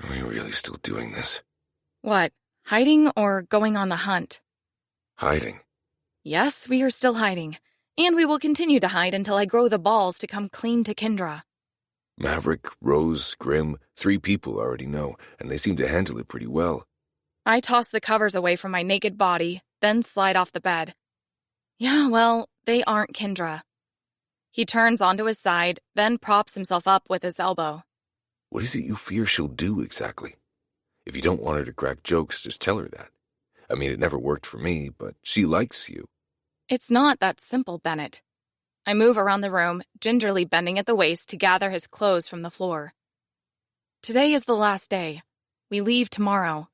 Are we really still doing this? What, hiding or going on the hunt? Hiding. Yes, we are still hiding. And we will continue to hide until I grow the balls to come clean to Kendra. Maverick, Rose, Grim, 3 people I already know, and they seem to handle it pretty well. I toss the covers away from my naked body, then slide off the bed. Yeah, well, they aren't Kendra. He turns onto his side, then props himself up with his elbow. What is it you fear she'll do exactly? If you don't want her to crack jokes, just tell her that. I mean, it never worked for me, but she likes you. It's not that simple, Bennett. I move around the room, gingerly bending at the waist to gather his clothes from the floor. Today is the last day. We leave tomorrow.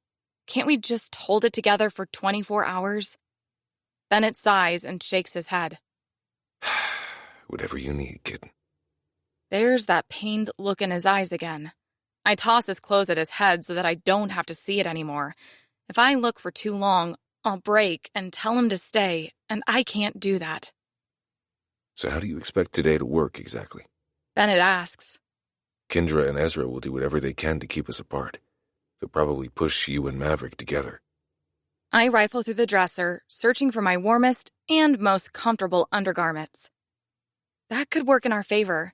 Can't we just hold it together for 24 hours? Bennett sighs and shakes his head. Whatever you need, kid. There's that pained look in his eyes again. I toss his clothes at his head so that I don't have to see it anymore. If I look for too long, I'll break and tell him to stay, and I can't do that. So how do you expect today to work exactly? Bennett asks. Kendra and Ezra will do whatever they can to keep us apart. They'll probably push you and Maverick together. I rifle through the dresser, searching for my warmest and most comfortable undergarments. That could work in our favor.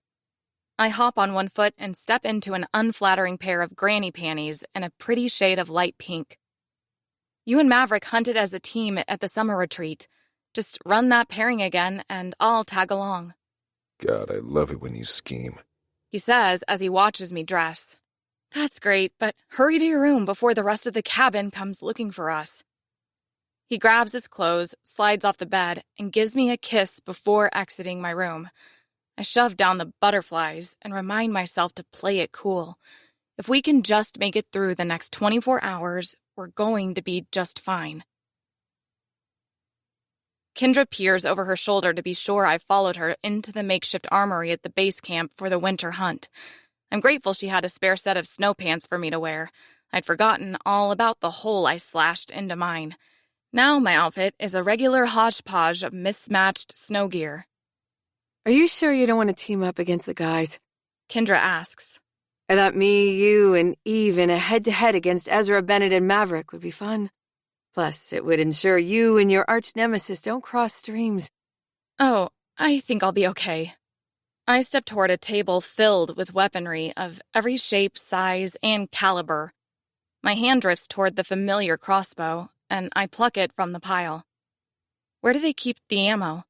I hop on one foot and step into an unflattering pair of granny panties in a pretty shade of light pink. You and Maverick hunted as a team at the summer retreat. Just run that pairing again, and I'll tag along. God, I love it when you scheme. He says as he watches me dress. That's great, but hurry to your room before the rest of the cabin comes looking for us. He grabs his clothes, slides off the bed, and gives me a kiss before exiting my room. I shove down the butterflies and remind myself to play it cool. If we can just make it through the next 24 hours, we're going to be just fine. Kendra peers over her shoulder to be sure I've followed her into the makeshift armory at the base camp for the winter hunt. I'm grateful she had a spare set of snow pants for me to wear. I'd forgotten all about the hole I slashed into mine. Now my outfit is a regular hodgepodge of mismatched snow gear. Are you sure you don't want to team up against the guys? Kendra asks. I thought me, you, and Eve in a head-to-head against Ezra, Bennett, and Maverick would be fun. Plus, it would ensure you and your arch-nemesis don't cross streams. Oh, I think I'll be okay. I step toward a table filled with weaponry of every shape, size, and caliber. My hand drifts toward the familiar crossbow, and I pluck it from the pile. Where do they keep the ammo?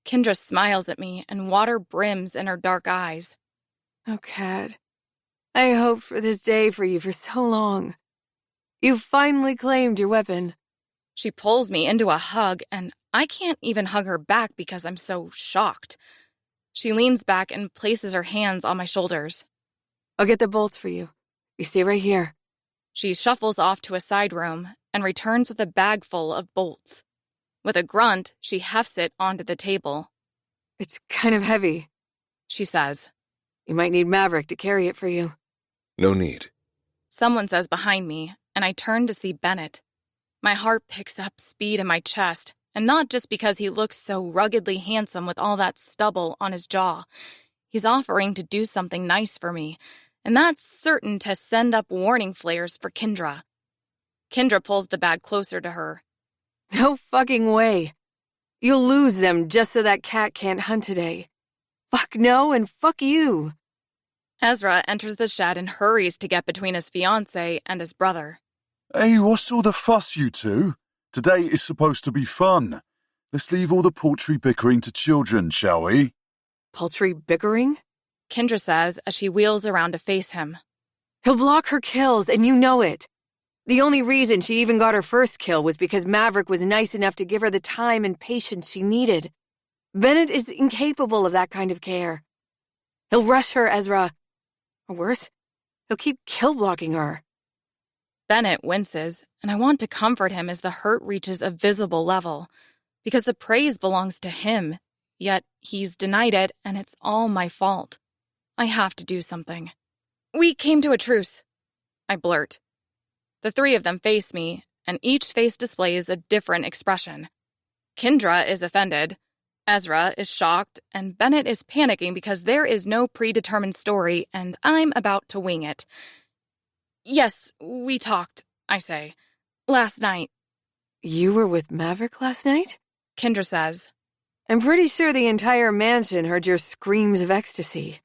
Kendra smiles at me, and water brims in her dark eyes. Oh, Kat. I hoped for this day for you for so long. You've finally claimed your weapon. She pulls me into a hug, and I can't even hug her back because I'm so shocked. She leans back and places her hands on my shoulders. I'll get the bolts for you. You stay right here. She shuffles off to a side room and returns with a bag full of bolts. With a grunt, she hefts it onto the table. It's kind of heavy, she says. You might need Maverick to carry it for you. No need. Someone says behind me, and I turn to see Bennett. My heart picks up speed in my chest, and not just because he looks so ruggedly handsome with all that stubble on his jaw. He's offering to do something nice for me, and that's certain to send up warning flares for Kendra. Kendra pulls the bag closer to her. No fucking way. You'll lose them just so that cat can't hunt today. Fuck no and fuck you. Ezra enters the shed and hurries to get between his fiancé and his brother. Hey, what's all the fuss, you two? Today is supposed to be fun. Let's leave all the paltry bickering to children, shall we? Paltry bickering? Kendra says as she wheels around to face him. He'll block her kills, and you know it. The only reason she even got her first kill was because Maverick was nice enough to give her the time and patience she needed. Bennett is incapable of that kind of care. He'll rush her, Ezra. Or worse, he'll keep kill-blocking her. Bennett winces, and I want to comfort him as the hurt reaches a visible level, because the praise belongs to him, yet he's denied it, and it's all my fault. I have to do something. We came to a truce, I blurt. The three of them face me, and each face displays a different expression. Kendra is offended, Ezra is shocked, and Bennett is panicking because there is no predetermined story, and I'm about to wing it. Yes, we talked, I say. Last night. You were with Maverick last night? Kendra says. I'm pretty sure the entire mansion heard your screams of ecstasy.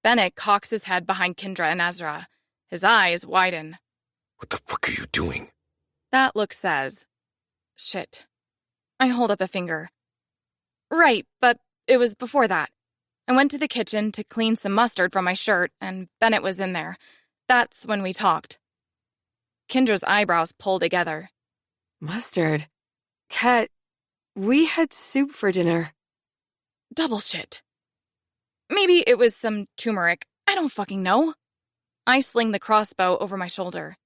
Bennett cocks his head behind Kendra and Ezra. His eyes widen. What the fuck are you doing? That look says. Shit. I hold up a finger. Right, but it was before that. I went to the kitchen to clean some mustard from my shirt, and Bennett was in there. That's when we talked. Kendra's eyebrows pull together. Mustard? Kat, we had soup for dinner. Double shit. Maybe it was some turmeric. I don't fucking know. I sling the crossbow over my shoulder.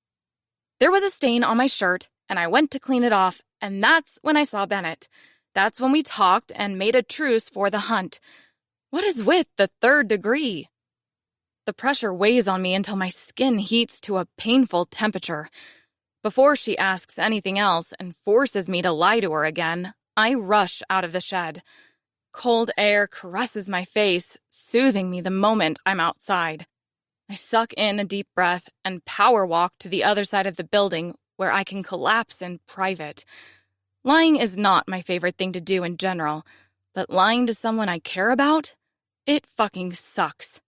There was a stain on my shirt, and I went to clean it off, and that's when I saw Bennett. That's when we talked and made a truce for the hunt. What is with the third degree? The pressure weighs on me until my skin heats to a painful temperature. Before she asks anything else and forces me to lie to her again, I rush out of the shed. Cold air caresses my face, soothing me the moment I'm outside. I suck in a deep breath and power walk to the other side of the building where I can collapse in private. Lying is not my favorite thing to do in general, but lying to someone I care about? It fucking sucks.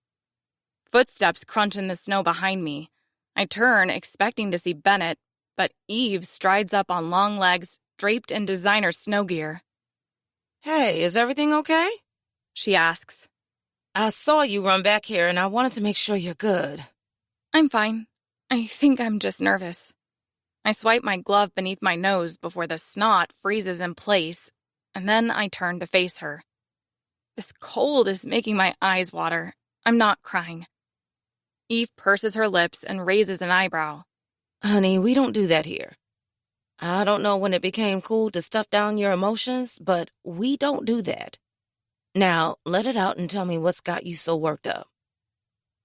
Footsteps crunch in the snow behind me. I turn, expecting to see Bennett, but Eve strides up on long legs, draped in designer snow gear. Hey, is everything okay? She asks. I saw you run back here and I wanted to make sure you're good. I'm fine. I think I'm just nervous. I swipe my glove beneath my nose before the snot freezes in place, and then I turn to face her. This cold is making my eyes water. I'm not crying. Eve purses her lips and raises an eyebrow. Honey, we don't do that here. I don't know when it became cool to stuff down your emotions, but we don't do that. Now, let it out and tell me what's got you so worked up.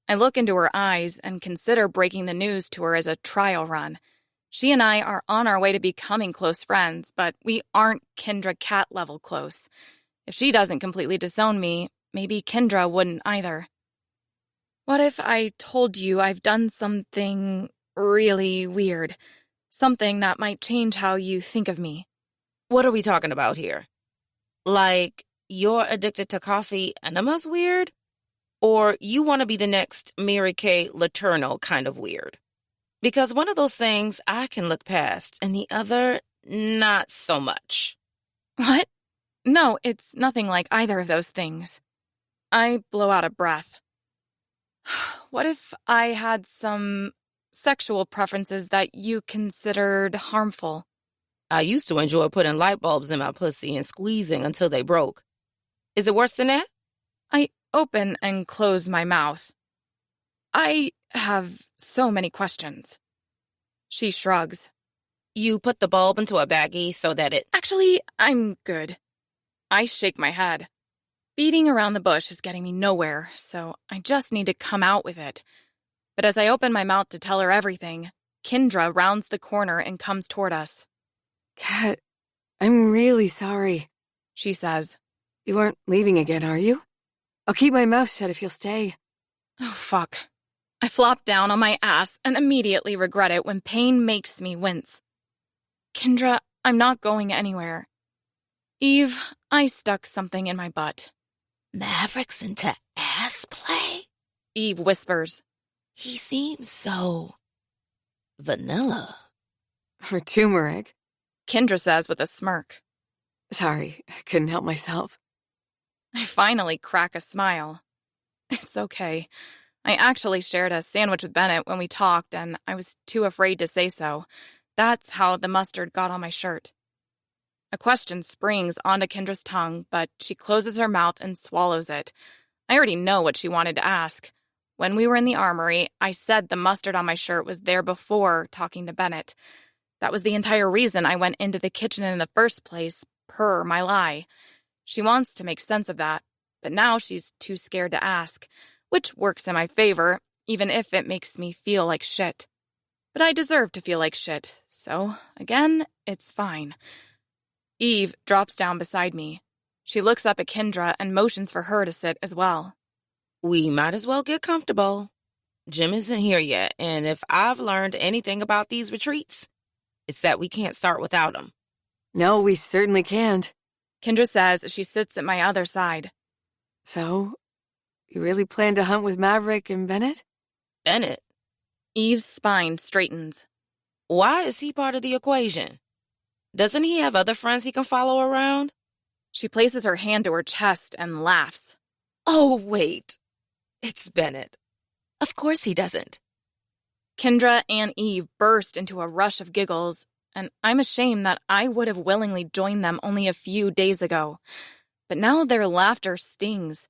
I look into her eyes and consider breaking the news to her as a trial run. She and I are on our way to becoming close friends, but we aren't Kendra cat level close. If she doesn't completely disown me, maybe Kendra wouldn't either. What if I told you I've done something really weird? Something that might change how you think of me. What are we talking about here? Like, you're addicted to coffee enemas weird? Or you want to be the next Mary Kay Letourneau kind of weird? Because one of those things I can look past, and the other, not so much. What? No, it's nothing like either of those things. I blow out a breath. What if I had some sexual preferences that you considered harmful? I used to enjoy putting light bulbs in my pussy and squeezing until they broke. Is it worse than that? I open and close my mouth. I have so many questions. She shrugs. You put the bulb into a baggie so that it... Actually, I'm good. I shake my head. Beating around the bush is getting me nowhere, so I just need to come out with it. But as I open my mouth to tell her everything, Kendra rounds the corner and comes toward us. Kat, I'm really sorry, She says. You aren't leaving again, are you? I'll keep my mouth shut if you'll stay. Oh, fuck. I flop down on my ass and immediately regret it when pain makes me wince. Kendra, I'm not going anywhere. Eve, I stuck something in my butt. Maverick's into ass play? Eve whispers. He seems so... vanilla. Or turmeric. Kendra says with a smirk. Sorry, I couldn't help myself. I finally crack a smile. It's okay. I actually shared a sandwich with Bennett when we talked, and I was too afraid to say so. That's how the mustard got on my shirt. A question springs onto Kendra's tongue, but she closes her mouth and swallows it. I already know what she wanted to ask. When we were in the armory, I said the mustard on my shirt was there before talking to Bennett. That was the entire reason I went into the kitchen in the first place, per my lie. She wants to make sense of that, but now she's too scared to ask, which works in my favor, even if it makes me feel like shit. But I deserve to feel like shit, so, again, it's fine. Eve drops down beside me. She looks up at Kendra and motions for her to sit as well. We might as well get comfortable. Jim isn't here yet, and if I've learned anything about these retreats, it's that we can't start without him. No, we certainly can't. Kendra says as she sits at my other side. So, you really plan to hunt with Maverick and Bennett? Bennett? Eve's spine straightens. Why is he part of the equation? Doesn't he have other friends he can follow around? She places her hand to her chest and laughs. Oh, wait. It's Bennett. Of course he doesn't. Kendra and Eve burst into a rush of giggles, and I'm ashamed that I would have willingly joined them only a few days ago. But now their laughter stings.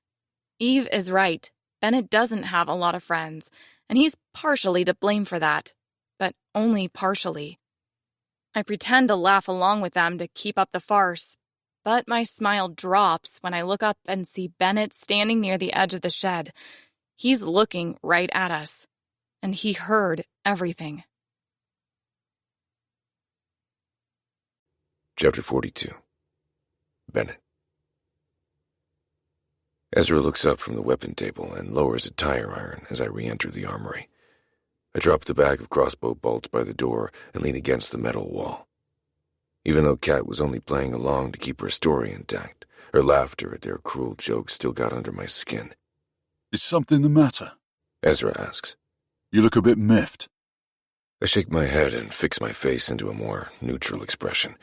Eve is right. Bennett doesn't have a lot of friends, and he's partially to blame for that, but only partially. I pretend to laugh along with them to keep up the farce, but my smile drops when I look up and see Bennett standing near the edge of the shed. He's looking right at us, and he heard everything. Chapter 42. Bennett. Ezra looks up from the weapon table and lowers a tire iron as I re-enter the armory. I drop the bag of crossbow bolts by the door and lean against the metal wall. Even though Kat was only playing along to keep her story intact, her laughter at their cruel jokes still got under my skin. Is something the matter? Ezra asks. You look a bit miffed. I shake my head and fix my face into a more neutral expression.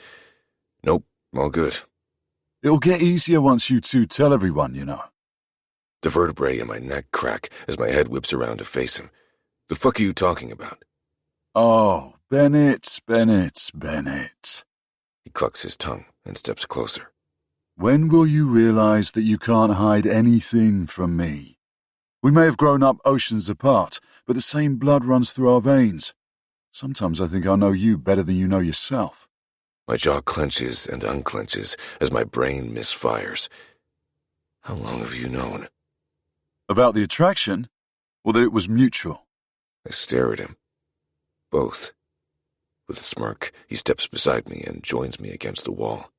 Nope, all good. It'll get easier once you two tell everyone, you know. The vertebrae in my neck crack as my head whips around to face him. The fuck are you talking about? Oh, Bennett. He clucks his tongue and steps closer. When will you realize that you can't hide anything from me? We may have grown up oceans apart, but the same blood runs through our veins. Sometimes I think I know you better than you know yourself. My jaw clenches and unclenches as my brain misfires. How long have you known? About the attraction, or that it was mutual? I stare at him. Both. With a smirk, he steps beside me and joins me against the wall.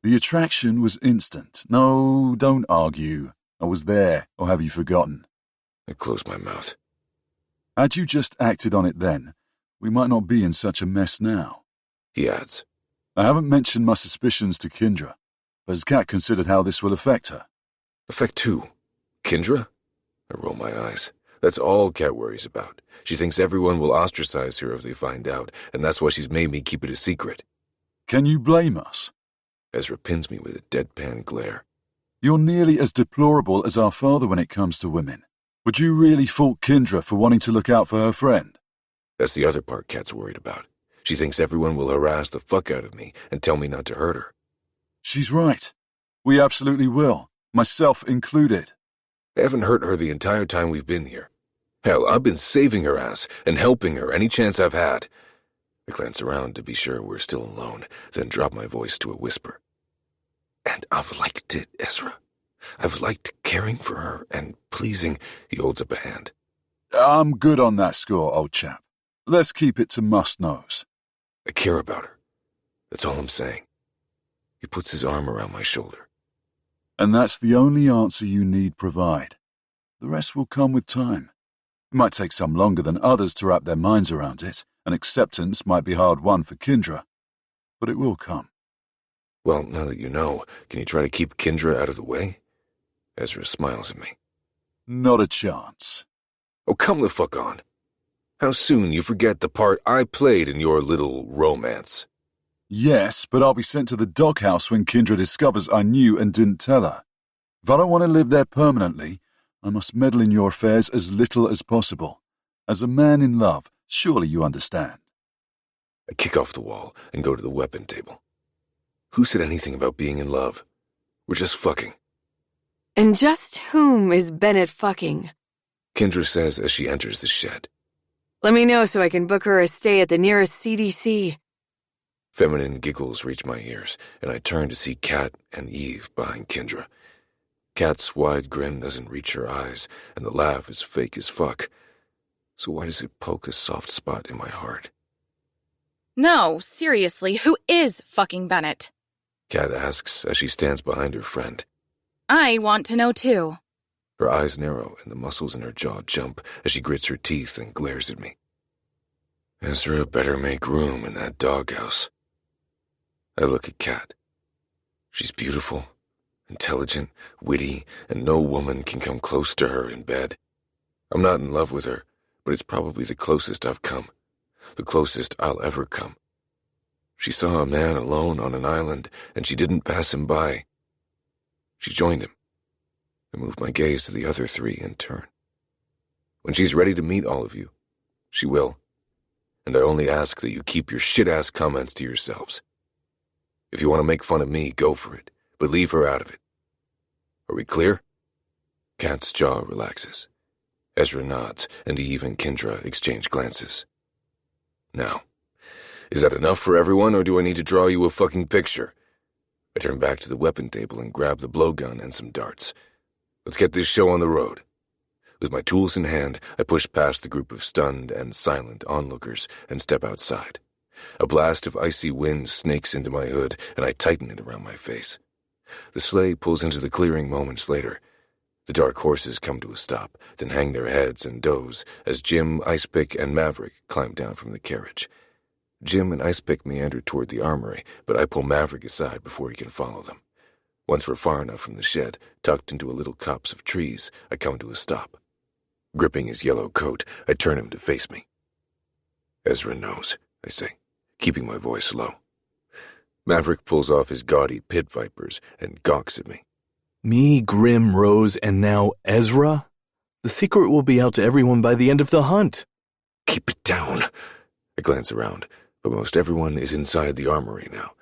The attraction was instant. No, don't argue. I was there, or have you forgotten? I close my mouth. Had you just acted on it then, we might not be in such a mess now. He adds. I haven't mentioned my suspicions to Kindra, but has Kat considered how this will affect her? Affect who? Kindra? I roll my eyes. That's all Kat worries about. She thinks everyone will ostracize her if they find out, and that's why she's made me keep it a secret. Can you blame us? Ezra pins me with a deadpan glare. You're nearly as deplorable as our father when it comes to women. Would you really fault Kindra for wanting to look out for her friend? That's the other part Kat's worried about. She thinks everyone will harass the fuck out of me and tell me not to hurt her. She's right. We absolutely will, myself included. I haven't hurt her the entire time we've been here. Hell, I've been saving her ass and helping her any chance I've had. I glance around to be sure we're still alone, then drop my voice to a whisper. And I've liked it, Ezra. I've liked caring for her and pleasing. He holds up a hand. I'm good on that score, old chap. Let's keep it to must-knows. I care about her. That's all I'm saying. He puts his arm around my shoulder. And that's the only answer you need provide. The rest will come with time. It might take some longer than others to wrap their minds around it, and acceptance might be hard won for Kindra. But it will come. Well, now that you know, can you try to keep Kindra out of the way? Ezra smiles at me. Not a chance. Oh, come the fuck on. How soon you forget the part I played in your little romance? Yes, but I'll be sent to the doghouse when Kindra discovers I knew and didn't tell her. If I don't want to live there permanently, I must meddle in your affairs as little as possible. As a man in love, surely you understand. I kick off the wall and go to the weapon table. Who said anything about being in love? We're just fucking. And just whom is Bennett fucking? Kindra says as she enters the shed. Let me know so I can book her a stay at the nearest CDC. Feminine giggles reach my ears, and I turn to see Kat and Eve behind Kindra. Kat's wide grin doesn't reach her eyes, and the laugh is fake as fuck. So why does it poke a soft spot in my heart? No, seriously, who is fucking Bennett? Kat asks as she stands behind her friend. I want to know too. Her eyes narrow and the muscles in her jaw jump as she grits her teeth and glares at me. Ezra better make room in that doghouse. I look at Kat. She's beautiful, intelligent, witty, and no woman can come close to her in bed. I'm not in love with her, but it's probably the closest I've come. The closest I'll ever come. She saw a man alone on an island, and she didn't pass him by. She joined him. I move my gaze to the other three in turn. When she's ready to meet all of you, she will. And I only ask that you keep your shit-ass comments to yourselves. If you want to make fun of me, go for it, but leave her out of it. Are we clear? Kat's jaw relaxes. Ezra nods, and Eve and Kindra exchange glances. Now, is that enough for everyone, or do I need to draw you a fucking picture? I turn back to the weapon table and grab the blowgun and some darts. Let's get this show on the road. With my tools in hand, I push past the group of stunned and silent onlookers and step outside. A blast of icy wind snakes into my hood, and I tighten it around my face. The sleigh pulls into the clearing moments later. The dark horses come to a stop, then hang their heads and doze as Jim, Icepick, and Maverick climb down from the carriage. Jim and Icepick meander toward the armory, but I pull Maverick aside before he can follow them. Once we're far enough from the shed, tucked into a little copse of trees, I come to a stop. Gripping his yellow coat, I turn him to face me. "Ezra knows," I say, keeping my voice low. Maverick pulls off his gaudy pit vipers and gawks at me. Me, Grim, Rose, and now Ezra? The secret will be out to everyone by the end of the hunt. "Keep it down." I glance around, but most everyone is inside the armory now.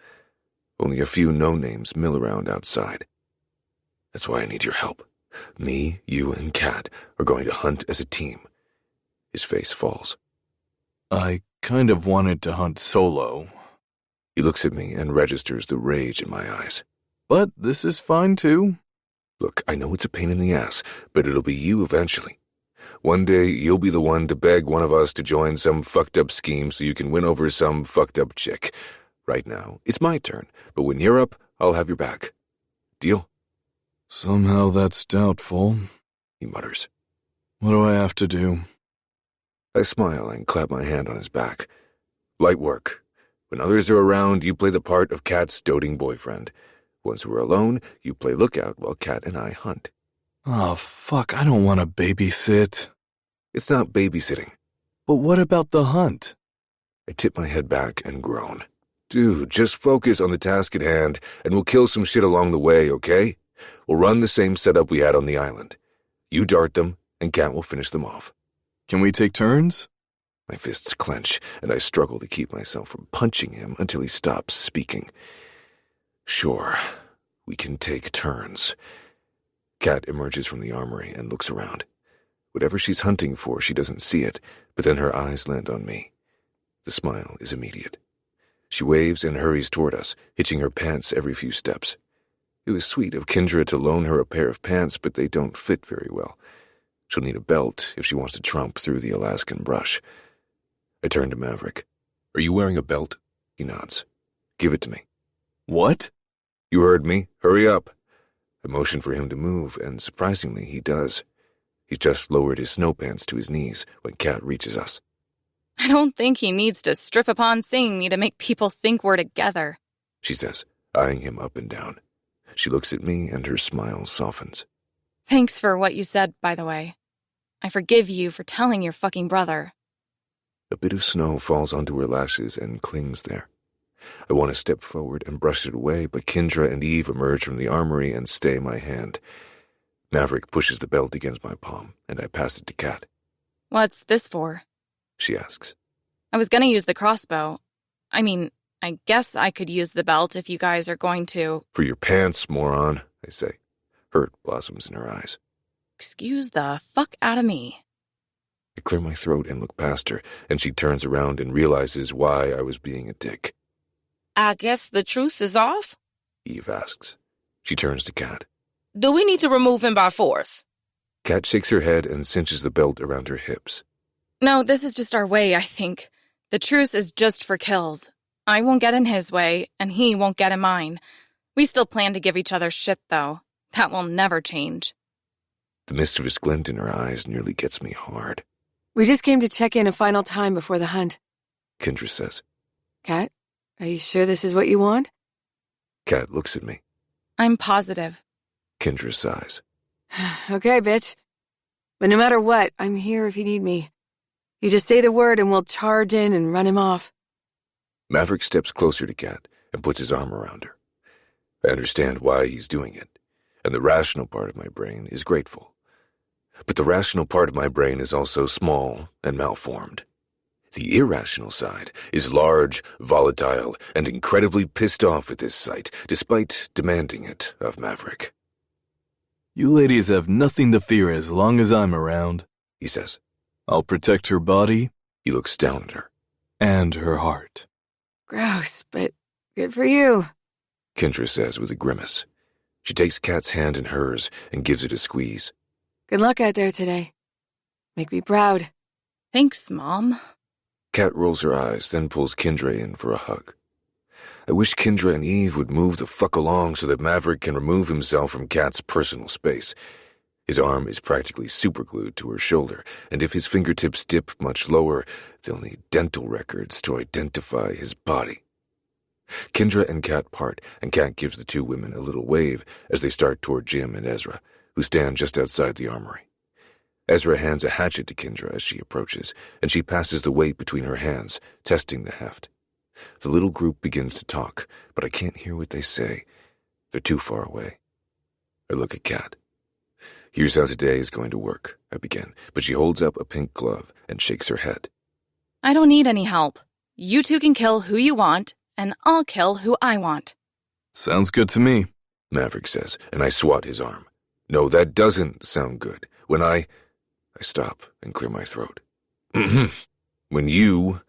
Only a few no-names mill around outside. "That's why I need your help. Me, you, and Kat are going to hunt as a team." His face falls. I kind of wanted to hunt solo. He looks at me and registers the rage in my eyes. But this is fine too. "Look, I know it's a pain in the ass, but it'll be you eventually. One day you'll be the one to beg one of us to join some fucked-up scheme so you can win over some fucked-up chick. Right now, it's my turn, but when you're up, I'll have your back. Deal?" Somehow that's doubtful. He mutters. What do I have to do? I smile and clap my hand on his back. "Light work. When others are around, you play the part of Kat's doting boyfriend. Once we're alone, you play lookout while Kat and I hunt." Oh, fuck, I don't want to babysit. "It's not babysitting." But what about the hunt? I tip my head back and groan. "Dude, just focus on the task at hand, and we'll kill some shit along the way, okay? We'll run the same setup we had on the island. You dart them, and Kat will finish them off." Can we take turns? My fists clench, and I struggle to keep myself from punching him until he stops speaking. "Sure, we can take turns." Kat emerges from the armory and looks around. Whatever she's hunting for, she doesn't see it, but then her eyes land on me. The smile is immediate. She waves and hurries toward us, hitching her pants every few steps. It was sweet of Kendra to loan her a pair of pants, but they don't fit very well. She'll need a belt if she wants to tromp through the Alaskan brush. I turn to Maverick. "Are you wearing a belt?" He nods. "Give it to me." What? "You heard me. Hurry up." I motion for him to move, and surprisingly, he does. He's just lowered his snow pants to his knees when Kat reaches us. I don't think he needs to strip upon seeing me to make people think we're together, she says, eyeing him up and down. She looks at me, and her smile softens. Thanks for what you said, by the way. I forgive you for telling your fucking brother. A bit of snow falls onto her lashes and clings there. I want to step forward and brush it away, but Kendra and Eve emerge from the armory and stay my hand. Maverick pushes the belt against my palm, and I pass it to Kat. What's this for? She asks. I was gonna use the crossbow. I guess I could use the belt if you guys are going to. For your pants, moron, I say. Hurt blossoms in her eyes. Excuse the fuck out of me. I clear my throat and look past her, and she turns around and realizes why I was being a dick. I guess the truce is off? Eve asks. She turns to Kat. Do we need to remove him by force? Kat shakes her head and cinches the belt around her hips. No, this is just our way, I think. The truce is just for kills. I won't get in his way, and he won't get in mine. We still plan to give each other shit, though. That will never change. The mischievous glint in her eyes nearly gets me hard. We just came to check in a final time before the hunt. Kendra says. Kat, are you sure this is what you want? Kat looks at me. I'm positive. Kendra sighs. Okay, bitch. But no matter what, I'm here if you need me. You just say the word and we'll charge in and run him off. Maverick steps closer to Kat and puts his arm around her. I understand why he's doing it, and the rational part of my brain is grateful. But the rational part of my brain is also small and malformed. The irrational side is large, volatile, and incredibly pissed off at this sight, despite demanding it of Maverick. You ladies have nothing to fear as long as I'm around, He says. I'll protect her body. He looks down at her. And her heart. Gross, but good for you. Kendra says with a grimace. She takes Kat's hand in hers and gives it a squeeze. Good luck out there today. Make me proud. Thanks, Mom. Kat rolls her eyes, then pulls Kendra in for a hug. I wish Kendra and Eve would move the fuck along so that Maverick can remove himself from Kat's personal space. His arm is practically superglued to her shoulder, and if his fingertips dip much lower, they'll need dental records to identify his body. Kendra and Kat part, and Kat gives the two women a little wave as they start toward Jim and Ezra, who stand just outside the armory. Ezra hands a hatchet to Kendra as she approaches, and she passes the weight between her hands, testing the heft. The little group begins to talk, but I can't hear what they say. They're too far away. I look at Kat. Here's how today is going to work, I begin, but she holds up a pink glove and shakes her head. I don't need any help. You two can kill who you want, and I'll kill who I want. Sounds good to me, Maverick says, and I swat his arm. No, that doesn't sound good. When I stop and clear my throat. When you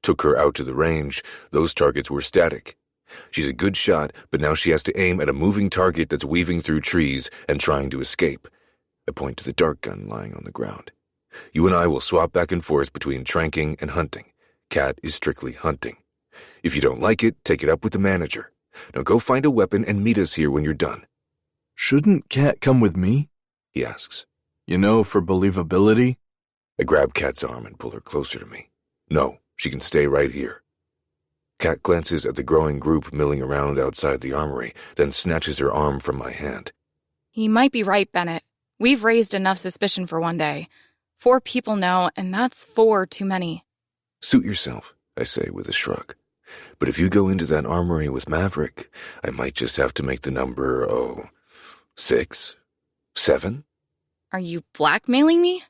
took her out to the range, those targets were static. She's a good shot, but now she has to aim at a moving target that's weaving through trees and trying to escape. I point to the dart gun lying on the ground. You and I will swap back and forth between tranking and hunting. Kat is strictly hunting. If you don't like it, take it up with the manager. Now go find a weapon and meet us here when you're done. Shouldn't Kat come with me? He asks. You know, for believability? I grab Kat's arm and pull her closer to me. No, she can stay right here. Kat glances at the growing group milling around outside the armory, then snatches her arm from my hand. He might be right, Bennett. We've raised enough suspicion for one day. 4 people know, and that's 4 too many. Suit yourself, I say with a shrug. But if you go into that armory with Maverick, I might just have to make the number, 6, 7? Are you blackmailing me?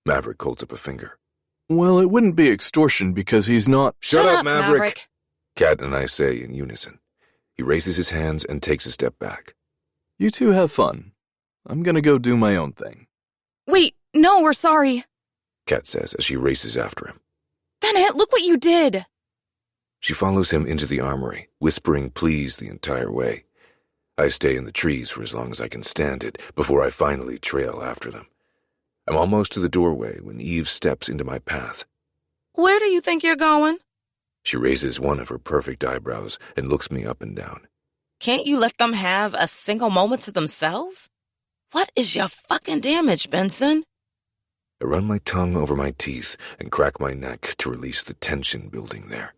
Maverick holds up a finger. Well, it wouldn't be extortion because he's not— Shut up, Maverick! Kat and I say in unison. He raises his hands and takes a step back. You two have fun. I'm gonna go do my own thing. Wait, no, we're sorry. Kat says as she races after him. Bennett, look what you did! She follows him into the armory, whispering please the entire way. I stay in the trees for as long as I can stand it before I finally trail after them. I'm almost to the doorway when Eve steps into my path. Where do you think you're going? She raises one of her perfect eyebrows and looks me up and down. Can't you let them have a single moment to themselves? What is your fucking damage, Benson? I run my tongue over my teeth and crack my neck to release the tension building there.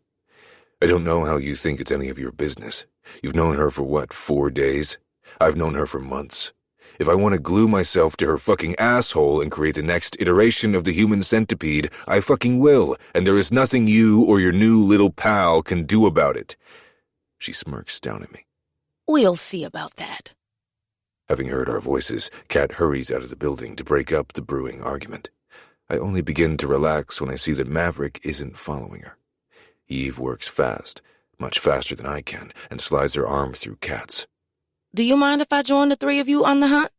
I don't know how you think it's any of your business. You've known her for what, 4 days? I've known her for months. If I want to glue myself to her fucking asshole and create the next iteration of the human centipede, I fucking will, and there is nothing you or your new little pal can do about it. She smirks down at me. We'll see about that. Having heard our voices, Kat hurries out of the building to break up the brewing argument. I only begin to relax when I see that Maverick isn't following her. Eve works fast, much faster than I can, and slides her arm through Kat's. Do you mind if I join the 3 of you on the hunt?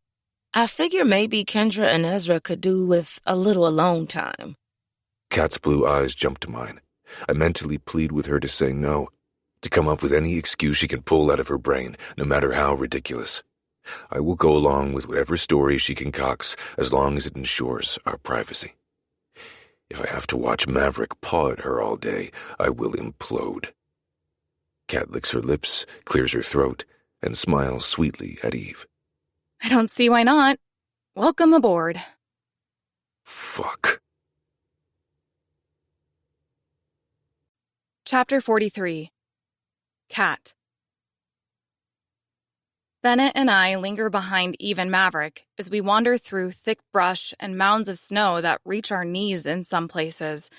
I figure maybe Kendra and Ezra could do with a little alone time. Kat's blue eyes jump to mine. I mentally plead with her to say no, to come up with any excuse she can pull out of her brain, no matter how ridiculous. I will go along with whatever story she concocts as long as it ensures our privacy. If I have to watch Maverick paw at her all day, I will implode. Kat licks her lips, clears her throat, and smiles sweetly at Eve. I don't see why not. Welcome aboard. Fuck. Chapter 43. Kat. Bennett and I linger behind Eve and Maverick as we wander through thick brush and mounds of snow that reach our knees in some places.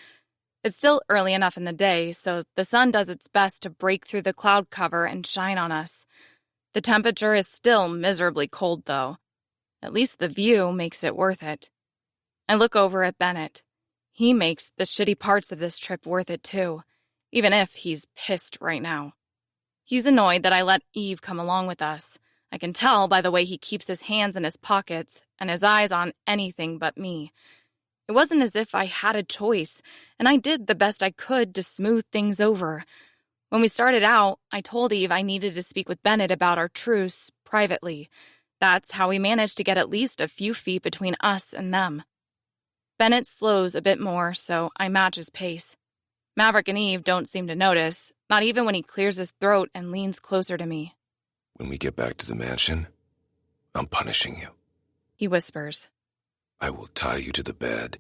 It's still early enough in the day, so the sun does its best to break through the cloud cover and shine on us. The temperature is still miserably cold, though. At least the view makes it worth it. I look over at Bennett. He makes the shitty parts of this trip worth it, too, even if he's pissed right now. He's annoyed that I let Eve come along with us. I can tell by the way he keeps his hands in his pockets and his eyes on anything but me. It wasn't as if I had a choice, and I did the best I could to smooth things over. When we started out, I told Eve I needed to speak with Bennett about our truce privately. That's how we managed to get at least a few feet between us and them. Bennett slows a bit more, so I match his pace. Maverick and Eve don't seem to notice, not even when he clears his throat and leans closer to me. When we get back to the mansion, I'm punishing you. He whispers. I will tie you to the bed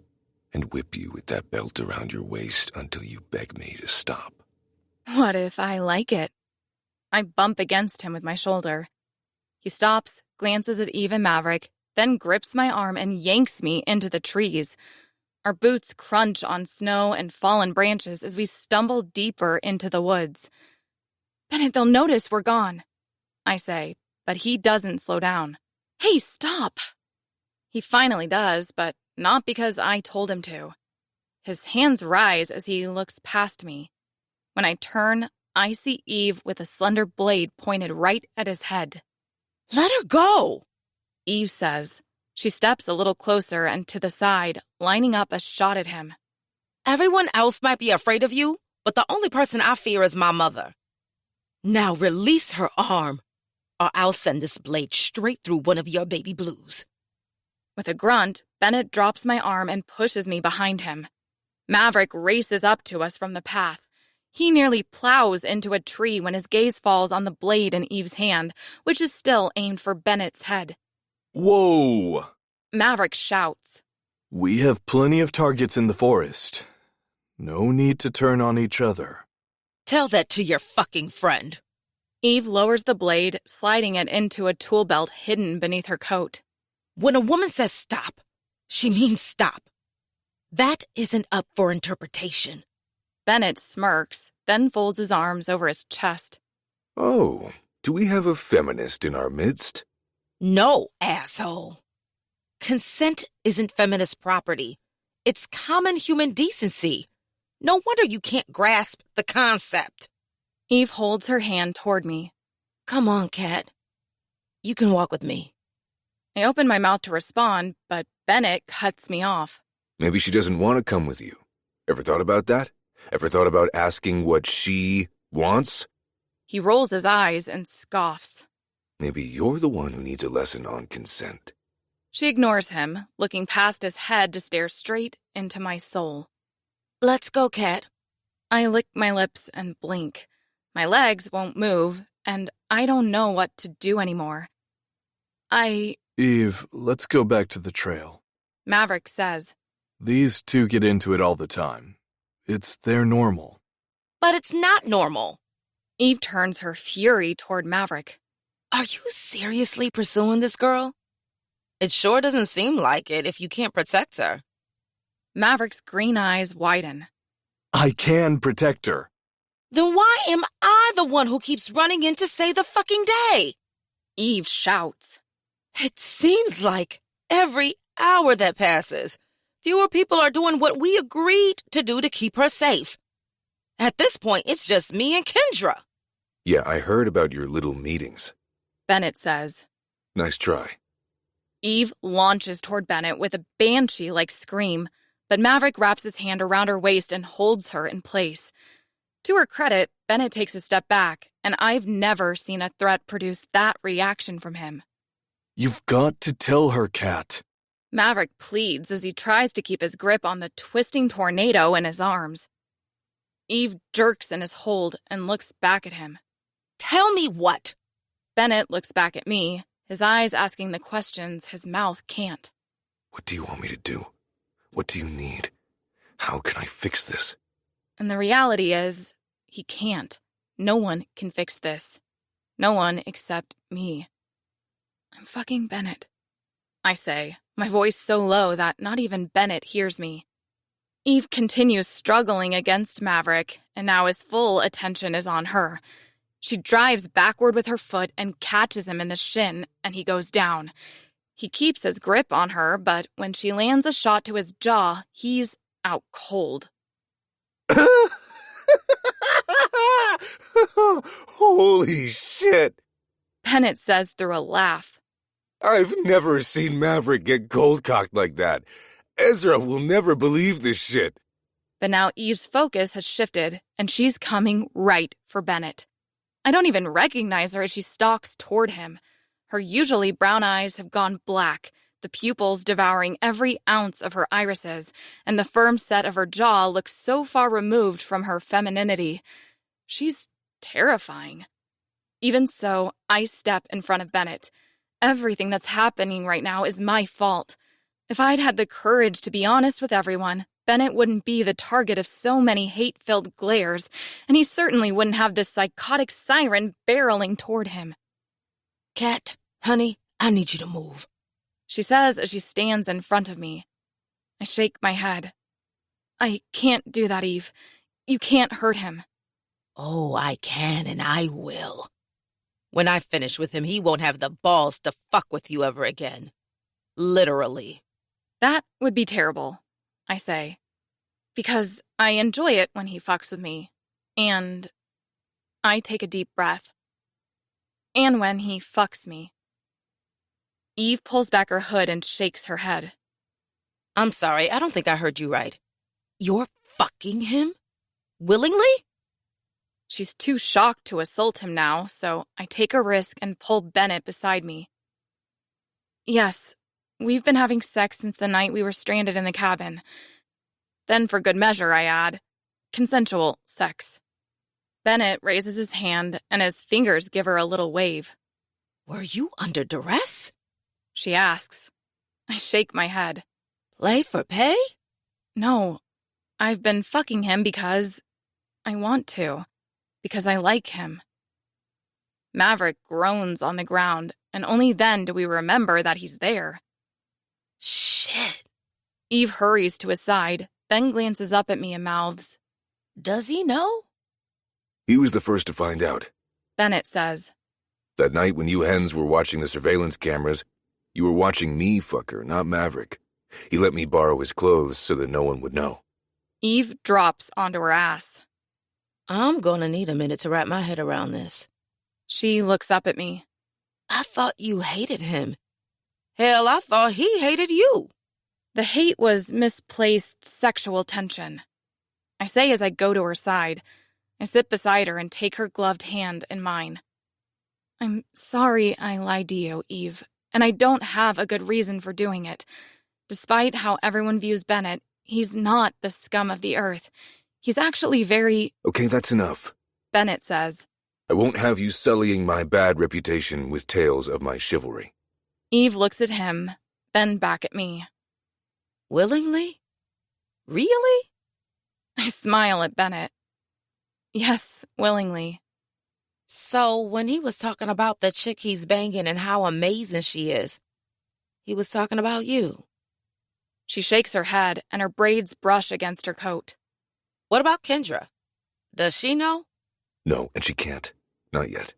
and whip you with that belt around your waist until you beg me to stop. What if I like it? I bump against him with my shoulder. He stops, glances at Eve and Maverick, then grips my arm and yanks me into the trees. Our boots crunch on snow and fallen branches as we stumble deeper into the woods. Bennett, they'll notice we're gone, I say, but he doesn't slow down. Hey, stop! He finally does, but not because I told him to. His hands rise as he looks past me. When I turn, I see Eve with a slender blade pointed right at his head. Let her go, Eve says. She steps a little closer and to the side, lining up a shot at him. Everyone else might be afraid of you, but the only person I fear is my mother. Now release her arm, or I'll send this blade straight through one of your baby blues. With a grunt, Bennett drops my arm and pushes me behind him. Maverick races up to us from the path. He nearly plows into a tree when his gaze falls on the blade in Eve's hand, which is still aimed for Bennett's head. Whoa! Maverick shouts. We have plenty of targets in the forest. No need to turn on each other. Tell that to your fucking friend. Eve lowers the blade, sliding it into a tool belt hidden beneath her coat. When a woman says stop, she means stop. That isn't up for interpretation. Bennett smirks, then folds his arms over his chest. Oh, do we have a feminist in our midst? No, asshole. Consent isn't feminist property. It's common human decency. No wonder you can't grasp the concept. Eve holds her hand toward me. Come on, Kat. You can walk with me. I open my mouth to respond, but Bennett cuts me off. Maybe she doesn't want to come with you. Ever thought about that? Ever thought about asking what she wants? He rolls his eyes and scoffs. Maybe you're the one who needs a lesson on consent. She ignores him, looking past his head to stare straight into my soul. Let's go, Kat. I lick my lips and blink. My legs won't move, and I don't know what to do anymore. Eve, let's go back to the trail. Maverick says. These two get into it all the time. It's their normal. But it's not normal. Eve turns her fury toward Maverick. Are you seriously pursuing this girl? It sure doesn't seem like it if you can't protect her. Maverick's green eyes widen. I can protect her. Then why am I the one who keeps running in to save the fucking day? Eve shouts. It seems like every hour that passes, fewer people are doing what we agreed to do to keep her safe. At this point, it's just me and Kendra. Yeah, I heard about your little meetings. Bennett says. Nice try. Eve launches toward Bennett with a banshee-like scream, but Maverick wraps his hand around her waist and holds her in place. To her credit, Bennett takes a step back, and I've never seen a threat produce that reaction from him. You've got to tell her, Kat. Maverick pleads as he tries to keep his grip on the twisting tornado in his arms. Eve jerks in his hold and looks back at him. Tell me what? Bennett looks back at me, his eyes asking the questions his mouth can't. What do you want me to do? What do you need? How can I fix this? And the reality is, he can't. No one can fix this. No one except me. I'm fucking Bennett, I say, my voice so low that not even Bennett hears me. Eve continues struggling against Maverick, and now his full attention is on her. She drives backward with her foot and catches him in the shin, and he goes down. He keeps his grip on her, but when she lands a shot to his jaw, he's out cold. Holy shit! Bennett says through a laugh. I've never seen Maverick get cold-cocked like that. Ezra will never believe this shit. But now Eve's focus has shifted, and she's coming right for Bennett. I don't even recognize her as she stalks toward him. Her usually brown eyes have gone black, the pupils devouring every ounce of her irises, and the firm set of her jaw looks so far removed from her femininity. She's terrifying. Even so, I step in front of Bennett. Everything that's happening right now is my fault. If I'd had the courage to be honest with everyone, Bennett wouldn't be the target of so many hate-filled glares, and he certainly wouldn't have this psychotic siren barreling toward him. Cat, honey, I need you to move, she says as she stands in front of me. I shake my head. I can't do that, Eve. You can't hurt him. Oh, I can and I will. When I finish with him, he won't have the balls to fuck with you ever again. Literally. That would be terrible, I say, because I enjoy it when he fucks with me, and I take a deep breath. And when he fucks me. Eve pulls back her hood and shakes her head. I'm sorry, I don't think I heard you right. You're fucking him? Willingly? She's too shocked to assault him now, so I take a risk and pull Bennett beside me. Yes, we've been having sex since the night we were stranded in the cabin. Then for good measure, I add, consensual sex. Bennett raises his hand and his fingers give her a little wave. Were you under duress? She asks. I shake my head. Play for pay? No, I've been fucking him because I want to. Because I like him. Maverick groans on the ground, and only then do we remember that he's there. Shit. Eve hurries to his side, then glances up at me and mouths. Does he know? He was the first to find out. Bennett says. That night when you hens were watching the surveillance cameras, you were watching me fuck her, not Maverick. He let me borrow his clothes so that no one would know. Eve drops onto her ass. I'm gonna need a minute to wrap my head around this. She looks up at me. I thought you hated him. Hell, I thought he hated you. The hate was misplaced sexual tension. I say as I go to her side. I sit beside her and take her gloved hand in mine. I'm sorry I lied to you, Eve, and I don't have a good reason for doing it. Despite how everyone views Bennett, he's not the scum of the earth. He's actually very... Okay, that's enough. Bennett says. I won't have you sullying my bad reputation with tales of my chivalry. Eve looks at him, then back at me. Willingly? Really? I smile at Bennett. Yes, willingly. So when he was talking about the chick he's banging and how amazing she is, he was talking about you. She shakes her head and her braids brush against her coat. What about Kendra? Does she know? No, and she can't. Not yet.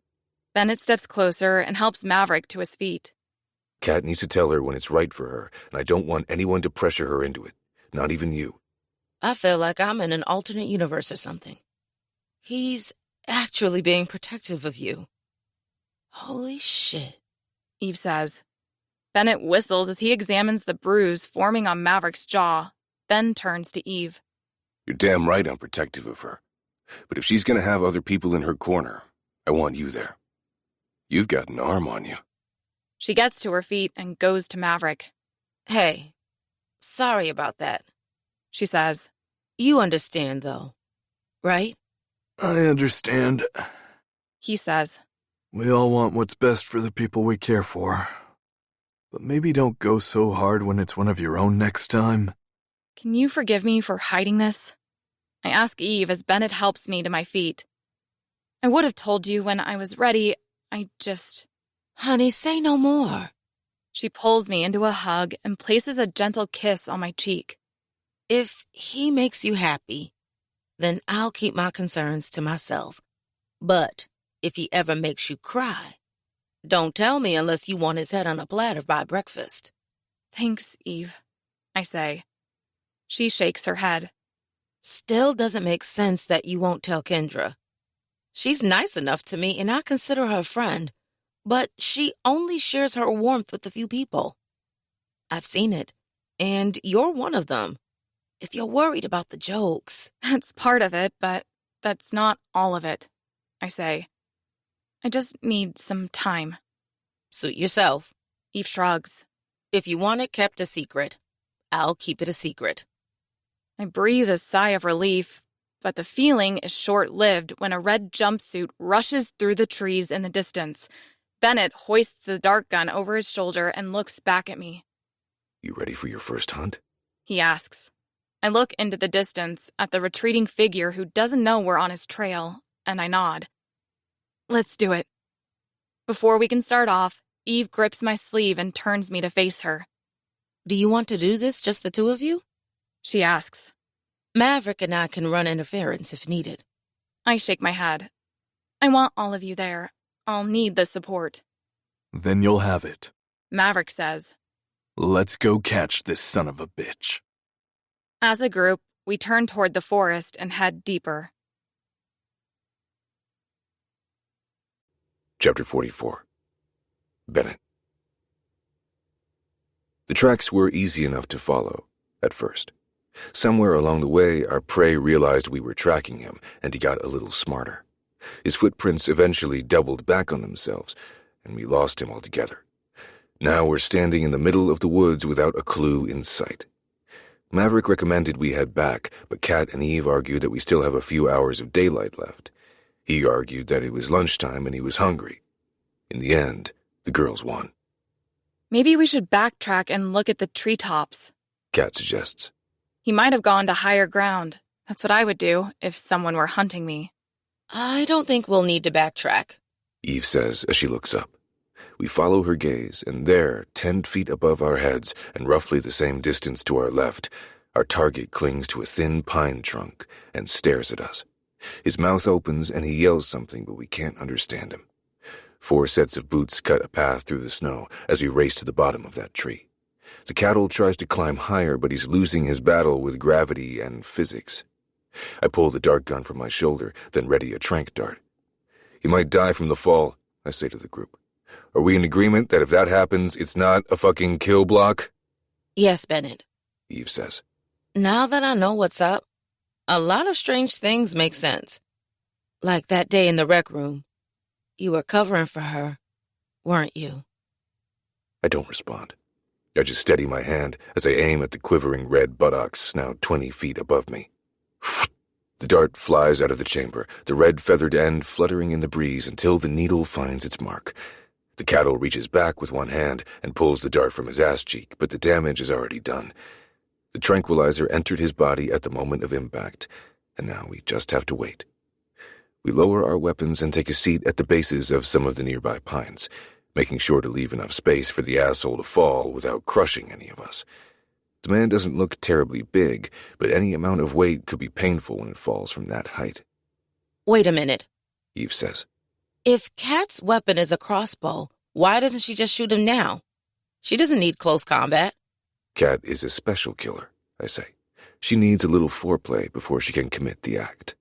Bennett steps closer and helps Maverick to his feet. Kat needs to tell her when it's right for her, and I don't want anyone to pressure her into it. Not even you. I feel like I'm in an alternate universe or something. He's actually being protective of you. Holy shit. Eve says. Bennett whistles as he examines the bruise forming on Maverick's jaw, then turns to Eve. You're damn right I'm protective of her. But if she's gonna have other people in her corner, I want you there. You've got an arm on you. She gets to her feet and goes to Maverick. Hey, sorry about that, she says. You understand, though, right? I understand. He says. We all want what's best for the people we care for. But maybe don't go so hard when it's one of your own next time. Can you forgive me for hiding this? I ask Eve as Bennett helps me to my feet. I would have told you when I was ready. I just... Honey, say no more. She pulls me into a hug and places a gentle kiss on my cheek. If he makes you happy, then I'll keep my concerns to myself. But if he ever makes you cry, don't tell me unless you want his head on a platter by breakfast. Thanks, Eve, I say. She shakes her head. Still doesn't make sense that you won't tell Kendra. She's nice enough to me and I consider her a friend, but she only shares her warmth with a few people. I've seen it, and you're one of them. If you're worried about the jokes... That's part of it, but that's not all of it, I say. I just need some time. Suit yourself. Eve shrugs. If you want it kept a secret, I'll keep it a secret. I breathe a sigh of relief, but the feeling is short-lived when a red jumpsuit rushes through the trees in the distance. Bennett hoists the dart gun over his shoulder and looks back at me. You ready for your first hunt? He asks. I look into the distance at the retreating figure who doesn't know we're on his trail, and I nod. Let's do it. Before we can start off, Eve grips my sleeve and turns me to face her. Do you want to do this, just the two of you? She asks. Maverick and I can run interference if needed. I shake my head. I want all of you there. I'll need the support. Then you'll have it. Maverick says. Let's go catch this son of a bitch. As a group, we turn toward the forest and head deeper. Chapter 44. Bennett. The tracks were easy enough to follow, at first. Somewhere along the way, our prey realized we were tracking him, and he got a little smarter. His footprints eventually doubled back on themselves, and we lost him altogether. Now we're standing in the middle of the woods without a clue in sight. Maverick recommended we head back, but Kat and Eve argued that we still have a few hours of daylight left. He argued that it was lunchtime and he was hungry. In the end, the girls won. Maybe we should backtrack and look at the treetops, Kat suggests. He might have gone to higher ground. That's what I would do if someone were hunting me. I don't think we'll need to backtrack, Eve says as she looks up. We follow her gaze, and there, 10 feet above our heads and roughly the same distance to our left, our target clings to a thin pine trunk and stares at us. His mouth opens and he yells something, but we can't understand him. 4 sets of boots cut a path through the snow as we race to the bottom of that tree. The cattle tries to climb higher, but he's losing his battle with gravity and physics. I pull the dart gun from my shoulder, then ready a tranq dart. He might die from the fall, I say to the group. Are we in agreement that if that happens, it's not a fucking kill block? Yes, Bennett. Eve says. Now that I know what's up, a lot of strange things make sense. Like that day in the rec room. You were covering for her, weren't you? I don't respond. I just steady my hand as I aim at the quivering red buttocks now 20 feet above me. The dart flies out of the chamber, the red feathered end fluttering in the breeze until the needle finds its mark. The cattle reaches back with one hand and pulls the dart from his ass cheek, but the damage is already done. The tranquilizer entered his body at the moment of impact, and now we just have to wait. We lower our weapons and take a seat at the bases of some of the nearby pines, making sure to leave enough space for the asshole to fall without crushing any of us. The man doesn't look terribly big, but any amount of weight could be painful when it falls from that height. Wait a minute, Eve says. If Kat's weapon is a crossbow, why doesn't she just shoot him now? She doesn't need close combat. Kat is a special killer, I say. She needs a little foreplay before she can commit the act.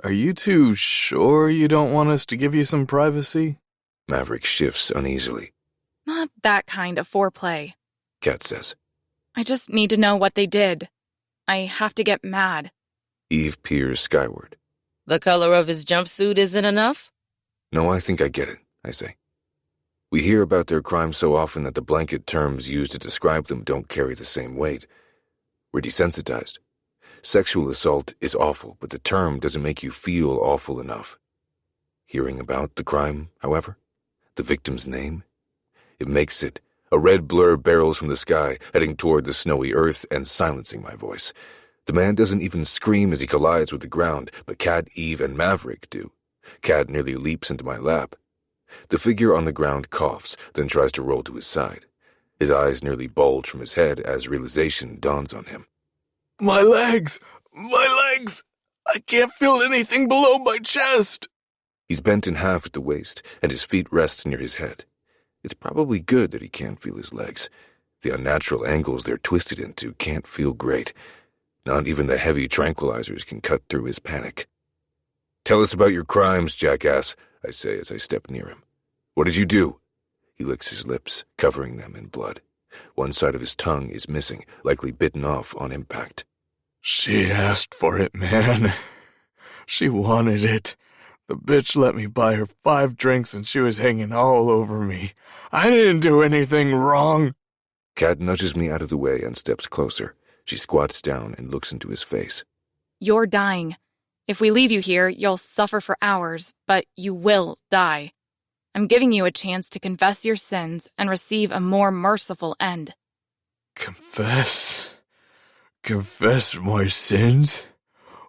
Are you two sure you don't want us to give you some privacy? Maverick shifts uneasily. Not that kind of foreplay, Kat says. I just need to know what they did. I have to get mad. Eve peers skyward. The color of his jumpsuit isn't enough? No, I think I get it, I say. We hear about their crimes so often that the blanket terms used to describe them don't carry the same weight. We're desensitized. Sexual assault is awful, but the term doesn't make you feel awful enough. Hearing about the crime, however, the victim's name, it makes it. A red blur barrels from the sky, heading toward the snowy earth and silencing my voice. The man doesn't even scream as he collides with the ground, but Kat, Eve, and Maverick do. Kat nearly leaps into my lap. The figure on the ground coughs, then tries to roll to his side. His eyes nearly bulge from his head as realization dawns on him. My legs! My legs! I can't feel anything below my chest! He's bent in half at the waist, and his feet rest near his head. It's probably good that he can't feel his legs. The unnatural angles they're twisted into can't feel great. Not even the heavy tranquilizers can cut through his panic. Tell us about your crimes, jackass, I say as I step near him. What did you do? He licks his lips, covering them in blood. One side of his tongue is missing, likely bitten off on impact. She asked for it, man. She wanted it. The bitch let me buy her 5 drinks and she was hanging all over me. I didn't do anything wrong. Kat nudges me out of the way and steps closer. She squats down and looks into his face. You're dying. If we leave you here, you'll suffer for hours, but you will die. I'm giving you a chance to confess your sins and receive a more merciful end. Confess? Confess my sins?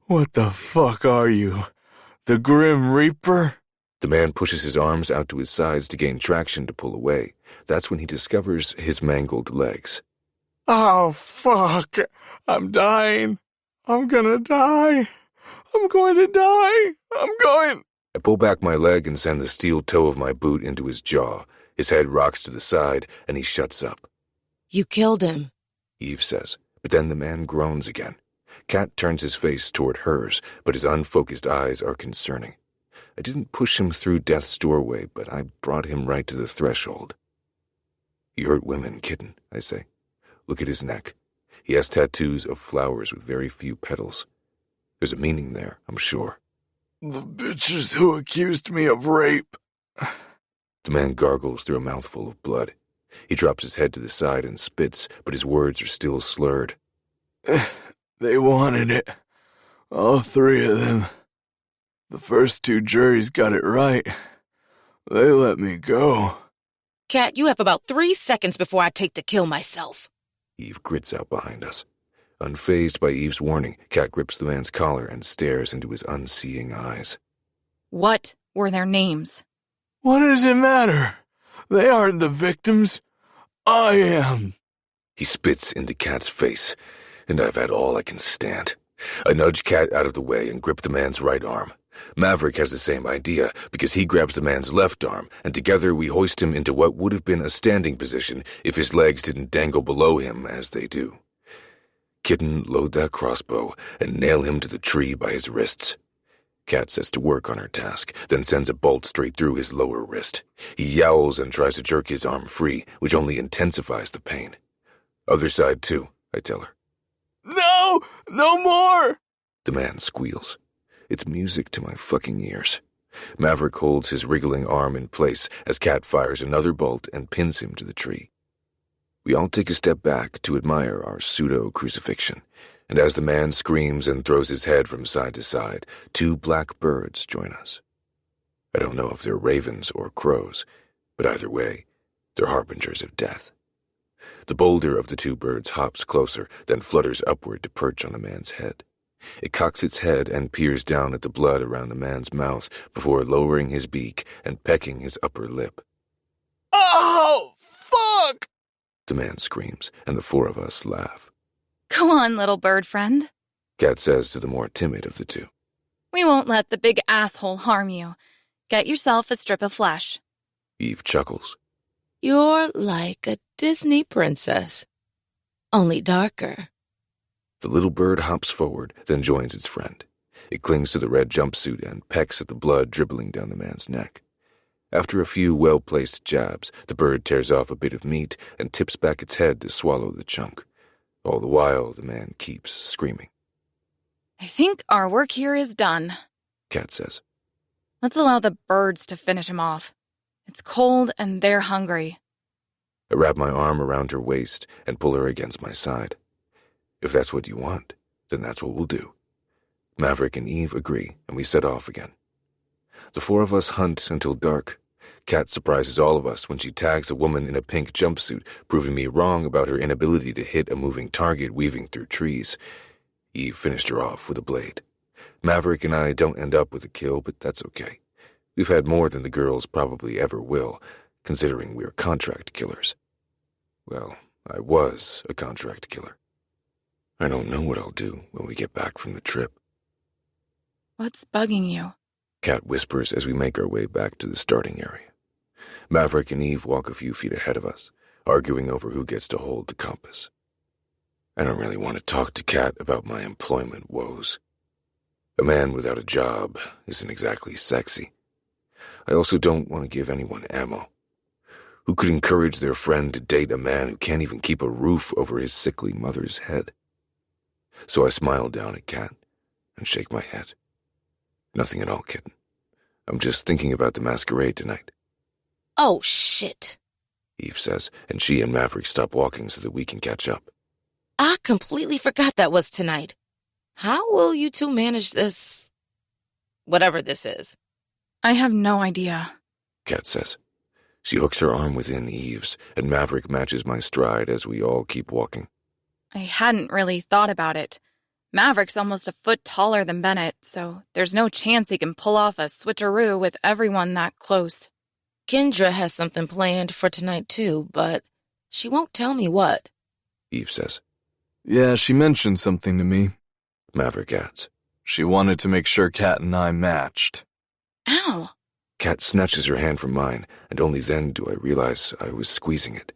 What the fuck are you? The Grim Reaper? The man pushes his arms out to his sides to gain traction to pull away. That's when he discovers his mangled legs. Oh, fuck. I'm dying. I'm gonna die. I'm going to die. I'm going... I pull back my leg and send the steel toe of my boot into his jaw. His head rocks to the side, and he shuts up. You killed him, Eve says, but then the man groans again. Kat turns his face toward hers, but his unfocused eyes are concerning. I didn't push him through death's doorway, but I brought him right to the threshold. He hurt women, kitten, I say. Look at his neck. He has tattoos of flowers with very few petals. There's a meaning there, I'm sure. The bitches who accused me of rape. The man gargles through a mouthful of blood. He drops his head to the side and spits, but his words are still slurred. They wanted it. All three of them. The first two juries got it right. They let me go. Kat, you have about 3 seconds before I take to kill myself. Eve grits out behind us. Unfazed by Eve's warning, Kat grips the man's collar and stares into his unseeing eyes. What were their names? What does it matter? They aren't the victims. I am. He spits into Kat's face, and I've had all I can stand. I nudge Kat out of the way and grip the man's right arm. Maverick has the same idea, because he grabs the man's left arm, and together we hoist him into what would have been a standing position if his legs didn't dangle below him as they do. Kitten, load that crossbow and nail him to the tree by his wrists. Kat sets to work on her task, then sends a bolt straight through his lower wrist. He yowls and tries to jerk his arm free, which only intensifies the pain. Other side too, I tell her. No! No more! The man squeals. It's music to my fucking ears. Maverick holds his wriggling arm in place as Kat fires another bolt and pins him to the tree. We all take a step back to admire our pseudo-crucifixion, and as the man screams and throws his head from side to side, 2 black birds join us. I don't know if they're ravens or crows, but either way, they're harbingers of death. The bolder of the 2 birds hops closer, then flutters upward to perch on the man's head. It cocks its head and peers down at the blood around the man's mouth before lowering his beak and pecking his upper lip. Oh, fuck! The man screams, and the 4 of us laugh. Go on, little bird friend. Kat says to the more timid of the 2. We won't let the big asshole harm you. Get yourself a strip of flesh. Eve chuckles. You're like a Disney princess, only darker. The little bird hops forward, then joins its friend. It clings to the red jumpsuit and pecks at the blood dribbling down the man's neck. After a few well-placed jabs, the bird tears off a bit of meat and tips back its head to swallow the chunk. All the while, the man keeps screaming. I think our work here is done, Kat says. Let's allow the birds to finish him off. It's cold and they're hungry. I wrap my arm around her waist and pull her against my side. If that's what you want, then that's what we'll do. Maverick and Eve agree, and we set off again. The 4 of us hunt until dark. Kat surprises all of us when she tags a woman in a pink jumpsuit, proving me wrong about her inability to hit a moving target weaving through trees. Eve finished her off with a blade. Maverick and I don't end up with a kill, but that's okay. We've had more than the girls probably ever will, considering we're contract killers. Well, I was a contract killer. I don't know what I'll do when we get back from the trip. What's bugging you? Kat whispers as we make our way back to the starting area. Maverick and Eve walk a few feet ahead of us, arguing over who gets to hold the compass. I don't really want to talk to Kat about my employment woes. A man without a job isn't exactly sexy. I also don't want to give anyone ammo. Who could encourage their friend to date a man who can't even keep a roof over his sickly mother's head? So I smile down at Kat and shake my head. Nothing at all, kitten. I'm just thinking about the masquerade tonight. Oh, shit. Eve says, and she and Maverick stop walking so that we can catch up. I completely forgot that was tonight. How will you two manage this? Whatever this is. I have no idea. Kat says. She hooks her arm within Eve's, and Maverick matches my stride as we all keep walking. I hadn't really thought about it. Maverick's almost a foot taller than Bennett, so there's no chance he can pull off a switcheroo with everyone that close. Kendra has something planned for tonight too, but she won't tell me what. Eve says. Yeah, she mentioned something to me. Maverick adds. She wanted to make sure Kat and I matched. Ow! Kat snatches her hand from mine, and only then do I realize I was squeezing it.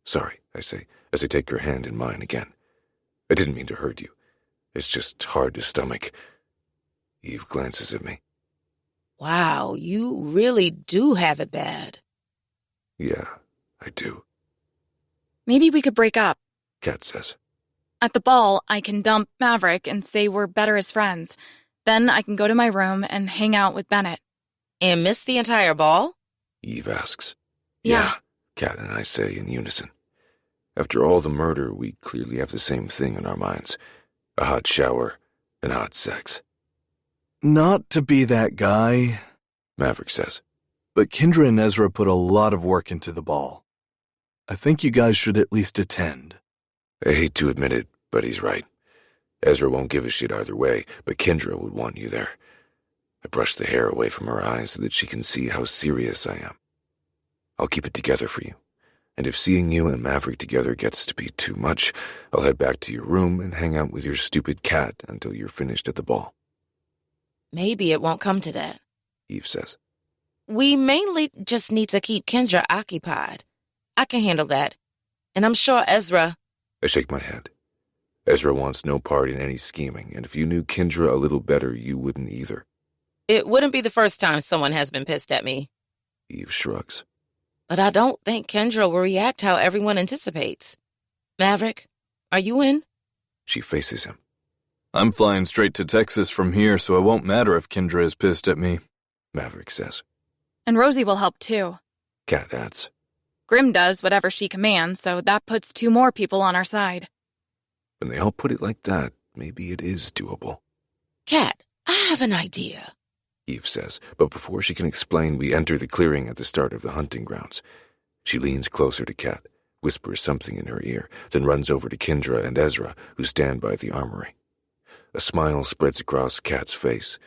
Sorry, I say, as I take her hand in mine again. I didn't mean to hurt you. It's just hard to stomach. Eve glances at me. Wow, you really do have it bad. Yeah, I do, Maybe we could break up. Kat says. At the ball, I can dump Maverick and say we're better as friends. Then I can go to my room and hang out with Bennett. And miss the entire ball? Eve asks. Yeah, Kat and I say in unison. After all the murder, we clearly have the same thing in our minds. A hot shower and hot sex. Not to be that guy, Maverick says. but Kendra and Ezra put a lot of work into the ball. I think you guys should at least attend. I hate to admit it, but he's right. Ezra won't give a shit either way, but Kendra would want you there. I brush the hair away from her eyes so that she can see how serious I am. I'll keep it together for you, and if seeing you and Maverick together gets to be too much, I'll head back to your room and hang out with your stupid cat until you're finished at the ball. Maybe it won't come to that. Eve says. We mainly just need to keep Kendra occupied. I can handle that. And I'm sure Ezra... I shake my head. Ezra wants no part in any scheming, and if you knew Kendra a little better, you wouldn't either. It wouldn't be the first time someone has been pissed at me. Eve shrugs. But I don't think Kendra will react how everyone anticipates. Maverick, are you in? She faces him. I'm flying straight to Texas from here, so it won't matter if Kendra is pissed at me. Maverick says. And Rosie will help too. Kat adds. Grim does whatever she commands, so that puts 2 more people on our side. When they all put it like that, maybe it is doable. Kat, I have an idea. Eve says, but before she can explain, we enter the clearing at the start of the hunting grounds. She leans closer to Kat, whispers something in her ear, then runs over to Kendra and Ezra, who stand by the armory. A smile spreads across Kat's face,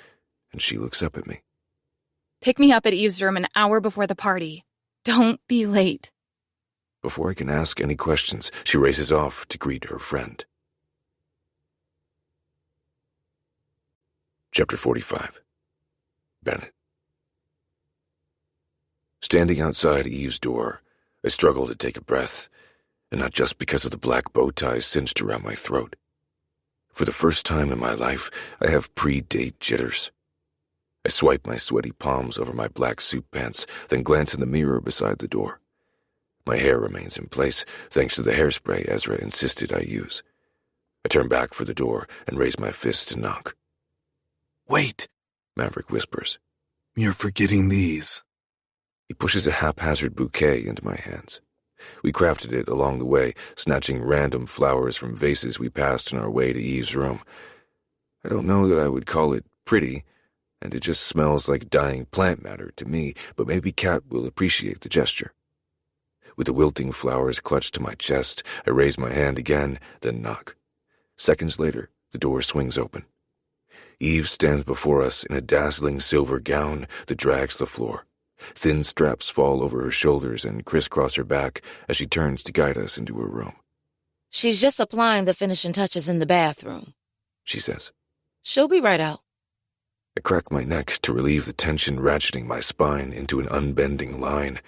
and she looks up at me. Pick me up at Eve's room an hour before the party. Don't be late. Before I can ask any questions, she races off to greet her friend. Chapter 45. Bennett. Standing outside Eve's door, I struggle to take a breath, and not just because of the black bow tie cinched around my throat. For the first time in my life, I have pre-date jitters. I swipe my sweaty palms over my black suit pants, then glance in the mirror beside the door. My hair remains in place, thanks to the hairspray Ezra insisted I use. I turn back for the door and raise my fist to knock. Wait, Maverick whispers. you're forgetting these. He pushes a haphazard bouquet into my hands. We crafted it along the way, snatching random flowers from vases we passed on our way to Eve's room. I don't know that I would call it pretty, and it just smells like dying plant matter to me, but maybe Kat will appreciate the gesture. With the wilting flowers clutched to my chest, I raise my hand again, then knock. Seconds later, the door swings open. Eve stands before us in a dazzling silver gown that drags the floor. Thin straps fall over her shoulders and crisscross her back as she turns to guide us into her room. She's just applying the finishing touches in the bathroom, She says. She'll be right out. I crack my neck to relieve the tension ratcheting my spine into an unbending line.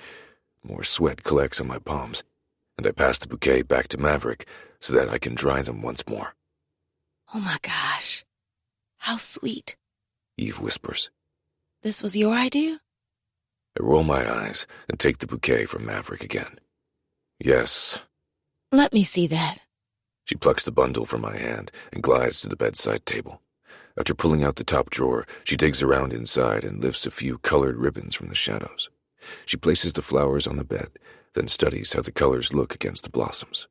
More sweat collects on my palms, and I pass the bouquet back to Maverick so that I can dry them once more. Oh my gosh. How sweet. Eve whispers. This was your idea? I roll my eyes and take the bouquet from Maverick again. Yes. Let me see that. She plucks the bundle from my hand and glides to the bedside table. After pulling out the top drawer, she digs around inside and lifts a few colored ribbons from the shadows. She places the flowers on the bed, then studies how the colors look against the blossoms.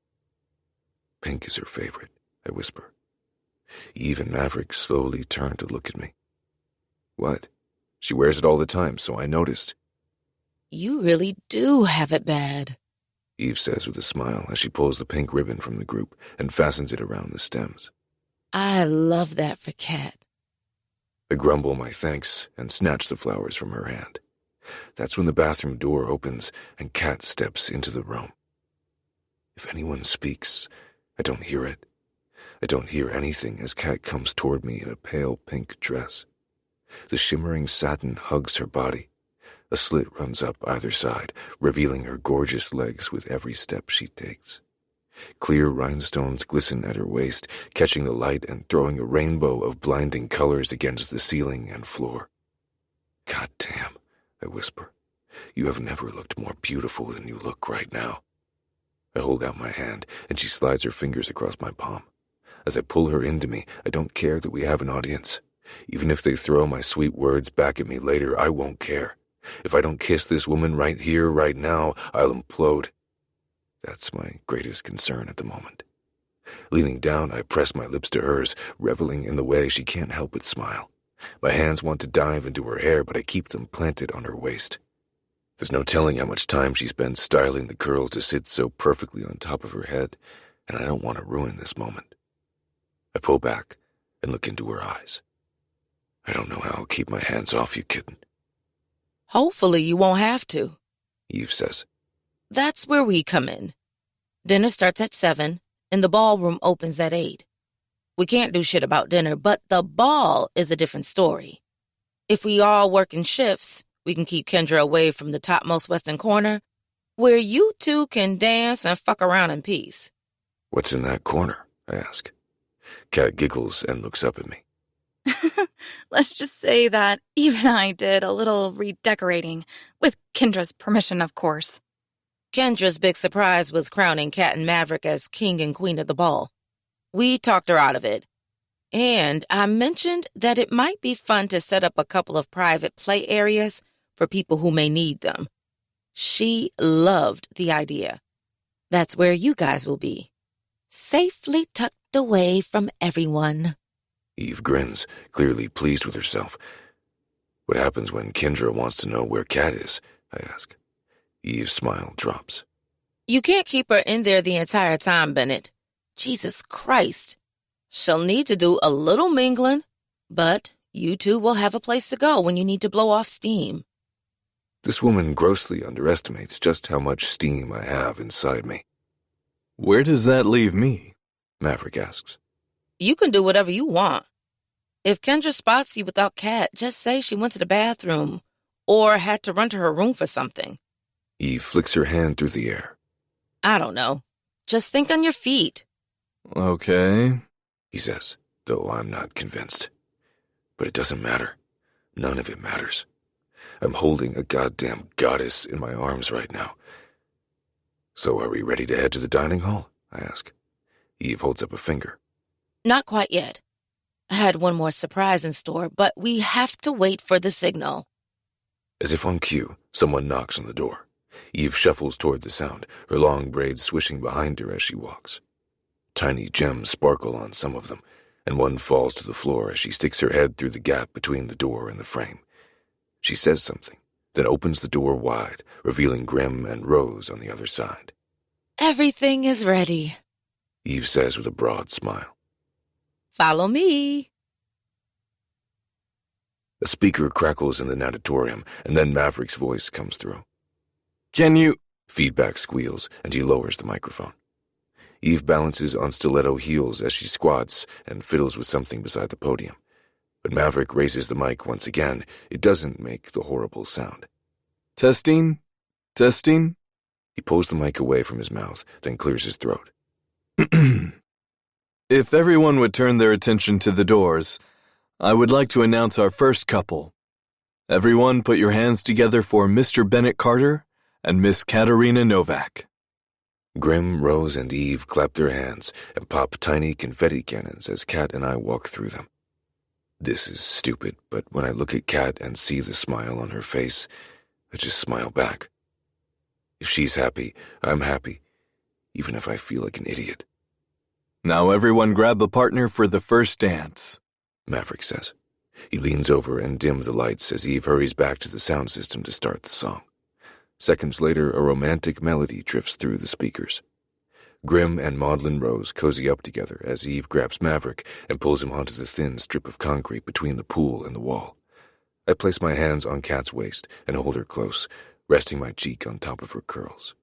Pink is her favorite, I whisper. Eve and Maverick slowly turn to look at me. What? She wears it all the time, so I noticed. You really do have it bad, Eve says with a smile as she pulls the pink ribbon from the group and fastens it around the stems. I love that for Kat. I grumble my thanks and snatch the flowers from her hand. That's when the bathroom door opens and Kat steps into the room. If anyone speaks, I don't hear it. I don't hear anything as Kat comes toward me in a pale pink dress. The shimmering satin hugs her body. A slit runs up either side, revealing her gorgeous legs with every step she takes. Clear rhinestones glisten at her waist, catching the light and throwing a rainbow of blinding colors against the ceiling and floor. God damn, I whisper. You have never looked more beautiful than you look right now. I hold out my hand, and she slides her fingers across my palm. As I pull her into me, I don't care that we have an audience. Even if they throw my sweet words back at me later, I won't care. If I don't kiss this woman right here, right now, I'll implode. That's my greatest concern at the moment. Leaning down, I press my lips to hers, reveling in the way she can't help but smile. My hands want to dive into her hair, but I keep them planted on her waist. There's no telling how much time she spends styling the curls to sit so perfectly on top of her head, and I don't want to ruin this moment. I pull back and look into her eyes. I don't know how I'll keep my hands off you, kitten. Hopefully you won't have to, Eve says. That's where we come in. Dinner starts at 7, and the ballroom opens at 8. We can't do shit about dinner, but the ball is a different story. If we all work in shifts, we can keep Kendra away from the topmost western corner, where you two can dance and fuck around in peace. What's in that corner? I ask. Kat giggles and looks up at me. Let's just say that even I did a little redecorating, with Kendra's permission, of course. Kendra's big surprise was crowning Kat and Maverick as king and queen of the ball. We talked her out of it. And I mentioned that it might be fun to set up a couple of private play areas for people who may need them. She loved the idea. That's where you guys will be. Safely tucked away from everyone. Eve grins, clearly pleased with herself. What happens when Kendra wants to know where Kat is? I ask. Eve's smile drops. You can't keep her in there the entire time, Bennett. Jesus Christ. She'll need to do a little mingling, but you two will have a place to go when you need to blow off steam. This woman grossly underestimates just how much steam I have inside me. Where does that leave me? Maverick asks. You can do whatever you want. If Kendra spots you without Kat, just say she went to the bathroom or had to run to her room for something. Eve flicks her hand through the air. I don't know. Just think on your feet. Okay, He says, though I'm not convinced. But it doesn't matter. None of it matters. I'm holding a goddamn goddess in my arms right now. So are we ready to head to the dining hall? I ask. Eve holds up a finger. Not quite yet. I had one more surprise in store, but we have to wait for the signal. As if on cue, someone knocks on the door. Eve shuffles toward the sound, her long braids swishing behind her as she walks. Tiny gems sparkle on some of them, and one falls to the floor as she sticks her head through the gap between the door and the frame. She says something, then opens the door wide, revealing Grim and Rose on the other side. Everything is ready. Eve says with a broad smile. Follow me. A speaker crackles in the natatorium, and then Maverick's voice comes through. Can you... Feedback squeals, and he lowers the microphone. Eve balances on stiletto heels as she squats and fiddles with something beside the podium. When Maverick raises the mic once again, it doesn't make the horrible sound. Testing? Testing? He pulls the mic away from his mouth, then clears his throat. If everyone would turn their attention to the doors, I would like to announce our first couple. Everyone put your hands together for Mr. Bennett Carter and Miss Katerina Novak. Grim, Rose, and Eve clap their hands and pop tiny confetti cannons as Kat and I walk through them. This is stupid, but when I look at Kat and see the smile on her face, I just smile back. If she's happy, I'm happy, even if I feel like an idiot. Now everyone grab a partner for the first dance, Maverick says. He leans over and dims the lights as Eve hurries back to the sound system to start the song. Seconds later, a romantic melody drifts through the speakers. Grim and Maudlin Rose cozy up together as Eve grabs Maverick and pulls him onto the thin strip of concrete between the pool and the wall. I place my hands on Kat's waist and hold her close, resting my cheek on top of her curls.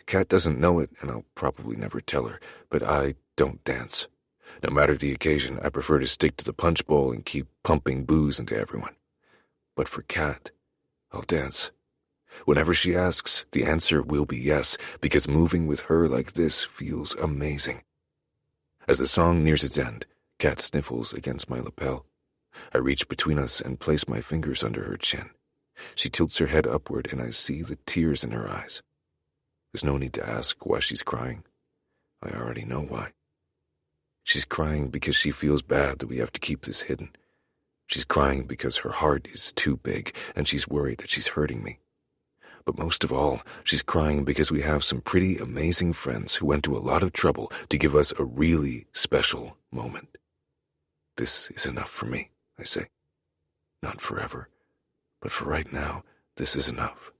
Kat doesn't know it, and I'll probably never tell her, but I don't dance. No matter the occasion, I prefer to stick to the punch bowl and keep pumping booze into everyone. But for Kat, I'll dance. Whenever she asks, the answer will be yes, because moving with her like this feels amazing. As the song nears its end, Kat sniffles against my lapel. I reach between us and place my fingers under her chin. She tilts her head upward, and I see the tears in her eyes. There's no need to ask why she's crying. I already know why. She's crying because she feels bad that we have to keep this hidden. She's crying because her heart is too big, and she's worried that she's hurting me. But most of all, she's crying because we have some pretty amazing friends who went to a lot of trouble to give us a really special moment. This is enough for me, I say. Not forever, but for right now, this is enough.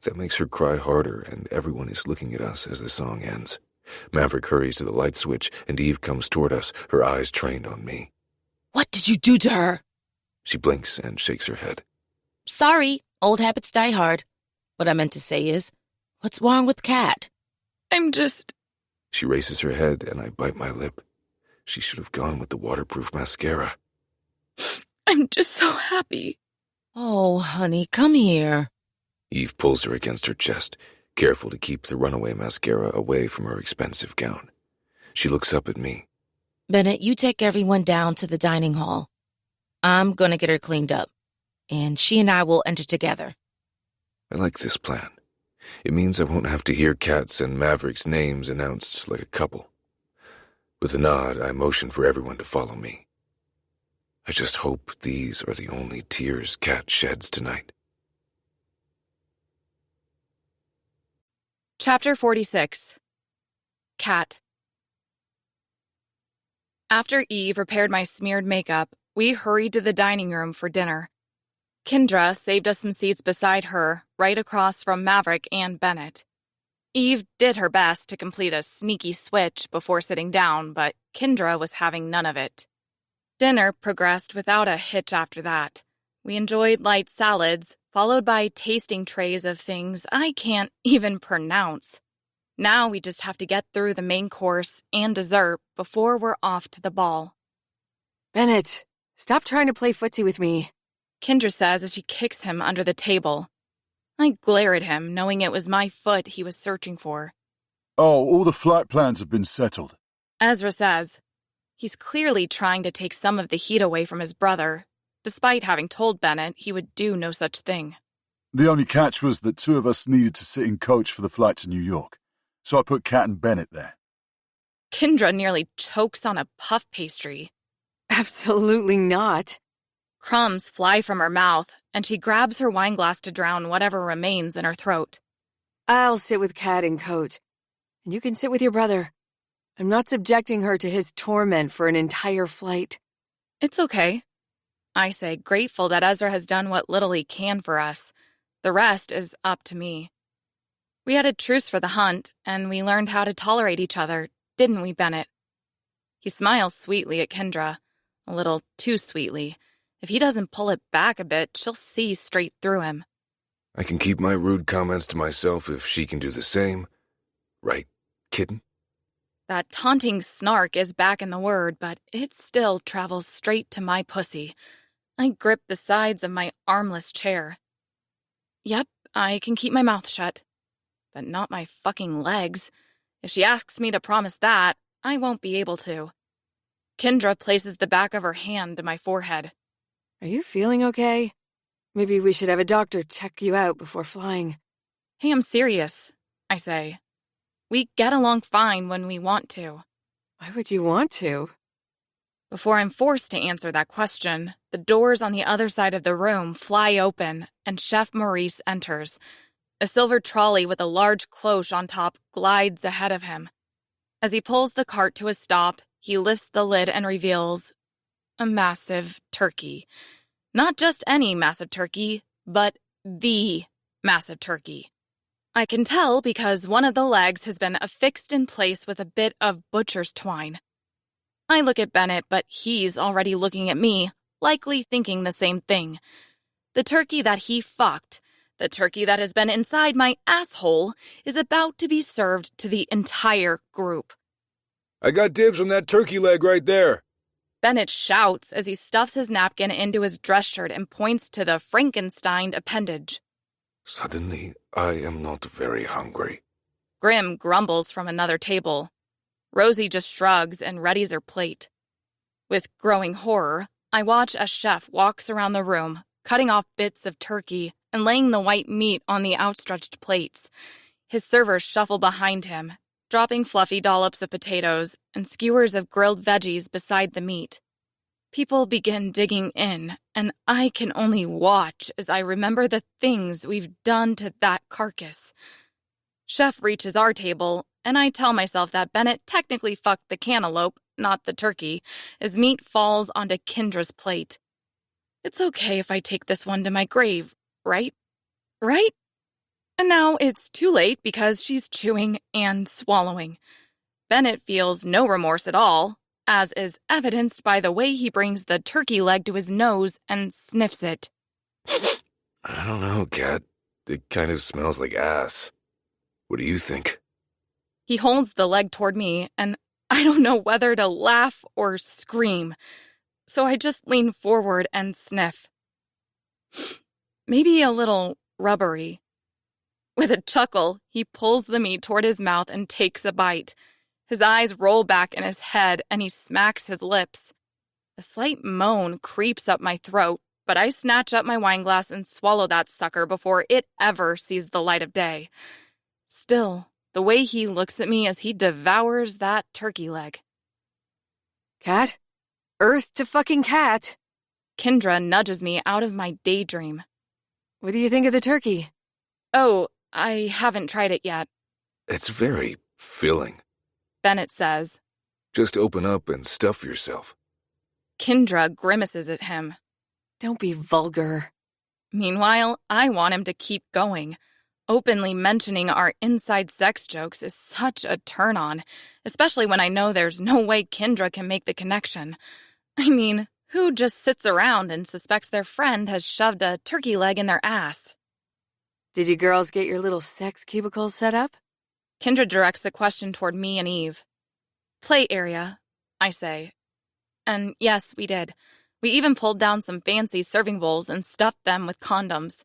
That makes her cry harder, and everyone is looking at us as the song ends. Maverick hurries to the light switch, and Eve comes toward us, her eyes trained on me. What did you do to her? She blinks and shakes her head. Sorry, old habits die hard. What I meant to say is, what's wrong with Kat? She raises her head, and I bite my lip. She should have gone with the waterproof mascara. I'm just so happy. Oh, honey, come here. Eve pulls her against her chest, careful to keep the runaway mascara away from her expensive gown. She looks up at me. Bennett, you take everyone down to the dining hall. I'm gonna get her cleaned up, and she and I will enter together. I like this plan. It means I won't have to hear Kat's and Maverick's names announced like a couple. With a nod, I motion for everyone to follow me. I just hope these are the only tears Kat sheds tonight. Chapter 46. Kat. After Eve repaired my smeared makeup, we hurried to the dining room for dinner. Kendra saved us some seats beside her, right across from Maverick and Bennett. Eve did her best to complete a sneaky switch before sitting down, but Kendra was having none of it. Dinner progressed without a hitch after that. We enjoyed light salads, followed by tasting trays of things I can't even pronounce. Now we just have to get through the main course and dessert before we're off to the ball. Bennett, stop trying to play footsie with me. Kendra says as she kicks him under the table. I glare at him, knowing it was my foot he was searching for. Oh, all the flight plans have been settled. Ezra says. He's clearly trying to take some of the heat away from his brother, despite having told Bennett he would do no such thing. The only catch was that two of us needed to sit in coach for the flight to New York, so I put Kat and Bennett there. Kendra nearly chokes on a puff pastry. Absolutely not. Crumbs fly from her mouth, and she grabs her wineglass to drown whatever remains in her throat. I'll sit with Kat in coat, and you can sit with your brother. I'm not subjecting her to his torment for an entire flight. It's okay, I say, grateful that Ezra has done what little he can for us. The rest is up to me. We had a truce for the hunt, and we learned how to tolerate each other, didn't we, Bennett? He smiles sweetly at Kendra, a little too sweetly. If he doesn't pull it back a bit, she'll see straight through him. I can keep my rude comments to myself if she can do the same. Right, kitten? That taunting snark is back in the word, but it still travels straight to my pussy. I grip the sides of my armless chair. Yep, I can keep my mouth shut. But not my fucking legs. If she asks me to promise that, I won't be able to. Kendra places the back of her hand to my forehead. Are you feeling okay? Maybe we should have a doctor check you out before flying. Hey, I'm serious, I say. We get along fine when we want to. Why would you want to? Before I'm forced to answer that question, the doors on the other side of the room fly open and Chef Maurice enters. A silver trolley with a large cloche on top glides ahead of him. As he pulls the cart to a stop, he lifts the lid and reveals a massive turkey. Not just any massive turkey, but the massive turkey. I can tell because one of the legs has been affixed in place with a bit of butcher's twine. I look at Bennett, but he's already looking at me, likely thinking the same thing. The turkey that he fucked, the turkey that has been inside my asshole, is about to be served to the entire group. I got dibs on that turkey leg right there. Bennett shouts as he stuffs his napkin into his dress shirt and points to the Frankenstein appendage. Suddenly, I am not very hungry. Grim grumbles from another table. Rosie just shrugs and readies her plate. With growing horror, I watch as Chef walks around the room, cutting off bits of turkey and laying the white meat on the outstretched plates. His servers shuffle behind him, dropping fluffy dollops of potatoes and skewers of grilled veggies beside the meat. People begin digging in, and I can only watch as I remember the things we've done to that carcass. Chef reaches our table, and I tell myself that Bennett technically fucked the cantaloupe, not the turkey, as meat falls onto Kendra's plate. It's okay if I take this one to my grave, right? Right? And now it's too late because she's chewing and swallowing. Bennett feels no remorse at all, as is evidenced by the way he brings the turkey leg to his nose and sniffs it. I don't know, Kat. It kind of smells like ass. What do you think? He holds the leg toward me, and I don't know whether to laugh or scream. So I just lean forward and sniff. Maybe a little rubbery. With a chuckle, he pulls the meat toward his mouth and takes a bite. His eyes roll back in his head, and he smacks his lips. A slight moan creeps up my throat, but I snatch up my wineglass and swallow that sucker before it ever sees the light of day. Still, the way he looks at me as he devours that turkey leg. Cat? Earth to fucking cat. Kendra nudges me out of my daydream. What do you think of the turkey? Oh, I haven't tried it yet. It's very filling. Bennett says. Just open up and stuff yourself. Kendra grimaces at him. Don't be vulgar. Meanwhile, I want him to keep going. Openly mentioning our inside sex jokes is such a turn-on, especially when I know there's no way Kendra can make the connection. I mean, who just sits around and suspects their friend has shoved a turkey leg in their ass? Did you girls get your little sex cubicles set up? Kendra directs the question toward me and Eve. Play area, I say. And yes, we did. We even pulled down some fancy serving bowls and stuffed them with condoms.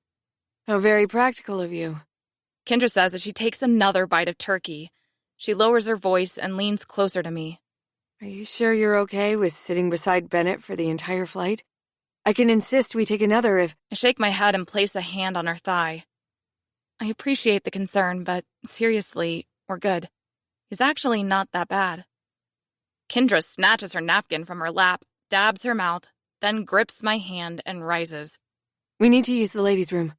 How very practical of you. Kendra says as she takes another bite of turkey. She lowers her voice and leans closer to me. Are you sure you're okay with sitting beside Bennett for the entire flight? I can insist we take another if— I shake my head and place a hand on her thigh. I appreciate the concern, but seriously, we're good. He's actually not that bad. Kendra snatches her napkin from her lap, dabs her mouth, then grips my hand and rises. We need to use the ladies' room.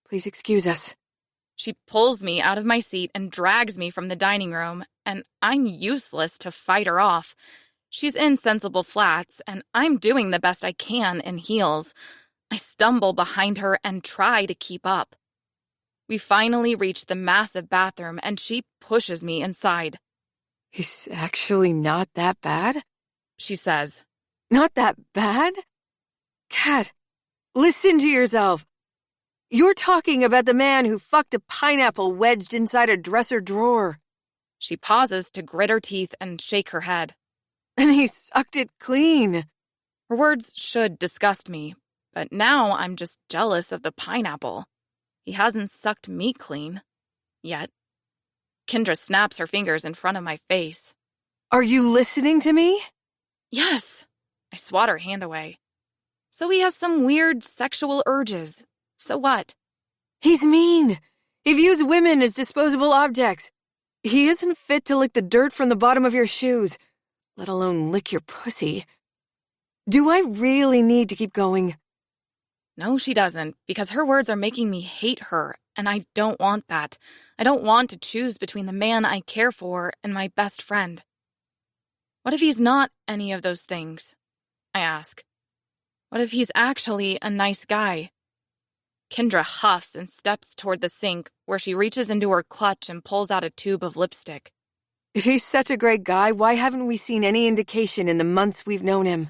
Please excuse us. She pulls me out of my seat and drags me from the dining room, and I'm useless to fight her off. She's in sensible flats, and I'm doing the best I can in heels. I stumble behind her and try to keep up. We finally reach the massive bathroom, and she pushes me inside. He's actually not that bad? She says. Not that bad? Kat, listen to yourself. You're talking about the man who fucked a pineapple wedged inside a dresser drawer. She pauses to grit her teeth and shake her head. And he sucked it clean. Her words should disgust me, but now I'm just jealous of the pineapple. He hasn't sucked me clean. Yet. Kendra snaps her fingers in front of my face. Are you listening to me? Yes. I swat her hand away. So he has some weird sexual urges. So what? He's mean. He views women as disposable objects. He isn't fit to lick the dirt from the bottom of your shoes, let alone lick your pussy. Do I really need to keep going? No, she doesn't, because her words are making me hate her, and I don't want that. I don't want to choose between the man I care for and my best friend. What if he's not any of those things? I ask. What if he's actually a nice guy? Kendra huffs and steps toward the sink, where she reaches into her clutch and pulls out a tube of lipstick. If he's such a great guy, why haven't we seen any indication in the months we've known him?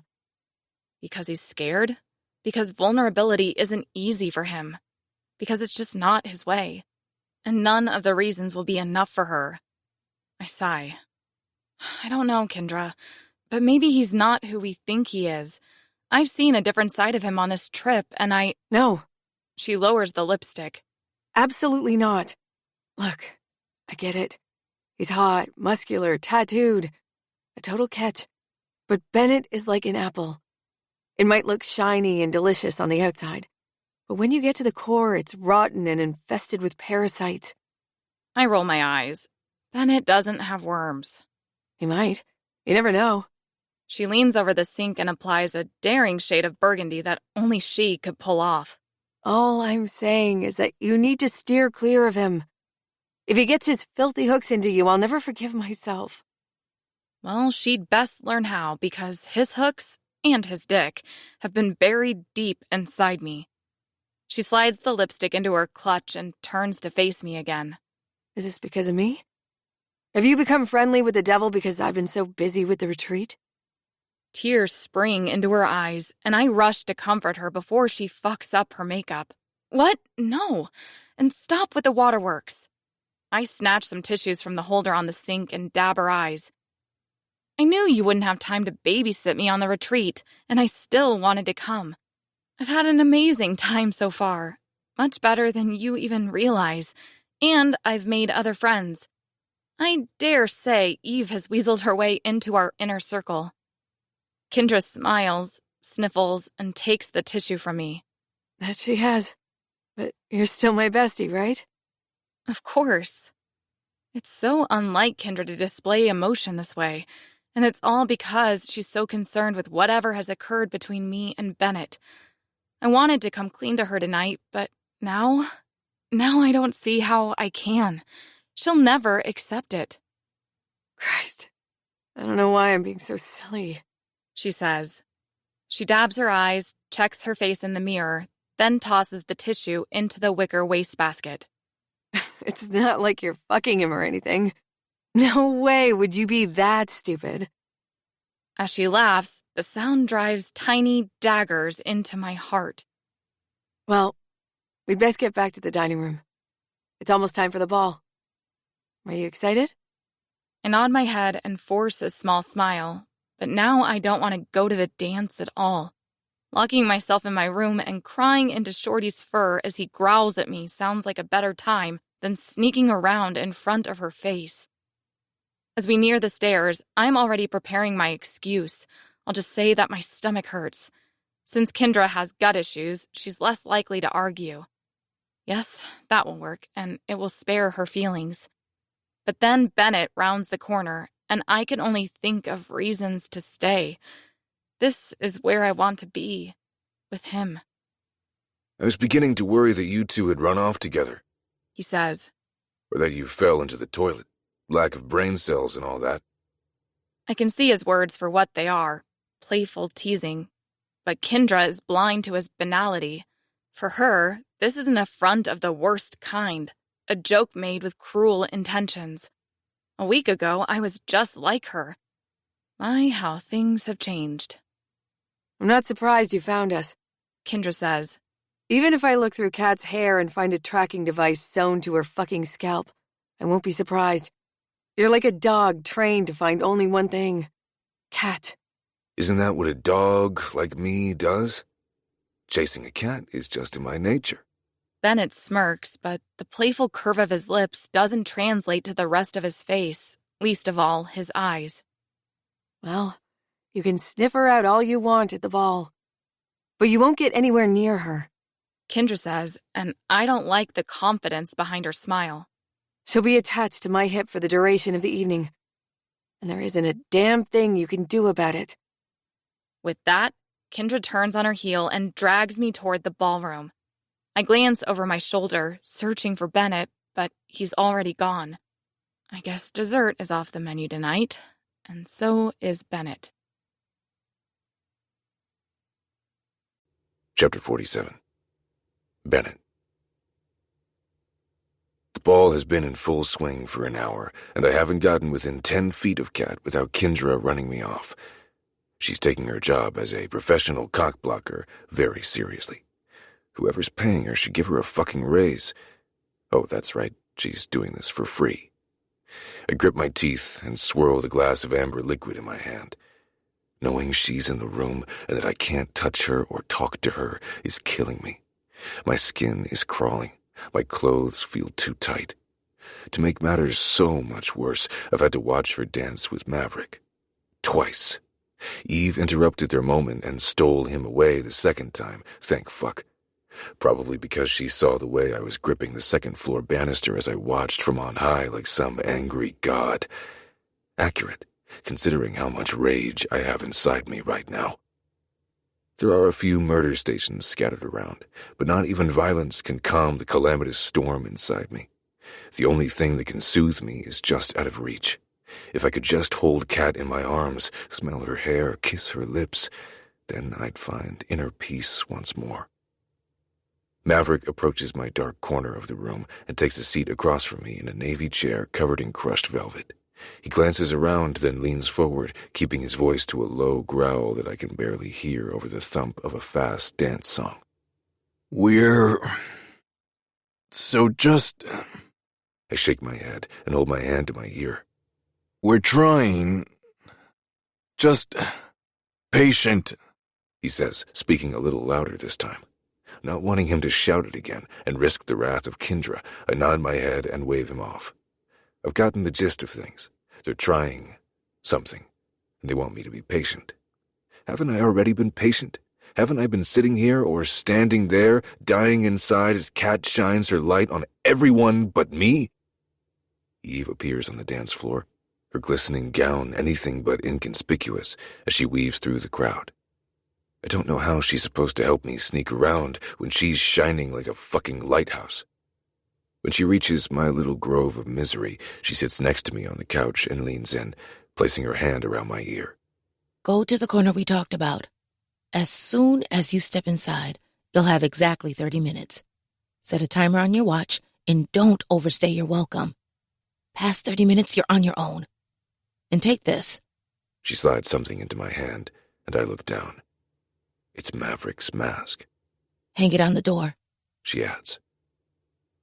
Because he's scared? Because vulnerability isn't easy for him? Because it's just not his way? And none of the reasons will be enough for her. I sigh. I don't know, Kendra, but maybe he's not who we think he is. I've seen a different side of him on this trip, and No. She lowers the lipstick. Absolutely not. Look, I get it. He's hot, muscular, tattooed. A total catch. But Bennett is like an apple. It might look shiny and delicious on the outside, but when you get to the core, it's rotten and infested with parasites. I roll my eyes. Bennett doesn't have worms. He might. You never know. She leans over the sink and applies a daring shade of burgundy that only she could pull off. All I'm saying is that you need to steer clear of him. If he gets his filthy hooks into you, I'll never forgive myself. Well, she'd best learn how, because his hooks and his dick have been buried deep inside me. She slides the lipstick into her clutch and turns to face me again. Is this because of me? Have you become friendly with the devil because I've been so busy with the retreat? Tears spring into her eyes, and I rush to comfort her before she fucks up her makeup. What? No. And stop with the waterworks. I snatch some tissues from the holder on the sink and dab her eyes. I knew you wouldn't have time to babysit me on the retreat, and I still wanted to come. I've had an amazing time so far, much better than you even realize, and I've made other friends. I dare say Eve has weaseled her way into our inner circle. Kendra smiles, sniffles, and takes the tissue from me. That she has. But you're still my bestie, right? Of course. It's so unlike Kendra to display emotion this way, and it's all because she's so concerned with whatever has occurred between me and Bennett. I wanted to come clean to her tonight, but now I don't see how I can. She'll never accept it. Christ, I don't know why I'm being so silly, she says. She dabs her eyes, checks her face in the mirror, then tosses the tissue into the wicker wastebasket. It's not like you're fucking him or anything. No way would you be that stupid. As she laughs, the sound drives tiny daggers into my heart. Well, we'd best get back to the dining room. It's almost time for the ball. Are you excited? I nod my head and force a small smile, but now I don't want to go to the dance at all. Locking myself in my room and crying into Shorty's fur as he growls at me sounds like a better time than sneaking around in front of her face. As we near the stairs, I'm already preparing my excuse. I'll just say that my stomach hurts. Since Kendra has gut issues, she's less likely to argue. Yes, that will work, and it will spare her feelings. But then Bennett rounds the corner, and I can only think of reasons to stay. This is where I want to be, with him. I was beginning to worry that you two had run off together. He says. Or that you fell into the toilet. Lack of brain cells and all that. I can see his words for what they are, playful teasing. But Kendra is blind to his banality. For her, this is an affront of the worst kind, a joke made with cruel intentions. A week ago, I was just like her. My, how things have changed. I'm not surprised you found us, Kendra says. Even if I look through Kat's hair and find a tracking device sewn to her fucking scalp, I won't be surprised. You're like a dog trained to find only one thing. Cat. Isn't that what a dog like me does? Chasing a cat is just in my nature. Bennett smirks, but the playful curve of his lips doesn't translate to the rest of his face, least of all his eyes. Well, you can sniff her out all you want at the ball, but you won't get anywhere near her. Kendra says, and I don't like the confidence behind her smile. She'll be attached to my hip for the duration of the evening, and there isn't a damn thing you can do about it. With that, Kendra turns on her heel and drags me toward the ballroom. I glance over my shoulder, searching for Bennett, but he's already gone. I guess dessert is off the menu tonight, and so is Bennett. Chapter 47. Bennett. The ball has been in full swing for an hour, and I haven't gotten within 10 feet of Kat without Kendra running me off. She's taking her job as a professional cockblocker very seriously. Whoever's paying her should give her a fucking raise. Oh, that's right, she's doing this for free. I grip my teeth and swirl the glass of amber liquid in my hand. Knowing she's in the room and that I can't touch her or talk to her is killing me. My skin is crawling. My clothes feel too tight. To make matters so much worse, I've had to watch her dance with Maverick. Twice. Eve interrupted their moment and stole him away the second time, thank fuck. Probably because she saw the way I was gripping the second-floor banister as I watched from on high like some angry god. Accurate, considering how much rage I have inside me right now. There are a few murder stations scattered around, but not even violence can calm the calamitous storm inside me. The only thing that can soothe me is just out of reach. If I could just hold Kat in my arms, smell her hair, kiss her lips, then I'd find inner peace once more. Maverick approaches my dark corner of the room and takes a seat across from me in a navy chair covered in crushed velvet. He glances around, then leans forward, keeping his voice to a low growl that I can barely hear over the thump of a fast dance song. I shake my head and hold my hand to my ear. We're trying. Just patient, He says, speaking a little louder this time. Not wanting him to shout it again and risk the wrath of Kendra, I nod my head and wave him off. I've gotten the gist of things. They're trying something, and they want me to be patient. Haven't I already been patient? Haven't I been sitting here or standing there, dying inside as Kat shines her light on everyone but me? Eve appears on the dance floor, her glistening gown anything but inconspicuous as she weaves through the crowd. I don't know how she's supposed to help me sneak around when she's shining like a fucking lighthouse. When she reaches my little grove of misery, she sits next to me on the couch and leans in, placing her hand around my ear. Go to the corner we talked about. As soon as you step inside, you'll have exactly 30 minutes. Set a timer on your watch and don't overstay your welcome. Past 30 minutes, you're on your own. And take this. She slides something into my hand, and I look down. It's Maverick's mask. Hang it on the door, she adds.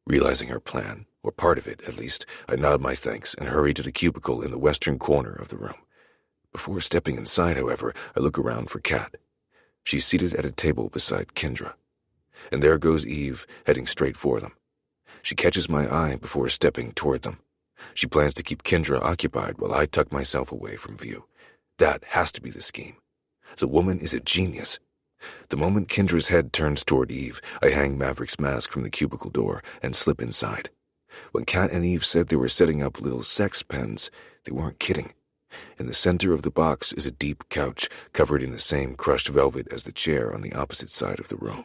Realizing her plan, or part of it at least, I nod my thanks and hurry to the cubicle in the western corner of the room. Before stepping inside, however, I look around for Kat. She's seated at a table beside Kendra. And there goes Eve, heading straight for them. She catches my eye before stepping toward them. She plans to keep Kendra occupied while I tuck myself away from view. That has to be the scheme. The woman is a genius. The moment Kendra's head turns toward Eve, I hang Maverick's mask from the cubicle door and slip inside. When Kat and Eve said they were setting up little sex pens, they weren't kidding. In the center of the box is a deep couch covered in the same crushed velvet as the chair on the opposite side of the room.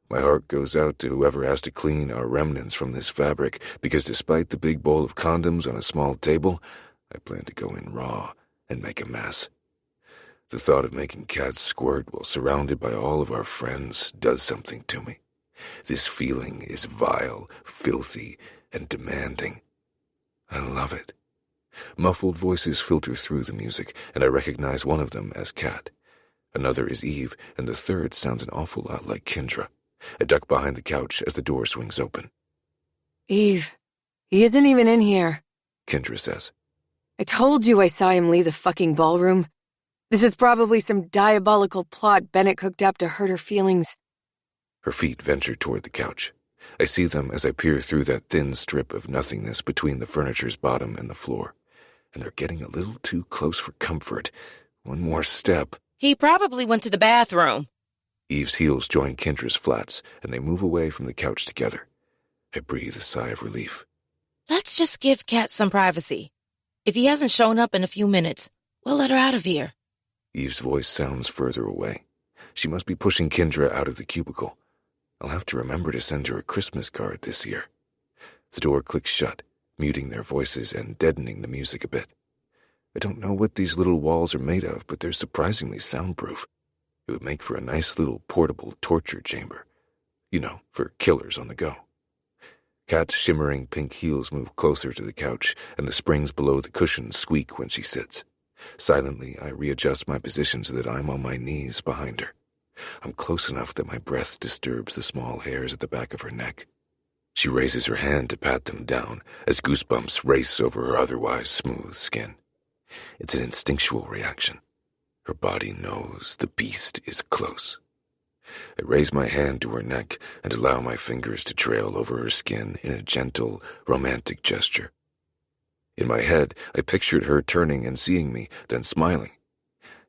My heart goes out to whoever has to clean our remnants from this fabric, because despite the big bowl of condoms on a small table, I plan to go in raw and make a mess. The thought of making Kat squirt while surrounded by all of our friends does something to me. This feeling is vile, filthy, and demanding. I love it. Muffled voices filter through the music, and I recognize one of them as Kat. Another is Eve, and the third sounds an awful lot like Kendra. I duck behind the couch as the door swings open. Eve, he isn't even in here, Kendra says. I told you I saw him leave the fucking ballroom. This is probably some diabolical plot Bennett cooked up to hurt her feelings. Her feet venture toward the couch. I see them as I peer through that thin strip of nothingness between the furniture's bottom and the floor. And they're getting a little too close for comfort. One more step. He probably went to the bathroom. Eve's heels join Kendra's flats, and they move away from the couch together. I breathe a sigh of relief. Let's just give Kat some privacy. If he hasn't shown up in a few minutes, we'll let her out of here. Eve's voice sounds further away. She must be pushing Kendra out of the cubicle. I'll have to remember to send her a Christmas card this year. The door clicks shut, muting their voices and deadening the music a bit. I don't know what these little walls are made of, but they're surprisingly soundproof. It would make for a nice little portable torture chamber. You know, for killers on the go. Kat's shimmering pink heels move closer to the couch, and the springs below the cushions squeak when she sits. Silently, I readjust my position so that I'm on my knees behind her. I'm close enough that my breath disturbs the small hairs at the back of her neck. She raises her hand to pat them down as goosebumps race over her otherwise smooth skin. It's an instinctual reaction. Her body knows the beast is close. I raise my hand to her neck and allow my fingers to trail over her skin in a gentle, romantic gesture. In my head, I pictured her turning and seeing me, then smiling.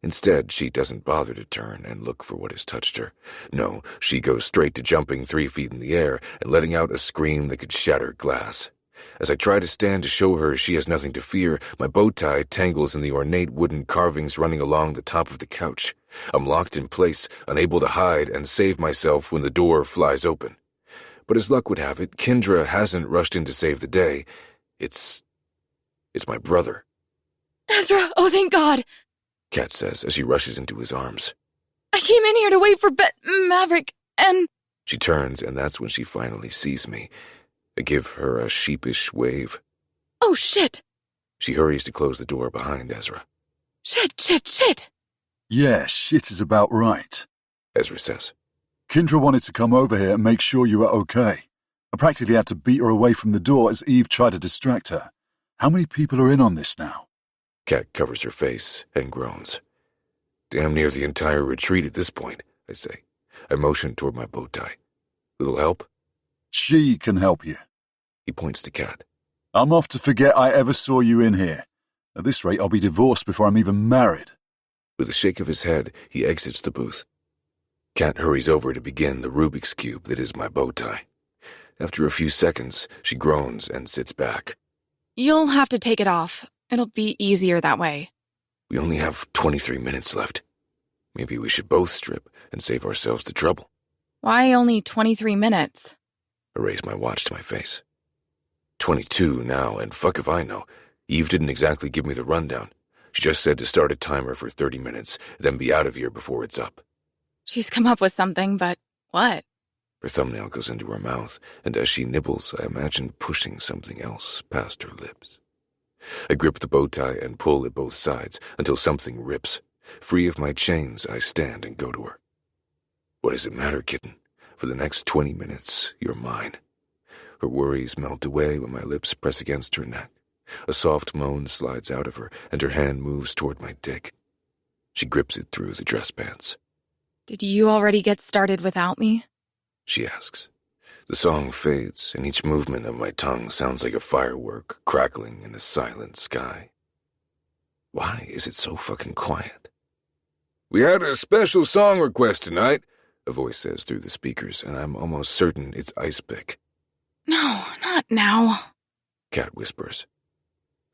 Instead, she doesn't bother to turn and look for what has touched her. No, she goes straight to jumping 3 feet in the air and letting out a scream that could shatter glass. As I try to stand to show her she has nothing to fear, my bow tie tangles in the ornate wooden carvings running along the top of the couch. I'm locked in place, unable to hide and save myself when the door flies open. But as luck would have it, Kendra hasn't rushed in to save the day. It's my brother. Ezra, oh thank God. Kat says as she rushes into his arms. I came in here to wait for Maverick, and... She turns, and that's when she finally sees me. I give her a sheepish wave. Oh, shit! She hurries to close the door behind Ezra. Shit! Yeah, shit is about right, Ezra says. Kendra wanted to come over here and make sure you were okay. I practically had to beat her away from the door as Eve tried to distract her. How many people are in on this now? Kat covers her face and groans. Damn near the entire retreat at this point, I say. I motion toward my bow tie. Little help? She can help you. He points to Kat. I'm off to forget I ever saw you in here. At this rate, I'll be divorced before I'm even married. With a shake of his head, he exits the booth. Kat hurries over to begin the Rubik's Cube that is my bow tie. After a few seconds, she groans and sits back. You'll have to take it off. It'll be easier that way. We only have 23 minutes left. Maybe we should both strip and save ourselves the trouble. Why only 23 minutes? I raise my watch to my face. 22 now, and fuck if I know. Eve didn't exactly give me the rundown. She just said to start a timer for 30 minutes, then be out of here before it's up. She's come up with something, but what? Her thumbnail goes into her mouth, and as she nibbles, I imagine pushing something else past her lips. I grip the bow tie and pull at both sides until something rips. Free of my chains, I stand and go to her. What does it matter, kitten? For the next 20 minutes, you're mine. Her worries melt away when my lips press against her neck. A soft moan slides out of her, and her hand moves toward my dick. She grips it through the dress pants. Did you already get started without me? She asks. The song fades, and each movement of my tongue sounds like a firework crackling in a silent sky. Why is it so fucking quiet? We had a special song request tonight, a voice says through the speakers, and I'm almost certain it's Ice Pick. No, not now, Kat whispers.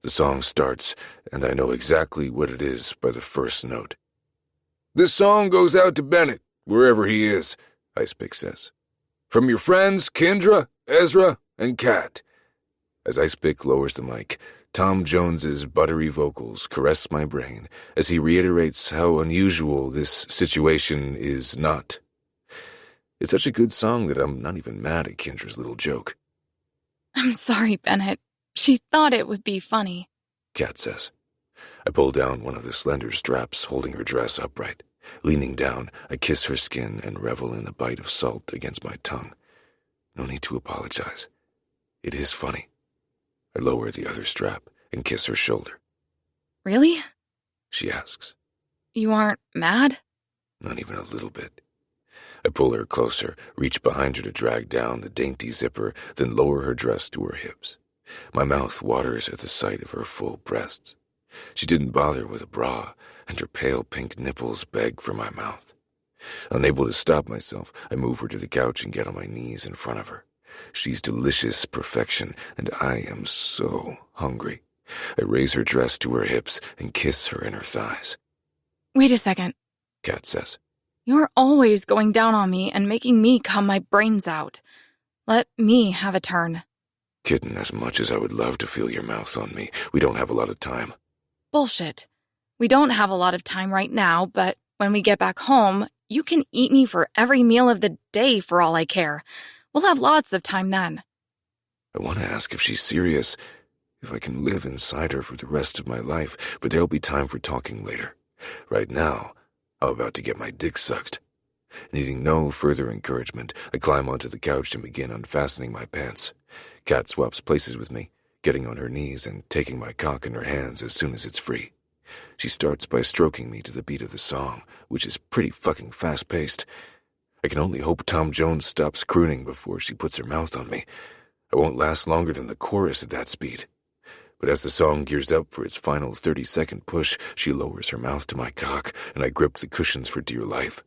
The song starts, and I know exactly what it is by the first note. This song goes out to Bennett, wherever he is, Ice Pick says. From your friends, Kendra, Ezra, and Kat. As Ice Pick lowers the mic, Tom Jones's buttery vocals caress my brain as he reiterates how unusual this situation is not. It's such a good song that I'm not even mad at Kendra's little joke. I'm sorry, Bennett. She thought it would be funny, Kat says. I pull down one of the slender straps holding her dress upright. Leaning down, I kiss her skin and revel in the bite of salt against my tongue. No need to apologize. It is funny. I lower the other strap and kiss her shoulder. Really? She asks. You aren't mad? Not even a little bit. I pull her closer, reach behind her to drag down the dainty zipper, then lower her dress to her hips. My mouth waters at the sight of her full breasts. She didn't bother with a bra, and her pale pink nipples beg for my mouth. Unable to stop myself, I move her to the couch and get on my knees in front of her. She's delicious perfection, and I am so hungry. I raise her dress to her hips and kiss her in her thighs. Wait a second, Kat says. You're always going down on me and making me cum my brains out. Let me have a turn. Kitten, as much as I would love to feel your mouth on me, we don't have a lot of time. Bullshit. We don't have a lot of time right now, but when we get back home, you can eat me for every meal of the day for all I care. We'll have lots of time then. I want to ask if she's serious, if I can live inside her for the rest of my life, but there'll be time for talking later. Right now, I'm about to get my dick sucked. Needing no further encouragement, I climb onto the couch and begin unfastening my pants. Kat swaps places with me, getting on her knees and taking my cock in her hands as soon as it's free. She starts by stroking me to the beat of the song, which is pretty fucking fast-paced. I can only hope Tom Jones stops crooning before she puts her mouth on me. I won't last longer than the chorus at that speed. But as the song gears up for its final 30-second push, she lowers her mouth to my cock, and I grip the cushions for dear life.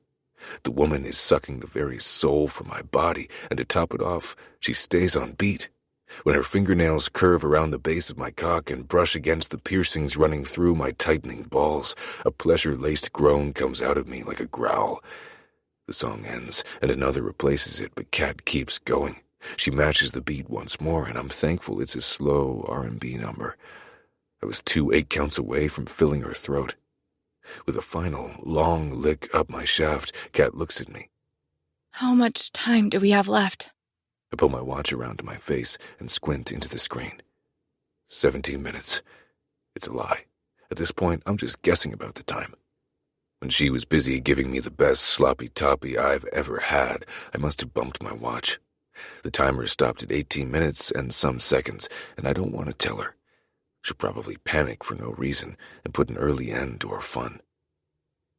The woman is sucking the very soul from my body, and to top it off, she stays on beat. When her fingernails curve around the base of my cock and brush against the piercings running through my tightening balls, a pleasure-laced groan comes out of me like a growl. The song ends, and another replaces it, but Kat keeps going. She matches the beat once more, and I'm thankful it's a slow R&B number. I was 2 8 counts away from filling her throat. With a final, long lick up my shaft, Kat looks at me. How much time do we have left? I pull my watch around to my face and squint into the screen. 17 minutes. It's a lie. At this point, I'm just guessing about the time. When she was busy giving me the best sloppy toppy I've ever had, I must have bumped my watch. The timer stopped at 18 minutes and some seconds, and I don't want to tell her. She'll probably panic for no reason and put an early end to our fun.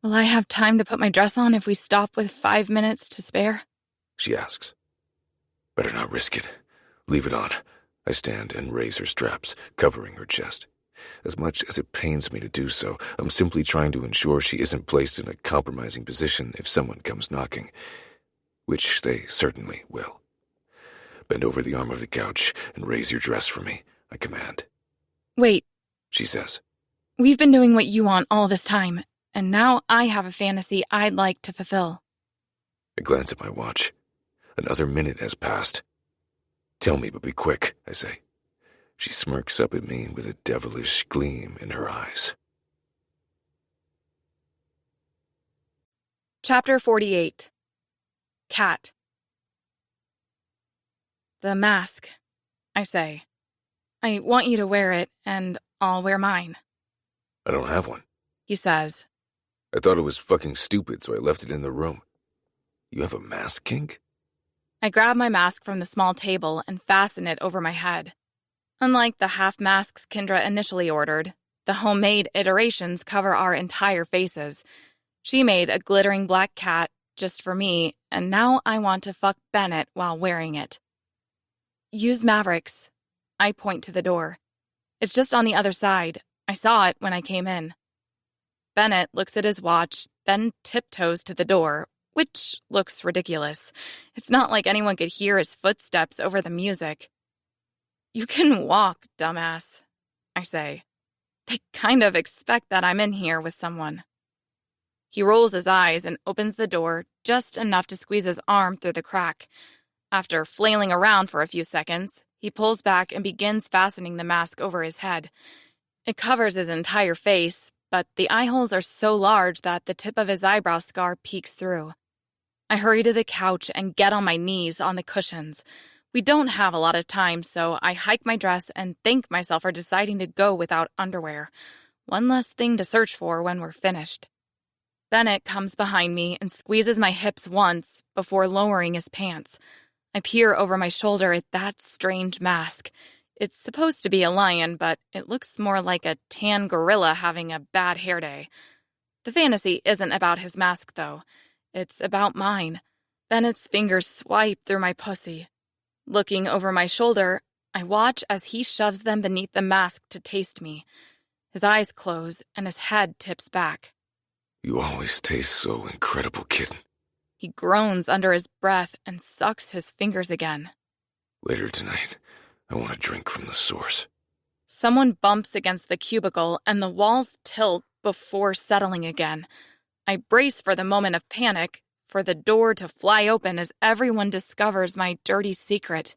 Will I have time to put my dress on if we stop with 5 minutes to spare? She asks. Better not risk it. Leave it on. I stand and raise her straps, covering her chest. As much as it pains me to do so, I'm simply trying to ensure she isn't placed in a compromising position if someone comes knocking, which they certainly will. Bend over the arm of the couch and raise your dress for me, I command. Wait, she says. We've been doing what you want all this time, and now I have a fantasy I'd like to fulfill. I glance at my watch. Another minute has passed. Tell me, but be quick, I say. She smirks up at me with a devilish gleam in her eyes. Chapter 48. Cat. The mask, I say. I want you to wear it, and I'll wear mine. I don't have one, he says. I thought it was fucking stupid, so I left it in the room. You have a mask kink? I grab my mask from the small table and fasten it over my head. Unlike the half masks Kendra initially ordered, the homemade iterations cover our entire faces. She made a glittering black cat just for me, and now I want to fuck Bennett while wearing it. Use Maverick's. I point to the door. It's just on the other side. I saw it when I came in. Bennett looks at his watch, then tiptoes to the door, which looks ridiculous. It's not like anyone could hear his footsteps over the music. You can walk, dumbass, I say. They kind of expect that I'm in here with someone. He rolls his eyes and opens the door just enough to squeeze his arm through the crack. After flailing around for a few seconds, he pulls back and begins fastening the mask over his head. It covers his entire face, but the eye holes are so large that the tip of his eyebrow scar peeks through. I hurry to the couch and get on my knees on the cushions. We don't have a lot of time, so I hike my dress and thank myself for deciding to go without underwear. One less thing to search for when we're finished. Bennett comes behind me and squeezes my hips once before lowering his pants. I peer over my shoulder at that strange mask. It's supposed to be a lion, but it looks more like a tan gorilla having a bad hair day. The fantasy isn't about his mask, though. It's about mine. Bennett's fingers swipe through my pussy. Looking over my shoulder, I watch as he shoves them beneath the mask to taste me. His eyes close and his head tips back. You always taste so incredible, kitten. He groans under his breath and sucks his fingers again. Later tonight, I want to drink from the source. Someone bumps against the cubicle and the walls tilt before settling again. I brace for the moment of panic, for the door to fly open as everyone discovers my dirty secret.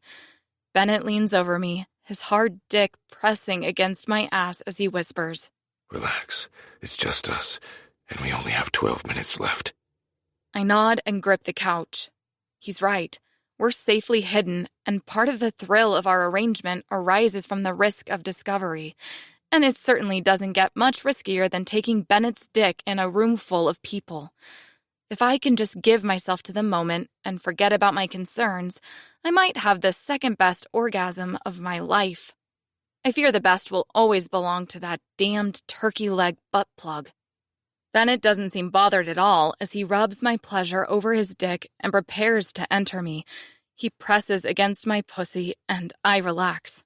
Bennett leans over me, his hard dick pressing against my ass as he whispers, Relax. It's just us, and we only have 12 minutes left. I nod and grip the couch. He's right. We're safely hidden, and part of the thrill of our arrangement arises from the risk of discovery. And it certainly doesn't get much riskier than taking Bennett's dick in a room full of people. If I can just give myself to the moment and forget about my concerns, I might have the second-best orgasm of my life. I fear the best will always belong to that damned turkey leg butt plug. Bennett doesn't seem bothered at all as he rubs my pleasure over his dick and prepares to enter me. He presses against my pussy, and I relax.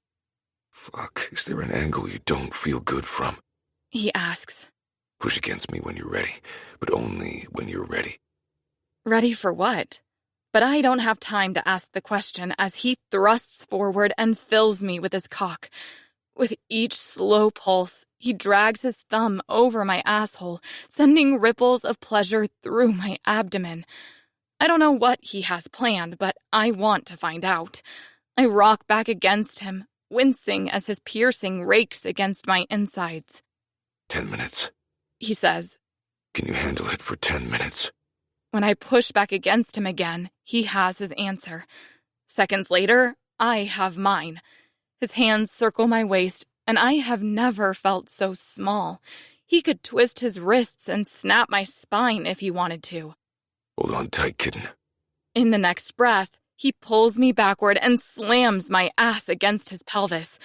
Fuck, is there an angle you don't feel good from? He asks. Push against me when you're ready, but only when you're ready. Ready for what? But I don't have time to ask the question as he thrusts forward and fills me with his cock. With each slow pulse, he drags his thumb over my asshole, sending ripples of pleasure through my abdomen. I don't know what he has planned, but I want to find out. I rock back against him, wincing as his piercing rakes against my insides. 10 minutes, he says. Can you handle it for 10 minutes? When I push back against him again, he has his answer. Seconds later, I have mine. His hands circle my waist, and I have never felt so small. He could twist his wrists and snap my spine if he wanted to. Hold on tight, kitten. In the next breath, he pulls me backward and slams my ass against his pelvis.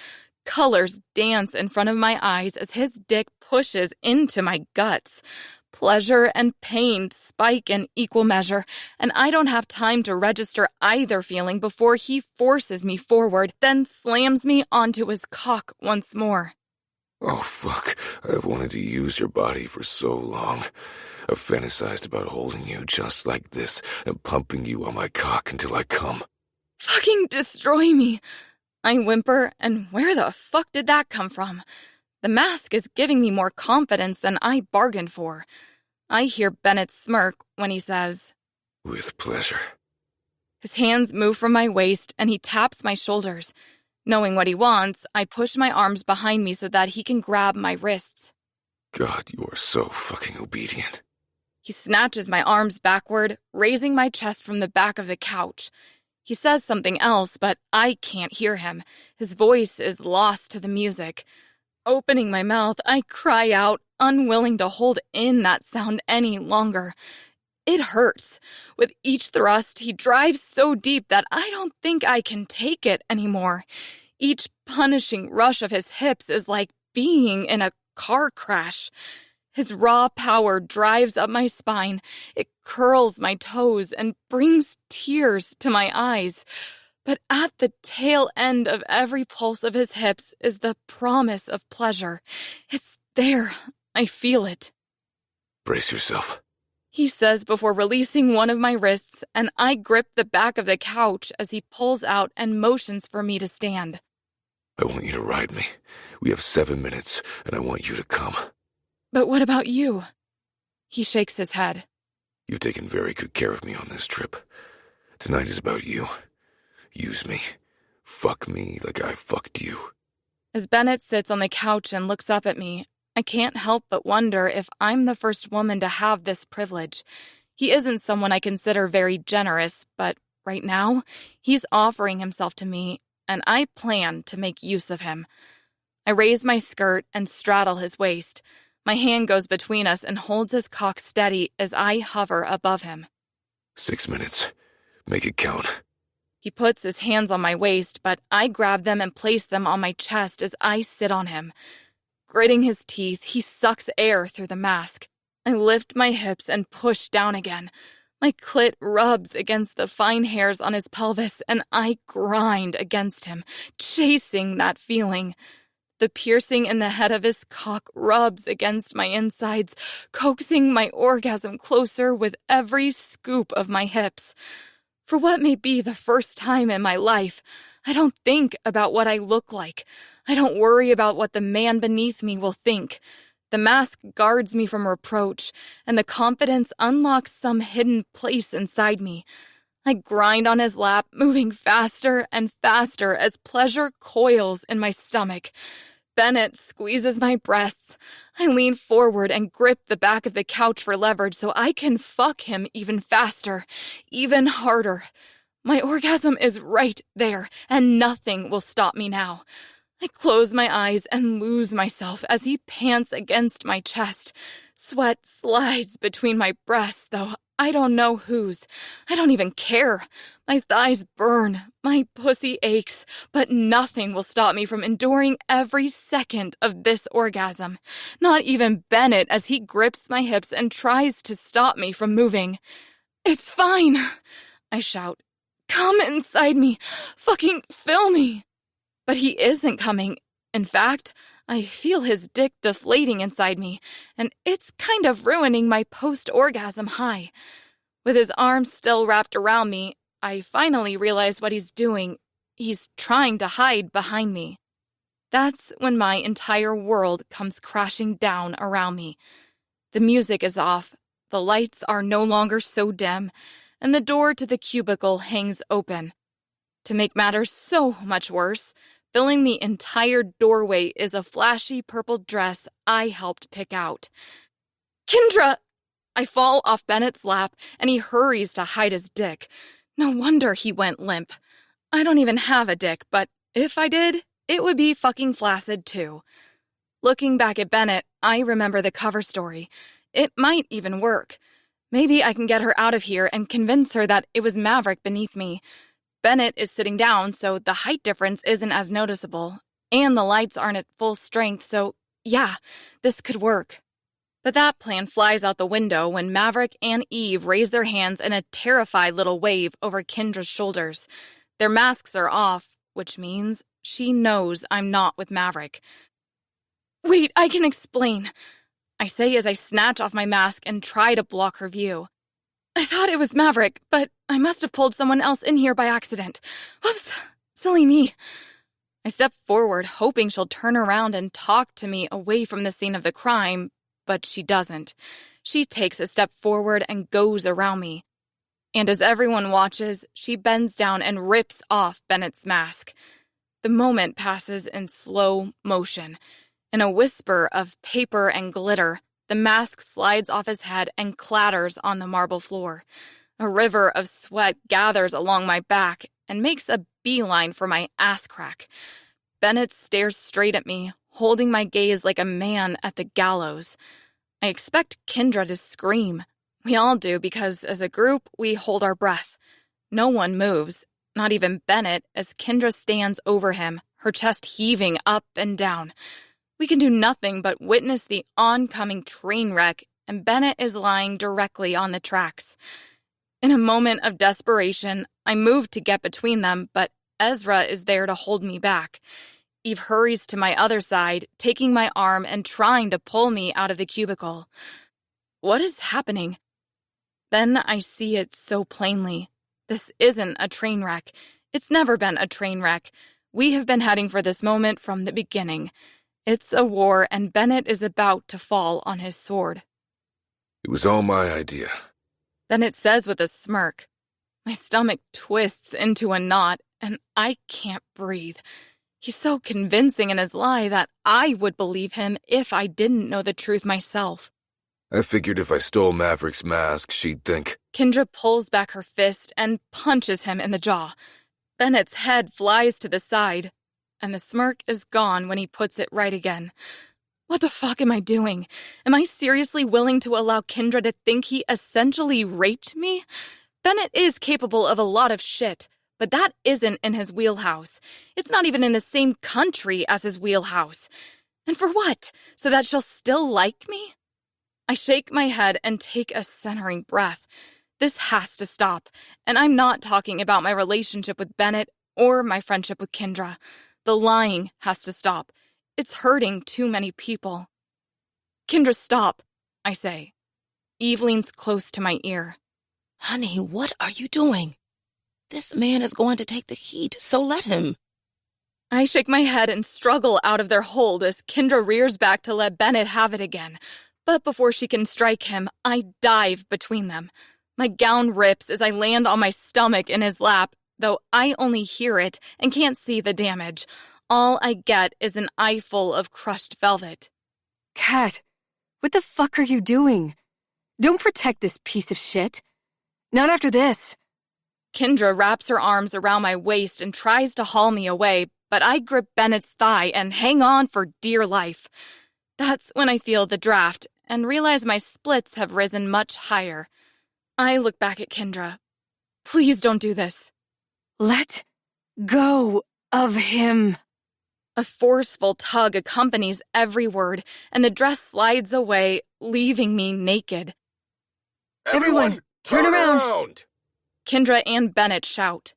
Colors dance in front of my eyes as his dick pushes into my guts. Pleasure and pain spike in equal measure, and I don't have time to register either feeling before he forces me forward, then slams me onto his cock once more. Oh, fuck. I've wanted to use your body for so long. I've fantasized about holding you just like this and pumping you on my cock until I come. Fucking destroy me. I whimper, and where the fuck did that come from? The mask is giving me more confidence than I bargained for. I hear Bennett smirk when he says, With pleasure. His hands move from my waist, and he taps my shoulders. Knowing what he wants, I push my arms behind me so that he can grab my wrists. God, you are so fucking obedient. He snatches my arms backward, raising my chest from the back of the couch. He says something else, but I can't hear him. His voice is lost to the music. Opening my mouth, I cry out, unwilling to hold in that sound any longer. It hurts. With each thrust, he drives so deep that I don't think I can take it anymore. Each punishing rush of his hips is like being in a car crash. His raw power drives up my spine. It curls my toes and brings tears to my eyes. But at the tail end of every pulse of his hips is the promise of pleasure. It's there. I feel it. Brace yourself, he says before releasing one of my wrists, and I grip the back of the couch as he pulls out and motions for me to stand. I want you to ride me. We have 7 minutes, and I want you to come. But what about you? He shakes his head. You've taken very good care of me on this trip. Tonight is about you. Use me. Fuck me like I fucked you. As Bennett sits on the couch and looks up at me, I can't help but wonder if I'm the first woman to have this privilege. He isn't someone I consider very generous, but right now, he's offering himself to me, and I plan to make use of him. I raise my skirt and straddle his waist. My hand goes between us and holds his cock steady as I hover above him. 6 minutes. Make it count. He puts his hands on my waist, but I grab them and place them on my chest as I sit on him. Gritting his teeth, he sucks air through the mask. I lift my hips and push down again. My clit rubs against the fine hairs on his pelvis, and I grind against him, chasing that feeling. The piercing in the head of his cock rubs against my insides, coaxing my orgasm closer with every scoop of my hips. For what may be the first time in my life, I don't think about what I look like. I don't worry about what the man beneath me will think. The mask guards me from reproach, and the confidence unlocks some hidden place inside me. I grind on his lap, moving faster and faster as pleasure coils in my stomach. Bennett squeezes my breasts. I lean forward and grip the back of the couch for leverage so I can fuck him even faster, even harder. My orgasm is right there, and nothing will stop me now. I close my eyes and lose myself as he pants against my chest. Sweat slides between my breasts, though I don't know whose. I don't even care. My thighs burn, my pussy aches, but nothing will stop me from enduring every second of this orgasm. Not even Bennett as he grips my hips and tries to stop me from moving. "It's fine," I shout. "Come inside me. Fucking fill me." But he isn't coming. In fact, I feel his dick deflating inside me, and it's kind of ruining my post-orgasm high. With his arms still wrapped around me, I finally realize what he's doing. He's trying to hide behind me. That's when my entire world comes crashing down around me. The music is off, the lights are no longer so dim, and the door to the cubicle hangs open. To make matters so much worse, filling the entire doorway is a flashy purple dress I helped pick out. "Kendra!" I fall off Bennett's lap, and he hurries to hide his dick. No wonder he went limp. I don't even have a dick, but if I did, it would be fucking flaccid too. Looking back at Bennett, I remember the cover story. It might even work. Maybe I can get her out of here and convince her that it was Maverick beneath me. Bennett is sitting down, so the height difference isn't as noticeable, and the lights aren't at full strength, so yeah, this could work. But that plan flies out the window when Maverick and Eve raise their hands in a terrified little wave over Kendra's shoulders. Their masks are off, which means she knows I'm not with Maverick. "Wait, I can explain," I say as I snatch off my mask and try to block her view. "I thought it was Maverick, but I must have pulled someone else in here by accident. Whoops, silly me." I step forward, hoping she'll turn around and talk to me away from the scene of the crime, but she doesn't. She takes a step forward and goes around me. And as everyone watches, she bends down and rips off Bennett's mask. The moment passes in slow motion. In a whisper of paper and glitter, the mask slides off his head and clatters on the marble floor. A river of sweat gathers along my back and makes a beeline for my ass crack. Bennett stares straight at me, holding my gaze like a man at the gallows. I expect Kendra to scream. We all do because, as a group, we hold our breath. No one moves, not even Bennett, as Kendra stands over him, her chest heaving up and down. We can do nothing but witness the oncoming train wreck, and Bennett is lying directly on the tracks. In a moment of desperation, I move to get between them, but Ezra is there to hold me back. Eve hurries to my other side, taking my arm and trying to pull me out of the cubicle. What is happening? Then I see it so plainly. This isn't a train wreck. It's never been a train wreck. We have been heading for this moment from the beginning. It's a war, and Bennett is about to fall on his sword. It was all my idea. Bennett says with a smirk. My stomach twists into a knot, and I can't breathe. He's so convincing in his lie that I would believe him if I didn't know the truth myself. I figured if I stole Maverick's mask, she'd think. Kendra pulls back her fist and punches him in the jaw. Bennett's head flies to the side, and the smirk is gone when he puts it right again. What the fuck am I doing? Am I seriously willing to allow Kendra to think he essentially raped me? Bennett is capable of a lot of shit, but that isn't in his wheelhouse. It's not even in the same country as his wheelhouse. And for what? So that she'll still like me? I shake my head and take a centering breath. This has to stop, and I'm not talking about my relationship with Bennett or my friendship with Kendra. The lying has to stop. It's hurting too many people. "Kendra, stop," I say. Eve leans close to my ear. Honey, what are you doing? This man is going to take the heat, so let him. I shake my head and struggle out of their hold as Kendra rears back to let Bennett have it again. But before she can strike him, I dive between them. My gown rips as I land on my stomach in his lap, though I only hear it and can't see the damage. All I get is an eyeful of crushed velvet. Kat, what the fuck are you doing? Don't protect this piece of shit. Not after this. Kendra wraps her arms around my waist and tries to haul me away, but I grip Bennett's thigh and hang on for dear life. That's when I feel the draft and realize my splits have risen much higher. I look back at Kendra. Please don't do this. Let go of him. A forceful tug accompanies every word, and the dress slides away, leaving me naked. Everyone, turn around! Kendra and Bennett shout.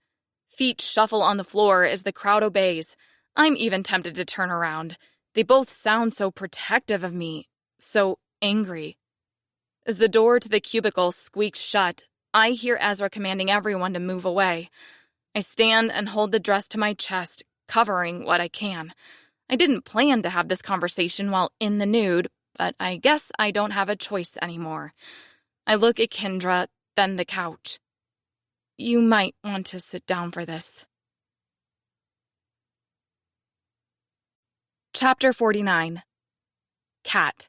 Feet shuffle on the floor as the crowd obeys. I'm even tempted to turn around. They both sound so protective of me, so angry. As the door to the cubicle squeaks shut, I hear Ezra commanding everyone to move away. I stand and hold the dress to my chest, covering what I can. I didn't plan to have this conversation while in the nude, but I guess I don't have a choice anymore. I look at Kendra, then the couch. You might want to sit down for this. Chapter 49. Cat.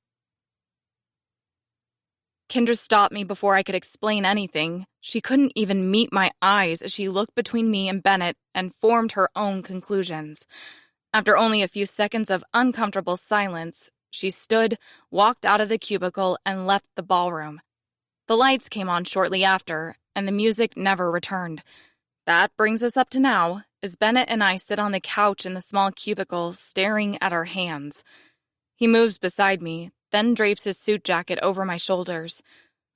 Kendra stopped me before I could explain anything. She couldn't even meet my eyes as she looked between me and Bennett and formed her own conclusions. After only a few seconds of uncomfortable silence, she stood, walked out of the cubicle, and left the ballroom. The lights came on shortly after, and the music never returned. That brings us up to now, as Bennett and I sit on the couch in the small cubicle, staring at our hands. He moves beside me, then drapes his suit jacket over my shoulders.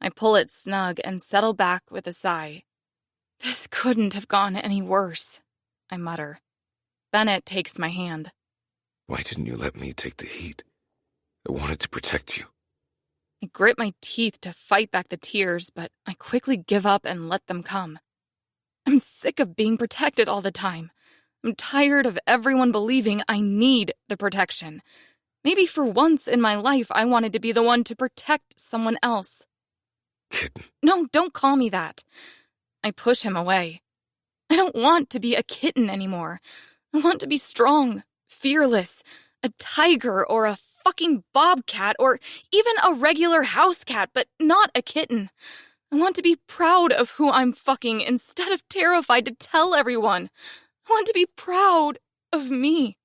I pull it snug and settle back with a sigh. This couldn't have gone any worse, I mutter. Bennett takes my hand. Why didn't you let me take the heat? I wanted to protect you. I grit my teeth to fight back the tears, but I quickly give up and let them come. I'm sick of being protected all the time. I'm tired of everyone believing I need the protection. Maybe for once in my life I wanted to be the one to protect someone else. Kitten. No, don't call me that. I push him away. I don't want to be a kitten anymore. I want to be strong, fearless, a tiger or a fucking bobcat or even a regular house cat, but not a kitten. I want to be proud of who I'm fucking instead of terrified to tell everyone. I want to be proud of me.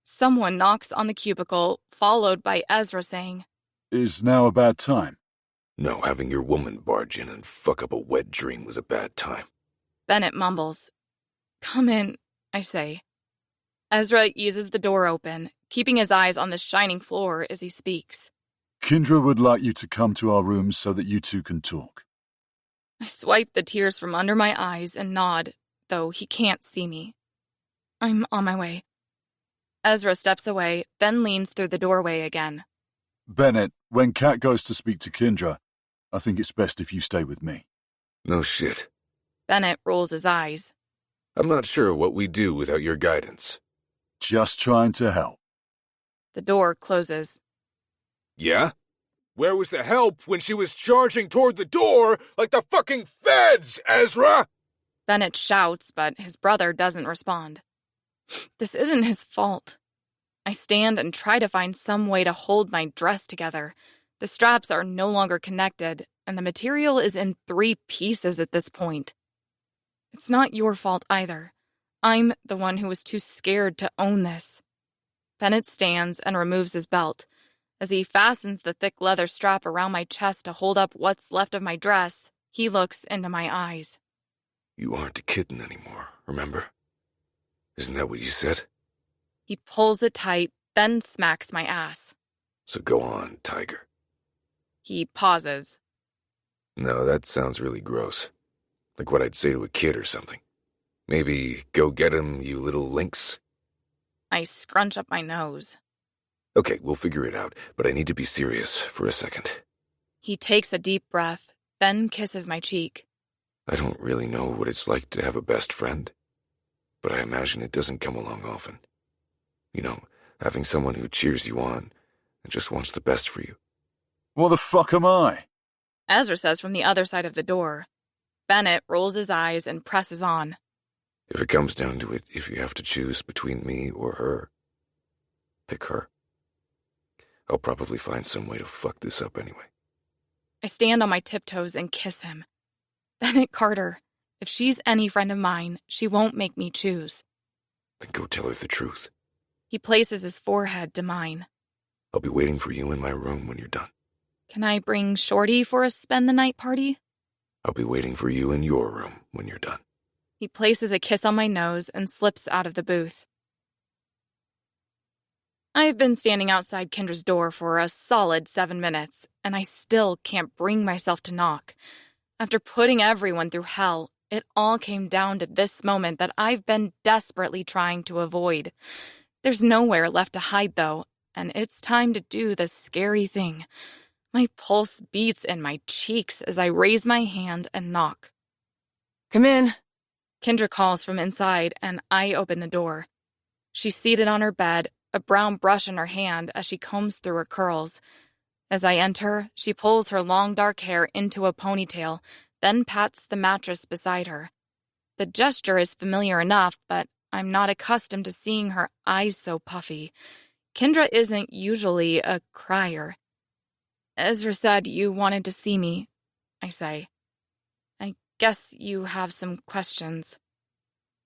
Someone knocks on the cubicle, followed by Ezra saying, Is now a bad time? No, having your woman barge in and fuck up a wet dream was a bad time. Bennett mumbles. Come in, I say. Ezra eases the door open, keeping his eyes on the shining floor as he speaks. Kendra would like you to come to our rooms so that you two can talk. I swipe the tears from under my eyes and nod, though he can't see me. I'm on my way. Ezra steps away, then leans through the doorway again. Bennett, when Kat goes to speak to Kendra, I think it's best if you stay with me. No shit. Bennett rolls his eyes. I'm not sure what we do without your guidance. Just trying to help. The door closes. Yeah? Where was the help when she was charging toward the door like the fucking feds, Ezra? Bennett shouts, but his brother doesn't respond. This isn't his fault. I stand and try to find some way to hold my dress together. The straps are no longer connected, and the material is in 3 pieces at this point. It's not your fault either. I'm the one who was too scared to own this. Bennett stands and removes his belt. As he fastens the thick leather strap around my chest to hold up what's left of my dress, he looks into my eyes. You aren't a kitten anymore, remember? Isn't that what you said? He pulls it tight, then smacks my ass. So go on, tiger. He pauses. No, that sounds really gross. Like what I'd say to a kid or something. Maybe, go get him, you little lynx. I scrunch up my nose. Okay, we'll figure it out, but I need to be serious for a second. He takes a deep breath, then kisses my cheek. I don't really know what it's like to have a best friend. but I imagine it doesn't come along often. You know, having someone who cheers you on and just wants the best for you. What the fuck am I? Ezra says from the other side of the door. Bennett rolls his eyes and presses on. If it comes down to it, if you have to choose between me or her, pick her. I'll probably find some way to fuck this up anyway. I stand on my tiptoes and kiss him. Bennett Carter, if she's any friend of mine, she won't make me choose. Then go tell her the truth. He places his forehead to mine. I'll be waiting for you in my room when you're done. Can I bring Shorty for a spend-the-night party? I'll be waiting for you in your room when you're done. He places a kiss on my nose and slips out of the booth. I have been standing outside Kendra's door for a solid 7 minutes, and I still can't bring myself to knock. After putting everyone through hell, it all came down to this moment that I've been desperately trying to avoid. There's nowhere left to hide, though, and it's time to do the scary thing. My pulse beats in my cheeks as I raise my hand and knock. Come in. Kendra calls from inside, and I open the door. She's seated on her bed, a brown brush in her hand as she combs through her curls. As I enter, she pulls her long dark hair into a ponytail, then pats the mattress beside her. The gesture is familiar enough, but I'm not accustomed to seeing her eyes so puffy. Kendra isn't usually a crier. Ezra said you wanted to see me, I say. I guess you have some questions.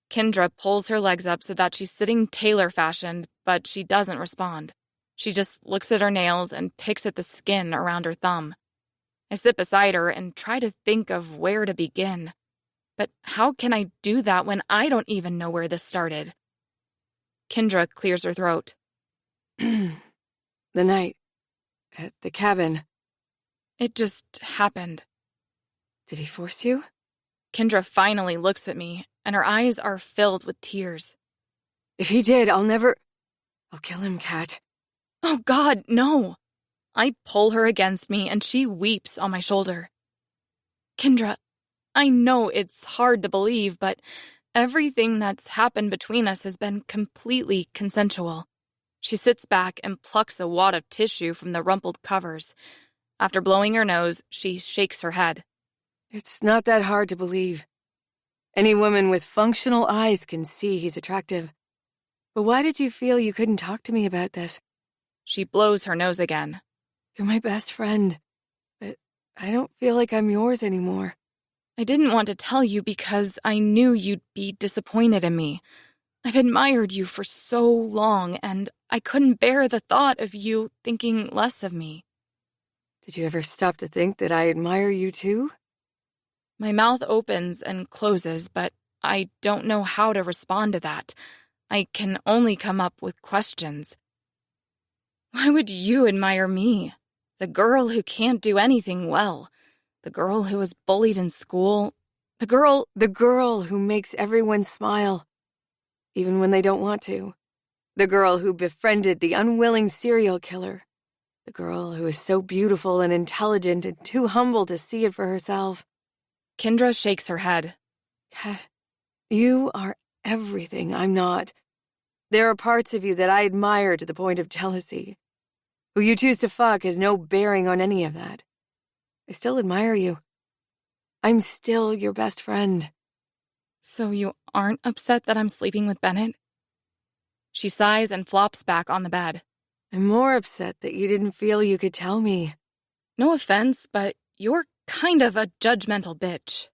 Kendra pulls her legs up so that she's sitting tailor-fashioned, but she doesn't respond. She just looks at her nails and picks at the skin around her thumb. I sit beside her and try to think of where to begin. But how can I do that when I don't even know where this started? Kendra clears her throat. The night. At the cabin. It just happened. Did he force you? Kendra finally looks at me, and her eyes are filled with tears. If he did, I'll kill him, Kat. Oh, God, no. I pull her against me, and she weeps on my shoulder. Kendra, I know it's hard to believe, but everything that's happened between us has been completely consensual. She sits back and plucks a wad of tissue from the rumpled covers. After blowing her nose, she shakes her head. It's not that hard to believe. Any woman with functional eyes can see he's attractive. But why did you feel you couldn't talk to me about this? She blows her nose again. You're my best friend, but I don't feel like I'm yours anymore. I didn't want to tell you because I knew you'd be disappointed in me. I've admired you for so long, and I couldn't bear the thought of you thinking less of me. Did you ever stop to think that I admire you too? My mouth opens and closes, but I don't know how to respond to that. I can only come up with questions. Why would you admire me? The girl who can't do anything well. The girl who was bullied in school. The girl who makes everyone smile, even when they don't want to. The girl who befriended the unwilling serial killer. The girl who is so beautiful and intelligent and too humble to see it for herself. Kendra shakes her head. Kat, you are everything I'm not. There are parts of you that I admire to the point of jealousy. Who you choose to fuck has no bearing on any of that. I still admire you. I'm still your best friend. So you aren't upset that I'm sleeping with Bennett? She sighs and flops back on the bed. I'm more upset that you didn't feel you could tell me. No offense, but you're kind of a judgmental bitch.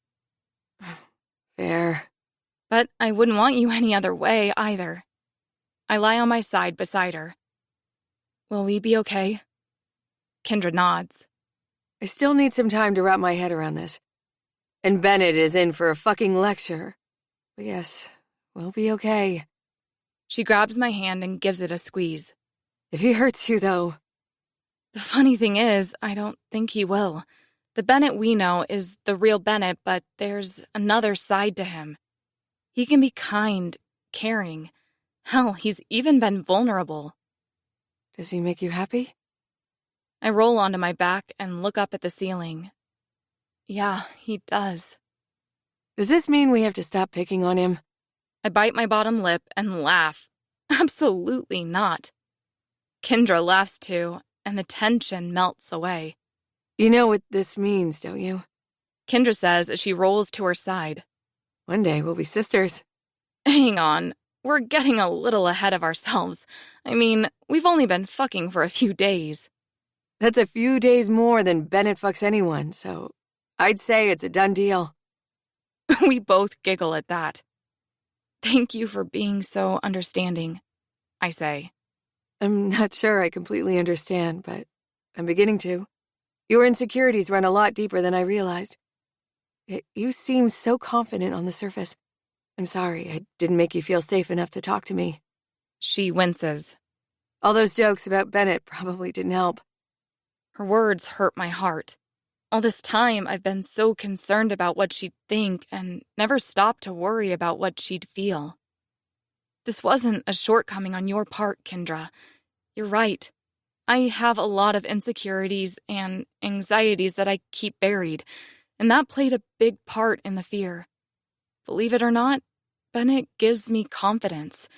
Fair. But I wouldn't want you any other way, either. I lie on my side beside her. Will we be okay? Kendra nods. I still need some time to wrap my head around this. And Bennett is in for a fucking lecture. But yes, we'll be okay. She grabs my hand and gives it a squeeze. If he hurts you, though... The funny thing is, I don't think he will. The Bennett we know is the real Bennett, but there's another side to him. He can be kind, caring. Hell, he's even been vulnerable. Does he make you happy? I roll onto my back and look up at the ceiling. Yeah, he does. Does this mean we have to stop picking on him? I bite my bottom lip and laugh. Absolutely not. Kendra laughs too, and the tension melts away. You know what this means, don't you? Kendra says as she rolls to her side. One day we'll be sisters. Hang on, we're getting a little ahead of ourselves. I mean, we've only been fucking for a few days. That's a few days more than Bennett fucks anyone, so I'd say it's a done deal. We both giggle at that. Thank you for being so understanding, I say. I'm not sure I completely understand, but I'm beginning to. Your insecurities run a lot deeper than I realized. Yet you seem so confident on the surface. I'm sorry I didn't make you feel safe enough to talk to me. She winces. All those jokes about Bennett probably didn't help. Her words hurt my heart. All this time, I've been so concerned about what she'd think and never stopped to worry about what she'd feel. This wasn't a shortcoming on your part, Kendra. You're right. I have a lot of insecurities and anxieties that I keep buried, and that played a big part in the fear. Believe it or not, Bennett gives me confidence.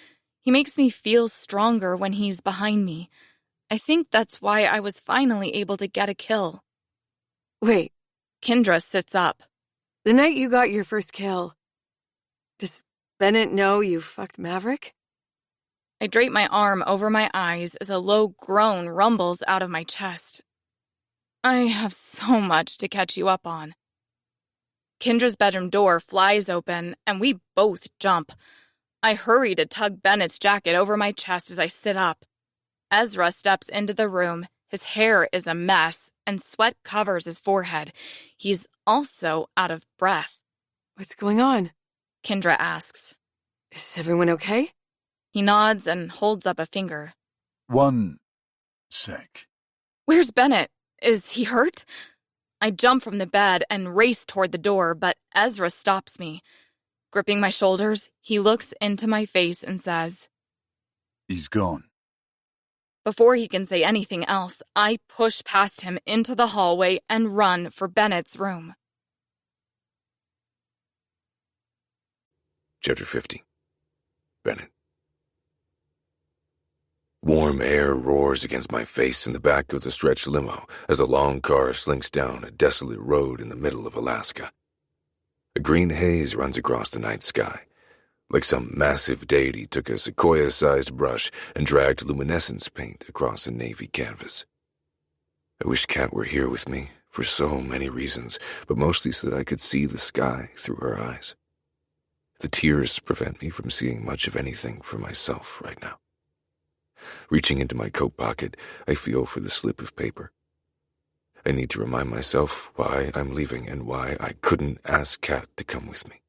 He makes me feel stronger when he's behind me. I think that's why I was finally able to get a kill. Wait. Kendra sits up. The night you got your first kill, does Bennett know you fucked Maverick? I drape my arm over my eyes as a low groan rumbles out of my chest. I have so much to catch you up on. Kendra's bedroom door flies open, and we both jump. I hurry to tug Bennett's jacket over my chest as I sit up. Ezra steps into the room. His hair is a mess, and sweat covers his forehead. He's also out of breath. What's going on? Kendra asks. Is everyone okay? He nods and holds up a finger. 1 sec. Where's Bennett? Is he hurt? I jump from the bed and race toward the door, but Ezra stops me. Gripping my shoulders, he looks into my face and says, He's gone. Before he can say anything else, I push past him into the hallway and run for Bennett's room. Chapter 50. Bennett. Warm air roars against my face in the back of the stretch limo as a long car slinks down a desolate road in the middle of Alaska. A green haze runs across the night sky, like some massive deity took a sequoia-sized brush and dragged luminescence paint across a navy canvas. I wish Kat were here with me for so many reasons, but mostly so that I could see the sky through her eyes. The tears prevent me from seeing much of anything for myself right now. Reaching into my coat pocket, I feel for the slip of paper. I need to remind myself why I'm leaving and why I couldn't ask Kat to come with me.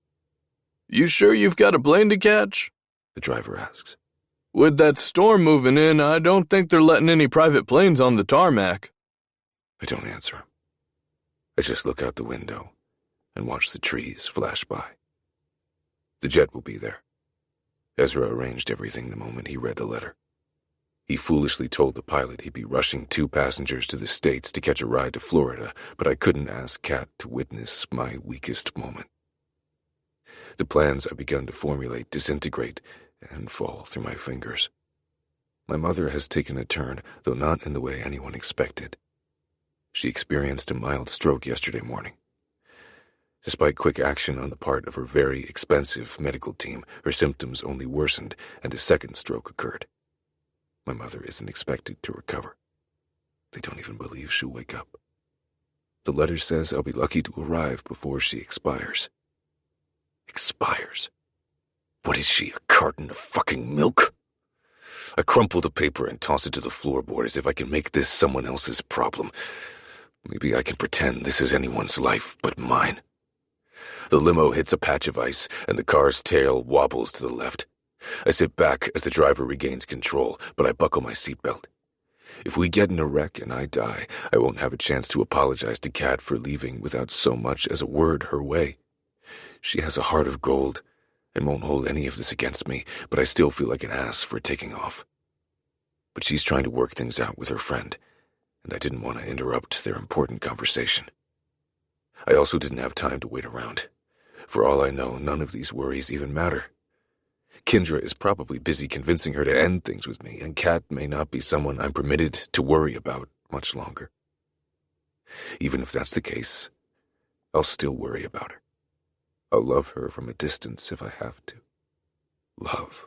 You sure you've got a plane to catch? The driver asks. With that storm moving in, I don't think they're letting any private planes on the tarmac. I don't answer him. I just look out the window and watch the trees flash by. The jet will be there. Ezra arranged everything the moment he read the letter. He foolishly told the pilot he'd be rushing 2 passengers to the States to catch a ride to Florida, but I couldn't ask Kat to witness my weakest moment. The plans I've begun to formulate disintegrate and fall through my fingers. My mother has taken a turn, though not in the way anyone expected. She experienced a mild stroke yesterday morning. Despite quick action on the part of her very expensive medical team, her symptoms only worsened and a second stroke occurred. My mother isn't expected to recover. They don't even believe she'll wake up. The letter says I'll be lucky to arrive before she expires. Expires? What is she, a carton of fucking milk? I crumple the paper and toss it to the floorboard as if I can make this someone else's problem. Maybe I can pretend this is anyone's life but mine. The limo hits a patch of ice and the car's tail wobbles to the left. I sit back as the driver regains control, but I buckle my seatbelt. If we get in a wreck and I die, I won't have a chance to apologize to Kat for leaving without so much as a word her way. She has a heart of gold and won't hold any of this against me, but I still feel like an ass for taking off. But she's trying to work things out with her friend, and I didn't want to interrupt their important conversation. I also didn't have time to wait around. For all I know, none of these worries even matter. Kendra is probably busy convincing her to end things with me, and Kat may not be someone I'm permitted to worry about much longer. Even if that's the case, I'll still worry about her. I'll love her from a distance if I have to. Love.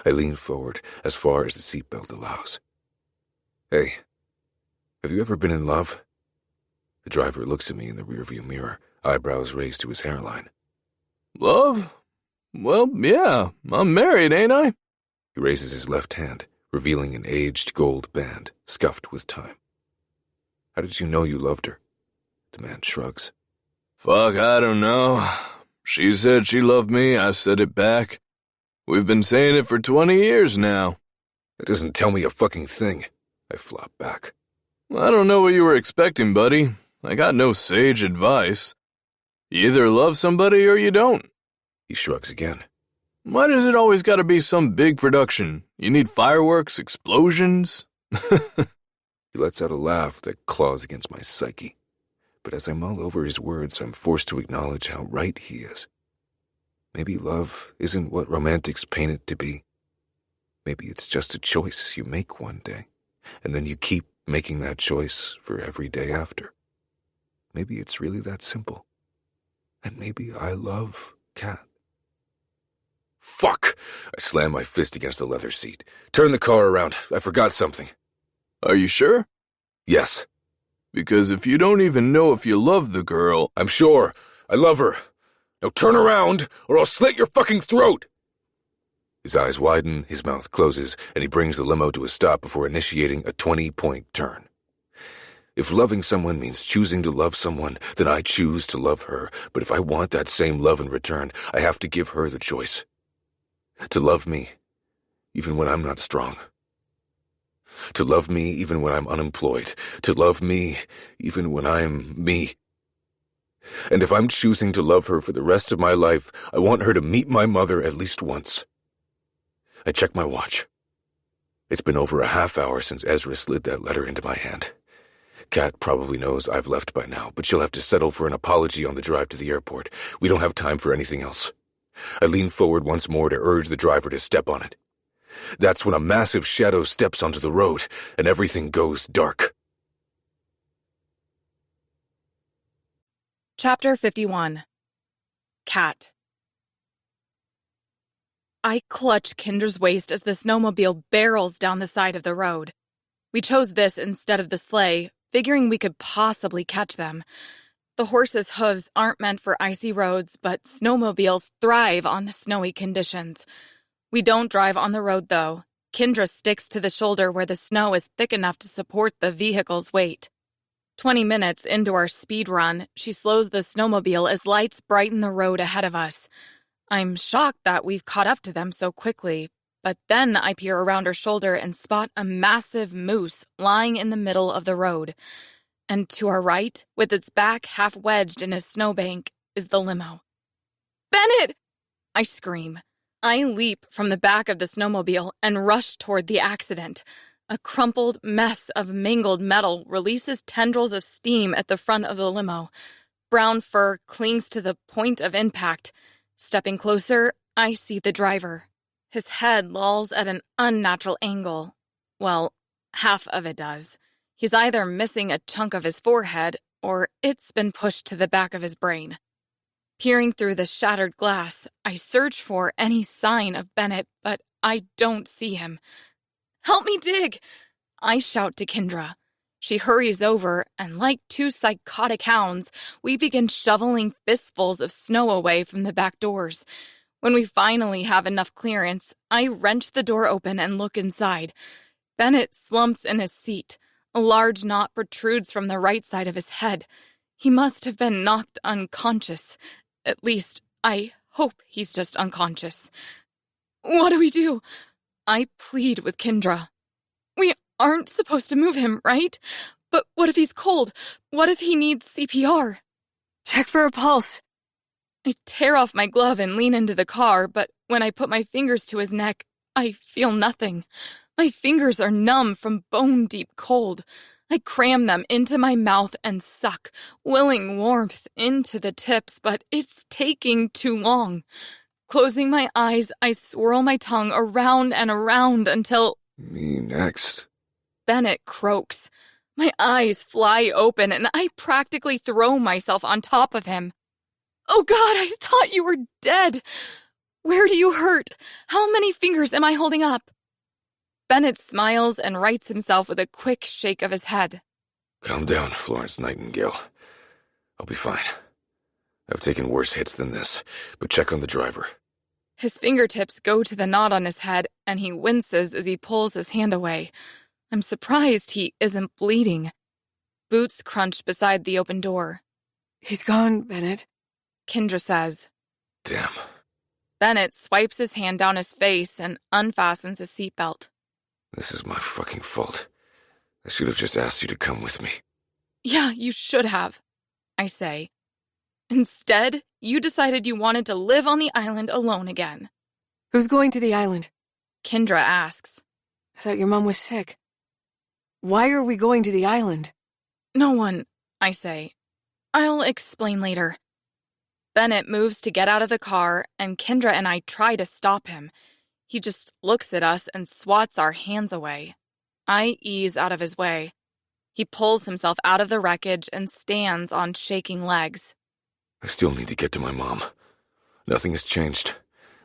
I lean forward as far as the seatbelt allows. Hey, have you ever been in love? The driver looks at me in the rearview mirror, eyebrows raised to his hairline. Love? Well, yeah, I'm married, ain't I? He raises his left hand, revealing an aged gold band, scuffed with time. How did you know you loved her? The man shrugs. Fuck, I don't know. She said she loved me, I said it back. We've been saying it for 20 years now. That doesn't tell me a fucking thing. I flop back. I don't know what you were expecting, buddy. I got no sage advice. You either love somebody or you don't. He shrugs again. Why does it always gotta be some big production? You need fireworks, explosions? He lets out a laugh that claws against my psyche. But as I mull over his words, I'm forced to acknowledge how right he is. Maybe love isn't what romantics paint it to be. Maybe it's just a choice you make one day, and then you keep making that choice for every day after. Maybe it's really that simple. And maybe I love Kat. Fuck! I slam my fist against the leather seat. Turn the car around. I forgot something. Are you sure? Yes. Because if you don't even know if you love the girl... I'm sure. I love her. Now turn around, or I'll slit your fucking throat! His eyes widen, his mouth closes, and he brings the limo to a stop before initiating a 20-point turn. If loving someone means choosing to love someone, then I choose to love her. But if I want that same love in return, I have to give her the choice. To love me, even when I'm not strong. To love me even when I'm unemployed. To love me even when I'm me. And if I'm choosing to love her for the rest of my life, I want her to meet my mother at least once. I check my watch. It's been over a half hour since Ezra slid that letter into my hand. Kat probably knows I've left by now, but she'll have to settle for an apology on the drive to the airport. We don't have time for anything else. I lean forward once more to urge the driver to step on it. That's when a massive shadow steps onto the road, and everything goes dark. Chapter 51. Kat. I clutch Kendra's waist as the snowmobile barrels down the side of the road. We chose this instead of the sleigh, figuring we could possibly catch them. The horses' hooves aren't meant for icy roads, but snowmobiles thrive on the snowy conditions. We don't drive on the road, though. Kendra sticks to the shoulder where the snow is thick enough to support the vehicle's weight. 20 minutes into our speed run, she slows the snowmobile as lights brighten the road ahead of us. I'm shocked that we've caught up to them so quickly, but then I peer around her shoulder and spot a massive moose lying in the middle of the road. And to our right, with its back half wedged in a snowbank, is the limo. "Bennett!" I scream. I leap from the back of the snowmobile and rush toward the accident. A crumpled mess of mangled metal releases tendrils of steam at the front of the limo. Brown fur clings to the point of impact. Stepping closer, I see the driver. His head lolls at an unnatural angle. Well, half of it does. He's either missing a chunk of his forehead, or it's been pushed to the back of his brain. Peering through the shattered glass, I search for any sign of Bennett, but I don't see him. "Help me dig!" I shout to Kendra. She hurries over, and like two psychotic hounds, we begin shoveling fistfuls of snow away from the back doors. When we finally have enough clearance, I wrench the door open and look inside. Bennett slumps in his seat. A large knot protrudes from the right side of his head. He must have been knocked unconscious. At least, I hope he's just unconscious. "What do we do?" I plead with Kendra. "We aren't supposed to move him, right? But what if he's cold? What if he needs CPR?" Check for a pulse. I tear off my glove and lean into the car, but when I put my fingers to his neck, I feel nothing. My fingers are numb from bone-deep cold. I cram them into my mouth and suck, willing warmth into the tips, but it's taking too long. Closing my eyes, I swirl my tongue around and around until... Me next. Bennett croaks. My eyes fly open, and I practically throw myself on top of him. Oh God, I thought you were dead. Where do you hurt? How many fingers am I holding up? Bennett smiles and rights himself with a quick shake of his head. Calm down, Florence Nightingale. I'll be fine. I've taken worse hits than this, but check on the driver. His fingertips go to the knot on his head, and he winces as he pulls his hand away. I'm surprised he isn't bleeding. Boots crunch beside the open door. He's gone, Bennett. Kendra says. Damn. Bennett swipes his hand down his face and unfastens his seatbelt. This is my fucking fault. I should have just asked you to come with me. Yeah, you should have, I say. Instead, you decided you wanted to live on the island alone again. Who's going to the island? Kendra asks. I thought your mom was sick. Why are we going to the island? No one, I say. I'll explain later. Bennett moves to get out of the car, and Kendra and I try to stop him. He just looks at us and swats our hands away. I ease out of his way. He pulls himself out of the wreckage and stands on shaking legs. I still need to get to my mom. Nothing has changed.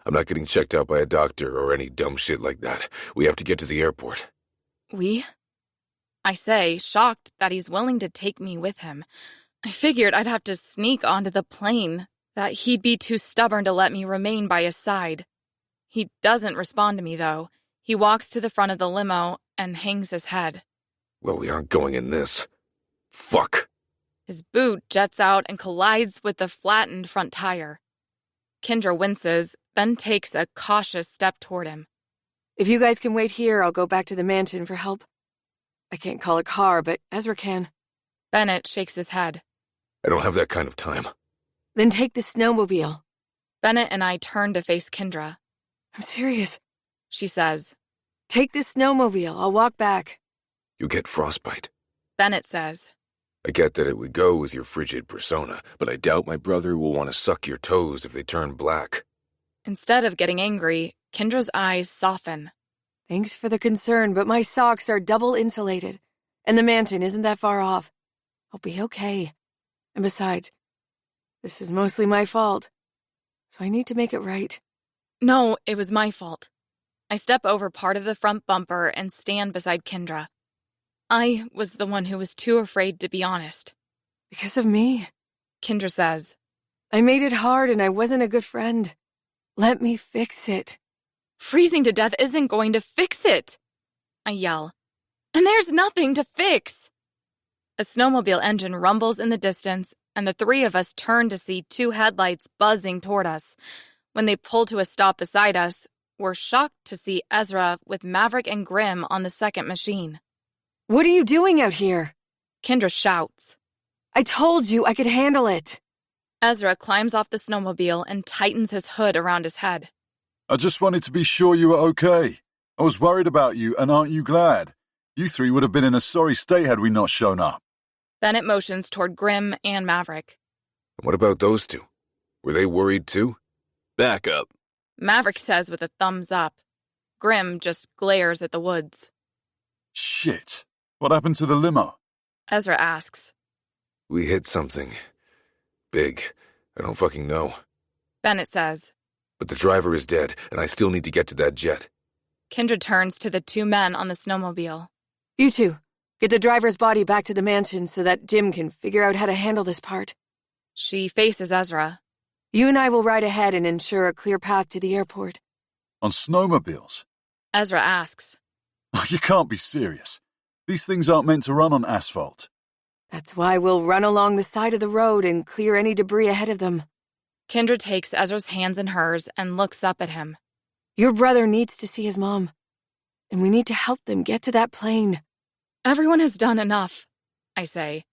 I'm not getting checked out by a doctor or any dumb shit like that. We have to get to the airport. We? I say, shocked that he's willing to take me with him. I figured I'd have to sneak onto the plane, that he'd be too stubborn to let me remain by his side. He doesn't respond to me, though. He walks to the front of the limo and hangs his head. Well, we aren't going in this. Fuck. His boot jets out and collides with the flattened front tire. Kendra winces, then takes a cautious step toward him. If you guys can wait here, I'll go back to the mansion for help. I can't call a car, but Ezra can. Bennett shakes his head. I don't have that kind of time. Then take the snowmobile. Bennett and I turn to face Kendra. I'm serious. She says. Take the snowmobile. I'll walk back. You get frostbite. Bennett says. I get that it would go with your frigid persona, but I doubt my brother will want to suck your toes if they turn black. Instead of getting angry, Kendra's eyes soften. Thanks for the concern, but my socks are double insulated, and the mansion isn't that far off. I'll be okay. And besides, this is mostly my fault, so I need to make it right. No, it was my fault. I step over part of the front bumper and stand beside Kendra. I was the one who was too afraid to be honest. Because of me? Kendra says. I made it hard and I wasn't a good friend. Let me fix it. Freezing to death isn't going to fix it, I yell. And there's nothing to fix. A snowmobile engine rumbles in the distance, and the three of us turn to see two headlights buzzing toward us. When they pull to a stop beside us, we're shocked to see Ezra with Maverick and Grim on the second machine. What are you doing out here? Kendra shouts. I told you I could handle it. Ezra climbs off the snowmobile and tightens his hood around his head. I just wanted to be sure you were okay. I was worried about you, and aren't you glad? You three would have been in a sorry state had we not shown up. Bennett motions toward Grim and Maverick. What about those two? Were they worried too? Back up. Maverick says with a thumbs up. Grim just glares at the woods. Shit. What happened to the limo? Ezra asks. We hit something. Big. I don't fucking know. Bennett says. But the driver is dead, and I still need to get to that jet. Kendra turns to the two men on the snowmobile. You two, get the driver's body back to the mansion so that Jim can figure out how to handle this part. She faces Ezra. You and I will ride ahead and ensure a clear path to the airport. On snowmobiles? Ezra asks. Oh, you can't be serious. These things aren't meant to run on asphalt. That's why we'll run along the side of the road and clear any debris ahead of them. Kendra takes Ezra's hands in hers and looks up at him. Your brother needs to see his mom, and we need to help them get to that plane. Everyone has done enough, I say.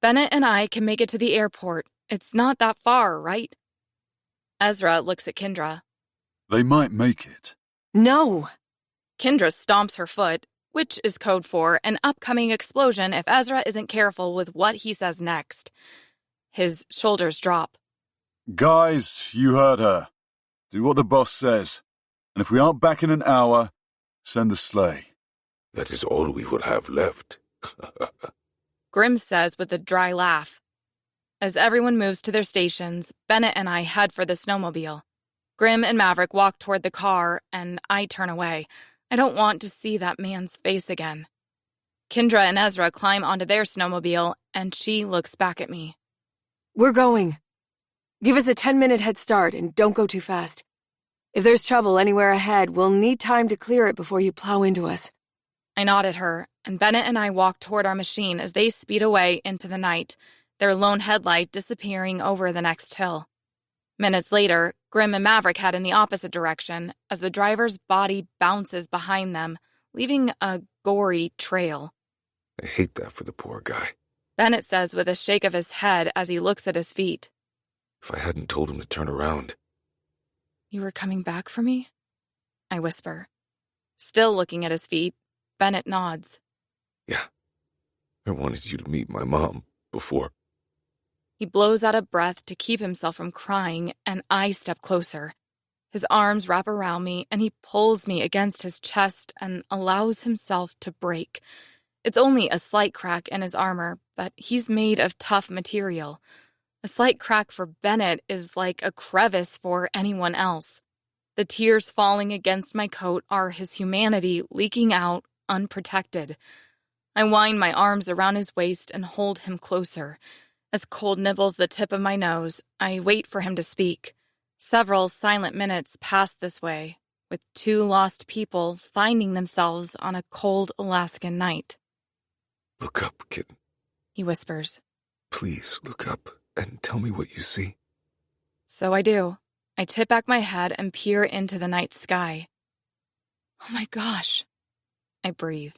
Bennett and I can make it to the airport. It's not that far, right? Ezra looks at Kendra. They might make it. No. Kendra stomps her foot, which is code for an upcoming explosion if Ezra isn't careful with what he says next. His shoulders drop. Guys, you heard her. Do what the boss says. And if we aren't back in an hour, send the sleigh. That is all we will have left. Grim says with a dry laugh. As everyone moves to their stations, Bennett and I head for the snowmobile. Grim and Maverick walk toward the car, and I turn away. I don't want to see that man's face again. Kendra and Ezra climb onto their snowmobile, and she looks back at me. We're going. Give us a 10-minute head start and don't go too fast. If there's trouble anywhere ahead, we'll need time to clear it before you plow into us. I nod at her, and Bennett and I walk toward our machine as they speed away into the night, their lone headlight disappearing over the next hill. Minutes later, Grim and Maverick head in the opposite direction as the driver's body bounces behind them, leaving a gory trail. I hate that for the poor guy. Bennett says with a shake of his head as he looks at his feet. If I hadn't told him to turn around. You were coming back for me? I whisper. Still looking at his feet, Bennett nods. Yeah. I wanted you to meet my mom before. He blows out a breath to keep himself from crying, and I step closer. His arms wrap around me, and he pulls me against his chest and allows himself to break. It's only a slight crack in his armor, but he's made of tough material. A slight crack for Bennett is like a crevice for anyone else. The tears falling against my coat are his humanity leaking out unprotected. I wind my arms around his waist and hold him closer. As cold nibbles the tip of my nose, I wait for him to speak. Several silent minutes pass this way, with two lost people finding themselves on a cold Alaskan night. Look up, kitten. He whispers. Please look up and tell me what you see. So I do. I tip back my head and peer into the night sky. Oh my gosh, I breathe.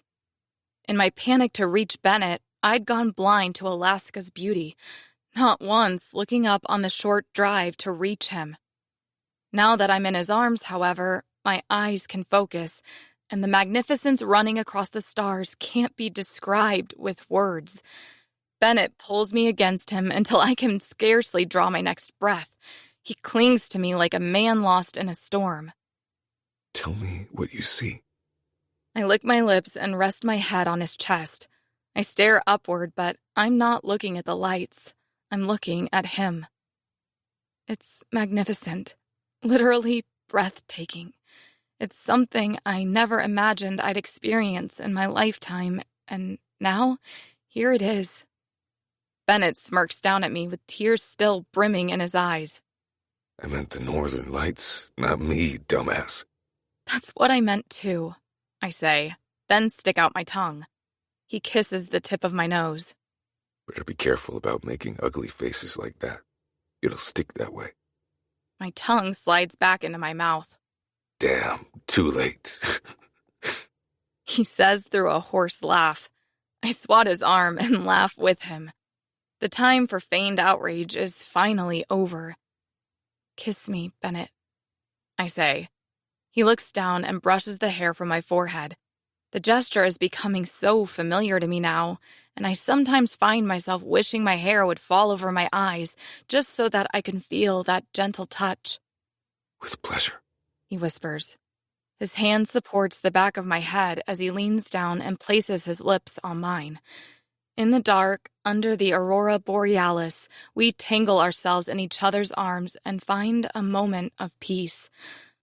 In my panic to reach Bennett, I'd gone blind to Alaska's beauty, not once looking up on the short drive to reach him. Now that I'm in his arms, however, my eyes can focus, and the magnificence running across the stars can't be described with words. Bennett pulls me against him until I can scarcely draw my next breath. He clings to me like a man lost in a storm. Tell me what you see. I lick my lips and rest my head on his chest. I stare upward, but I'm not looking at the lights. I'm looking at him. It's magnificent. Literally breathtaking. It's something I never imagined I'd experience in my lifetime, and now, here it is. Bennett smirks down at me with tears still brimming in his eyes. I meant the northern lights, not me, dumbass. That's what I meant too, I say, then stick out my tongue. He kisses the tip of my nose. Better be careful about making ugly faces like that. It'll stick that way. My tongue slides back into my mouth. Damn, too late. He says through a hoarse laugh. I swat his arm and laugh with him. The time for feigned outrage is finally over. Kiss me, Bennett, I say. He looks down and brushes the hair from my forehead. The gesture is becoming so familiar to me now, and I sometimes find myself wishing my hair would fall over my eyes just so that I can feel that gentle touch. With pleasure, he whispers. His hand supports the back of my head as he leans down and places his lips on mine. In the dark, under the aurora borealis, we tangle ourselves in each other's arms and find a moment of peace.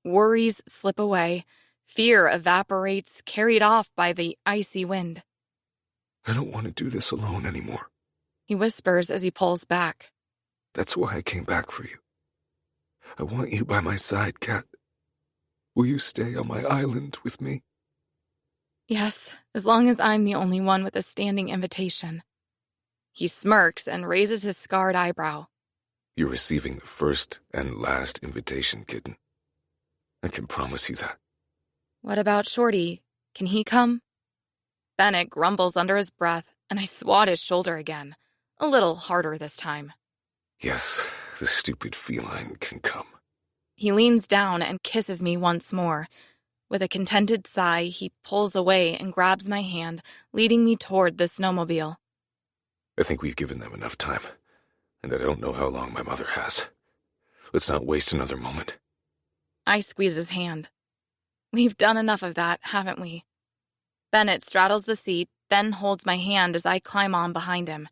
Worries slip away. Fear evaporates, carried off by the icy wind. I don't want to do this alone anymore, he whispers as he pulls back. That's why I came back for you. I want you by my side, Kat. Will you stay on my island with me? Yes, as long as I'm the only one with a standing invitation. He smirks and raises his scarred eyebrow. You're receiving the first and last invitation, kitten. I can promise you that. What about Shorty? Can he come? Bennett grumbles under his breath, and I swat his shoulder again. A little harder this time. Yes, the stupid feline can come. He leans down and kisses me once more. With a contented sigh, he pulls away and grabs my hand, leading me toward the snowmobile. I think we've given them enough time, and I don't know how long my mother has. Let's not waste another moment. I squeeze his hand. We've done enough of that, haven't we? Bennett straddles the seat, then holds my hand as I climb on behind him.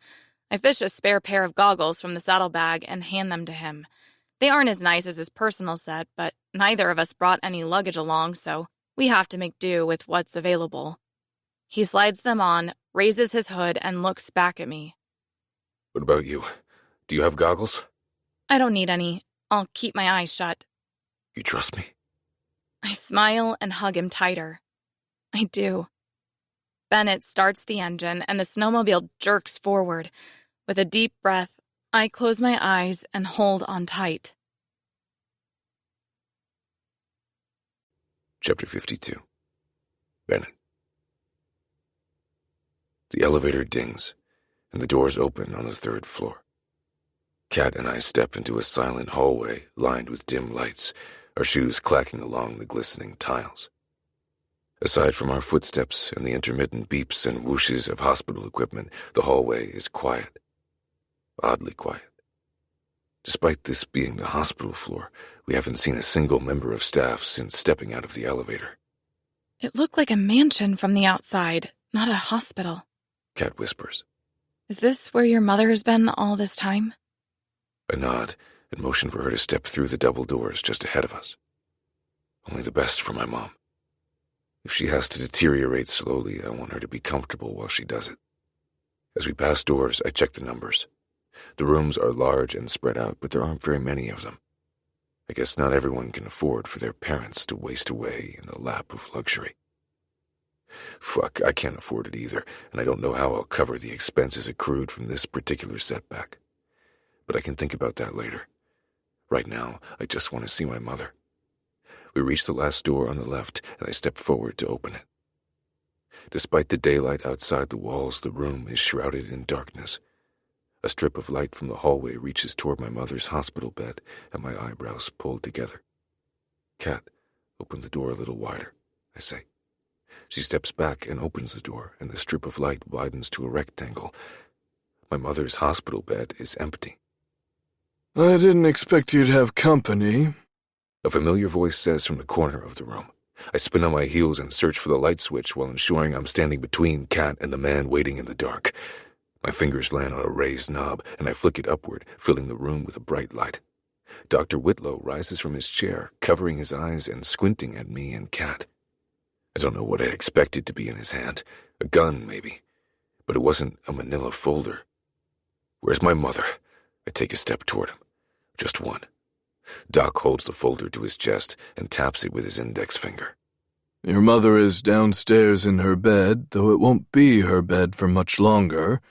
I fish a spare pair of goggles from the saddlebag and hand them to him. They aren't as nice as his personal set, but neither of us brought any luggage along, so we have to make do with what's available. He slides them on, raises his hood, and looks back at me. What about you? Do you have goggles? I don't need any. I'll keep my eyes shut. You trust me? I smile and hug him tighter. I do. Bennett starts the engine, and the snowmobile jerks forward. With a deep breath, I close my eyes and hold on tight. Chapter 52. Bennett. The elevator dings, and the doors open on the 3rd floor. Kat and I step into a silent hallway lined with dim lights, our shoes clacking along the glistening tiles. Aside from our footsteps and the intermittent beeps and whooshes of hospital equipment, the hallway is quiet. Oddly quiet. Despite this being the hospital floor, we haven't seen a single member of staff since stepping out of the elevator. It looked like a mansion from the outside, not a hospital. Kat whispers. Is this where your mother has been all this time? I nod and motion for her to step through the double doors just ahead of us. Only the best for my mom. If she has to deteriorate slowly, I want her to be comfortable while she does it. As we pass doors, I check the numbers. The rooms are large and spread out, but there aren't very many of them. I guess not everyone can afford for their parents to waste away in the lap of luxury. Fuck, I can't afford it either, and I don't know how I'll cover the expenses accrued from this particular setback. But I can think about that later. Right now, I just want to see my mother. We reach the last door on the left, and I step forward to open it. Despite the daylight outside the walls, the room is shrouded in darkness. A strip of light from the hallway reaches toward my mother's hospital bed, and my eyebrows pulled together. Kat, open the door a little wider, I say. She steps back and opens the door, and the strip of light widens to a rectangle. My mother's hospital bed is empty. I didn't expect you to have company. A familiar voice says from the corner of the room. I spin on my heels and search for the light switch while ensuring I'm standing between Kat and the man waiting in the dark. My fingers land on a raised knob, and I flick it upward, filling the room with a bright light. Dr. Whitlow rises from his chair, covering his eyes and squinting at me and Kat. I don't know what I expected to be in his hand. A gun, maybe. But it wasn't a manila folder. Where's my mother? I take a step toward him. Just one. Doc holds the folder to his chest and taps it with his index finger. Your mother is downstairs in her bed, though it won't be her bed for much longer,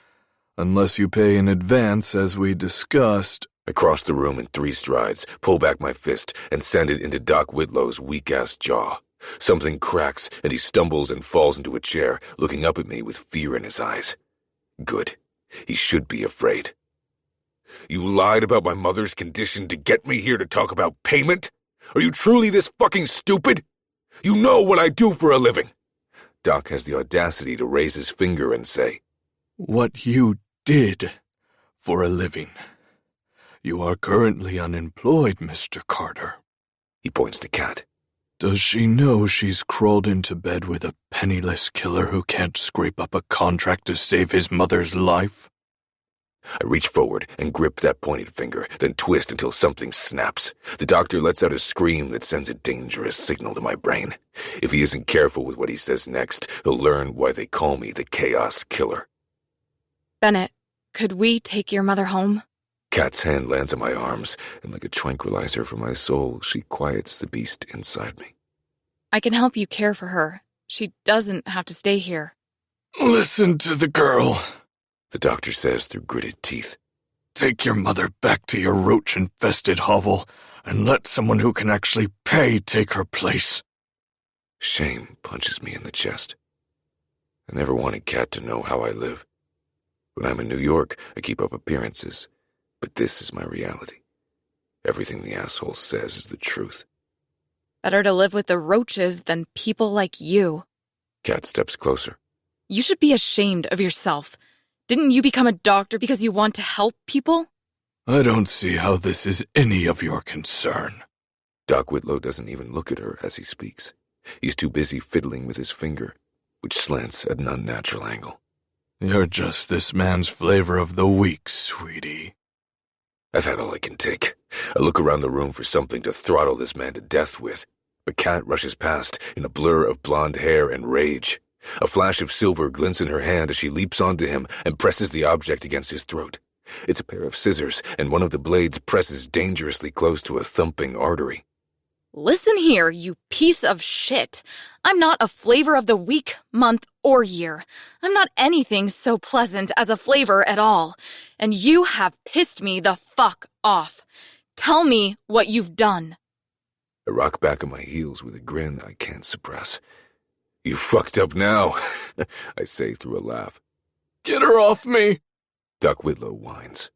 unless you pay in advance, as we discussed. I cross the room in 3 strides, pull back my fist, and send it into Doc Whitlow's weak-ass jaw. Something cracks, and he stumbles and falls into a chair, looking up at me with fear in his eyes. Good. He should be afraid. You lied about my mother's condition to get me here to talk about payment? Are you truly this fucking stupid? You know what I do for a living. Doc has the audacity to raise his finger and say, What you did for a living. You are currently unemployed, Mr. Carter. He points to Kat. Does she know she's crawled into bed with a penniless killer who can't scrape up a contract to save his mother's life? I reach forward and grip that pointed finger, then twist until something snaps. The doctor lets out a scream that sends a dangerous signal to my brain. If he isn't careful with what he says next, he'll learn why they call me the Chaos Killer. Bennett, could we take your mother home? Kat's hand lands on my arms, and like a tranquilizer for my soul, she quiets the beast inside me. I can help you care for her. She doesn't have to stay here. Listen to the girl, the doctor says through gritted teeth. Take your mother back to your roach-infested hovel, and let someone who can actually pay take her place. Shame punches me in the chest. I never wanted Kat to know how I live. When I'm in New York, I keep up appearances. But this is my reality. Everything the asshole says is the truth. Better to live with the roaches than people like you. Kat steps closer. You should be ashamed of yourself. Didn't you become a doctor because you want to help people? I don't see how this is any of your concern. Doc Whitlow doesn't even look at her as he speaks. He's too busy fiddling with his finger, which slants at an unnatural angle. You're just this man's flavor of the week, sweetie. I've had all I can take. I look around the room for something to throttle this man to death with, but Kat rushes past in a blur of blonde hair and rage. A flash of silver glints in her hand as she leaps onto him and presses the object against his throat. It's a pair of scissors, and one of the blades presses dangerously close to a thumping artery. Listen here, you piece of shit. I'm not a flavor of the week, month, or year. I'm not anything so pleasant as a flavor at all. And you have pissed me the fuck off. Tell me what you've done. I rock back on my heels with a grin I can't suppress. You fucked up now, I say through a laugh. Get her off me! Doc Whitlow whines.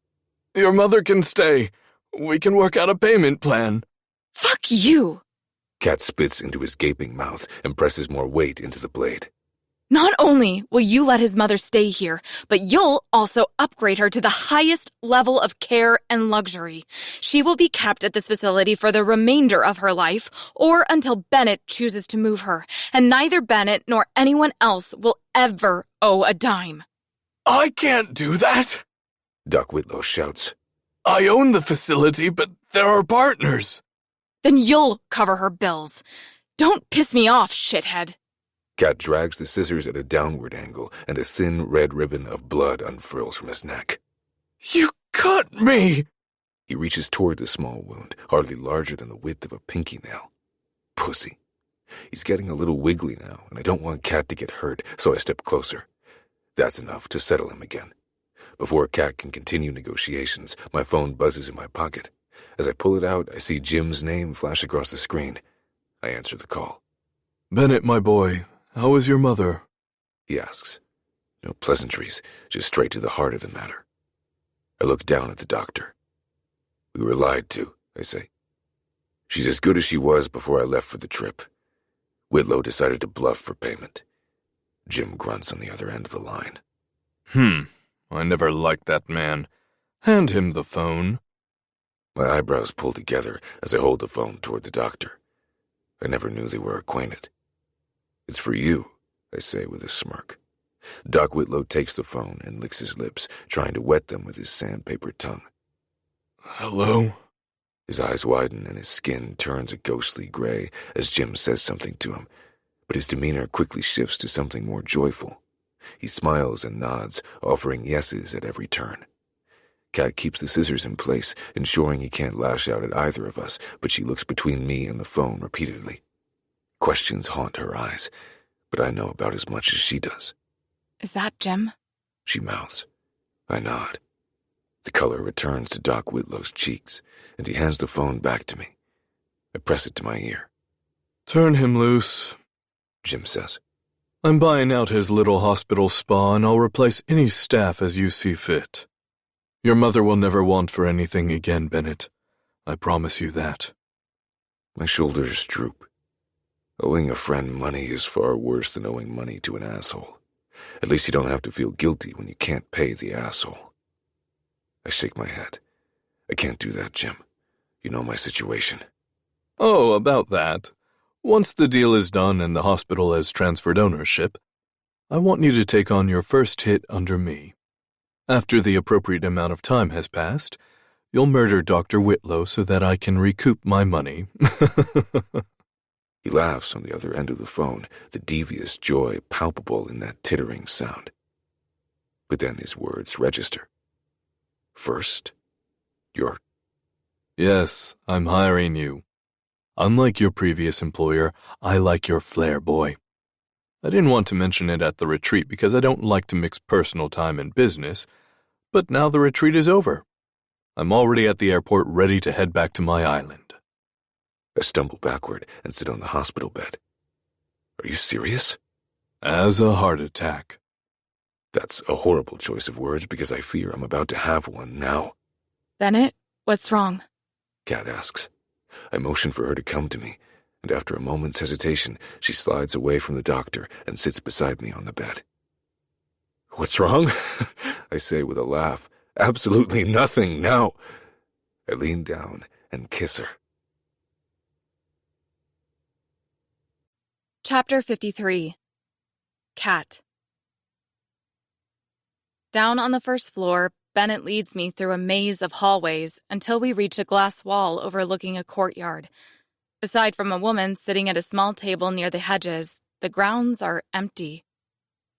Your mother can stay. We can work out a payment plan. Fuck you! Kat spits into his gaping mouth and presses more weight into the blade. Not only will you let his mother stay here, but you'll also upgrade her to the highest level of care and luxury. She will be kept at this facility for the remainder of her life, or until Bennett chooses to move her, and neither Bennett nor anyone else will ever owe a dime. I can't do that! Doc Whitlow shouts. I own the facility, but there are partners. Then you'll cover her bills. Don't piss me off, shithead. Kat drags the scissors at a downward angle, and a thin red ribbon of blood unfurls from his neck. You cut me! He reaches toward the small wound, hardly larger than the width of a pinky nail. Pussy. He's getting a little wiggly now, and I don't want Kat to get hurt, so I step closer. That's enough to settle him again. Before Kat can continue negotiations, my phone buzzes in my pocket. As I pull it out, I see Jim's name flash across the screen. I answer the call. Bennett, my boy, how is your mother? He asks. No pleasantries, just straight to the heart of the matter. I look down at the doctor. We were lied to, I say. She's as good as she was before I left for the trip. Whitlow decided to bluff for payment. Jim grunts on the other end of the line. I never liked that man. Hand him the phone. My eyebrows pull together as I hold the phone toward the doctor. I never knew they were acquainted. It's for you, I say with a smirk. Doc Whitlow takes the phone and licks his lips, trying to wet them with his sandpaper tongue. Hello? His eyes widen and his skin turns a ghostly gray as Jim says something to him, but his demeanor quickly shifts to something more joyful. He smiles and nods, offering yeses at every turn. Kat keeps the scissors in place, ensuring he can't lash out at either of us, but she looks between me and the phone repeatedly. Questions haunt her eyes, but I know about as much as she does. Is that Jim? She mouths. I nod. The color returns to Doc Whitlow's cheeks, and he hands the phone back to me. I press it to my ear. Turn him loose, Jim says. I'm buying out his little hospital spa, and I'll replace any staff as you see fit. Your mother will never want for anything again, Bennett. I promise you that. My shoulders droop. Owing a friend money is far worse than owing money to an asshole. At least you don't have to feel guilty when you can't pay the asshole. I shake my head. I can't do that, Jim. You know my situation. Oh, about that. Once the deal is done and the hospital has transferred ownership, I want you to take on your first hit under me. After the appropriate amount of time has passed, you'll murder Dr. Whitlow so that I can recoup my money. He laughs on the other end of the phone, the devious joy palpable in that tittering sound. But then his words register. First, you're... Yes, I'm hiring you. Unlike your previous employer, I like your flair, boy. I didn't want to mention it at the retreat because I don't like to mix personal time and business, but now the retreat is over. I'm already at the airport ready to head back to my island. I stumble backward and sit on the hospital bed. Are you serious? As a heart attack. That's a horrible choice of words because I fear I'm about to have one now. Bennett, what's wrong? Kat asks. I motion for her to come to me, and after a moment's hesitation, she slides away from the doctor and sits beside me on the bed. What's wrong? I say with a laugh. Absolutely nothing now. I lean down and kiss her. Chapter 53. Cat. Down on the first floor, Bennett leads me through a maze of hallways until we reach a glass wall overlooking a courtyard. Aside from a woman sitting at a small table near the hedges, the grounds are empty.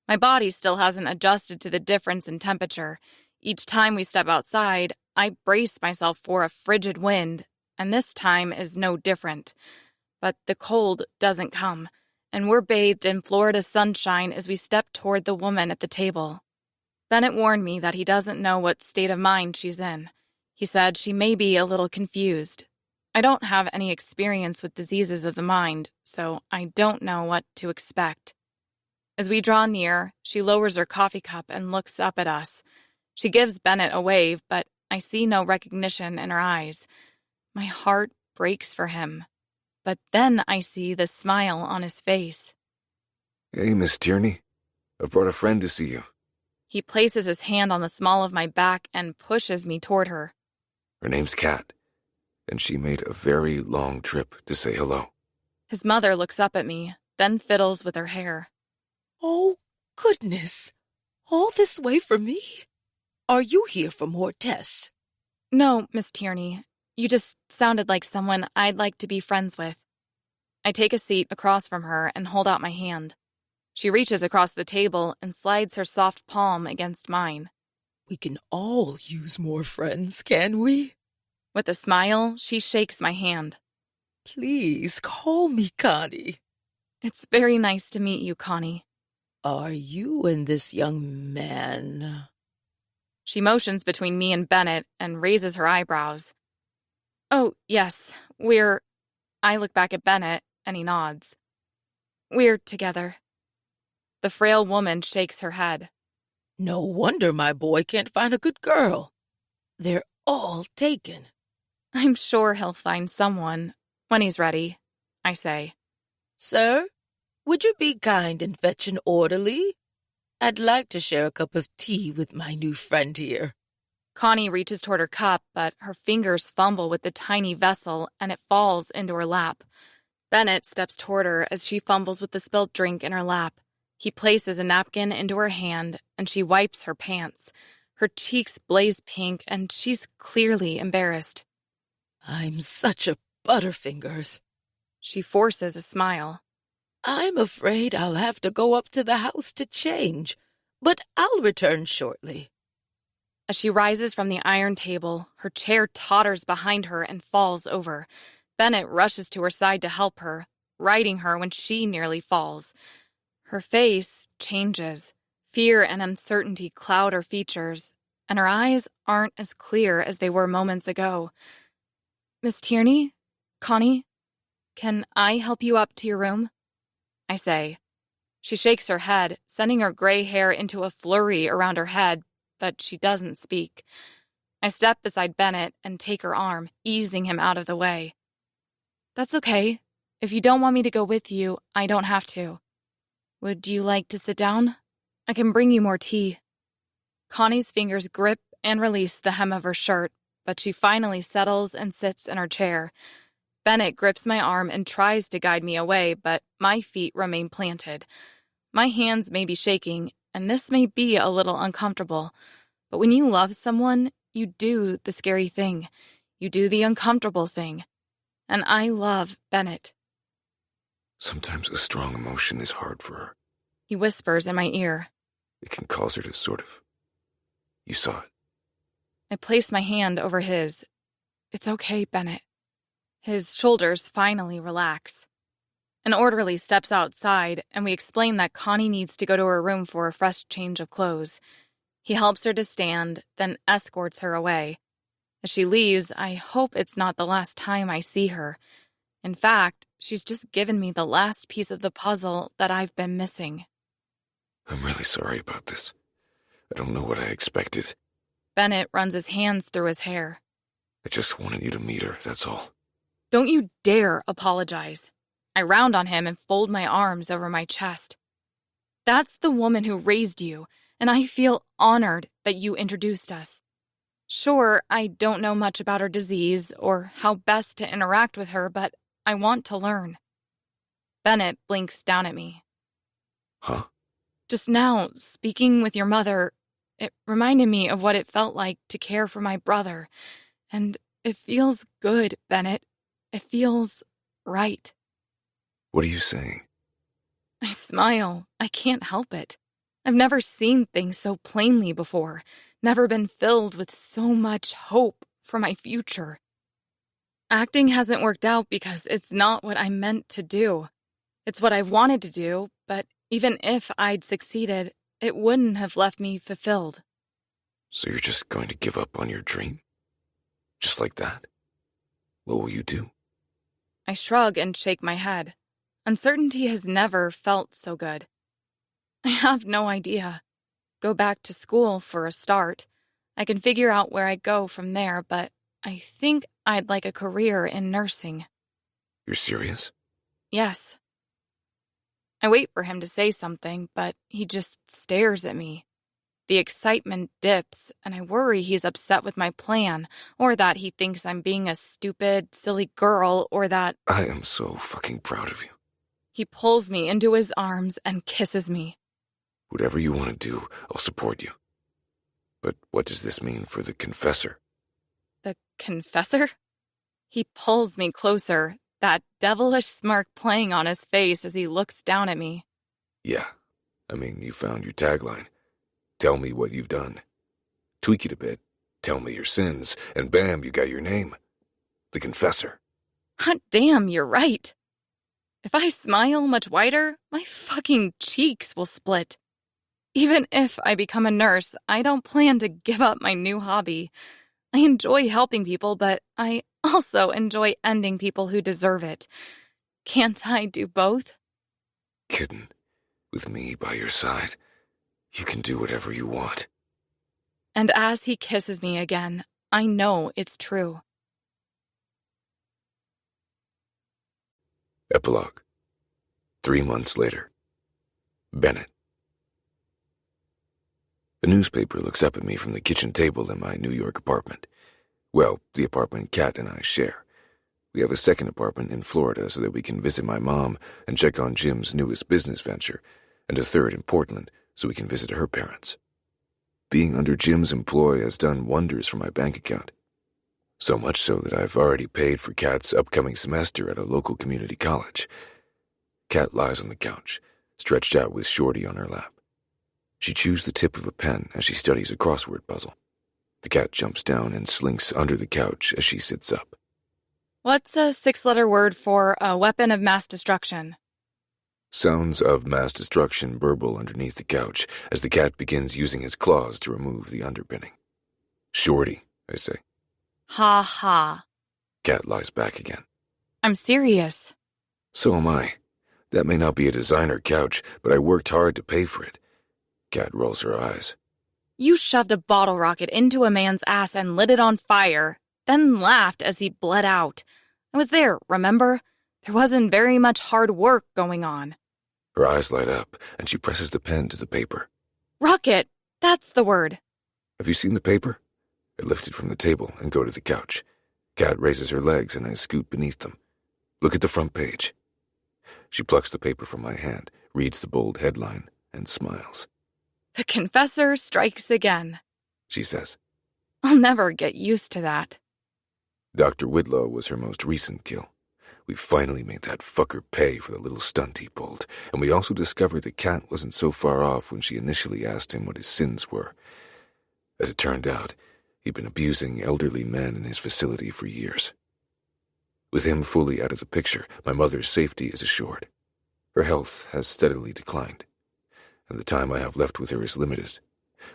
My body still hasn't adjusted to the difference in temperature. Each time we step outside, I brace myself for a frigid wind, and this time is no different. But the cold doesn't come, and we're bathed in Florida sunshine as we step toward the woman at the table. Bennett warned me that he doesn't know what state of mind she's in. He said she may be a little confused. I don't have any experience with diseases of the mind, so I don't know what to expect. As we draw near, she lowers her coffee cup and looks up at us. She gives Bennett a wave, but I see no recognition in her eyes. My heart breaks for him. But then I see the smile on his face. Hey, Miss Tierney. I've brought a friend to see you. He places his hand on the small of my back and pushes me toward her. Her name's Kat, and she made a very long trip to say hello. His mother looks up at me, then fiddles with her hair. Oh, goodness. All this way for me? Are you here for more tests? No, Miss Tierney. You just sounded like someone I'd like to be friends with. I take a seat across from her and hold out my hand. She reaches across the table and slides her soft palm against mine. We can all use more friends, can we? With a smile, she shakes my hand. Please call me Connie. It's very nice to meet you, Connie. Are you and this young man? She motions between me and Bennett and raises her eyebrows. Oh, yes, I look back at Bennett, and he nods. We're together. The frail woman shakes her head. No wonder my boy can't find a good girl. They're all taken. I'm sure he'll find someone when he's ready, I say. Sir, would you be kind and fetch an orderly? I'd like to share a cup of tea with my new friend here. Connie reaches toward her cup, but her fingers fumble with the tiny vessel and it falls into her lap. Bennett steps toward her as she fumbles with the spilt drink in her lap. He places a napkin into her hand and she wipes her pants. Her cheeks blaze pink and she's clearly embarrassed. I'm such a butterfingers. She forces a smile. I'm afraid I'll have to go up to the house to change, but I'll return shortly. As she rises from the iron table, her chair totters behind her and falls over. Bennett rushes to her side to help her, righting her when she nearly falls. Her face changes. Fear and uncertainty cloud her features, and her eyes aren't as clear as they were moments ago. Miss Tierney? Connie? Can I help you up to your room? I say. She shakes her head, sending her gray hair into a flurry around her head, but she doesn't speak. I step beside Bennett and take her arm, easing him out of the way. That's okay. If you don't want me to go with you, I don't have to. Would you like to sit down? I can bring you more tea. Connie's fingers grip and release the hem of her shirt, but she finally settles and sits in her chair. Bennett grips my arm and tries to guide me away, but my feet remain planted. My hands may be shaking, and this may be a little uncomfortable, but when you love someone, you do the scary thing. You do the uncomfortable thing. And I love Bennett. Sometimes a strong emotion is hard for her. He whispers in my ear. It can cause her to sort of... You saw it. I place my hand over his. It's okay, Bennett. His shoulders finally relax. An orderly steps outside, and we explain that Connie needs to go to her room for a fresh change of clothes. He helps her to stand, then escorts her away. As she leaves, I hope it's not the last time I see her. In fact, she's just given me the last piece of the puzzle that I've been missing. I'm really sorry about this. I don't know what I expected. Bennett runs his hands through his hair. I just wanted you to meet her, that's all. Don't you dare apologize. I round on him and fold my arms over my chest. That's the woman who raised you, and I feel honored that you introduced us. Sure, I don't know much about her disease or how best to interact with her, but I want to learn. Bennett blinks down at me. Huh? Just now, speaking with your mother, it reminded me of what it felt like to care for my brother. And it feels good, Bennett. It feels right. What are you saying? I smile. I can't help it. I've never seen things so plainly before, never been filled with so much hope for my future. Acting hasn't worked out because it's not what I meant to do. It's what I've wanted to do, but even if I'd succeeded, it wouldn't have left me fulfilled. So you're just going to give up on your dream? Just like that? What will you do? I shrug and shake my head. Uncertainty has never felt so good. I have no idea. Go back to school for a start. I can figure out where I go from there, but I think I'd like a career in nursing. You're serious? Yes. I wait for him to say something, but he just stares at me. The excitement dips, and I worry he's upset with my plan, or that he thinks I'm being a stupid, silly girl, or that... I am so fucking proud of you. He pulls me into his arms and kisses me. Whatever you want to do, I'll support you. But what does this mean for the confessor? The confessor? He pulls me closer, that devilish smirk playing on his face as he looks down at me. Yeah, I mean, you found your tagline. Tell me what you've done. Tweak it a bit. Tell me your sins, and bam, you got your name. The confessor. Hot damn, you're right. If I smile much wider, my fucking cheeks will split. Even if I become a nurse, I don't plan to give up my new hobby. I enjoy helping people, but I also enjoy ending people who deserve it. Can't I do both? Kitten, with me by your side, you can do whatever you want. And as he kisses me again, I know it's true. Epilogue. 3 months later. Bennett. A newspaper looks up at me from the kitchen table in my New York apartment. Well, the apartment Kat and I share. We have a second apartment in Florida so that we can visit my mom and check on Jim's newest business venture, and a third in Portland so we can visit her parents. Being under Jim's employ has done wonders for my bank account. So much so that I've already paid for Kat's upcoming semester at a local community college. Kat lies on the couch, stretched out with Shorty on her lap. She chews the tip of a pen as she studies a crossword puzzle. The cat jumps down and slinks under the couch as she sits up. What's a 6-letter word for a weapon of mass destruction? Sounds of mass destruction burble underneath the couch as the cat begins using his claws to remove the underpinning. Shorty, I say. Ha ha. Cat lies back again. I'm serious. So am I. That may not be a designer couch, but I worked hard to pay for it. Cat rolls her eyes. You shoved a bottle rocket into a man's ass and lit it on fire, then laughed as he bled out. I was there, remember? There wasn't very much hard work going on. Her eyes light up, and she presses the pen to the paper. Rocket! That's the word. Have you seen the paper? I lift it from the table and go to the couch. Cat raises her legs, and I scoot beneath them. Look at the front page. She plucks the paper from my hand, reads the bold headline, and smiles. The confessor strikes again, she says. I'll never get used to that. Dr. Whitlow was her most recent kill. We finally made that fucker pay for the little stunt he pulled, and we also discovered that Cat wasn't so far off when she initially asked him what his sins were. As it turned out, he'd been abusing elderly men in his facility for years. With him fully out of the picture, my mother's safety is assured. Her health has steadily declined, and the time I have left with her is limited.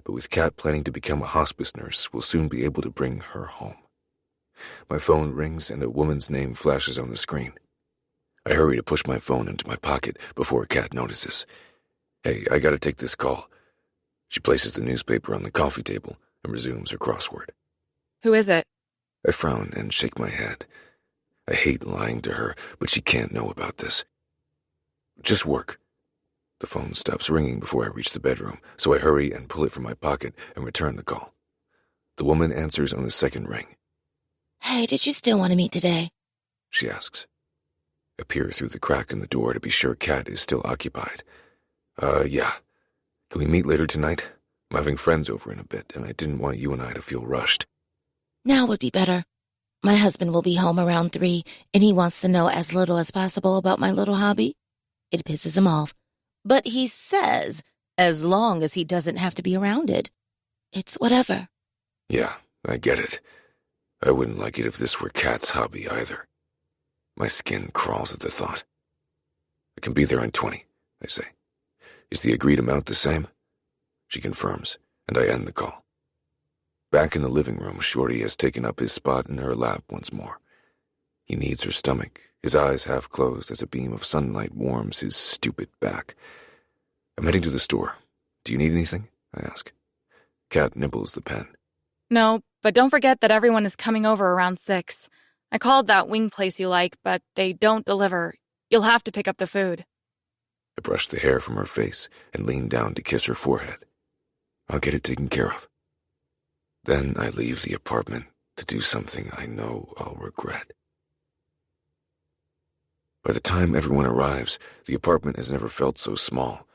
But with Kat planning to become a hospice nurse, we'll soon be able to bring her home. My phone rings and a woman's name flashes on the screen. I hurry to push my phone into my pocket before Kat notices. Hey, I gotta take this call. She places the newspaper on the coffee table and resumes her crossword. Who is it? I frown and shake my head. I hate lying to her, but she can't know about this. Just work. The phone stops ringing before I reach the bedroom, so I hurry and pull it from my pocket and return the call. The woman answers on the second ring. Hey, did you still want to meet today? She asks. I peer through the crack in the door to be sure Kat is still occupied. Yeah. Can we meet later tonight? I'm having friends over in a bit, and I didn't want you and I to feel rushed. Now would be better. My husband will be home around 3, and he wants to know as little as possible about my little hobby. It pisses him off. But he says, as long as he doesn't have to be around it, it's whatever. Yeah, I get it. I wouldn't like it if this were Kat's hobby either. My skin crawls at the thought. I can be there in 20, I say. Is the agreed amount the same? She confirms, and I end the call. Back in the living room, Shorty has taken up his spot in her lap once more. He kneads her stomach, his eyes half closed as a beam of sunlight warms his stupid back. I'm heading to the store. Do you need anything? I ask. Kat nibbles the pen. No, but don't forget that everyone is coming over around 6. I called that wing place you like, but they don't deliver. You'll have to pick up the food. I brush the hair from her face and lean down to kiss her forehead. I'll get it taken care of. Then I leave the apartment to do something I know I'll regret. By the time everyone arrives, the apartment has never felt so small.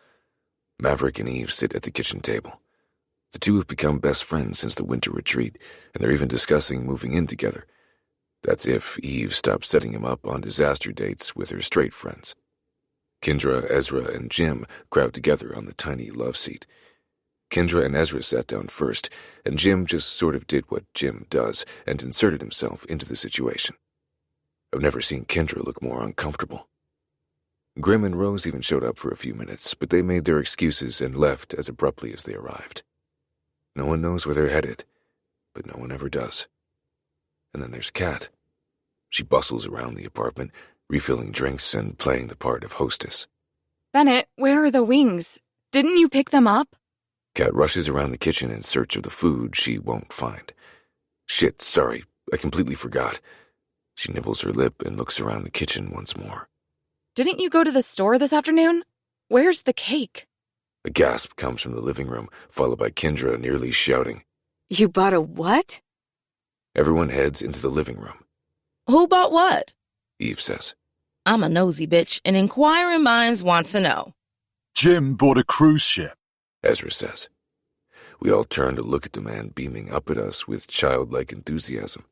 Maverick and Eve sit at the kitchen table. The two have become best friends since the winter retreat, and they're even discussing moving in together. That's if Eve stops setting him up on disaster dates with her straight friends. Kendra, Ezra, and Jim crowd together on the tiny love seat. Kendra and Ezra sat down first, and Jim just sort of did what Jim does and inserted himself into the situation. I've never seen Kendra look more uncomfortable. Grim and Rose even showed up for a few minutes, but they made their excuses and left as abruptly as they arrived. No one knows where they're headed, but no one ever does. And then there's Kat. She bustles around the apartment, refilling drinks and playing the part of hostess. Bennett, where are the wings? Didn't you pick them up? Kat rushes around the kitchen in search of the food she won't find. Shit, sorry, I completely forgot. She nibbles her lip and looks around the kitchen once more. Didn't you go to the store this afternoon? Where's the cake? A gasp comes from the living room, followed by Kendra nearly shouting. You bought a what? Everyone heads into the living room. Who bought what? Eve says. I'm a nosy bitch, and inquiring minds want to know. Jim bought a cruise ship. Ezra says. We all turn to look at the man beaming up at us with childlike enthusiasm.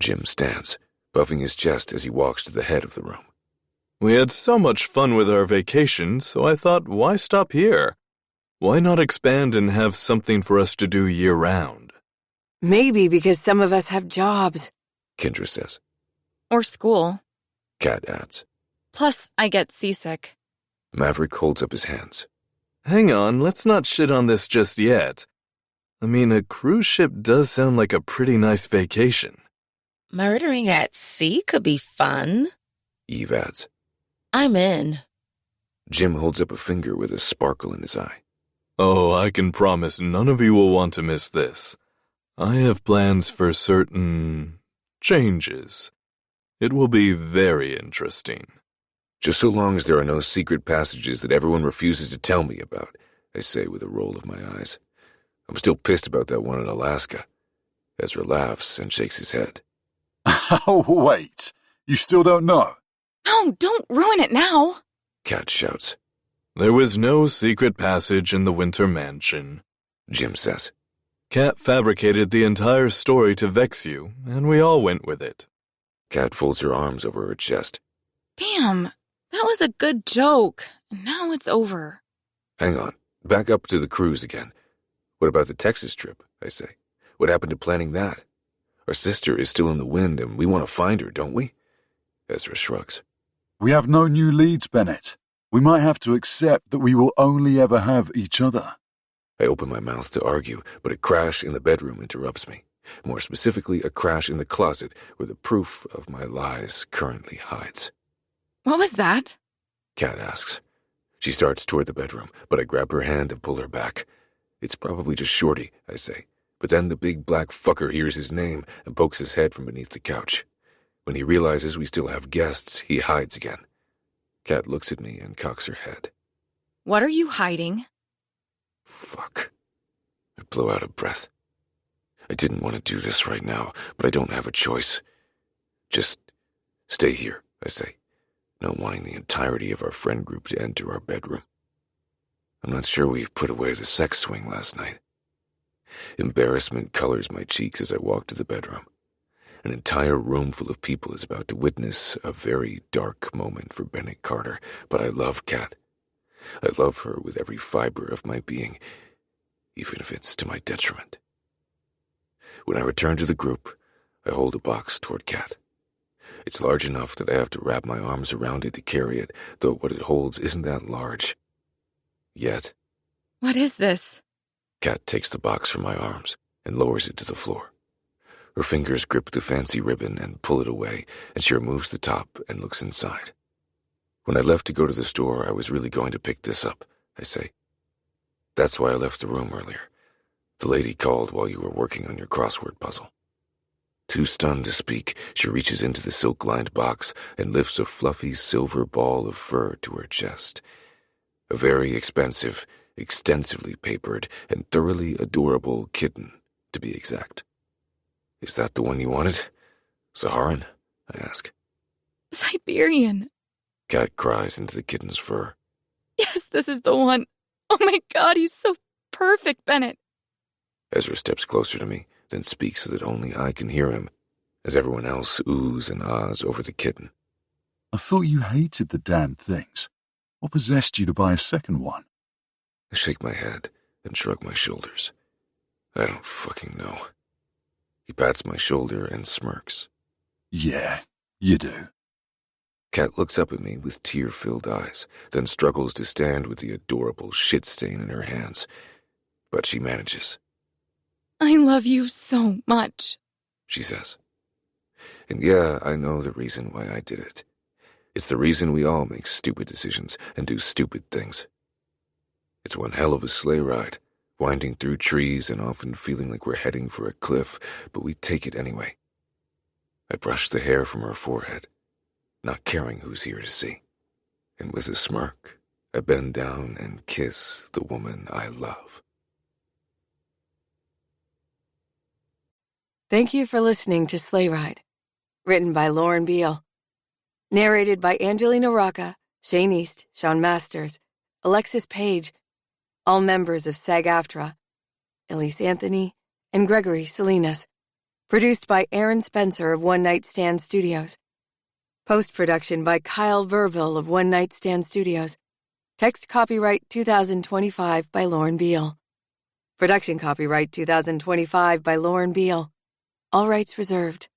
Jim stands, puffing his chest as he walks to the head of the room. We had so much fun with our vacation, so I thought, why stop here? Why not expand and have something for us to do year-round? Maybe because some of us have jobs. Kendra says. Or school. Kat adds. Plus, I get seasick. Maverick holds up his hands. Hang on, let's not shit on this just yet. I mean, a cruise ship does sound like a pretty nice vacation. Murdering at sea could be fun. Eve adds. I'm in. Jim holds up a finger with a sparkle in his eye. Oh, I can promise none of you will want to miss this. I have plans for certain changes. It will be very interesting. Just so long as there are no secret passages that everyone refuses to tell me about, I say with a roll of my eyes. I'm still pissed about that one in Alaska. Ezra laughs and shakes his head. Oh, wait. You still don't know? No, don't ruin it now. Kat shouts. There was no secret passage in the Winter Mansion, Jim says. Kat fabricated the entire story to vex you, and we all went with it. Kat folds her arms over her chest. Damn, that was a good joke. And now it's over. Hang on. Back up to the cruise again. What about the Texas trip, I say? What happened to planning that? Our sister is still in the wind, and we want to find her, don't we? Ezra shrugs. We have no new leads, Bennett. We might have to accept that we will only ever have each other. I open my mouth to argue, but a crash in the bedroom interrupts me. More specifically, a crash in the closet where the proof of my lies currently hides. What was that? Kat asks. She starts toward the bedroom, but I grab her hand and pull her back. It's probably just Shorty, I say. But then the big black fucker hears his name and pokes his head from beneath the couch. When he realizes we still have guests, he hides again. Kat looks at me and cocks her head. What are you hiding? Fuck. I blow out a breath. I didn't want to do this right now, but I don't have a choice. Just stay here, I say. not wanting the entirety of our friend group to enter our bedroom. I'm not sure we put away the sex swing last night. Embarrassment colors my cheeks as I walk to the bedroom. An entire room full of people is about to witness a very dark moment for Bennett Carter, but I love Kat. I love her with every fiber of my being, even if it's to my detriment. When I return to the group, I hold a box toward Kat. It's large enough that I have to wrap my arms around it to carry it, though what it holds isn't that large. Yet. What is this? Kat takes the box from my arms and lowers it to the floor. Her fingers grip the fancy ribbon and pull it away, and she removes the top and looks inside. When I left to go to the store, I was really going to pick this up, I say. That's why I left the room earlier. The lady called while you were working on your crossword puzzle. Too stunned to speak, she reaches into the silk-lined box and lifts a fluffy silver ball of fur to her chest. A very expensive, extensively papered, and thoroughly adorable kitten, to be exact. Is that the one you wanted? Saharan? I ask. Siberian. Kat cries into the kitten's fur. Yes, this is the one. Oh my God, he's so perfect, Bennett. Ezra steps closer to me, then speaks so that only I can hear him, as everyone else oohs and ahs over the kitten. I thought you hated the damn things. What possessed you to buy a second one? I shake my head and shrug my shoulders. I don't fucking know. He pats my shoulder and smirks. Yeah, you do. Kat looks up at me with tear-filled eyes, then struggles to stand with the adorable shit stain in her hands. But she manages. I love you so much, she says. And yeah, I know the reason why I did it. It's the reason we all make stupid decisions and do stupid things. It's one hell of a sleigh ride, winding through trees and often feeling like we're heading for a cliff, but we take it anyway. I brush the hair from her forehead, not caring who's here to see. And with a smirk, I bend down and kiss the woman I love. Thank you for listening to Sleigh Ride, written by Lauren Beale. Narrated by Angelina Rocca, Shane East, Sean Masters, Alexis Page, all members of SAG-AFTRA, Elise Anthony, and Gregory Salinas. Produced by Aaron Spencer of One Night Stand Studios. Post-production by Kyle Verville of One Night Stand Studios. Text copyright 2025 by Lauren Beale. Production copyright 2025 by Lauren Beale. All rights reserved.